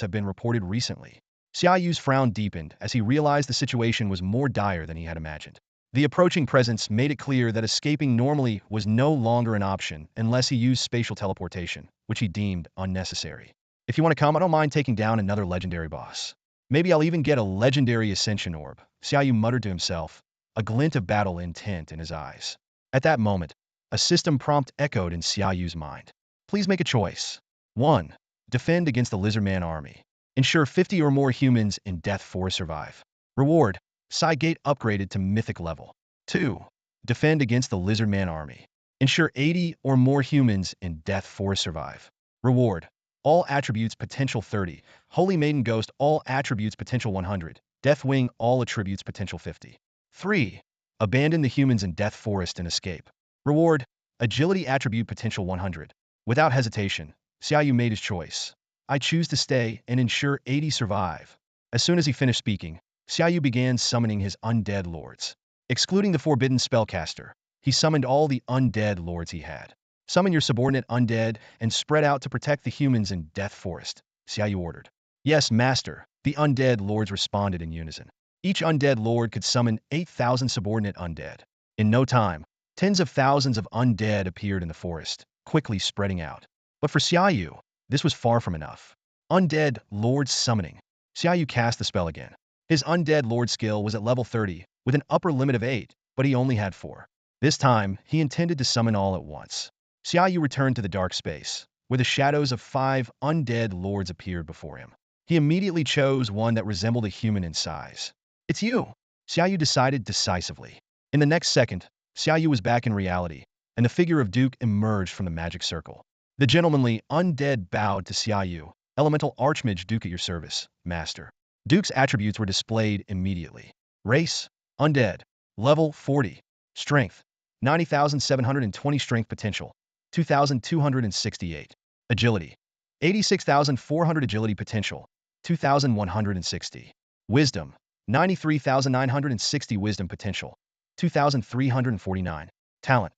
have been reported recently. Xia Yu's frown deepened as he realized the situation was more dire than he had imagined. The approaching presence made it clear that escaping normally was no longer an option unless he used spatial teleportation, which he deemed unnecessary. If you want to come, I don't mind taking down another legendary boss. Maybe I'll even get a legendary ascension orb, Xia Yu muttered to himself, a glint of battle intent in his eyes. At that moment, a system prompt echoed in Xia Yu's mind. Please make a choice. 1. Defend against the lizardman army. Ensure 50 or more humans in Death Forest survive. Reward. Side gate upgraded to mythic level. 2. Defend against the lizardman army. Ensure 80 or more humans in Death Forest survive. Reward. All attributes potential 30. Holy Maiden Ghost all attributes potential 100. Deathwing all attributes potential 50. 3. Abandon the humans in Death Forest and escape. Reward. Agility attribute potential 100. Without hesitation, Xia Yu made his choice. I choose to stay and ensure 80 survive. As soon as he finished speaking, Xia Yu began summoning his undead lords. Excluding the forbidden spellcaster, he summoned all the undead lords he had. Summon your subordinate undead and spread out to protect the humans in Death Forest, Xia Yu ordered. Yes, master, the undead lords responded in unison. Each undead lord could summon 8,000 subordinate undead. In no time, tens of thousands of undead appeared in the forest, quickly spreading out. But for Xia Yu, this was far from enough. Undead lord summoning. Xia Yu cast the spell again. His undead lord skill was at level 30, with an upper limit of 8, but he only had 4. This time, he intended to summon all at once. Xia Yu returned to the dark space, where the shadows of 5 undead lords appeared before him. He immediately chose one that resembled a human in size. It's you! Xia Yu decided decisively. In the next second, Xia Yu was back in reality, and the figure of Duke emerged from the magic circle. The gentlemanly undead bowed to Xia Yu. Elemental Archmage Duke at your service, master. Duke's attributes were displayed immediately. Race, undead. Level, 40. Strength, 90,720 strength potential, 2,268. Agility, 86,400 agility potential, 2,160. Wisdom, 93,960 wisdom potential, 2,349. Talent,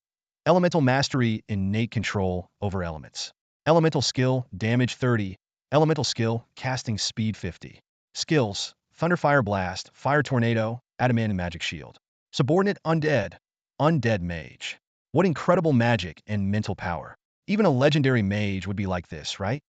Elemental Mastery, Innate Control over Elements. Elemental Skill, Damage 30. Elemental Skill, Casting Speed 50. Skills, Thunderfire Blast, Fire Tornado, Adamant Magic Shield. Subordinate Undead, Undead Mage. What incredible magic and mental power. Even a legendary mage would be like this, right?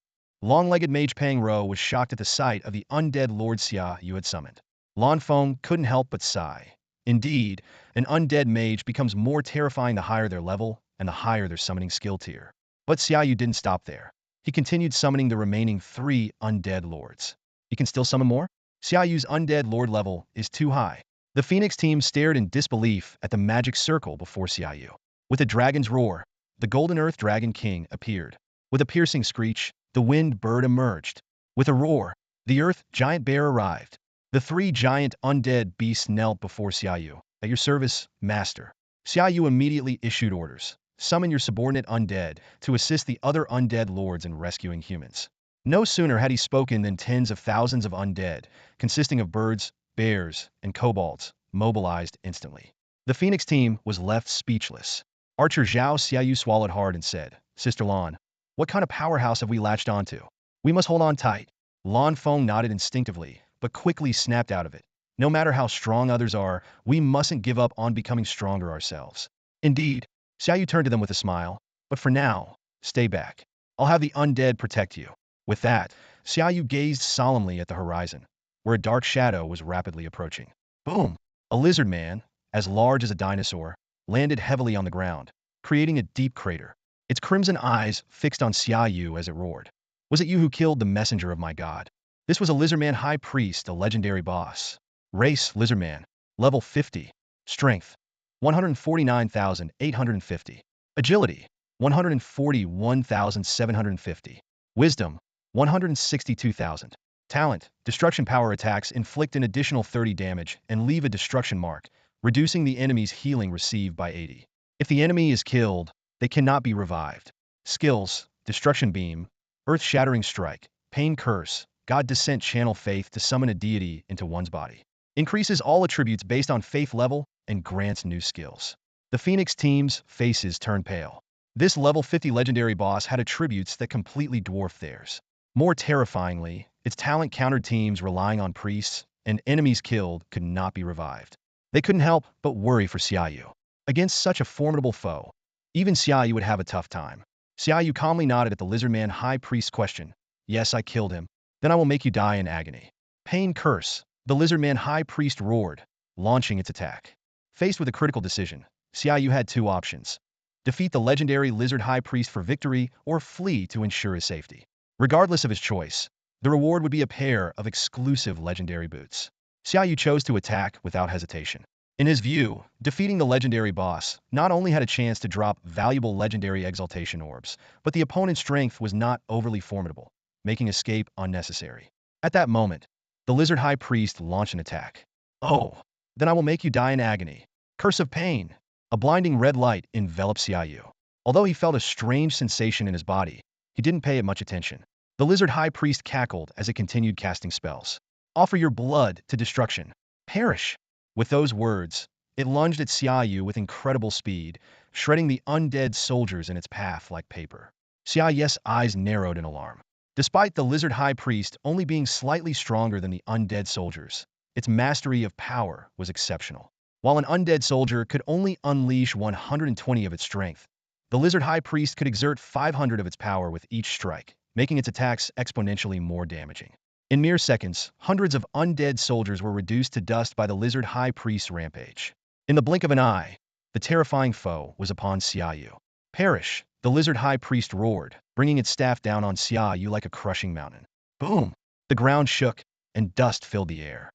Long-legged mage Pang Ro was shocked at the sight of the undead Lord Xia Yu had summoned. Lan Feng couldn't help but sigh. Indeed, an undead mage becomes more terrifying the higher their level and the higher their summoning skill tier. But Xia Yu didn't stop there. He continued summoning the remaining 3 undead lords. He can still summon more? Xia Yu's undead lord level is too high. The Phoenix team stared in disbelief at the magic circle before Xia Yu. With a dragon's roar, the Golden Earth Dragon King appeared. With a piercing screech, the Wind Bird emerged. With a roar, the Earth Giant Bear arrived. The 3 giant undead beasts knelt before Xia Yu. At your service, Master. Xia Yu immediately issued orders. Summon your subordinate undead to assist the other undead lords in rescuing humans. No sooner had he spoken than tens of thousands of undead, consisting of birds, bears, and kobolds, mobilized instantly. The Phoenix team was left speechless. Archer Zhao Xiaoyu swallowed hard and said, Sister Lan, what kind of powerhouse have we latched onto? We must hold on tight. Lan Feng nodded instinctively, but quickly snapped out of it. No matter how strong others are, we mustn't give up on becoming stronger ourselves. Indeed, Xiaoyu turned to them with a smile, but for now, stay back. I'll have the undead protect you. With that, Xiaoyu gazed solemnly at the horizon, where a dark shadow was rapidly approaching. Boom! A lizard man, as large as a dinosaur, landed heavily on the ground, creating a deep crater. Its crimson eyes fixed on Xia Yu as it roared. Was it you who killed the messenger of my god? This was a Lizardman High Priest, a legendary boss. Race, Lizardman. Level 50. Strength, 149,850. Agility, 141,750. Wisdom, 162,000. Talent, destruction power attacks inflict an additional 30 damage and leave a destruction mark, reducing the enemy's healing received by 80. If the enemy is killed, they cannot be revived. Skills, destruction beam, earth-shattering strike, pain curse, God descent channel faith to summon a deity into one's body. Increases all attributes based on faith level and grants new skills. The Phoenix team's faces turned pale. This level 50 legendary boss had attributes that completely dwarfed theirs. More terrifyingly, its talent countered teams relying on priests, and enemies killed could not be revived. They couldn't help but worry for Xia Yu. Against such a formidable foe, even Xia Yu would have a tough time. Xia Yu calmly nodded at the Lizardman High Priest's question. Yes, I killed him. Then I will make you die in agony. Pain curse. The Lizardman High Priest roared, launching its attack. Faced with a critical decision, Xia Yu had 2 options. Defeat the legendary Lizard High Priest for victory or flee to ensure his safety. Regardless of his choice, the reward would be a pair of exclusive legendary boots. Xia Yu chose to attack without hesitation. In his view, defeating the legendary boss not only had a chance to drop valuable legendary exaltation orbs, but the opponent's strength was not overly formidable, making escape unnecessary. At that moment, the Lizard High Priest launched an attack. Oh, then I will make you die in agony. Curse of pain. A blinding red light enveloped Xia Yu. Although he felt a strange sensation in his body, he didn't pay it much attention. The Lizard High Priest cackled as it continued casting spells. Offer your blood to destruction. Perish. With those words, it lunged at Xia Yu with incredible speed, shredding the undead soldiers in its path like paper. Xia Yu's eyes narrowed in alarm. Despite the Lizard High Priest only being slightly stronger than the undead soldiers, its mastery of power was exceptional. While an undead soldier could only unleash 120 of its strength, the Lizard High Priest could exert 500 of its power with each strike, making its attacks exponentially more damaging. In mere seconds, hundreds of undead soldiers were reduced to dust by the Lizard High Priest's rampage. In the blink of an eye, the terrifying foe was upon Xia Yu. Perish! The Lizard High Priest roared, bringing its staff down on Xia Yu like a crushing mountain. Boom! The ground shook, and dust filled the air.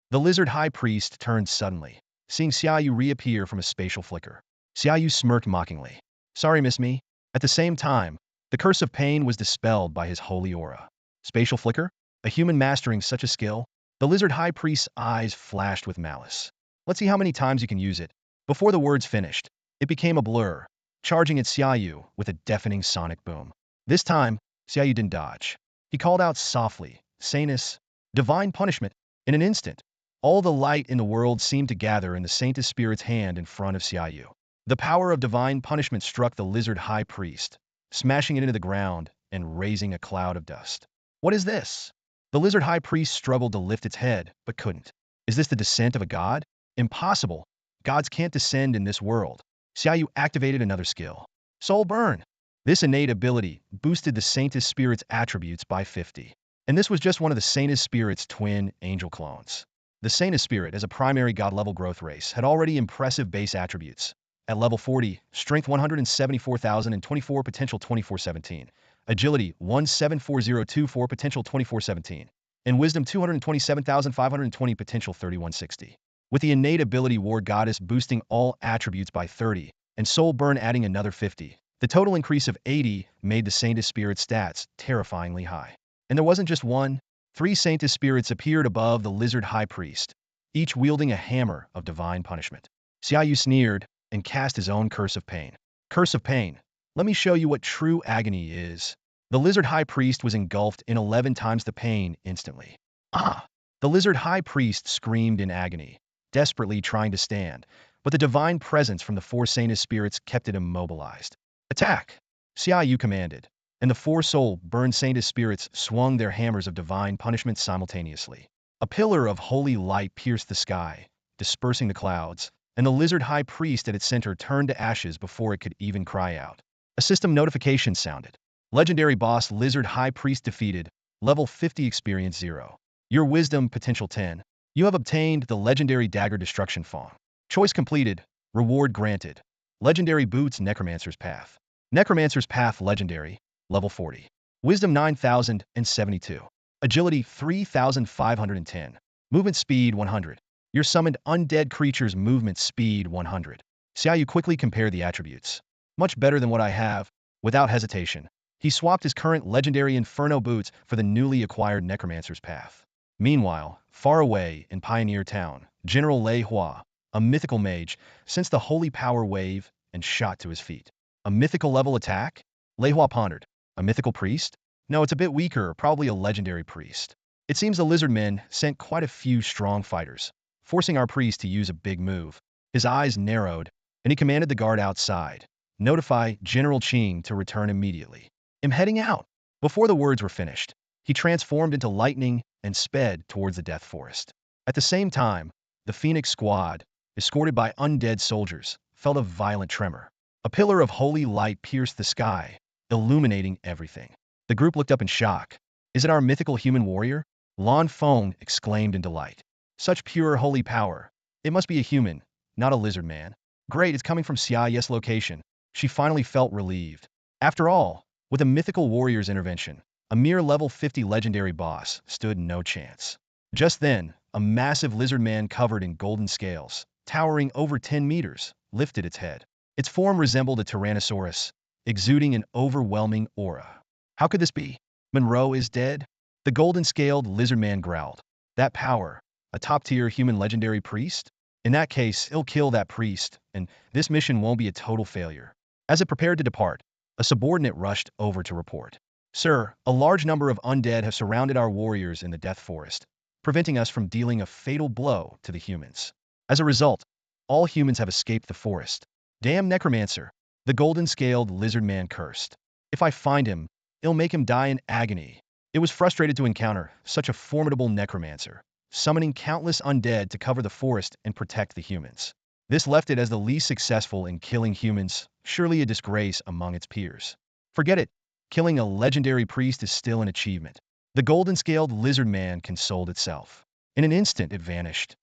The Lizard High Priest turned suddenly, seeing Xia Yu reappear from a spatial flicker. Xia Yu smirked mockingly. Sorry, miss me. At the same time, the curse of pain was dispelled by his holy aura. Spatial flicker? A human mastering such a skill? The Lizard High Priest's eyes flashed with malice. Let's see how many times you can use it. Before the words finished, it became a blur, charging at Xia Yu with a deafening sonic boom. This time, Xia Yu didn't dodge. He called out softly, Sanus, divine punishment. In an instant, all the light in the world seemed to gather in the Saintess Spirit's hand in front of Xia Yu. The power of divine punishment struck the Lizard High Priest, smashing it into the ground and raising a cloud of dust. What is this? The Lizard High Priest struggled to lift its head, but couldn't. Is this the descent of a god? Impossible. Gods can't descend in this world. Xia Yu activated another skill. Soul Burn. This innate ability boosted the Saintess Spirit's attributes by 50. And this was just one of the Saintess Spirit's twin angel clones. The Saint Spirit, as a primary god-level growth race, had already impressive base attributes. At level 40, Strength 174,024, potential 2417. Agility 174024, potential 2417. And Wisdom 227,520, potential 3160. With the innate ability Ward Goddess boosting all attributes by 30, and Soul Burn adding another 50, the total increase of 80 made the Saint Spirit stats terrifyingly high. And there wasn't just one. 3 Saint Spirits appeared above the Lizard High Priest, each wielding a hammer of divine punishment. Xia Yu sneered and cast his own Curse of Pain. Curse of Pain. Let me show you what true agony is. The Lizard High Priest was engulfed in 11 times the pain instantly. Ah! The Lizard High Priest screamed in agony, desperately trying to stand, but the divine presence from the 4 Saint Spirits kept it immobilized. Attack! Xia Yu commanded, and the 4 soul-burned Saint Spirits swung their hammers of divine punishment simultaneously. A pillar of holy light pierced the sky, dispersing the clouds, and the Lizard High Priest at its center turned to ashes before it could even cry out. A system notification sounded. Legendary Boss Lizard High Priest defeated, level 50 experience 0. Your Wisdom potential 10. You have obtained the Legendary Dagger Destruction Fong. Choice completed, reward granted. Legendary Boots Necromancer's Path. Necromancer's Path Legendary, level 40. Wisdom 9,072. Agility 3,510. Movement speed 100. Your summoned undead creature's movement speed 100. Xia Yu quickly compared the attributes. Much better than what I have. Without hesitation, he swapped his current legendary Inferno boots for the newly acquired Necromancer's Path. Meanwhile, far away in Pioneer Town, General Lei Hua, a mythical mage, sensed the holy power wave and shot to his feet. A mythical level attack? Lei Hua pondered. A mythical priest? No, it's a bit weaker, probably a legendary priest. It seems the lizard men sent quite a few strong fighters, forcing our priest to use a big move. His eyes narrowed, and he commanded the guard outside. Notify General Qing to return immediately. I'm heading out. Before the words were finished, he transformed into lightning and sped towards the Death Forest. At the same time, the Phoenix Squad, escorted by undead soldiers, felt a violent tremor. A pillar of holy light pierced the sky, illuminating everything. The group looked up in shock. Is it our mythical human warrior? Lan Feng exclaimed in delight. Such pure holy power. It must be a human, not a lizard man. Great, it's coming from Xia Yu's location. She finally felt relieved. After all, with a mythical warrior's intervention, a mere level 50 legendary boss stood no chance. Just then, a massive lizard man covered in golden scales, towering over 10 meters, lifted its head. Its form resembled a Tyrannosaurus, exuding an overwhelming aura. How could this be? Monroe is dead? The golden-scaled lizard man growled. That power, a top-tier human legendary priest? In that case, he'll kill that priest, and this mission won't be a total failure. As it prepared to depart, a subordinate rushed over to report. Sir, a large number of undead have surrounded our warriors in the Death Forest, preventing us from dealing a fatal blow to the humans. As a result, all humans have escaped the forest. Damn Necromancer, the golden-scaled lizard man cursed. If I find him, it'll make him die in agony. It was frustrated to encounter such a formidable Necromancer, summoning countless undead to cover the forest and protect the humans. This left it as the least successful in killing humans, surely a disgrace among its peers. Forget it. Killing a legendary priest is still an achievement. The golden-scaled lizard man consoled itself. In an instant, it vanished.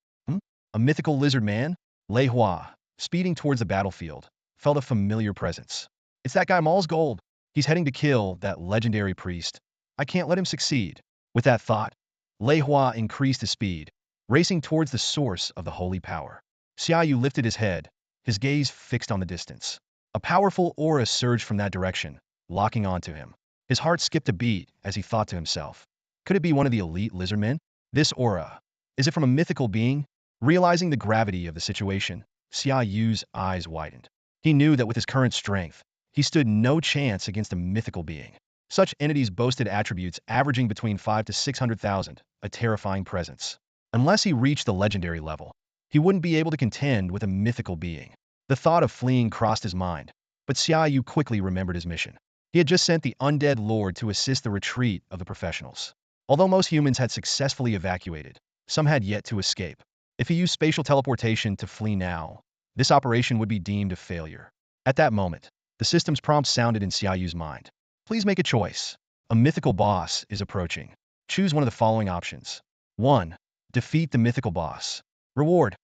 A mythical lizard man? Lei Hua, speeding towards the battlefield, felt a familiar presence. It's that guy Maul's Gold. He's heading to kill that legendary priest. I can't let him succeed. With that thought, Lei Hua increased his speed, racing towards the source of the holy power. Xia Yu lifted his head, his gaze fixed on the distance. A powerful aura surged from that direction, locking onto him. His heart skipped a beat as he thought to himself. Could it be one of the elite lizardmen? This aura. Is it from a mythical being? Realizing the gravity of the situation, Xia Yu's eyes widened. He knew that with his current strength, he stood no chance against a mythical being. Such entities boasted attributes averaging between 5 to 600,000, a terrifying presence. Unless he reached the legendary level, he wouldn't be able to contend with a mythical being. The thought of fleeing crossed his mind, but Xia Yu quickly remembered his mission. He had just sent the undead lord to assist the retreat of the professionals. Although most humans had successfully evacuated, some had yet to escape. If he used spatial teleportation to flee now, this operation would be deemed a failure. At that moment, the system's prompt sounded in Xia Yu's mind. Please make a choice. A mythical boss is approaching. Choose one of the following options. 1. Defeat the mythical boss. Reward: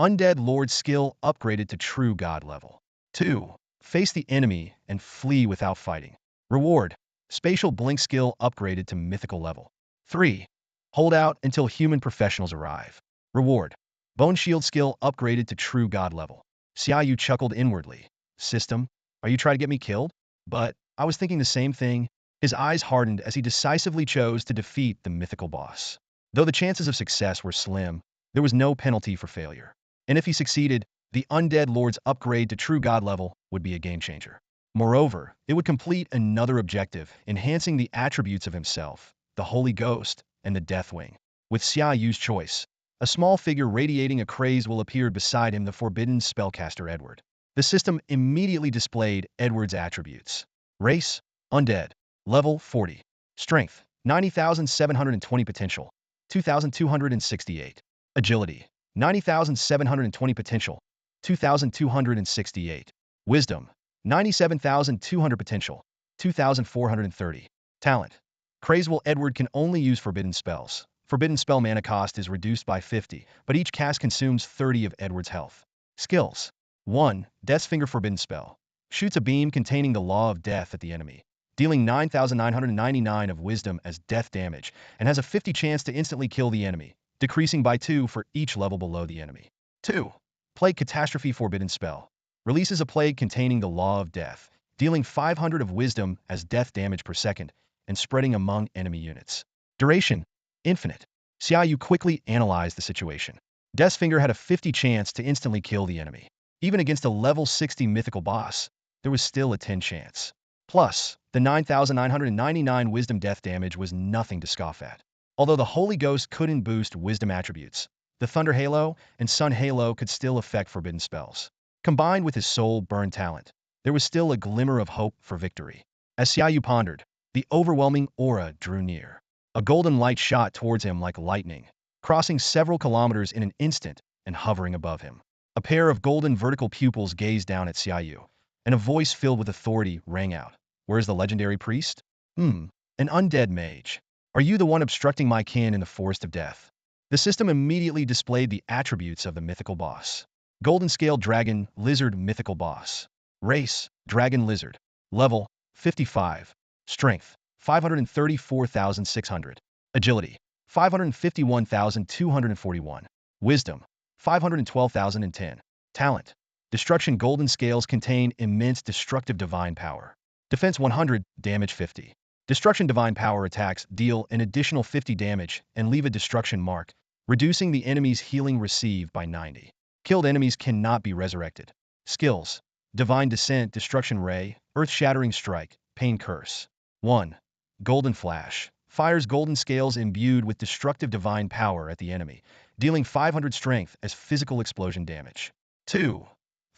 Undead Lord skill upgraded to true god level. 2. Face the enemy and flee without fighting. Reward: Spatial blink skill upgraded to mythical level. 3. Hold out until human professionals arrive. Reward: Bone shield skill upgraded to true god level. Xia Yu chuckled inwardly. System, are you trying to get me killed? But I was thinking the same thing. His eyes hardened as he decisively chose to defeat the mythical boss. Though the chances of success were slim, there was no penalty for failure. And if he succeeded, the Undead Lord's upgrade to true god level would be a game changer. Moreover, it would complete another objective, enhancing the attributes of himself, the Holy Ghost, and the Deathwing. With Xia Yu's choice, a small figure radiating a craze will appear beside him, the forbidden spellcaster Edward. The system immediately displayed Edward's attributes. Race: Undead. Level: 40. Strength: 90,720. Potential: 2,268. Agility: 90,720. Potential: 2,268. Wisdom: 97,200. Potential: 2,430. Talent: Crazewell Edward can only use forbidden spells. Forbidden spell mana cost is reduced by 50, but each cast consumes 30 of Edward's health. Skills: 1. Death's Finger Forbidden Spell. Shoots a beam containing the Law of Death at the enemy, dealing 9,999 of wisdom as death damage, and has a 50 chance to instantly kill the enemy, decreasing by 2 for each level below the enemy. 2. Plague Catastrophe Forbidden Spell. Releases a plague containing the Law of Death, dealing 500 of wisdom as death damage per second, and spreading among enemy units. Duration: Infinite. Xia Yu quickly analyzed the situation. Death's Finger had a 50 chance to instantly kill the enemy. Even against a level 60 mythical boss, there was still a 10 chance. Plus, the 9,999 wisdom death damage was nothing to scoff at. Although the Holy Ghost couldn't boost wisdom attributes, the Thunder Halo and Sun Halo could still affect forbidden spells. Combined with his soul burn talent, there was still a glimmer of hope for victory. As Xia Yu pondered, the overwhelming aura drew near. A golden light shot towards him like lightning, crossing several kilometers in an instant and hovering above him. A pair of golden vertical pupils gazed down at Xia Yu, and a voice filled with authority rang out. Where's the legendary priest? An undead mage. Are you the one obstructing my kin in the forest of death? The system immediately displayed the attributes of the mythical boss. Golden Scaled Dragon Lizard Mythical Boss. Race: Dragon Lizard. Level: 55. Strength: 534,600. Agility: 551,241. Wisdom: 512,010. Talent: Destruction. Golden scales contain immense destructive divine power. Defense 100, damage 50. Destruction divine power attacks deal an additional 50 damage and leave a destruction mark, reducing the enemy's healing received by 90. Killed enemies cannot be resurrected. Skills: Divine Descent, Destruction Ray, Earth-Shattering Strike, Pain Curse. 1. Golden Flash. Fires golden scales imbued with destructive divine power at the enemy, dealing 500 strength as physical explosion damage. 2.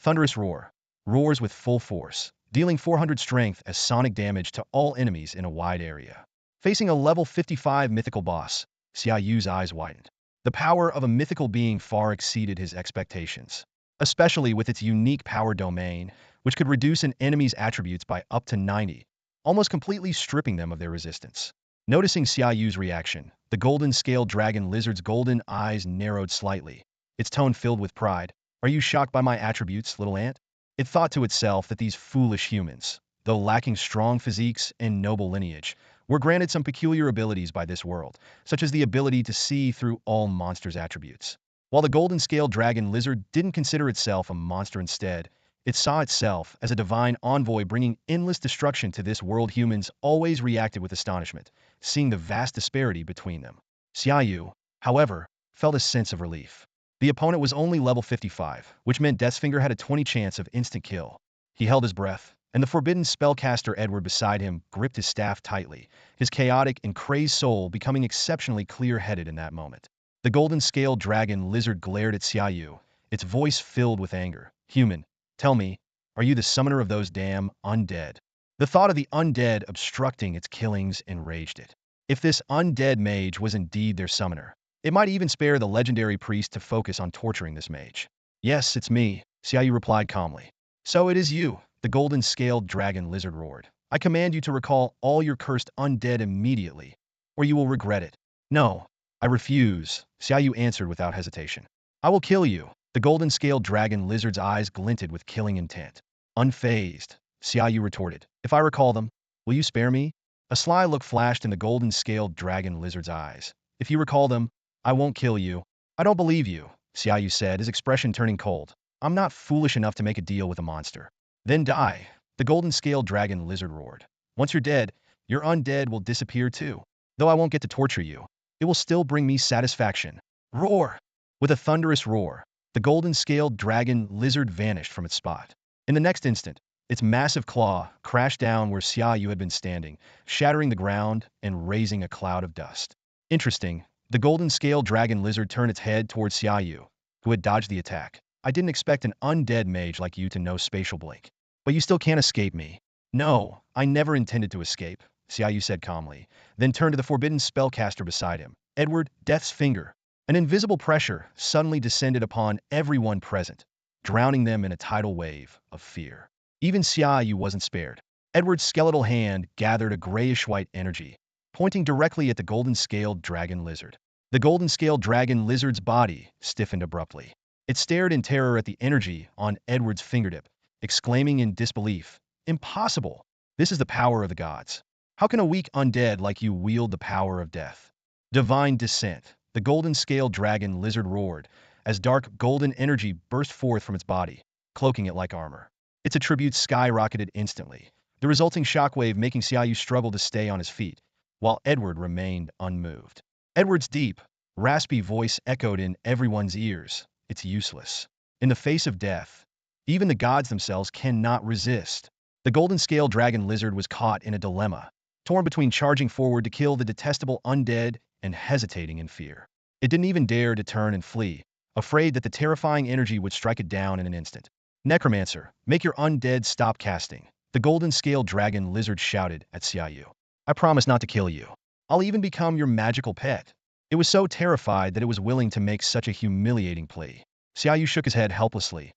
Thunderous Roar. Roars with full force, dealing 400 strength as sonic damage to all enemies in a wide area. Facing a level 55 mythical boss, Xia Yu's eyes widened. The power of a mythical being far exceeded his expectations, especially with its unique power domain, which could reduce an enemy's attributes by up to 90, almost completely stripping them of their resistance. Noticing Xia Yu's reaction, the golden scaled dragon lizard's golden eyes narrowed slightly, its tone filled with pride. Are you shocked by my attributes, little ant? It thought to itself that these foolish humans, though lacking strong physiques and noble lineage, were granted some peculiar abilities by this world, such as the ability to see through all monsters' attributes. While the golden scaled dragon lizard didn't consider itself a monster, instead, it saw itself as a divine envoy bringing endless destruction to this world. Humans always reacted with astonishment, seeing the vast disparity between them. Xia Yu, however, felt a sense of relief. The opponent was only level 55, which meant Death's Finger had a 20 chance of instant kill. He held his breath, and the forbidden spellcaster Edward beside him gripped his staff tightly, his chaotic and crazed soul becoming exceptionally clear-headed in that moment. The golden scaled dragon lizard glared at Xia Yu, its voice filled with anger. Human, tell me, are you the summoner of those damn undead? The thought of the undead obstructing its killings enraged it. If this undead mage was indeed their summoner, it might even spare the legendary priest to focus on torturing this mage. Yes, it's me, Xia Yu replied calmly. So it is you, the golden scaled dragon lizard roared. I command you to recall all your cursed undead immediately, or you will regret it. No, I refuse, Xia Yu answered without hesitation. I will kill you. The golden-scaled dragon lizard's eyes glinted with killing intent. Unfazed, Xia Yu retorted. If I recall them, will you spare me? A sly look flashed in the golden-scaled dragon lizard's eyes. If you recall them, I won't kill you. I don't believe you, Xia Yu said, his expression turning cold. I'm not foolish enough to make a deal with a monster. Then die, the golden-scaled dragon lizard roared. Once you're dead, your undead will disappear too. Though I won't get to torture you, it will still bring me satisfaction. Roar! With a thunderous roar, the golden-scaled dragon lizard vanished from its spot. In the next instant, its massive claw crashed down where Xia Yu had been standing, shattering the ground and raising a cloud of dust. Interesting, the golden-scaled dragon lizard turned its head towards Xia Yu, who had dodged the attack. I didn't expect an undead mage like you to know spatial blink. But you still can't escape me. No, I never intended to escape, Xia Yu said calmly, then turned to the forbidden spellcaster beside him. Edward, Death's Finger. An invisible pressure suddenly descended upon everyone present, drowning them in a tidal wave of fear. Even Xia Yu wasn't spared. Edward's skeletal hand gathered a grayish-white energy, pointing directly at the golden-scaled dragon lizard. The golden-scaled dragon lizard's body stiffened abruptly. It stared in terror at the energy on Edward's fingertip, exclaiming in disbelief, "Impossible! This is the power of the gods. How can a weak undead like you wield the power of death?" Divine descent, the golden-scaled dragon lizard roared, as dark golden energy burst forth from its body, cloaking it like armor. Its attributes skyrocketed instantly, the resulting shockwave making Xia Yu struggle to stay on his feet, while Edward remained unmoved. Edward's deep, raspy voice echoed in everyone's ears. It's useless. In the face of death, even the gods themselves cannot resist. The golden-scaled dragon lizard was caught in a dilemma, torn between charging forward to kill the detestable undead and hesitating in fear. It didn't even dare to turn and flee, afraid that the terrifying energy would strike it down in an instant. Necromancer, make your undead stop casting, the golden-scaled dragon lizard shouted at Xia Yu. I promise not to kill you. I'll even become your magical pet. It was so terrified that it was willing to make such a humiliating plea. Xia Yu shook his head helplessly.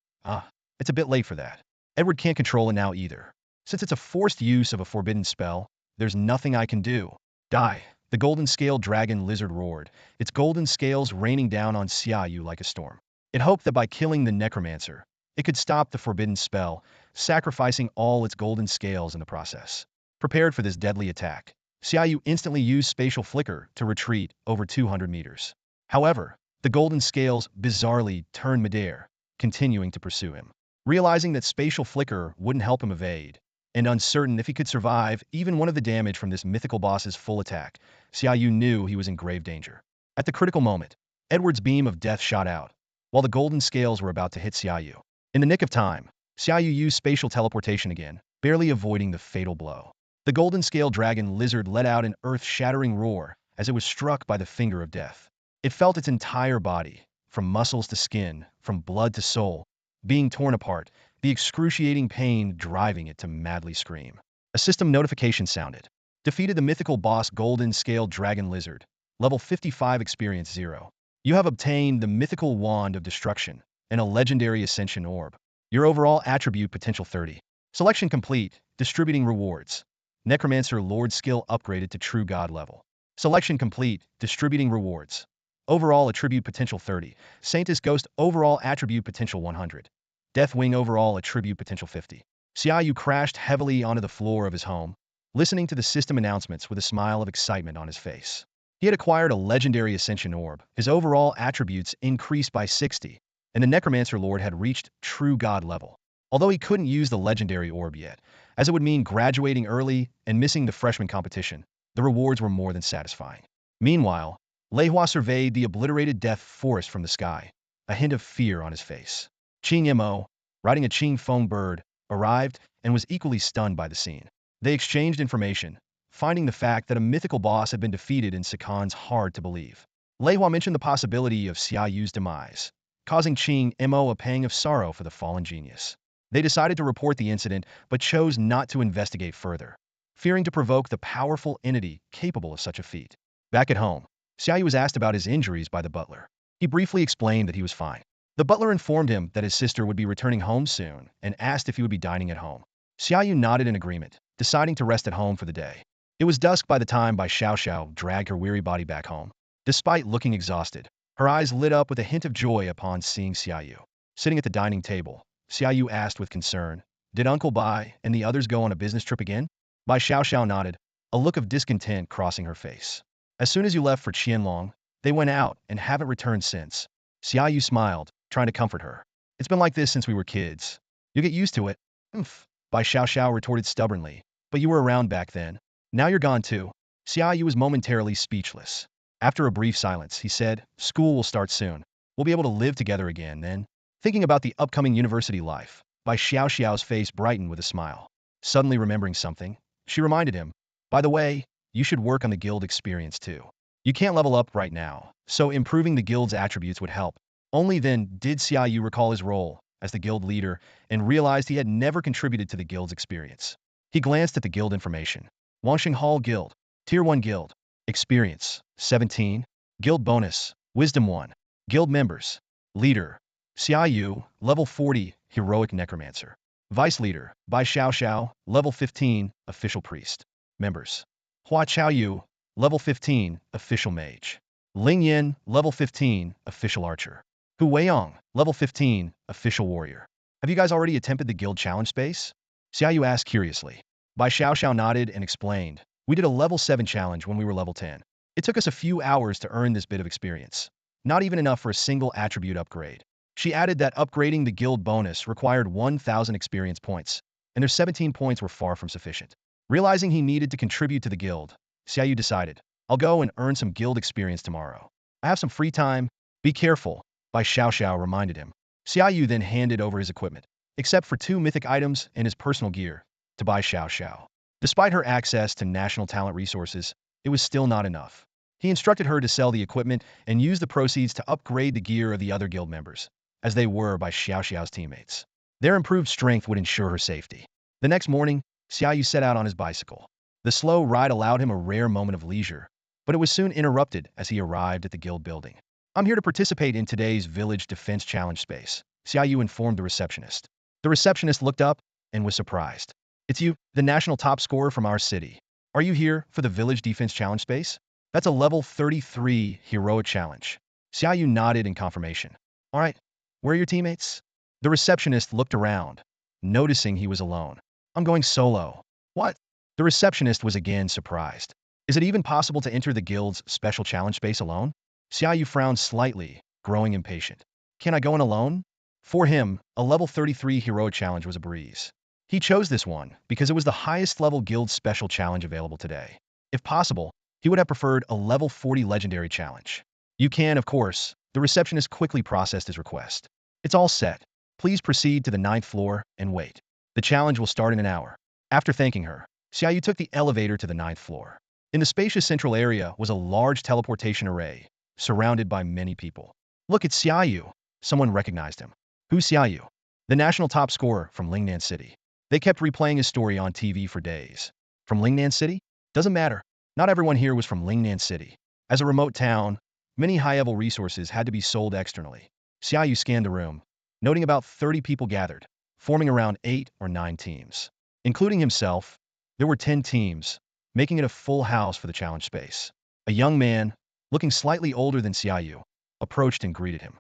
It's a bit late for that. Edward can't control it now either. Since it's a forced use of a forbidden spell, there's nothing I can do. Die, the golden-scaled dragon lizard roared, its golden scales raining down on Xia Yu like a storm. It hoped that by killing the necromancer, it could stop the forbidden spell, sacrificing all its golden scales in the process. Prepared for this deadly attack, Xia Yu instantly used spatial flicker to retreat over 200 meters. However, the golden scales bizarrely turned midair, continuing to pursue him. Realizing that spatial flicker wouldn't help him evade, and uncertain if he could survive even one of the damage from this mythical boss's full attack, Xia Yu knew he was in grave danger. At the critical moment, Edward's beam of death shot out, while the golden scales were about to hit Xia Yu. In the nick of time, Xia Yu used spatial teleportation again, barely avoiding the fatal blow. The golden-scaled dragon lizard let out an earth-shattering roar as it was struck by the finger of death. It felt its entire body, from muscles to skin, from blood to soul, being torn apart, the excruciating pain driving it to madly scream. A system notification sounded. Defeated the mythical boss golden-scaled dragon lizard. Level 55 experience 0. You have obtained the mythical wand of destruction and a legendary ascension orb. Your overall attribute potential 30. Selection complete. Distributing rewards. Necromancer Lord skill upgraded to true god level. Selection complete. Distributing rewards. Overall attribute potential 30. Saintess Ghost overall attribute potential 100. Deathwing overall attribute potential 50. Xia Yu crashed heavily onto the floor of his home, listening to the system announcements with a smile of excitement on his face. He had acquired a legendary ascension orb, his overall attributes increased by 60, and the Necromancer Lord had reached true god level. Although he couldn't use the legendary orb yet, as it would mean graduating early and missing the freshman competition, the rewards were more than satisfying. Meanwhile, Lei Hua surveyed the obliterated death forest from the sky, a hint of fear on his face. Qing Mo, riding a Qing Feng bird, arrived and was equally stunned by the scene. They exchanged information, finding the fact that a mythical boss had been defeated in Sikan's hard to believe. Lei Hua mentioned the possibility of Xia Yu's demise, causing Qing Mo a pang of sorrow for the fallen genius. They decided to report the incident but chose not to investigate further, fearing to provoke the powerful entity capable of such a feat. Back at home, Xia Yu was asked about his injuries by the butler. He briefly explained that he was fine. The butler informed him that his sister would be returning home soon and asked if he would be dining at home. Xia Yu nodded in agreement, deciding to rest at home for the day. It was dusk by the time Bai Xiao dragged her weary body back home. Despite looking exhausted, her eyes lit up with a hint of joy upon seeing Xia Yu. Sitting at the dining table, Xia Yu asked with concern, "Did Uncle Bai and the others go on a business trip again?" Bai Xiao nodded, a look of discontent crossing her face. "As soon as you left for Qianlong, they went out and haven't returned since." Xia Yu smiled, trying to comfort her. "It's been like this since we were kids. You'll get used to it." "Oomph," Bai Xiao retorted stubbornly. "But you were around back then. Now you're gone too." Xia Yu was momentarily speechless. After a brief silence, he said, "School will start soon. We'll be able to live together again then." Thinking about the upcoming university life, Bai Xiao's face brightened with a smile. Suddenly remembering something, she reminded him, "By the way, you should work on the guild experience too. You can't level up right now, so improving the guild's attributes would help." Only then did Xia Yu recall his role as the guild leader and realized he had never contributed to the guild's experience. He glanced at the guild information. Wangxing Hall Guild, Tier 1 Guild, Experience, 17, Guild Bonus, Wisdom 1, Guild Members, Leader, Xia Yu, Level 40, Heroic Necromancer. Vice Leader, Bai Xiao, Level 15, Official Priest. Members, Hua Yu, Level 15, Official Mage. Ling Yin, Level 15, Official Archer. Hu Weiyong, Level 15, Official Warrior. "Have you guys already attempted the guild challenge space?" Xia Yu asked curiously. Bai Xiao nodded and explained, "We did a Level 7 challenge when we were Level 10. It took us a few hours to earn this bit of experience. Not even enough for a single attribute upgrade." She added that upgrading the guild bonus required 1,000 experience points, and their 17 points were far from sufficient. Realizing he needed to contribute to the guild, Xia Yu decided, "I'll go and earn some guild experience tomorrow. I have some free time." "Be careful," Bai Xiao reminded him. Xia Yu then handed over his equipment, except for 2 mythic items and his personal gear, to Bai Xiao. Despite her access to national talent resources, it was still not enough. He instructed her to sell the equipment and use the proceeds to upgrade the gear of the other guild members, as they were by Xiao's teammates. Their improved strength would ensure her safety. The next morning, Xia Yu set out on his bicycle. The slow ride allowed him a rare moment of leisure, but it was soon interrupted as he arrived at the guild building. "I'm here to participate in today's village defense challenge space," Xia Yu informed the receptionist. The receptionist looked up and was surprised. "It's you, the national top scorer from our city. Are you here for the village defense challenge space? That's a level 33 heroic challenge." Xia Yu nodded in confirmation. "All right, where are your teammates?" The receptionist looked around, noticing he was alone. "I'm going solo." "What?" The receptionist was again surprised. "Is it even possible to enter the guild's special challenge space alone?" Xia Yu frowned slightly, growing impatient. "Can I go in alone?" For him, a level 33 heroic challenge was a breeze. He chose this one because it was the highest level guild special challenge available today. If possible, he would have preferred a level 40 legendary challenge. "You can, of course." The receptionist quickly processed his request. "It's all set. Please proceed to the 9th floor and wait. The challenge will start in an hour." After thanking her, Xia Yu took the elevator to the 9th floor. In the spacious central area was a large teleportation array, surrounded by many people. "Look, it's Xia Yu." Someone recognized him. "Who's Xia Yu?" "The national top scorer from Lingnan City. They kept replaying his story on TV for days." "From Lingnan City?" "Doesn't matter. Not everyone here was from Lingnan City. As a remote town, many high-level resources had to be sold externally." Xia Yu scanned the room, noting about 30 people gathered, forming around 8 or 9 teams. Including himself, there were 10 teams, making it a full house for the challenge space. A young man, looking slightly older than Xia Yu, approached and greeted him.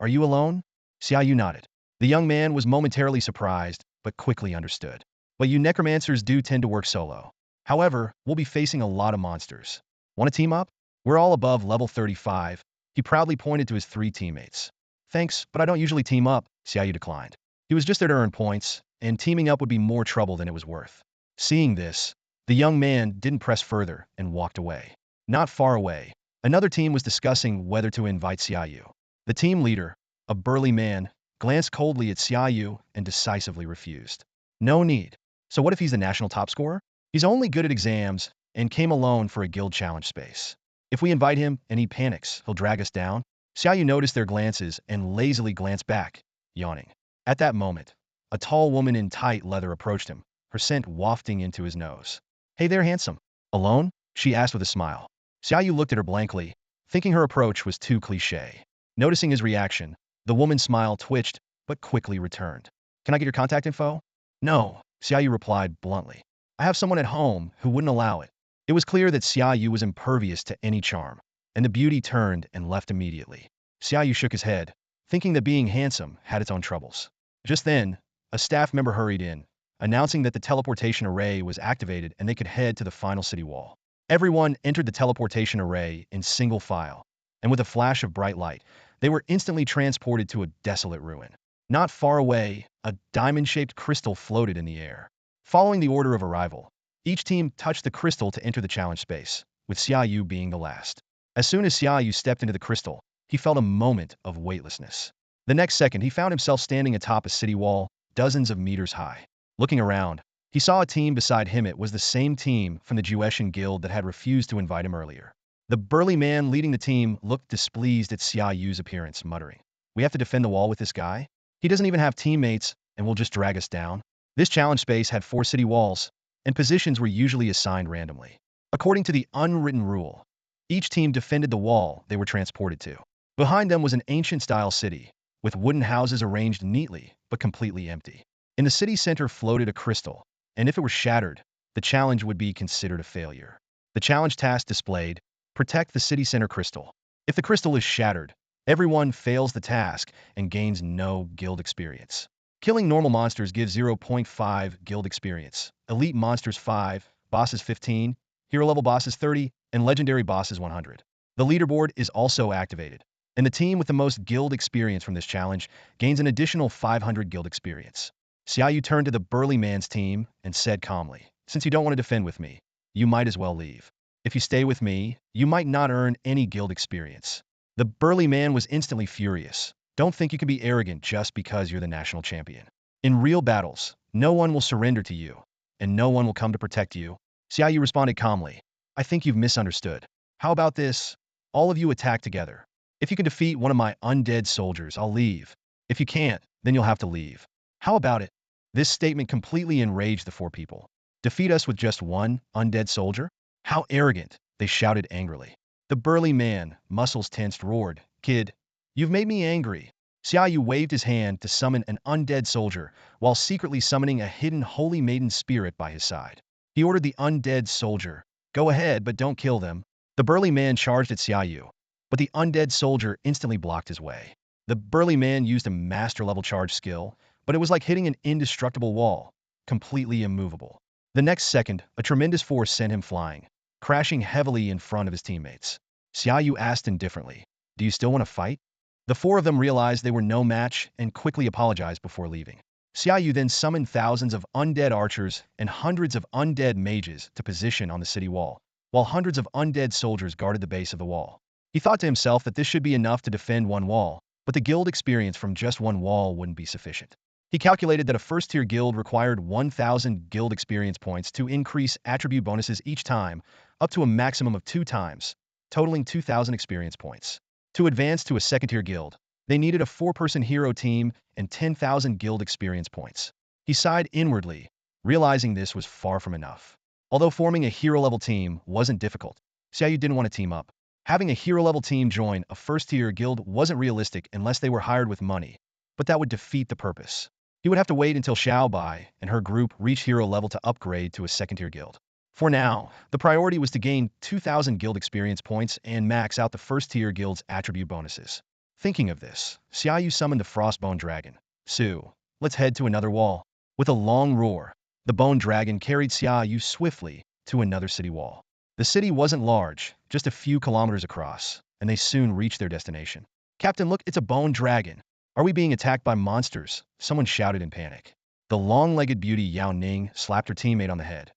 Are you alone?" Xia Yu nodded. The young man was momentarily surprised, but quickly understood. "But you necromancers do tend to work solo. However, we'll be facing a lot of monsters. Want to team up? We're all above level 35. He proudly pointed to his 3 teammates. "Thanks, but I don't usually team up," Xia Yu declined. He was just there to earn points, and teaming up would be more trouble than it was worth. Seeing this, the young man didn't press further and walked away. Not far away, another team was discussing whether to invite Xia Yu. The team leader, a burly man, glanced coldly at Xia Yu and decisively refused. "No need. So what if he's the national top scorer? He's only good at exams and came alone for a guild challenge space. If we invite him and he panics, he'll drag us down." Xia Yu noticed their glances and lazily glanced back, yawning. At that moment, a tall woman in tight leather approached him, her scent wafting into his nose. "Hey there, handsome. Alone?" she asked with a smile. Xia Yu looked at her blankly, thinking her approach was too cliché. Noticing his reaction, the woman's smile twitched, but quickly returned. "Can I get your contact info?" "No," Xia Yu replied bluntly. "I have someone at home who wouldn't allow it." It was clear that Xia Yu was impervious to any charm. and the beauty turned and left immediately. Xia Yu shook his head, thinking that being handsome had its own troubles. Just then, a staff member hurried in, announcing that the teleportation array was activated and they could head to the final city wall. Everyone entered the teleportation array in single file, and with a flash of bright light, they were instantly transported to a desolate ruin. Not far away, a diamond-shaped crystal floated in the air. Following the order of arrival, each team touched the crystal to enter the challenge space, with Xia Yu being the last. As soon as Xia Yu stepped into the crystal, he felt a moment of weightlessness. The next second, he found himself standing atop a city wall, dozens of meters high. Looking around, he saw a team beside him. It was the same team from the Jewessian guild that had refused to invite him earlier. The burly man leading the team looked displeased at Xia Yu's appearance, muttering, "We have to defend the wall with this guy? He doesn't even have teammates and will just drag us down." This challenge space had 4 city walls, and positions were usually assigned randomly. According to the unwritten rule, each team defended the wall they were transported to. Behind them was an ancient-style city, with wooden houses arranged neatly but completely empty. In the city center floated a crystal, and if it were shattered, the challenge would be considered a failure. The challenge task displayed, protect the city center crystal. If the crystal is shattered, everyone fails the task and gains no guild experience. Killing normal monsters gives 0.5 guild experience, elite monsters 5, bosses 15, hero level bosses 30, and legendary bosses 100. The leaderboard is also activated, and the team with the most guild experience from this challenge gains an additional 500 guild experience. Xia Yu turned to the burly man's team and said calmly, "Since you don't want to defend with me, you might as well leave. If you stay with me, you might not earn any guild experience." The burly man was instantly furious. "Don't think you can be arrogant just because you're the national champion. In real battles, no one will surrender to you, and no one will come to protect you." Xia Yu responded calmly, "I think you've misunderstood. How about this? All of you attack together. If you can defeat one of my undead soldiers, I'll leave. If you can't, then you'll have to leave. How about it?" This statement completely enraged the 4 people. "Defeat us with just one undead soldier? How arrogant!" they shouted angrily. The burly man, muscles tensed, roared, "Kid, you've made me angry." Xia Yu waved his hand to summon an undead soldier, while secretly summoning a hidden holy maiden spirit by his side. He ordered the undead soldier, "Go ahead, but don't kill them." The burly man charged at Xia Yu, but the undead soldier instantly blocked his way. The burly man used a master-level charge skill, but it was like hitting an indestructible wall, completely immovable. The next second, a tremendous force sent him flying, crashing heavily in front of his teammates. Xia Yu asked indifferently, "Do you still want to fight?" The 4 of them realized they were no match and quickly apologized before leaving. Xia Yu then summoned thousands of undead archers and hundreds of undead mages to position on the city wall, while hundreds of undead soldiers guarded the base of the wall. He thought to himself that this should be enough to defend one wall, but the guild experience from just one wall wouldn't be sufficient. He calculated that a first-tier guild required 1,000 guild experience points to increase attribute bonuses each time, up to a maximum of 2 times, totaling 2,000 experience points. To advance to a second-tier guild, they needed a 4-person hero team and 10,000 guild experience points. He sighed inwardly, realizing this was far from enough. Although forming a hero-level team wasn't difficult, Xia Yu didn't want to team up. Having a hero-level team join a first-tier guild wasn't realistic unless they were hired with money, but that would defeat the purpose. He would have to wait until Xiao Bai and her group reached hero level to upgrade to a second-tier guild. For now, the priority was to gain 2,000 guild experience points and max out the first-tier guild's attribute bonuses. Thinking of this, Xia Yu summoned the Frostbone Dragon. "Su, let's head to another wall." With a long roar, the Bone Dragon carried Xia Yu swiftly to another city wall. The city wasn't large, just a few kilometers across, and they soon reached their destination. "Captain, look, it's a Bone Dragon. Are we being attacked by monsters?" someone shouted in panic. The long-legged beauty Yao Ning slapped her teammate on the head.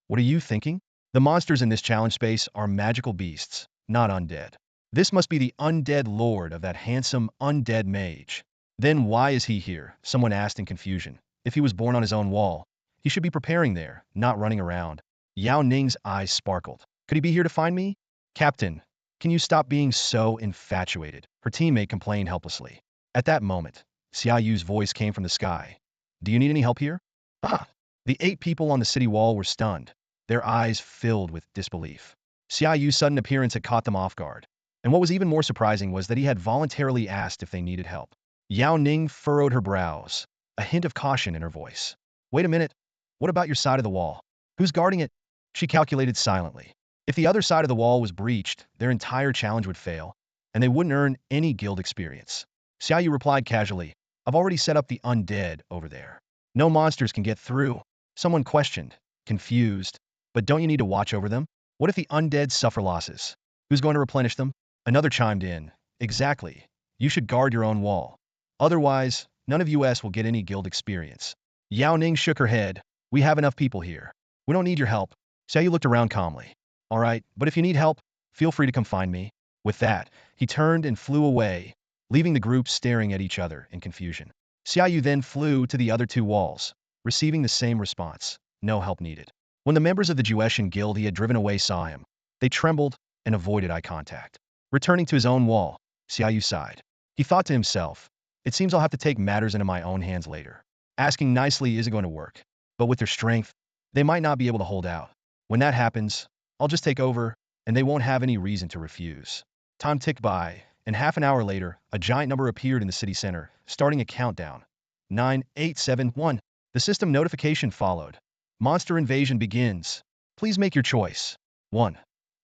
"What are you thinking? The monsters in this challenge space are magical beasts, not undead. This must be the undead lord of that handsome undead mage." "Then why is he here?" someone asked in confusion. "If he was born on his own wall, he should be preparing there, not running around." Yao Ning's eyes sparkled. "Could he be here to find me?" "Captain, can you stop being so infatuated?" her teammate complained helplessly. At that moment, Xia Yu's voice came from the sky. "Do you need any help here?" "Ah!" The 8 people on the city wall were stunned, their eyes filled with disbelief. Xia Yu's sudden appearance had caught them off guard, and what was even more surprising was that he had voluntarily asked if they needed help. Yao Ning furrowed her brows, a hint of caution in her voice. "Wait a minute, what about your side of the wall? Who's guarding it?" She calculated silently. If the other side of the wall was breached, their entire challenge would fail, and they wouldn't earn any guild experience. Xia Yu replied casually, I've already set up the undead over there. No monsters can get through. Someone questioned, confused, but don't you need to watch over them? What if the undead suffer losses? Who's going to replenish them? Another chimed in, exactly. You should guard your own wall. Otherwise, none of us will get any guild experience. Yao Ning shook her head. We have enough people here. We don't need your help. Xia Yu looked around calmly. All right, but if you need help, feel free to come find me. With that, he turned and flew away, leaving the group staring at each other in confusion. Xia Yu then flew to the other two walls, receiving the same response, no help needed. When the members of the Jewessian guild he had driven away saw him, they trembled and avoided eye contact. Returning to his own wall, Xia Yu sighed. He thought to himself, it seems I'll have to take matters into my own hands later. Asking nicely isn't going to work, but with their strength, they might not be able to hold out. When that happens, I'll just take over, and they won't have any reason to refuse. Time ticked by, and half an hour later, a giant number appeared in the city center, starting a countdown. 9, 8, 7, 1. The system notification followed. Monster invasion begins. Please make your choice. 1.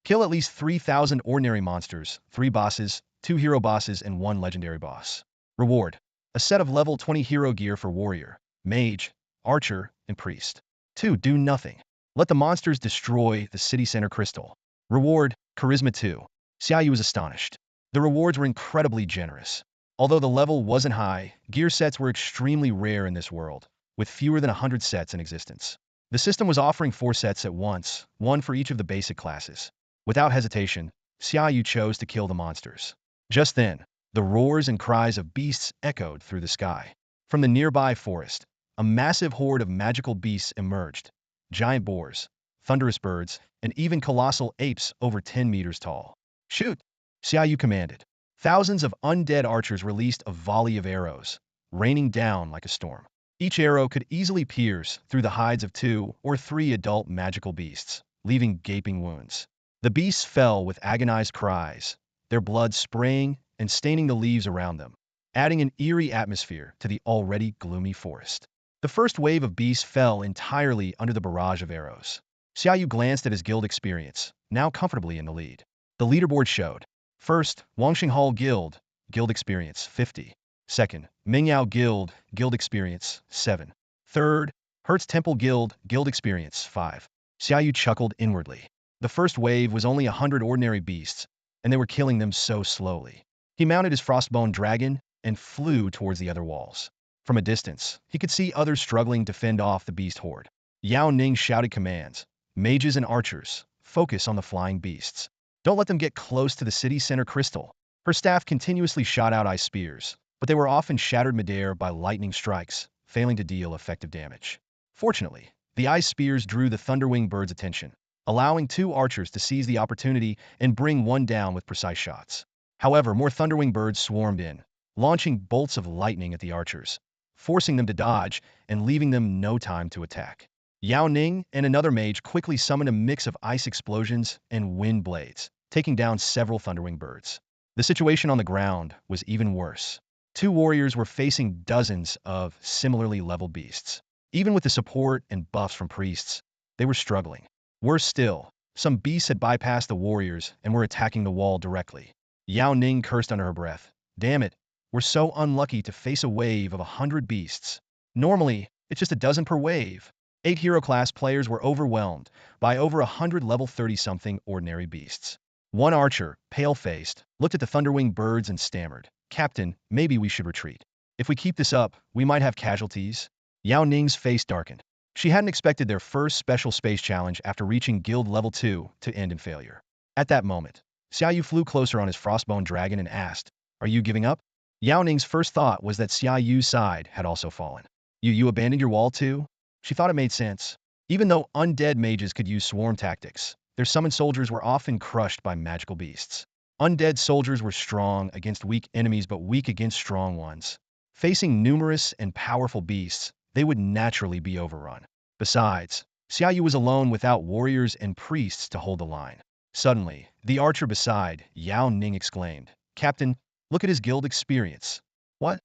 Kill at least 3,000 ordinary monsters, 3 bosses, 2 hero bosses, and 1 legendary boss. Reward. A set of level 20 hero gear for warrior, mage, archer, and priest. 2. Do nothing. Let the monsters destroy the city center crystal. Reward, Charisma 2. Xia Yu was astonished. The rewards were incredibly generous. Although the level wasn't high, gear sets were extremely rare in this world, with fewer than 100 sets in existence. The system was offering 4 sets at once, 1 for each of the basic classes. Without hesitation, Xia Yu chose to kill the monsters. Just then, the roars and cries of beasts echoed through the sky. From the nearby forest, a massive horde of magical beasts emerged. Giant boars, thunderous birds, and even colossal apes over 10 meters tall. Shoot! Xia Yu commanded. Thousands of undead archers released a volley of arrows, raining down like a storm. Each arrow could easily pierce through the hides of 2 or 3 adult magical beasts, leaving gaping wounds. The beasts fell with agonized cries, their blood spraying and staining the leaves around them, adding an eerie atmosphere to the already gloomy forest. The first wave of beasts fell entirely under the barrage of arrows. Xia Yu glanced at his guild experience, now comfortably in the lead. The leaderboard showed. First, Wangxing Hall Guild, guild experience 50. Second, Mingyao Guild, guild experience 7. Third, Hertz Temple Guild, guild experience 5. Xia Yu chuckled inwardly. The first wave was only 100 ordinary beasts, and they were killing them so slowly. He mounted his frostbone dragon and flew towards the other walls. From a distance, he could see others struggling to fend off the beast horde. Yao Ning shouted commands. Mages and archers, focus on the flying beasts. Don't let them get close to the city center crystal. Her staff continuously shot out ice spears, but they were often shattered midair by lightning strikes, failing to deal effective damage. Fortunately, the ice spears drew the Thunderwing bird's attention, allowing 2 archers to seize the opportunity and bring one down with precise shots. However, more Thunderwing birds swarmed in, launching bolts of lightning at the archers, forcing them to dodge and leaving them no time to attack. Yao Ning and another mage quickly summoned a mix of ice explosions and wind blades, taking down several Thunderwing birds. The situation on the ground was even worse. 2 warriors were facing dozens of similarly leveled beasts. Even with the support and buffs from priests, they were struggling. Worse still, some beasts had bypassed the warriors and were attacking the wall directly. Yao Ning cursed under her breath. Damn it, we're so unlucky to face a wave of 100 beasts. Normally, it's just a dozen per wave. 8 hero class players were overwhelmed by over 100 level 30-something ordinary beasts. One archer, pale-faced, looked at the Thunderwing birds and stammered. Captain, maybe we should retreat. If we keep this up, we might have casualties. Yao Ning's face darkened. She hadn't expected their first special space challenge after reaching guild level 2 to end in failure. At that moment, Xia Yu flew closer on his frostbone dragon and asked, Are you giving up? Yao Ning's first thought was that Xia Yu's side had also fallen. You abandoned your wall too? She thought it made sense. Even though undead mages could use swarm tactics, their summoned soldiers were often crushed by magical beasts. Undead soldiers were strong against weak enemies but weak against strong ones. Facing numerous and powerful beasts, they would naturally be overrun. Besides, Xia Yu was alone without warriors and priests to hold the line. Suddenly, the archer beside Yao Ning exclaimed, Captain, look at his guild experience. What?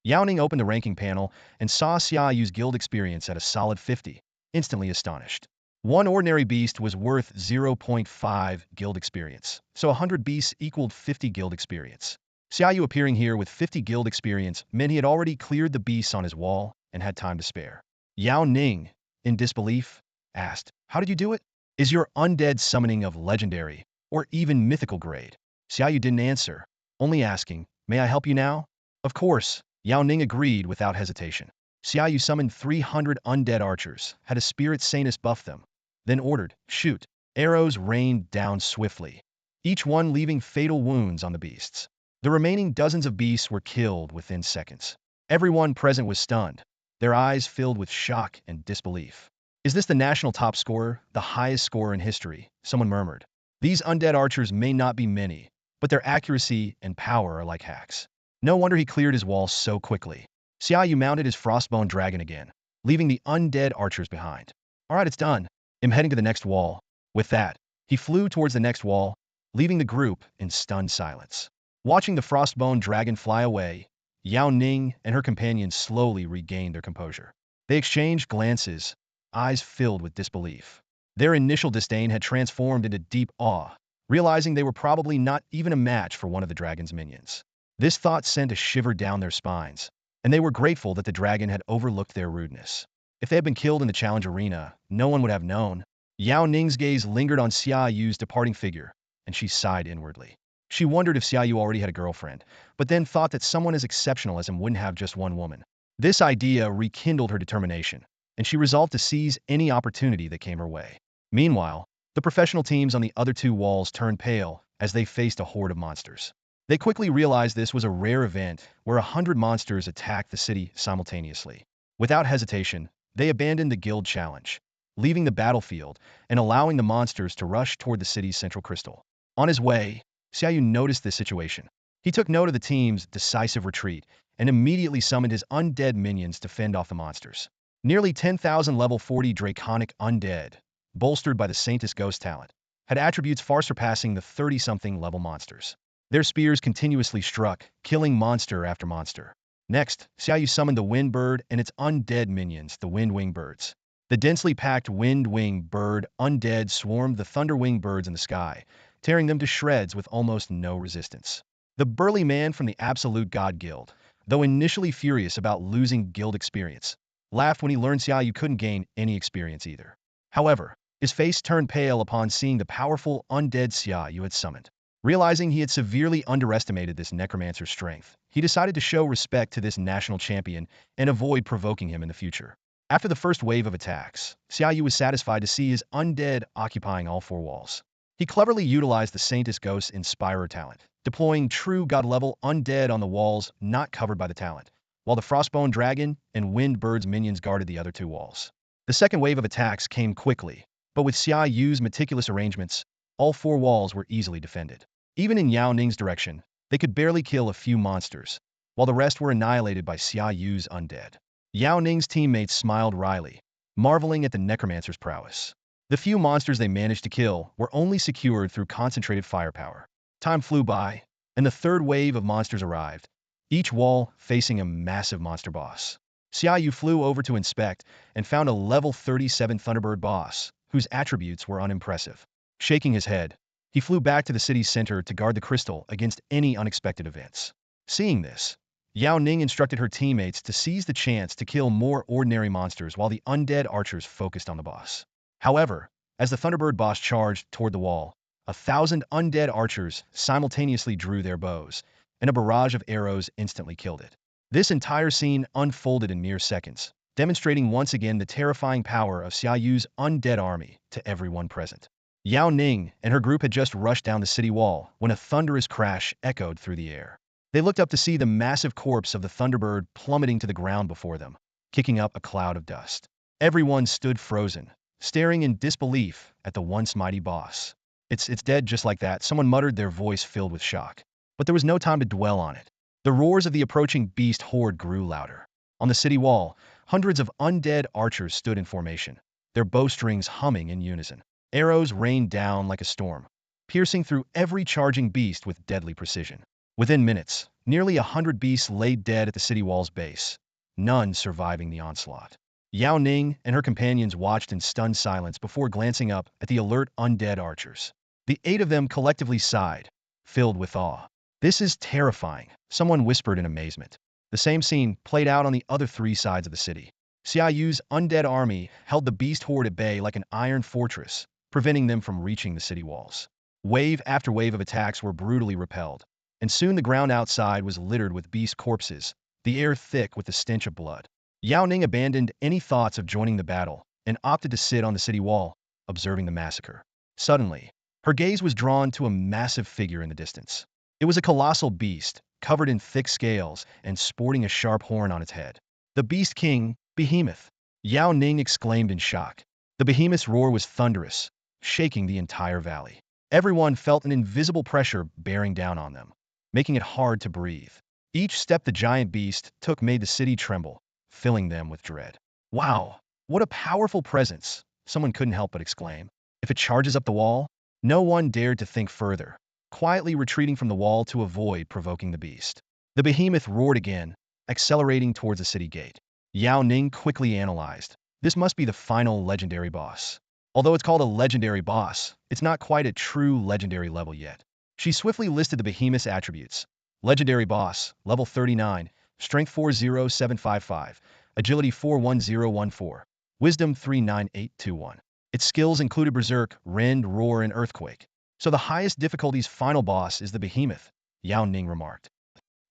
Yao Ning opened the ranking panel and saw Xia Yu's guild experience at a solid 50, instantly astonished. One ordinary beast was worth 0.5 guild experience, so 100 beasts equaled 50 guild experience. Xia Yu appearing here with 50 guild experience meant he had already cleared the beasts on his wall and had time to spare. Yao Ning, in disbelief, asked, "How did you do it? Is your undead summoning of legendary or even mythical grade?" Xia Yu didn't answer, only asking, "May I help you now?" Of course, Yao Ning agreed without hesitation. Xia Yu summoned 300 undead archers, had a spirit Sanus buff them, then ordered, "Shoot." Arrows rained down swiftly, each one leaving fatal wounds on the beasts. The remaining dozens of beasts were killed within seconds. Everyone present was stunned, their eyes filled with shock and disbelief. "Is this the national top scorer, the highest scorer in history?" someone murmured. "These undead archers may not be many, but their accuracy and power are like hacks." No wonder he cleared his wall so quickly. Xia Yu mounted his frostbone dragon again, leaving the undead archers behind. "All right, it's done. I'm heading to the next wall." With that, he flew towards the next wall, leaving the group in stunned silence. Watching the frostbone dragon fly away, Yao Ning and her companions slowly regained their composure. They exchanged glances, eyes filled with disbelief. Their initial disdain had transformed into deep awe, realizing they were probably not even a match for one of the dragon's minions. This thought sent a shiver down their spines, and they were grateful that the dragon had overlooked their rudeness. If they had been killed in the challenge arena, no one would have known. Yao Ning's gaze lingered on Xia Yu's departing figure, and she sighed inwardly. She wondered if Xia Yu already had a girlfriend, but then thought that someone as exceptional as him wouldn't have just one woman. This idea rekindled her determination, and she resolved to seize any opportunity that came her way. Meanwhile, the professional teams on the other two walls turned pale as they faced a horde of monsters. They quickly realized this was a rare event where 100 monsters attacked the city simultaneously. Without hesitation, they abandoned the guild challenge, leaving the battlefield and allowing the monsters to rush toward the city's central crystal. On his way, Xia Yu noticed this situation. He took note of the team's decisive retreat and immediately summoned his undead minions to fend off the monsters. Nearly 10,000 level 40 draconic undead, bolstered by the Saintess Ghost talent, had attributes far surpassing the 30-something level monsters. Their spears continuously struck, killing monster after monster. Next, Xia Yu summoned the Wind Bird and its undead minions, the Wind Wing Birds. The densely packed Wind Wing Bird undead swarmed the Thunder Wing Birds in the sky, tearing them to shreds with almost no resistance. The burly man from the Absolute God Guild, though initially furious about losing guild experience, laughed when he learned Xia Yu couldn't gain any experience either. However, his face turned pale upon seeing the powerful undead Xia Yu had summoned. Realizing he had severely underestimated this necromancer's strength, he decided to show respect to this national champion and avoid provoking him in the future. After the first wave of attacks, Xia Yu was satisfied to see his undead occupying all four walls. He cleverly utilized the Saintess Ghost's Inspirer talent, deploying true god-level undead on the walls not covered by the talent, while the Frostbone Dragon and Wind Bird's minions guarded the other two walls. The second wave of attacks came quickly, but with Xia Yu's meticulous arrangements, all four walls were easily defended. Even in Yao Ning's direction, they could barely kill a few monsters, while the rest were annihilated by Xia Yu's undead. Yao Ning's teammates smiled wryly, marveling at the necromancer's prowess. The few monsters they managed to kill were only secured through concentrated firepower. Time flew by, and the third wave of monsters arrived, each wall facing a massive monster boss. Xia Yu flew over to inspect and found a level 37 Thunderbird boss, whose attributes were unimpressive. Shaking his head, he flew back to the city's center to guard the crystal against any unexpected events. Seeing this, Yao Ning instructed her teammates to seize the chance to kill more ordinary monsters while the undead archers focused on the boss. However, as the Thunderbird boss charged toward the wall, 1,000 undead archers simultaneously drew their bows, and a barrage of arrows instantly killed it. This entire scene unfolded in mere seconds, demonstrating once again the terrifying power of Xia Yu's undead army to everyone present. Yao Ning and her group had just rushed down the city wall when a thunderous crash echoed through the air. They looked up to see the massive corpse of the Thunderbird plummeting to the ground before them, kicking up a cloud of dust. Everyone stood frozen, staring in disbelief at the once mighty boss. It's dead just like that," someone muttered, their voice filled with shock. But there was no time to dwell on it. The roars of the approaching beast horde grew louder. On the city wall, hundreds of undead archers stood in formation, their bowstrings humming in unison. Arrows rained down like a storm, piercing through every charging beast with deadly precision. Within minutes, nearly 100 beasts lay dead at the city wall's base, none surviving the onslaught. Yao Ning and her companions watched in stunned silence before glancing up at the alert undead archers. The 8 of them collectively sighed, filled with awe. This is terrifying, someone whispered in amazement. The same scene played out on the other 3 sides of the city. Xia Yu's undead army held the beast horde at bay like an iron fortress, preventing them from reaching the city walls. Wave after wave of attacks were brutally repelled, and soon the ground outside was littered with beast corpses, the air thick with the stench of blood. Yao Ning abandoned any thoughts of joining the battle and opted to sit on the city wall, observing the massacre. Suddenly, her gaze was drawn to a massive figure in the distance. It was a colossal beast, covered in thick scales and sporting a sharp horn on its head. The Beast King, Behemoth. Yao Ning exclaimed in shock. The behemoth's roar was thunderous, shaking the entire valley. Everyone felt an invisible pressure bearing down on them, making it hard to breathe. Each step the giant beast took made the city tremble, filling them with dread. Wow, what a powerful presence, someone couldn't help but exclaim. If it charges up the wall? No one dared to think further, quietly retreating from the wall to avoid provoking the beast. The behemoth roared again, accelerating towards the city gate. Yao Ning quickly analyzed. This must be the final legendary boss. Although it's called a legendary boss, it's not quite at true legendary level yet. She swiftly listed the behemoth's attributes. Legendary boss, level 39, strength 40755, agility 41014, wisdom 39821. Its skills included Berserk, Rend, Roar, and Earthquake. So the highest difficulty's final boss is the behemoth, Yao Ning remarked.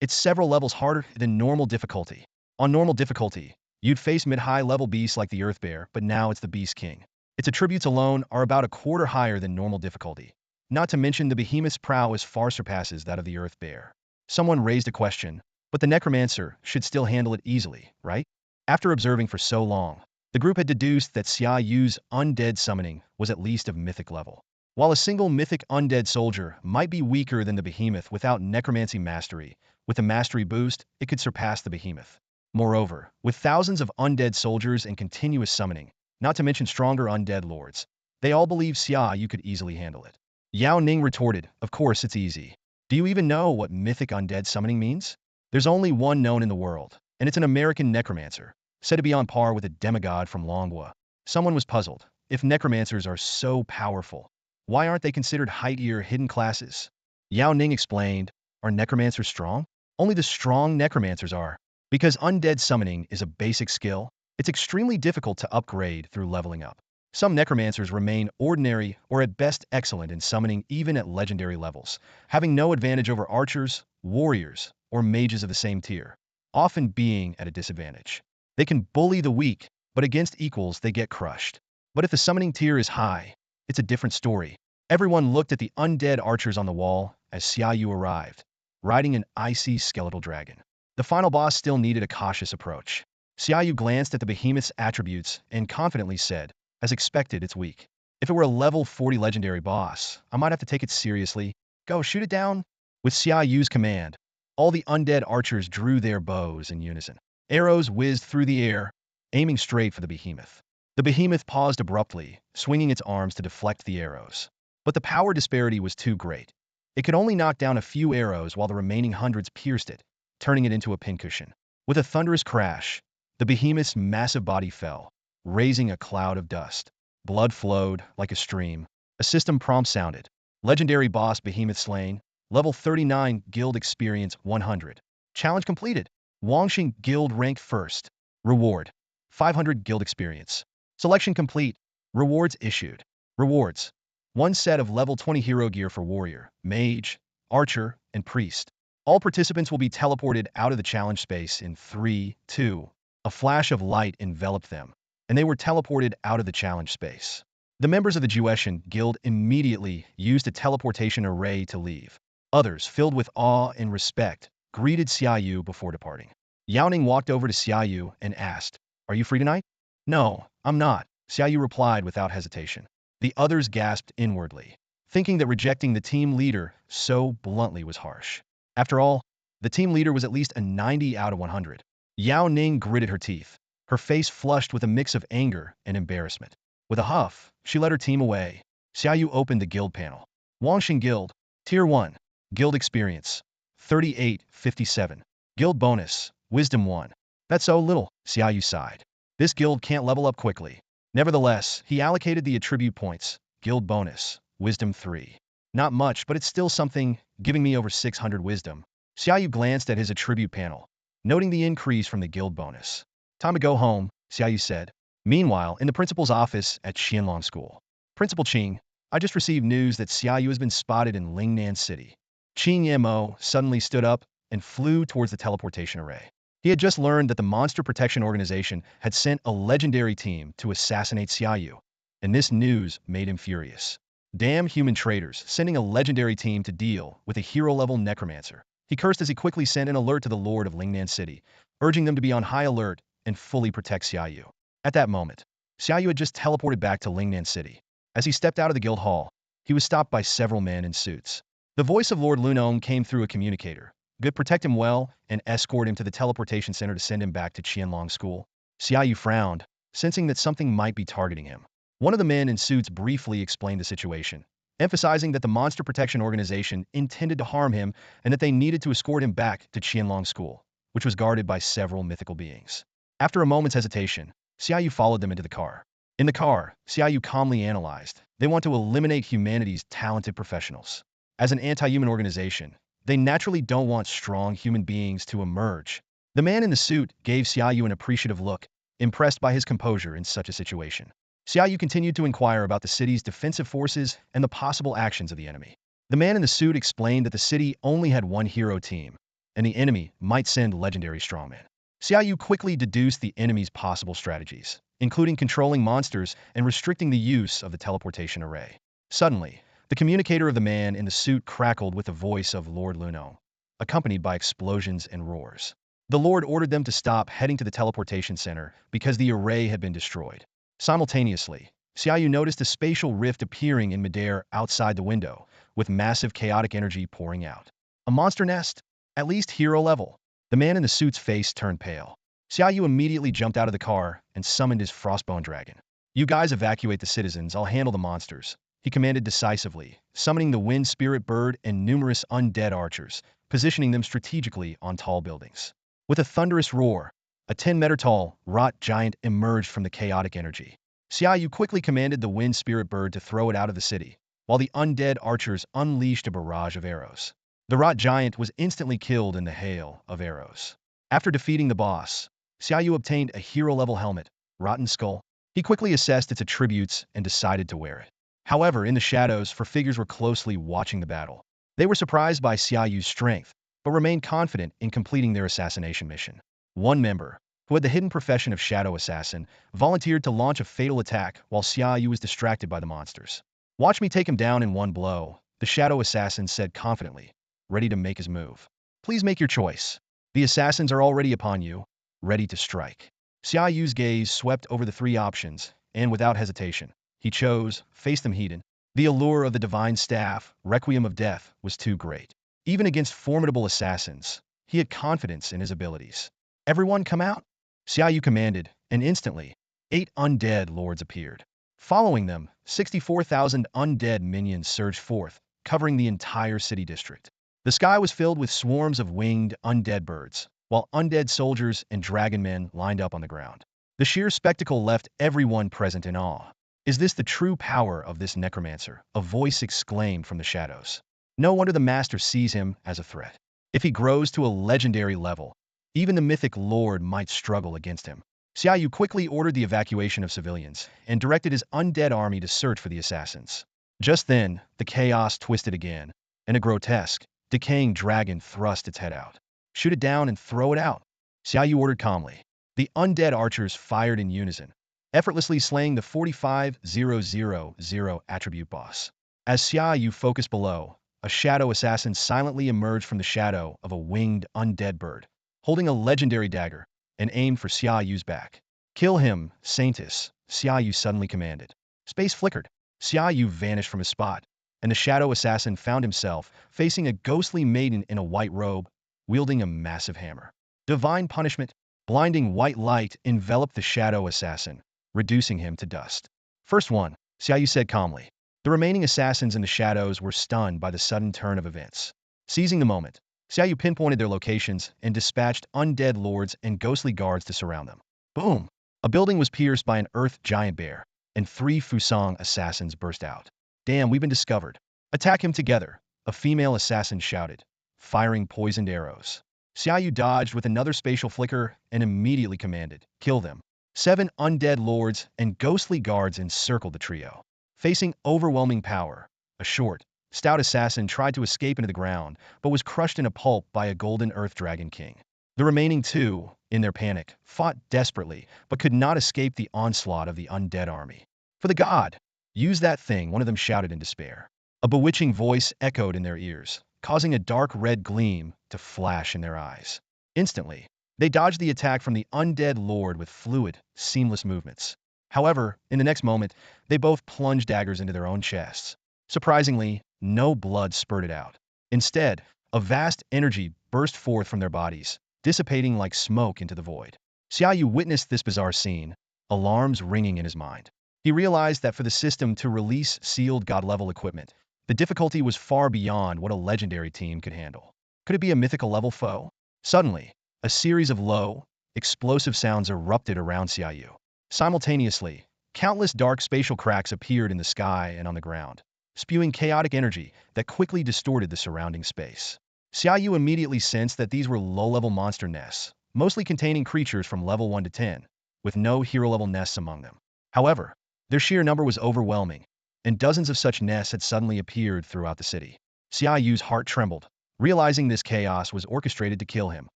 It's several levels harder than normal difficulty. On normal difficulty, you'd face mid-high level beasts like the Earth Bear, but now it's the Beast King. Its attributes alone are about a quarter higher than normal difficulty. Not to mention the behemoth's prowess far surpasses that of the Earth Bear. Someone raised a question, but the Necromancer should still handle it easily, right? After observing for so long, the group had deduced that Xia Yu's undead summoning was at least of mythic level. While a single mythic undead soldier might be weaker than the behemoth without necromancy mastery, with a mastery boost, it could surpass the behemoth. Moreover, with thousands of undead soldiers and continuous summoning, not to mention stronger undead lords, they all believed Xia Yu could easily handle it. Yao Ning retorted, of course it's easy. Do you even know what mythic undead summoning means? There's only one known in the world, and it's an American necromancer, said to be on par with a demigod from Longwa. Someone was puzzled. If necromancers are so powerful, why aren't they considered high-tier hidden classes? Yao Ning explained, are necromancers strong? Only the strong necromancers are. Because undead summoning is a basic skill, it's extremely difficult to upgrade through leveling up. Some necromancers remain ordinary or at best excellent in summoning even at legendary levels, having no advantage over archers, warriors, or mages of the same tier, often being at a disadvantage. They can bully the weak, but against equals they get crushed. But if the summoning tier is high, it's a different story. Everyone looked at the undead archers on the wall as Xia Yu arrived, riding an icy skeletal dragon. The final boss still needed a cautious approach. Xia Yu glanced at the behemoth's attributes and confidently said, as expected, it's weak. If it were a level 40 legendary boss, I might have to take it seriously. Go, shoot it down. With Xia Yu's command, all the undead archers drew their bows in unison. Arrows whizzed through the air, aiming straight for the behemoth. The behemoth paused abruptly, swinging its arms to deflect the arrows. But the power disparity was too great. It could only knock down a few arrows while the remaining hundreds pierced it, turning it into a pincushion. With a thunderous crash, the behemoth's massive body fell, raising a cloud of dust. Blood flowed like a stream. A system prompt sounded. Legendary boss behemoth slain. Level 39 guild experience 100. Challenge completed. Wangxing guild rank first. Reward: 500 guild experience. Selection complete. Rewards issued. Rewards: 1 set of level 20 hero gear for warrior, mage, archer, and priest. All participants will be teleported out of the challenge space in 3, 2. A flash of light enveloped them, and they were teleported out of the challenge space. The members of the Juetian Guild immediately used a teleportation array to leave. Others, filled with awe and respect, greeted Xia Yu before departing. Yao Ning walked over to Xia Yu and asked, "Are you free tonight?" "No, I'm not," Xia Yu replied without hesitation. The others gasped inwardly, thinking that rejecting the team leader so bluntly was harsh. After all, the team leader was at least a 90 out of 100. Yao Ning gritted her teeth, her face flushed with a mix of anger and embarrassment. With a huff, she led her team away. Xia Yu opened the guild panel. Wangxing Guild, Tier 1, Guild Experience, 3857. Guild Bonus, Wisdom 1. That's so little, Xia Yu sighed. This guild can't level up quickly. Nevertheless, he allocated the attribute points. Guild bonus, Wisdom 3. Not much, but it's still something, giving me over 600 wisdom. Xia Yu glanced at his attribute panel, noting the increase from the guild bonus. Time to go home, Xia Yu said. Meanwhile, in the principal's office at Qianlong School. Principal Qing, I just received news that Xia Yu has been spotted in Lingnan City. Qing Mo suddenly stood up and flew towards the teleportation array. He had just learned that the Monster Protection Organization had sent a legendary team to assassinate Xia Yu, and this news made him furious. Damn human traitors, sending a legendary team to deal with a hero-level necromancer. He cursed as he quickly sent an alert to the Lord of Lingnan City, urging them to be on high alert and fully protect Xia Yu. At that moment, Xia Yu had just teleported back to Lingnan City. As he stepped out of the guild hall, he was stopped by several men in suits. The voice of Lord Lunong came through a communicator. Good, protect him well and escort him to the teleportation center to send him back to Qianlong School. Xia Yu frowned, sensing that something might be targeting him. One of the men in suits briefly explained the situation, emphasizing that the Monster Protection Organization intended to harm him and that they needed to escort him back to Qianlong School, which was guarded by several mythical beings. After a moment's hesitation, Xia Yu followed them into the car. In the car, Xia Yu calmly analyzed. They want to eliminate humanity's talented professionals. As an anti-human organization, they naturally don't want strong human beings to emerge. The man in the suit gave Xia Yu an appreciative look, impressed by his composure in such a situation. Xia Yu continued to inquire about the city's defensive forces and the possible actions of the enemy. The man in the suit explained that the city only had one hero team, and the enemy might send legendary strongmen. Xia Yu quickly deduced the enemy's possible strategies, including controlling monsters and restricting the use of the teleportation array. Suddenly, the communicator of the man in the suit crackled with the voice of Lord Lunong, accompanied by explosions and roars. The Lord ordered them to stop heading to the teleportation center because the array had been destroyed. Simultaneously, Xia Yu noticed a spatial rift appearing in midair outside the window, with massive chaotic energy pouring out. A monster nest? At least hero level. The man in the suit's face turned pale. Xia Yu immediately jumped out of the car and summoned his frostbone dragon. You guys evacuate the citizens, I'll handle the monsters, he commanded decisively, summoning the wind spirit bird and numerous undead archers, positioning them strategically on tall buildings. With a thunderous roar, a 10-meter-tall, rot giant emerged from the chaotic energy. Xia Yu quickly commanded the wind spirit bird to throw it out of the city, while the undead archers unleashed a barrage of arrows. The rot giant was instantly killed in the hail of arrows. After defeating the boss, Xia Yu obtained a hero-level helmet, Rotten Skull. He quickly assessed its attributes and decided to wear it. However, in the shadows, four figures were closely watching the battle. They were surprised by Xia Yu's strength, but remained confident in completing their assassination mission. One member, who had the hidden profession of Shadow Assassin, volunteered to launch a fatal attack while Xia Yu was distracted by the monsters. Watch me take him down in one blow, the Shadow Assassin said confidently, ready to make his move. Please make your choice. The assassins are already upon you, ready to strike. Xia Yu's gaze swept over the three options, and without hesitation, he chose, face them heathen. The allure of the divine staff, Requiem of Death, was too great. Even against formidable assassins, he had confidence in his abilities. Everyone come out? Xia Yu commanded, and instantly, 8 undead lords appeared. Following them, 64,000 undead minions surged forth, covering the entire city district. The sky was filled with swarms of winged, undead birds, while undead soldiers and dragon men lined up on the ground. The sheer spectacle left everyone present in awe. Is this the true power of this necromancer? A voice exclaimed from the shadows. No wonder the master sees him as a threat. If he grows to a legendary level, even the mythic lord might struggle against him. Xia Yu quickly ordered the evacuation of civilians and directed his undead army to search for the assassins. Just then, the chaos twisted again, and a grotesque, decaying dragon thrust its head out. Shoot it down and throw it out, Xia Yu ordered calmly. The undead archers fired in unison, effortlessly slaying the 45,000 attribute boss. As Xia Yu focused below, a shadow assassin silently emerged from the shadow of a winged undead bird, holding a legendary dagger, and aimed for Xia Yu's back. Kill him, Saintus, Xia Yu suddenly commanded. Space flickered. Xia Yu vanished from his spot, and the shadow assassin found himself facing a ghostly maiden in a white robe, wielding a massive hammer. Divine punishment, blinding white light enveloped the shadow assassin, reducing him to dust. First one, Xia Yu said calmly. The remaining assassins in the shadows were stunned by the sudden turn of events. Seizing the moment, Xia Yu pinpointed their locations and dispatched undead lords and ghostly guards to surround them. Boom! A building was pierced by an earth giant bear, and 3 Fusang assassins burst out. Damn, we've been discovered. Attack him together, a female assassin shouted, firing poisoned arrows. Xia Yu dodged with another spatial flicker and immediately commanded, kill them. 7 undead lords and ghostly guards encircled the trio. Facing overwhelming power, a short, stout assassin tried to escape into the ground, but was crushed in a pulp by a golden earth dragon king. The remaining 2, in their panic, fought desperately, but could not escape the onslaught of the undead army. For the god, use that thing, one of them shouted in despair. A bewitching voice echoed in their ears, causing a dark red gleam to flash in their eyes. Instantly, they dodged the attack from the undead lord with fluid, seamless movements. However, in the next moment, they both plunged daggers into their own chests. Surprisingly, no blood spurted out. Instead, a vast energy burst forth from their bodies, dissipating like smoke into the void. Xia Yu witnessed this bizarre scene, alarms ringing in his mind. He realized that for the system to release sealed god-level equipment, the difficulty was far beyond what a legendary team could handle. Could it be a mythical level foe? Suddenly, a series of low, explosive sounds erupted around Xia Yu. Simultaneously, countless dark spatial cracks appeared in the sky and on the ground, spewing chaotic energy that quickly distorted the surrounding space. Xia Yu immediately sensed that these were low-level monster nests, mostly containing creatures from level 1 to 10, with no hero-level nests among them. However, their sheer number was overwhelming, and dozens of such nests had suddenly appeared throughout the city. Xia Yu's heart trembled, realizing this chaos was orchestrated to kill him,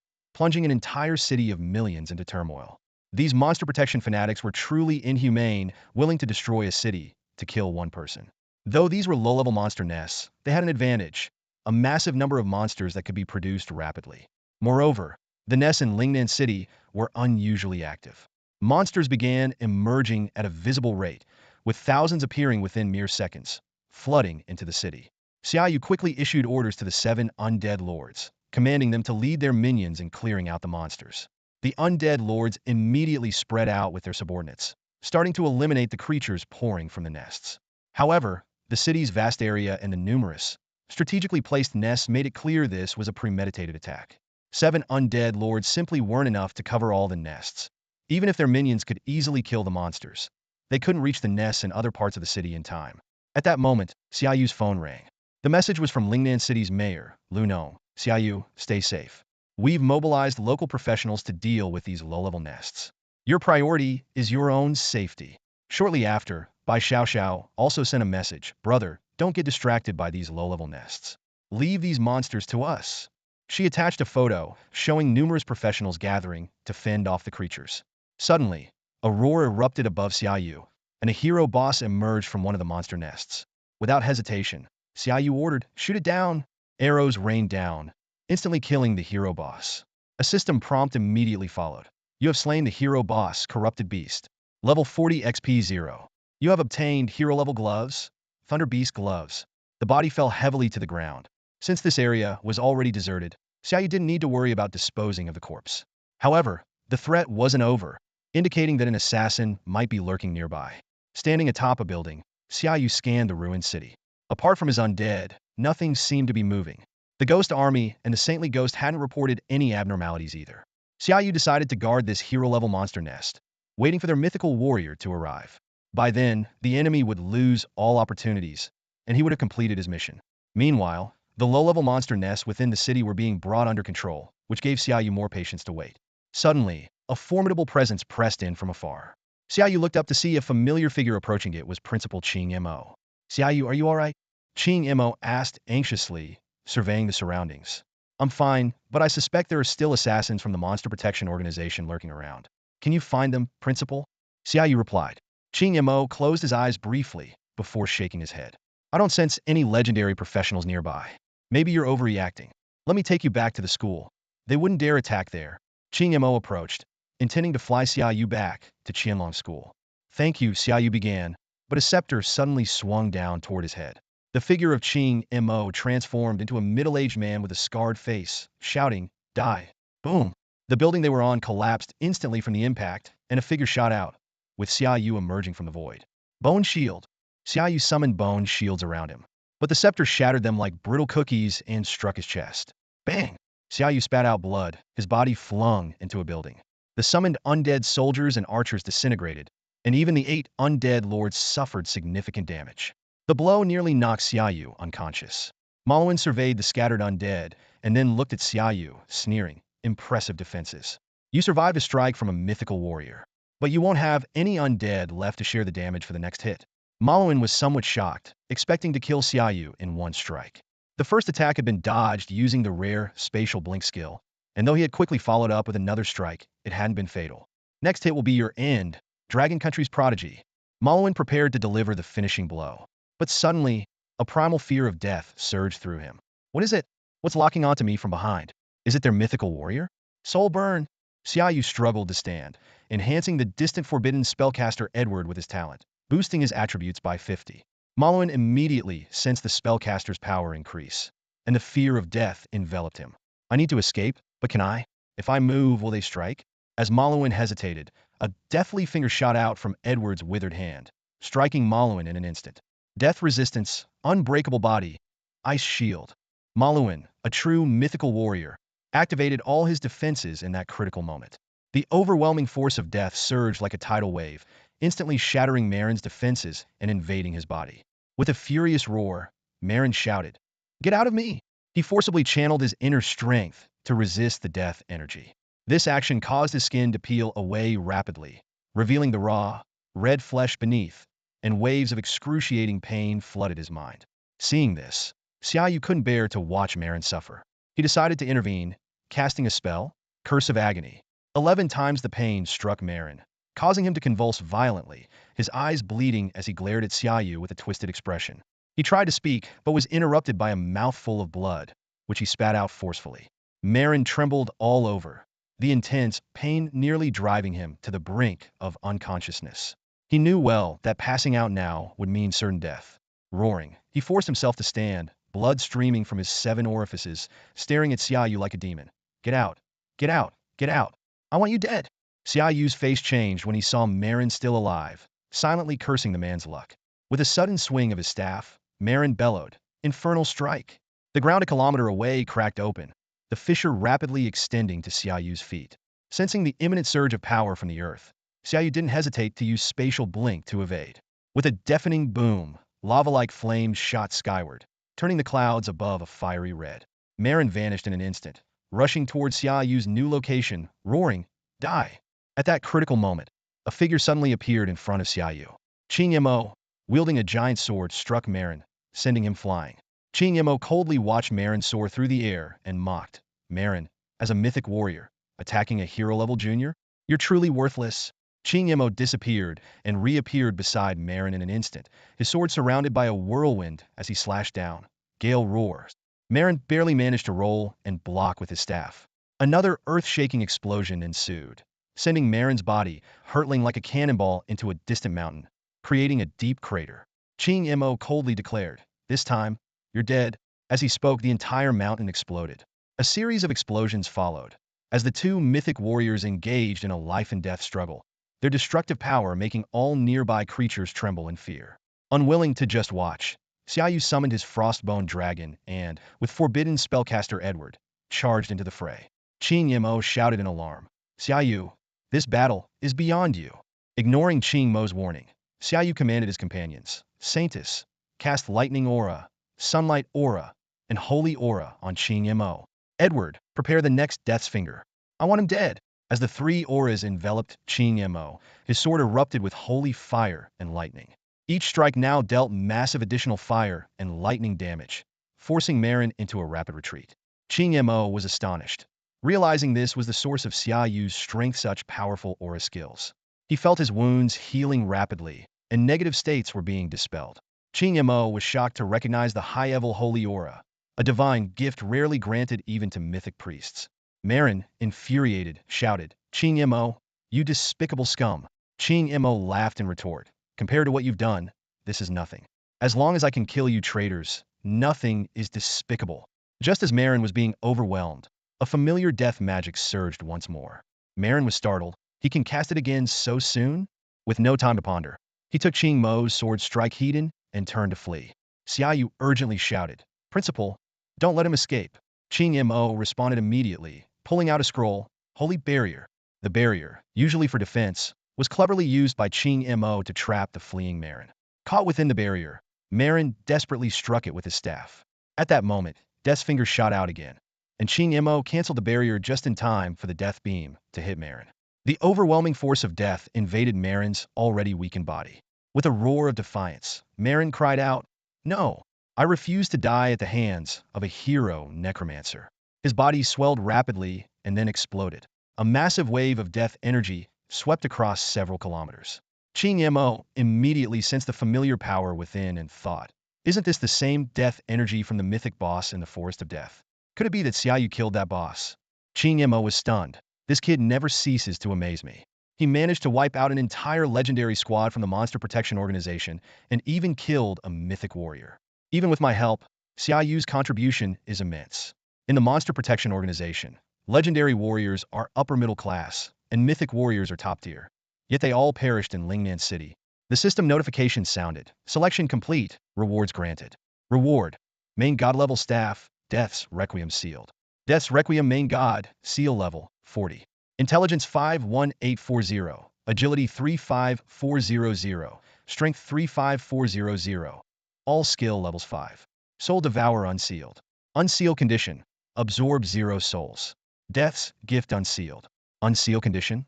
plunging an entire city of millions into turmoil. These monster protection fanatics were truly inhumane, willing to destroy a city to kill one person. Though these were low-level monster nests, they had an advantage, a massive number of monsters that could be produced rapidly. Moreover, the nests in Lingnan City were unusually active. Monsters began emerging at a visible rate, with thousands appearing within mere seconds, flooding into the city. Xia Yu quickly issued orders to the 7 undead lords, commanding them to lead their minions in clearing out the monsters. The undead lords immediately spread out with their subordinates, starting to eliminate the creatures pouring from the nests. However, the city's vast area and the numerous, strategically placed nests made it clear this was a premeditated attack. 7 undead lords simply weren't enough to cover all the nests. Even if their minions could easily kill the monsters, they couldn't reach the nests in other parts of the city in time. At that moment, Xia Yu's phone rang. The message was from Lingnan City's mayor, Lu Nong. Xia Yu, stay safe. We've mobilized local professionals to deal with these low-level nests. Your priority is your own safety. Shortly after, Bai Xiao also sent a message, brother, don't get distracted by these low-level nests. Leave these monsters to us. She attached a photo showing numerous professionals gathering to fend off the creatures. Suddenly, a roar erupted above Xia Yu, and a hero boss emerged from one of the monster nests. Without hesitation, Xia Yu ordered, shoot it down. Arrows rained down, instantly killing the hero boss. A system prompt immediately followed. You have slain the hero boss, corrupted beast. Level 40 XP 0. You have obtained hero-level gloves, Thunder Beast gloves. The body fell heavily to the ground. Since this area was already deserted, Xia Yu didn't need to worry about disposing of the corpse. However, the threat wasn't over, indicating that an assassin might be lurking nearby. Standing atop a building, Xia Yu scanned the ruined city. Apart from his undead, nothing seemed to be moving. The ghost army and the saintly ghost hadn't reported any abnormalities either. Xia Yu decided to guard this hero-level monster nest, waiting for their mythical warrior to arrive. By then, the enemy would lose all opportunities, and he would have completed his mission. Meanwhile, the low-level monster nests within the city were being brought under control, which gave Xia Yu more patience to wait. Suddenly, a formidable presence pressed in from afar. Xia Yu looked up to see a familiar figure approaching. It was Principal Qing Mo. Xia Yu, are you alright? Qing Mo asked anxiously, surveying the surroundings. I'm fine, but I suspect there are still assassins from the Monster Protection Organization lurking around. Can you find them, Principal? Xia Yu replied. Qing Mo closed his eyes briefly before shaking his head. I don't sense any legendary professionals nearby. Maybe you're overreacting. Let me take you back to the school. They wouldn't dare attack there. Qing Mo approached, intending to fly Xia Yu back to Qianlong School. Thank you, Xia Yu began, but a scepter suddenly swung down toward his head. The figure of Qing Mo transformed into a middle-aged man with a scarred face, shouting, die. Boom! The building they were on collapsed instantly from the impact, and a figure shot out, with Xia Yu emerging from the void. Bone Shield. Xia Yu summoned bone shields around him, but the scepter shattered them like brittle cookies and struck his chest. Bang! Xia Yu spat out blood, his body flung into a building. The summoned undead soldiers and archers disintegrated, and even the 8 undead lords suffered significant damage. The blow nearly knocked Xia Yu unconscious. Malouin surveyed the scattered undead, and then looked at Xia Yu, sneering. Impressive defenses. You survived a strike from a mythical warrior. But you won't have any undead left to share the damage for the next hit. Malouin was somewhat shocked, expecting to kill Xia Yu in one strike. The first attack had been dodged using the rare spatial blink skill, and though he had quickly followed up with another strike, it hadn't been fatal. Next hit will be your end, Dragon Country's prodigy. Malouin prepared to deliver the finishing blow. But suddenly, a primal fear of death surged through him. What is it? What's locking onto me from behind? Is it their mythical warrior? Soul burn! Xia Yu struggled to stand, enhancing the distant forbidden spellcaster Edward with his talent, boosting his attributes by 50. Malouin immediately sensed the spellcaster's power increase, and the fear of death enveloped him. I need to escape, but can I? If I move, will they strike? As Malouin hesitated, a deathly finger shot out from Edward's withered hand, striking Malouin in an instant. Death resistance, unbreakable body, ice shield. Malouin, a true mythical warrior, activated all his defenses in that critical moment. The overwhelming force of death surged like a tidal wave, instantly shattering Marin's defenses and invading his body. With a furious roar, Marin shouted, "Get out of me!" He forcibly channeled his inner strength to resist the death energy. This action caused his skin to peel away rapidly, revealing the raw, red flesh beneath, and waves of excruciating pain flooded his mind. Seeing this, Xia Yu couldn't bear to watch Marin suffer. He decided to intervene, casting a spell, Curse of Agony. 11 times the pain struck Marin, causing him to convulse violently, his eyes bleeding as he glared at Xia Yu with a twisted expression. He tried to speak, but was interrupted by a mouthful of blood, which he spat out forcefully. Marin trembled all over, the intense pain nearly driving him to the brink of unconsciousness. He knew well that passing out now would mean certain death. Roaring, he forced himself to stand, blood streaming from his 7 orifices, staring at Xia Yu like a demon. Get out! Get out! Get out! I want you dead! Xia Yu's face changed when he saw Marin still alive, silently cursing the man's luck. With a sudden swing of his staff, Marin bellowed, "Infernal strike!" The ground a kilometer away cracked open, the fissure rapidly extending to Xia Yu's feet. Sensing the imminent surge of power from the earth, Xia Yu didn't hesitate to use spatial blink to evade. With a deafening boom, lava-like flames shot skyward, turning the clouds above a fiery red. Marin vanished in an instant, rushing towards Xia Yu's new location, roaring, "Die!" At that critical moment, a figure suddenly appeared in front of Xia Yu. Qing Yemo, wielding a giant sword, struck Marin, sending him flying. Qing Yemo coldly watched Marin soar through the air and mocked, "Marin, as a mythic warrior, attacking a hero-level junior? You're truly worthless." Qing Yemo disappeared and reappeared beside Marin in an instant, his sword surrounded by a whirlwind as he slashed down. Gale roars. Marin barely managed to roll and block with his staff. Another earth-shaking explosion ensued, sending Marin's body hurtling like a cannonball into a distant mountain, creating a deep crater. Qing Yemo coldly declared, "This time, you're dead." As he spoke, the entire mountain exploded. A series of explosions followed, as the 2 mythic warriors engaged in a life-and-death struggle, their destructive power making all nearby creatures tremble in fear. Unwilling to just watch, Xia Yu summoned his frostbone dragon and, with forbidden spellcaster Edward, charged into the fray. Qing Yemo shouted in alarm, "Xia Yu, this battle is beyond you." Ignoring Qing Mo's warning, Xia Yu commanded his companions, "Saintus, cast Lightning Aura, Sunlight Aura, and Holy Aura on Qing Yemo. Edward, prepare the next Death's Finger. I want him dead." As the 3 auras enveloped Qing Yemo, his sword erupted with holy fire and lightning. Each strike now dealt massive additional fire and lightning damage, forcing Marin into a rapid retreat. Qing Yemo was astonished, realizing this was the source of Xia Yu's strength, such powerful aura skills. He felt his wounds healing rapidly, and negative states were being dispelled. Qing Yemo was shocked to recognize the high-level holy aura, a divine gift rarely granted even to mythic priests. Marin, infuriated, shouted, "Qing Yemo, you despicable scum." Qing Yemo laughed in retort. "Compared to what you've done, this is nothing. As long as I can kill you traitors, nothing is despicable." Just as Marin was being overwhelmed, a familiar death magic surged once more. Marin was startled. He can cast it again so soon? With no time to ponder, he took Qing Mo's sword strike Hedon and turned to flee. Xia Yu urgently shouted, "Principal, don't let him escape." Qing Mo responded immediately, pulling out a scroll, "Holy Barrier. The barrier, usually for defense, was cleverly used by Qing Mo to trap the fleeing Marin. Caught within the barrier, Marin desperately struck it with his staff. At that moment, Death's finger shot out again, and Qing Mo canceled the barrier just in time for the death beam to hit Marin. The overwhelming force of death invaded Marin's already weakened body. With a roar of defiance, Marin cried out, "No! I refuse to die at the hands of a hero necromancer." His body swelled rapidly and then exploded. A massive wave of death energy swept across several kilometers. Qing Mo immediately sensed the familiar power within and thought, "Isn't this the same death energy from the mythic boss in the Forest of Death? Could it be that Xia Yu killed that boss?" Qing Mo was stunned. This kid never ceases to amaze me. He managed to wipe out an entire legendary squad from the Monster Protection Organization and even killed a mythic warrior. Even with my help, Xia Yu's contribution is immense. In the Monster Protection Organization, legendary warriors are upper middle class, and mythic warriors are top tier. Yet they all perished in Lingnan City. The system notification sounded. Selection complete. Rewards granted. Reward. Main God level staff. Death's Requiem sealed. Death's Requiem main God. Seal level 40. Intelligence 51840. Agility 35400. Strength 35400. All skill levels 5. Soul Devour unsealed. Unseal condition. Absorb 0 souls. Death's Gift unsealed. Unseal condition.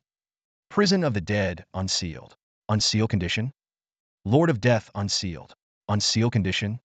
Prison of the Dead unsealed. Unseal condition. Lord of Death unsealed. Unseal condition.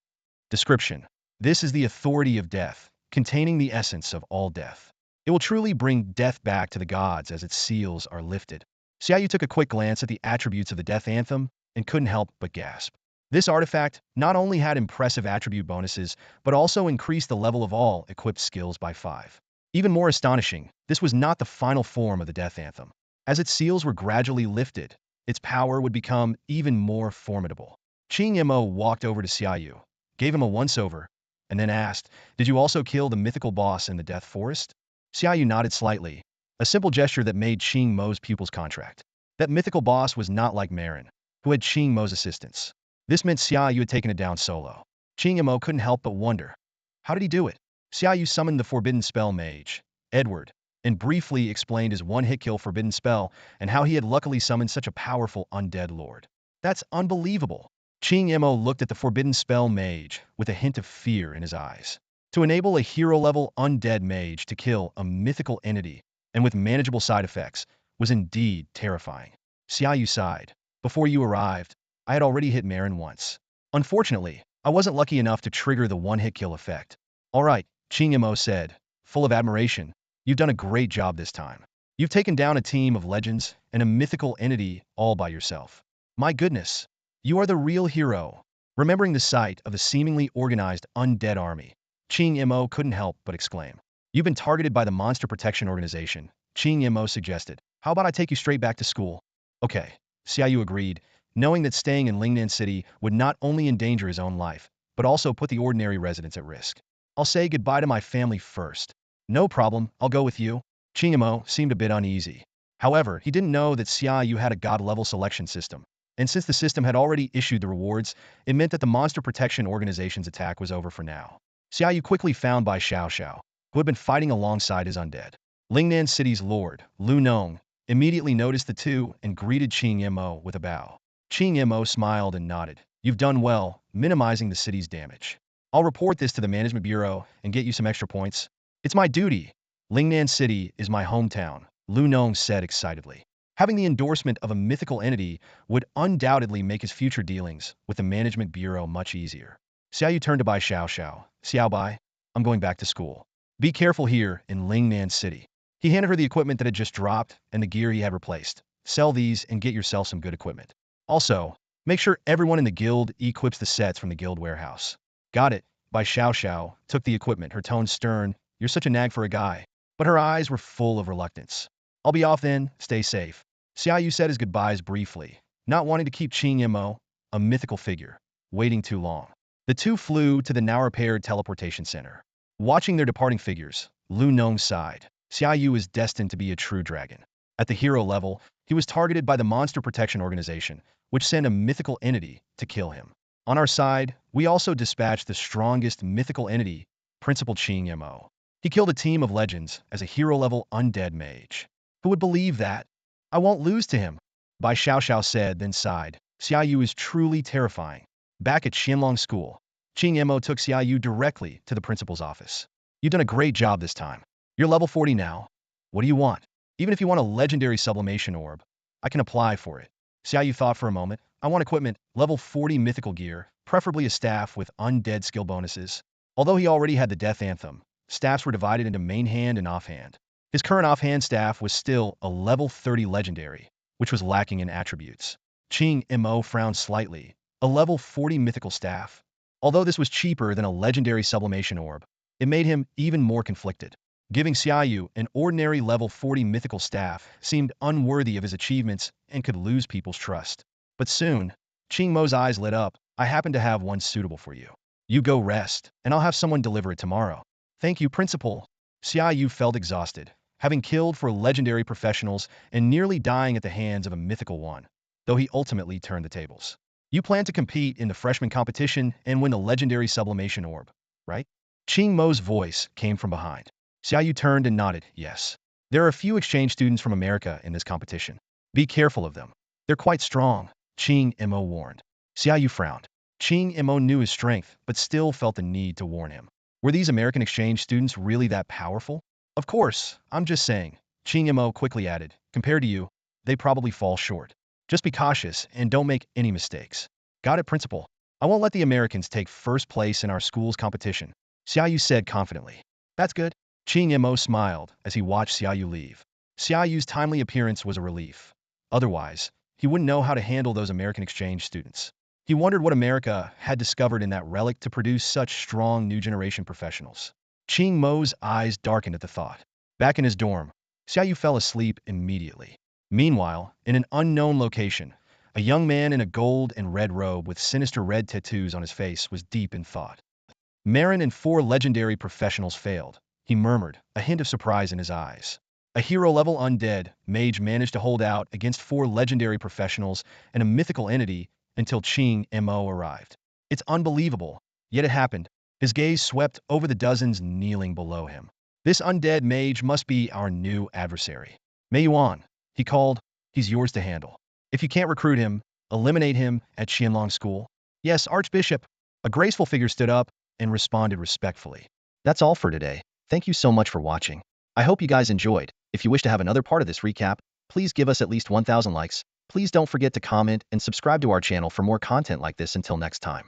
Description. This is the authority of death, containing the essence of all death. It will truly bring death back to the gods as its seals are lifted. Xia Yu took a quick glance at the attributes of the death anthem and couldn't help but gasp. This artifact not only had impressive attribute bonuses, but also increased the level of all equipped skills by 5. Even more astonishing, this was not the final form of the death anthem. As its seals were gradually lifted, its power would become even more formidable. Qing Mo walked over to Xia Yu, gave him a once-over, and then asked, "Did you also kill the mythical boss in the Death Forest?" Xia Yu nodded slightly, a simple gesture that made Qing Mo's pupil's contract. That mythical boss was not like Marin, who had Qing Mo's assistance. This meant Xia Yu had taken it down solo. Qing Mo couldn't help but wonder, how did he do it? Xia Yu summoned the forbidden spell Mage, Edward, and briefly explained his one-hit kill forbidden spell and how he had luckily summoned such a powerful undead lord. That's unbelievable. Qing Mo looked at the forbidden spell Mage with a hint of fear in his eyes. To enable a hero-level undead mage to kill a mythical entity, and with manageable side effects, was indeed terrifying. Xia Yu sighed. Before you arrived, I had already hit Marin once. Unfortunately, I wasn't lucky enough to trigger the one-hit kill effect. All right, Qing Mo said, full of admiration, you've done a great job this time. You've taken down a team of legends and a mythical entity all by yourself. My goodness, you are the real hero. Remembering the sight of the seemingly organized undead army, Qing Mo couldn't help but exclaim. You've been targeted by the Monster Protection Organization, Qing Mo suggested. How about I take you straight back to school? Okay, Xia Yu agreed, knowing that staying in Lingnan City would not only endanger his own life, but also put the ordinary residents at risk. I'll say goodbye to my family first. No problem, I'll go with you. Qing Mo seemed a bit uneasy. However, he didn't know that Xia Yu had a god-level selection system, and since the system had already issued the rewards, it meant that the Monster Protection Organization's attack was over for now. Xia Yu quickly found Bai Xiao, who had been fighting alongside his undead. Lingnan City's lord, Lu Nong, immediately noticed the two and greeted Qing Mo with a bow. Qing Mo smiled and nodded. You've done well, minimizing the city's damage. I'll report this to the Management Bureau and get you some extra points. It's my duty. Lingnan City is my hometown, Lu Nong said excitedly. Having the endorsement of a mythical entity would undoubtedly make his future dealings with the Management Bureau much easier. Xia Yu turned to Bai Xiao. Xiao Bai, I'm going back to school. Be careful here in Lingnan City. He handed her the equipment that had just dropped and the gear he had replaced. Sell these and get yourself some good equipment. Also, make sure everyone in the guild equips the sets from the guild warehouse. Got it. Bai Xiao took the equipment, her tone stern. You're such a nag for a guy. But her eyes were full of reluctance. I'll be off then, stay safe. Xia Yu said his goodbyes briefly, not wanting to keep Qing Mo, a mythical figure, waiting too long. The two flew to the now-repaired teleportation center. Watching their departing figures, Lu Nong sighed. Xia Yu is destined to be a true dragon. At the hero level, he was targeted by the Monster Protection Organization, which sent a mythical entity to kill him. On our side, we also dispatched the strongest mythical entity, Principal Qing Mo. He killed a team of legends as a hero-level undead mage, Who would believe that? I won't lose to him. Bai Xiao said, then sighed. Xia Yu is truly terrifying. Back at Qianlong School, Qing Mo took Xia Yu directly to the principal's office. You've done a great job this time. You're level 40 now. What do you want? Even if you want a legendary sublimation orb, I can apply for it. Xia Yu thought for a moment. I want equipment, level 40 mythical gear, preferably a staff with undead skill bonuses. Although he already had the Death Anthem, staffs were divided into main hand and offhand. His current offhand staff was still a level 30 legendary, which was lacking in attributes. Qing Mo frowned slightly. A level 40 mythical staff. Although this was cheaper than a legendary sublimation orb, it made him even more conflicted. Giving Xia Yu an ordinary level 40 mythical staff seemed unworthy of his achievements and could lose people's trust. But soon, Qing Mo's eyes lit up. I happen to have one suitable for you. You go rest, and I'll have someone deliver it tomorrow. Thank you, Principal. Xia Yu felt exhausted, having killed for legendary professionals and nearly dying at the hands of a mythical one, though he ultimately turned the tables. You plan to compete in the freshman competition and win the legendary sublimation orb, right? Qing Mo's voice came from behind. Xia Yu turned and nodded, yes. There are a few exchange students from America in this competition. Be careful of them. They're quite strong, Qing Mo warned. Xia Yu frowned. Qing Mo knew his strength, but still felt the need to warn him. Were these American exchange students really that powerful? Of course, I'm just saying, Qing Mo quickly added. Compared to you, they probably fall short. Just be cautious and don't make any mistakes. Got it, Principal. I won't let the Americans take first place in our school's competition, Xia Yu said confidently. That's good. Qing Mo smiled as he watched Xia Yu leave. Xia Yu's timely appearance was a relief. Otherwise, he wouldn't know how to handle those American exchange students. He wondered what America had discovered in that relic to produce such strong new generation professionals. Qing Mo's eyes darkened at the thought. Back in his dorm, Xia Yu fell asleep immediately. Meanwhile, in an unknown location, a young man in a gold and red robe with sinister red tattoos on his face was deep in thought. Marin and 4 legendary professionals failed, he murmured, a hint of surprise in his eyes. A hero-level undead mage managed to hold out against 4 legendary professionals and a mythical entity until Qing Mo arrived. It's unbelievable, yet it happened. His gaze swept over the dozens kneeling below him. This undead mage must be our new adversary. Mei Yuan, he called, he's yours to handle. If you can't recruit him, eliminate him at Qianlong School. Yes, Archbishop. A graceful figure stood up and responded respectfully. That's all for today. Thank you so much for watching. I hope you guys enjoyed. If you wish to have another part of this recap, please give us at least 1,000 likes. Please don't forget to comment and subscribe to our channel for more content like this until next time.